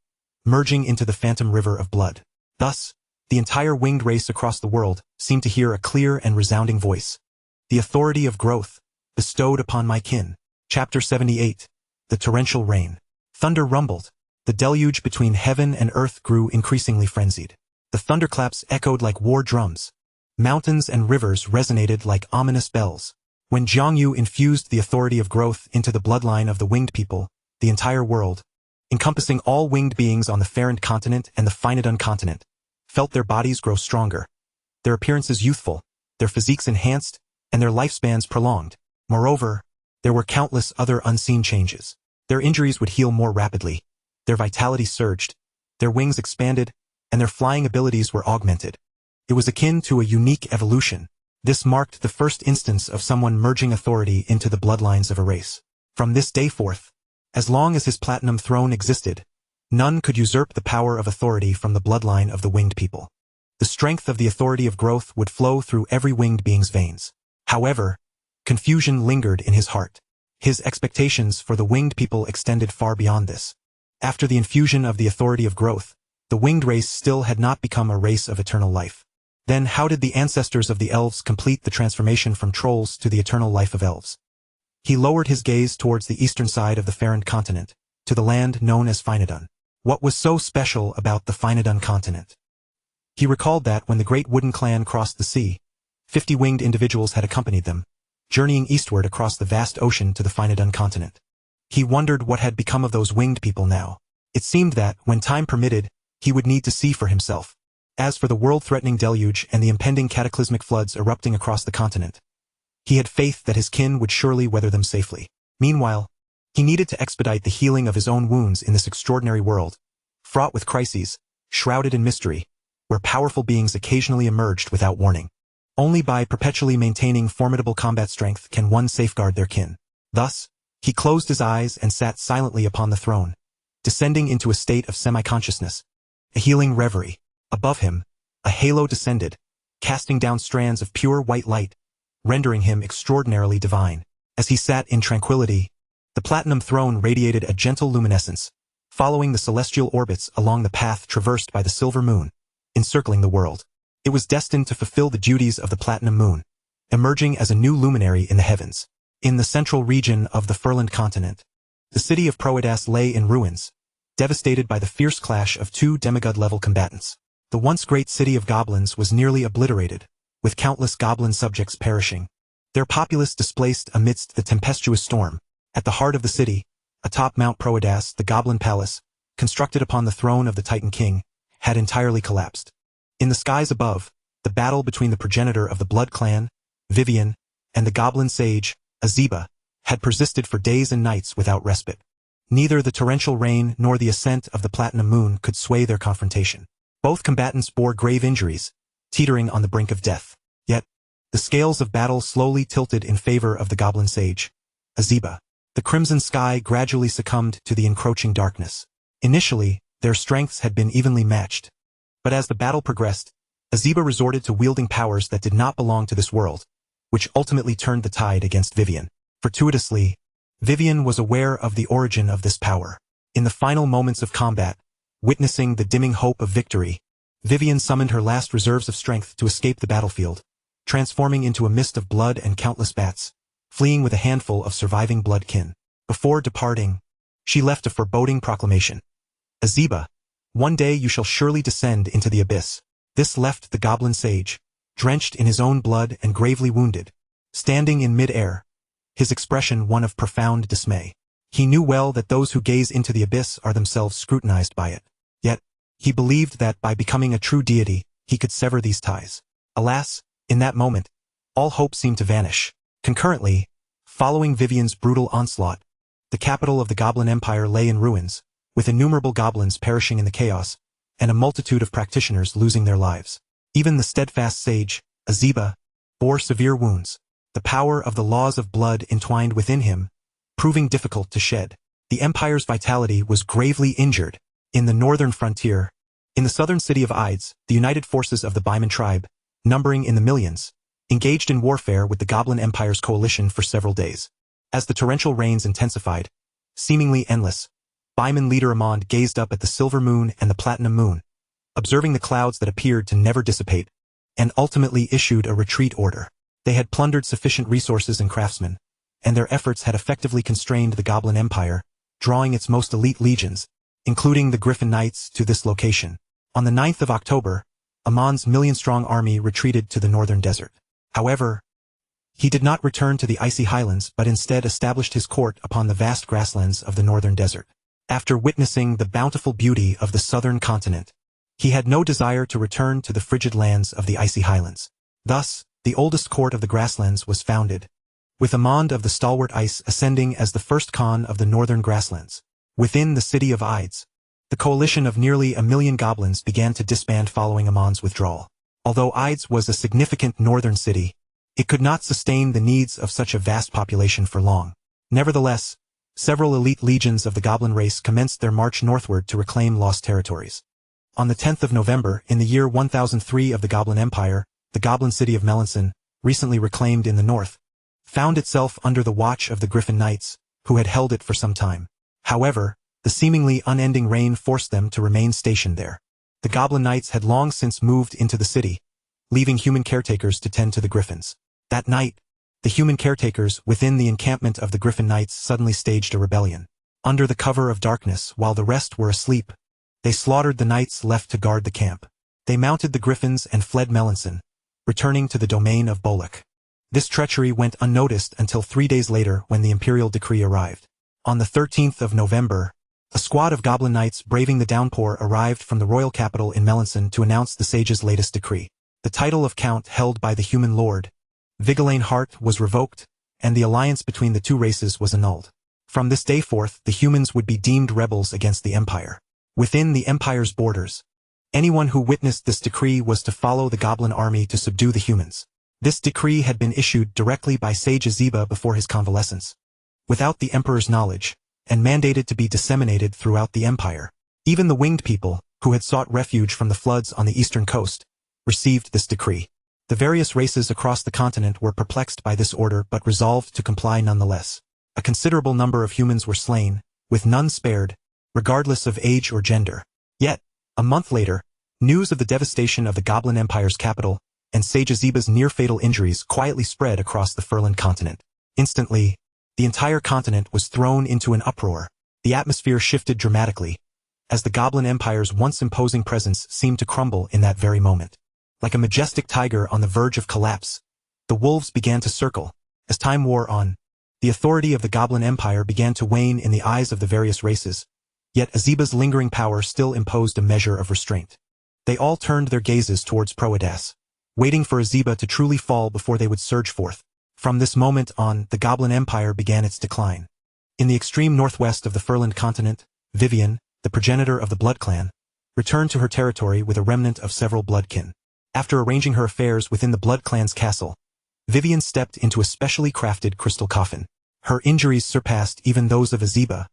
merging into the phantom river of blood. Thus, the entire winged race across the world seemed to hear a clear and resounding voice. The authority of growth, bestowed upon my kin. Chapter 78. The Torrential Rain. Thunder rumbled. The deluge between heaven and earth grew increasingly frenzied. The thunderclaps echoed like war drums. Mountains and rivers resonated like ominous bells. When Jiangyu infused the authority of growth into the bloodline of the winged people, the entire world, encompassing all winged beings on the Farrand continent and the Finadun continent, felt their bodies grow stronger, their appearances youthful, their physiques enhanced, and their lifespans prolonged. Moreover, there were countless other unseen changes. Their injuries would heal more rapidly, their vitality surged, their wings expanded, and their flying abilities were augmented. It was akin to a unique evolution. This marked the first instance of someone merging authority into the bloodlines of a race. From this day forth, as long as his platinum throne existed, none could usurp the power of authority from the bloodline of the winged people. The strength of the authority of growth would flow through every winged being's veins. However, confusion lingered in his heart. His expectations for the winged people extended far beyond this. After the infusion of the authority of growth, the winged race still had not become a race of eternal life. Then how did the ancestors of the elves complete the transformation from trolls to the eternal life of elves? He lowered his gaze towards the eastern side of the Farrand continent, to the land known as Finadun. What was so special about the Finadun continent? He recalled that when the great wooden clan crossed the sea, 50 winged individuals had accompanied them, journeying eastward across the vast ocean to the Finadun continent. He wondered what had become of those winged people now. It seemed that, when time permitted, he would need to see for himself. As for the world-threatening deluge and the impending cataclysmic floods erupting across the continent, he had faith that his kin would surely weather them safely. Meanwhile, he needed to expedite the healing of his own wounds in this extraordinary world, fraught with crises, shrouded in mystery, where powerful beings occasionally emerged without warning. Only by perpetually maintaining formidable combat strength can one safeguard their kin. Thus, he closed his eyes and sat silently upon the throne, descending into a state of semi-consciousness, a healing reverie. Above him, a halo descended, casting down strands of pure white light, rendering him extraordinarily divine. As he sat in tranquility, the platinum throne radiated a gentle luminescence, following the celestial orbits along the path traversed by the silver moon, encircling the world. It was destined to fulfill the duties of the platinum moon, emerging as a new luminary in the heavens. In the central region of the Farrand continent, the city of Proedas lay in ruins, devastated by the fierce clash of two demigod-level combatants. The once great city of goblins was nearly obliterated, with countless goblin subjects perishing, their populace displaced amidst the tempestuous storm. At the heart of the city, atop Mount Proedas, the goblin palace, constructed upon the throne of the Titan King, had entirely collapsed. In the skies above, the battle between the progenitor of the Blood Clan, Vivian, and the goblin sage, Azeba, had persisted for days and nights without respite. Neither the torrential rain nor the ascent of the platinum moon could sway their confrontation. Both combatants bore grave injuries, teetering on the brink of death. Yet, the scales of battle slowly tilted in favor of the goblin sage, Azeba. The crimson sky gradually succumbed to the encroaching darkness. Initially, their strengths had been evenly matched. But as the battle progressed, Azeba resorted to wielding powers that did not belong to this world, which ultimately turned the tide against Vivian. Fortuitously, Vivian was aware of the origin of this power. In the final moments of combat, witnessing the dimming hope of victory, Vivian summoned her last reserves of strength to escape the battlefield, transforming into a mist of blood and countless bats, fleeing with a handful of surviving blood kin. Before departing, she left a foreboding proclamation. Azeba, one day you shall surely descend into the abyss. This left the goblin sage, drenched in his own blood and gravely wounded, standing in mid-air, his expression one of profound dismay. He knew well that those who gaze into the abyss are themselves scrutinized by it. Yet, he believed that by becoming a true deity, he could sever these ties. Alas, in that moment, all hope seemed to vanish. Concurrently, following Vivian's brutal onslaught, the capital of the Goblin Empire lay in ruins, with innumerable goblins perishing in the chaos, and a multitude of practitioners losing their lives. Even the steadfast sage, Azeba, bore severe wounds, the power of the laws of blood entwined within him, proving difficult to shed. The empire's vitality was gravely injured. In the northern frontier, in the southern city of Ides, the united forces of the Baiman tribe, numbering in the millions, engaged in warfare with the Goblin Empire's coalition for several days. As the torrential rains intensified, seemingly endless, Baiman leader Amand gazed up at the silver moon and the platinum moon, observing the clouds that appeared to never dissipate, and ultimately issued a retreat order. They had plundered sufficient resources and craftsmen, and their efforts had effectively constrained the Goblin Empire, drawing its most elite legions, including the Griffin Knights, to this location. On the 9th of October, Amon's million-strong army retreated to the northern desert. However, he did not return to the icy highlands but instead established his court upon the vast grasslands of the northern desert. After witnessing the bountiful beauty of the southern continent, he had no desire to return to the frigid lands of the icy highlands. Thus, the oldest court of the grasslands was founded, with Amon of the stalwart ice ascending as the first Khan of the northern grasslands. Within the city of Ides, the coalition of nearly 1 million goblins began to disband following Amon's withdrawal. Although Ides was a significant northern city, it could not sustain the needs of such a vast population for long. Nevertheless, several elite legions of the goblin race commenced their march northward to reclaim lost territories. On the 10th of November, in the year 1003 of the Goblin Empire, the goblin city of Melanson, recently reclaimed in the north, found itself under the watch of the Griffin Knights, who had held it for some time. However, the seemingly unending rain forced them to remain stationed there. The Goblin Knights had long since moved into the city, leaving human caretakers to tend to the griffins. That night, the human caretakers within the encampment of the Griffin Knights suddenly staged a rebellion. Under the cover of darkness, while the rest were asleep, they slaughtered the knights left to guard the camp. They mounted the griffins and fled Melanson, returning to the domain of Bolek. This treachery went unnoticed until 3 days later when the imperial decree arrived. On the 13th of November, a squad of goblin knights braving the downpour arrived from the royal capital in Melanson to announce the sage's latest decree. The title of count held by the human lord, Isekai Hart, was revoked, and the alliance between the two races was annulled. From this day forth, the humans would be deemed rebels against the empire. Within the empire's borders, anyone who witnessed this decree was to follow the goblin army to subdue the humans. This decree had been issued directly by Sage Azeba before his convalescence, without the emperor's knowledge, and mandated to be disseminated throughout the empire. Even the winged people, who had sought refuge from the floods on the eastern coast, received this decree. The various races across the continent were perplexed by this order but resolved to comply nonetheless. A considerable number of humans were slain, with none spared, regardless of age or gender. Yet, a month later, news of the devastation of the Goblin Empire's capital and Sage Azeba's near-fatal injuries quietly spread across the Furland continent. Instantly, the entire continent was thrown into an uproar. The atmosphere shifted dramatically, as the Goblin Empire's once imposing presence seemed to crumble in that very moment. Like a majestic tiger on the verge of collapse, the wolves began to circle. As time wore on, the authority of the Goblin Empire began to wane in the eyes of the various races, yet Azeba's lingering power still imposed a measure of restraint. They all turned their gazes towards Proedas, waiting for Azeba to truly fall before they would surge forth. From this moment on, the Goblin Empire began its decline. In the extreme northwest of the Furland continent, Vivian, the progenitor of the Blood Clan, returned to her territory with a remnant of several bloodkin. After arranging her affairs within the Blood Clan's castle, Vivian stepped into a specially crafted crystal coffin. Her injuries surpassed even those of Azeba,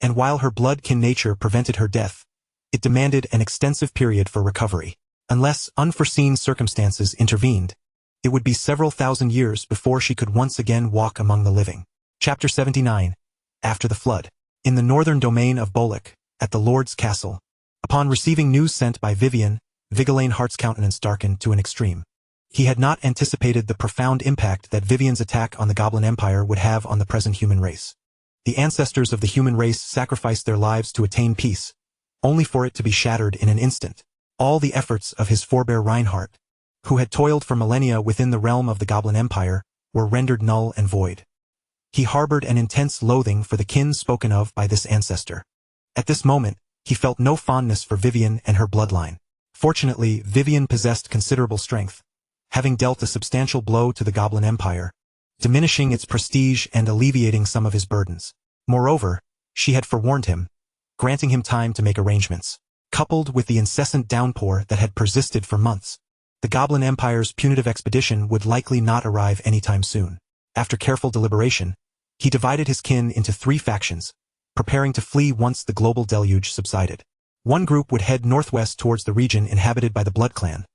and while her bloodkin nature prevented her death, it demanded an extensive period for recovery. Unless unforeseen circumstances intervened, it would be several thousand years before she could once again walk among the living. Chapter 79. After the Flood. In the northern domain of Bolek, at the Lord's Castle, upon receiving news sent by Vivian, Isekai Hart's countenance darkened to an extreme. He had not anticipated the profound impact that Vivian's attack on the Goblin Empire would have on the present human race. The ancestors of the human race sacrificed their lives to attain peace, only for it to be shattered in an instant. All the efforts of his forebear Reinhardt, who had toiled for millennia within the realm of the Goblin Empire, were rendered null and void. He harbored an intense loathing for the kin spoken of by this ancestor. At this moment, he felt no fondness for Vivian and her bloodline. Fortunately, Vivian possessed considerable strength, having dealt a substantial blow to the Goblin Empire, diminishing its prestige and alleviating some of his burdens. Moreover, she had forewarned him, granting him time to make arrangements. Coupled with the incessant downpour that had persisted for months, the Goblin Empire's punitive expedition would likely not arrive anytime soon. After careful deliberation, he divided his kin into 3 factions, preparing to flee once the global deluge subsided. One group would head northwest towards the region inhabited by the Blood Clan.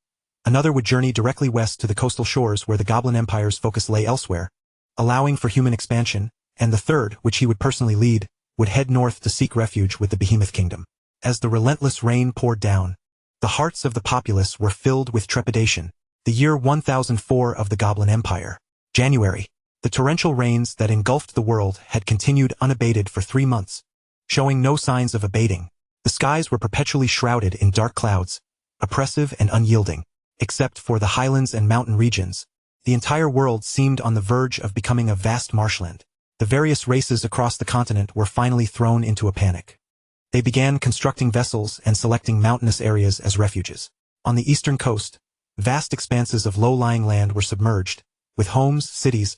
Another would journey directly west to the coastal shores where the Goblin Empire's focus lay elsewhere, allowing for human expansion, and the third, which he would personally lead, would head north to seek refuge with the Behemoth Kingdom. As the relentless rain poured down, the hearts of the populace were filled with trepidation. The year 1004 of the Goblin Empire. January. The torrential rains that engulfed the world had continued unabated for 3 months, showing no signs of abating. The skies were perpetually shrouded in dark clouds, oppressive and unyielding. Except for the highlands and mountain regions, the entire world seemed on the verge of becoming a vast marshland. The various races across the continent were finally thrown into a panic. They began constructing vessels and selecting mountainous areas as refuges. On the eastern coast, vast expanses of low-lying land were submerged, with homes, cities,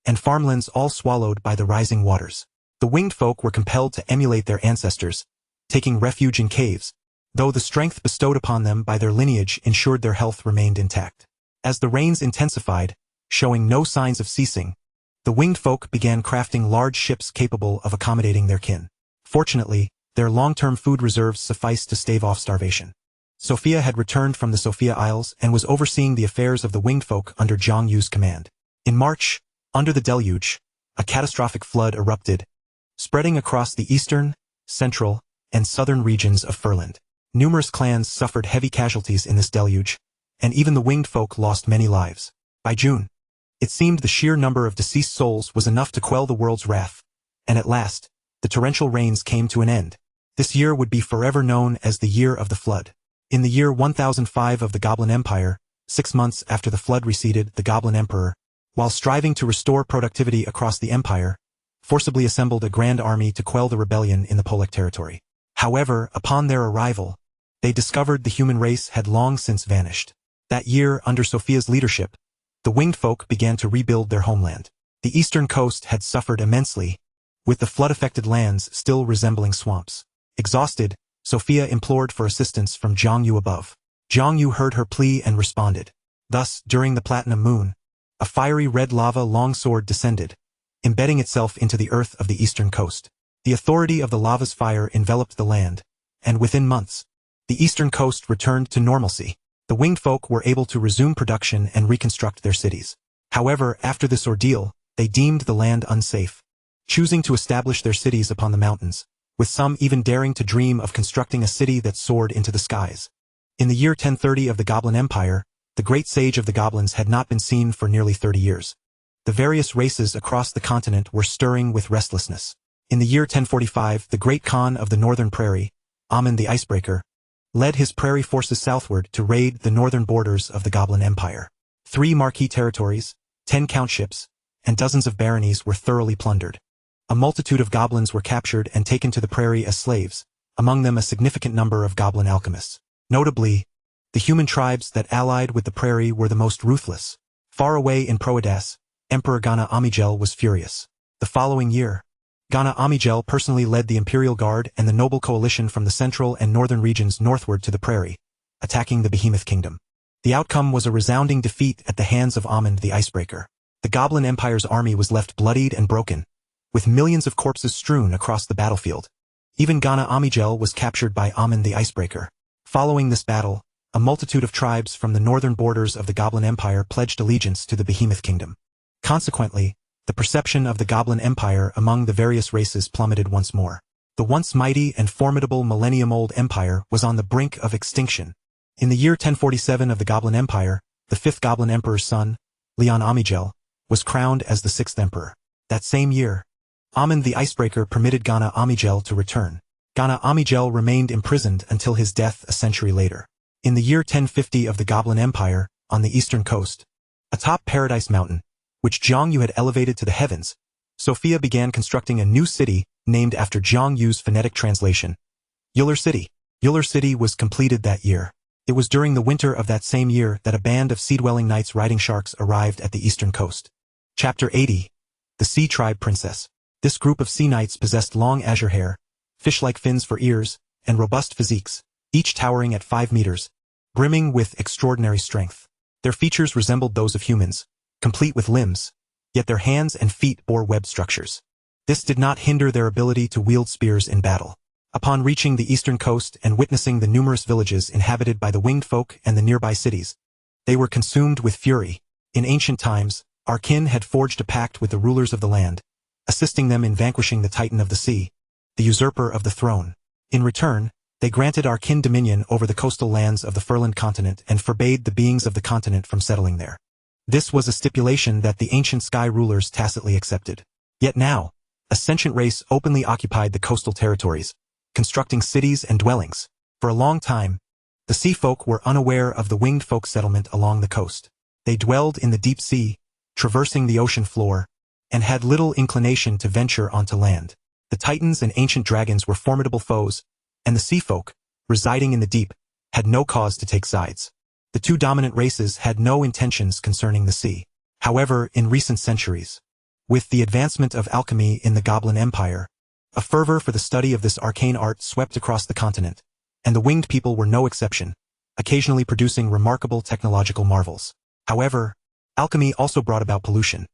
and farmlands all swallowed by the rising waters. The winged folk were compelled to emulate their ancestors, taking refuge in caves, though the strength bestowed upon them by their lineage ensured their health remained intact. As the rains intensified, showing no signs of ceasing, the winged folk began crafting large ships capable of accommodating their kin. Fortunately, their long-term food reserves sufficed to stave off starvation. Sophia had returned from the Sophia Isles and was overseeing the affairs of the winged folk under Zhang Yu's command. In March, under the deluge, a catastrophic flood erupted, spreading across the eastern, central, and southern regions of Furland. Numerous clans suffered heavy casualties in this deluge, and even the winged folk lost many lives. By June, it seemed the sheer number of deceased souls was enough to quell the world's wrath, and at last, the torrential rains came to an end. This year would be forever known as the Year of the Flood. In the year 1005 of the Goblin Empire, 6 months after the flood receded, the Goblin Emperor, while striving to restore productivity across the empire, forcibly assembled a grand army to quell the rebellion in the Polek territory. However, upon their arrival, they discovered the human race had long since vanished. That year, under Sophia's leadership, the winged folk began to rebuild their homeland. The eastern coast had suffered immensely, with the flood-affected lands still resembling swamps. Exhausted, Sophia implored for assistance from Zhang Yu above. Zhang Yu heard her plea and responded. Thus, during the Platinum Moon, a fiery red lava longsword descended, embedding itself into the earth of the eastern coast. The authority of the lava's fire enveloped the land, and within months, the eastern coast returned to normalcy. The winged folk were able to resume production and reconstruct their cities. However, after this ordeal, they deemed the land unsafe, choosing to establish their cities upon the mountains, with some even daring to dream of constructing a city that soared into the skies. In the year 1030 of the Goblin Empire, the great sage of the goblins had not been seen for nearly 30 years. The various races across the continent were stirring with restlessness. In the year 1045, the great Khan of the Northern Prairie, Amun the Icebreaker, led his prairie forces southward to raid the northern borders of the Goblin Empire. 3 marquee territories, 10 countships, and dozens of baronies were thoroughly plundered. A multitude of goblins were captured and taken to the prairie as slaves, among them a significant number of goblin alchemists. Notably, the human tribes that allied with the prairie were the most ruthless. Far away in Proedas, Emperor Gana Amigel was furious. The following year, Gana Amigel personally led the Imperial Guard and the noble coalition from the central and northern regions northward to the prairie, attacking the Behemoth Kingdom. The outcome was a resounding defeat at the hands of Amun the Icebreaker. The Goblin Empire's army was left bloodied and broken, with millions of corpses strewn across the battlefield. Even Gana Amigel was captured by Amun the Icebreaker. Following this battle, a multitude of tribes from the northern borders of the Goblin Empire pledged allegiance to the Behemoth Kingdom. Consequently, the perception of the Goblin Empire among the various races plummeted once more. The once mighty and formidable millennium-old empire was on the brink of extinction. In the year 1047 of the Goblin Empire, the 5th Goblin Emperor's son, Leon Amigel, was crowned as the 6th Emperor. That same year, Amun the Icebreaker permitted Gana Amigel to return. Gana Amigel remained imprisoned until his death a century later. In the year 1050 of the Goblin Empire, on the eastern coast, atop Paradise Mountain, which Zhang Yu had elevated to the heavens, Sophia began constructing a new city named after Zhang Yu's phonetic translation, Yular City. Yular City was completed that year. It was during the winter of that same year that a band of sea-dwelling knights riding sharks arrived at the eastern coast. Chapter 80. The Sea Tribe Princess. This group of sea knights possessed long azure hair, fish-like fins for ears, and robust physiques, each towering at 5 meters, brimming with extraordinary strength. Their features resembled those of humans, complete with limbs, yet their hands and feet bore web structures. This did not hinder their ability to wield spears in battle. Upon reaching the eastern coast and witnessing the numerous villages inhabited by the winged folk and the nearby cities, they were consumed with fury. In ancient times, our kin had forged a pact with the rulers of the land, assisting them in vanquishing the Titan of the sea, the usurper of the throne. In return, they granted our kin dominion over the coastal lands of the Furland continent and forbade the beings of the continent from settling there. This was a stipulation that the ancient sky rulers tacitly accepted. Yet now, a sentient race openly occupied the coastal territories, constructing cities and dwellings. For a long time, the sea folk were unaware of the winged folk settlement along the coast. They dwelled in the deep sea, traversing the ocean floor, and had little inclination to venture onto land. The Titans and ancient dragons were formidable foes, and the sea folk, residing in the deep, had no cause to take sides. The two dominant races had no intentions concerning the sea. However, in recent centuries, with the advancement of alchemy in the Goblin Empire, a fervor for the study of this arcane art swept across the continent, and the winged people were no exception, occasionally producing remarkable technological marvels. However, alchemy also brought about pollution.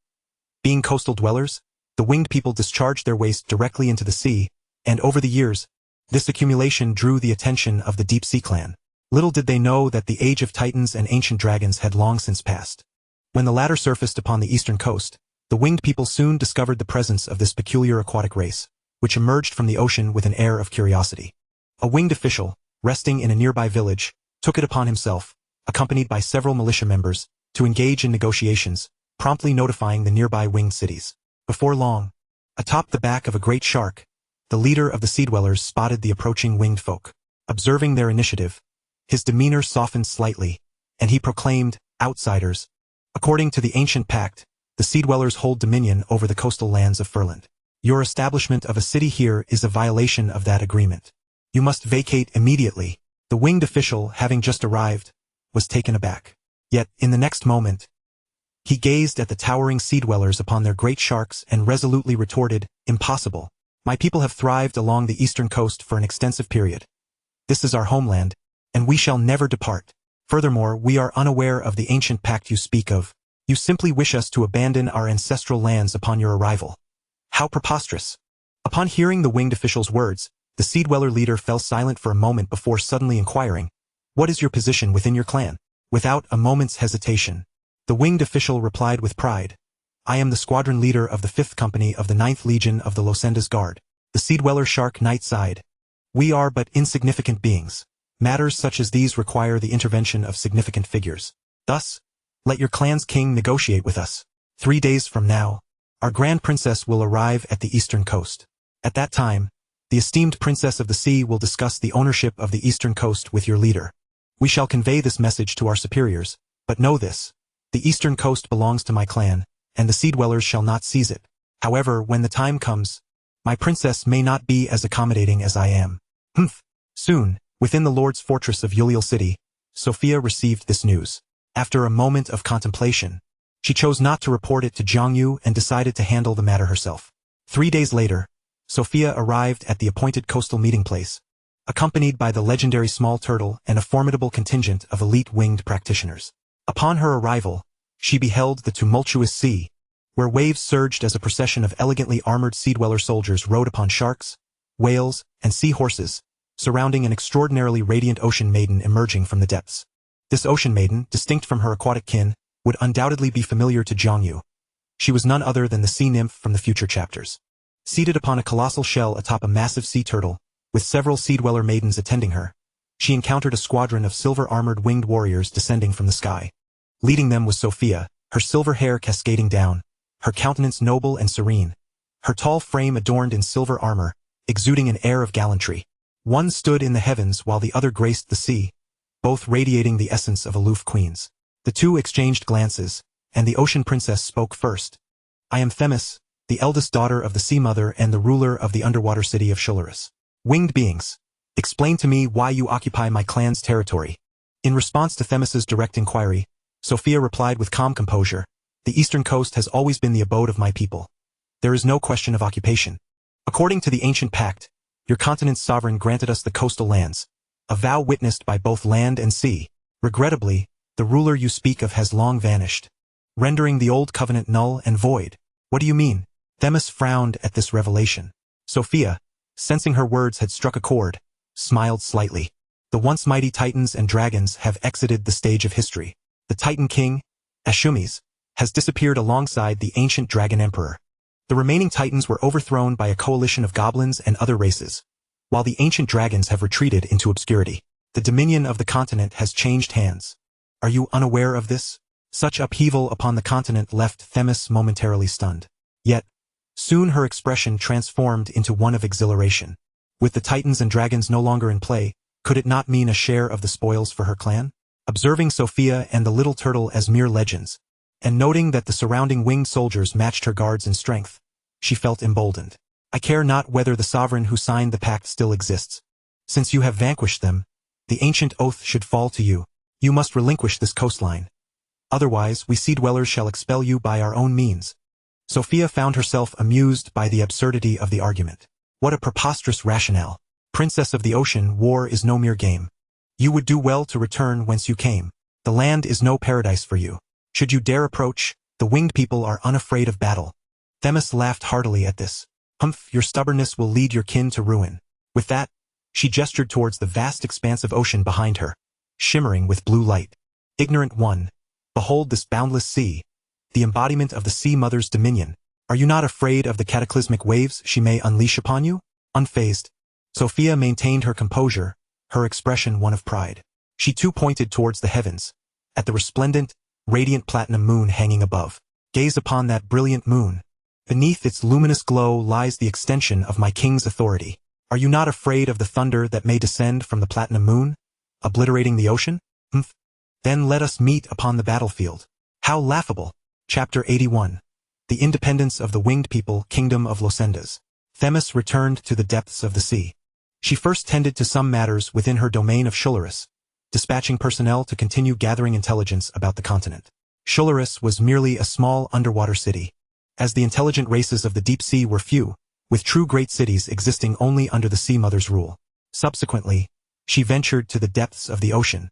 Being coastal dwellers, the winged people discharged their waste directly into the sea, and over the years, this accumulation drew the attention of the Deep Sea Clan. Little did they know that the age of Titans and ancient dragons had long since passed. When the latter surfaced upon the eastern coast, the winged people soon discovered the presence of this peculiar aquatic race, which emerged from the ocean with an air of curiosity. A winged official, resting in a nearby village, took it upon himself, accompanied by several militia members, to engage in negotiations, promptly notifying the nearby winged cities. Before long, atop the back of a great shark, the leader of the sea dwellers spotted the approaching winged folk. Observing their initiative, his demeanor softened slightly, and he proclaimed, "Outsiders. According to the ancient pact, the sea dwellers hold dominion over the coastal lands of Furland. Your establishment of a city here is a violation of that agreement. You must vacate immediately." The winged official, having just arrived, was taken aback. Yet, in the next moment, he gazed at the towering sea dwellers upon their great sharks and resolutely retorted, "Impossible. My people have thrived along the eastern coast for an extensive period. This is our homeland, and we shall never depart. Furthermore, we are unaware of the ancient pact you speak of. You simply wish us to abandon our ancestral lands upon your arrival. How preposterous." Upon hearing the winged official's words, the sea dweller leader fell silent for a moment before suddenly inquiring, "What is your position within your clan?" Without a moment's hesitation, the winged official replied with pride, "I am the squadron leader of the 5th Company of the 9th Legion of the Losenda's Guard." The sea dweller shark knight sighed. "We are but insignificant beings. Matters such as these require the intervention of significant figures. Thus, let your clan's king negotiate with us. 3 days from now, our grand princess will arrive at the eastern coast. At that time, the esteemed princess of the sea will discuss the ownership of the eastern coast with your leader. We shall convey this message to our superiors, but know this, the eastern coast belongs to my clan, and the sea dwellers shall not seize it. However, when the time comes, my princess may not be as accommodating as I am." Soon, within the Lord's fortress of Yuliel City, Sophia received this news. After a moment of contemplation, she chose not to report it to Zhangyu and decided to handle the matter herself. 3 days later, Sophia arrived at the appointed coastal meeting place, accompanied by the legendary small turtle and a formidable contingent of elite winged practitioners. Upon her arrival, she beheld the tumultuous sea, where waves surged as a procession of elegantly armored sea dweller soldiers rode upon sharks, whales, and sea horses, surrounding an extraordinarily radiant ocean maiden emerging from the depths. This ocean maiden, distinct from her aquatic kin, would undoubtedly be familiar to Zhangyu. She was none other than the sea nymph from the future chapters. Seated upon a colossal shell atop a massive sea turtle, with several sea dweller maidens attending her, she encountered a squadron of silver-armored winged warriors descending from the sky. Leading them was Sophia, her silver hair cascading down, her countenance noble and serene, her tall frame adorned in silver armor, exuding an air of gallantry. One stood in the heavens while the other graced the sea, both radiating the essence of aloof queens. The two exchanged glances, and the ocean princess spoke first. "I am Themis, the eldest daughter of the Sea Mother and the ruler of the underwater city of Shularis. Winged beings, explain to me why you occupy my clan's territory." In response to Themis's direct inquiry, Sophia replied with calm composure, "The eastern coast has always been the abode of my people. There is no question of occupation. According to the ancient pact, your continent's sovereign granted us the coastal lands, a vow witnessed by both land and sea. Regrettably, the ruler you speak of has long vanished, rendering the old covenant null and void." "What do you mean?" Themis frowned at this revelation. Sophia, sensing her words had struck a chord, smiled slightly. "The once mighty titans and dragons have exited the stage of history. The Titan King, Ashumes, has disappeared alongside the ancient Dragon Emperor. The remaining titans were overthrown by a coalition of goblins and other races, while the ancient dragons have retreated into obscurity. The dominion of the continent has changed hands. Are you unaware of this?" Such upheaval upon the continent left Themis momentarily stunned. Yet, soon her expression transformed into one of exhilaration. With the titans and dragons no longer in play, could it not mean a share of the spoils for her clan? Observing Sophia and the little turtle as mere legends, and noting that the surrounding winged soldiers matched her guards in strength, she felt emboldened. I care not whether the sovereign who signed the pact still exists. Since you have vanquished them, the ancient oath should fall to you. You must relinquish this coastline. Otherwise, we sea dwellers shall expel you by our own means. Sophia found herself amused by the absurdity of the argument. What a preposterous rationale. Princess of the ocean, war is no mere game. You would do well to return whence you came. The land is no paradise for you. Should you dare approach, the winged people are unafraid of battle. Themis laughed heartily at this. Humph, your stubbornness will lead your kin to ruin. With that, she gestured towards the vast expanse of ocean behind her, shimmering with blue light. Ignorant one, behold this boundless sea, the embodiment of the sea mother's dominion. Are you not afraid of the cataclysmic waves she may unleash upon you? Unfazed, Sophia maintained her composure, her expression one of pride. She too pointed towards the heavens, at the resplendent, radiant platinum moon hanging above. Gaze upon that brilliant moon. Beneath its luminous glow lies the extension of my king's authority. Are you not afraid of the thunder that may descend from the platinum moon, obliterating the ocean? Then let us meet upon the battlefield. How laughable! Chapter 81. The Independence of the Winged People, Kingdom of Losendas. Themis returned to the depths of the sea. She first tended to some matters within her domain of Shularis, dispatching personnel to continue gathering intelligence about the continent. Shularis was merely a small underwater city, as the intelligent races of the deep sea were few, with true great cities existing only under the Sea Mother's rule. Subsequently, she ventured to the depths of the ocean,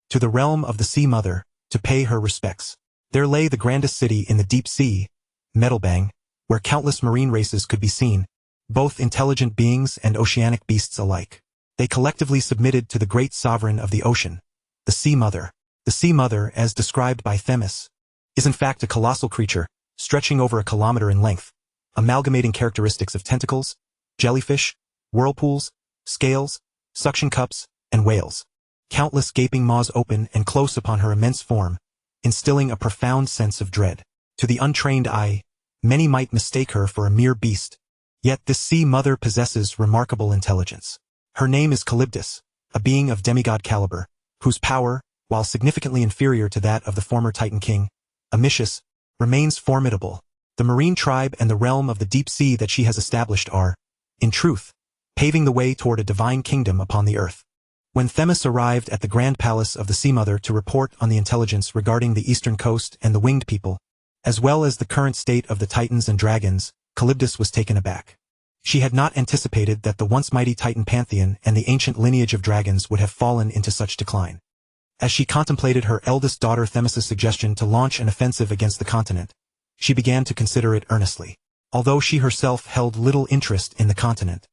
to the realm of the Sea Mother, to pay her respects. There lay the grandest city in the deep sea, Metalbang, where countless marine races could be seen, both intelligent beings and oceanic beasts alike. They collectively submitted to the great sovereign of the ocean, the Sea Mother. The Sea Mother, as described by Themis, is in fact a colossal creature, stretching over a kilometer in length, amalgamating characteristics of tentacles, jellyfish, whirlpools, scales, suction cups, and whales. Countless gaping maws open and close upon her immense form, instilling a profound sense of dread. To the untrained eye, many might mistake her for a mere beast. Yet this Sea Mother possesses remarkable intelligence. Her name is Calyptis, a being of demigod caliber, whose power, while significantly inferior to that of the former Titan King, Amicius, remains formidable. The marine tribe and the realm of the deep sea that she has established are, in truth, paving the way toward a divine kingdom upon the earth. When Themis arrived at the Grand Palace of the Sea Mother to report on the intelligence regarding the eastern coast and the winged people, as well as the current state of the Titans and dragons, Calyptis was taken aback. She had not anticipated that the once mighty Titan pantheon and the ancient lineage of dragons would have fallen into such decline. As she contemplated her eldest daughter Themis' suggestion to launch an offensive against the continent, she began to consider it earnestly. Although she herself held little interest in the continent,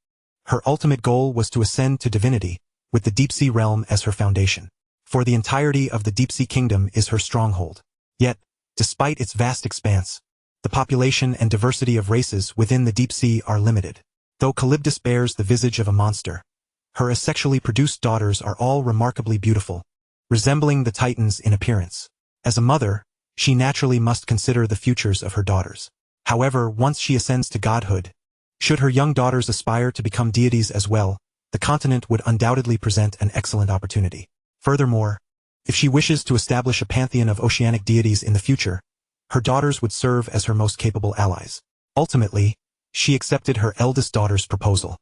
her ultimate goal was to ascend to divinity, with the deep sea realm as her foundation. For the entirety of the deep sea kingdom is her stronghold. Yet, despite its vast expanse, the population and diversity of races within the deep sea are limited. Though Calyptis bears the visage of a monster, her asexually produced daughters are all remarkably beautiful, resembling the Titans in appearance. As a mother, she naturally must consider the futures of her daughters. However, once she ascends to godhood, should her young daughters aspire to become deities as well, the continent would undoubtedly present an excellent opportunity. Furthermore, if she wishes to establish a pantheon of oceanic deities in the future, her daughters would serve as her most capable allies. Ultimately, she accepted her eldest daughter's proposal.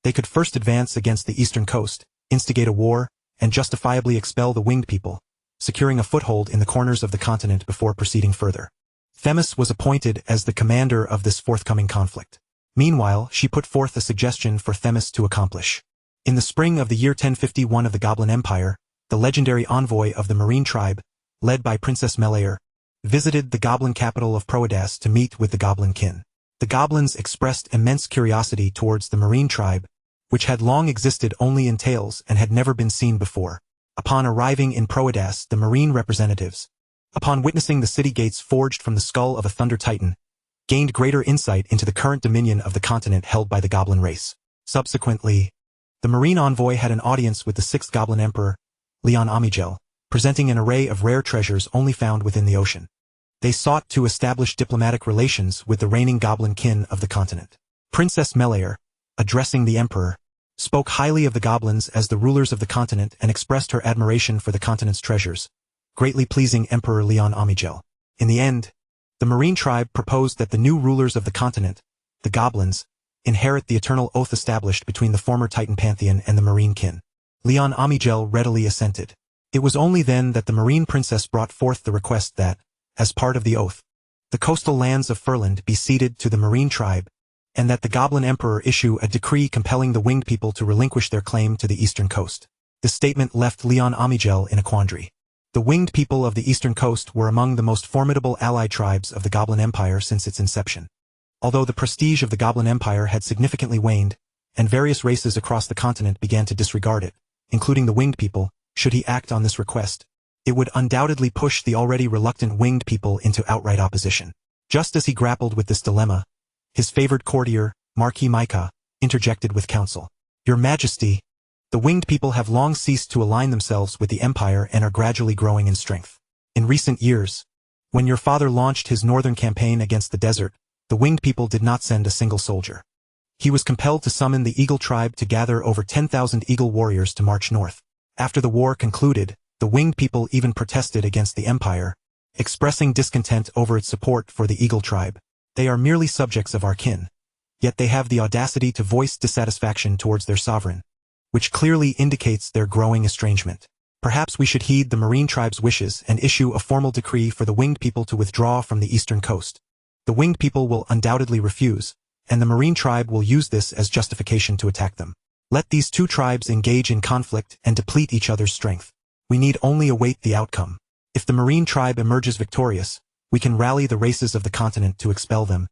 They could first advance against the eastern coast, instigate a war, and justifiably expel the winged people, securing a foothold in the corners of the continent before proceeding further. Themis was appointed as the commander of this forthcoming conflict. Meanwhile, she put forth a suggestion for Themis to accomplish. In the spring of the year 1051 of the Goblin Empire, the legendary envoy of the marine tribe, led by Princess Melayer, visited the goblin capital of Proedas to meet with the goblin kin. The goblins expressed immense curiosity towards the marine tribe, which had long existed only in tales and had never been seen before. Upon arriving in Proedas, the marine representatives, upon witnessing the city gates forged from the skull of a thunder titan, gained greater insight into the current dominion of the continent held by the goblin race. Subsequently, the marine envoy had an audience with the sixth goblin emperor, Leon Amigel, presenting an array of rare treasures only found within the ocean. They sought to establish diplomatic relations with the reigning goblin kin of the continent. Princess Melayer, addressing the emperor, spoke highly of the goblins as the rulers of the continent and expressed her admiration for the continent's treasures, greatly pleasing Emperor Leon Amigel. In the end, the marine tribe proposed that the new rulers of the continent, the goblins, inherit the eternal oath established between the former Titan pantheon and the marine kin. Leon Amigel readily assented. It was only then that the marine princess brought forth the request that, as part of the oath, the coastal lands of Furland be ceded to the marine tribe, and that the goblin emperor issue a decree compelling the winged people to relinquish their claim to the eastern coast. This statement left Leon Amigel in a quandary. The winged people of the eastern coast were among the most formidable allied tribes of the Goblin Empire since its inception. Although the prestige of the Goblin Empire had significantly waned, and various races across the continent began to disregard it, including the winged people, should he act on this request, it would undoubtedly push the already reluctant winged people into outright opposition. Just as he grappled with this dilemma, his favored courtier, Marquis Micah, interjected with counsel. Your Majesty, the winged people have long ceased to align themselves with the Empire and are gradually growing in strength. In recent years, when your father launched his northern campaign against the desert, the winged people did not send a single soldier. He was compelled to summon the Eagle tribe to gather over 10,000 Eagle warriors to march north. After the war concluded, the winged people even protested against the Empire, expressing discontent over its support for the Eagle tribe. They are merely subjects of our kin, yet they have the audacity to voice dissatisfaction towards their sovereign, which clearly indicates their growing estrangement. Perhaps we should heed the marine tribe's wishes and issue a formal decree for the winged people to withdraw from the eastern coast. The winged people will undoubtedly refuse, and the marine tribe will use this as justification to attack them. Let these two tribes engage in conflict and deplete each other's strength. We need only await the outcome. If the marine tribe emerges victorious, we can rally the races of the continent to expel them,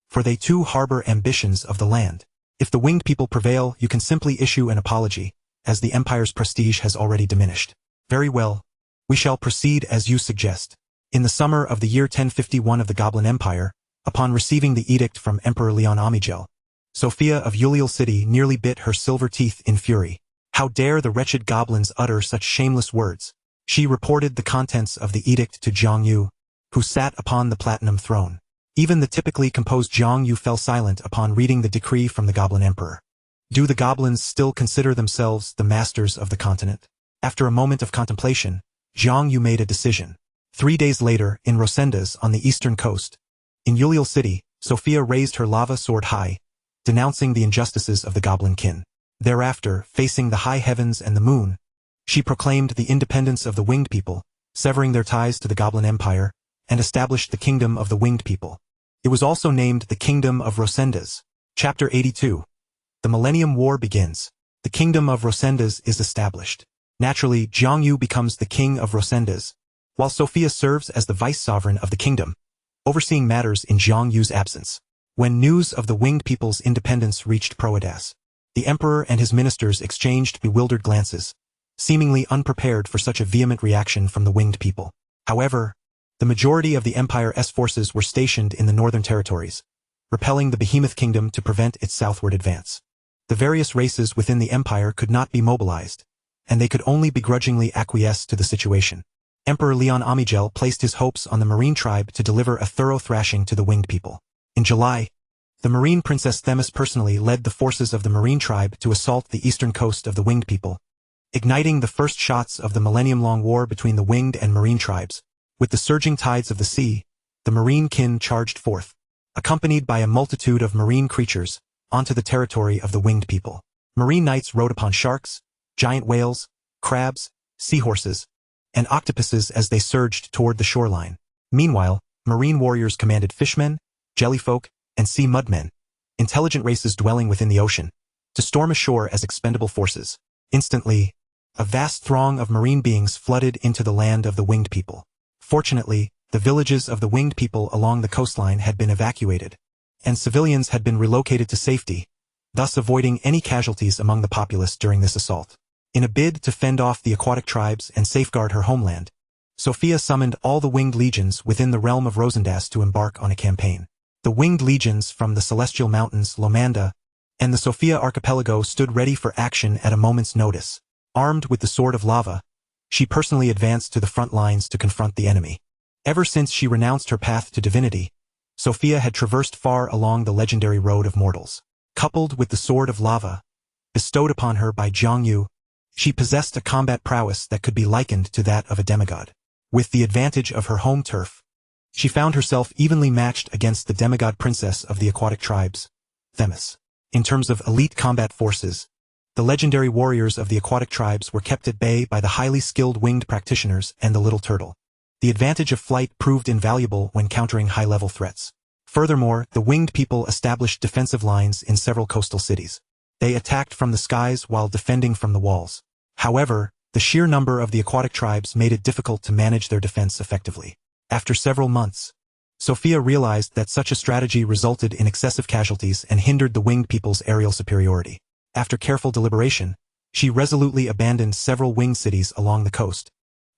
for they too harbor ambitions of the land. If the winged people prevail, you can simply issue an apology, as the Empire's prestige has already diminished. Very well. We shall proceed as you suggest. In the summer of the year 1051 of the Goblin Empire, upon receiving the edict from Emperor Leon Amigel, Sophia of Ulil City nearly bit her silver teeth in fury. How dare the wretched goblins utter such shameless words? She reported the contents of the edict to Jiang Yu, who sat upon the platinum throne. Even the typically composed Jiang Yu fell silent upon reading the decree from the Goblin Emperor. Do the goblins still consider themselves the masters of the continent? After a moment of contemplation, Jiang Yu made a decision. 3 days later, in Rosendas on the eastern coast, in Ulil City, Sophia raised her lava sword high, denouncing the injustices of the goblin kin. Thereafter, facing the high heavens and the moon, she proclaimed the independence of the winged people, severing their ties to the Goblin Empire, and established the kingdom of the winged people. It was also named the Kingdom of Rosendas. Chapter 82. The Millennium War begins. The Kingdom of Rosendas is established. Naturally, Jiang Yu becomes the King of Rosendas, while Sophia serves as the vice-sovereign of the kingdom, overseeing matters in Jiang Yu's absence. When news of the winged people's independence reached Proedas, the emperor and his ministers exchanged bewildered glances, seemingly unprepared for such a vehement reaction from the winged people. However, the majority of the Empire's forces were stationed in the northern territories, repelling the Behemoth Kingdom to prevent its southward advance. The various races within the Empire could not be mobilized, and they could only begrudgingly acquiesce to the situation. Emperor Leon Amigel placed his hopes on the marine tribe to deliver a thorough thrashing to the winged people. In July, the marine princess Themis personally led the forces of the marine tribe to assault the eastern coast of the winged people, igniting the first shots of the millennium-long war between the winged and marine tribes. With the surging tides of the sea, the marine kin charged forth, accompanied by a multitude of marine creatures, onto the territory of the winged people. Marine knights rode upon sharks, giant whales, crabs, seahorses, and octopuses as they surged toward the shoreline. Meanwhile, marine warriors commanded fishmen, jellyfolk, and sea mudmen, intelligent races dwelling within the ocean, to storm ashore as expendable forces. Instantly, a vast throng of marine beings flooded into the land of the winged people. Fortunately, the villages of the winged people along the coastline had been evacuated, and civilians had been relocated to safety, thus avoiding any casualties among the populace during this assault. In a bid to fend off the aquatic tribes and safeguard her homeland, Sophia summoned all the winged legions within the realm of Rosendas to embark on a campaign. The winged legions from the Celestial Mountains, Lomanda, and the Sophia Archipelago stood ready for action at a moment's notice. Armed with the Sword of Lava, she personally advanced to the front lines to confront the enemy. Ever since she renounced her path to divinity, Sophia had traversed far along the legendary road of mortals. Coupled with the sword of lava, bestowed upon her by Jiangyu, she possessed a combat prowess that could be likened to that of a demigod. With the advantage of her home turf, she found herself evenly matched against the demigod princess of the aquatic tribes, Themis. In terms of elite combat forces, the legendary warriors of the aquatic tribes were kept at bay by the highly skilled winged practitioners and the little turtle. The advantage of flight proved invaluable when countering high-level threats. Furthermore, the winged people established defensive lines in several coastal cities. They attacked from the skies while defending from the walls. However, the sheer number of the aquatic tribes made it difficult to manage their defense effectively. After several months, Sophia realized that such a strategy resulted in excessive casualties and hindered the winged people's aerial superiority. After careful deliberation, she resolutely abandoned several winged cities along the coast,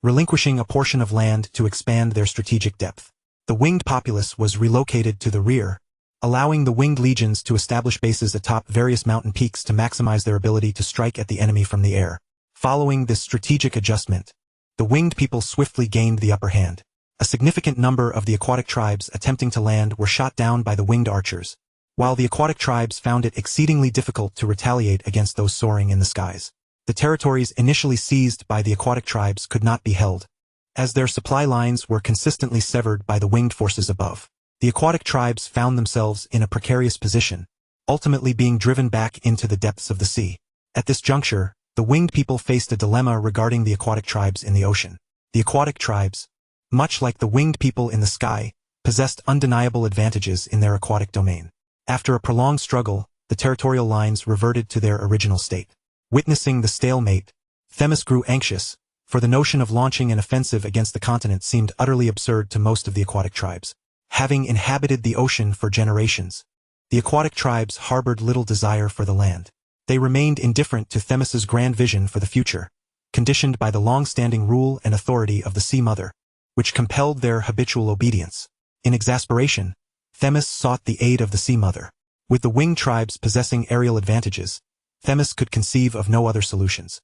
relinquishing a portion of land to expand their strategic depth. The winged populace was relocated to the rear, allowing the winged legions to establish bases atop various mountain peaks to maximize their ability to strike at the enemy from the air. Following this strategic adjustment, the winged people swiftly gained the upper hand. A significant number of the aquatic tribes attempting to land were shot down by the winged archers, while the aquatic tribes found it exceedingly difficult to retaliate against those soaring in the skies. The territories initially seized by the aquatic tribes could not be held, as their supply lines were consistently severed by the winged forces above. The aquatic tribes found themselves in a precarious position, ultimately being driven back into the depths of the sea. At this juncture, the winged people faced a dilemma regarding the aquatic tribes in the ocean. The aquatic tribes, much like the winged people in the sky, possessed undeniable advantages in their aquatic domain. After a prolonged struggle, the territorial lines reverted to their original state. Witnessing the stalemate, Themis grew anxious, for the notion of launching an offensive against the continent seemed utterly absurd to most of the aquatic tribes. Having inhabited the ocean for generations, the aquatic tribes harbored little desire for the land. They remained indifferent to Themis's grand vision for the future, conditioned by the long-standing rule and authority of the Sea Mother, which compelled their habitual obedience. In exasperation, Themis sought the aid of the Sea Mother. With the winged tribes possessing aerial advantages, Themis could conceive of no other solutions.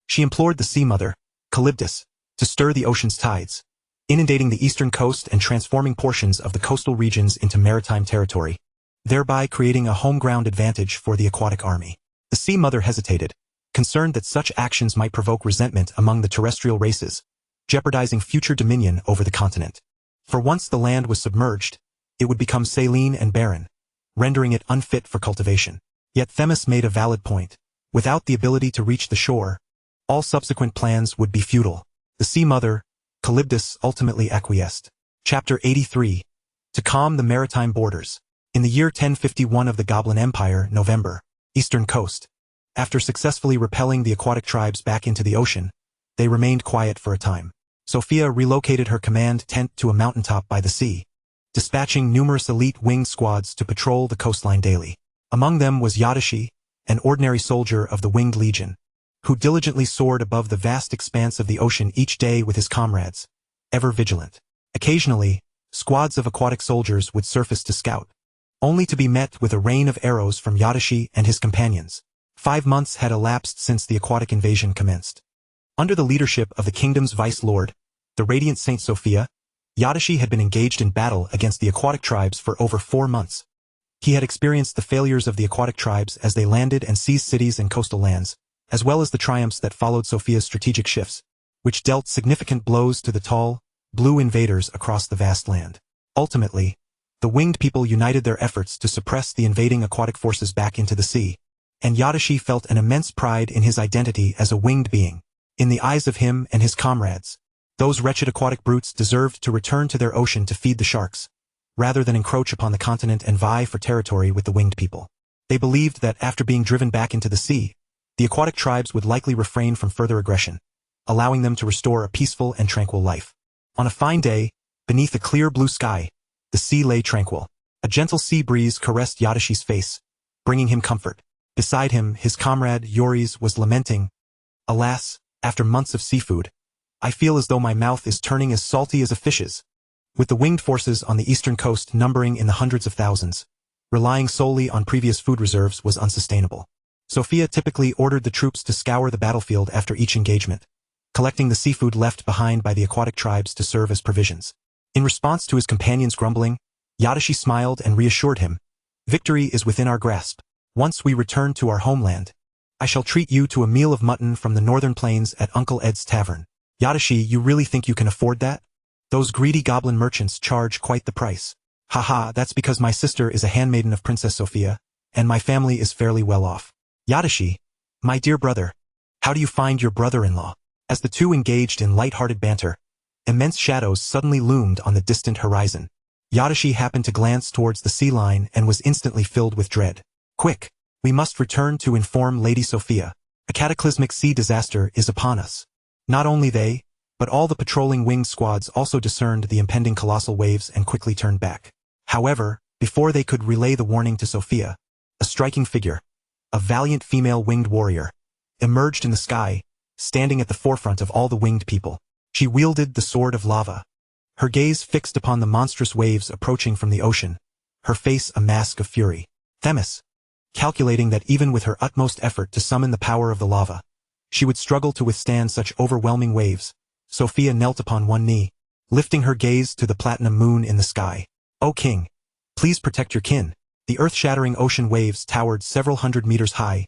She implored the Sea Mother, Charybdis, to stir the ocean's tides, inundating the eastern coast and transforming portions of the coastal regions into maritime territory, thereby creating a home ground advantage for the aquatic army. The Sea Mother hesitated, concerned that such actions might provoke resentment among the terrestrial races, jeopardizing future dominion over the continent. For once the land was submerged, it would become saline and barren, rendering it unfit for cultivation. Yet Themis made a valid point. Without the ability to reach the shore, all subsequent plans would be futile. The Sea Mother, Charybdis, ultimately acquiesced. Chapter 83. To calm the maritime borders. In the year 1051 of the Goblin Empire, November, eastern coast. After successfully repelling the aquatic tribes back into the ocean, they remained quiet for a time. Sophia relocated her command tent to a mountaintop by the sea, dispatching numerous elite winged squads to patrol the coastline daily. Among them was Yadashi, an ordinary soldier of the Winged Legion, who diligently soared above the vast expanse of the ocean each day with his comrades, ever vigilant. Occasionally, squads of aquatic soldiers would surface to scout, only to be met with a rain of arrows from Yadashi and his companions. 5 months had elapsed since the aquatic invasion commenced. Under the leadership of the kingdom's vice-lord, the Radiant Saint Sophia, Yadashi had been engaged in battle against the aquatic tribes for over 4 months. He had experienced the failures of the aquatic tribes as they landed and seized cities and coastal lands, as well as the triumphs that followed Sophia's strategic shifts, which dealt significant blows to the tall, blue invaders across the vast land. Ultimately, the winged people united their efforts to suppress the invading aquatic forces back into the sea, and Yadashi felt an immense pride in his identity as a winged being. In the eyes of him and his comrades, those wretched aquatic brutes deserved to return to their ocean to feed the sharks, rather than encroach upon the continent and vie for territory with the winged people. They believed that after being driven back into the sea, the aquatic tribes would likely refrain from further aggression, allowing them to restore a peaceful and tranquil life. On a fine day, beneath a clear blue sky, the sea lay tranquil. A gentle sea breeze caressed Yadashi's face, bringing him comfort. Beside him, his comrade Yoris was lamenting, "Alas, after months of seafood, I feel as though my mouth is turning as salty as a fish's." With the winged forces on the eastern coast numbering in the hundreds of thousands, relying solely on previous food reserves was unsustainable. Sophia typically ordered the troops to scour the battlefield after each engagement, collecting the seafood left behind by the aquatic tribes to serve as provisions. In response to his companion's grumbling, Yadashi smiled and reassured him, "Victory is within our grasp. Once we return to our homeland, I shall treat you to a meal of mutton from the northern plains at Uncle Ed's tavern." "Yadashi, you really think you can afford that? Those greedy goblin merchants charge quite the price." "Haha, that's because my sister is a handmaiden of Princess Sophia, and my family is fairly well off." "Yadashi, my dear brother, how do you find your brother-in-law?" As the two engaged in light-hearted banter, immense shadows suddenly loomed on the distant horizon. Yadashi happened to glance towards the sea line and was instantly filled with dread. "Quick! We must return to inform Lady Sophia. A cataclysmic sea disaster is upon us." Not only they, but all the patrolling winged squads also discerned the impending colossal waves and quickly turned back. However, before they could relay the warning to Sophia, a striking figure, a valiant female winged warrior, emerged in the sky, standing at the forefront of all the winged people. She wielded the sword of lava, her gaze fixed upon the monstrous waves approaching from the ocean, her face a mask of fury. Themis, calculating that even with her utmost effort to summon the power of the lava, she would struggle to withstand such overwhelming waves, Sophia knelt upon one knee, lifting her gaze to the platinum moon in the sky. "O king, please protect your kin." The earth-shattering ocean waves towered several hundred meters high,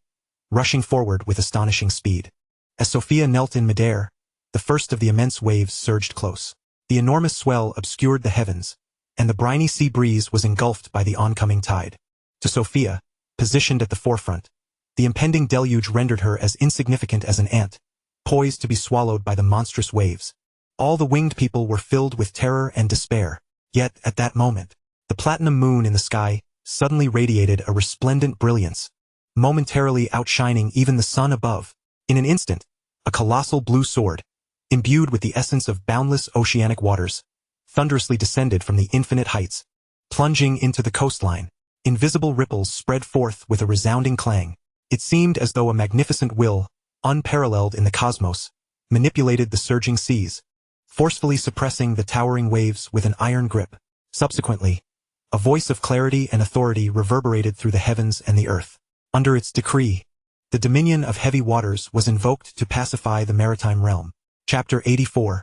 rushing forward with astonishing speed. As Sophia knelt in midair, the first of the immense waves surged close. The enormous swell obscured the heavens, and the briny sea breeze was engulfed by the oncoming tide. To Sophia, positioned at the forefront, the impending deluge rendered her as insignificant as an ant, poised to be swallowed by the monstrous waves. All the winged people were filled with terror and despair. Yet, at that moment, the platinum moon in the sky suddenly radiated a resplendent brilliance, momentarily outshining even the sun above. In an instant, a colossal blue sword, imbued with the essence of boundless oceanic waters, thunderously descended from the infinite heights, plunging into the coastline. Invisible ripples spread forth with a resounding clang. It seemed as though a magnificent will, unparalleled in the cosmos, manipulated the surging seas, forcefully suppressing the towering waves with an iron grip. Subsequently, a voice of clarity and authority reverberated through the heavens and the earth. Under its decree, the dominion of heavy waters was invoked to pacify the maritime realm. Chapter 84.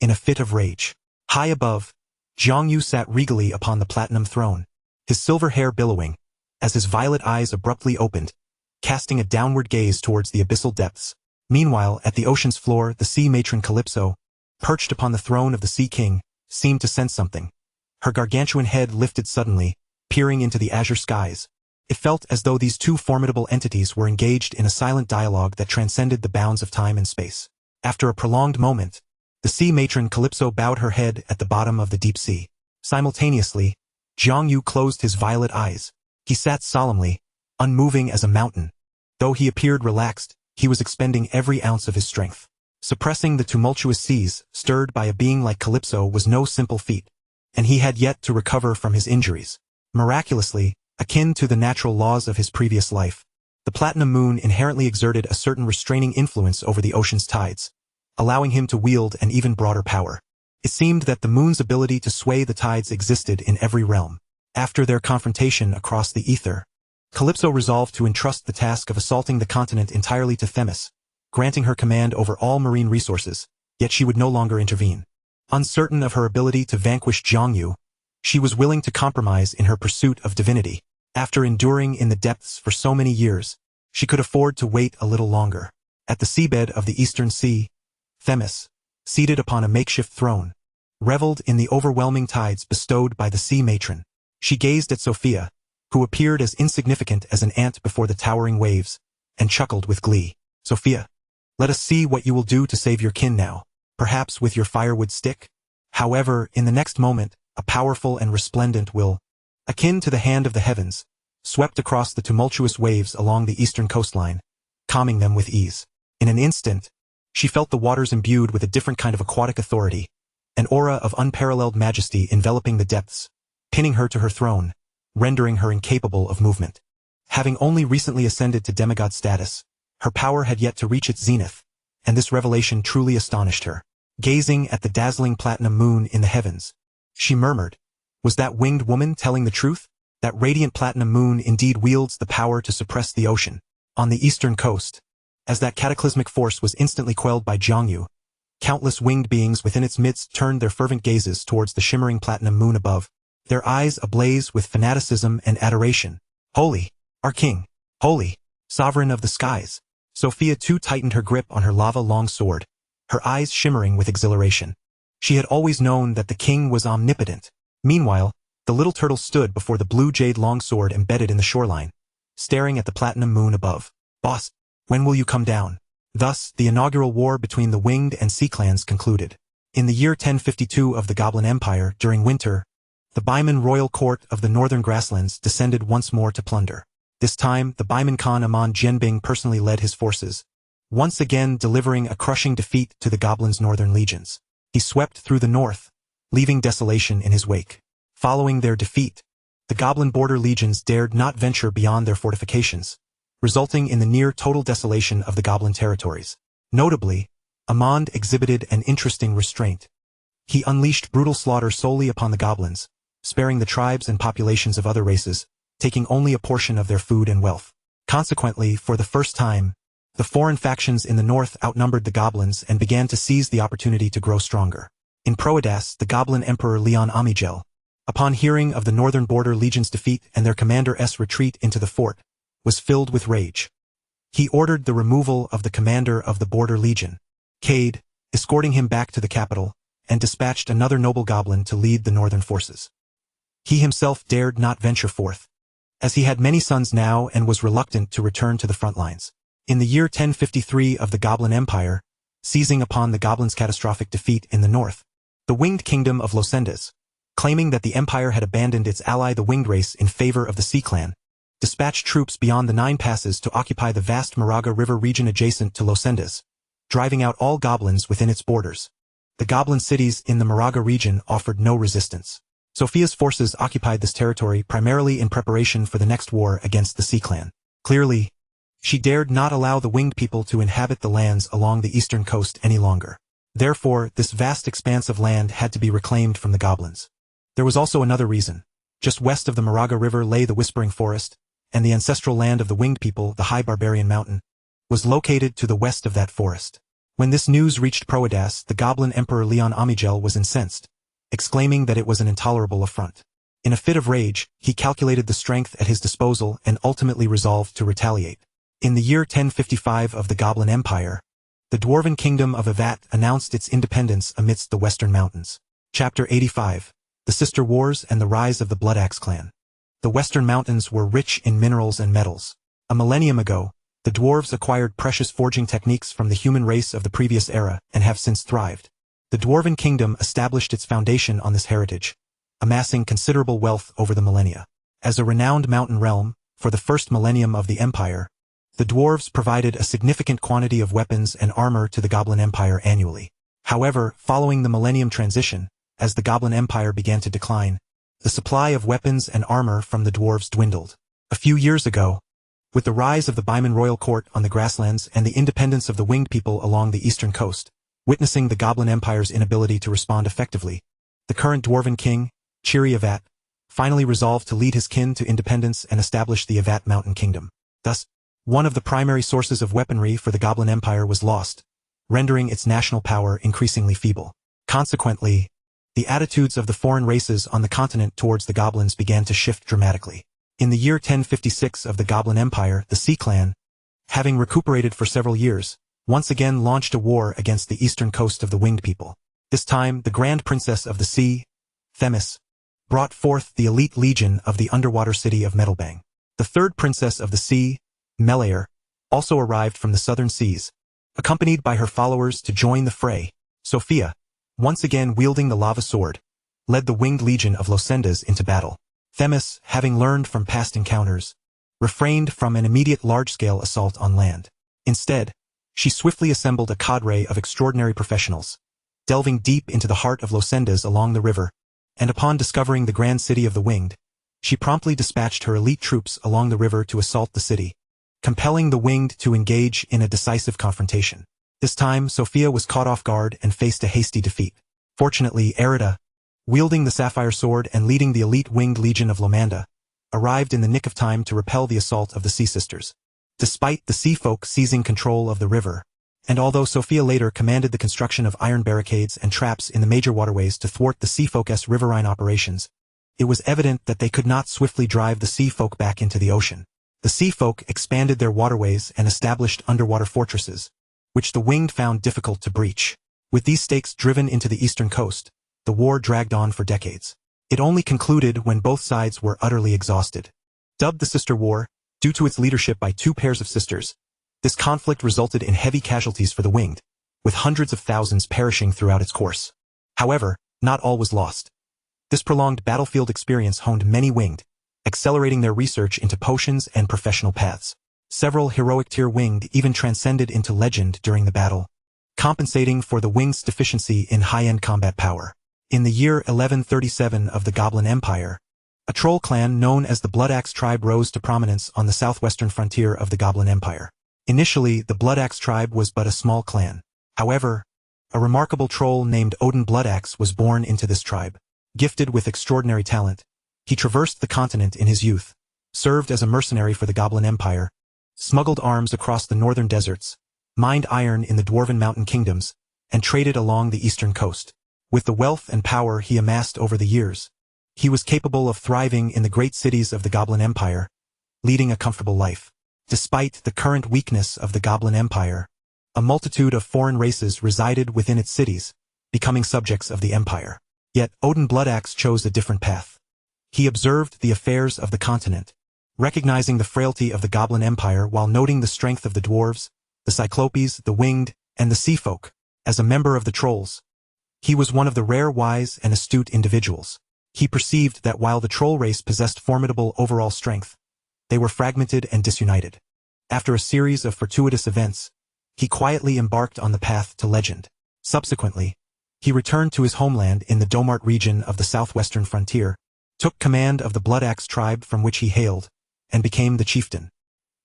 In a fit of rage. High above, Jiangyu sat regally upon the platinum throne, his silver hair billowing, as his violet eyes abruptly opened, casting a downward gaze towards the abyssal depths. Meanwhile, at the ocean's floor, the sea matron Calypso, perched upon the throne of the Sea King, seemed to sense something. Her gargantuan head lifted suddenly, peering into the azure skies. It felt as though these two formidable entities were engaged in a silent dialogue that transcended the bounds of time and space. After a prolonged moment, the sea matron Calypso bowed her head at the bottom of the deep sea. Simultaneously, Jiangyu closed his violet eyes. He sat solemnly, unmoving as a mountain. Though he appeared relaxed, he was expending every ounce of his strength. Suppressing the tumultuous seas, stirred by a being like Calypso, was no simple feat, and he had yet to recover from his injuries. Miraculously, akin to the natural laws of his previous life, the platinum moon inherently exerted a certain restraining influence over the ocean's tides, allowing him to wield an even broader power. It seemed that the moon's ability to sway the tides existed in every realm. After their confrontation across the ether, Calypso resolved to entrust the task of assaulting the continent entirely to Themis, granting her command over all marine resources, yet she would no longer intervene. Uncertain of her ability to vanquish Jiangyu, she was willing to compromise in her pursuit of divinity. After enduring in the depths for so many years, she could afford to wait a little longer. At the seabed of the Eastern Sea, Themis, seated upon a makeshift throne, reveled in the overwhelming tides bestowed by the sea matron. She gazed at Sophia, who appeared as insignificant as an ant before the towering waves, and chuckled with glee. "Sophia, let us see what you will do to save your kin now, perhaps with your firewood stick?" However, in the next moment, a powerful and resplendent will, akin to the hand of the heavens, swept across the tumultuous waves along the eastern coastline, calming them with ease. In an instant, she felt the waters imbued with a different kind of aquatic authority, an aura of unparalleled majesty enveloping the depths, pinning her to her throne, rendering her incapable of movement. Having only recently ascended to demigod status, her power had yet to reach its zenith, and this revelation truly astonished her. Gazing at the dazzling platinum moon in the heavens, she murmured, "Was that winged woman telling the truth? That radiant platinum moon indeed wields the power to suppress the ocean." On the eastern coast, as that cataclysmic force was instantly quelled by Jiangyu, Countless winged beings within its midst turned their fervent gazes towards the shimmering platinum moon above, their eyes ablaze with fanaticism and adoration. Holy, our king! Holy, sovereign of the skies! Sophia too tightened her grip on her lava-long sword, her eyes shimmering with exhilaration. She had always known that the king was omnipotent. Meanwhile, the little turtle stood before the blue jade longsword embedded in the shoreline, staring at the platinum moon above. Boss, when will you come down? Thus, the inaugural war between the winged and sea clans concluded. In the year 1052 of the Goblin Empire, during winter, the Baiman royal court of the northern grasslands descended once more to plunder. This time, the Baiman Khan Amon Jianbing personally led his forces, once again delivering a crushing defeat to the goblins' northern legions. He swept through the north, leaving desolation in his wake. Following their defeat, the goblin border legions dared not venture beyond their fortifications, resulting in the near-total desolation of the goblin territories. Notably, Amon exhibited an interesting restraint. He unleashed brutal slaughter solely upon the goblins, sparing the tribes and populations of other races, taking only a portion of their food and wealth. Consequently, for the first time, the foreign factions in the north outnumbered the goblins and began to seize the opportunity to grow stronger. In Proedas, the goblin emperor Leon Amigel, upon hearing of the northern border legion's defeat and their commander's retreat into the fort, was filled with rage. He ordered the removal of the commander of the border legion, Cade, escorting him back to the capital, and dispatched another noble goblin to lead the northern forces. He himself dared not venture forth, as he had many sons now and was reluctant to return to the front lines. In the year 1053 of the Goblin Empire, seizing upon the goblins' catastrophic defeat in the north, the winged kingdom of Losendes, claiming that the empire had abandoned its ally the winged race in favor of the Sea Clan, dispatched troops beyond the 9 passes to occupy the vast Moraga River region adjacent to Losendes, driving out all goblins within its borders. The goblin cities in the Moraga region offered no resistance. Sophia's forces occupied this territory primarily in preparation for the next war against the Sea Clan. Clearly, she dared not allow the winged people to inhabit the lands along the eastern coast any longer. Therefore, this vast expanse of land had to be reclaimed from the goblins. There was also another reason. Just west of the Moraga River lay the Whispering Forest, and the ancestral land of the winged people, the High Barbarian Mountain, was located to the west of that forest. When this news reached Proedas, the goblin emperor Leon Amigel was incensed, exclaiming that it was an intolerable affront. In a fit of rage, he calculated the strength at his disposal and ultimately resolved to retaliate. In the year 1055 of the Goblin Empire, the dwarven kingdom of Avat announced its independence amidst the western mountains. Chapter 85, The Sister Wars and the Rise of the Bloodaxe Clan. The western mountains were rich in minerals and metals. A millennium ago, the dwarves acquired precious forging techniques from the human race of the previous era and have since thrived. The dwarven kingdom established its foundation on this heritage, amassing considerable wealth over the millennia. As a renowned mountain realm, for the first millennium of the empire, the dwarves provided a significant quantity of weapons and armor to the Goblin Empire annually. However, following the millennium transition, as the Goblin Empire began to decline, the supply of weapons and armor from the dwarves dwindled. A few years ago, with the rise of the Baiman royal court on the grasslands and the independence of the winged people along the eastern coast, witnessing the Goblin Empire's inability to respond effectively, the current dwarven king, Chiri Avat, finally resolved to lead his kin to independence and establish the Avat Mountain Kingdom. Thus, one of the primary sources of weaponry for the Goblin Empire was lost, rendering its national power increasingly feeble. Consequently, the attitudes of the foreign races on the continent towards the goblins began to shift dramatically. In the year 1056 of the Goblin Empire, the Sea Clan, having recuperated for several years, once again launched a war against the eastern coast of the winged people. This time, the Grand Princess of the Sea, Themis, brought forth the elite legion of the underwater city of Metalbang. The third princess of the sea, Melair, also arrived from the southern seas, accompanied by her followers to join the fray. Sophia, once again wielding the lava sword, led the winged legion of Losendes into battle. Themis, having learned from past encounters, refrained from an immediate large-scale assault on land. Instead, she swiftly assembled a cadre of extraordinary professionals, delving deep into the heart of Losendes along the river, and upon discovering the grand city of the winged, she promptly dispatched her elite troops along the river to assault the city, compelling the winged to engage in a decisive confrontation. This time, Sophia was caught off guard and faced a hasty defeat. Fortunately, Erida, wielding the sapphire sword and leading the elite winged legion of Lomanda, arrived in the nick of time to repel the assault of the Sea Sisters. Despite the sea folk seizing control of the river, And although Sophia later commanded the construction of iron barricades and traps in the major waterways to thwart the sea folk's riverine operations, it was evident that they could not swiftly drive the sea folk back into the ocean. The sea folk expanded their waterways and established underwater fortresses, which the winged found difficult to breach. With these stakes driven into the eastern coast, the war dragged on for decades. It only concluded when both sides were utterly exhausted. Dubbed the Sister War, due to its leadership by two pairs of sisters, this conflict resulted in heavy casualties for the winged, with hundreds of thousands perishing throughout its course. However, not all was lost. This prolonged battlefield experience honed many winged, accelerating their research into potions and professional paths. Several heroic tier winged even transcended into legend during the battle, compensating for the winged's deficiency in high-end combat power. In the year 1137 of the Goblin Empire, a troll clan known as the Bloodaxe tribe rose to prominence on the southwestern frontier of the Goblin Empire. Initially, the Bloodaxe tribe was but a small clan. However, a remarkable troll named Odin Bloodaxe was born into this tribe. Gifted with extraordinary talent, he traversed the continent in his youth, served as a mercenary for the Goblin Empire, smuggled arms across the northern deserts, mined iron in the dwarven mountain kingdoms, and traded along the eastern coast. With the wealth and power he amassed over the years, he was capable of thriving in the great cities of the Goblin Empire, leading a comfortable life. Despite the current weakness of the Goblin Empire, a multitude of foreign races resided within its cities, becoming subjects of the empire. Yet Odin Bloodaxe chose a different path. He observed the affairs of the continent, recognizing the frailty of the Goblin Empire while noting the strength of the dwarves, the cyclopes, the winged, and the sea folk. As a member of the trolls, he was one of the rare wise and astute individuals. He perceived that while the troll race possessed formidable overall strength, they were fragmented and disunited. After a series of fortuitous events, he quietly embarked on the path to legend. Subsequently, he returned to his homeland in the Domart region of the southwestern frontier, took command of the Bloodaxe tribe from which he hailed, and became the chieftain.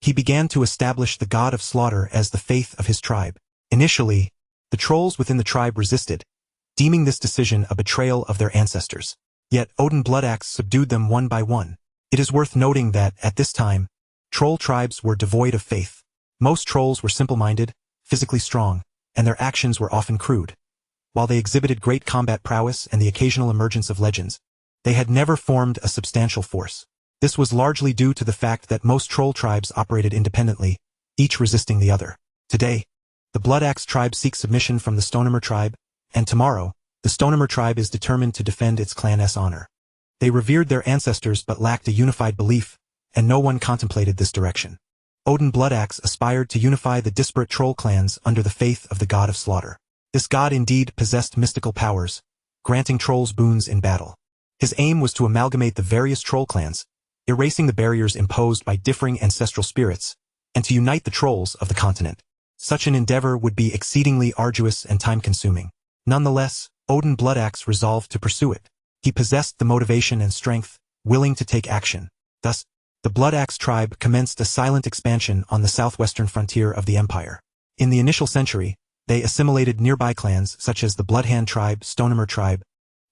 He began to establish the god of slaughter as the faith of his tribe. Initially, the trolls within the tribe resisted, deeming this decision a betrayal of their ancestors. Yet Odin Bloodaxe subdued them one by one. It is worth noting that, at this time, troll tribes were devoid of faith. Most trolls were simple-minded, physically strong, and their actions were often crude. While they exhibited great combat prowess and the occasional emergence of legends, they had never formed a substantial force. This was largely due to the fact that most troll tribes operated independently, each resisting the other. Today, the Bloodaxe tribe seeks submission from the Stonehammer tribe, and tomorrow, the Stonehammer tribe is determined to defend its clan's honor. They revered their ancestors but lacked a unified belief, and no one contemplated this direction. Odin Bloodaxe aspired to unify the disparate troll clans under the faith of the god of slaughter. This god indeed possessed mystical powers, granting trolls boons in battle. His aim was to amalgamate the various troll clans, erasing the barriers imposed by differing ancestral spirits, and to unite the trolls of the continent. Such an endeavor would be exceedingly arduous and time-consuming. Nonetheless, Odin Bloodaxe resolved to pursue it. He possessed the motivation and strength, willing to take action. Thus, the Bloodaxe tribe commenced a silent expansion on the southwestern frontier of the empire. In the initial century, they assimilated nearby clans such as the Bloodhand tribe, Stonehammer tribe,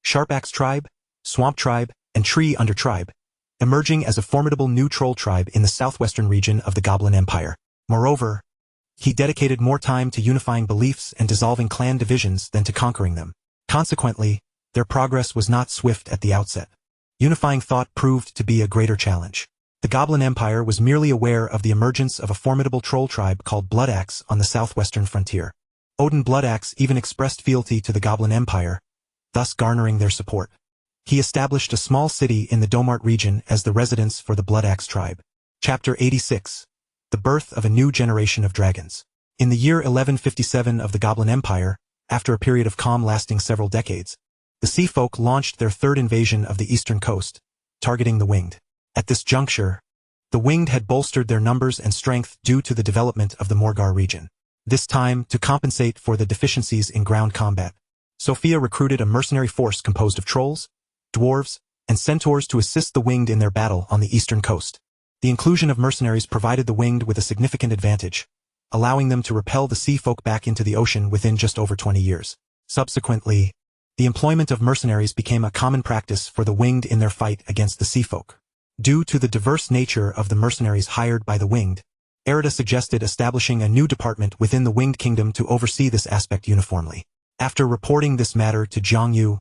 Sharpaxe tribe, Swamp tribe, and Tree Under tribe, emerging as a formidable new troll tribe in the southwestern region of the Goblin Empire. Moreover, he dedicated more time to unifying beliefs and dissolving clan divisions than to conquering them. Consequently, their progress was not swift at the outset. Unifying thought proved to be a greater challenge. The Goblin Empire was merely aware of the emergence of a formidable troll tribe called Bloodaxe on the southwestern frontier. Odin Bloodaxe even expressed fealty to the Goblin Empire, thus garnering their support. He established a small city in the Domart region as the residence for the Bloodaxe tribe. Chapter 86. The Birth of a New Generation of Dragons. In the year 1157 of the Goblin Empire, after a period of calm lasting several decades, the Sea Folk launched their third invasion of the eastern coast, targeting the Winged. At this juncture, the Winged had bolstered their numbers and strength due to the development of the Morgar region. This time, to compensate for the deficiencies in ground combat, Sophia recruited a mercenary force composed of trolls, dwarves, and centaurs to assist the Winged in their battle on the eastern coast. The inclusion of mercenaries provided the Winged with a significant advantage, allowing them to repel the Sea Folk back into the ocean within just over 20 years. Subsequently, the employment of mercenaries became a common practice for the Winged in their fight against the Sea Folk. Due to the diverse nature of the mercenaries hired by the Winged, Erida suggested establishing a new department within the Winged Kingdom to oversee this aspect uniformly. After reporting this matter to Jiang Yu,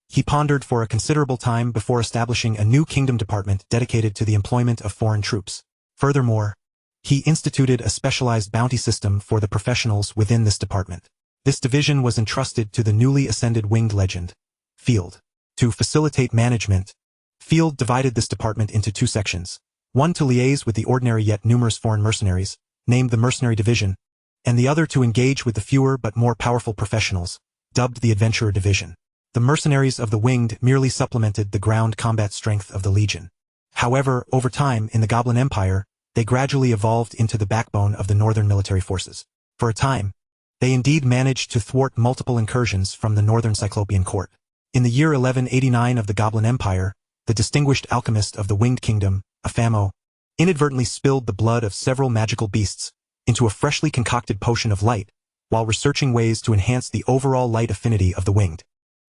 he pondered for a considerable time before establishing a new kingdom department dedicated to the employment of foreign troops. Furthermore, he instituted a specialized bounty system for the professionals within this department. This division was entrusted to the newly ascended winged legend, Field. To facilitate management, Field divided this department into two sections, one to liaise with the ordinary yet numerous foreign mercenaries, named the Mercenary Division, and the other to engage with the fewer but more powerful professionals, dubbed the Adventurer Division. The mercenaries of the Winged merely supplemented the ground combat strength of the Legion. However, over time, in the Goblin Empire, they gradually evolved into the backbone of the northern military forces. For a time, they indeed managed to thwart multiple incursions from the northern Cyclopean court. In the year 1189 of the Goblin Empire, the distinguished alchemist of the Winged Kingdom, Afamo, inadvertently spilled the blood of several magical beasts into a freshly concocted potion of light, while researching ways to enhance the overall light affinity of the Winged.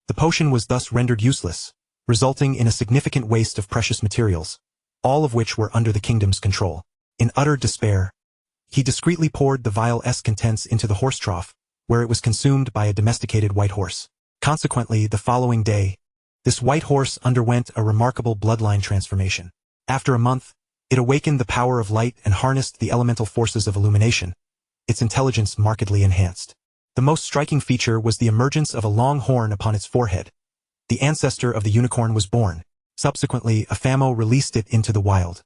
The potion was thus rendered useless, resulting in a significant waste of precious materials, all of which were under the kingdom's control. In utter despair, he discreetly poured the vial's contents into the horse trough, where it was consumed by a domesticated white horse. Consequently, the following day, this white horse underwent a remarkable bloodline transformation. After a month, it awakened the power of light and harnessed the elemental forces of illumination, its intelligence markedly enhanced. The most striking feature was the emergence of a long horn upon its forehead. The ancestor of the unicorn was born. Subsequently, Afamo released it into the wild.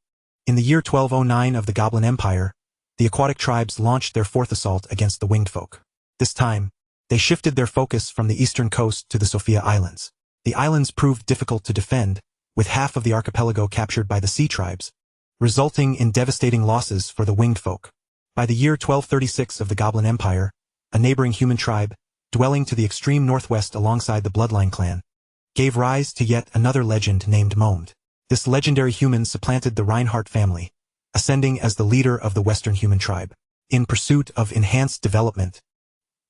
In the year 1209 of the Goblin Empire, the aquatic tribes launched their fourth assault against the winged folk. This time, they shifted their focus from the eastern coast to the Sophia Islands. The islands proved difficult to defend, with half of the archipelago captured by the sea tribes, resulting in devastating losses for the winged folk. By the year 1236 of the Goblin Empire, a neighboring human tribe, dwelling to the extreme northwest alongside the Bloodline clan, gave rise to yet another legend named Momed. This legendary human supplanted the Reinhardt family, ascending as the leader of the Western human tribe. In pursuit of enhanced development,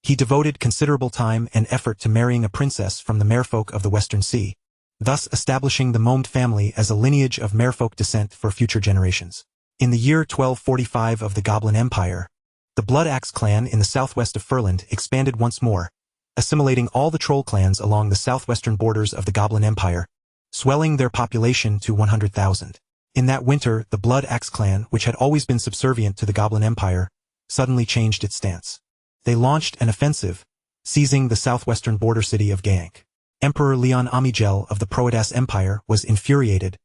he devoted considerable time and effort to marrying a princess from the merfolk of the Western Sea, thus establishing the Momed family as a lineage of merfolk descent for future generations. In the year 1245 of the Goblin Empire, the Blood Axe clan in the southwest of Furland expanded once more, assimilating all the troll clans along the southwestern borders of the Goblin Empire, swelling their population to 100,000. In that winter, the Blood Axe clan, which had always been subservient to the Goblin Empire, suddenly changed its stance. They launched an offensive, seizing the southwestern border city of Gayank. Emperor Leon Amigel of the Proedas Empire was infuriated,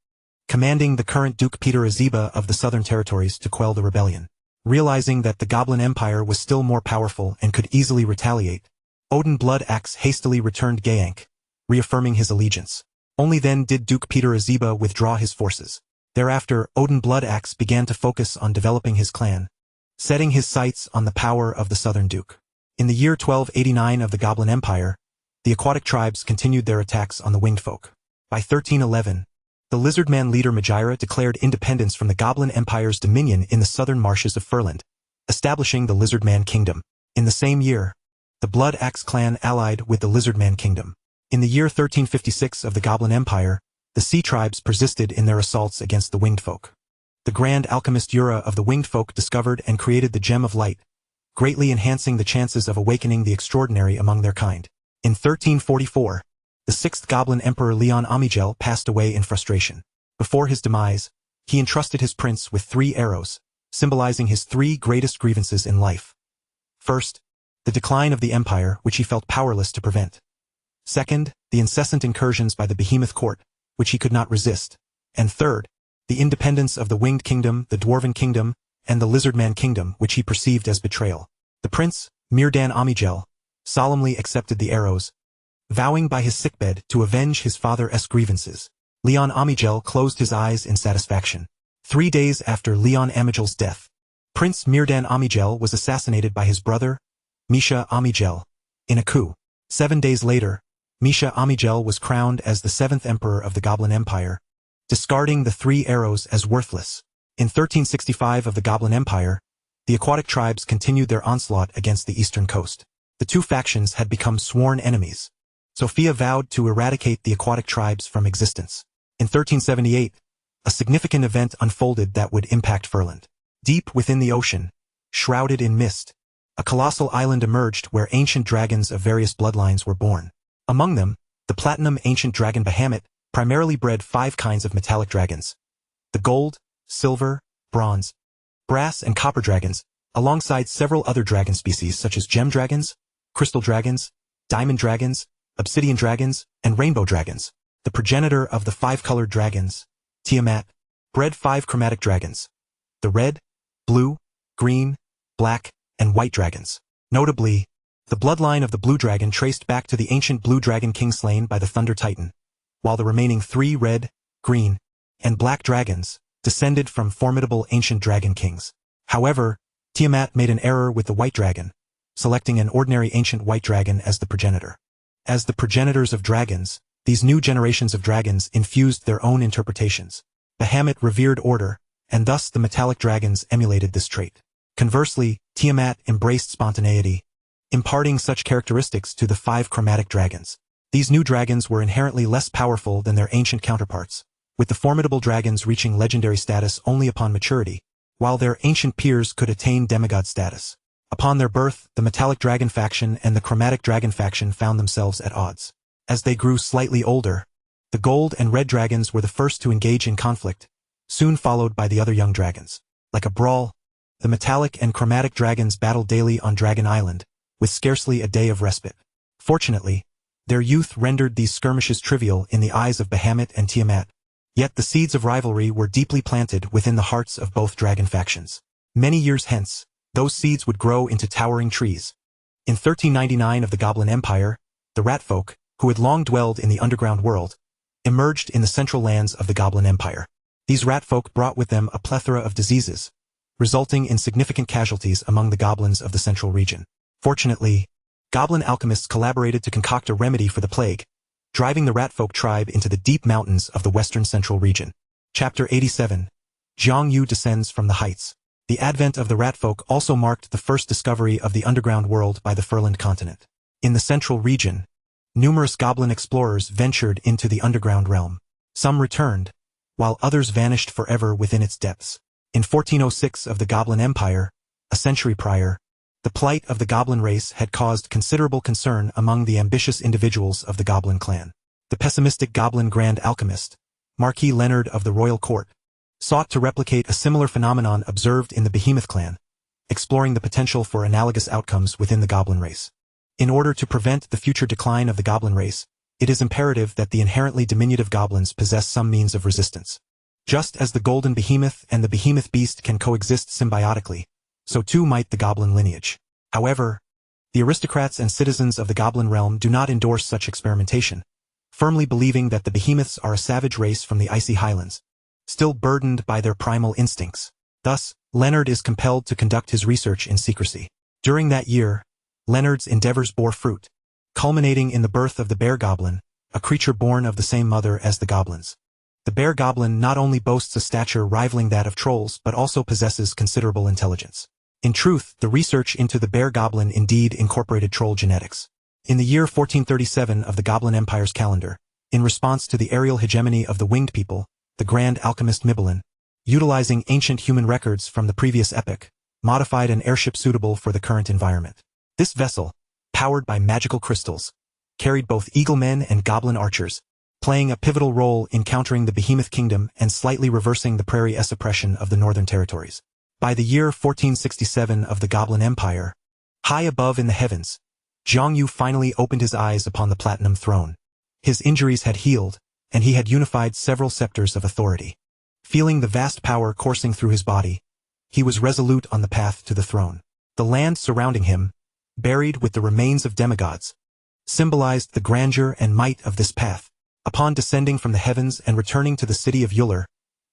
commanding the current Duke Peter Aziba of the southern territories to quell the rebellion. Realizing that the Goblin Empire was still more powerful and could easily retaliate, Odin Blood Axe hastily returned Gayank, reaffirming his allegiance. Only then did Duke Peter Aziba withdraw his forces. Thereafter, Odin Blood Axe began to focus on developing his clan, setting his sights on the power of the Southern Duke. In the year 1289 of the Goblin Empire, the aquatic tribes continued their attacks on the winged folk. By 1311, the Lizardman leader Majira declared independence from the Goblin Empire's dominion in the southern marshes of Furland, establishing the Lizardman Kingdom. In the same year, the Blood Axe clan allied with the Lizardman Kingdom. In the year 1356 of the Goblin Empire, the sea tribes persisted in their assaults against the winged folk. The grand alchemist Yura of the winged folk discovered and created the Gem of Light, greatly enhancing the chances of awakening the extraordinary among their kind. In 1344, the sixth Goblin Emperor Leon Amigel passed away in frustration. Before his demise, he entrusted his prince with 3 arrows, symbolizing his 3 greatest grievances in life. First, the decline of the empire, which he felt powerless to prevent. Second, the incessant incursions by the Behemoth court, which he could not resist. And third, the independence of the Winged Kingdom, the Dwarven Kingdom, and the Lizardman Kingdom, which he perceived as betrayal. The prince, Mirdan Amigel, solemnly accepted the arrows, vowing by his sickbed to avenge his father's grievances. Leon Amigel closed his eyes in satisfaction. 3 days after Leon Amigel's death, Prince Mirdan Amigel was assassinated by his brother, Misha Amigel, in a coup. 7 days later, Misha Amigel was crowned as the 7th Emperor of the Goblin Empire, discarding the 3 arrows as worthless. In 1365 of the Goblin Empire, the aquatic tribes continued their onslaught against the eastern coast. The 2 factions had become sworn enemies. Sophia vowed to eradicate the aquatic tribes from existence. In 1378, a significant event unfolded that would impact Furland. Deep within the ocean, shrouded in mist, a colossal island emerged where ancient dragons of various bloodlines were born. Among them, the platinum ancient dragon Bahamut primarily bred 5 kinds of metallic dragons: the gold, silver, bronze, brass and copper dragons, alongside several other dragon species such as gem dragons, crystal dragons, diamond dragons, obsidian dragons, and rainbow dragons. The progenitor of the 5-colored dragons, Tiamat, bred 5 chromatic dragons: the red, blue, green, black, and white dragons. Notably, the bloodline of the blue dragon traced back to the ancient blue dragon king slain by the Thunder Titan, while the remaining 3 red, green, and black dragons descended from formidable ancient dragon kings. However, Tiamat made an error with the white dragon, selecting an ordinary ancient white dragon as the progenitor. As the progenitors of dragons, these new generations of dragons infused their own interpretations. Bahamut revered order, and thus the metallic dragons emulated this trait. Conversely, Tiamat embraced spontaneity, imparting such characteristics to the 5 chromatic dragons. These new dragons were inherently less powerful than their ancient counterparts, with the formidable dragons reaching legendary status only upon maturity, while their ancient peers could attain demigod status. Upon their birth, the metallic dragon faction and the chromatic dragon faction found themselves at odds. As they grew slightly older, the gold and red dragons were the first to engage in conflict, soon followed by the other young dragons. Like a brawl, the metallic and chromatic dragons battled daily on Dragon Island, with scarcely a day of respite. Fortunately, their youth rendered these skirmishes trivial in the eyes of Bahamut and Tiamat, yet the seeds of rivalry were deeply planted within the hearts of both dragon factions. Many years hence, those seeds would grow into towering trees. In 1399 of the Goblin Empire, the ratfolk, who had long dwelled in the underground world, emerged in the central lands of the Goblin Empire. These ratfolk brought with them a plethora of diseases, resulting in significant casualties among the goblins of the central region. Fortunately, goblin alchemists collaborated to concoct a remedy for the plague, driving the ratfolk tribe into the deep mountains of the western central region. Chapter 87. Jiang Yu descends from the heights. The advent of the ratfolk also marked the first discovery of the underground world by the Furland continent. In the central region, numerous goblin explorers ventured into the underground realm. Some returned, while others vanished forever within its depths. In 1406 of the Goblin Empire, a century prior, the plight of the goblin race had caused considerable concern among the ambitious individuals of the goblin clan. The pessimistic goblin grand alchemist, Marquis Leonard of the royal court, sought to replicate a similar phenomenon observed in the Behemoth clan, exploring the potential for analogous outcomes within the goblin race. In order to prevent the future decline of the goblin race, it is imperative that the inherently diminutive goblins possess some means of resistance. Just as the golden behemoth and the behemoth beast can coexist symbiotically, so too might the goblin lineage. However, the aristocrats and citizens of the goblin realm do not endorse such experimentation, firmly believing that the behemoths are a savage race from the icy highlands, still burdened by their primal instincts. Thus, Leonard is compelled to conduct his research in secrecy. During that year, Leonard's endeavors bore fruit, culminating in the birth of the bear goblin, a creature born of the same mother as the goblins. The bear goblin not only boasts a stature rivaling that of trolls but also possesses considerable intelligence. In truth, the research into the bear goblin indeed incorporated troll genetics. In the year 1437 of the Goblin Empire's calendar, in response to the aerial hegemony of the winged people, the grand alchemist Mibelin, utilizing ancient human records from the previous epoch, modified an airship suitable for the current environment. This vessel, powered by magical crystals, carried both eaglemen and goblin archers, playing a pivotal role in countering the Behemoth Kingdom and slightly reversing the Prairie S oppression of the Northern Territories. By the year 1467 of the Goblin Empire, high above in the heavens, Jiang Yu finally opened his eyes upon the Platinum Throne. His injuries had healed, and he had unified several scepters of authority. Feeling the vast power coursing through his body, he was resolute on the path to the throne. The land surrounding him, buried with the remains of demigods, symbolized the grandeur and might of this path. Upon descending from the heavens and returning to the city of Euler,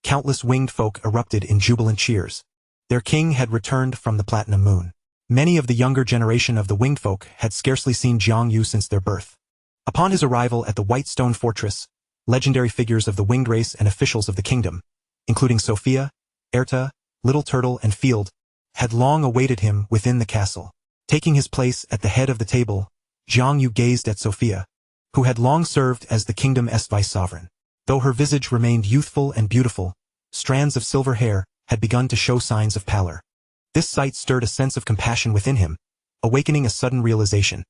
countless winged folk erupted in jubilant cheers. Their king had returned from the Platinum Moon. Many of the younger generation of the winged folk had scarcely seen Jiang Yu since their birth. Upon his arrival at the White Stone Fortress, legendary figures of the winged race and officials of the kingdom, including Sophia, Erta, Little Turtle, and Field, had long awaited him within the castle. Taking his place at the head of the table, Jiang Yu gazed at Sophia, who had long served as the kingdom's vice-sovereign. Though her visage remained youthful and beautiful, strands of silver hair, had begun to show signs of pallor. This sight stirred a sense of compassion within him, awakening a sudden realization.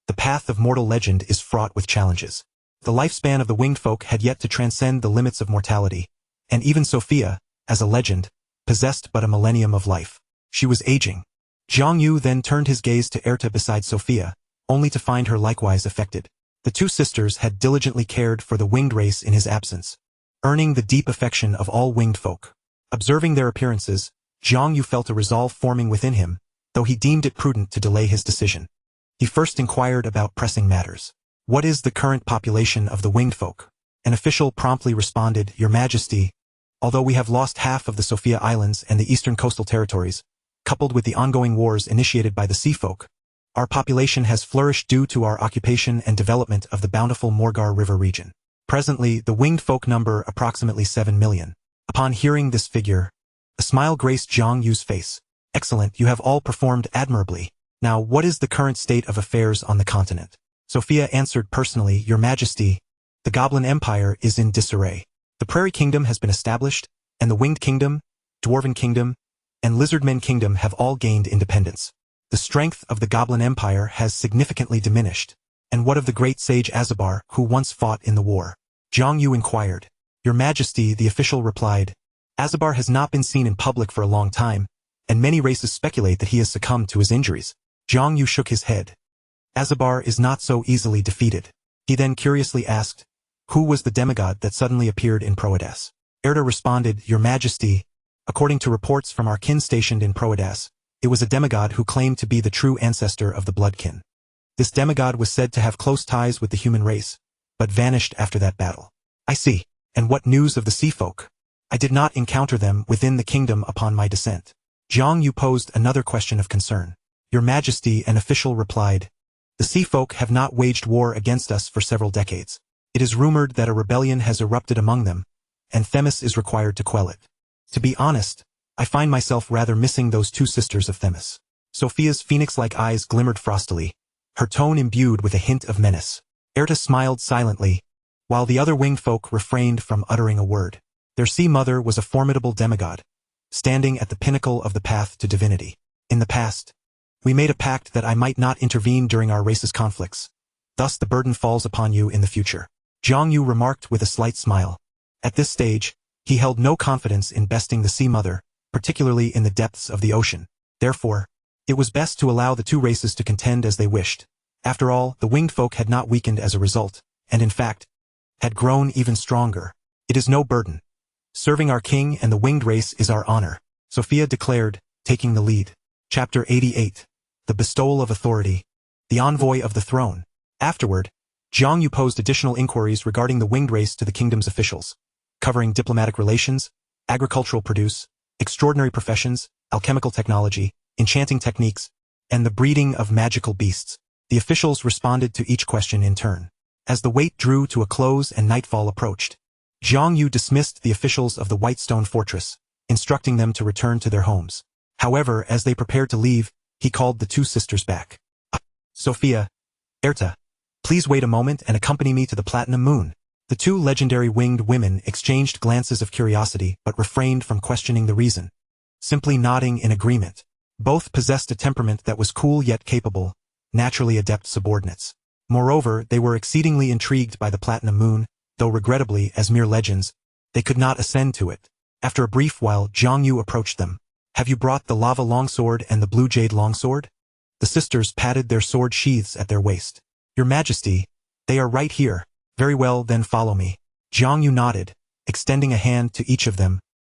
The path of mortal legend is fraught with challenges. The lifespan of the winged folk had yet to transcend the limits of mortality, and even Sophia, as a legend, possessed but a millennium of life. She was aging. Jiang Yu then turned his gaze to Erta beside Sophia, only to find her likewise affected. The two sisters had diligently cared for the winged race in his absence, earning the deep affection of all winged folk. Observing their appearances, Jiang Yu felt a resolve forming within him, though he deemed it prudent to delay his decision. He first inquired about pressing matters. What is the current population of the winged folk? An official promptly responded, Your Majesty, although we have lost half of the Sophia Islands and the eastern coastal territories, coupled with the ongoing wars initiated by the sea folk, our population has flourished due to our occupation and development of the bountiful Morgar River region. Presently, the winged folk number approximately 7 million. Upon hearing this figure, a smile graced Jiang Yu's face. Excellent, you have all performed admirably. Now, what is the current state of affairs on the continent? Sophia answered personally, Your Majesty, the Goblin Empire is in disarray. The Prairie Kingdom has been established, and the Winged Kingdom, Dwarven Kingdom, and Lizardmen Kingdom have all gained independence. The strength of the Goblin Empire has significantly diminished. And what of the great sage Azabar, who once fought in the war? Jiang Yu inquired. Your Majesty, the official replied, Azabar has not been seen in public for a long time, and many races speculate that he has succumbed to his injuries. Jiang Yu shook his head. Azabar is not so easily defeated. He then curiously asked, Who was the demigod that suddenly appeared in Proedas? Erta responded, Your Majesty, according to reports from our kin stationed in Proedas, it was a demigod who claimed to be the true ancestor of the bloodkin. This demigod was said to have close ties with the human race, but vanished after that battle. I see. And what news of the sea folk? I did not encounter them within the kingdom upon my descent. Jiang Yu posed another question of concern. Your Majesty, an official replied, The sea folk have not waged war against us for several decades. It is rumored that a rebellion has erupted among them, and Themis is required to quell it. To be honest, I find myself rather missing those two sisters of Themis. Sophia's phoenix-like eyes glimmered frostily, her tone imbued with a hint of menace. Erta smiled silently, while the other winged folk refrained from uttering a word. Their sea mother was a formidable demigod, standing at the pinnacle of the path to divinity. In the past, we made a pact that I might not intervene during our race's conflicts. Thus the burden falls upon you in the future. Jiang Yu remarked with a slight smile. At this stage, he held no confidence in besting the sea mother, particularly in the depths of the ocean. Therefore, it was best to allow the two races to contend as they wished. After all, the winged folk had not weakened as a result, and in fact, had grown even stronger. It is no burden. Serving our king and the winged race is our honor, Sophia declared, taking the lead. Chapter 88. The Bestowal of Authority. The Envoy of the Throne. Afterward, Jiang Yu posed additional inquiries regarding the winged race to the kingdom's officials, covering diplomatic relations, agricultural produce, extraordinary professions, alchemical technology, enchanting techniques, and the breeding of magical beasts. The officials responded to each question in turn. As the wait drew to a close and nightfall approached, Jiang Yu dismissed the officials of the Whitestone Fortress, instructing them to return to their homes. However, as they prepared to leave, he called the two sisters back. Sophia, Erta, please wait a moment and accompany me to the Platinum Moon. The two legendary winged women exchanged glances of curiosity but refrained from questioning the reason, simply nodding in agreement. Both possessed a temperament that was cool yet capable, naturally adept subordinates. Moreover, they were exceedingly intrigued by the Platinum Moon, though regrettably, as mere legends, they could not ascend to it. After a brief while, Jiang Yu approached them. Have you brought the lava longsword and the blue jade longsword? The sisters patted their sword sheaths at their waist. Your Majesty, they are right here. Very well, then follow me. Jiang Yu nodded, extending a hand to each of them,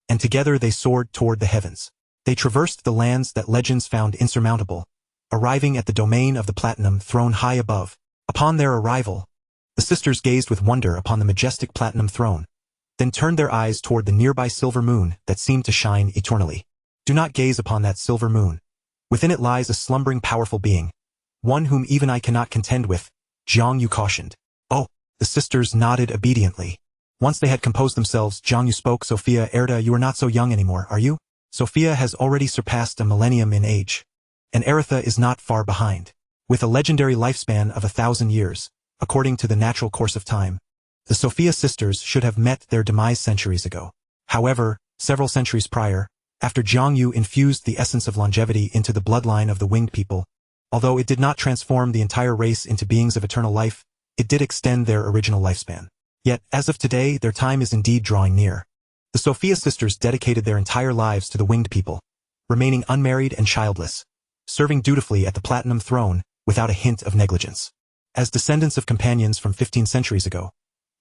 and together they soared toward the heavens. They traversed the lands that legends found insurmountable, arriving at the domain of the Platinum Throne high above. Upon their arrival, the sisters gazed with wonder upon the majestic Platinum Throne, then turned their eyes toward the nearby silver moon that seemed to shine eternally. Do not gaze upon that silver moon. Within it lies a slumbering powerful being, one whom even I cannot contend with, Jiang Yu cautioned. Oh, the sisters nodded obediently. Once they had composed themselves, Jiang Yu spoke. Sophia, Erta, you are not so young anymore, are you? Sophia has already surpassed a millennium in age, and Eretha is not far behind. With a legendary lifespan of 1,000 years, according to the natural course of time, the Sophia sisters should have met their demise centuries ago. However, several centuries prior, After Jiang Yu infused the essence of longevity into the bloodline of the winged people, although it did not transform the entire race into beings of eternal life, it did extend their original lifespan. Yet, as of today, their time is indeed drawing near. The Sophia sisters dedicated their entire lives to the winged people, remaining unmarried and childless, serving dutifully at the Platinum Throne without a hint of negligence. As descendants of companions from 15 centuries ago,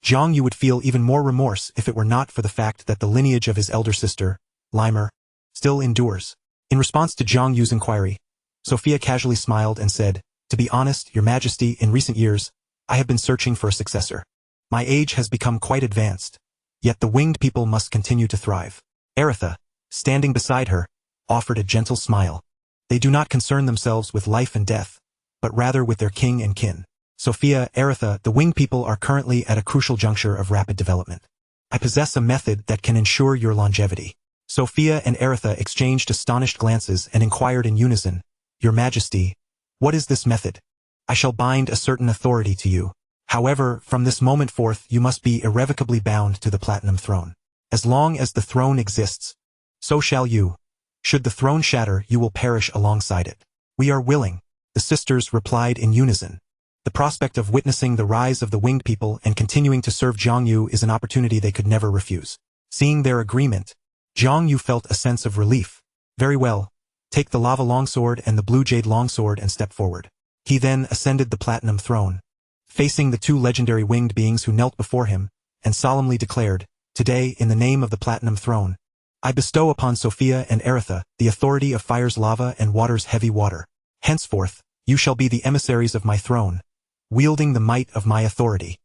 Jiang Yu would feel even more remorse if it were not for the fact that the lineage of his elder sister, Limer, still endures. In response to Jiang Yu's inquiry, Sophia casually smiled and said, "To be honest, Your Majesty, in recent years, I have been searching for a successor. My age has become quite advanced, yet the winged people must continue to thrive." Aretha, standing beside her, offered a gentle smile. "They do not concern themselves with life and death, but rather with their king and kin. Sophia, Aretha, the winged people are currently at a crucial juncture of rapid development. I possess a method that can ensure your longevity." Sophia and Aretha exchanged astonished glances and inquired in unison, "Your Majesty, what is this method?" "I shall bind a certain authority to you. However, from this moment forth you must be irrevocably bound to the Platinum Throne. As long as the throne exists, so shall you. Should the throne shatter, you will perish alongside it." "We are willing," the sisters replied in unison. The prospect of witnessing the rise of the winged people and continuing to serve Jiang Yu is an opportunity they could never refuse. Seeing their agreement, Jiang Yu felt a sense of relief. "Very well. Take the lava longsword and the blue jade longsword and step forward." He then ascended the Platinum Throne, facing the two legendary winged beings who knelt before him, and solemnly declared, "Today, in the name of the Platinum Throne, I bestow upon Sophia and Aretha the authority of fire's lava and water's heavy water. Henceforth, you shall be the emissaries of my throne, wielding the might of my authority."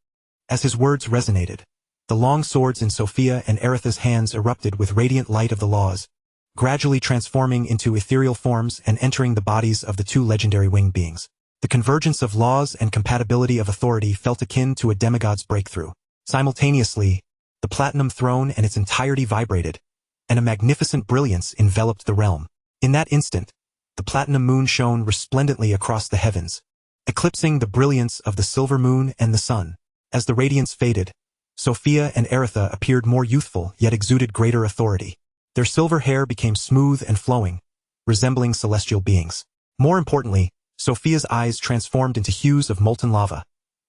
As his words resonated, the long swords in Sophia and Aretha's hands erupted with radiant light of the laws, gradually transforming into ethereal forms and entering the bodies of the two legendary winged beings. The convergence of laws and compatibility of authority felt akin to a demigod's breakthrough. Simultaneously, the Platinum Throne and its entirety vibrated, and a magnificent brilliance enveloped the realm. In that instant, the platinum moon shone resplendently across the heavens, eclipsing the brilliance of the silver moon and the sun. As the radiance faded, Sophia and Aretha appeared more youthful yet exuded greater authority. Their silver hair became smooth and flowing, resembling celestial beings. More importantly, Sophia's eyes transformed into hues of molten lava,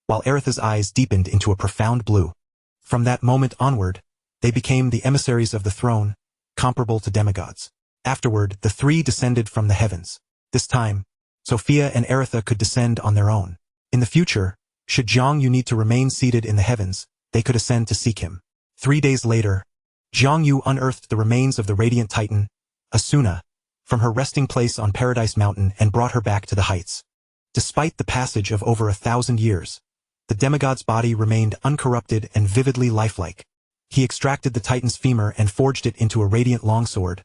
while Aretha's eyes deepened into a profound blue. From that moment onward, they became the emissaries of the throne, comparable to demigods. Afterward, the three descended from the heavens. This time, Sophia and Aretha could descend on their own. In the future, should Jiang Yu need to remain seated in the heavens, they could ascend to seek him. 3 days later, Jiang Yu unearthed the remains of the radiant titan, Asuna, from her resting place on Paradise Mountain and brought her back to the heights. Despite the passage of over 1,000 years, the demigod's body remained uncorrupted and vividly lifelike. He extracted the titan's femur and forged it into a radiant longsword,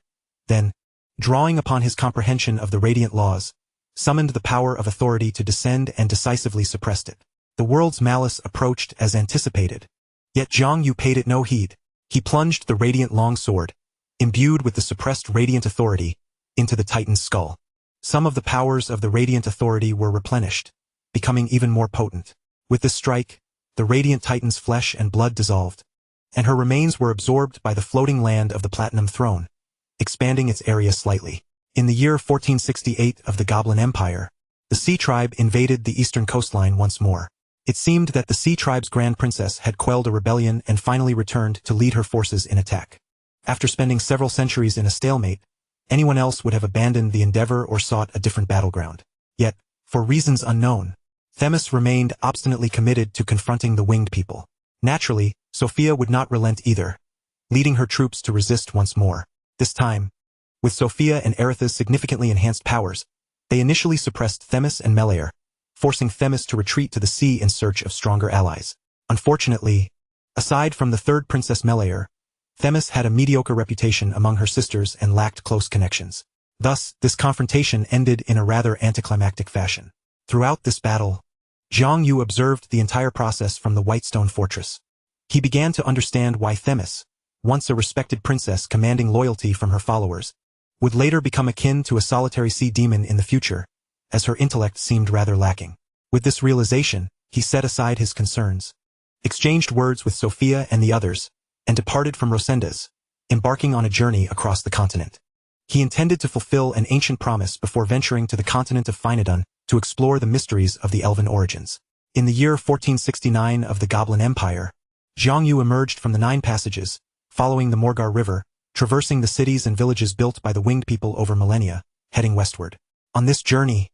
then, drawing upon his comprehension of the radiant laws, summoned the power of authority to descend and decisively suppressed it. The world's malice approached as anticipated. Yet Jiang Yu paid it no heed. He plunged the radiant longsword, imbued with the suppressed radiant authority, into the titan's skull. Some of the powers of the radiant authority were replenished, becoming even more potent. With this strike, the radiant titan's flesh and blood dissolved, and her remains were absorbed by the floating land of the Platinum Throne, expanding its area slightly. In the year 1468 of the Goblin Empire, the Sea Tribe invaded the eastern coastline once more. It seemed that the Sea Tribe's Grand Princess had quelled a rebellion and finally returned to lead her forces in attack. After spending several centuries in a stalemate, anyone else would have abandoned the endeavor or sought a different battleground. Yet, for reasons unknown, Themis remained obstinately committed to confronting the winged people. Naturally, Sophia would not relent either, leading her troops to resist once more. This time, with Sophia and Aretha's significantly enhanced powers, they initially suppressed Themis and Meleager, forcing Themis to retreat to the sea in search of stronger allies. Unfortunately, aside from the third Princess Meleager, Themis had a mediocre reputation among her sisters and lacked close connections. Thus, this confrontation ended in a rather anticlimactic fashion. Throughout this battle, Jiang Yu observed the entire process from the Whitestone Fortress. He began to understand why Themis, once a respected princess commanding loyalty from her followers, would later become akin to a solitary sea demon in the future, as her intellect seemed rather lacking. With this realization, he set aside his concerns, exchanged words with Sophia and the others, and departed from Rosenda's, embarking on a journey across the continent. He intended to fulfill an ancient promise before venturing to the continent of Finadun to explore the mysteries of the elven origins. In the year 1469 of the Goblin Empire, Zhang Yu emerged from the Nine Passages, following the Morgar River, traversing the cities and villages built by the winged people over millennia, heading westward. On this journey,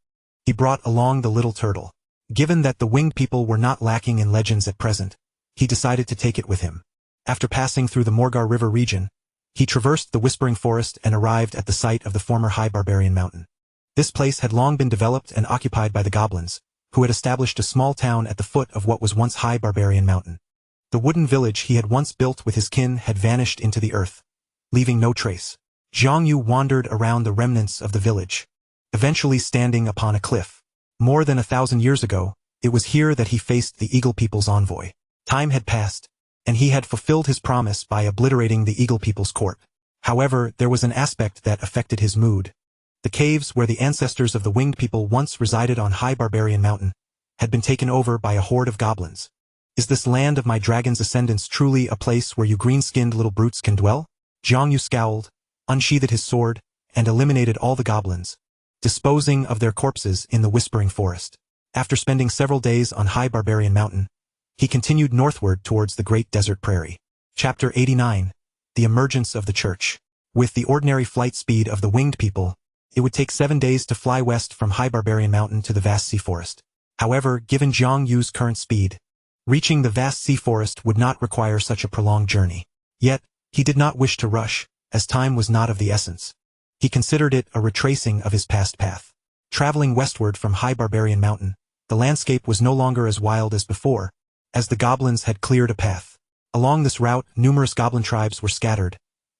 he brought along the little turtle. Given that the winged people were not lacking in legends at present, he decided to take it with him. After passing through the Morgar River region, he traversed the Whispering Forest and arrived at the site of the former High Barbarian Mountain. This place had long been developed and occupied by the goblins, who had established a small town at the foot of what was once High Barbarian Mountain. The wooden village he had once built with his kin had vanished into the earth, leaving no trace. Zhang Yu wandered around the remnants of the village, eventually standing upon a cliff. More than 1,000 years ago, it was here that he faced the Eagle People's envoy. Time had passed, and he had fulfilled his promise by obliterating the Eagle People's court. However, there was an aspect that affected his mood. The caves where the ancestors of the winged people once resided on High Barbarian Mountain had been taken over by a horde of goblins. Is this land of my dragon's ascendants truly a place where you green-skinned little brutes can dwell? Zhang Yu scowled, unsheathed his sword, and eliminated all the goblins, disposing of their corpses in the Whispering Forest. After spending several days on High Barbarian Mountain, he continued northward towards the Great Desert Prairie. Chapter 89. The Emergence of the Church. With the ordinary flight speed of the winged people, it would take 7 days to fly west from High Barbarian Mountain to the vast sea forest. However, given Zhang Yu's current speed, reaching the vast sea forest would not require such a prolonged journey. Yet, he did not wish to rush, as time was not of the essence. He considered it a retracing of his past path. Traveling westward from High Barbarian Mountain, the landscape was no longer as wild as before, as the goblins had cleared a path. Along this route, numerous goblin tribes were scattered,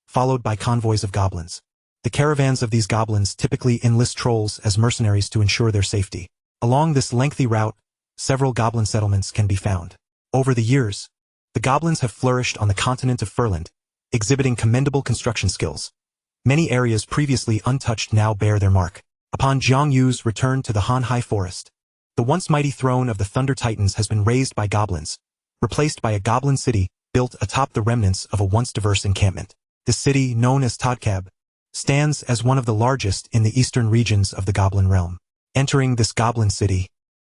followed by convoys of goblins. The caravans of these goblins typically enlist trolls as mercenaries to ensure their safety. Along this lengthy route, several goblin settlements can be found. Over the years, the goblins have flourished on the continent of Furland, exhibiting commendable construction skills. Many areas previously untouched now bear their mark. Upon Zhang Yu's return to the Han High Forest, the once mighty throne of the Thunder Titans has been razed by goblins, replaced by a goblin city built atop the remnants of a once diverse encampment. This city, known as Todkab, stands as one of the largest in the eastern regions of the Goblin Realm. Entering this goblin city,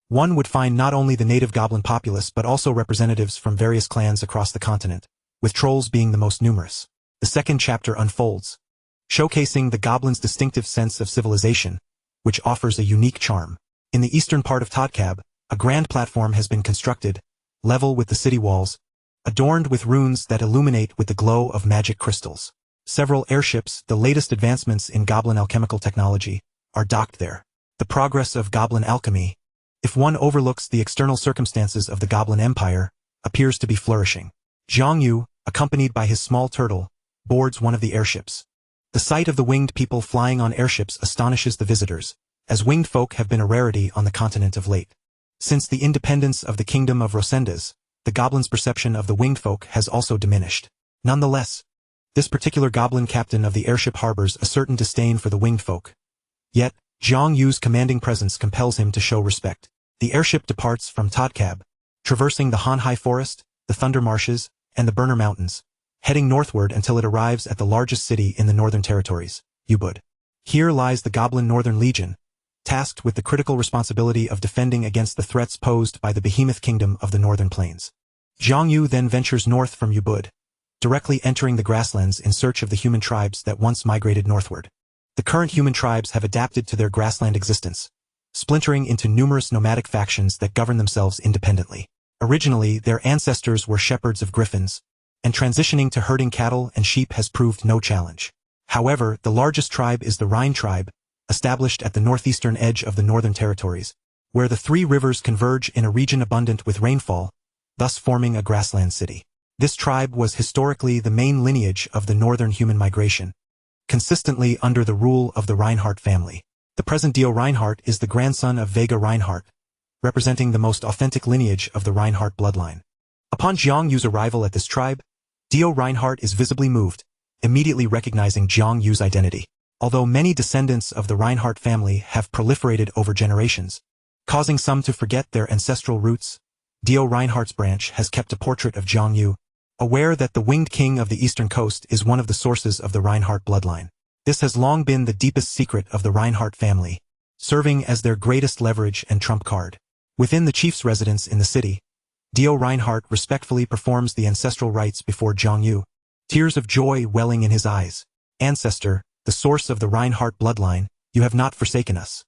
one would find not only the native goblin populace but also representatives from various clans across the continent, with trolls being the most numerous. The second chapter unfolds, showcasing the goblins' distinctive sense of civilization, which offers a unique charm. In the eastern part of Todkab, a grand platform has been constructed, level with the city walls, adorned with runes that illuminate with the glow of magic crystals. Several airships, the latest advancements in goblin alchemical technology, are docked there. The progress of goblin alchemy, if one overlooks the external circumstances of the Goblin Empire, appears to be flourishing. Zhang Yu, accompanied by his small turtle, boards one of the airships. The sight of the winged people flying on airships astonishes the visitors, as winged folk have been a rarity on the continent of late. Since the independence of the Kingdom of Rosendas, the goblins' perception of the winged folk has also diminished. Nonetheless, this particular goblin captain of the airship harbors a certain disdain for the winged folk. Yet, Zhang Yu's commanding presence compels him to show respect. The airship departs from Todkab, traversing the Han High Forest, the Thunder Marshes, and the Burner Mountains, heading northward until it arrives at the largest city in the Northern Territories, Ubud. Here lies the Goblin Northern Legion, tasked with the critical responsibility of defending against the threats posed by the behemoth kingdom of the Northern Plains. Zhang Yu then ventures north from Ubud, directly entering the grasslands in search of the human tribes that once migrated northward. The current human tribes have adapted to their grassland existence, splintering into numerous nomadic factions that govern themselves independently. Originally, their ancestors were shepherds of griffins, and transitioning to herding cattle and sheep has proved no challenge. However, the largest tribe is the Rhine tribe, established at the northeastern edge of the Northern Territories, where the three rivers converge in a region abundant with rainfall, thus forming a grassland city. This tribe was historically the main lineage of the northern human migration, consistently under the rule of the Reinhardt family. The present Dio Reinhardt is the grandson of Vega Reinhardt, representing the most authentic lineage of the Reinhardt bloodline. Upon Zhang Yu's arrival at this tribe, Dio Reinhardt is visibly moved, immediately recognizing Zhang Yu's identity. Although many descendants of the Reinhardt family have proliferated over generations, causing some to forget their ancestral roots, Dio Reinhardt's branch has kept a portrait of Zhang Yu, aware that the winged king of the eastern coast is one of the sources of the Reinhardt bloodline. This has long been the deepest secret of the Reinhardt family, serving as their greatest leverage and trump card. Within the chief's residence in the city, Dio Reinhardt respectfully performs the ancestral rites before Zhang, tears of joy welling in his eyes. Ancestor, the source of the Reinhardt bloodline, you have not forsaken us.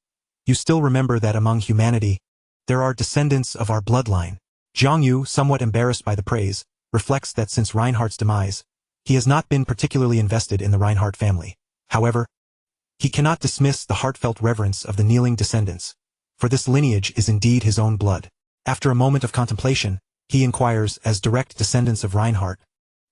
You still remember that among humanity, there are descendants of our bloodline. Zhang, somewhat embarrassed by the praise, reflects that since Reinhardt's demise, he has not been particularly invested in the Reinhardt family. However, he cannot dismiss the heartfelt reverence of the kneeling descendants, for this lineage is indeed his own blood. After a moment of contemplation, he inquires, as direct descendants of Reinhardt,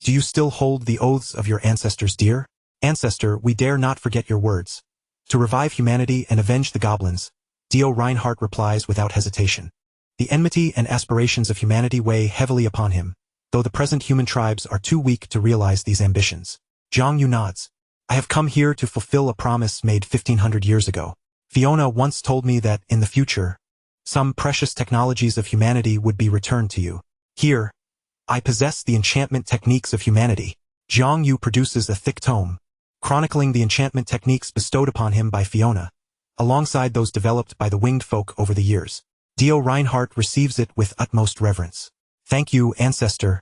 do you still hold the oaths of your ancestors dear? Ancestor, we dare not forget your words. To revive humanity and avenge the goblins, Dio Reinhardt replies without hesitation. The enmity and aspirations of humanity weigh heavily upon him, though the present human tribes are too weak to realize these ambitions. Zhang nods. I have come here to fulfill a promise made 1500 years ago. Fiona once told me that, in the future, some precious technologies of humanity would be returned to you. Here, I possess the enchantment techniques of humanity. Zhang produces a thick tome, chronicling the enchantment techniques bestowed upon him by Fiona, alongside those developed by the winged folk over the years. Dio Reinhardt receives it with utmost reverence. Thank you, ancestor,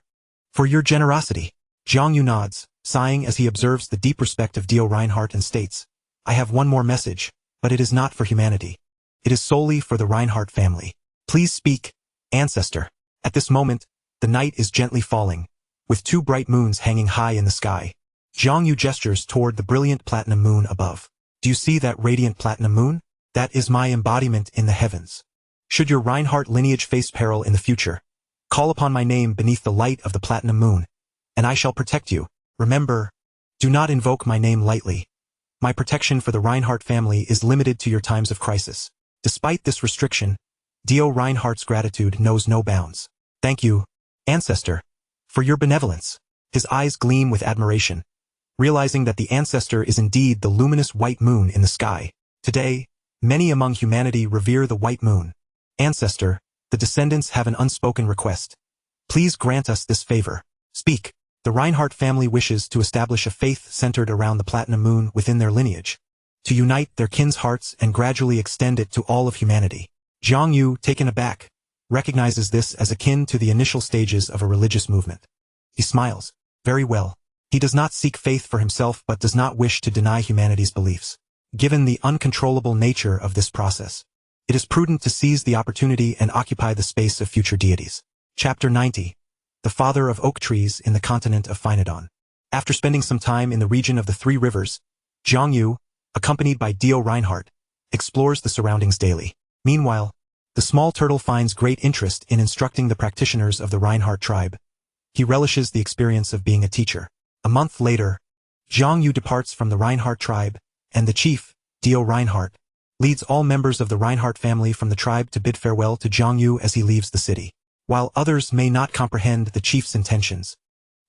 for your generosity. Zhang nods, sighing as he observes the deep respect of Dio Reinhardt and states, I have one more message, but it is not for humanity. It is solely for the Reinhardt family. Please speak, ancestor. At this moment, the night is gently falling, with two bright moons hanging high in the sky. Zhang gestures toward the brilliant platinum moon above. Do you see that radiant platinum moon? That is my embodiment in the heavens. Should your Reinhardt lineage face peril in the future, call upon my name beneath the light of the platinum moon, and I shall protect you. Remember, do not invoke my name lightly. My protection for the Reinhardt family is limited to your times of crisis. Despite this restriction, Dio Reinhardt's gratitude knows no bounds. Thank you, ancestor, for your benevolence. His eyes gleam with admiration, realizing that the ancestor is indeed the luminous white moon in the sky. Today, many among humanity revere the white moon. Ancestor, the descendants have an unspoken request. Please grant us this favor. Speak. The Reinhardt family wishes to establish a faith centered around the platinum moon within their lineage, to unite their kin's hearts and gradually extend it to all of humanity. Zhang, taken aback, recognizes this as akin to the initial stages of a religious movement. He smiles. Very well. He does not seek faith for himself but does not wish to deny humanity's beliefs. Given the uncontrollable nature of this process, it is prudent to seize the opportunity and occupy the space of future deities. Chapter 90. The Father of Oak Trees in the Continent of Phinodon. After spending some time in the region of the Three Rivers, Zhang, accompanied by Dio Reinhardt, explores the surroundings daily. Meanwhile, the small turtle finds great interest in instructing the practitioners of the Reinhardt tribe. He relishes the experience of being a teacher. A month later, Zhang departs from the Reinhardt tribe, and the chief, Dio Reinhardt, leads all members of the Reinhardt family from the tribe to bid farewell to Zhang as he leaves the city. While others may not comprehend the chief's intentions,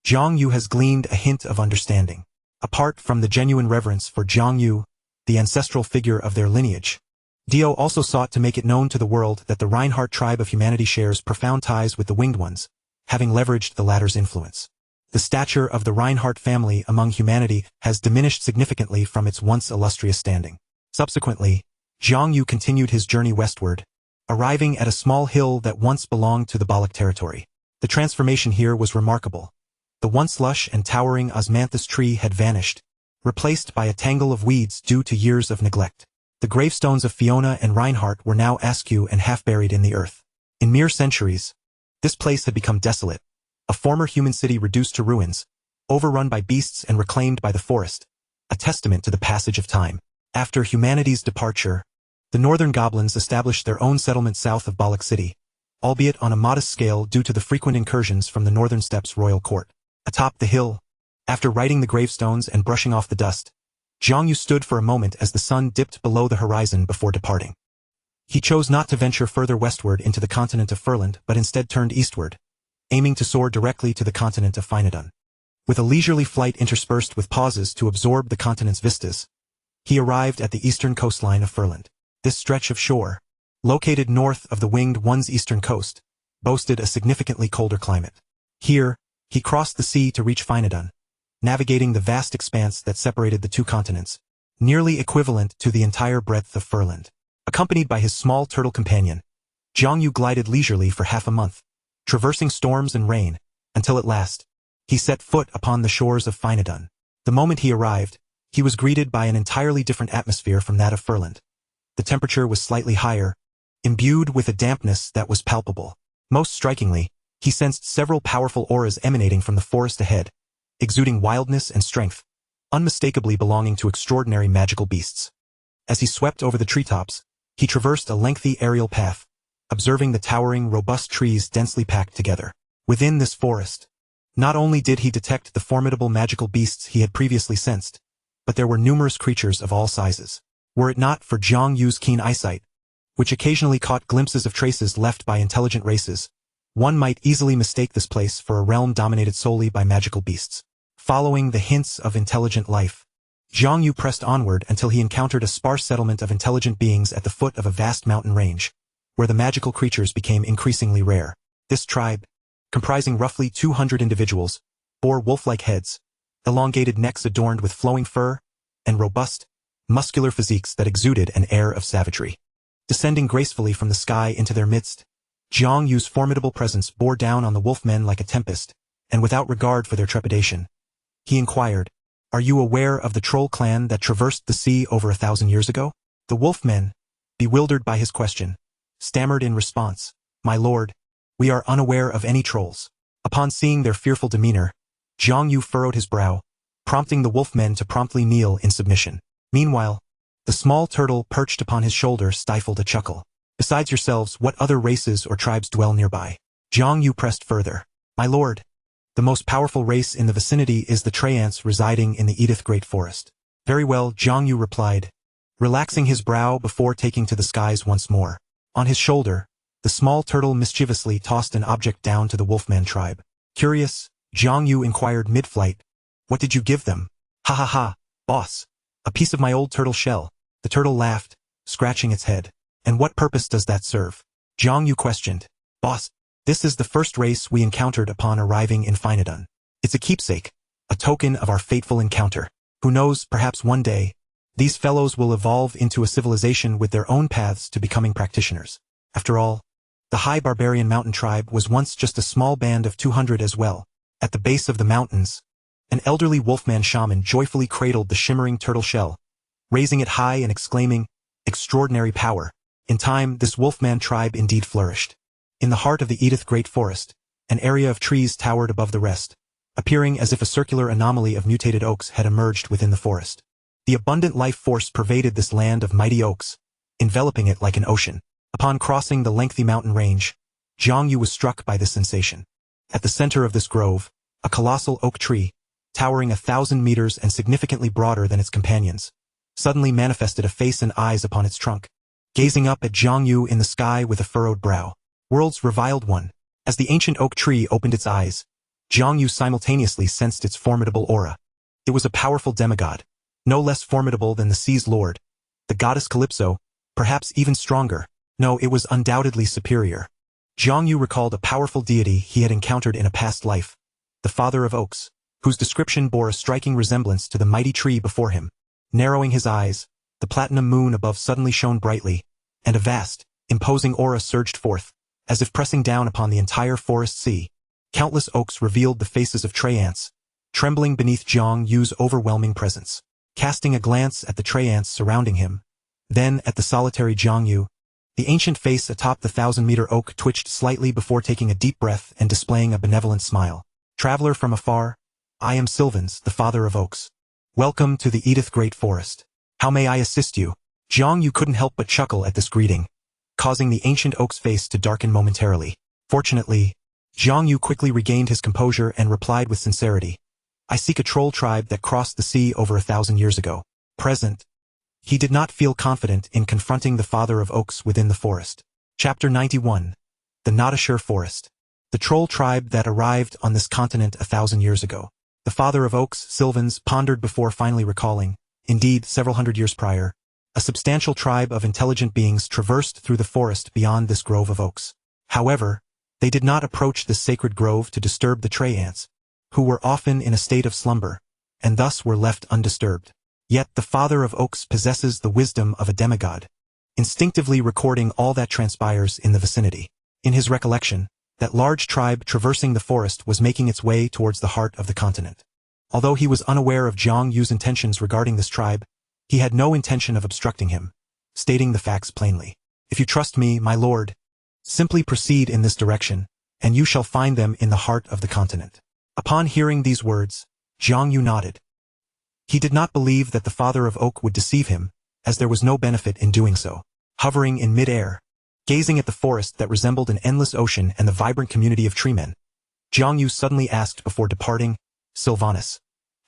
Zhang has gleaned a hint of understanding. Apart from the genuine reverence for Zhang, the ancestral figure of their lineage, Dio also sought to make it known to the world that the Reinhardt tribe of humanity shares profound ties with the Winged Ones, having leveraged the latter's influence. The stature of the Reinhardt family among humanity has diminished significantly from its once illustrious standing. Subsequently, Zhang continued his journey westward, arriving at a small hill that once belonged to the Balak territory. The transformation here was remarkable. The once lush and towering osmanthus tree had vanished, replaced by a tangle of weeds due to years of neglect. The gravestones of Fiona and Reinhardt were now askew and half-buried in the earth. In mere centuries, this place had become desolate, a former human city reduced to ruins, overrun by beasts and reclaimed by the forest, a testament to the passage of time. After humanity's departure, the northern goblins established their own settlement south of Balak City, albeit on a modest scale due to the frequent incursions from the northern steppes royal court. Atop the hill, after writing the gravestones and brushing off the dust, Zhang stood for a moment as the sun dipped below the horizon before departing. He chose not to venture further westward into the continent of Furland but instead turned eastward, aiming to soar directly to the continent of Phinodon. With a leisurely flight interspersed with pauses to absorb the continent's vistas, he arrived at the eastern coastline of Furland. This stretch of shore, located north of the Winged One's eastern coast, boasted a significantly colder climate. Here, he crossed the sea to reach Phinodon, navigating the vast expanse that separated the two continents, nearly equivalent to the entire breadth of Furland. Accompanied by his small turtle companion, Jiang Yu glided leisurely for half a month, traversing storms and rain, until at last, he set foot upon the shores of Finadun. The moment he arrived, he was greeted by an entirely different atmosphere from that of Furland. The temperature was slightly higher, imbued with a dampness that was palpable. Most strikingly, he sensed several powerful auras emanating from the forest ahead, exuding wildness and strength, unmistakably belonging to extraordinary magical beasts. As he swept over the treetops, he traversed a lengthy aerial path, observing the towering, robust trees densely packed together. Within this forest, not only did he detect the formidable magical beasts he had previously sensed, but there were numerous creatures of all sizes. Were it not for Jiang Yu's keen eyesight, which occasionally caught glimpses of traces left by intelligent races, one might easily mistake this place for a realm dominated solely by magical beasts. Following the hints of intelligent life, Jiang Yu pressed onward until he encountered a sparse settlement of intelligent beings at the foot of a vast mountain range, where the magical creatures became increasingly rare. This tribe, comprising roughly 200 individuals, bore wolf-like heads, elongated necks adorned with flowing fur, and robust, muscular physiques that exuded an air of savagery. Descending gracefully from the sky into their midst, Jiang Yu's formidable presence bore down on the wolfmen like a tempest, and without regard for their trepidation, he inquired, "Are you aware of the troll clan that traversed the sea over 1,000 years ago?" The wolfmen, bewildered by his question, stammered in response, "My lord, we are unaware of any trolls." Upon seeing their fearful demeanor, Jiang Yu furrowed his brow, prompting the wolfmen to promptly kneel in submission. Meanwhile, the small turtle perched upon his shoulder stifled a chuckle. "Besides yourselves, what other races or tribes dwell nearby?" Jiang Yu pressed further. "My lord, the most powerful race in the vicinity is the Traiants residing in the Edith Great Forest." "Very well," Jiang Yu replied, relaxing his brow before taking to the skies once more. On his shoulder, the small turtle mischievously tossed an object down to the wolfman tribe. Curious, Jiang Yu inquired mid-flight, "What did you give them?" "Ha ha ha, boss. A piece of my old turtle shell." The turtle laughed, scratching its head. "And what purpose does that serve?" Jiang Yu questioned. "Boss, this is the first race we encountered upon arriving in Finadun. It's a keepsake, a token of our fateful encounter. Who knows, perhaps one day, these fellows will evolve into a civilization with their own paths to becoming practitioners. After all, the High Barbarian Mountain Tribe was once just a small band of 200 as well." At the base of the mountains, an elderly wolfman shaman joyfully cradled the shimmering turtle shell, raising it high and exclaiming, "Extraordinary power." In time, this wolfman tribe indeed flourished. In the heart of the Edith Great Forest, an area of trees towered above the rest, appearing as if a circular anomaly of mutated oaks had emerged within the forest. The abundant life force pervaded this land of mighty oaks, enveloping it like an ocean. Upon crossing the lengthy mountain range, Jiang Yu was struck by this sensation. At the center of this grove, a colossal oak tree, towering 1,000 meters and significantly broader than its companions, suddenly manifested a face and eyes upon its trunk, gazing up at Jiang Yu in the sky with a furrowed brow. "World's reviled one." As the ancient oak tree opened its eyes, Jiang Yu simultaneously sensed its formidable aura. It was a powerful demigod, no less formidable than the sea's lord, the goddess Calypso, perhaps even stronger. No, it was undoubtedly superior. Jiang Yu recalled a powerful deity he had encountered in a past life, the Father of Oaks, whose description bore a striking resemblance to the mighty tree before him. Narrowing his eyes, the platinum moon above suddenly shone brightly, and a vast, imposing aura surged forth, as if pressing down upon the entire forest sea. Countless oaks revealed the faces of Traiants, trembling beneath Jiang Yu's overwhelming presence. Casting a glance at the Traiants surrounding him, then at the solitary Jiang Yu, the ancient face atop the 1,000-meter oak twitched slightly before taking a deep breath and displaying a benevolent smile. "Traveler from afar, I am Sylvans, the Father of Oaks. Welcome to the Edith Great Forest. How may I assist you?" Jiang Yu couldn't help but chuckle at this greeting, causing the ancient oak's face to darken momentarily. Fortunately, Jiang Yu quickly regained his composure and replied with sincerity, "I seek a troll tribe that crossed the sea over 1,000 years ago." Present, he did not feel confident in confronting the Father of Oaks within the forest. Chapter 91. The Notashire Forest. The troll tribe that arrived on this continent 1,000 years ago. The Father of Oaks, Sylvans, pondered before finally recalling, indeed several hundred years prior, a substantial tribe of intelligent beings traversed through the forest beyond this grove of oaks. However, they did not approach this sacred grove to disturb the Traiants, who were often in a state of slumber, and thus were left undisturbed. Yet the father of oaks possesses the wisdom of a demigod, instinctively recording all that transpires in the vicinity. In his recollection, that large tribe traversing the forest was making its way towards the heart of the continent. Although he was unaware of Jiang Yu's intentions regarding this tribe, he had no intention of obstructing him, stating the facts plainly. If you trust me, my lord, simply proceed in this direction, and you shall find them in the heart of the continent. Upon hearing these words, Jiang Yu nodded. He did not believe that the father of oak would deceive him, as there was no benefit in doing so. Hovering in mid-air, gazing at the forest that resembled an endless ocean and the vibrant community of treemen, Jiang Yu suddenly asked before departing, Sylvanus,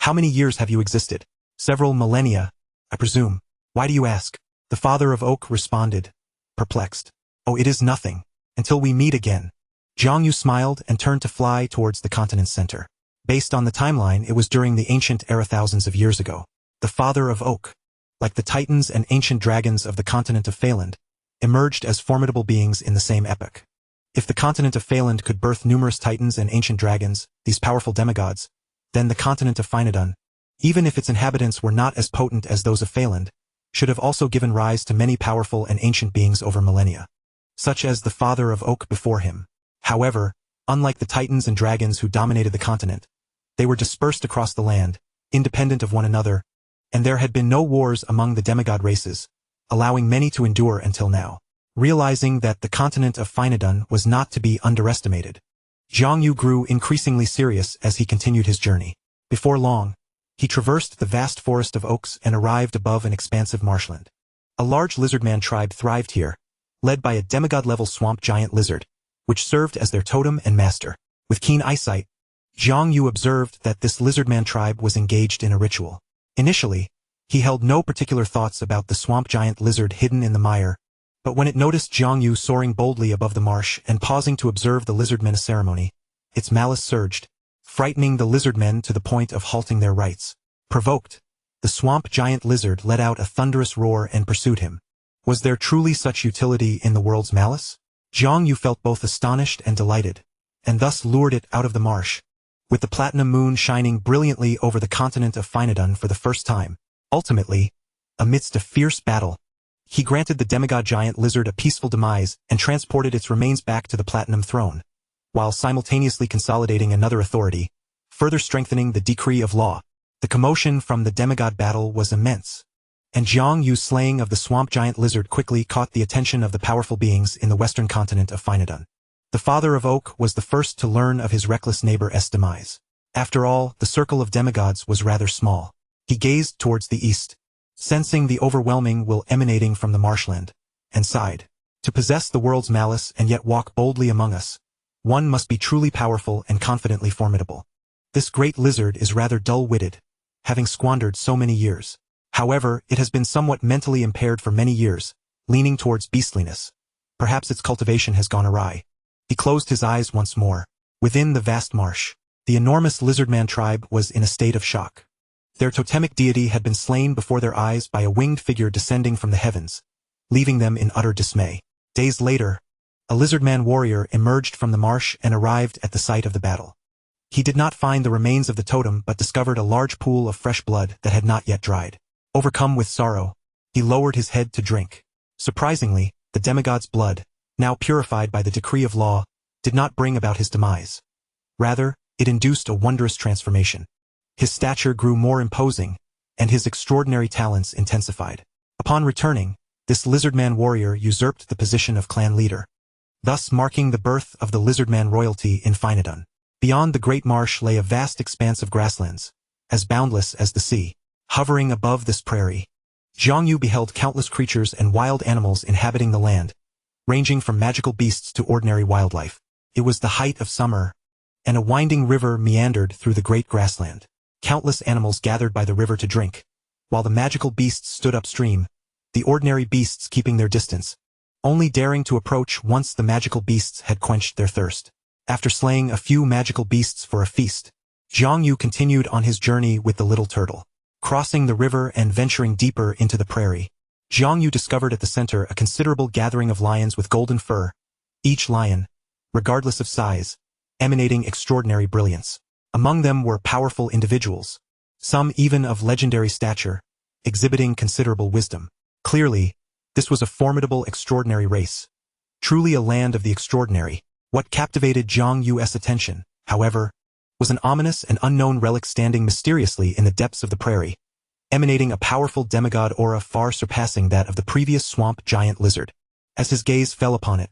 how many years have you existed? Several millennia, I presume. Why do you ask? The father of oak responded, perplexed. Oh, it is nothing. Until we meet again. Jiang Yu smiled and turned to fly towards the continent's center. Based on the timeline, it was during the ancient era thousands of years ago. The father of oak, like the titans and ancient dragons of the continent of Phaland, emerged as formidable beings in the same epoch. If the continent of Phaland could birth numerous titans and ancient dragons, these powerful demigods, then the continent of Phainodon, even if its inhabitants were not as potent as those of Phaland, should have also given rise to many powerful and ancient beings over millennia, such as the father of oak before him. However, unlike the titans and dragons who dominated the continent, they were dispersed across the land, independent of one another, and there had been no wars among the demigod races, allowing many to endure until now. Realizing that the continent of Phainodon was not to be underestimated, Jiang Yu grew increasingly serious as he continued his journey. Before long, he traversed the vast forest of oaks and arrived above an expansive marshland. A large lizardman tribe thrived here, led by a demigod-level swamp giant lizard, which served as their totem and master. With keen eyesight, Jiang Yu observed that this lizardman tribe was engaged in a ritual. Initially, he held no particular thoughts about the swamp giant lizard hidden in the mire, but when it noticed Jiang Yu soaring boldly above the marsh and pausing to observe the lizardmen's ceremony, its malice surged, frightening the lizardmen to the point of halting their rites. Provoked, the swamp giant lizard let out a thunderous roar and pursued him. Was there truly such utility in the world's malice? Jiang Yu felt both astonished and delighted, and thus lured it out of the marsh. With the platinum moon shining brilliantly over the continent of Phainodon for the first time, ultimately, amidst a fierce battle, he granted the demigod giant lizard a peaceful demise and transported its remains back to the platinum throne, while simultaneously consolidating another authority, further strengthening the decree of law. The commotion from the demigod battle was immense, and Jiang Yu's slaying of the swamp giant lizard quickly caught the attention of the powerful beings in the western continent of Phainodon. The father of oak was the first to learn of his reckless neighbor's demise. After all, the circle of demigods was rather small. He gazed towards the east, sensing the overwhelming will emanating from the marshland, and sighed. To possess the world's malice and yet walk boldly among us, one must be truly powerful and confidently formidable. This great lizard is rather dull-witted, having squandered so many years. However, it has been somewhat mentally impaired for many years, leaning towards beastliness. Perhaps its cultivation has gone awry. He closed his eyes once more. Within the vast marsh, the enormous lizardman tribe was in a state of shock. Their totemic deity had been slain before their eyes by a winged figure descending from the heavens, leaving them in utter dismay. Days later, a lizardman warrior emerged from the marsh and arrived at the site of the battle. He did not find the remains of the totem but discovered a large pool of fresh blood that had not yet dried. Overcome with sorrow, he lowered his head to drink. Surprisingly, the demigod's blood, now purified by the decree of law, did not bring about his demise. Rather, it induced a wondrous transformation. His stature grew more imposing, and his extraordinary talents intensified. Upon returning, this lizardman warrior usurped the position of clan leader, thus marking the birth of the lizardman royalty in Phainodon. Beyond the great marsh lay a vast expanse of grasslands, as boundless as the sea. Hovering above this prairie, Jiang Yu beheld countless creatures and wild animals inhabiting the land, ranging from magical beasts to ordinary wildlife. It was the height of summer, and a winding river meandered through the great grassland. Countless animals gathered by the river to drink, while the magical beasts stood upstream, the ordinary beasts keeping their distance, only daring to approach once the magical beasts had quenched their thirst. After slaying a few magical beasts for a feast, Jiang Yu continued on his journey with the little turtle. Crossing the river and venturing deeper into the prairie, Jiang Yu discovered at the center a considerable gathering of lions with golden fur, each lion, regardless of size, emanating extraordinary brilliance. Among them were powerful individuals, some even of legendary stature, exhibiting considerable wisdom. Clearly, this was a formidable, extraordinary race. Truly a land of the extraordinary. What captivated Zhang Yu's attention, however, was an ominous and unknown relic standing mysteriously in the depths of the prairie, emanating a powerful demigod aura far surpassing that of the previous swamp giant lizard. As his gaze fell upon it,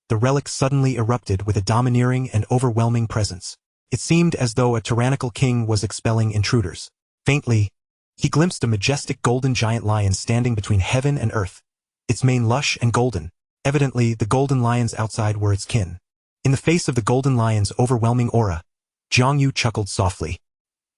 the relic suddenly erupted with a domineering and overwhelming presence. It seemed as though a tyrannical king was expelling intruders. Faintly, he glimpsed a majestic golden giant lion standing between heaven and earth, its mane lush and golden. Evidently, the golden lions outside were its kin. In the face of the golden lion's overwhelming aura, Zhang Yu chuckled softly.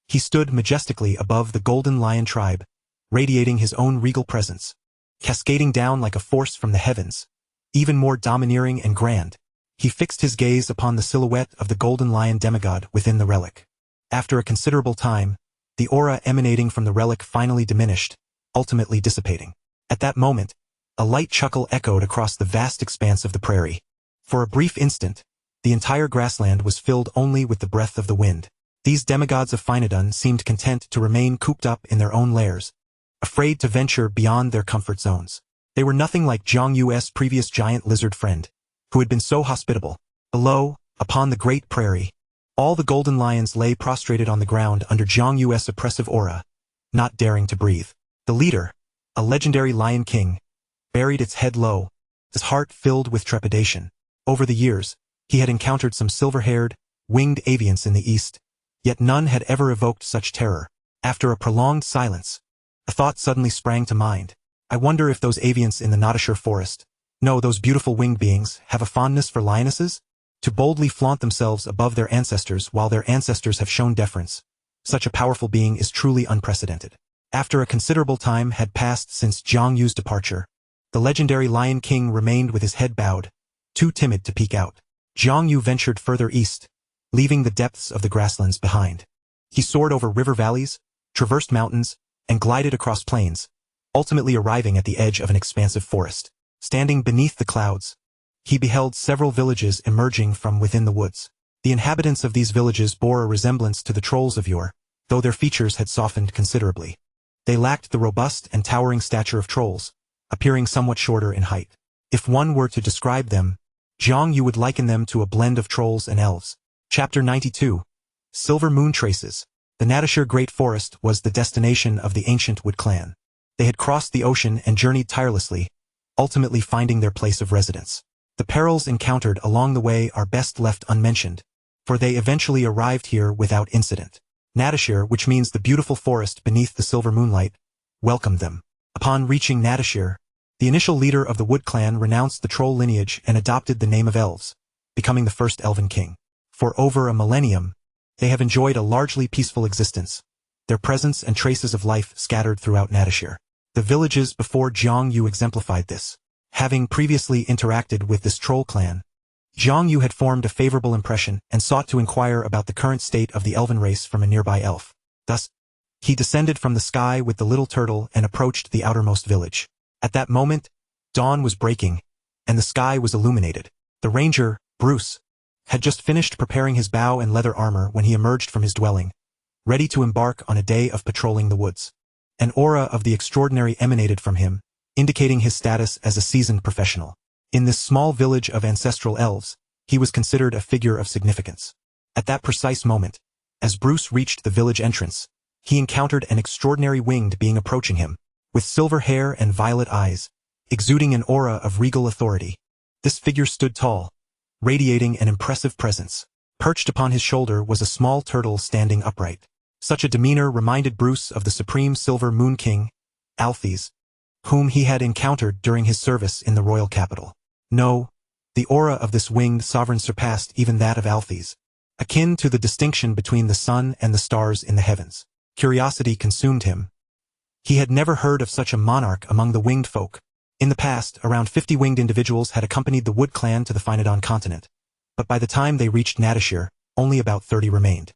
He stood majestically above the golden lion tribe, radiating his own regal presence, cascading down like a force from the heavens, even more domineering and grand. He fixed his gaze upon the silhouette of the golden lion demigod within the relic. After a considerable time, the aura emanating from the relic finally diminished, ultimately dissipating. At that moment, a light chuckle echoed across the vast expanse of the prairie. For a brief instant, the entire grassland was filled only with the breath of the wind. These demigods of Finadun seemed content to remain cooped up in their own lairs, afraid to venture beyond their comfort zones. They were nothing like Zhang Yu's previous giant lizard friend, who had been so hospitable. Below, upon the great prairie, all the golden lions lay prostrated on the ground under Zhang Yu's oppressive aura, not daring to breathe. The leader, a legendary lion king, buried its head low, his heart filled with trepidation. Over the years, he had encountered some silver-haired, winged avians in the east, yet none had ever evoked such terror. After a prolonged silence, a thought suddenly sprang to mind. I wonder if those avians in the Notashire forest, no, those beautiful winged beings, have a fondness for lionesses? To boldly flaunt themselves above their ancestors while their ancestors have shown deference, such a powerful being is truly unprecedented. After a considerable time had passed since Zhang Yu's departure, the legendary Lion King remained with his head bowed, too timid to peek out. Zhang Yu ventured further east, leaving the depths of the grasslands behind. He soared over river valleys, traversed mountains, and glided across plains, ultimately arriving at the edge of an expansive forest. Standing beneath the clouds, he beheld several villages emerging from within the woods. The inhabitants of these villages bore a resemblance to the trolls of yore, though their features had softened considerably. They lacked the robust and towering stature of trolls, appearing somewhat shorter in height. If one were to describe them, Zhang Yu would liken them to a blend of trolls and elves. Chapter 92. Silver Moon Traces. The Natashire Great Forest was the destination of the ancient Wood clan. They had crossed the ocean and journeyed tirelessly, ultimately finding their place of residence. The perils encountered along the way are best left unmentioned, for they eventually arrived here without incident. Natashire, which means the beautiful forest beneath the silver moonlight, welcomed them. Upon reaching Natashire, the initial leader of the Wood clan renounced the troll lineage and adopted the name of elves, becoming the first elven king. For over a millennium, they have enjoyed a largely peaceful existence, their presence and traces of life scattered throughout Natashire. The villages before Zhang Yu exemplified this. Having previously interacted with this troll clan, Zhang Yu had formed a favorable impression and sought to inquire about the current state of the elven race from a nearby elf. Thus, he descended from the sky with the little turtle and approached the outermost village. At that moment, dawn was breaking, and the sky was illuminated. The ranger, Bruce, had just finished preparing his bow and leather armor when he emerged from his dwelling, ready to embark on a day of patrolling the woods. An aura of the extraordinary emanated from him, indicating his status as a seasoned professional. In this small village of ancestral elves, he was considered a figure of significance. At that precise moment, as Bruce reached the village entrance, he encountered an extraordinary winged being approaching him, with silver hair and violet eyes, exuding an aura of regal authority. This figure stood tall, radiating an impressive presence. Perched upon his shoulder was a small turtle standing upright. Such a demeanor reminded Bruce of the supreme Silver Moon King, Alphys, whom he had encountered during his service in the royal capital. No, the aura of this winged sovereign surpassed even that of Alphys, akin to the distinction between the sun and the stars in the heavens. Curiosity consumed him. He had never heard of such a monarch among the winged folk. In the past, around 50 winged individuals had accompanied the Wood clan to the Finadon continent, but by the time they reached Natashire, only about 30 remained.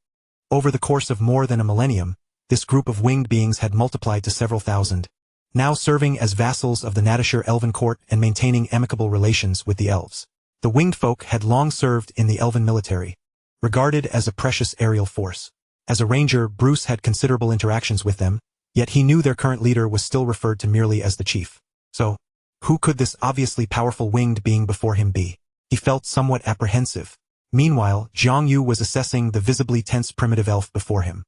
Over the course of more than a millennium, this group of winged beings had multiplied to several thousand, now serving as vassals of the Natashire Elven court and maintaining amicable relations with the elves. The winged folk had long served in the elven military, regarded as a precious aerial force. As a ranger, Bruce had considerable interactions with them, yet he knew their current leader was still referred to merely as the chief. So, who could this obviously powerful winged being before him be? He felt somewhat apprehensive. Meanwhile, Jiang Yu was assessing the visibly tense primitive elf before him.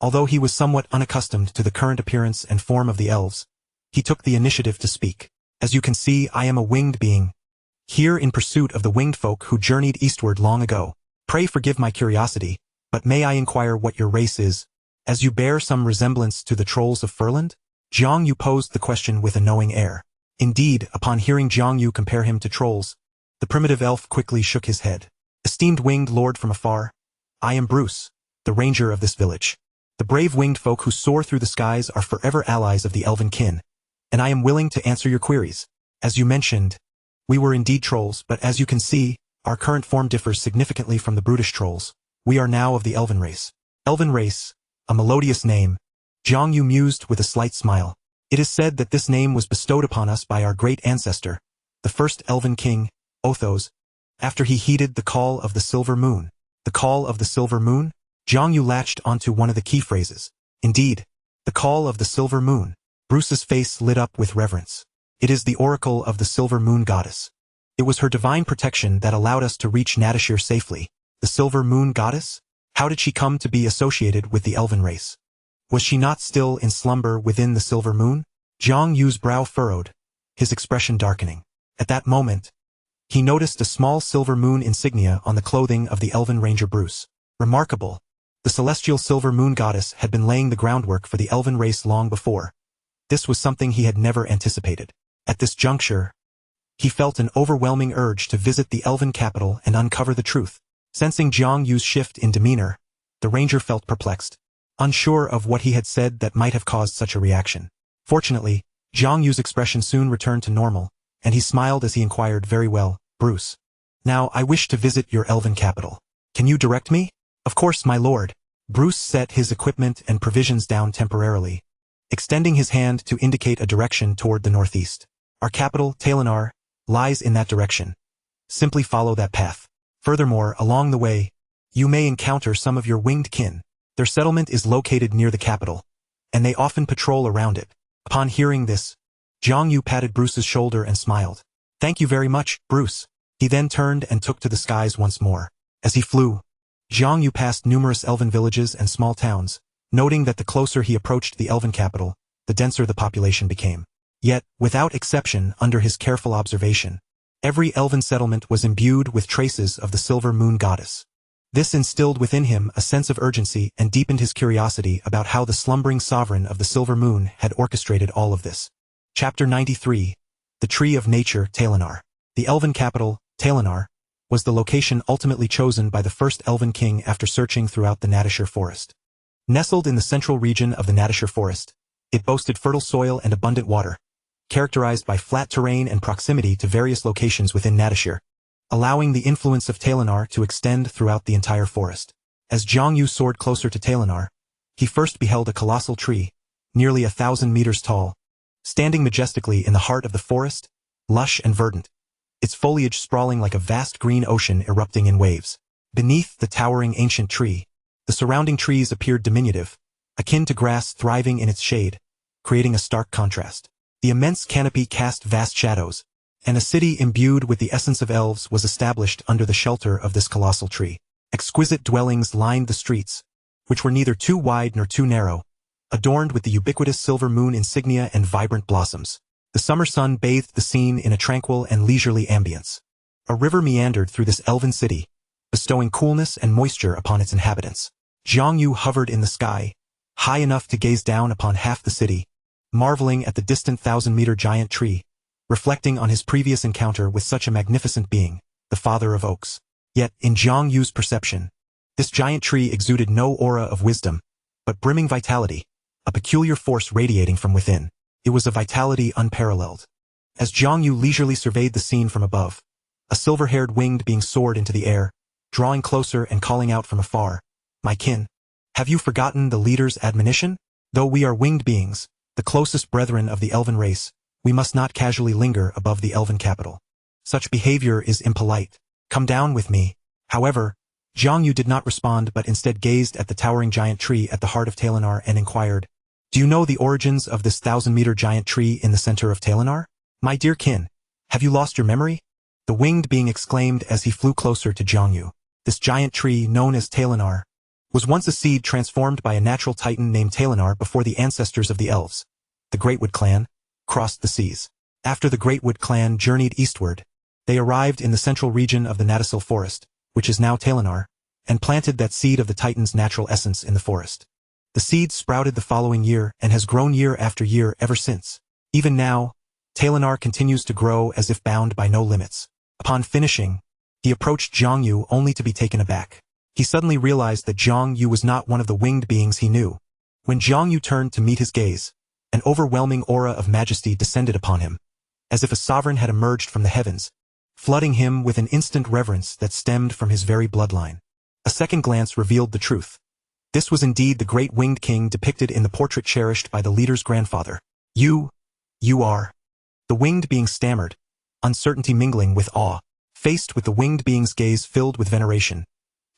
Although he was somewhat unaccustomed to the current appearance and form of the elves, he took the initiative to speak. As you can see, I am a winged being, here in pursuit of the winged folk who journeyed eastward long ago. Pray forgive my curiosity, but may I inquire what your race is, as you bear some resemblance to the trolls of Furland? Jiang Yu posed the question with a knowing air. Indeed, upon hearing Jiang Yu compare him to trolls, the primitive elf quickly shook his head. Esteemed winged lord from afar, I am Bruce, the ranger of this village. The brave winged folk who soar through the skies are forever allies of the elven kin, and I am willing to answer your queries. As you mentioned, we were indeed trolls, but as you can see, our current form differs significantly from the brutish trolls. We are now of the elven race. Elven race, a melodious name. Jiang Yu mused with a slight smile. It is said that this name was bestowed upon us by our great ancestor, the first elven king, Othos, after he heeded the call of the silver moon. The call of the silver moon? Jiang Yu latched onto one of the key phrases. Indeed, the call of the silver moon. Bruce's face lit up with reverence. It is the oracle of the silver moon goddess. It was her divine protection that allowed us to reach Natashir safely. The silver moon goddess? How did she come to be associated with the elven race? Was she not still in slumber within the silver moon? Jiang Yu's brow furrowed, his expression darkening. At that moment, he noticed a small silver moon insignia on the clothing of the elven ranger Bruce. Remarkable. The celestial silver moon goddess had been laying the groundwork for the elven race long before. This was something he had never anticipated. At this juncture, he felt an overwhelming urge to visit the elven capital and uncover the truth. Sensing Jiang Yu's shift in demeanor, the ranger felt perplexed, unsure of what he had said that might have caused such a reaction. Fortunately, Jiang Yu's expression soon returned to normal, and he smiled as he inquired, very well, Bruce. Now I wish to visit your elven capital. Can you direct me? Of course, my lord. Bruce set his equipment and provisions down temporarily, extending his hand to indicate a direction toward the northeast. Our capital, Talinar, lies in that direction. Simply follow that path. Furthermore, along the way, you may encounter some of your winged kin. Their settlement is located near the capital, and they often patrol around it. Upon hearing this, Jiang Yu patted Bruce's shoulder and smiled. Thank you very much, Bruce. He then turned and took to the skies once more. As he flew, Jiang Yu passed numerous elven villages and small towns, noting that the closer he approached the elven capital, the denser the population became. Yet, without exception, under his careful observation, every elven settlement was imbued with traces of the silver moon goddess. This instilled within him a sense of urgency and deepened his curiosity about how the slumbering sovereign of the silver moon had orchestrated all of this. Chapter 93. The Tree of Nature, Talinar. The elven capital, Talinar, was the location ultimately chosen by the first elven king after searching throughout the Natashir forest. Nestled in the central region of the Natashir forest, it boasted fertile soil and abundant water, characterized by flat terrain and proximity to various locations within Natashir, allowing the influence of Talinar to extend throughout the entire forest. As Jiang Yu soared closer to Talinar, he first beheld a colossal tree, nearly 1,000 meters tall, standing majestically in the heart of the forest, lush and verdant, its foliage sprawling like a vast green ocean erupting in waves. Beneath the towering ancient tree, the surrounding trees appeared diminutive, akin to grass thriving in its shade, creating a stark contrast. The immense canopy cast vast shadows, and a city imbued with the essence of elves was established under the shelter of this colossal tree. Exquisite dwellings lined the streets, which were neither too wide nor too narrow, adorned with the ubiquitous silver moon insignia and vibrant blossoms. The summer sun bathed the scene in a tranquil and leisurely ambience. A river meandered through this elven city, bestowing coolness and moisture upon its inhabitants. Jiang Yu hovered in the sky, high enough to gaze down upon half the city, marveling at the distant 1,000-meter giant tree, reflecting on his previous encounter with such a magnificent being, the father of oaks. Yet, in Jiang Yu's perception, this giant tree exuded no aura of wisdom, but brimming vitality, a peculiar force radiating from within. It was a vitality unparalleled. As Jiang Yu leisurely surveyed the scene from above, a silver-haired winged being soared into the air, drawing closer and calling out from afar, "My kin, have you forgotten the leader's admonition? Though we are winged beings, the closest brethren of the elven race, we must not casually linger above the elven capital. Such behavior is impolite. Come down with me." However, Jiang Yu did not respond but instead gazed at the towering giant tree at the heart of Talinar and inquired, "Do you know the origins of this 1,000-meter giant tree in the center of Talinar? My dear kin, have you lost your memory?" The winged being exclaimed as he flew closer to Jiang Yu. This giant tree, known as Talinar, was once a seed transformed by a natural titan named Talinar before the ancestors of the elves, the Greatwood clan, crossed the seas. After the Greatwood clan journeyed eastward, they arrived in the central region of the Natasil forest, which is now Talinar, and planted that seed of the titan's natural essence in the forest. The seed sprouted the following year and has grown year after year ever since. Even now, Talinar continues to grow as if bound by no limits. Upon finishing, he approached Jiang Yu only to be taken aback. He suddenly realized that Jiang Yu was not one of the winged beings he knew. When Jiang Yu turned to meet his gaze, an overwhelming aura of majesty descended upon him, as if a sovereign had emerged from the heavens, flooding him with an instant reverence that stemmed from his very bloodline. A second glance revealed the truth. This was indeed the great winged king depicted in the portrait cherished by the leader's grandfather. You are. The winged being stammered, uncertainty mingling with awe. Faced with the winged being's gaze filled with veneration,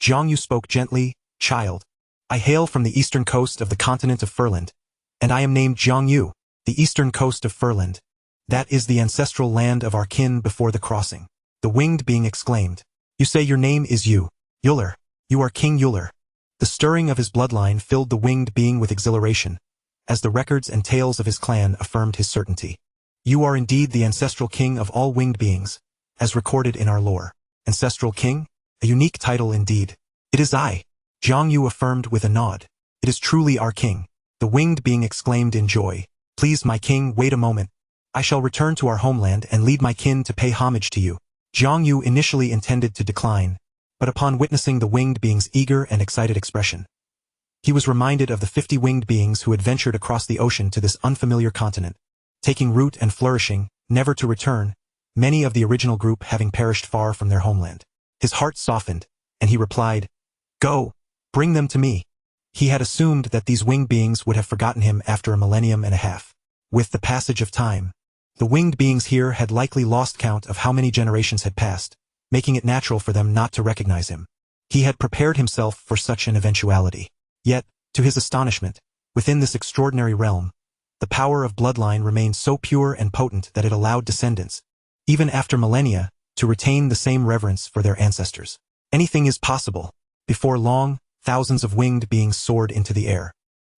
Jiang Yu spoke gently, "Child, I hail from the eastern coast of the continent of Furland, and I am named Jiang Yu." The eastern coast of Furland. That is the ancestral land of our kin before the crossing. The winged being exclaimed. "You say your name is Yuler. You are King Yuler." The stirring of his bloodline filled the winged being with exhilaration, as the records and tales of his clan affirmed his certainty. "You are indeed the ancestral king of all winged beings, as recorded in our lore." Ancestral king? A unique title indeed. "It is I," Jiang Yu affirmed with a nod. "It is truly our king." The winged being exclaimed in joy. "Please, my king, wait a moment. I shall return to our homeland and lead my kin to pay homage to you." Jiang Yu initially intended to decline, but upon witnessing the winged being's eager and excited expression, he was reminded of the 50 winged beings who had ventured across the ocean to this unfamiliar continent, taking root and flourishing, never to return, many of the original group having perished far from their homeland. His heart softened, and he replied, "Go, bring them to me." He had assumed that these winged beings would have forgotten him after a millennium and a half. With the passage of time, the winged beings here had likely lost count of how many generations had passed, making it natural for them not to recognize him. He had prepared himself for such an eventuality. Yet, to his astonishment, within this extraordinary realm, the power of bloodline remained so pure and potent that it allowed descendants, even after millennia, to retain the same reverence for their ancestors. Anything is possible. Before long, thousands of winged beings soared into the air.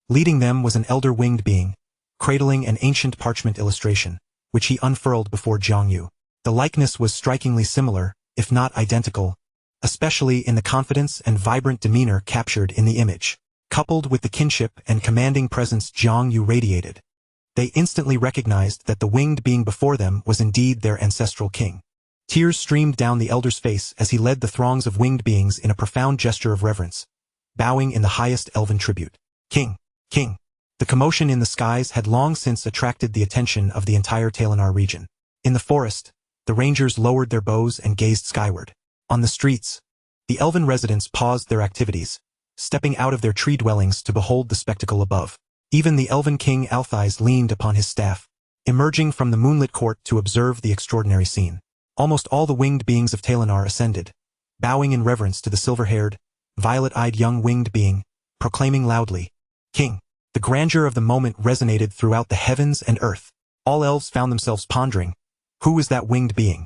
Leading them was an elder winged being, cradling an ancient parchment illustration, which he unfurled before Jiang Yu. The likeness was strikingly similar, if not identical, especially in the confidence and vibrant demeanor captured in the image. Coupled with the kinship and commanding presence Jiang Yu radiated, they instantly recognized that the winged being before them was indeed their ancestral king. Tears streamed down the elder's face as he led the throngs of winged beings in a profound gesture of reverence, bowing in the highest elven tribute. King. The commotion in the skies had long since attracted the attention of the entire Talinar region. In the forest, the rangers lowered their bows and gazed skyward. On the streets, the elven residents paused their activities, stepping out of their tree dwellings to behold the spectacle above. Even the elven king Althais leaned upon his staff, emerging from the moonlit court to observe the extraordinary scene. Almost all the winged beings of Talinar ascended, bowing in reverence to the silver-haired, violet-eyed young winged being, proclaiming loudly, "King." The grandeur of the moment resonated throughout the heavens and earth. All elves found themselves pondering, who is that winged being?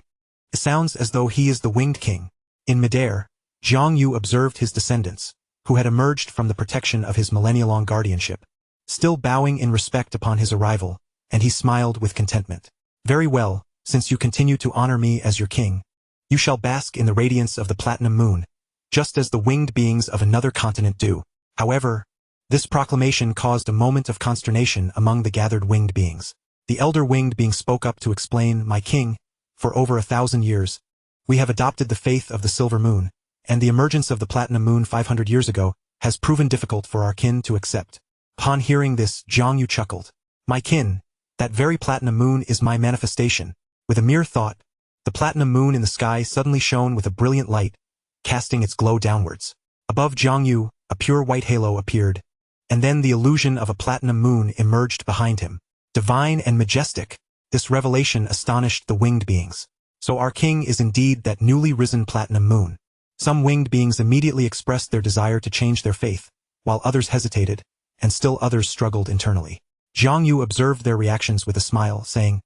It sounds as though he is the winged king. In midair, Jiang Yu observed his descendants, who had emerged from the protection of his millennia-long guardianship, still bowing in respect upon his arrival, and he smiled with contentment. "Very well, since you continue to honor me as your king, you shall bask in the radiance of the platinum moon, just as the winged beings of another continent do." However, this proclamation caused a moment of consternation among the gathered winged beings. The elder winged being spoke up to explain, "My king, for over 1,000 years, we have adopted the faith of the silver moon, and the emergence of the platinum moon 500 years ago has proven difficult for our kin to accept." Upon hearing this, Jiang Yu chuckled. "My kin, that very platinum moon is my manifestation." With a mere thought, the platinum moon in the sky suddenly shone with a brilliant light, casting its glow downwards. Above Jiang Yu, a pure white halo appeared, and then the illusion of a platinum moon emerged behind him. Divine and majestic, this revelation astonished the winged beings. So our king is indeed that newly risen platinum moon. Some winged beings immediately expressed their desire to change their faith, while others hesitated, and still others struggled internally. Jiang Yu observed their reactions with a smile, saying,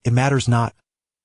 "It matters not.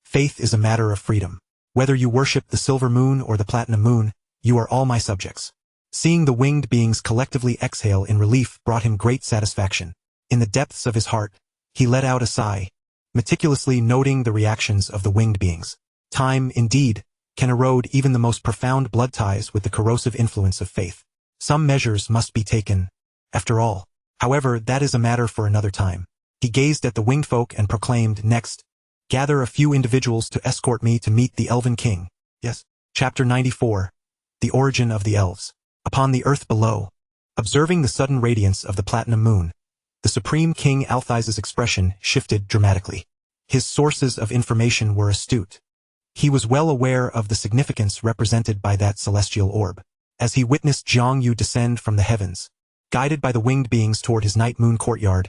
Faith is a matter of freedom. Whether you worship the silver moon or the platinum moon, you are all my subjects." Seeing the winged beings collectively exhale in relief brought him great satisfaction. In the depths of his heart, he let out a sigh, meticulously noting the reactions of the winged beings. Time, indeed, can erode even the most profound blood ties with the corrosive influence of faith. Some measures must be taken, after all. However, that is a matter for another time. He gazed at the winged folk and proclaimed, "Next, gather a few individuals to escort me to meet the Elven King." Yes. Chapter 94. The Origin of the Elves. Upon the earth below, observing the sudden radiance of the platinum moon, the Supreme King Althais's expression shifted dramatically. His sources of information were astute. He was well aware of the significance represented by that celestial orb. As he witnessed Jiang Yu descend from the heavens, guided by the winged beings toward his night moon courtyard,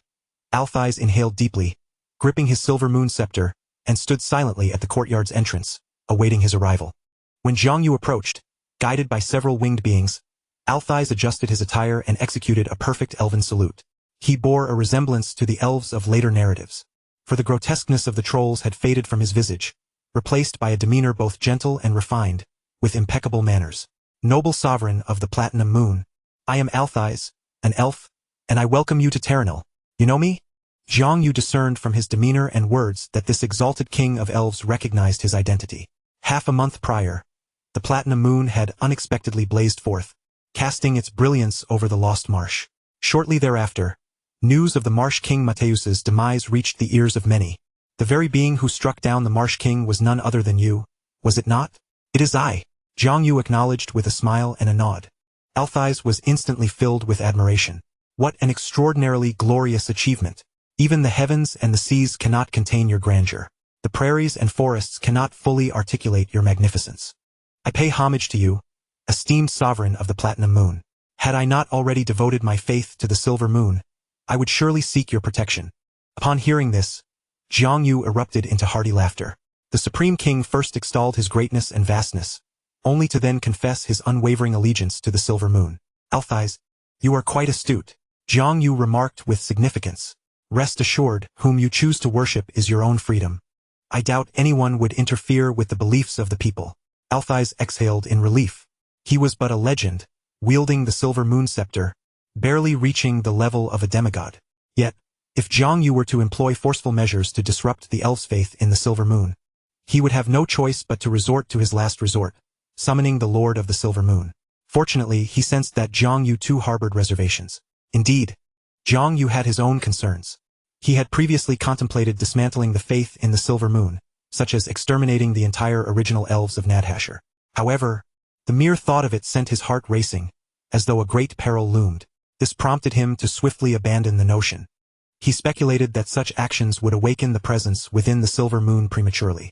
Althais inhaled deeply, gripping his silver moon scepter, and stood silently at the courtyard's entrance, awaiting his arrival. When Jiang Yu approached, guided by several winged beings, Althais adjusted his attire and executed a perfect elven salute. He bore a resemblance to the elves of later narratives, for the grotesqueness of the trolls had faded from his visage, replaced by a demeanor both gentle and refined, with impeccable manners. "Noble sovereign of the platinum moon, I am Althais, an elf, and I welcome you to Terranil. You know me?" Jiang Yu discerned from his demeanor and words that this exalted king of elves recognized his identity. Half a month prior, the platinum moon had unexpectedly blazed forth, casting its brilliance over the lost marsh. Shortly thereafter, news of the Marsh King Mateus's demise reached the ears of many. "The very being who struck down the Marsh King was none other than you, was it not?" "It is I," Jiang Yu acknowledged with a smile and a nod. Althais was instantly filled with admiration. "What an extraordinarily glorious achievement! Even the heavens and the seas cannot contain your grandeur. The prairies and forests cannot fully articulate your magnificence. I pay homage to you, esteemed sovereign of the platinum moon. Had I not already devoted my faith to the silver moon, I would surely seek your protection." Upon hearing this, Jiang Yu erupted into hearty laughter. The Supreme King first extolled his greatness and vastness, only to then confess his unwavering allegiance to the silver moon. "Althais, you are quite astute," Jiang Yu remarked with significance. "Rest assured, whom you choose to worship is your own freedom. I doubt anyone would interfere with the beliefs of the people." Althais exhaled in relief. He was but a legend, wielding the silver moon scepter, barely reaching the level of a demigod. Yet, if Jiang Yu were to employ forceful measures to disrupt the elves' faith in the silver moon, he would have no choice but to resort to his last resort, summoning the Lord of the Silver Moon. Fortunately, he sensed that Jiang Yu too harbored reservations. Indeed, Jiang Yu had his own concerns. He had previously contemplated dismantling the faith in the Silver Moon, such as exterminating the entire original elves of Nadhashar. However, the mere thought of it sent his heart racing, as though a great peril loomed. This prompted him to swiftly abandon the notion. He speculated that such actions would awaken the presence within the Silver Moon prematurely.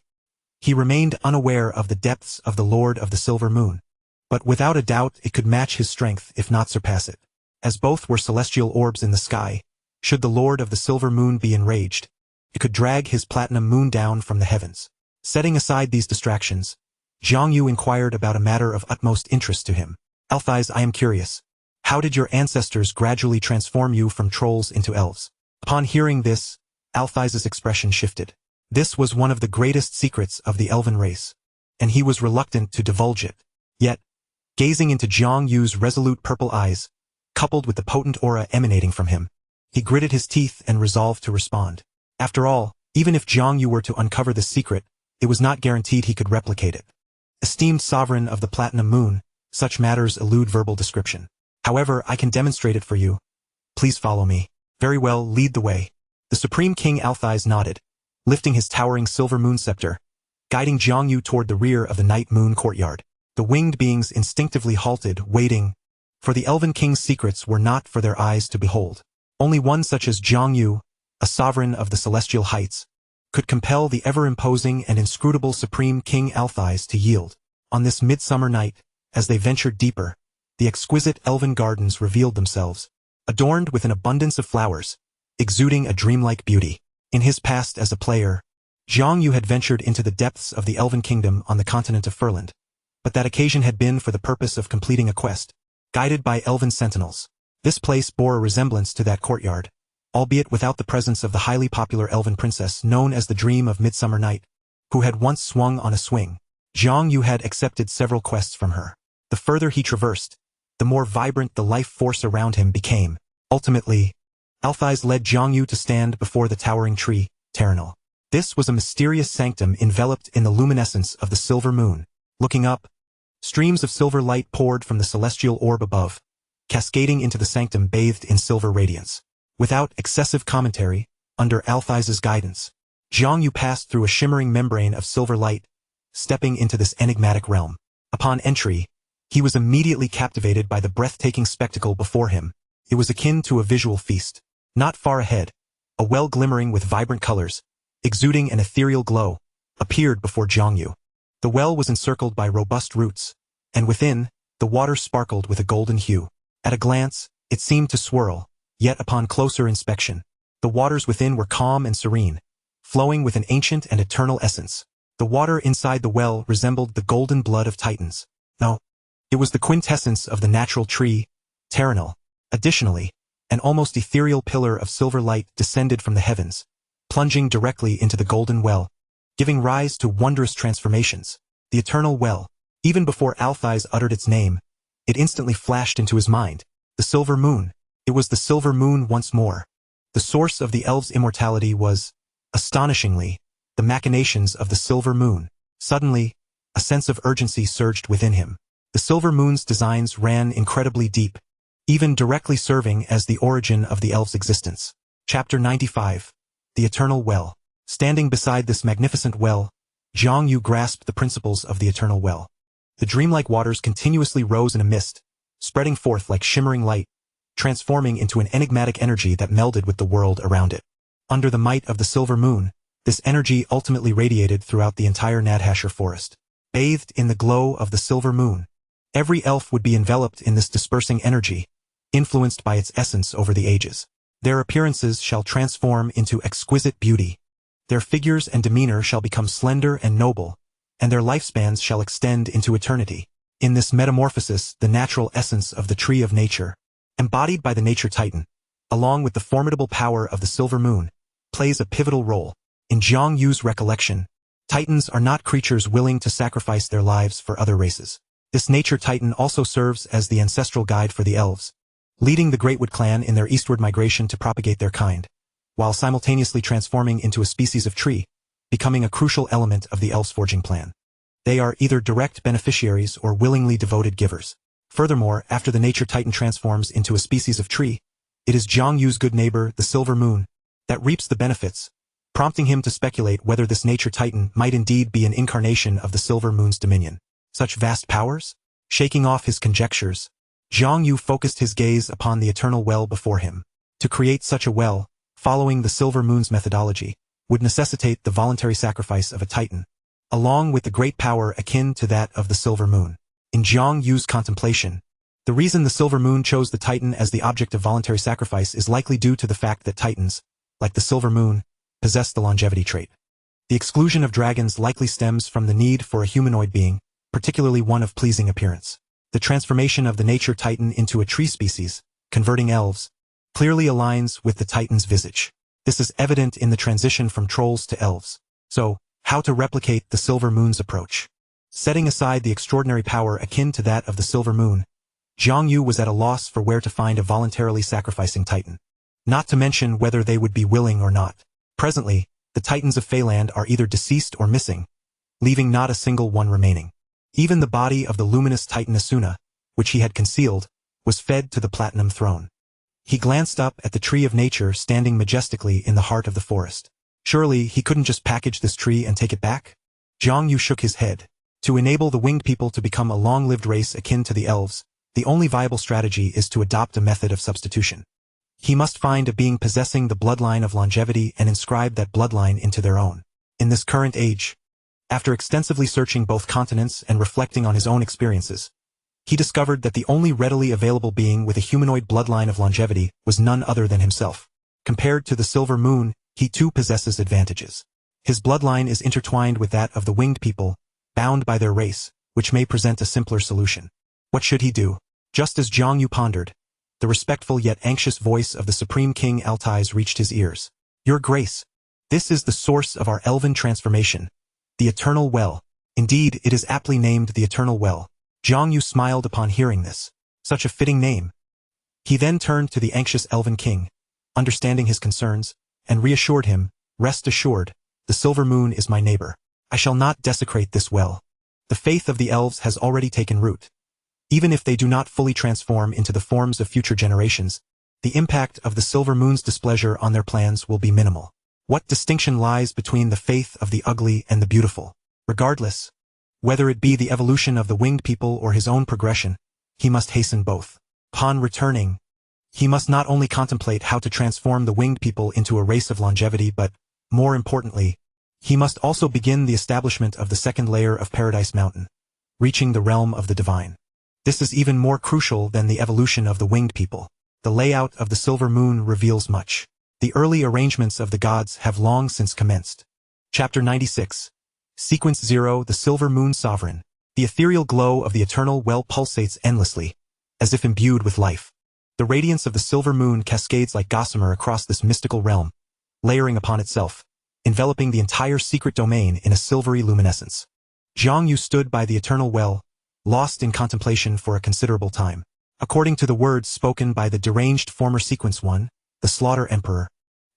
He remained unaware of the depths of the Lord of the Silver Moon, but without a doubt it could match his strength if not surpass it. As both were celestial orbs in the sky, should the Lord of the Silver Moon be enraged, it could drag his platinum moon down from the heavens. Setting aside these distractions, Jiang Yu inquired about a matter of utmost interest to him. "Althais, I am curious. How did your ancestors gradually transform you from trolls into elves?" Upon hearing this, Althais's expression shifted. This was one of the greatest secrets of the elven race, and he was reluctant to divulge it. Yet, gazing into Jiang Yu's resolute purple eyes, coupled with the potent aura emanating from him, he gritted his teeth and resolved to respond. After all, even if Jiang Yu were to uncover this secret, it was not guaranteed he could replicate it. "Esteemed sovereign of the platinum moon, such matters elude verbal description. However, I can demonstrate it for you. Please follow me." "Very well, lead the way." The Supreme King Althais nodded, lifting his towering silver moon scepter, guiding Jiang Yu toward the rear of the night moon courtyard. The winged beings instinctively halted, waiting, for the Elven King's secrets were not for their eyes to behold. Only one such as Jiang Yu, a sovereign of the celestial heights, could compel the ever-imposing and inscrutable Supreme King Althais to yield. On this midsummer night, as they ventured deeper, the exquisite elven gardens revealed themselves, adorned with an abundance of flowers, exuding a dreamlike beauty. In his past as a player, Jiang Yu had ventured into the depths of the Elven Kingdom on the continent of Furland, but that occasion had been for the purpose of completing a quest, guided by elven sentinels. This place bore a resemblance to that courtyard, albeit without the presence of the highly popular elven princess known as the Dream of Midsummer Night, who had once swung on a swing. Jiang Yu had accepted several quests from her. The further he traversed, the more vibrant the life force around him became. Ultimately, Althais led Jiang Yu to stand before the towering tree, Terranal. This was a mysterious sanctum enveloped in the luminescence of the silver moon. Looking up, streams of silver light poured from the celestial orb above, cascading into the sanctum bathed in silver radiance. Without excessive commentary, under Althais's guidance, Jiang Yu passed through a shimmering membrane of silver light, stepping into this enigmatic realm. Upon entry, he was immediately captivated by the breathtaking spectacle before him. It was akin to a visual feast. Not far ahead, a well glimmering with vibrant colors, exuding an ethereal glow, appeared before Jiang Yu. The well was encircled by robust roots, and within, the water sparkled with a golden hue. At a glance, it seemed to swirl, yet upon closer inspection, the waters within were calm and serene, flowing with an ancient and eternal essence. The water inside the well resembled the golden blood of titans. No, it was the quintessence of the natural tree, Terranal. Additionally, an almost ethereal pillar of silver light descended from the heavens, plunging directly into the golden well, giving rise to wondrous transformations. The eternal well. Even before Althais uttered its name, it instantly flashed into his mind. The silver moon. It was the silver moon once more. The source of the elves' immortality was, astonishingly, the machinations of the silver moon. Suddenly, a sense of urgency surged within him. The silver moon's designs ran incredibly deep, even directly serving as the origin of the elves' existence. Chapter 95. The Eternal Well. Standing beside this magnificent well, Jiang Yu grasped the principles of the eternal well. The dreamlike waters continuously rose in a mist, spreading forth like shimmering light, transforming into an enigmatic energy that melded with the world around it. Under the might of the silver moon, this energy ultimately radiated throughout the entire Nadhasher forest. Bathed in the glow of the silver moon, every elf would be enveloped in this dispersing energy, influenced by its essence over the ages. Their appearances shall transform into exquisite beauty. Their figures and demeanor shall become slender and noble, and their lifespans shall extend into eternity. In this metamorphosis, the natural essence of the tree of nature, embodied by the nature titan, along with the formidable power of the silver moon, plays a pivotal role. In Jiang Yu's recollection, titans are not creatures willing to sacrifice their lives for other races. This nature titan also serves as the ancestral guide for the elves, leading the Greatwood clan in their eastward migration to propagate their kind, while simultaneously transforming into a species of tree, becoming a crucial element of the elves' forging plan. They are either direct beneficiaries or willingly devoted givers. Furthermore, after the nature titan transforms into a species of tree, it is Jiang Yu's good neighbor, the silver moon, that reaps the benefits, prompting him to speculate whether this nature titan might indeed be an incarnation of the silver moon's dominion. Such vast powers? Shaking off his conjectures, Jiang Yu focused his gaze upon the eternal well before him. To create such a well, following the silver moon's methodology, would necessitate the voluntary sacrifice of a titan, along with the great power akin to that of the silver moon. In Jiang Yu's contemplation, the reason the silver moon chose the titan as the object of voluntary sacrifice is likely due to the fact that titans, like the silver moon, possess the longevity trait. The exclusion of dragons likely stems from the need for a humanoid being, particularly one of pleasing appearance. The transformation of the nature titan into a tree species, converting elves, clearly aligns with the titan's visage. This is evident in the transition from trolls to elves. So, how to replicate the silver moon's approach? Setting aside the extraordinary power akin to that of the silver moon, Jiang Yu was at a loss for where to find a voluntarily sacrificing titan. Not to mention whether they would be willing or not. Presently, the titans of Feyland are either deceased or missing, leaving not a single one remaining. Even the body of the luminous titan Asuna, which he had concealed, was fed to the platinum throne. He glanced up at the tree of nature standing majestically in the heart of the forest. Surely he couldn't just package this tree and take it back? Jiang Yu shook his head. To enable the winged people to become a long-lived race akin to the elves, the only viable strategy is to adopt a method of substitution. He must find a being possessing the bloodline of longevity and inscribe that bloodline into their own. In this current age, after extensively searching both continents and reflecting on his own experiences, he discovered that the only readily available being with a humanoid bloodline of longevity was none other than himself. Compared to the silver moon, he too possesses advantages. His bloodline is intertwined with that of the winged people, bound by their race, which may present a simpler solution. What should he do? Just as Jiang Yu pondered, the respectful yet anxious voice of the Supreme King Altais reached his ears. Your Grace, this is the source of our elven transformation, the Eternal Well. Indeed, it is aptly named the Eternal Well. Jiang Yu smiled upon hearing this. Such a fitting name. He then turned to the anxious elven king, understanding his concerns, and reassured him, rest assured, the silver moon is my neighbor. I shall not desecrate this well. The faith of the elves has already taken root. Even if they do not fully transform into the forms of future generations, the impact of the silver moon's displeasure on their plans will be minimal. What distinction lies between the faith of the ugly and the beautiful? Regardless, whether it be the evolution of the winged people or his own progression, he must hasten both. Upon returning, he must not only contemplate how to transform the winged people into a race of longevity but, more importantly, he must also begin the establishment of the second layer of Paradise Mountain, reaching the realm of the divine. This is even more crucial than the evolution of the winged people. The layout of the silver moon reveals much. The early arrangements of the gods have long since commenced. Chapter 96. Sequence 0. The Silver Moon Sovereign. The ethereal glow of the eternal well pulsates endlessly, as if imbued with life. The radiance of the silver moon cascades like gossamer across this mystical realm, layering upon itself, enveloping the entire secret domain in a silvery luminescence. Jiang Yu stood by the eternal well, lost in contemplation for a considerable time. According to the words spoken by the deranged former Sequence 1, the Slaughter Emperor,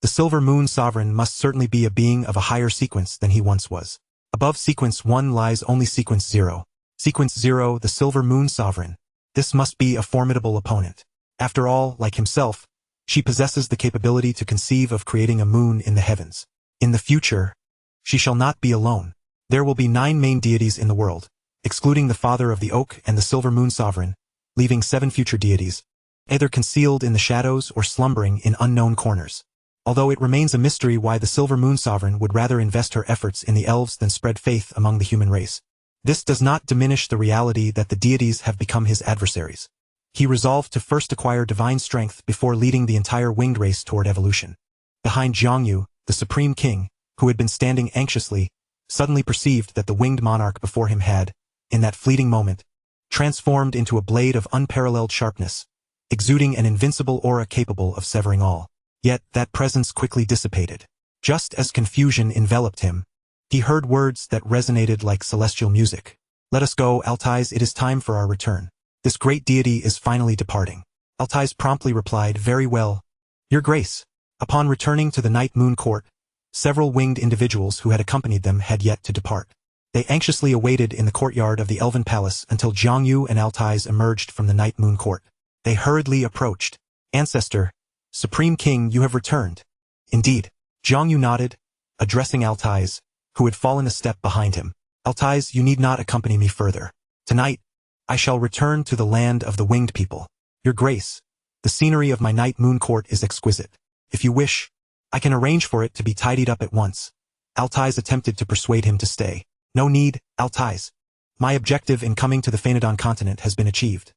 the Silver Moon Sovereign must certainly be a being of a higher sequence than he once was. Above Sequence 1 lies only Sequence 0. Sequence 0, the Silver Moon Sovereign. This must be a formidable opponent. After all, like himself, she possesses the capability to conceive of creating a moon in the heavens. In the future, she shall not be alone. There will be 9 main deities in the world, excluding the Father of the Oak and the Silver Moon Sovereign, leaving 7 future deities, either concealed in the shadows or slumbering in unknown corners. Although it remains a mystery why the Silver Moon Sovereign would rather invest her efforts in the elves than spread faith among the human race. This does not diminish the reality that the deities have become his adversaries. He resolved to first acquire divine strength before leading the entire winged race toward evolution. Behind Jiang Yu, the Supreme King, who had been standing anxiously, suddenly perceived that the winged monarch before him had, in that fleeting moment, transformed into a blade of unparalleled sharpness, exuding an invincible aura capable of severing all. Yet that presence quickly dissipated. Just as confusion enveloped him, he heard words that resonated like celestial music. Let us go, Altais, it is time for our return. This great deity is finally departing. Altais promptly replied, very well, Your Grace. Upon returning to the Night Moon Court, several winged individuals who had accompanied them had yet to depart. They anxiously awaited in the courtyard of the Elven Palace until Jiang Yu and Altais emerged from the Night Moon Court. They hurriedly approached. Ancestor, Supreme King, you have returned. Indeed. Jiang Yu nodded, addressing Altais, who had fallen a step behind him. Altais, you need not accompany me further. Tonight, I shall return to the land of the winged people. Your Grace, the scenery of my Night Moon Court is exquisite. If you wish, I can arrange for it to be tidied up at once. Altais attempted to persuade him to stay. No need, Altais. My objective in coming to the Phaenodon continent has been achieved.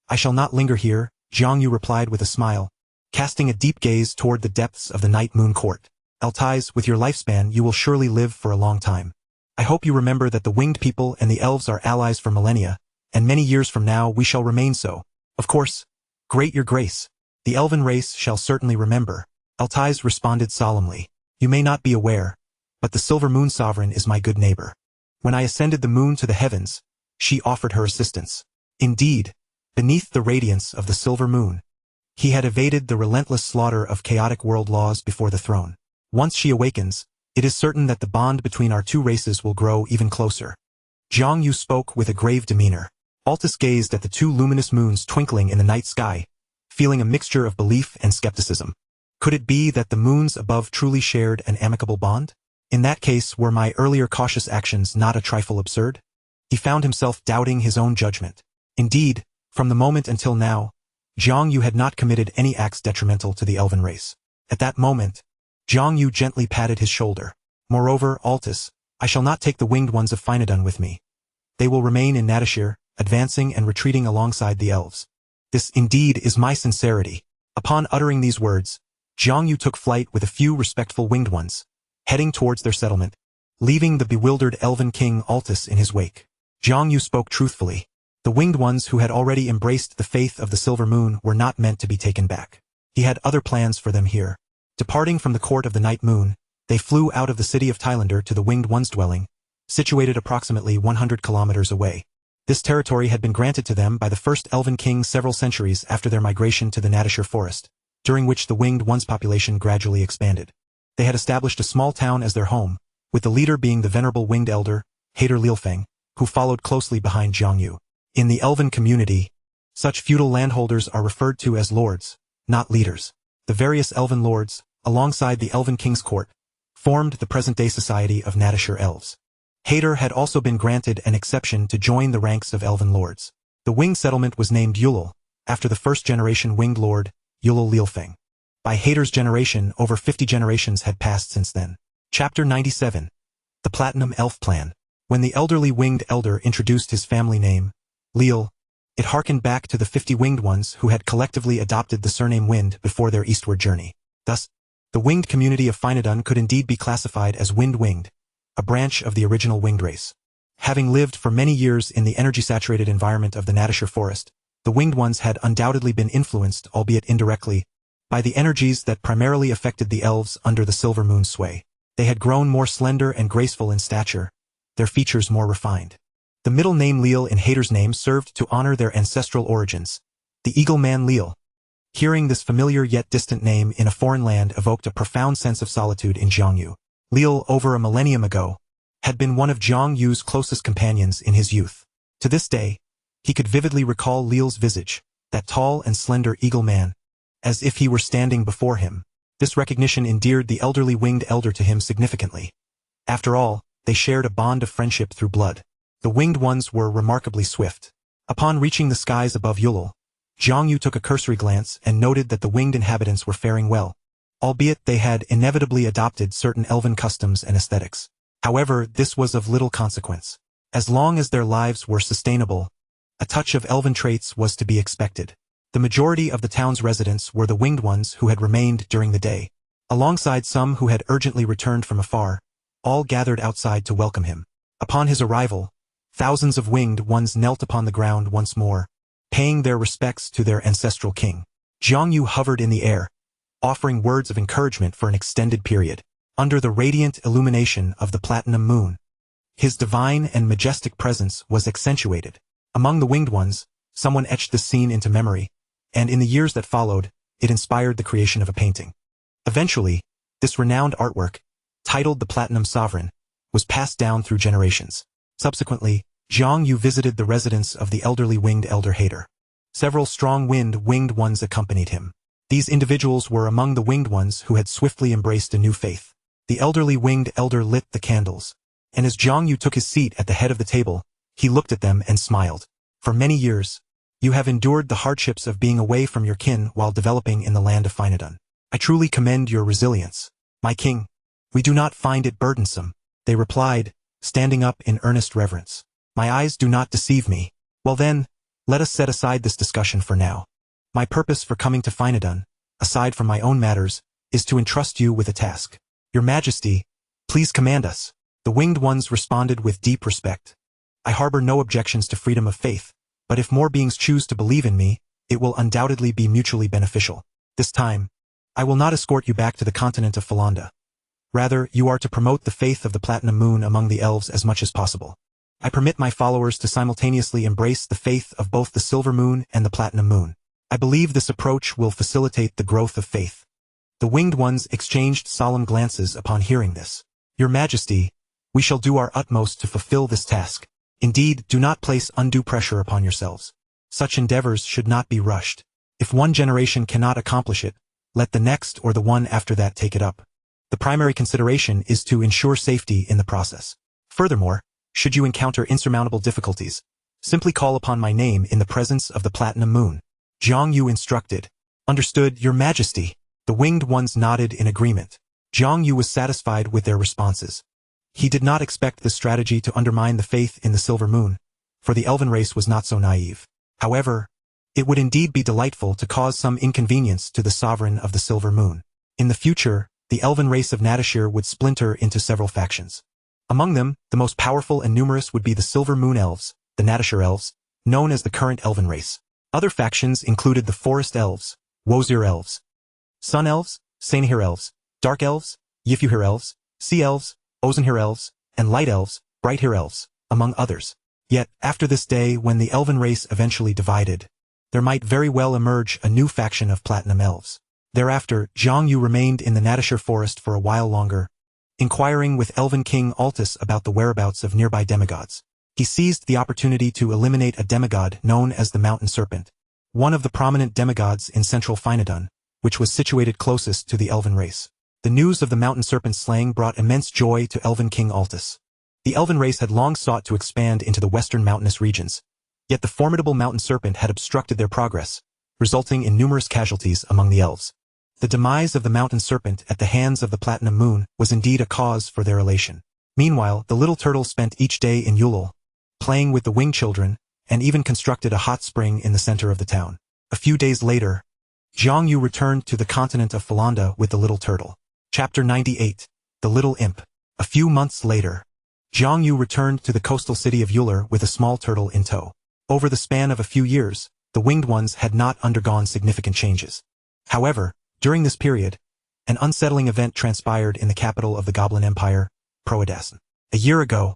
I shall not linger here, Jiang Yu replied with a smile, casting a deep gaze toward the depths of the Night Moon Court. Altais, with your lifespan you will surely live for a long time. I hope you remember that the winged people and the elves are allies for millennia, and many years from now we shall remain so. Of course, great Your Grace, the elven race shall certainly remember. Altais responded solemnly. You may not be aware, but the Silver Moon Sovereign is my good neighbor. When I ascended the moon to the heavens, she offered her assistance. Indeed, beneath the radiance of the silver moon, he had evaded the relentless slaughter of chaotic world laws before the throne. Once she awakens, it is certain that the bond between our two races will grow even closer. Jiang Yu spoke with a grave demeanor. Altais gazed at the 2 luminous moons twinkling in the night sky, feeling a mixture of belief and skepticism. Could it be that the moons above truly shared an amicable bond? In that case, were my earlier cautious actions not a trifle absurd? He found himself doubting his own judgment. Indeed, from the moment until now, Jiang Yu had not committed any acts detrimental to the elven race. At that moment, Jiang Yu gently patted his shoulder. Moreover, Altais, I shall not take the winged ones of Phaenodon with me. They will remain in Natashir, advancing and retreating alongside the elves. This indeed is my sincerity. Upon uttering these words, Jiang Yu took flight with a few respectful winged ones, heading towards their settlement, leaving the bewildered elven king Altais in his wake. Jiang Yu spoke truthfully. The winged ones who had already embraced the faith of the Silver Moon were not meant to be taken back. He had other plans for them here. Departing from the court of the Night Moon, they flew out of the city of Thailander to the winged ones' dwelling, situated approximately 100 kilometers away. This territory had been granted to them by the first Elven king several centuries after their migration to the Natashir forest, during which the winged ones' population gradually expanded. They had established a small town as their home, with the leader being the venerable winged elder, Hater Lielfeng, who followed closely behind Jiang Yu. In the Elven community, such feudal landholders are referred to as lords, not leaders. The various Elven lords, alongside the Elven King's court, formed the present-day society of Natashir elves. Hater had also been granted an exception to join the ranks of Elven lords. The winged settlement was named Yulul, after the first-generation winged lord, Yulul Lielfeng. By Hater's generation, over 50 generations had passed since then. Chapter 97. The Platinum Elf Plan. When the elderly winged elder introduced his family name, Liel, it harkened back to the 50 winged ones who had collectively adopted the surname Wind before their eastward journey. Thus, the winged community of Finadun could indeed be classified as wind-winged, a branch of the original winged race. Having lived for many years in the energy-saturated environment of the Natashir forest, the winged ones had undoubtedly been influenced, albeit indirectly, by the energies that primarily affected the elves under the Silver Moon's sway. They had grown more slender and graceful in stature, their features more refined. The middle name Liel in Hater's name served to honor their ancestral origins. The Eagleman Liel. Hearing this familiar yet distant name in a foreign land evoked a profound sense of solitude in Jiang Yu. Liel, over a millennium ago, had been one of Jiang Yu's closest companions in his youth. To this day, he could vividly recall Liel's visage, that tall and slender eagle man, as if he were standing before him. This recognition endeared the elderly winged elder to him significantly. After all, they shared a bond of friendship through blood. The winged ones were remarkably swift. Upon reaching the skies above Yulul, Jiang Yu took a cursory glance and noted that the winged inhabitants were faring well, albeit they had inevitably adopted certain elven customs and aesthetics. However, this was of little consequence. As long as their lives were sustainable, a touch of elven traits was to be expected. The majority of the town's residents were the winged ones who had remained during the day, alongside some who had urgently returned from afar, all gathered outside to welcome him. Upon his arrival, thousands of winged ones knelt upon the ground once more, paying their respects to their ancestral king. Jiang Yu hovered in the air, offering words of encouragement for an extended period. Under the radiant illumination of the platinum moon, his divine and majestic presence was accentuated. Among the winged ones, someone etched this scene into memory, and in the years that followed, it inspired the creation of a painting. Eventually, this renowned artwork, titled The Platinum Sovereign, was passed down through generations. Subsequently, Jiang Yu visited the residence of the elderly winged elder Hater. Several strong winged ones accompanied him. These individuals were among the winged ones who had swiftly embraced a new faith. The elderly winged elder lit the candles, and as Jiang Yu took his seat at the head of the table, he looked at them and smiled. For many years, you have endured the hardships of being away from your kin while developing in the land of Finadun. I truly commend your resilience, my king. We do not find it burdensome, they replied, standing up in earnest reverence. My eyes do not deceive me. Well then, let us set aside this discussion for now. My purpose for coming to Finadun, aside from my own matters, is to entrust you with a task. Your Majesty, please command us. The winged ones responded with deep respect. I harbor no objections to freedom of faith, but if more beings choose to believe in me, it will undoubtedly be mutually beneficial. This time, I will not escort you back to the continent of Falanda. Rather, you are to promote the faith of the Platinum Moon among the elves as much as possible. I permit my followers to simultaneously embrace the faith of both the Silver Moon and the Platinum Moon. I believe this approach will facilitate the growth of faith. The winged ones exchanged solemn glances upon hearing this. Your Majesty, we shall do our utmost to fulfill this task. Indeed, do not place undue pressure upon yourselves. Such endeavors should not be rushed. If one generation cannot accomplish it, let the next or the one after that take it up. The primary consideration is to ensure safety in the process. Furthermore, should you encounter insurmountable difficulties, simply call upon my name in the presence of the Platinum Moon. Jiang Yu instructed. Understood, Your Majesty. The winged ones nodded in agreement. Jiang Yu was satisfied with their responses. He did not expect this strategy to undermine the faith in the Silver Moon, for the elven race was not so naive. However, it would indeed be delightful to cause some inconvenience to the sovereign of the Silver Moon. In the future, the elven race of Natashir would splinter into several factions. Among them, the most powerful and numerous would be the Silver Moon Elves, the Natashir Elves, known as the current elven race. Other factions included the Forest Elves, Wozir Elves, Sun Elves, Sainahir Elves, Dark Elves, Yifuhir Elves, Sea Elves, Ozenhir Elves, and Light Elves, Brighthir Elves, among others. Yet, after this day when the elven race eventually divided, there might very well emerge a new faction of Platinum Elves. Thereafter, Zhang Yu remained in the Natashir forest for a while longer, inquiring with Elven King Altus about the whereabouts of nearby demigods. He seized the opportunity to eliminate a demigod known as the Mountain Serpent, one of the prominent demigods in central Phinodon, which was situated closest to the elven race. The news of the Mountain Serpent's slaying brought immense joy to Elven King Altus. The elven race had long sought to expand into the western mountainous regions, yet the formidable Mountain Serpent had obstructed their progress, resulting in numerous casualties among the elves. The demise of the Mountain Serpent at the hands of the Platinum Moon was indeed a cause for their elation. Meanwhile, the little turtle spent each day in Yulul, playing with the winged children, and even constructed a hot spring in the center of the town. A few days later, Zhang Yu returned to the continent of Falanda with the little turtle. Chapter 98. The Little Imp. A few months later, Zhang Yu returned to the coastal city of Yulur with a small turtle in tow. Over the span of a few years, the winged ones had not undergone significant changes. However, during this period, an unsettling event transpired in the capital of the Goblin Empire, Proadasan. A year ago,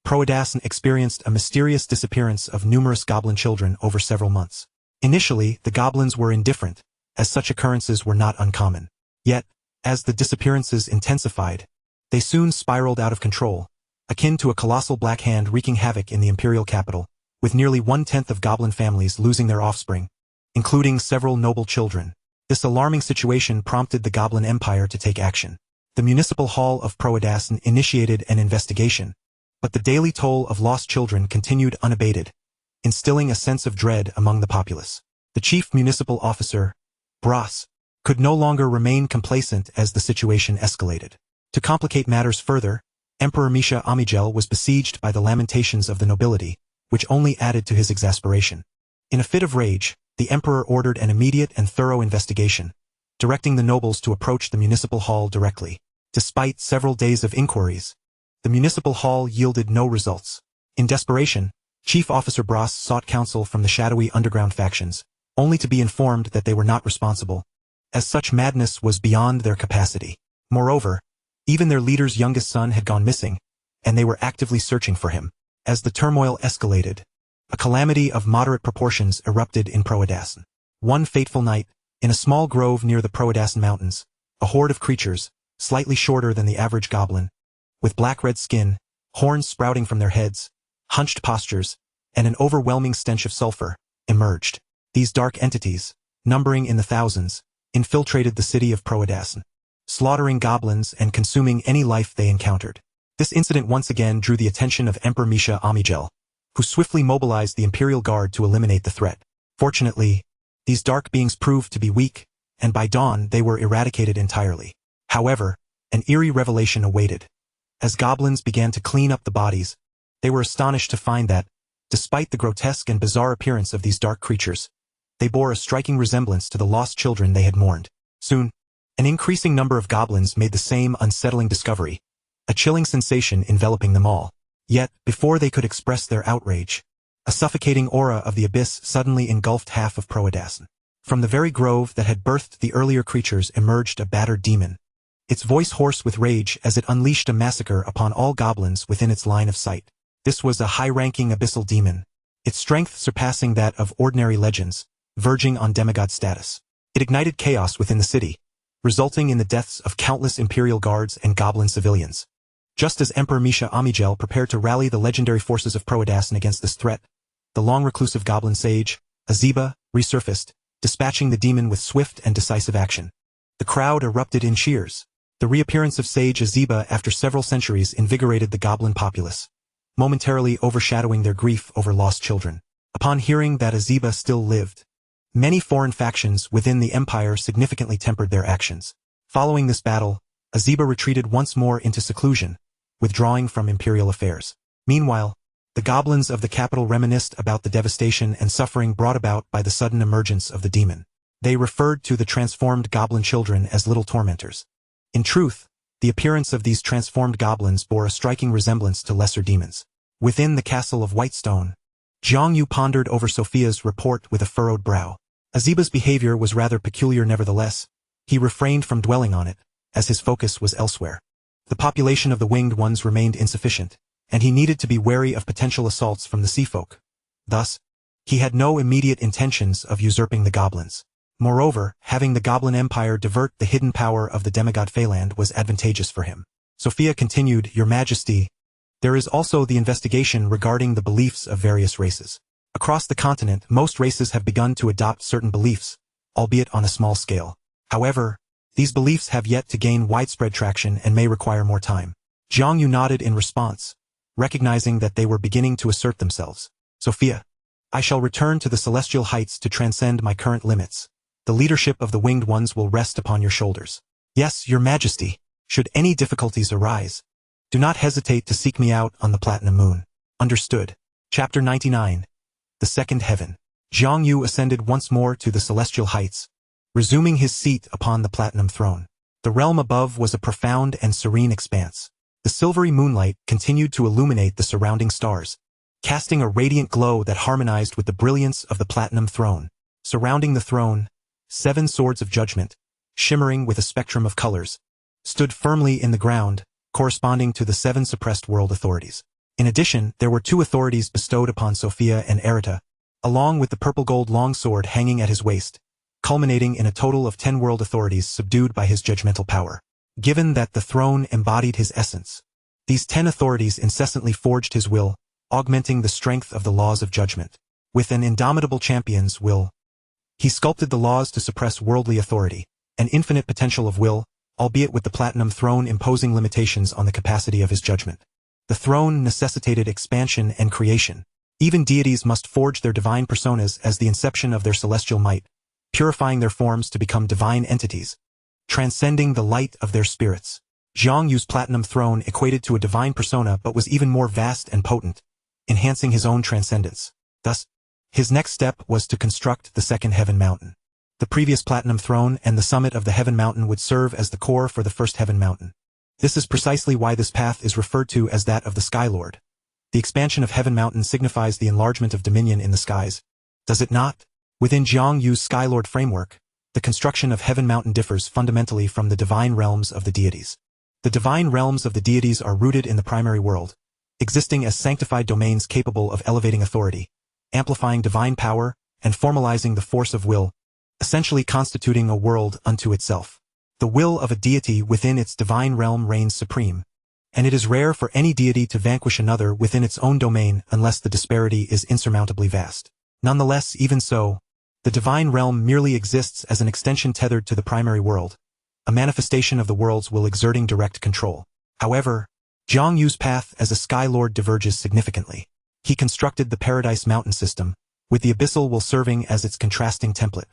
Proadasan experienced a mysterious disappearance of numerous goblin children over several months. Initially, the goblins were indifferent, as such occurrences were not uncommon. Yet, as the disappearances intensified, they soon spiraled out of control, akin to a colossal black hand wreaking havoc in the imperial capital, with nearly 1/10 of goblin families losing their offspring, including several noble children. This alarming situation prompted the Goblin Empire to take action. The Municipal Hall of Proadasan initiated an investigation, but the daily toll of lost children continued unabated, instilling a sense of dread among the populace. The chief municipal officer, Bras, could no longer remain complacent as the situation escalated. To complicate matters further, Emperor Misha Amigel was besieged by the lamentations of the nobility, which only added to his exasperation. In a fit of rage, the emperor ordered an immediate and thorough investigation, directing the nobles to approach the municipal hall directly. Despite several days of inquiries, the municipal hall yielded no results. In desperation, Chief Officer Bras sought counsel from the shadowy underground factions, only to be informed that they were not responsible, as such madness was beyond their capacity. Moreover, even their leader's youngest son had gone missing, and they were actively searching for him. As the turmoil escalated, a calamity of moderate proportions erupted in Proadasan. One fateful night, in a small grove near the Proadasan Mountains, a horde of creatures, slightly shorter than the average goblin, with black-red skin, horns sprouting from their heads, hunched postures, and an overwhelming stench of sulfur, emerged. These dark entities, numbering in the thousands, infiltrated the city of Proadasan, slaughtering goblins and consuming any life they encountered. This incident once again drew the attention of Emperor Misha Amigel, who swiftly mobilized the Imperial Guard to eliminate the threat. Fortunately, these dark beings proved to be weak, and by dawn they were eradicated entirely. However, an eerie revelation awaited. As goblins began to clean up the bodies, they were astonished to find that, despite the grotesque and bizarre appearance of these dark creatures, they bore a striking resemblance to the lost children they had mourned. Soon, an increasing number of goblins made the same unsettling discovery, a chilling sensation enveloping them all. Yet, before they could express their outrage, a suffocating aura of the abyss suddenly engulfed half of Proadasan. From the very grove that had birthed the earlier creatures emerged a battered demon, its voice hoarse with rage as it unleashed a massacre upon all goblins within its line of sight. This was a high-ranking abyssal demon, its strength surpassing that of ordinary legends, verging on demigod status. It ignited chaos within the city, resulting in the deaths of countless Imperial guards and goblin civilians. Just as Emperor Misha Amigel prepared to rally the legendary forces of Proadasan against this threat, the long-reclusive goblin sage, Azeba, resurfaced, dispatching the demon with swift and decisive action. The crowd erupted in cheers. The reappearance of Sage Azeba after several centuries invigorated the goblin populace, momentarily overshadowing their grief over lost children. Upon hearing that Azeba still lived, many foreign factions within the empire significantly tempered their actions. Following this battle, Azeba retreated once more into seclusion, withdrawing from imperial affairs. Meanwhile, the goblins of the capital reminisced about the devastation and suffering brought about by the sudden emergence of the demon. They referred to the transformed goblin children as little tormentors. In truth, The appearance of these transformed goblins bore a striking resemblance to lesser demons. Within the castle of Whitestone, Jiang Yu pondered over Sophia's report with a furrowed brow. Aziba's behavior was rather peculiar nevertheless. He refrained from dwelling on it, as his focus was elsewhere. The population of the winged ones remained insufficient, and he needed to be wary of potential assaults from the sea folk. Thus, he had no immediate intentions of usurping the goblins. Moreover, having the Goblin Empire divert the hidden power of the demigod Phaland was advantageous for him. Sophia continued, Your Majesty, there is also the investigation regarding the beliefs of various races. Across the continent, most races have begun to adopt certain beliefs, albeit on a small scale. However, these beliefs have yet to gain widespread traction and may require more time. Jiang Yu nodded in response, recognizing that they were beginning to assert themselves. Sophia, I shall return to the celestial heights to transcend my current limits. The leadership of the winged ones will rest upon your shoulders. Yes, Your Majesty. Should any difficulties arise, do not hesitate to seek me out on the Platinum Moon. Understood. Chapter 99. The Second Heaven. Jiang Yu ascended once more to the celestial heights, resuming his seat upon the Platinum Throne. The realm above was a profound and serene expanse. The silvery moonlight continued to illuminate the surrounding stars, casting a radiant glow that harmonized with the brilliance of the Platinum Throne. Surrounding the throne, 7 swords of judgment, shimmering with a spectrum of colors, stood firmly in the ground, corresponding to the 7 suppressed world authorities. In addition, there were 2 authorities bestowed upon Sophia and Erita, along with the purple-gold longsword hanging at his waist, culminating in a total of 10 world authorities subdued by his judgmental power. Given that the throne embodied his essence, these 10 authorities incessantly forged his will, augmenting the strength of the laws of judgment. With an indomitable champion's will, he sculpted the laws to suppress worldly authority, an infinite potential of will, albeit with the Platinum Throne imposing limitations on the capacity of his judgment. The throne necessitated expansion and creation. Even deities must forge their divine personas as the inception of their celestial might, purifying their forms to become divine entities, transcending the light of their spirits. Jiang Yu's Platinum Throne equated to a divine persona but was even more vast and potent, enhancing his own transcendence. Thus, his next step was to construct the second Heaven Mountain. The previous Platinum Throne and the summit of the Heaven Mountain would serve as the core for the first Heaven Mountain. This is precisely why this path is referred to as that of the Skylord. The expansion of Heaven Mountain signifies the enlargement of dominion in the skies. Does it not? Within Jiang Yu's Skylord framework, the construction of Heaven Mountain differs fundamentally from the divine realms of the deities. The divine realms of the deities are rooted in the primary world, existing as sanctified domains capable of elevating authority, amplifying divine power, and formalizing the force of will, essentially constituting a world unto itself. The will of a deity within its divine realm reigns supreme, and it is rare for any deity to vanquish another within its own domain unless the disparity is insurmountably vast. Nonetheless, even so, the divine realm merely exists as an extension tethered to the primary world, a manifestation of the world's will exerting direct control. However, Jiang Yu's path as a Skylord diverges significantly. He constructed the Paradise Mountain system, with the Abyssal will serving as its contrasting template.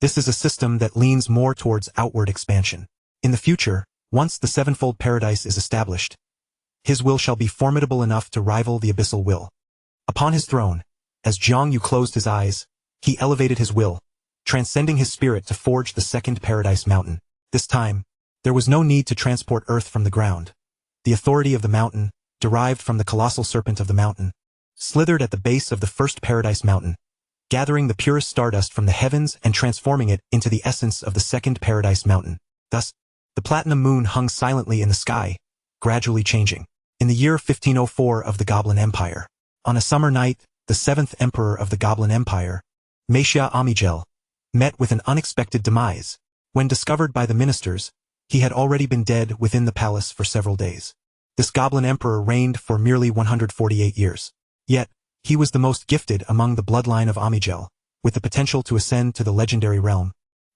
This is a system that leans more towards outward expansion. In the future, once the sevenfold paradise is established, his will shall be formidable enough to rival the Abyssal will. Upon his throne, as Jiang Yu closed his eyes, he elevated his will, transcending his spirit to forge the second Paradise Mountain. This time, there was no need to transport earth from the ground. The authority of the mountain, derived from the colossal serpent of the mountain, slithered at the base of the first Paradise Mountain, gathering the purest stardust from the heavens and transforming it into the essence of the second Paradise Mountain. Thus, the Platinum Moon hung silently in the sky, gradually changing. In the year 1504 of the Goblin Empire, on a summer night, the 7th Emperor of the Goblin Empire, Meixia Amigel, met with an unexpected demise. When discovered by the ministers, he had already been dead within the palace for several days. This Goblin Emperor reigned for merely 148 years. Yet, he was the most gifted among the bloodline of Amigel, with the potential to ascend to the legendary realm,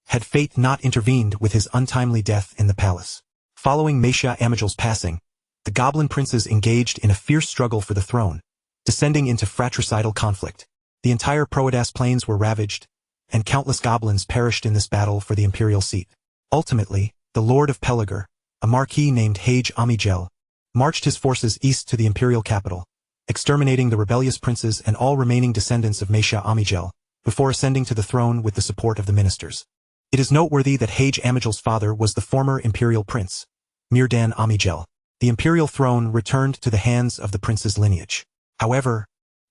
had fate not intervened with his untimely death in the palace. Following Meixia Amigel's passing, the Goblin princes engaged in a fierce struggle for the throne, descending into fratricidal conflict. The entire Proedas plains were ravaged, and countless goblins perished in this battle for the imperial seat. Ultimately, the Lord of Pelagar, a marquis named Hage Amigel, marched his forces east to the imperial capital, exterminating the rebellious princes and all remaining descendants of Meixia Amigel, before ascending to the throne with the support of the ministers. It is noteworthy that Hage Amigel's father was the former imperial prince, Mirdan Amigel. The imperial throne returned to the hands of the prince's lineage. However,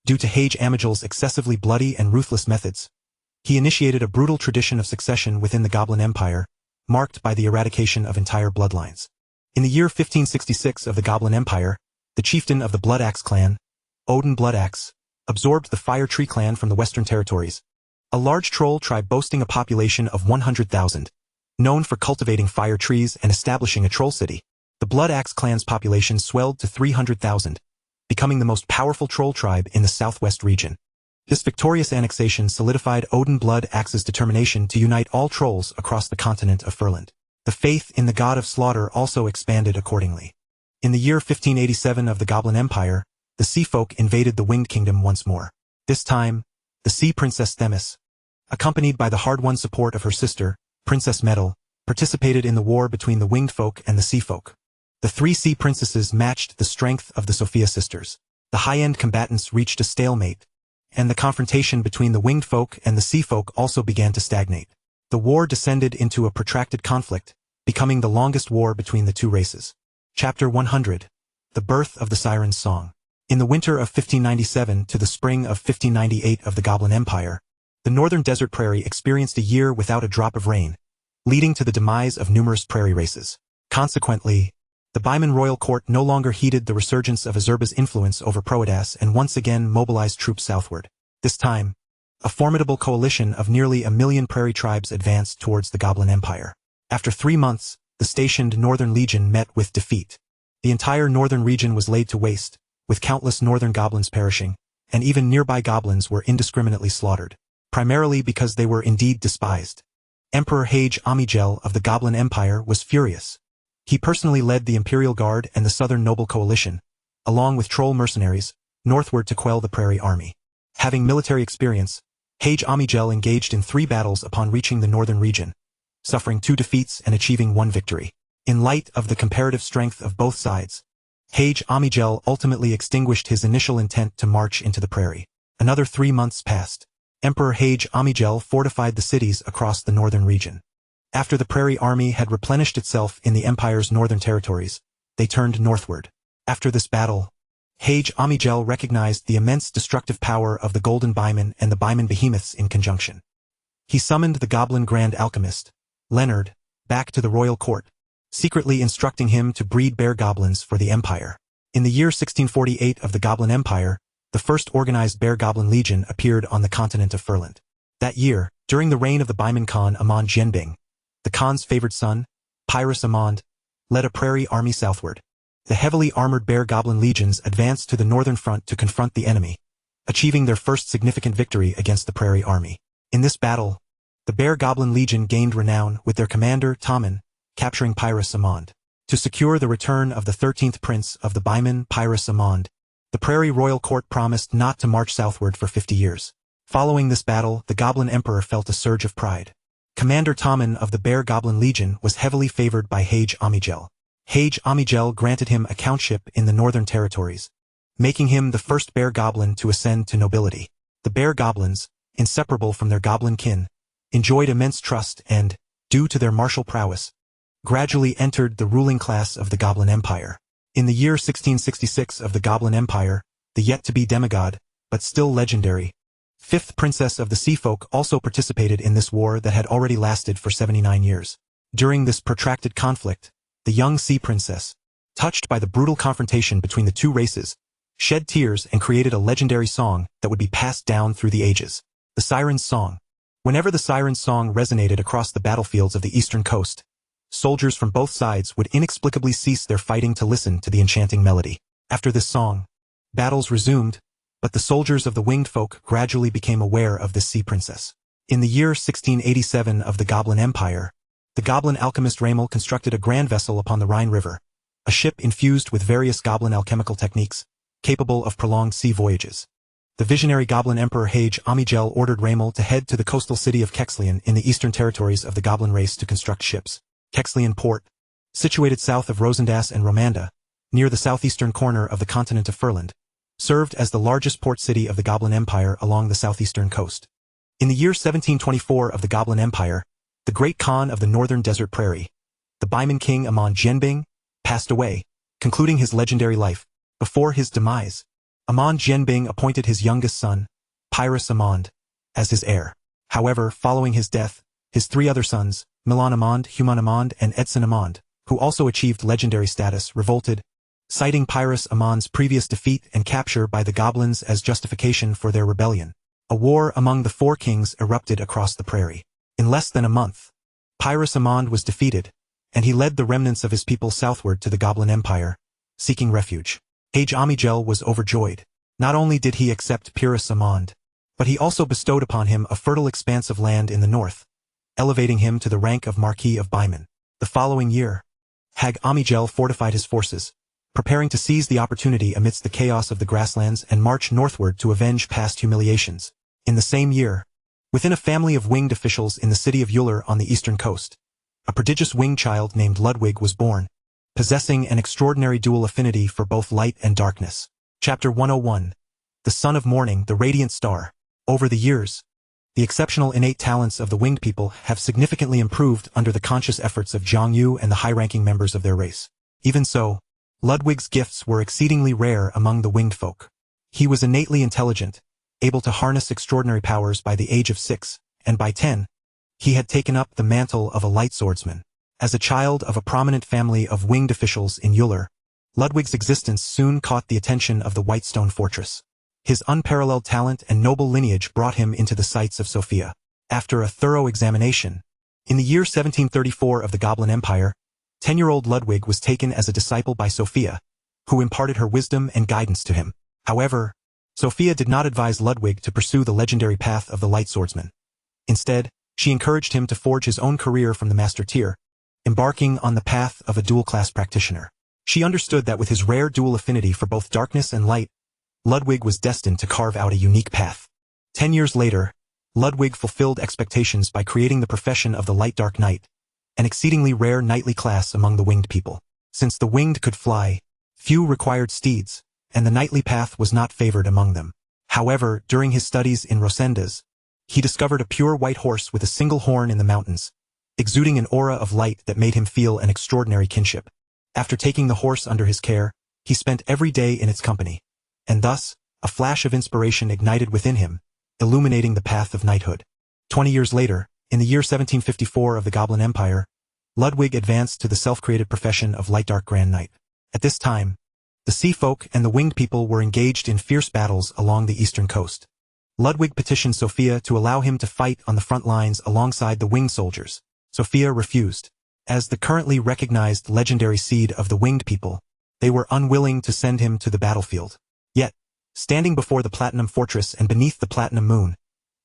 due to Hage Amigel's excessively bloody and ruthless methods, he initiated a brutal tradition of succession within the Goblin Empire, marked by the eradication of entire bloodlines. In the year 1566 of the Goblin Empire, the chieftain of the Bloodaxe clan, Odin Bloodaxe, absorbed the Fire Tree clan from the Western Territories, a large troll tribe boasting a population of 100,000, known for cultivating fire trees and establishing a troll city. The Bloodaxe clan's population swelled to 300,000, becoming the most powerful troll tribe in the southwest region. This victorious annexation solidified Odin Bloodaxe's determination to unite all trolls across the continent of Furland. The faith in the god of slaughter also expanded accordingly. In the year 1587 of the Goblin Empire, the Sea Folk invaded the Winged Kingdom once more. This time, the Sea Princess Themis, accompanied by the hard-won support of her sister, Princess Metal, participated in the war between the Winged Folk and the Sea Folk. The three sea princesses matched the strength of the Sophia sisters. The high-end combatants reached a stalemate, and the confrontation between the Winged Folk and the Sea Folk also began to stagnate. The war descended into a protracted conflict, becoming the longest war between the two races. Chapter 100. The Birth of the Siren's Song. In the winter of 1597 to the spring of 1598 of the Goblin Empire, the northern desert prairie experienced a year without a drop of rain, leading to the demise of numerous prairie races. Consequently, the Baiman royal court no longer heeded the resurgence of Azurba's influence over Proedas and once again mobilized troops southward. This time, a formidable coalition of nearly 1 million prairie tribes advanced towards the Goblin Empire. After 3 months, the stationed Northern Legion met with defeat. The entire northern region was laid to waste, with countless northern goblins perishing, and even nearby goblins were indiscriminately slaughtered, primarily because they were indeed despised. Emperor Hage Amigel of the Goblin Empire was furious. He personally led the Imperial Guard and the Southern Noble Coalition, along with troll mercenaries, northward to quell the Prairie Army. Having military experience, Hage Amigel engaged in 3 battles upon reaching the northern region, suffering 2 defeats and achieving 1 victory. In light of the comparative strength of both sides, Hage Amigel ultimately extinguished his initial intent to march into the prairie. Another 3 months passed. Emperor Hage Amigel fortified the cities across the northern region. After the Prairie Army had replenished itself in the Empire's northern territories, they turned northward. After this battle, Hage Amigel recognized the immense destructive power of the Golden Baiman and the Baiman Behemoths in conjunction. He summoned the Goblin Grand Alchemist, Leonard, back to the royal court, secretly instructing him to breed bear goblins for the Empire. In the year 1648 of the Goblin Empire, the first organized Bear Goblin Legion appeared on the continent of Furland. That year, during the reign of the Baiman Khan Amand Jianbing, the Khan's favored son, Pyrrhus Amand, led a prairie army southward. The heavily armored Bear Goblin legions advanced to the northern front to confront the enemy, achieving their first significant victory against the Prairie Army. In this battle, the Bear Goblin Legion gained renown with their commander, Tommen, capturing Pyrrhus Amand. To secure the return of the 13th prince of the Baiman, Pyrrhus Amand, the Prairie Royal Court promised not to march southward for 50 years. Following this battle, the Goblin Emperor felt a surge of pride. Commander Tommen of the Bear Goblin Legion was heavily favored by Hage Amigel. Hage Amigel granted him a countship in the Northern Territories, making him the first Bear Goblin to ascend to nobility. The Bear Goblins, inseparable from their goblin kin, enjoyed immense trust and, due to their martial prowess, gradually entered the ruling class of the Goblin Empire. In the year 1666 of the Goblin Empire, the yet-to-be demigod, but still legendary, 5th Princess of the Sea Folk also participated in this war that had already lasted for 79 years. During this protracted conflict, the young Sea Princess, touched by the brutal confrontation between the two races, shed tears and created a legendary song that would be passed down through the ages. The Siren's Song. Whenever the Siren's Song resonated across the battlefields of the eastern coast, soldiers from both sides would inexplicably cease their fighting to listen to the enchanting melody. After this song, battles resumed, but the soldiers of the Winged Folk gradually became aware of this Sea Princess. In the year 1687 of the Goblin Empire, the Goblin alchemist Ramel constructed a grand vessel upon the Rhine River, a ship infused with various Goblin alchemical techniques, capable of prolonged sea voyages. The visionary Goblin Emperor Hage Amigel ordered Ramel to head to the coastal city of Kexlian in the eastern territories of the Goblin race to construct ships. Kexlian Port, situated south of Rosendass and Romanda, near the southeastern corner of the continent of Furland, served as the largest port city of the Goblin Empire along the southeastern coast. In the year 1724 of the Goblin Empire, the great Khan of the northern desert prairie, the Baiman king Amand Jianbing, passed away, concluding his legendary life. Before his demise, Amand Jianbing appointed his youngest son, Pyrrhus Amand, as his heir. However, following his death, his three other sons, Milan Amand, Human Amand, and Edson Amand, who also achieved legendary status, revolted, citing Pyrrhus Amand's previous defeat and capture by the goblins as justification for their rebellion. A war among the four kings erupted across the prairie. In less than a month, Pyrrhus Amand was defeated, and he led the remnants of his people southward to the Goblin Empire, seeking refuge. Age Amigel was overjoyed. Not only did he accept Pyrrhus Amand, but he also bestowed upon him a fertile expanse of land in the north, elevating him to the rank of Marquis of Baiman. The following year, Hag Amigel fortified his forces, preparing to seize the opportunity amidst the chaos of the grasslands and march northward to avenge past humiliations. In the same year, within a family of winged officials in the city of Euler on the eastern coast, a prodigious winged child named Ludwig was born, possessing an extraordinary dual affinity for both light and darkness. Chapter 101. The Son of Morning, the Radiant Star. Over the years, the exceptional innate talents of the winged people have significantly improved under the conscious efforts of Zhang Yu and the high-ranking members of their race. Even so, Ludwig's gifts were exceedingly rare among the winged folk. He was innately intelligent, able to harness extraordinary powers by the age of 6, and by 10, he had taken up the mantle of a light swordsman. As a child of a prominent family of winged officials in Euler, Ludwig's existence soon caught the attention of the Whitestone Fortress. His unparalleled talent and noble lineage brought him into the sights of Sophia. After a thorough examination, in the year 1734 of the Goblin Empire, 10-year-old Ludwig was taken as a disciple by Sophia, who imparted her wisdom and guidance to him. However, Sophia did not advise Ludwig to pursue the legendary path of the light swordsman. Instead, she encouraged him to forge his own career from the master tier, embarking on the path of a dual-class practitioner. She understood that with his rare dual affinity for both darkness and light, Ludwig was destined to carve out a unique path. 10 years later, Ludwig fulfilled expectations by creating the profession of the Light-Dark Knight, an exceedingly rare knightly class among the winged people. Since the winged could fly, few required steeds, and the knightly path was not favored among them. However, during his studies in Rosendas, he discovered a pure white horse with a single horn in the mountains, exuding an aura of light that made him feel an extraordinary kinship. After taking the horse under his care, he spent every day in its company, and thus, a flash of inspiration ignited within him, illuminating the path of knighthood. 20 years later, in the year 1754 of the Goblin Empire, Ludwig advanced to the self-created profession of Light-Dark Grand Knight. At this time, the sea folk and the winged people were engaged in fierce battles along the eastern coast. Ludwig petitioned Sophia to allow him to fight on the front lines alongside the winged soldiers. Sophia refused. As the currently recognized legendary seed of the winged people, they were unwilling to send him to the battlefield. Yet, standing before the Platinum Fortress and beneath the Platinum Moon,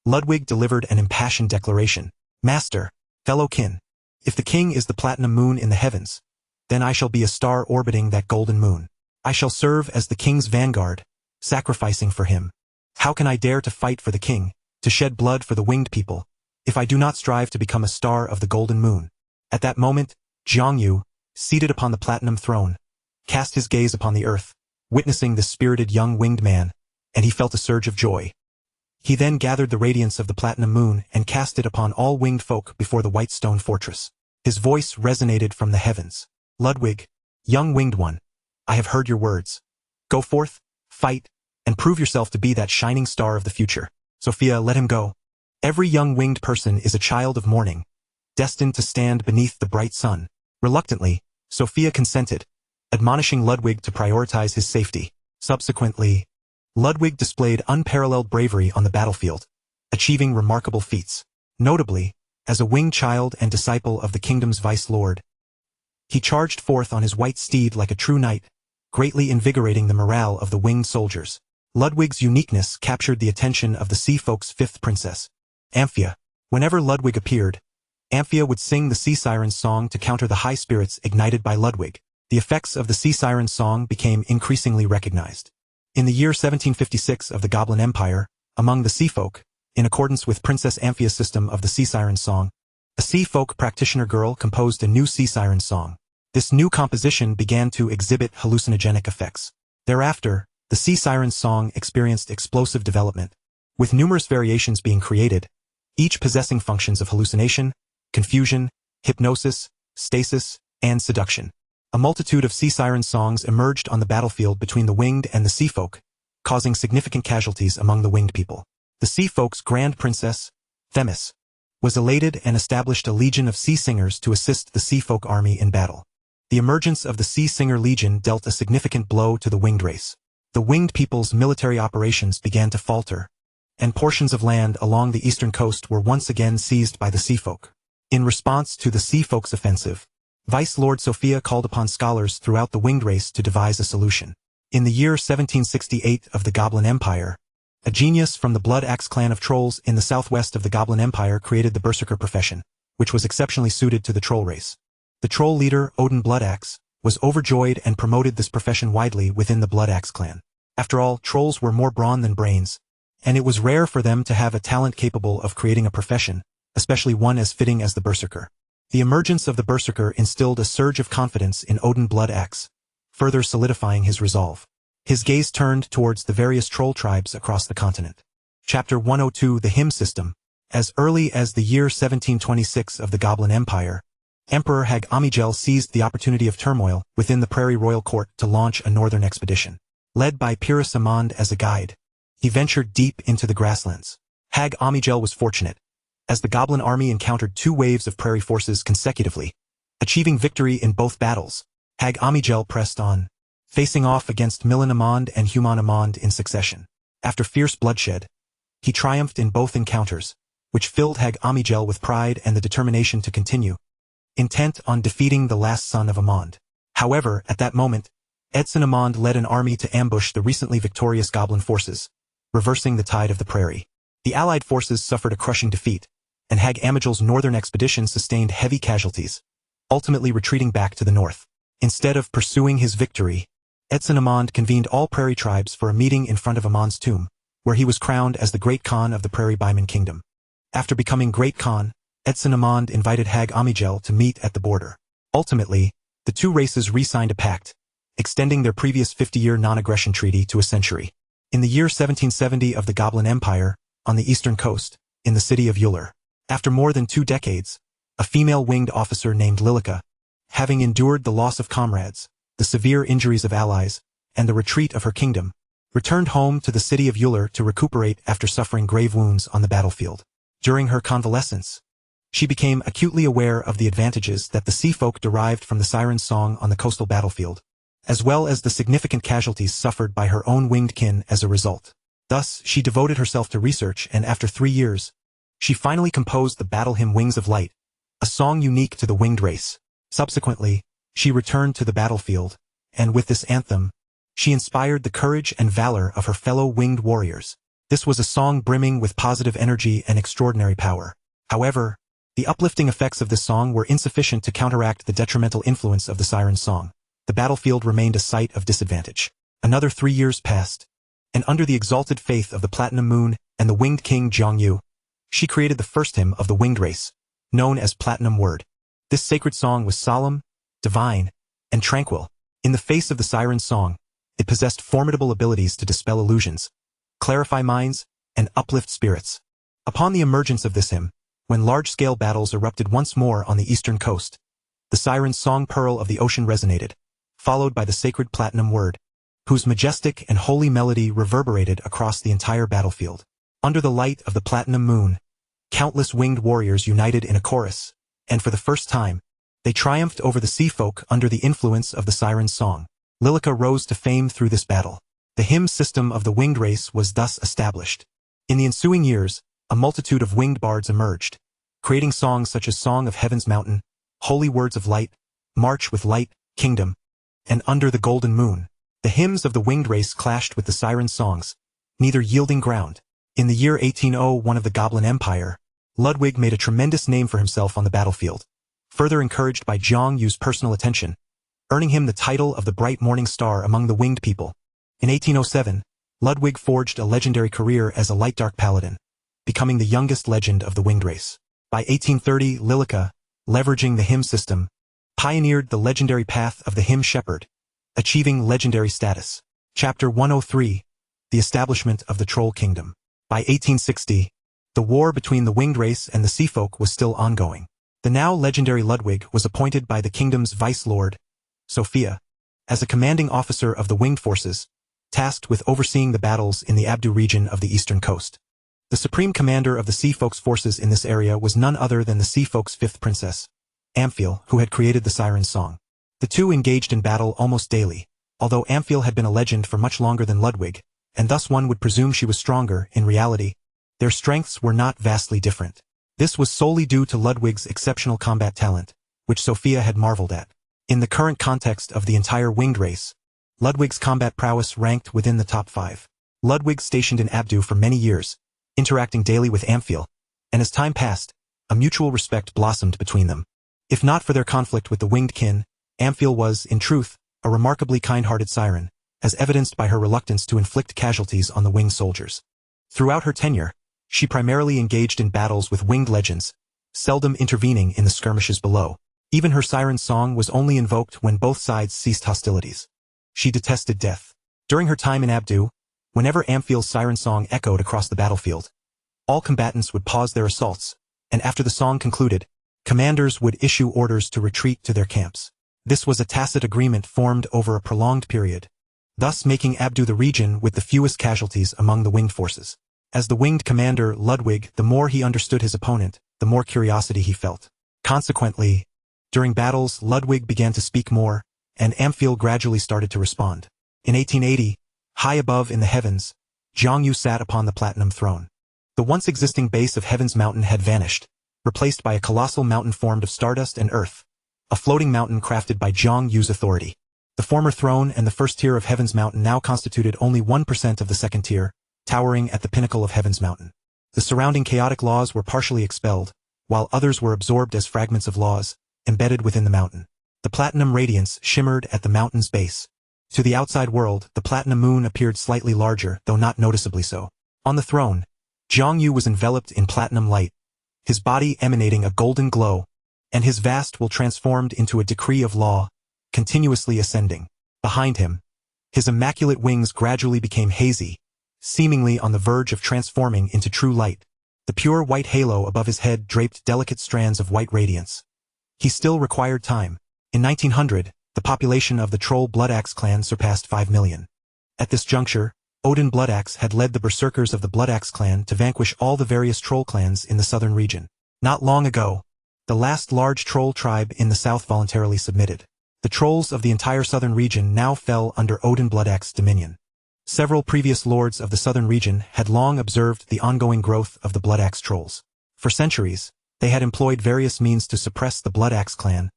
Ludwig delivered an impassioned declaration. Master, fellow kin, if the king is the Platinum Moon in the heavens, then I shall be a star orbiting that golden moon. I shall serve as the king's vanguard, sacrificing for him. How can I dare to fight for the king, to shed blood for the winged people, if I do not strive to become a star of the golden moon? At that moment, Zhang Yu, seated upon the platinum throne, cast his gaze upon the earth, witnessing the spirited young winged man, and he felt a surge of joy. He then gathered the radiance of the platinum moon and cast it upon all winged folk before the white stone fortress. His voice resonated from the heavens. Ludwig, young winged one, I have heard your words. Go forth, fight, and prove yourself to be that shining star of the future. Sophia, let him go. Every young winged person is a child of morning, destined to stand beneath the bright sun. Reluctantly, Sophia consented, admonishing Ludwig to prioritize his safety. Subsequently, Ludwig displayed unparalleled bravery on the battlefield, achieving remarkable feats. Notably, as a winged child and disciple of the kingdom's vice-lord, he charged forth on his white steed like a true knight, greatly invigorating the morale of the winged soldiers. Ludwig's uniqueness captured the attention of the sea folk's fifth princess, Amphia. Whenever Ludwig appeared, Amphia would sing the sea siren's song to counter the high spirits ignited by Ludwig. The effects of the sea siren's song became increasingly recognized. In the year 1756 of the Goblin Empire, among the sea folk, in accordance with Princess Amphia's system of the sea siren's song, a sea folk practitioner girl composed a new sea siren song. This new composition began to exhibit hallucinogenic effects. Thereafter, the sea siren's song experienced explosive development, with numerous variations being created, each possessing functions of hallucination, confusion, hypnosis, stasis, and seduction. A multitude of sea siren songs emerged on the battlefield between the winged and the sea folk, causing significant casualties among the winged people. The sea folk's grand princess, Themis, was elated and established a legion of sea singers to assist the sea folk army in battle. The emergence of the Sea Singer Legion dealt a significant blow to the winged race. The winged people's military operations began to falter, and portions of land along the eastern coast were once again seized by the sea folk. In response to the sea folk's offensive, Vice Lord Sophia called upon scholars throughout the winged race to devise a solution. In the year 1768 of the Goblin Empire, a genius from the Blood Axe clan of trolls in the southwest of the Goblin Empire created the berserker profession, which was exceptionally suited to the troll race. The troll leader, Odin Bloodaxe, was overjoyed and promoted this profession widely within the Blood Axe clan. After all, trolls were more brawn than brains, and it was rare for them to have a talent capable of creating a profession, especially one as fitting as the berserker. The emergence of the berserker instilled a surge of confidence in Odin Bloodaxe, further solidifying his resolve. His gaze turned towards the various troll tribes across the continent. Chapter 102 The Hymn System. As early as the year 1726 of the Goblin Empire, Emperor Hag Amigel seized the opportunity of turmoil within the Prairie Royal Court to launch a northern expedition. Led by Pyrrhus Amand as a guide, he ventured deep into the grasslands. Hag Amigel was fortunate, as the goblin army encountered 2 waves of prairie forces consecutively, achieving victory in both battles. Hag Amigel pressed on, facing off against Milan Amand and Human Amand in succession. After fierce bloodshed, he triumphed in both encounters, which filled Hag Amigel with pride and the determination to continue, intent on defeating the last son of Amand. However, at that moment, Edson Amand led an army to ambush the recently victorious goblin forces, reversing the tide of the prairie. The allied forces suffered a crushing defeat, and Hag Amigel's northern expedition sustained heavy casualties, ultimately retreating back to the north. Instead of pursuing his victory, Edson Amand convened all prairie tribes for a meeting in front of Amand's tomb, where he was crowned as the Great Khan of the Prairie Baiman Kingdom. After becoming Great Khan, Edson Amand invited Hag Amigel to meet at the border. Ultimately, the 2 races re-signed a pact, extending their previous 50-year non-aggression treaty to a century. In the year 1770 of the Goblin Empire, on the eastern coast, in the city of Euler, after more than 2 decades, a female winged officer named Lilica, having endured the loss of comrades, the severe injuries of allies, and the retreat of her kingdom, returned home to the city of Euler to recuperate after suffering grave wounds on the battlefield. During her convalescence, she became acutely aware of the advantages that the sea folk derived from the siren song on the coastal battlefield, as well as the significant casualties suffered by her own winged kin as a result. Thus, she devoted herself to research, and after 3 years, she finally composed the battle hymn Wings of Light, a song unique to the winged race. Subsequently, she returned to the battlefield, and with this anthem, she inspired the courage and valor of her fellow winged warriors. This was a song brimming with positive energy and extraordinary power. However, the uplifting effects of this song were insufficient to counteract the detrimental influence of the siren song. The battlefield remained a site of disadvantage. Another 3 years passed, and under the exalted faith of the Platinum Moon and the winged king Jiangyu, she created the first hymn of the winged race, known as Platinum Word. This sacred song was solemn, divine, and tranquil. In the face of the siren song, it possessed formidable abilities to dispel illusions, clarify minds, and uplift spirits. Upon the emergence of this hymn, when large-scale battles erupted once more on the eastern coast, the siren song Pearl of the Ocean resonated, followed by the sacred Platinum Word, whose majestic and holy melody reverberated across the entire battlefield. Under the light of the Platinum Moon, countless winged warriors united in a chorus, and for the first time, they triumphed over the sea folk under the influence of the siren song. Lilica rose to fame through this battle. The hymn system of the winged race was thus established. In the ensuing years, a multitude of winged bards emerged, creating songs such as Song of Heaven's Mountain, Holy Words of Light, March with Light, Kingdom, and Under the Golden Moon. The hymns of the winged race clashed with the siren songs, neither yielding ground. In the year 1801 of the Goblin Empire, Ludwig made a tremendous name for himself on the battlefield, further encouraged by Jiang Yu's personal attention, earning him the title of the Bright Morning Star among the winged people. In 1807, Ludwig forged a legendary career as a light-dark paladin, becoming the youngest legend of the winged race. By 1830, Lilica, leveraging the hymn system, pioneered the legendary path of the hymn shepherd, achieving legendary status. Chapter 103, The Establishment of the Troll Kingdom. By 1860, the war between the winged race and the sea folk was still ongoing. The now legendary Ludwig was appointed by the kingdom's vice lord, Sophia, as a commanding officer of the winged forces, tasked with overseeing the battles in the Abdu region of the eastern coast. The supreme commander of the Sea Folk's forces in this area was none other than the Sea Folk's fifth princess, Amphiel, who had created the Siren's Song. The two engaged in battle almost daily, although Amphiel had been a legend for much longer than Ludwig, and thus one would presume she was stronger. In reality, their strengths were not vastly different. This was solely due to Ludwig's exceptional combat talent, which Sophia had marveled at. In the current context of the entire winged race, Ludwig's combat prowess ranked within the top 5. Ludwig stationed in Abdu for many years, interacting daily with Amphiel, and as time passed, a mutual respect blossomed between them. If not for their conflict with the winged kin, Amphiel was, in truth, a remarkably kind-hearted siren, as evidenced by her reluctance to inflict casualties on the winged soldiers. Throughout her tenure, she primarily engaged in battles with winged legends, seldom intervening in the skirmishes below. Even her siren's song was only invoked when both sides ceased hostilities. She detested death. During her time in Abdu, whenever Amphiel's siren song echoed across the battlefield, all combatants would pause their assaults, and after the song concluded, commanders would issue orders to retreat to their camps. This was a tacit agreement formed over a prolonged period, thus making Abdu the region with the fewest casualties among the winged forces. As the winged commander, Ludwig, the more he understood his opponent, the more curiosity he felt. Consequently, during battles, Ludwig began to speak more, and Amphiel gradually started to respond. In 1880, high above in the heavens, Zhongyu sat upon the platinum throne. The once existing base of Heaven's Mountain had vanished, replaced by a colossal mountain formed of stardust and earth, a floating mountain crafted by Zhongyu's authority. The former throne and the first tier of Heaven's Mountain now constituted only 1% of the second tier, towering at the pinnacle of Heaven's Mountain. The surrounding chaotic laws were partially expelled, while others were absorbed as fragments of laws, embedded within the mountain. The platinum radiance shimmered at the mountain's base. To the outside world, the platinum moon appeared slightly larger, though not noticeably so. On the throne, Zhongyu was enveloped in platinum light, his body emanating a golden glow, and his vast will transformed into a decree of law, continuously ascending. Behind him, his immaculate wings gradually became hazy, seemingly on the verge of transforming into true light. The pure white halo above his head draped delicate strands of white radiance. He still required time. In 1900, the population of the Troll Bloodaxe clan surpassed 5 million. At this juncture, Odin Bloodaxe had led the berserkers of the Bloodaxe clan to vanquish all the various troll clans in the southern region. Not long ago, the last large troll tribe in the south voluntarily submitted. The trolls of the entire southern region now fell under Odin Bloodaxe's dominion. Several previous lords of the southern region had long observed the ongoing growth of the Bloodaxe trolls. For centuries, they had employed various means to suppress the Bloodaxe clan,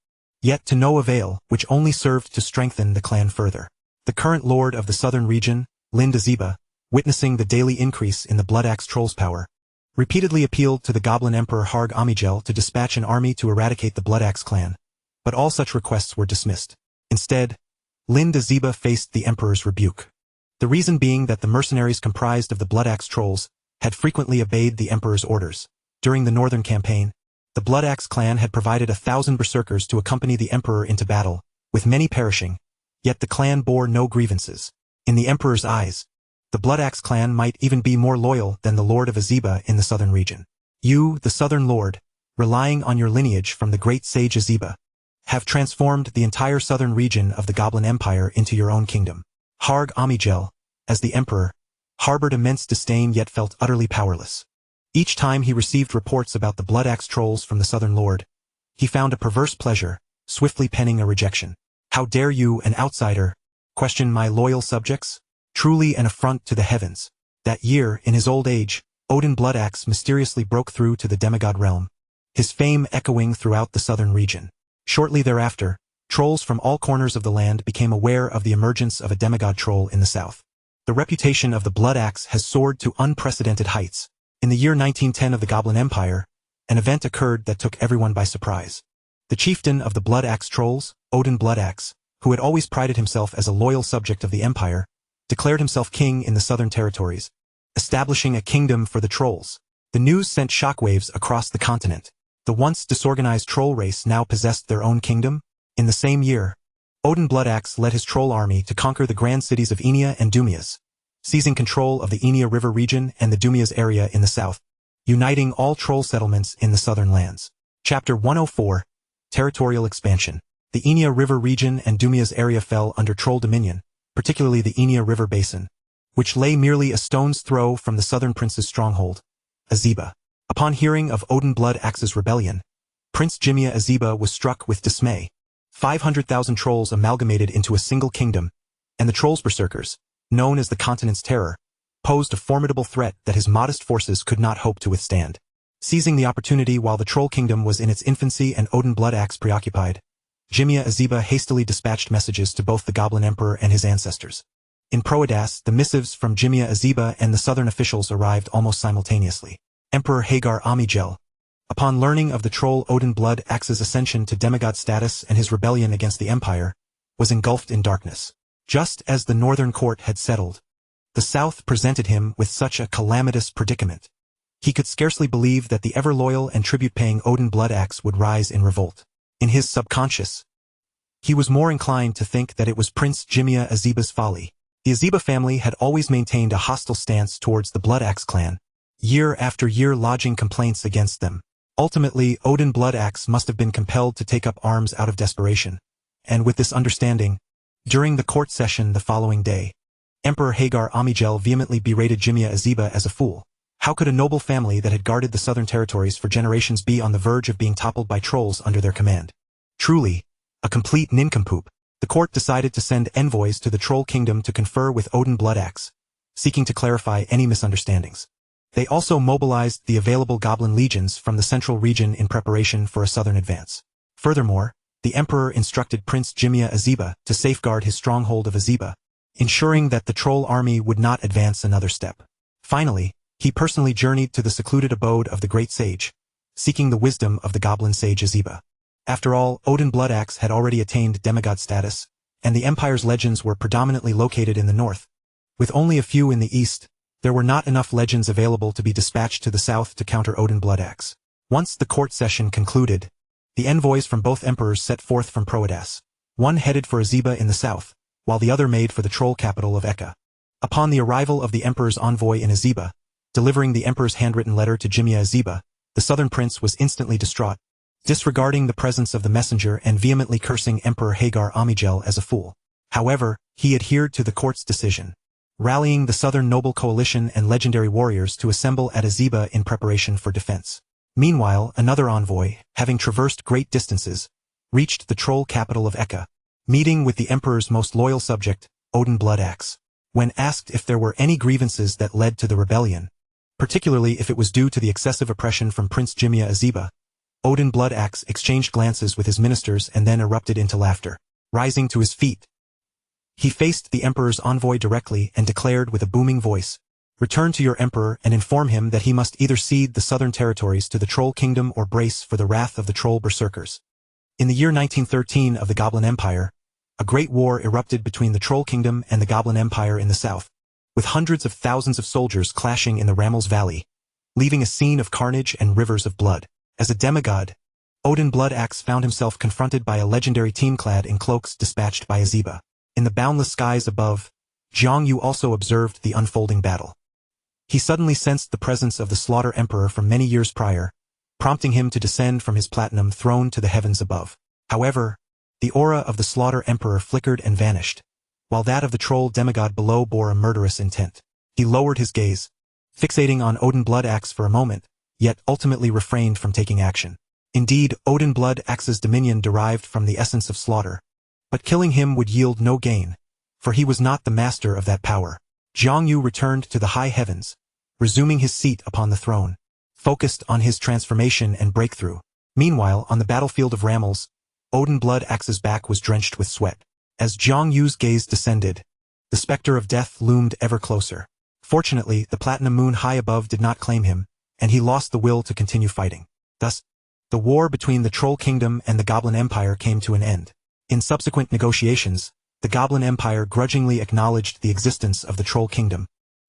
yet to no avail, which only served to strengthen the clan further. The current lord of the southern region, Linda Ziba, witnessing the daily increase in the Bloodaxe trolls' power, repeatedly appealed to the Goblin Emperor Harg Amigel to dispatch an army to eradicate the Bloodaxe clan, but all such requests were dismissed. Instead, Linda Ziba faced the Emperor's rebuke. The reason being that the mercenaries comprised of the Bloodaxe trolls had frequently obeyed the Emperor's orders. During the northern campaign, the Bloodaxe clan had provided 1,000 berserkers to accompany the Emperor into battle, with many perishing, yet the clan bore no grievances. In the Emperor's eyes, the Bloodaxe clan might even be more loyal than the Lord of Aziba in the southern region. You, the southern lord, relying on your lineage from the great sage Aziba, have transformed the entire southern region of the Goblin Empire into your own kingdom. Harg Amigel, as the Emperor, harbored immense disdain yet felt utterly powerless. Each time he received reports about the Bloodaxe trolls from the southern lord, he found a perverse pleasure, swiftly penning a rejection. How dare you, an outsider, question my loyal subjects? Truly an affront to the heavens. That year, in his old age, Odin Bloodaxe mysteriously broke through to the demigod realm, his fame echoing throughout the southern region. Shortly thereafter, trolls from all corners of the land became aware of the emergence of a demigod troll in the south. The reputation of the Bloodaxe has soared to unprecedented heights. In the year 1910 of the Goblin Empire, an event occurred that took everyone by surprise. The chieftain of the Bloodaxe trolls, Odin Bloodaxe, who had always prided himself as a loyal subject of the empire, declared himself king in the southern territories, establishing a kingdom for the trolls. The news sent shockwaves across the continent. The once disorganized troll race now possessed their own kingdom. In the same year, Odin Bloodaxe led his troll army to conquer the grand cities of Enia and Dumias, seizing control of the Enia River region and the Dumias area in the south, uniting all troll settlements in the southern lands. Chapter 104, Territorial Expansion. The Inya River region and Dumia's area fell under Troll dominion, particularly the Inya River basin, which lay merely a stone's throw from the southern prince's stronghold, Azeba. Upon hearing of Odin Blood Axe's rebellion, Prince Jimia Azeba was struck with dismay. 500,000 trolls amalgamated into a single kingdom, and the trolls berserkers, known as the continent's terror, posed a formidable threat that his modest forces could not hope to withstand. Seizing the opportunity while the troll kingdom was in its infancy and Odin Blood Axe preoccupied, Jimia Azeba hastily dispatched messages to both the Goblin Emperor and his ancestors. In Proedas, the missives from Jimia Azeba and the southern officials arrived almost simultaneously. Emperor Hagar Amigel, upon learning of the troll Odin Blood Axe's ascension to demigod status and his rebellion against the Empire, was engulfed in darkness. Just as the northern court had settled, the south presented him with such a calamitous predicament. He could scarcely believe that the ever-loyal and tribute-paying Odin Blood Axe would rise in revolt. In his subconscious, he was more inclined to think that it was Prince Jimia Azeba's folly. The Azeba family had always maintained a hostile stance towards the Blood Axe clan, year after year lodging complaints against them. Ultimately, Odin Blood Axe must have been compelled to take up arms out of desperation. And with this understanding, during the court session the following day, Emperor Hagar Amigel vehemently berated Jimia Azeba as a fool. How could a noble family that had guarded the southern territories for generations be on the verge of being toppled by trolls under their command? Truly, a complete nincompoop. The court decided to send envoys to the Troll Kingdom to confer with Odin Blood Axe, seeking to clarify any misunderstandings. They also mobilized the available goblin legions from the central region in preparation for a southern advance. Furthermore, the emperor instructed Prince Jimia Azeba to safeguard his stronghold of Azeba, ensuring that the troll army would not advance another step. Finally, he personally journeyed to the secluded abode of the great sage, seeking the wisdom of the goblin sage Azeba. After all, Odin Blood Axe had already attained demigod status, and the Empire's legends were predominantly located in the north. With only a few in the east, there were not enough legends available to be dispatched to the south to counter Odin Blood Axe. Once the court session concluded, the envoys from both emperors set forth from Proedas. One headed for Azeba in the south, while the other made for the troll capital of Eka. Upon the arrival of the emperor's envoy in Azeba, delivering the emperor's handwritten letter to Jimia Azeba, the southern prince was instantly distraught, disregarding the presence of the messenger and vehemently cursing Emperor Hagar Amigel as a fool. However, he adhered to the court's decision, rallying the southern noble coalition and legendary warriors to assemble at Azeba in preparation for defense. Meanwhile, another envoy, having traversed great distances, reached the troll capital of Eka, meeting with the emperor's most loyal subject, Odin Blood Axe. When asked if there were any grievances that led to the rebellion, particularly if it was due to the excessive oppression from Prince Jimia Azeba, Odin Blood Axe exchanged glances with his ministers and then erupted into laughter. Rising to his feet, he faced the emperor's envoy directly and declared with a booming voice, "Return to your emperor and inform him that he must either cede the southern territories to the Troll Kingdom or brace for the wrath of the troll berserkers." In the year 1913 of the Goblin Empire, a great war erupted between the Troll Kingdom and the Goblin Empire in the south, with hundreds of thousands of soldiers clashing in the Ramels Valley, leaving a scene of carnage and rivers of blood. As a demigod, Odin Blood Axe found himself confronted by a legendary team clad in cloaks dispatched by Azeba. In the boundless skies above, Jiang Yu also observed the unfolding battle. He suddenly sensed the presence of the Slaughter Emperor from many years prior, prompting him to descend from his platinum throne to the heavens above. However, the aura of the Slaughter Emperor flickered and vanished, while that of the troll demigod below bore a murderous intent. He lowered his gaze, fixating on Odin Blood Axe for a moment, yet ultimately refrained from taking action. Indeed, Odin Blood Axe's dominion derived from the essence of slaughter, but killing him would yield no gain, for he was not the master of that power. Jiang Yu returned to the high heavens, resuming his seat upon the throne, focused on his transformation and breakthrough. Meanwhile, on the battlefield of Ramels, Odin Blood Axe's back was drenched with sweat. As Jiang Yu's gaze descended, the specter of death loomed ever closer. Fortunately, the platinum moon high above did not claim him, and he lost the will to continue fighting. Thus, the war between the Troll Kingdom and the Goblin Empire came to an end. In subsequent negotiations, the Goblin Empire grudgingly acknowledged the existence of the Troll Kingdom,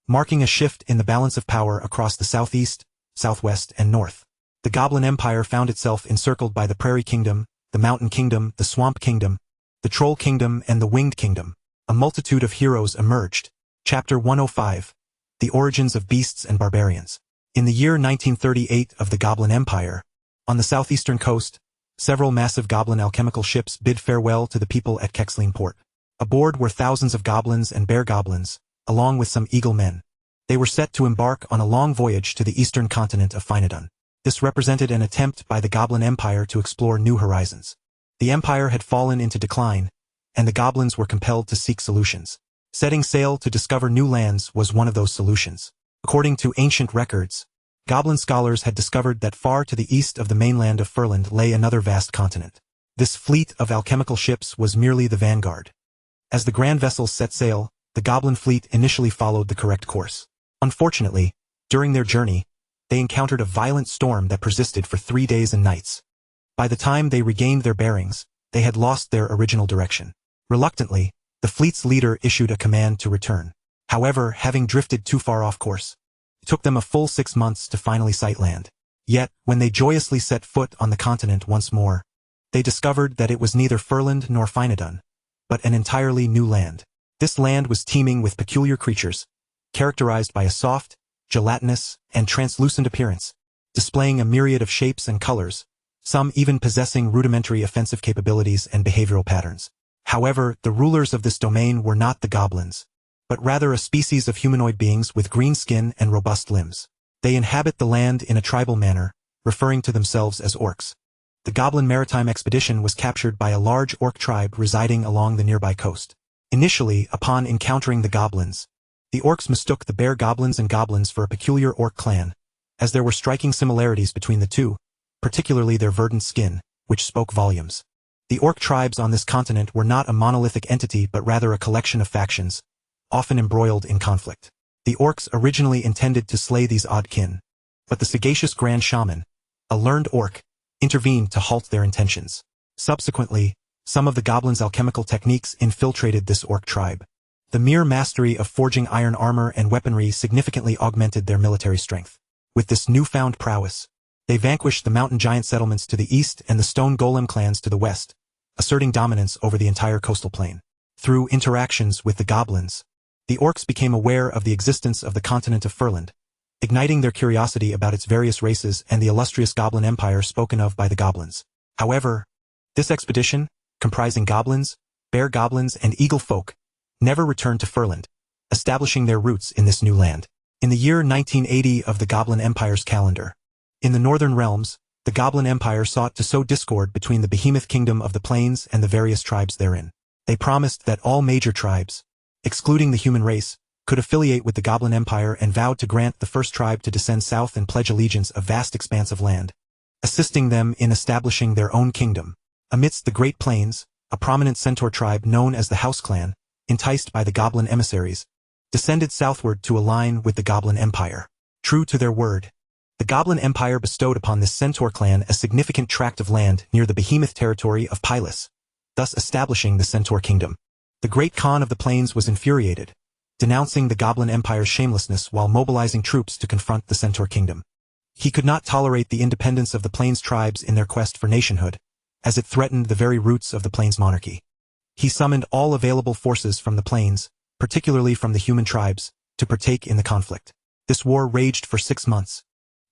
marking a shift in the balance of power across the southeast, southwest, and north. The Goblin Empire found itself encircled by the Prairie Kingdom, the Mountain Kingdom, the Swamp Kingdom, the Troll Kingdom, and the Winged Kingdom. A multitude of heroes emerged. Chapter 105. The Origins of Beasts and Barbarians. In the year 1938 of the Goblin Empire, on the southeastern coast, several massive goblin alchemical ships bid farewell to the people at Kexline port. Aboard were thousands of goblins and bear goblins, along with some Eaglemen. They were set to embark on a long voyage to the eastern continent of Finadun. This represented an attempt by the Goblin Empire to explore new horizons. The empire had fallen into decline, and the goblins were compelled to seek solutions. Setting sail to discover new lands was one of those solutions. According to ancient records, goblin scholars had discovered that far to the east of the mainland of Furland lay another vast continent. This fleet of alchemical ships was merely the vanguard. As the grand vessels set sail, the goblin fleet initially followed the correct course. Unfortunately, during their journey, they encountered a violent storm that persisted for 3 days and nights. By the time they regained their bearings, they had lost their original direction. Reluctantly, the fleet's leader issued a command to return. However, having drifted too far off course, it took them a full 6 months to finally sight land. Yet, when they joyously set foot on the continent once more, they discovered that it was neither Furland nor Finadun, but an entirely new land. This land was teeming with peculiar creatures, characterized by a soft, gelatinous, and translucent appearance, displaying a myriad of shapes and colors, some even possessing rudimentary offensive capabilities and behavioral patterns. However, the rulers of this domain were not the goblins, but rather a species of humanoid beings with green skin and robust limbs. They inhabit the land in a tribal manner, referring to themselves as orcs. The Goblin Maritime Expedition was captured by a large orc tribe residing along the nearby coast. Initially, upon encountering the goblins, the orcs mistook the bear goblins and goblins for a peculiar orc clan, as there were striking similarities between the two, particularly their verdant skin, which spoke volumes. The orc tribes on this continent were not a monolithic entity but rather a collection of factions, often embroiled in conflict. The orcs originally intended to slay these odd kin, but the sagacious Grand Shaman, a learned orc, intervened to halt their intentions. Subsequently, some of the goblins' alchemical techniques infiltrated this orc tribe. The mere mastery of forging iron armor and weaponry significantly augmented their military strength. With this newfound prowess, they vanquished the mountain giant settlements to the east and the stone golem clans to the west, asserting dominance over the entire coastal plain. Through interactions with the goblins, the orcs became aware of the existence of the continent of Furland, igniting their curiosity about its various races and the illustrious Goblin Empire spoken of by the goblins. However, this expedition, comprising goblins, bear goblins, and eagle folk, never returned to Furland, establishing their roots in this new land. In the year 1980 of the Goblin Empire's calendar, in the northern realms, the Goblin Empire sought to sow discord between the behemoth kingdom of the plains and the various tribes therein. They promised that all major tribes, excluding the human race, could affiliate with the Goblin Empire and vowed to grant the first tribe to descend south and pledge allegiance a vast expanse of land, assisting them in establishing their own kingdom. Amidst the Great Plains, a prominent centaur tribe known as the House Clan, enticed by the Goblin emissaries, descended southward to align with the Goblin Empire. True to their word, the Goblin Empire bestowed upon this centaur clan a significant tract of land near the behemoth territory of Pylus, thus establishing the Centaur Kingdom. The Great Khan of the Plains was infuriated, denouncing the Goblin Empire's shamelessness while mobilizing troops to confront the Centaur Kingdom. He could not tolerate the independence of the Plains tribes in their quest for nationhood, as it threatened the very roots of the Plains monarchy. He summoned all available forces from the Plains, particularly from the human tribes, to partake in the conflict. This war raged for 6 months,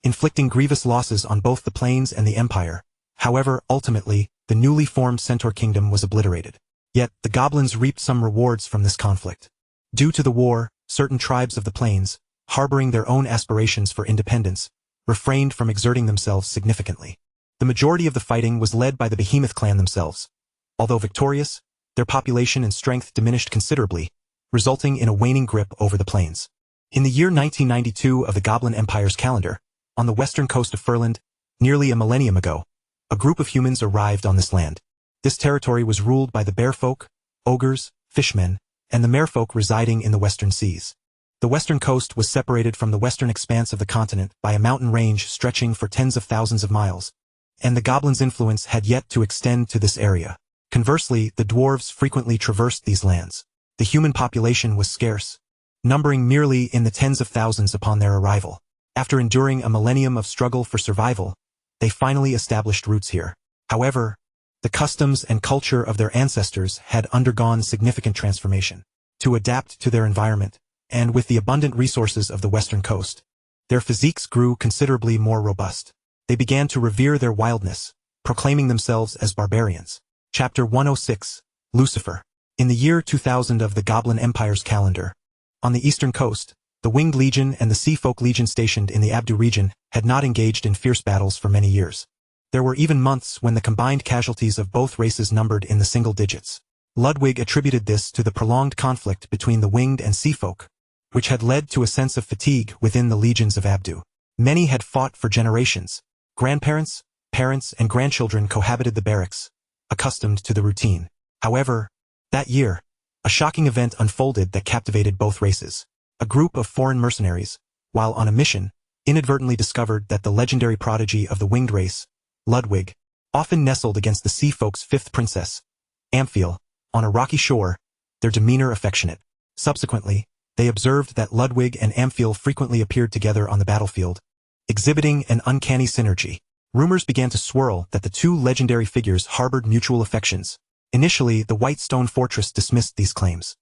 inflicting grievous losses on both the Plains and the Empire. However, ultimately, the newly formed Centaur Kingdom was obliterated. Yet, the goblins reaped some rewards from this conflict. Due to the war, certain tribes of the Plains, harboring their own aspirations for independence, refrained from exerting themselves significantly. The majority of the fighting was led by the Behemoth clan themselves. Although victorious, their population and strength diminished considerably, resulting in a waning grip over the plains. In the year 1992 of the Goblin Empire's calendar, on the western coast of Furland, nearly a millennium ago, a group of humans arrived on this land. This territory was ruled by the bearfolk, ogres, fishmen, and the merfolk residing in the western seas. The western coast was separated from the western expanse of the continent by a mountain range stretching for tens of thousands of miles, and the goblins' influence had yet to extend to this area. Conversely, the dwarves frequently traversed these lands. The human population was scarce, numbering merely in the tens of thousands upon their arrival. After enduring a millennium of struggle for survival, they finally established roots here. However, the customs and culture of their ancestors had undergone significant transformation. To adapt to their environment, and with the abundant resources of the western coast, their physiques grew considerably more robust. They began to revere their wildness, proclaiming themselves as barbarians. Chapter 106, Lucifer. In the year 2000 of the Goblin Empire's calendar, on the eastern coast, the Winged Legion and the Sea Folk Legion stationed in the Abdu region had not engaged in fierce battles for many years. There were even months when the combined casualties of both races numbered in the single digits. Ludwig attributed this to the prolonged conflict between the Winged and Sea Folk, which had led to a sense of fatigue within the legions of Abdu. Many had fought for generations. Grandparents, parents, and grandchildren cohabited the barracks, accustomed to the routine. However, that year, a shocking event unfolded that captivated both races. A group of foreign mercenaries, while on a mission, inadvertently discovered that the legendary prodigy of the winged race, Ludwig, often nestled against the sea folk's fifth princess, Amphiel, on a rocky shore, their demeanor affectionate. Subsequently, they observed that Ludwig and Amphiel frequently appeared together on the battlefield, exhibiting an uncanny synergy. Rumors began to swirl that the two legendary figures harbored mutual affections. Initially, the White Stone Fortress dismissed these claims.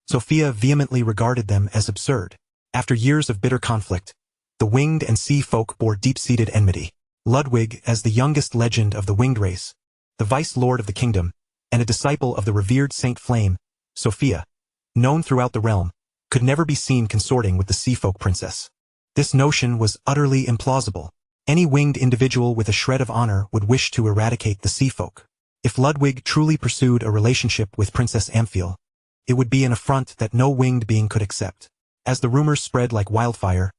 Sophia vehemently regarded them as absurd. After years of bitter conflict, the winged and sea folk bore deep-seated enmity. Ludwig, as the youngest legend of the winged race, the vice-lord of the kingdom, and a disciple of the revered Saint Flame, Sophia, known throughout the realm, could never be seen consorting with the sea folk princess. This notion was utterly implausible. Any winged individual with a shred of honor would wish to eradicate the sea folk. If Ludwig truly pursued a relationship with Princess Amphiel, it would be an affront that no winged being could accept. As the rumors spread like wildfire,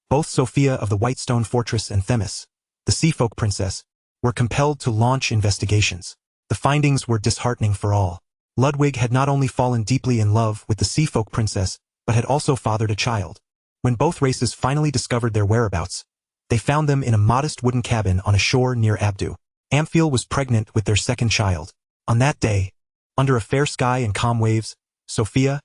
both Sophia of the Whitestone Fortress and Themis, the sea folk princess, were compelled to launch investigations. The findings were disheartening for all. Ludwig had not only fallen deeply in love with the sea folk princess, but had also fathered a child. When both races finally discovered their whereabouts, they found them in a modest wooden cabin on a shore near Abdu. Amphiel was pregnant with their second child. On that day, under a fair sky and calm waves, Sophia,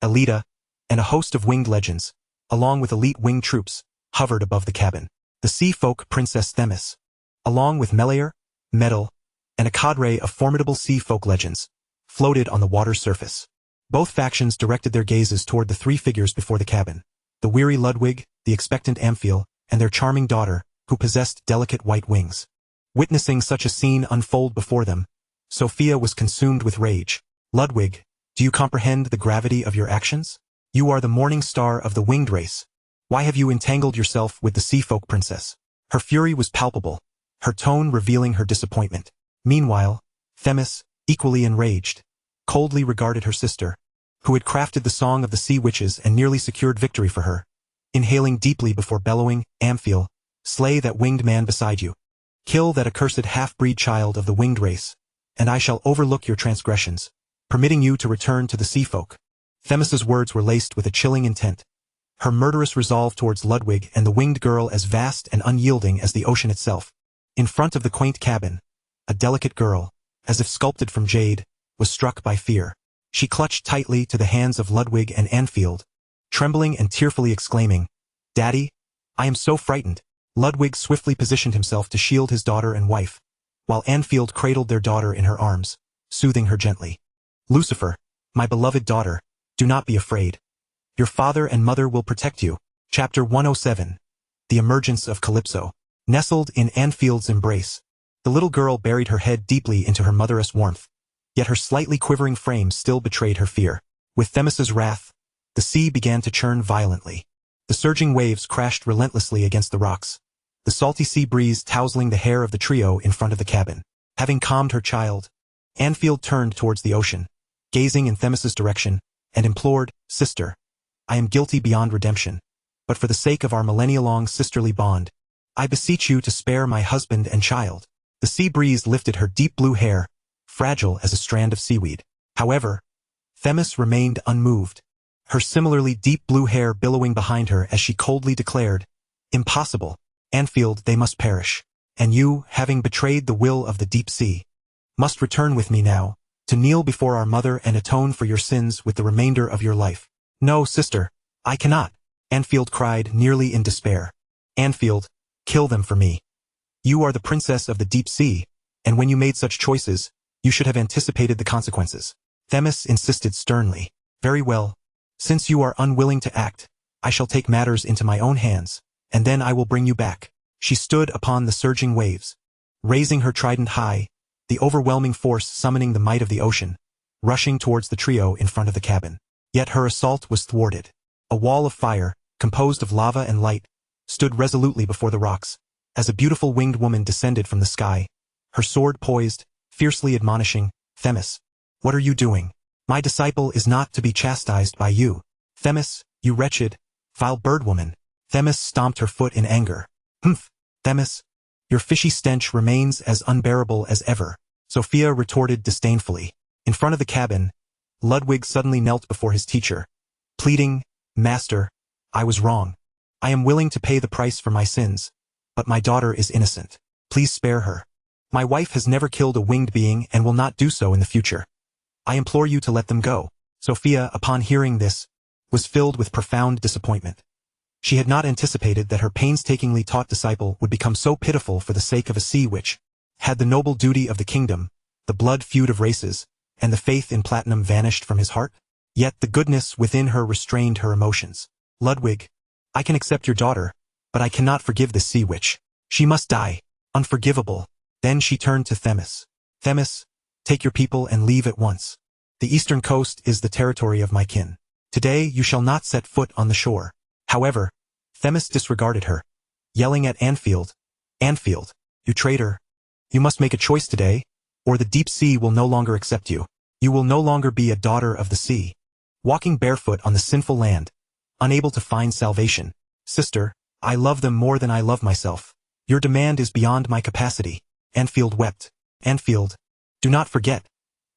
Elita, and a host of winged legends, along with elite winged troops, hovered above the cabin. The sea folk Princess Themis, along with Melior, Metal, and a cadre of formidable sea folk legends, floated on the water's surface. Both factions directed their gazes toward the three figures before the cabin: the weary Ludwig, the expectant Amphiel, and their charming daughter, who possessed delicate white wings. Witnessing such a scene unfold before them, Sophia was consumed with rage. Ludwig, do you comprehend the gravity of your actions? You are the morning star of the winged race. Why have you entangled yourself with the sea folk princess? Her fury was palpable, her tone revealing her disappointment. Meanwhile, Themis, equally enraged, coldly regarded her sister, who had crafted the song of the sea witches and nearly secured victory for her, inhaling deeply before bellowing, Amphiel, slay that winged man beside you. Kill that accursed half-breed child of the winged race, and I shall overlook your transgressions, permitting you to return to the sea folk. Themis's words were laced with a chilling intent, her murderous resolve towards Ludwig and the winged girl as vast and unyielding as the ocean itself. In front of the quaint cabin, a delicate girl, as if sculpted from jade, was struck by fear. She clutched tightly to the hands of Ludwig and Amphiel, trembling and tearfully exclaiming, "Daddy, I am so frightened." Ludwig swiftly positioned himself to shield his daughter and wife, while Amphiel cradled their daughter in her arms, soothing her gently. "Lucifer, my beloved daughter, do not be afraid. Your father and mother will protect you." Chapter 107. The Emergence of Calypso. Nestled in Anfield's embrace, the little girl buried her head deeply into her mother's warmth, yet her slightly quivering frame still betrayed her fear. With Themis's wrath, the sea began to churn violently. The surging waves crashed relentlessly against the rocks, the salty sea breeze tousling the hair of the trio in front of the cabin. Having calmed her child, Amphiel turned towards the ocean, gazing in Themis's direction, and implored, "Sister, I am guilty beyond redemption, but for the sake of our millennia-long sisterly bond, I beseech you to spare my husband and child." The sea breeze lifted her deep blue hair, fragile as a strand of seaweed. However, Themis remained unmoved, her similarly deep blue hair billowing behind her as she coldly declared, "Impossible, Amphiel, they must perish. And you, having betrayed the will of the deep sea, must return with me now, to kneel before our mother and atone for your sins with the remainder of your life." "No, sister, I cannot," Amphiel cried, nearly in despair. "Amphiel, kill them for me. You are the princess of the deep sea, and when you made such choices, you should have anticipated the consequences." Themis insisted sternly. "Very well. Since you are unwilling to act, I shall take matters into my own hands, and then I will bring you back." She stood upon the surging waves, raising her trident high, the overwhelming force summoning the might of the ocean, rushing towards the trio in front of the cabin. Yet her assault was thwarted. A wall of fire, composed of lava and light, stood resolutely before the rocks, as a beautiful winged woman descended from the sky, her sword poised, fiercely admonishing, "Themis, what are you doing? My disciple is not to be chastised by you. Themis, you wretched, vile birdwoman." Themis stomped her foot in anger. "Humph, Themis, your fishy stench remains as unbearable as ever," Sophia retorted disdainfully. In front of the cabin, Ludwig suddenly knelt before his teacher, pleading, "Master, I was wrong. I am willing to pay the price for my sins, but my daughter is innocent. Please spare her. My wife has never killed a winged being and will not do so in the future. I implore you to let them go." Sophia, upon hearing this, was filled with profound disappointment. She had not anticipated that her painstakingly taught disciple would become so pitiful for the sake of a sea which had the noble duty of the kingdom, the blood feud of races, and the faith in platinum vanished from his heart. Yet the goodness within her restrained her emotions. "Ludwig, I can accept your daughter, but I cannot forgive this sea witch. She must die. Unforgivable." Then she turned to Themis. "Themis, take your people and leave at once. The eastern coast is the territory of my kin. Today you shall not set foot on the shore." However, Themis disregarded her, yelling at Anfield, "Anfield, you traitor! You must make a choice today, or the deep sea will no longer accept you. You will no longer be a daughter of the sea, walking barefoot on the sinful land, unable to find salvation. Sister, I love them more than I love myself. Your demand is beyond my capacity." Anfield wept. "Anfield, do not forget.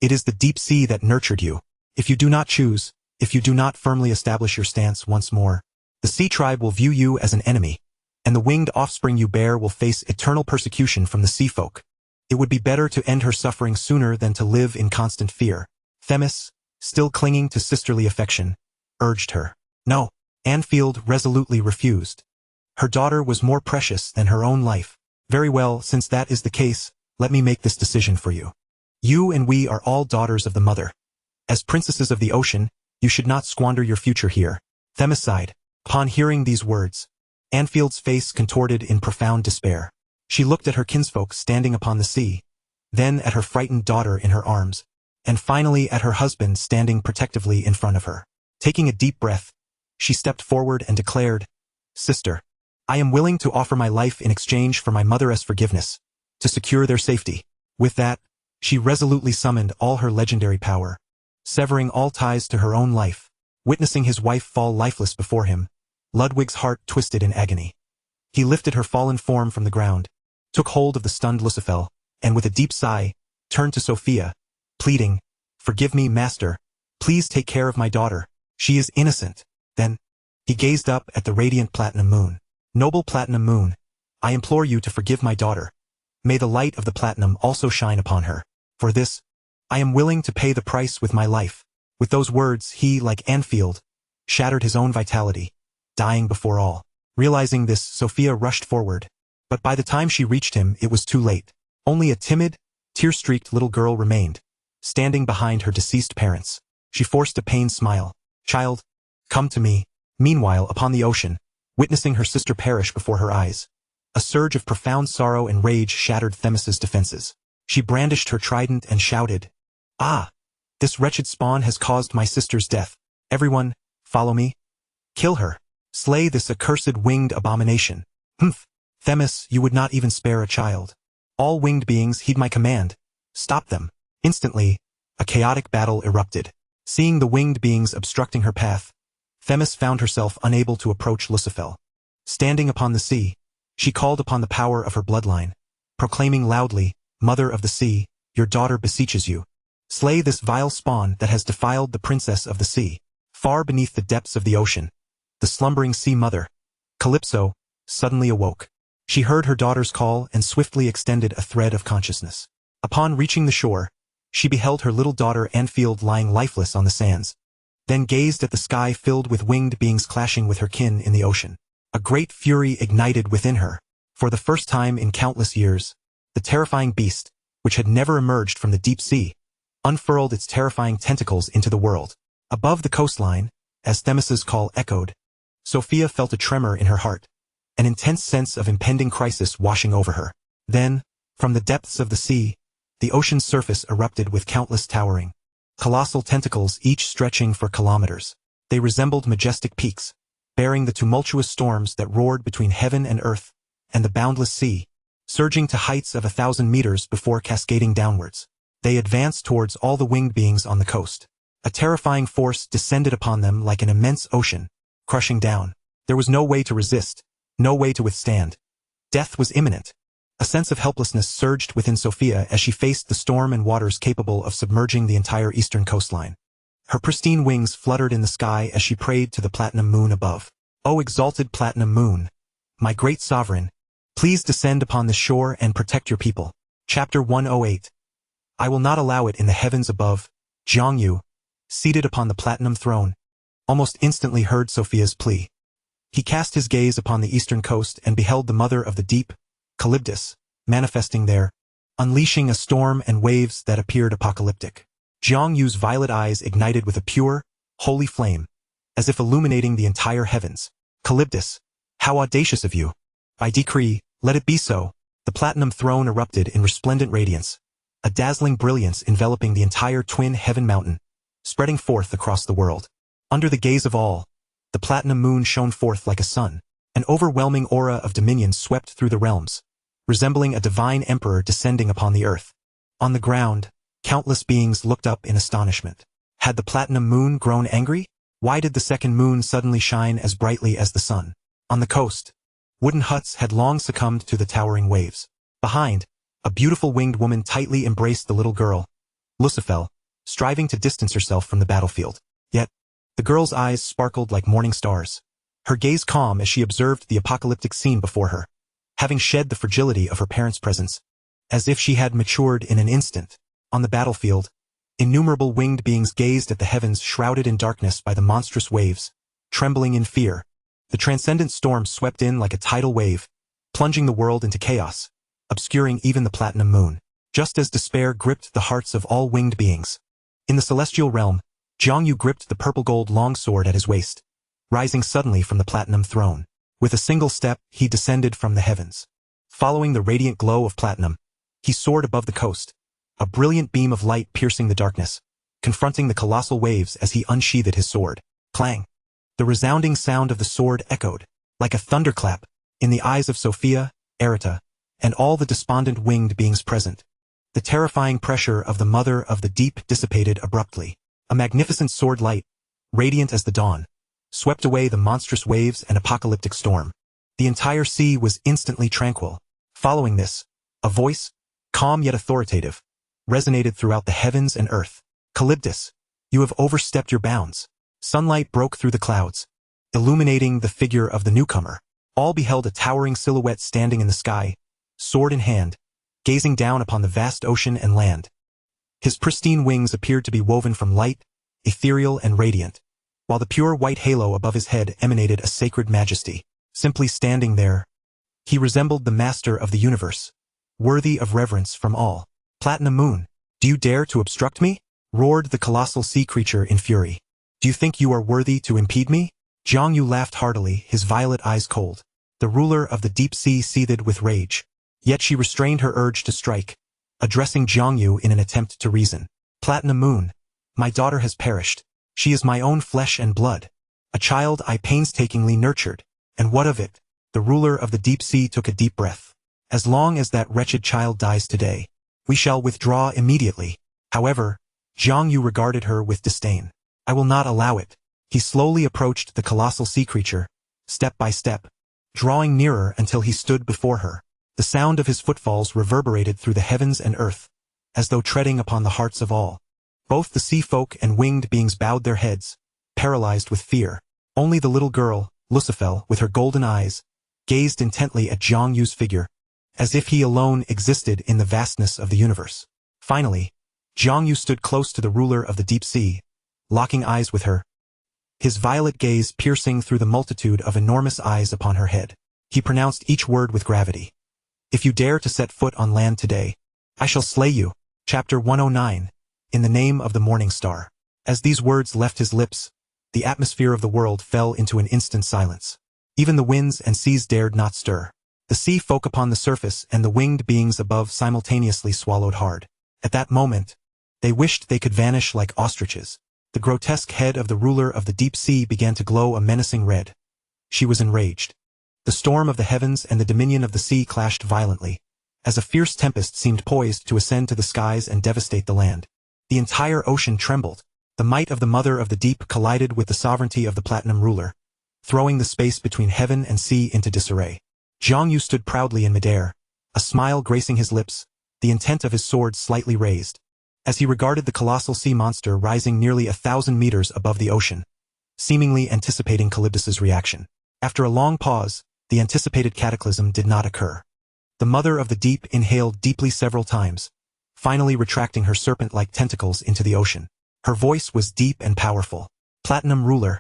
It is the deep sea that nurtured you. If you do not choose, if you do not firmly establish your stance once more, the sea tribe will view you as an enemy, and the winged offspring you bear will face eternal persecution from the sea folk. It would be better to end her suffering sooner than to live in constant fear." Themis, still clinging to sisterly affection, urged her. "No." Anfield resolutely refused. Her daughter was more precious than her own life. "Very well, since that is the case, let me make this decision for you. You and we are all daughters of the mother. As princesses of the ocean, you should not squander your future here." Themis sighed. Upon hearing these words, Anfield's face contorted in profound despair. She looked at her kinsfolk standing upon the sea, then at her frightened daughter in her arms, and finally at her husband standing protectively in front of her. Taking a deep breath, she stepped forward and declared, "Sister, I am willing to offer my life in exchange for my mother's forgiveness, to secure their safety." With that, she resolutely summoned all her legendary power, severing all ties to her own life. Witnessing his wife fall lifeless before him, Ludwig's heart twisted in agony. He lifted her fallen form from the ground, took hold of the stunned Lucifel, and with a deep sigh, turned to Sophia, pleading, "Forgive me, master. Please take care of my daughter. She is innocent." Then, he gazed up at the radiant platinum moon. "Noble platinum moon, I implore you to forgive my daughter. May the light of the platinum also shine upon her. For this, I am willing to pay the price with my life." With those words, he, like Anfield, shattered his own vitality, dying before all. Realizing this, Sophia rushed forward. But by the time she reached him, it was too late. Only a timid, tear-streaked little girl remained, standing behind her deceased parents. She forced a pained smile. "Child, come to me." Meanwhile, upon the ocean, witnessing her sister perish before her eyes, a surge of profound sorrow and rage shattered Themis's defenses. She brandished her trident and shouted, "Ah! This wretched spawn has caused my sister's death. Everyone, follow me. Kill her. Slay this accursed winged abomination." "Humph! Themis, you would not even spare a child. All winged beings heed my command. Stop them." Instantly, a chaotic battle erupted. Seeing the winged beings obstructing her path, Themis found herself unable to approach Lucifel. Standing upon the sea, she called upon the power of her bloodline, proclaiming loudly, "Mother of the sea, your daughter beseeches you. Slay this vile spawn that has defiled the princess of the sea." Far beneath the depths of the ocean, the slumbering sea mother, Calypso, suddenly awoke. She heard her daughter's call and swiftly extended a thread of consciousness. Upon reaching the shore, she beheld her little daughter Anfield lying lifeless on the sands, then gazed at the sky filled with winged beings clashing with her kin in the ocean. A great fury ignited within her. For the first time in countless years, the terrifying beast, which had never emerged from the deep sea, unfurled its terrifying tentacles into the world. Above the coastline, as Themis's call echoed, Sophia felt a tremor in her heart, an intense sense of impending crisis washing over her. Then, From the depths of the sea, the ocean's surface erupted with countless towering, colossal tentacles each stretching for kilometers. They resembled majestic peaks, bearing the tumultuous storms that roared between heaven and earth, and the boundless sea, surging to heights of 1,000 meters before cascading downwards. They advanced towards all the winged beings on the coast. A terrifying force descended upon them like an immense ocean, crushing down. There was no way to resist, no way to withstand. Death was imminent. A sense of helplessness surged within Sophia as she faced the storm and waters capable of submerging the entire eastern coastline. Her pristine wings fluttered in the sky as she prayed to the platinum moon above. "O exalted platinum moon, my great sovereign, please descend upon this shore and protect your people." Chapter 108. I will not allow it in the heavens above. Jiangyu, seated upon the platinum throne, almost instantly heard Sophia's plea. He cast his gaze upon the eastern coast and beheld the mother of the deep, Calyptis, manifesting there, unleashing a storm and waves that appeared apocalyptic. Jiangyu's violet eyes ignited with a pure, holy flame, as if illuminating the entire heavens. "Calyptis, how audacious of you! I decree, let it be so." The platinum throne erupted in resplendent radiance, a dazzling brilliance enveloping the entire twin heaven mountain, spreading forth across the world. Under the gaze of all, the platinum moon shone forth like a sun. An overwhelming aura of dominion swept through the realms, resembling a divine emperor descending upon the earth. On the ground, countless beings looked up in astonishment. Had the platinum moon grown angry? Why did the second moon suddenly shine as brightly as the sun? On the coast, wooden huts had long succumbed to the towering waves. Behind, a beautiful winged woman tightly embraced the little girl, Lucifer, striving to distance herself from the battlefield. Yet, the girl's eyes sparkled like morning stars, her gaze calm as she observed the apocalyptic scene before her, having shed the fragility of her parents' presence, as if she had matured in an instant. On the battlefield, innumerable winged beings gazed at the heavens shrouded in darkness by the monstrous waves, trembling in fear. The transcendent storm swept in like a tidal wave, plunging the world into chaos, obscuring even the platinum moon, just as despair gripped the hearts of all winged beings. In the celestial realm, Jiangyu gripped the purple-gold longsword at his waist, rising suddenly from the platinum throne. With a single step, he descended from the heavens. Following the radiant glow of platinum, he soared above the coast, a brilliant beam of light piercing the darkness, confronting the colossal waves as he unsheathed his sword. Clang! The resounding sound of the sword echoed, like a thunderclap, in the eyes of Sophia, Erita, and all the despondent winged beings present. The terrifying pressure of the mother of the deep dissipated abruptly. A magnificent sword light, radiant as the dawn, swept away the monstrous waves and apocalyptic storm. The entire sea was instantly tranquil. Following this, a voice, calm yet authoritative, resonated throughout the heavens and earth. "Calyptis, you have overstepped your bounds." Sunlight broke through the clouds, illuminating the figure of the newcomer. All beheld a towering silhouette standing in the sky, sword in hand, gazing down upon the vast ocean and land. His pristine wings appeared to be woven from light, ethereal and radiant, while the pure white halo above his head emanated a sacred majesty. Simply standing there, he resembled the master of the universe, worthy of reverence from all. "Platinum Moon, do you dare to obstruct me?" roared the colossal sea creature in fury. "Do you think you are worthy to impede me?" Jiangyu laughed heartily, his violet eyes cold. The ruler of the deep sea seethed with rage. Yet she restrained her urge to strike, addressing Jiangyu in an attempt to reason. "Platinum Moon, my daughter has perished. She is my own flesh and blood, a child I painstakingly nurtured. And what of it?" The ruler of the deep sea took a deep breath. "As long as that wretched child dies today, we shall withdraw immediately." However, Jiangyu regarded her with disdain. "I will not allow it." He slowly approached the colossal sea creature, step by step, drawing nearer until he stood before her. The sound of his footfalls reverberated through the heavens and earth, as though treading upon the hearts of all. Both the sea folk and winged beings bowed their heads, paralyzed with fear. Only the little girl, Lucifer, with her golden eyes, gazed intently at Jiangyu's figure, as if he alone existed in the vastness of the universe. Finally, Jiangyu stood close to the ruler of the deep sea, locking eyes with her, his violet gaze piercing through the multitude of enormous eyes upon her head. He pronounced each word with gravity. "If you dare to set foot on land today, I shall slay you." Chapter 109. In the name of the morning star. As these words left his lips, the atmosphere of the world fell into an instant silence. Even the winds and seas dared not stir. The sea folk upon the surface and the winged beings above simultaneously swallowed hard. At that moment, they wished they could vanish like ostriches. The grotesque head of the ruler of the deep sea began to glow a menacing red. She was enraged. The storm of the heavens and the dominion of the sea clashed violently, as a fierce tempest seemed poised to ascend to the skies and devastate the land. The entire ocean trembled. The might of the mother of the deep collided with the sovereignty of the platinum ruler, throwing the space between heaven and sea into disarray. Jiang Yu stood proudly in midair, a smile gracing his lips, the intent of his sword slightly raised. As he regarded the colossal sea monster rising nearly 1,000 meters above the ocean, seemingly anticipating Charybdis's reaction. After a long pause, the anticipated cataclysm did not occur. The mother of the deep inhaled deeply several times, finally retracting her serpent-like tentacles into the ocean. Her voice was deep and powerful. Platinum ruler,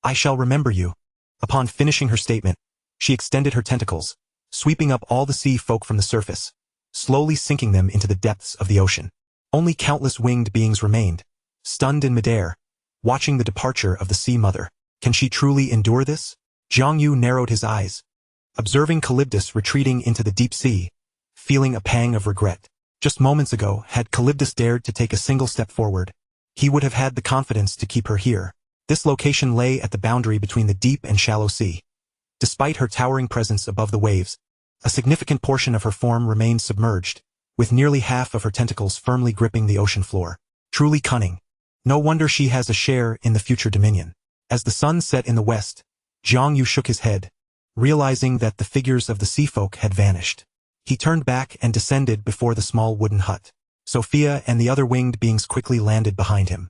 I shall remember you. Upon finishing her statement, she extended her tentacles, sweeping up all the sea folk from the surface, slowly sinking them into the depths of the ocean. Only countless winged beings remained, stunned in midair, watching the departure of the sea mother. Can she truly endure this? Jiang Yu narrowed his eyes, observing Charybdis retreating into the deep sea, feeling a pang of regret. Just moments ago, had Charybdis dared to take a single step forward, he would have had the confidence to keep her here. This location lay at the boundary between the deep and shallow sea. Despite her towering presence above the waves, a significant portion of her form remained submerged, with nearly half of her tentacles firmly gripping the ocean floor. Truly cunning. No wonder she has a share in the future dominion. As the sun set in the west, Jiang Yu shook his head, realizing that the figures of the sea folk had vanished. He turned back and descended before the small wooden hut. Sophia and the other winged beings quickly landed behind him.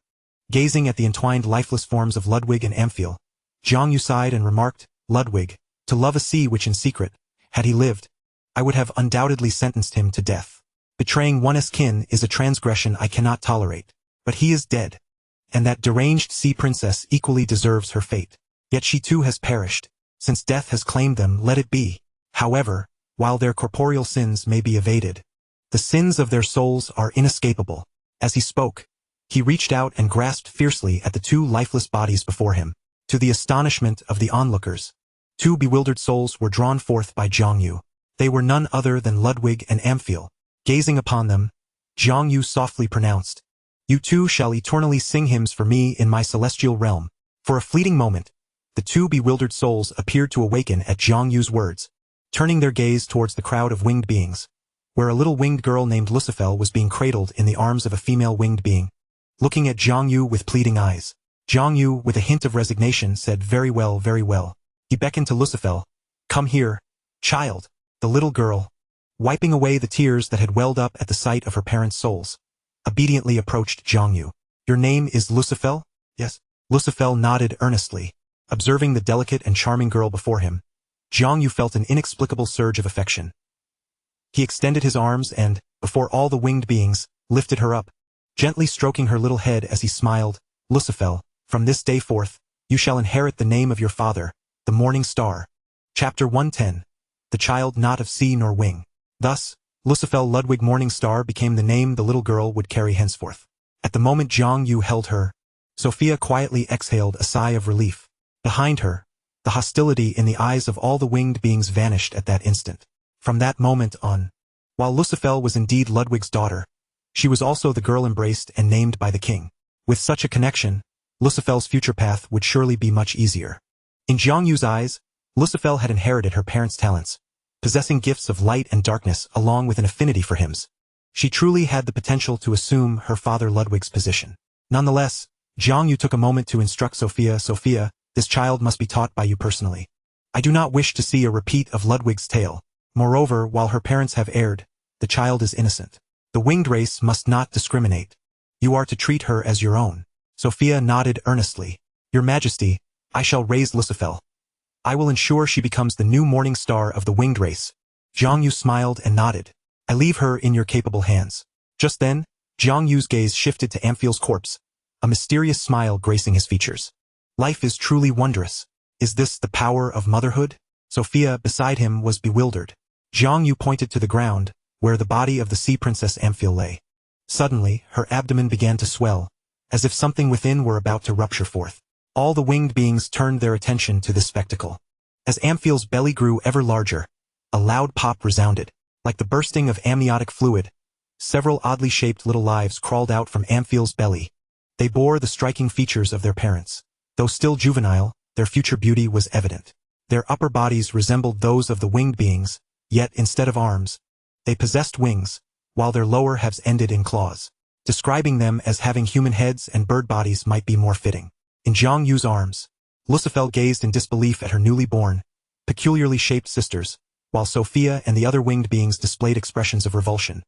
Gazing at the entwined lifeless forms of Ludwig and Amphiel, Jiang Yu sighed and remarked, Ludwig, to love a sea which in secret, had he lived, I would have undoubtedly sentenced him to death. Betraying one's kin is a transgression I cannot tolerate. But he is dead, and that deranged sea princess equally deserves her fate. Yet she too has perished. Since death has claimed them, let it be. However, while their corporeal sins may be evaded, the sins of their souls are inescapable. As he spoke, he reached out and grasped fiercely at the two lifeless bodies before him. To the astonishment of the onlookers, two bewildered souls were drawn forth by Jiang Yu. They were none other than Ludwig and Amphiel. Gazing upon them, Jiang Yu softly pronounced, You two shall eternally sing hymns for me in my celestial realm. For a fleeting moment, the two bewildered souls appeared to awaken at Jiang Yu's words, turning their gaze towards the crowd of winged beings, where a little winged girl named Lucifer was being cradled in the arms of a female winged being. Looking at Jiang Yu with pleading eyes, Jiang Yu, with a hint of resignation, said, Very well, very well. He beckoned to Lucifer. Come here, child. The little girl, wiping away the tears that had welled up at the sight of her parents' souls, obediently approached Jiang Yu. Your name is Lucifer? Yes. Lucifer nodded earnestly. Observing the delicate and charming girl before him, Jiang Yu felt an inexplicable surge of affection. He extended his arms and, before all the winged beings, lifted her up, gently stroking her little head as he smiled. Lucifer, from this day forth, you shall inherit the name of your father, the Morning Star. Chapter 110. The Child Not of Sea nor Wing. Thus, Lucifer Ludwig Morning Star became the name the little girl would carry henceforth. At the moment Jiang Yu held her, Sophia quietly exhaled a sigh of relief. Behind her, the hostility in the eyes of all the winged beings vanished at that instant. From that moment on, while Lucifer was indeed Ludwig's daughter, she was also the girl embraced and named by the king. With such a connection, Lucifer's future path would surely be much easier. In Jiang Yu's eyes, Lucifer had inherited her parents' talents, possessing gifts of light and darkness along with an affinity for hymns. She truly had the potential to assume her father Ludwig's position. Nonetheless, Jiang Yu took a moment to instruct Sophia, Sophia, this child must be taught by you personally. I do not wish to see a repeat of Ludwig's tale. Moreover, while her parents have erred, the child is innocent. The winged race must not discriminate. You are to treat her as your own. Sophia nodded earnestly. Your Majesty, I shall raise Lucifer. I will ensure she becomes the new morning star of the winged race. Jiang Yu smiled and nodded. I leave her in your capable hands. Just then, Jiang Yu's gaze shifted to Amphiel's corpse, a mysterious smile gracing his features. Life is truly wondrous. Is this the power of motherhood? Sophia, beside him, was bewildered. Jiang Yu pointed to the ground, where the body of the sea princess Amphiel lay. Suddenly, her abdomen began to swell, as if something within were about to rupture forth. All the winged beings turned their attention to this spectacle. As Amphiel's belly grew ever larger, A loud pop resounded. Like the bursting of amniotic fluid, several oddly shaped little lives crawled out from Amphiel's belly. They bore the striking features of their parents. Though still juvenile, their future beauty was evident. Their upper bodies resembled those of the winged beings, yet instead of arms, they possessed wings, while their lower halves ended in claws. Describing them as having human heads and bird bodies might be more fitting. In Zhang Yu's arms, Lucifel gazed in disbelief at her newly born, peculiarly shaped sisters, while Sophia and the other winged beings displayed expressions of revulsion.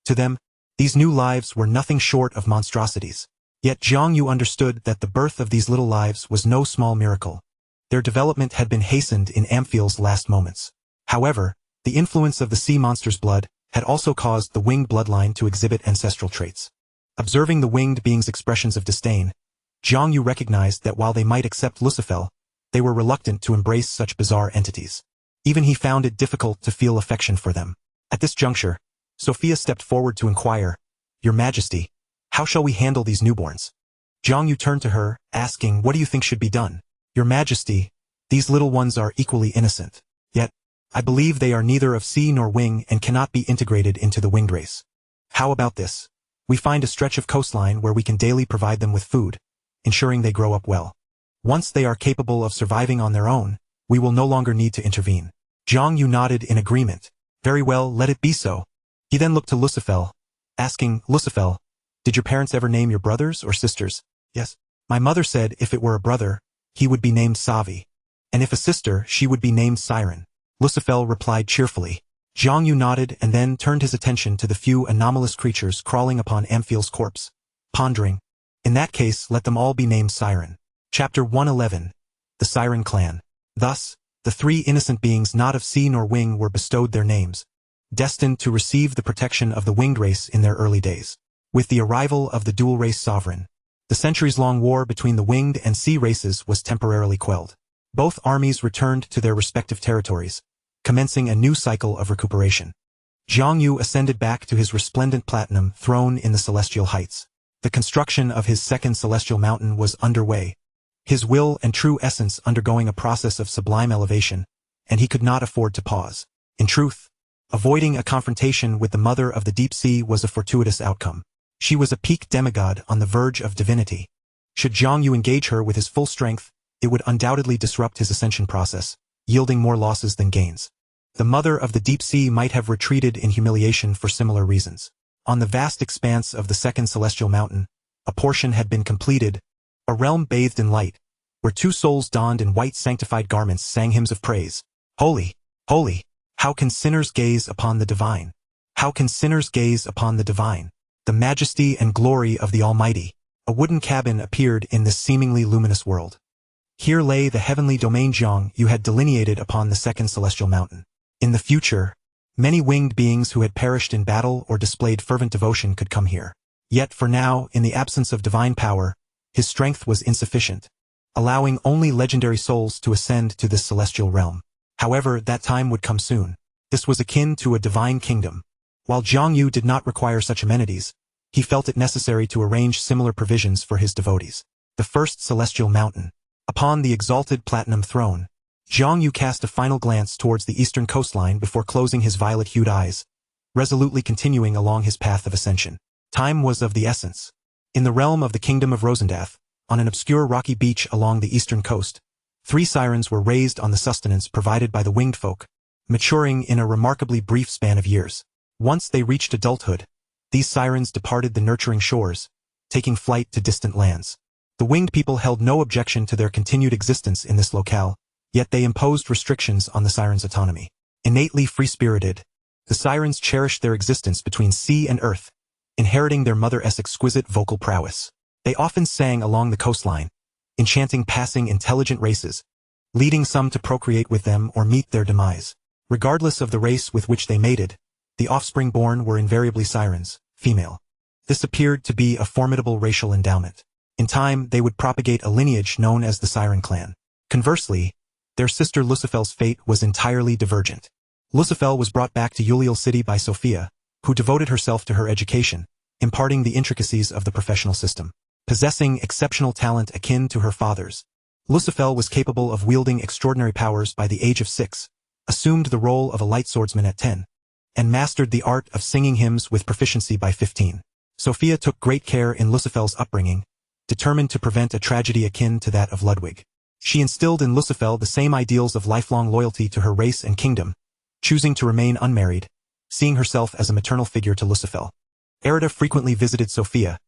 To them, these new lives were nothing short of monstrosities. Yet Zhang Yu understood that the birth of these little lives was no small miracle. Their development had been hastened in Amphiel's last moments. However, the influence of the sea monster's blood had also caused the winged bloodline to exhibit ancestral traits. Observing the winged beings' expressions of disdain, Zhang Yu recognized that while they might accept Lucifel, they were reluctant to embrace such bizarre entities. Even he found it difficult to feel affection for them. At this juncture, Sophia stepped forward to inquire, "Your Majesty, how shall we handle these newborns?" Zhang Yu turned to her, asking, "What do you think should be done?" "Your Majesty, these little ones are equally innocent. Yet, I believe they are neither of sea nor wing and cannot be integrated into the winged race. How about this? We find a stretch of coastline where we can daily provide them with food, ensuring they grow up well. Once they are capable of surviving on their own, we will no longer need to intervene." Zhang Yu nodded in agreement. "Very well, let it be so." He then looked to Lucifel, asking, "Lucifel, did your parents ever name your brothers or sisters?" "Yes. My mother said if it were a brother, he would be named Savi, and if a sister, she would be named Siren," Lucifel replied cheerfully. Zhang Yu nodded and then turned his attention to the few anomalous creatures crawling upon Amphiel's corpse, pondering, "In that case, let them all be named Siren." Chapter 111. The Siren Clan. Thus, the three innocent beings not of sea nor wing were bestowed their names, destined to receive the protection of the winged race in their early days. With the arrival of the dual-race sovereign, the centuries-long war between the winged and sea races was temporarily quelled. Both armies returned to their respective territories, commencing a new cycle of recuperation. Zhang Yu ascended back to his resplendent platinum throne in the celestial heights. The construction of his second celestial mountain was underway, his will and true essence undergoing a process of sublime elevation, and he could not afford to pause. In truth, avoiding a confrontation with the mother of the deep sea was a fortuitous outcome. She was a peak demigod on the verge of divinity. Should Zhang Yu engage her with his full strength, it would undoubtedly disrupt his ascension process, yielding more losses than gains. The mother of the deep sea might have retreated in humiliation for similar reasons. On the vast expanse of the second celestial mountain, a portion had been completed, a realm bathed in light, where two souls donned in white sanctified garments sang hymns of praise. "Holy, holy, how can sinners gaze upon the divine? How can sinners gaze upon the divine? The majesty and glory of the Almighty." A wooden cabin appeared in this seemingly luminous world. Here lay the heavenly domain Zhang Yu had delineated upon the second celestial mountain. In the future, many winged beings who had perished in battle or displayed fervent devotion could come here. Yet for now, in the absence of divine power, his strength was insufficient, allowing only legendary souls to ascend to this celestial realm. However, that time would come soon. This was akin to a divine kingdom. While Zhang Yu did not require such amenities, he felt it necessary to arrange similar provisions for his devotees. The first celestial mountain. Upon the exalted platinum throne, Zhang Yu cast a final glance towards the eastern coastline before closing his violet-hued eyes, resolutely continuing along his path of ascension. Time was of the essence. In the realm of the kingdom of Rosendath, on an obscure rocky beach along the eastern coast, 3 sirens were raised on the sustenance provided by the winged folk, maturing in a remarkably brief span of years. Once they reached adulthood, these sirens departed the nurturing shores, taking flight to distant lands. The winged people held no objection to their continued existence in this locale, yet they imposed restrictions on the sirens' autonomy. Innately free-spirited, the sirens cherished their existence between sea and earth, inheriting their mother-s exquisite vocal prowess. They often sang along the coastline, enchanting passing intelligent races, leading some to procreate with them or meet their demise. Regardless of the race with which they mated, the offspring born were invariably sirens, female. This appeared to be a formidable racial endowment. In time, they would propagate a lineage known as the Siren clan. Conversely, their sister Lucifel's fate was entirely divergent. Lucifel was brought back to Uliel City by Sophia, who devoted herself to her education, imparting the intricacies of the professional system. Possessing exceptional talent akin to her father's, Lucifel was capable of wielding extraordinary powers by the age of 6, assumed the role of a light swordsman at 10, and mastered the art of singing hymns with proficiency by 15. Sophia took great care in Lucifel's upbringing, determined to prevent a tragedy akin to that of Ludwig. She instilled in Lucifel the same ideals of lifelong loyalty to her race and kingdom, choosing to remain unmarried, seeing herself as a maternal figure to Lucifel. Erida frequently visited Sophia,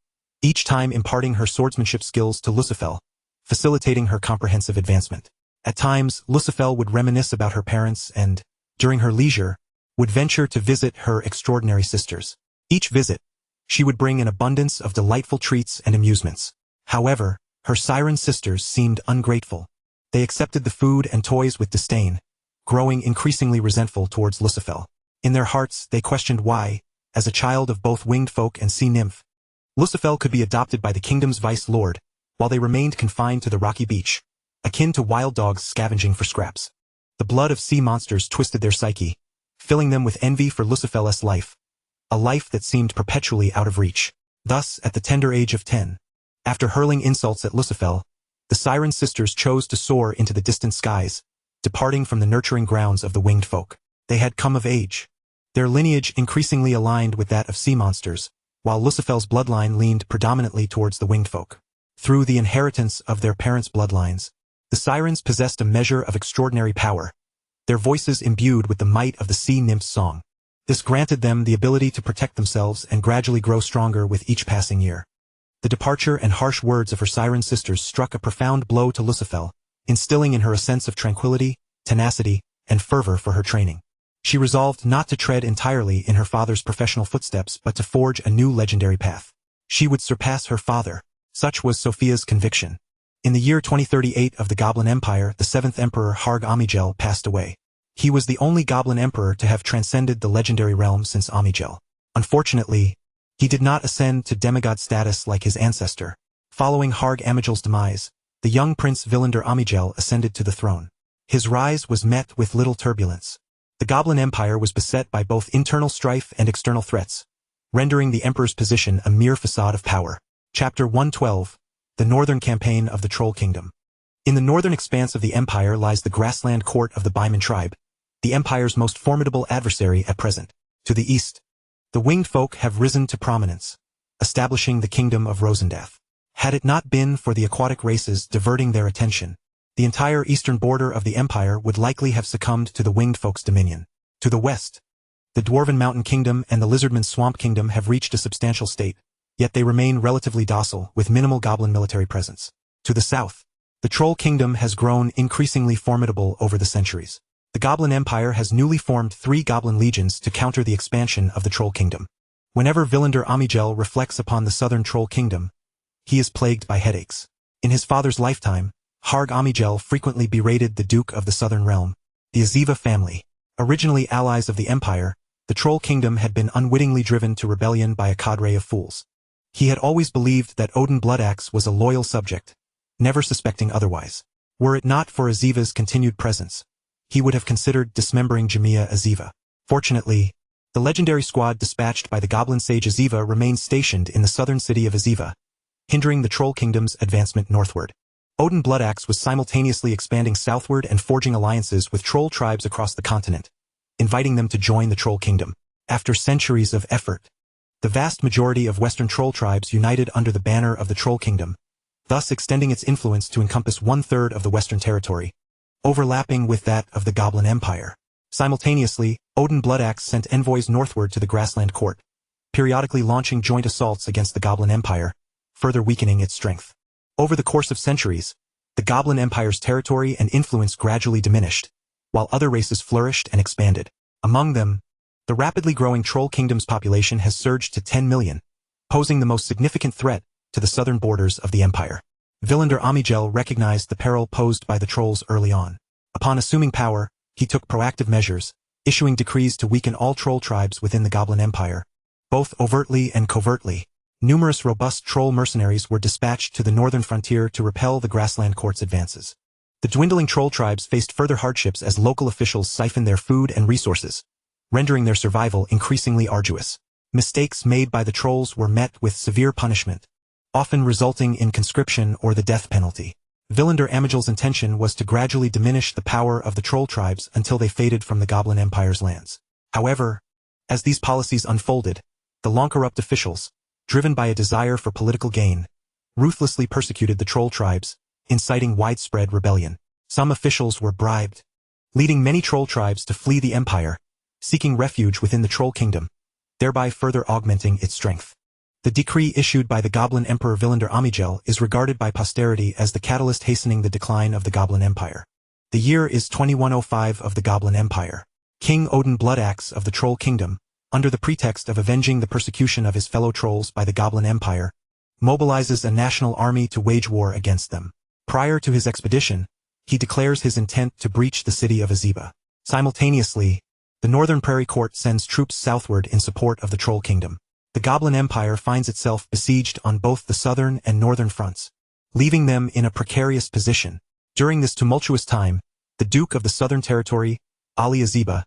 each time imparting her swordsmanship skills to Lucifel, facilitating her comprehensive advancement. At times, Lucifel would reminisce about her parents and, during her leisure, would venture to visit her extraordinary sisters. Each visit, she would bring an abundance of delightful treats and amusements. However, her siren sisters seemed ungrateful. They accepted the food and toys with disdain, growing increasingly resentful towards Lucifel. In their hearts, they questioned why, as a child of both winged folk and sea nymph, Lucifel could be adopted by the kingdom's vice lord, while they remained confined to the rocky beach, akin to wild dogs scavenging for scraps. The blood of sea monsters twisted their psyche, filling them with envy for Lucifel's life, a life that seemed perpetually out of reach. Thus, at the tender age of 10, after hurling insults at Lucifel, the siren sisters chose to soar into the distant skies, departing from the nurturing grounds of the winged folk. They had come of age. Their lineage increasingly aligned with that of sea monsters, while Lucifel's bloodline leaned predominantly towards the winged folk. Through the inheritance of their parents' bloodlines, the sirens possessed a measure of extraordinary power, their voices imbued with the might of the sea nymph's song. This granted them the ability to protect themselves and gradually grow stronger with each passing year. The departure and harsh words of her siren sisters struck a profound blow to Lucifel, instilling in her a sense of tranquility, tenacity, and fervor for her training. She resolved not to tread entirely in her father's professional footsteps but to forge a new legendary path. She would surpass her father. Such was Sophia's conviction. In the year 2038 of the Goblin Empire, the 7th Emperor Harg Amigel passed away. He was the only Goblin Emperor to have transcended the legendary realm since Amigel. Unfortunately, he did not ascend to demigod status like his ancestor. Following Harg Amigel's demise, the young Prince Villander Amigel ascended to the throne. His rise was met with little turbulence. The Goblin Empire was beset by both internal strife and external threats, rendering the Emperor's position a mere facade of power. Chapter 112, The Northern Campaign of the Troll Kingdom. In the northern expanse of the Empire lies the grassland court of the Baiman tribe, the Empire's most formidable adversary at present. To the east, the winged folk have risen to prominence, establishing the kingdom of Rosendath. Had it not been for the aquatic races diverting their attention, the entire eastern border of the Empire would likely have succumbed to the winged folk's dominion. To the west, the Dwarven Mountain Kingdom and the Lizardman Swamp Kingdom have reached a substantial state, yet they remain relatively docile, with minimal goblin military presence. To the south, the Troll Kingdom has grown increasingly formidable over the centuries. The Goblin Empire has newly formed 3 Goblin Legions to counter the expansion of the Troll Kingdom. Whenever Villander Amigel reflects upon the southern Troll Kingdom, he is plagued by headaches. In his father's lifetime, Harg Amigel frequently berated the Duke of the Southern Realm, the Aziva family. Originally allies of the Empire, the Troll Kingdom had been unwittingly driven to rebellion by a cadre of fools. He had always believed that Odin Bloodaxe was a loyal subject, never suspecting otherwise. Were it not for Aziva's continued presence, he would have considered dismembering Jamia Aziva. Fortunately, the legendary squad dispatched by the goblin sage Aziva remained stationed in the southern city of Aziva, hindering the Troll Kingdom's advancement northward. Odin Bloodaxe was simultaneously expanding southward and forging alliances with troll tribes across the continent, inviting them to join the Troll Kingdom. After centuries of effort, the vast majority of Western troll tribes united under the banner of the Troll Kingdom, thus extending its influence to encompass 1/3 of the Western territory, overlapping with that of the Goblin Empire. Simultaneously, Odin Bloodaxe sent envoys northward to the Grassland Court, periodically launching joint assaults against the Goblin Empire, further weakening its strength. Over the course of centuries, the Goblin Empire's territory and influence gradually diminished, while other races flourished and expanded. Among them, the rapidly growing Troll Kingdom's population has surged to 10 million, posing the most significant threat to the southern borders of the Empire. Villander Amigel recognized the peril posed by the trolls early on. Upon assuming power, he took proactive measures, issuing decrees to weaken all troll tribes within the Goblin Empire, both overtly and covertly. Numerous robust troll mercenaries were dispatched to the northern frontier to repel the Grassland Court's advances. The dwindling troll tribes faced further hardships as local officials siphoned their food and resources, rendering their survival increasingly arduous. Mistakes made by the trolls were met with severe punishment, often resulting in conscription or the death penalty. Villander Amigil's intention was to gradually diminish the power of the troll tribes until they faded from the Goblin Empire's lands. However, as these policies unfolded, the long-corrupt officials, driven by a desire for political gain, ruthlessly persecuted the troll tribes, inciting widespread rebellion. Some officials were bribed, leading many troll tribes to flee the empire, seeking refuge within the troll kingdom, thereby further augmenting its strength. The decree issued by the Goblin Emperor Villander Amigel is regarded by posterity as the catalyst hastening the decline of the Goblin Empire. The year is 2105 of the Goblin Empire. King Odin Bloodaxe of the Troll Kingdom, under the pretext of avenging the persecution of his fellow trolls by the Goblin Empire, mobilizes a national army to wage war against them. Prior to his expedition, he declares his intent to breach the city of Azeba. Simultaneously, the Northern Prairie Court sends troops southward in support of the Troll Kingdom. The Goblin Empire finds itself besieged on both the southern and northern fronts, leaving them in a precarious position. During this tumultuous time, the Duke of the Southern Territory, Ali Azeba,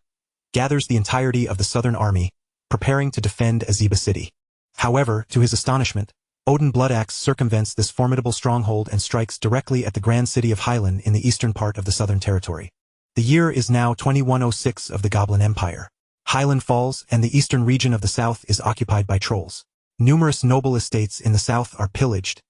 gathers the entirety of the Southern Army, preparing to defend Azeba City. However, to his astonishment, Odin Bloodaxe circumvents this formidable stronghold and strikes directly at the grand city of Highland in the eastern part of the Southern Territory. The year is now 2106 of the Goblin Empire. Highland falls, and the eastern region of the south is occupied by trolls. Numerous noble estates in the south are pillaged,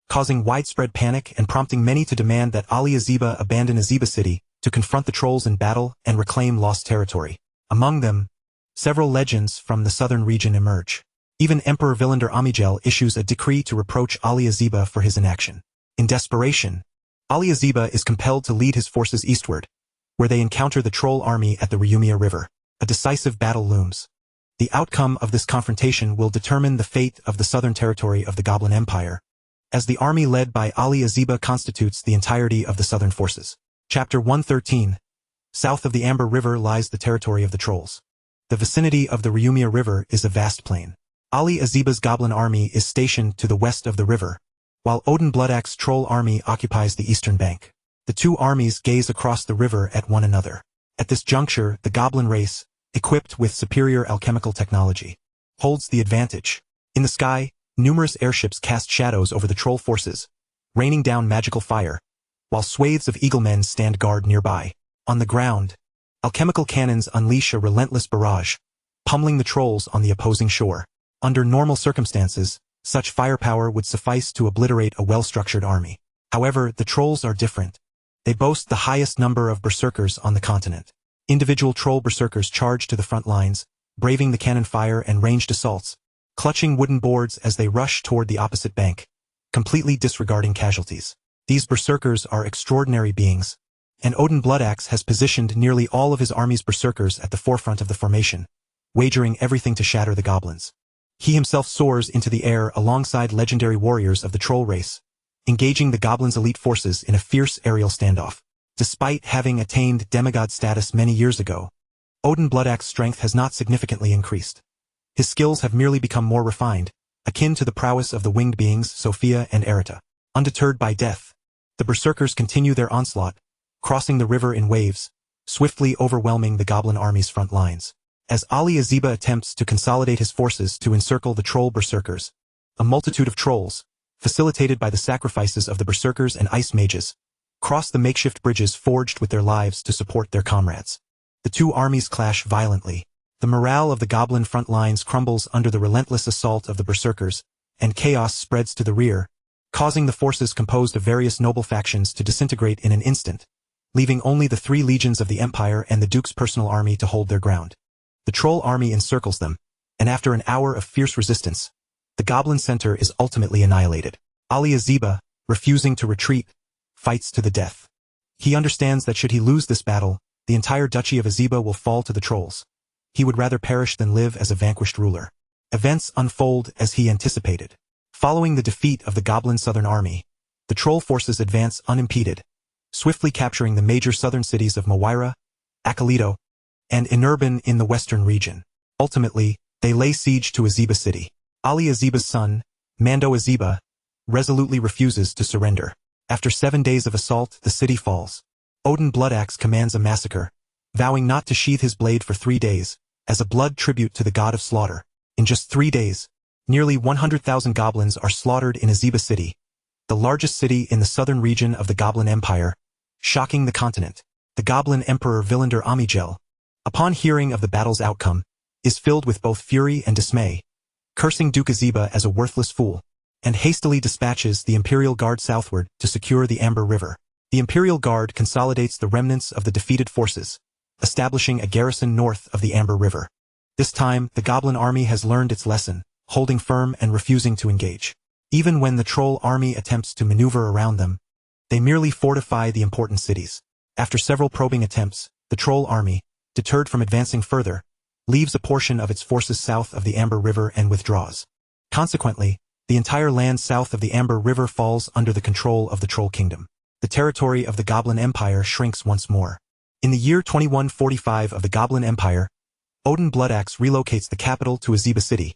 causing widespread panic and prompting many to demand that Ali Azeba abandon Azeba City to confront the trolls in battle and reclaim lost territory. Among them, several legends from the southern region emerge. Even Emperor Villander Amigel issues a decree to reproach Ali Azeba for his inaction. In desperation, Ali Azeba is compelled to lead his forces eastward, where they encounter the troll army at the Ryumia River. A decisive battle looms. The outcome of this confrontation will determine the fate of the southern territory of the Goblin Empire, as the army led by Ali Azeba constitutes the entirety of the southern forces. Chapter 113. South of the Amber River lies the territory of the trolls. The vicinity of the Ryumia River is a vast plain. Ali Azeba's Goblin army is stationed to the west of the river, while Odin Bloodaxe's troll army occupies the eastern bank. The two armies gaze across the river at one another. At this juncture, the Goblin race, equipped with superior alchemical technology, holds the advantage. In the sky, numerous airships cast shadows over the troll forces, raining down magical fire, while swathes of Eaglemen stand guard nearby. On the ground, alchemical cannons unleash a relentless barrage, pummeling the trolls on the opposing shore. Under normal circumstances, such firepower would suffice to obliterate a well-structured army. However, the trolls are different. They boast the highest number of berserkers on the continent. Individual troll berserkers charge to the front lines, braving the cannon fire and ranged assaults, clutching wooden boards as they rush toward the opposite bank, completely disregarding casualties. These berserkers are extraordinary beings, and Odin Bloodaxe has positioned nearly all of his army's berserkers at the forefront of the formation, wagering everything to shatter the goblins. He himself soars into the air alongside legendary warriors of the troll race, engaging the goblins' elite forces in a fierce aerial standoff. Despite having attained demigod status many years ago, Odin Bloodaxe's strength has not significantly increased. His skills have merely become more refined, akin to the prowess of the winged beings Sophia and Erita. Undeterred by death, the berserkers continue their onslaught, crossing the river in waves, swiftly overwhelming the goblin army's front lines. As Ali Azeba attempts to consolidate his forces to encircle the troll berserkers, a multitude of trolls, facilitated by the sacrifices of the berserkers and ice mages, cross the makeshift bridges forged with their lives to support their comrades. The two armies clash violently. The morale of the goblin front lines crumbles under the relentless assault of the berserkers, and chaos spreads to the rear, causing the forces composed of various noble factions to disintegrate in an instant, leaving only the 3 legions of the Empire and the Duke's personal army to hold their ground. The troll army encircles them, and after an hour of fierce resistance, the goblin center is ultimately annihilated. Ali Azeba, refusing to retreat, fights to the death. He understands that should he lose this battle, the entire duchy of Azeba will fall to the trolls. He would rather perish than live as a vanquished ruler. Events unfold as he anticipated. Following the defeat of the goblin southern army, the troll forces advance unimpeded, swiftly capturing the major southern cities of Moira, Akalito, and Inurban in the western region. Ultimately, they lay siege to Azeba City. Ali Azeba's son, Mando Azeba, resolutely refuses to surrender. After 7 days of assault, the city falls. Odin Bloodaxe commands a massacre, vowing not to sheathe his blade for 3 days, as a blood tribute to the god of slaughter. In just 3 days, nearly 100,000 goblins are slaughtered in Azeba City, the largest city in the southern region of the Goblin Empire, shocking the continent. The Goblin Emperor Villander Amigel, upon hearing of the battle's outcome, is filled with both fury and dismay, cursing Duke Azeba as a worthless fool, and hastily dispatches the Imperial Guard southward to secure the Amber River. The Imperial Guard consolidates the remnants of the defeated forces, establishing a garrison north of the Amber River. This time, the Goblin army has learned its lesson, holding firm and refusing to engage. Even when the Troll army attempts to maneuver around them, they merely fortify the important cities. After several probing attempts, the Troll army, deterred from advancing further, leaves a portion of its forces south of the Amber River and withdraws. Consequently, the entire land south of the Amber River falls under the control of the Troll Kingdom. The territory of the Goblin Empire shrinks once more. In the year 2145 of the Goblin Empire, Odin Bloodaxe relocates the capital to Azeba City,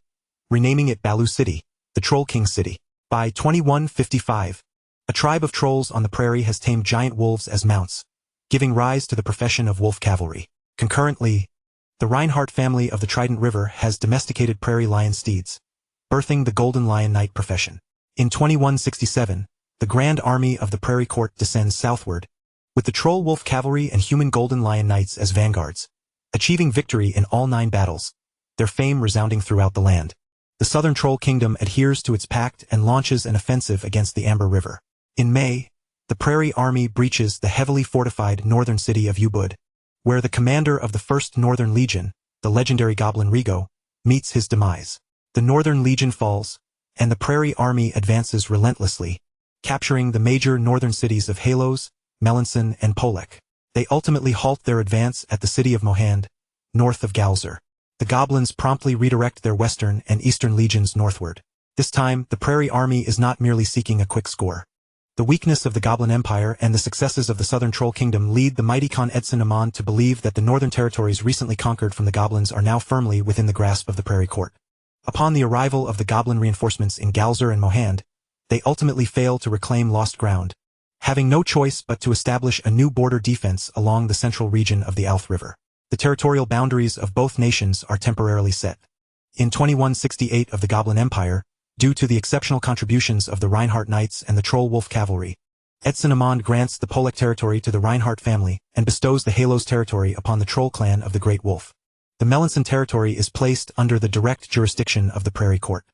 renaming it Balu City, the Troll King's city. By 2155, a tribe of trolls on the prairie has tamed giant wolves as mounts, giving rise to the profession of wolf cavalry. Concurrently, the Reinhardt family of the Trident River has domesticated prairie lion steeds, birthing the Golden Lion Knight profession. In 2167, the Grand Army of the Prairie Court descends southward, with the Troll Wolf Cavalry and human Golden Lion Knights as vanguards, achieving victory in all 9 battles, their fame resounding throughout the land. The Southern Troll Kingdom adheres to its pact and launches an offensive against the Amber River. In May, the Prairie Army breaches the heavily fortified northern city of Ubud, where the commander of the 1st Northern Legion, the legendary Goblin Rigo, meets his demise. The Northern Legion falls, and the Prairie Army advances relentlessly, capturing the major northern cities of Halos, Melanson, and Polek. They ultimately halt their advance at the city of Mohand, north of Galzer. The Goblins promptly redirect their western and eastern legions northward. This time, the Prairie Army is not merely seeking a quick score. The weakness of the Goblin Empire and the successes of the Southern Troll Kingdom lead the mighty Khan Edson Amon to believe that the northern territories recently conquered from the Goblins are now firmly within the grasp of the Prairie Court. Upon the arrival of the Goblin reinforcements in Galzer and Mohand, they ultimately fail to reclaim lost ground, having no choice but to establish a new border defense along the central region of the Alth River. The territorial boundaries of both nations are temporarily set. In 2168 of the Goblin Empire, due to the exceptional contributions of the Reinhardt Knights and the Troll Wolf Cavalry, Edson Amand grants the Polek territory to the Reinhardt family and bestows the Halos territory upon the Troll clan of the Great Wolf. The Melanson territory is placed under the direct jurisdiction of the Prairie Court.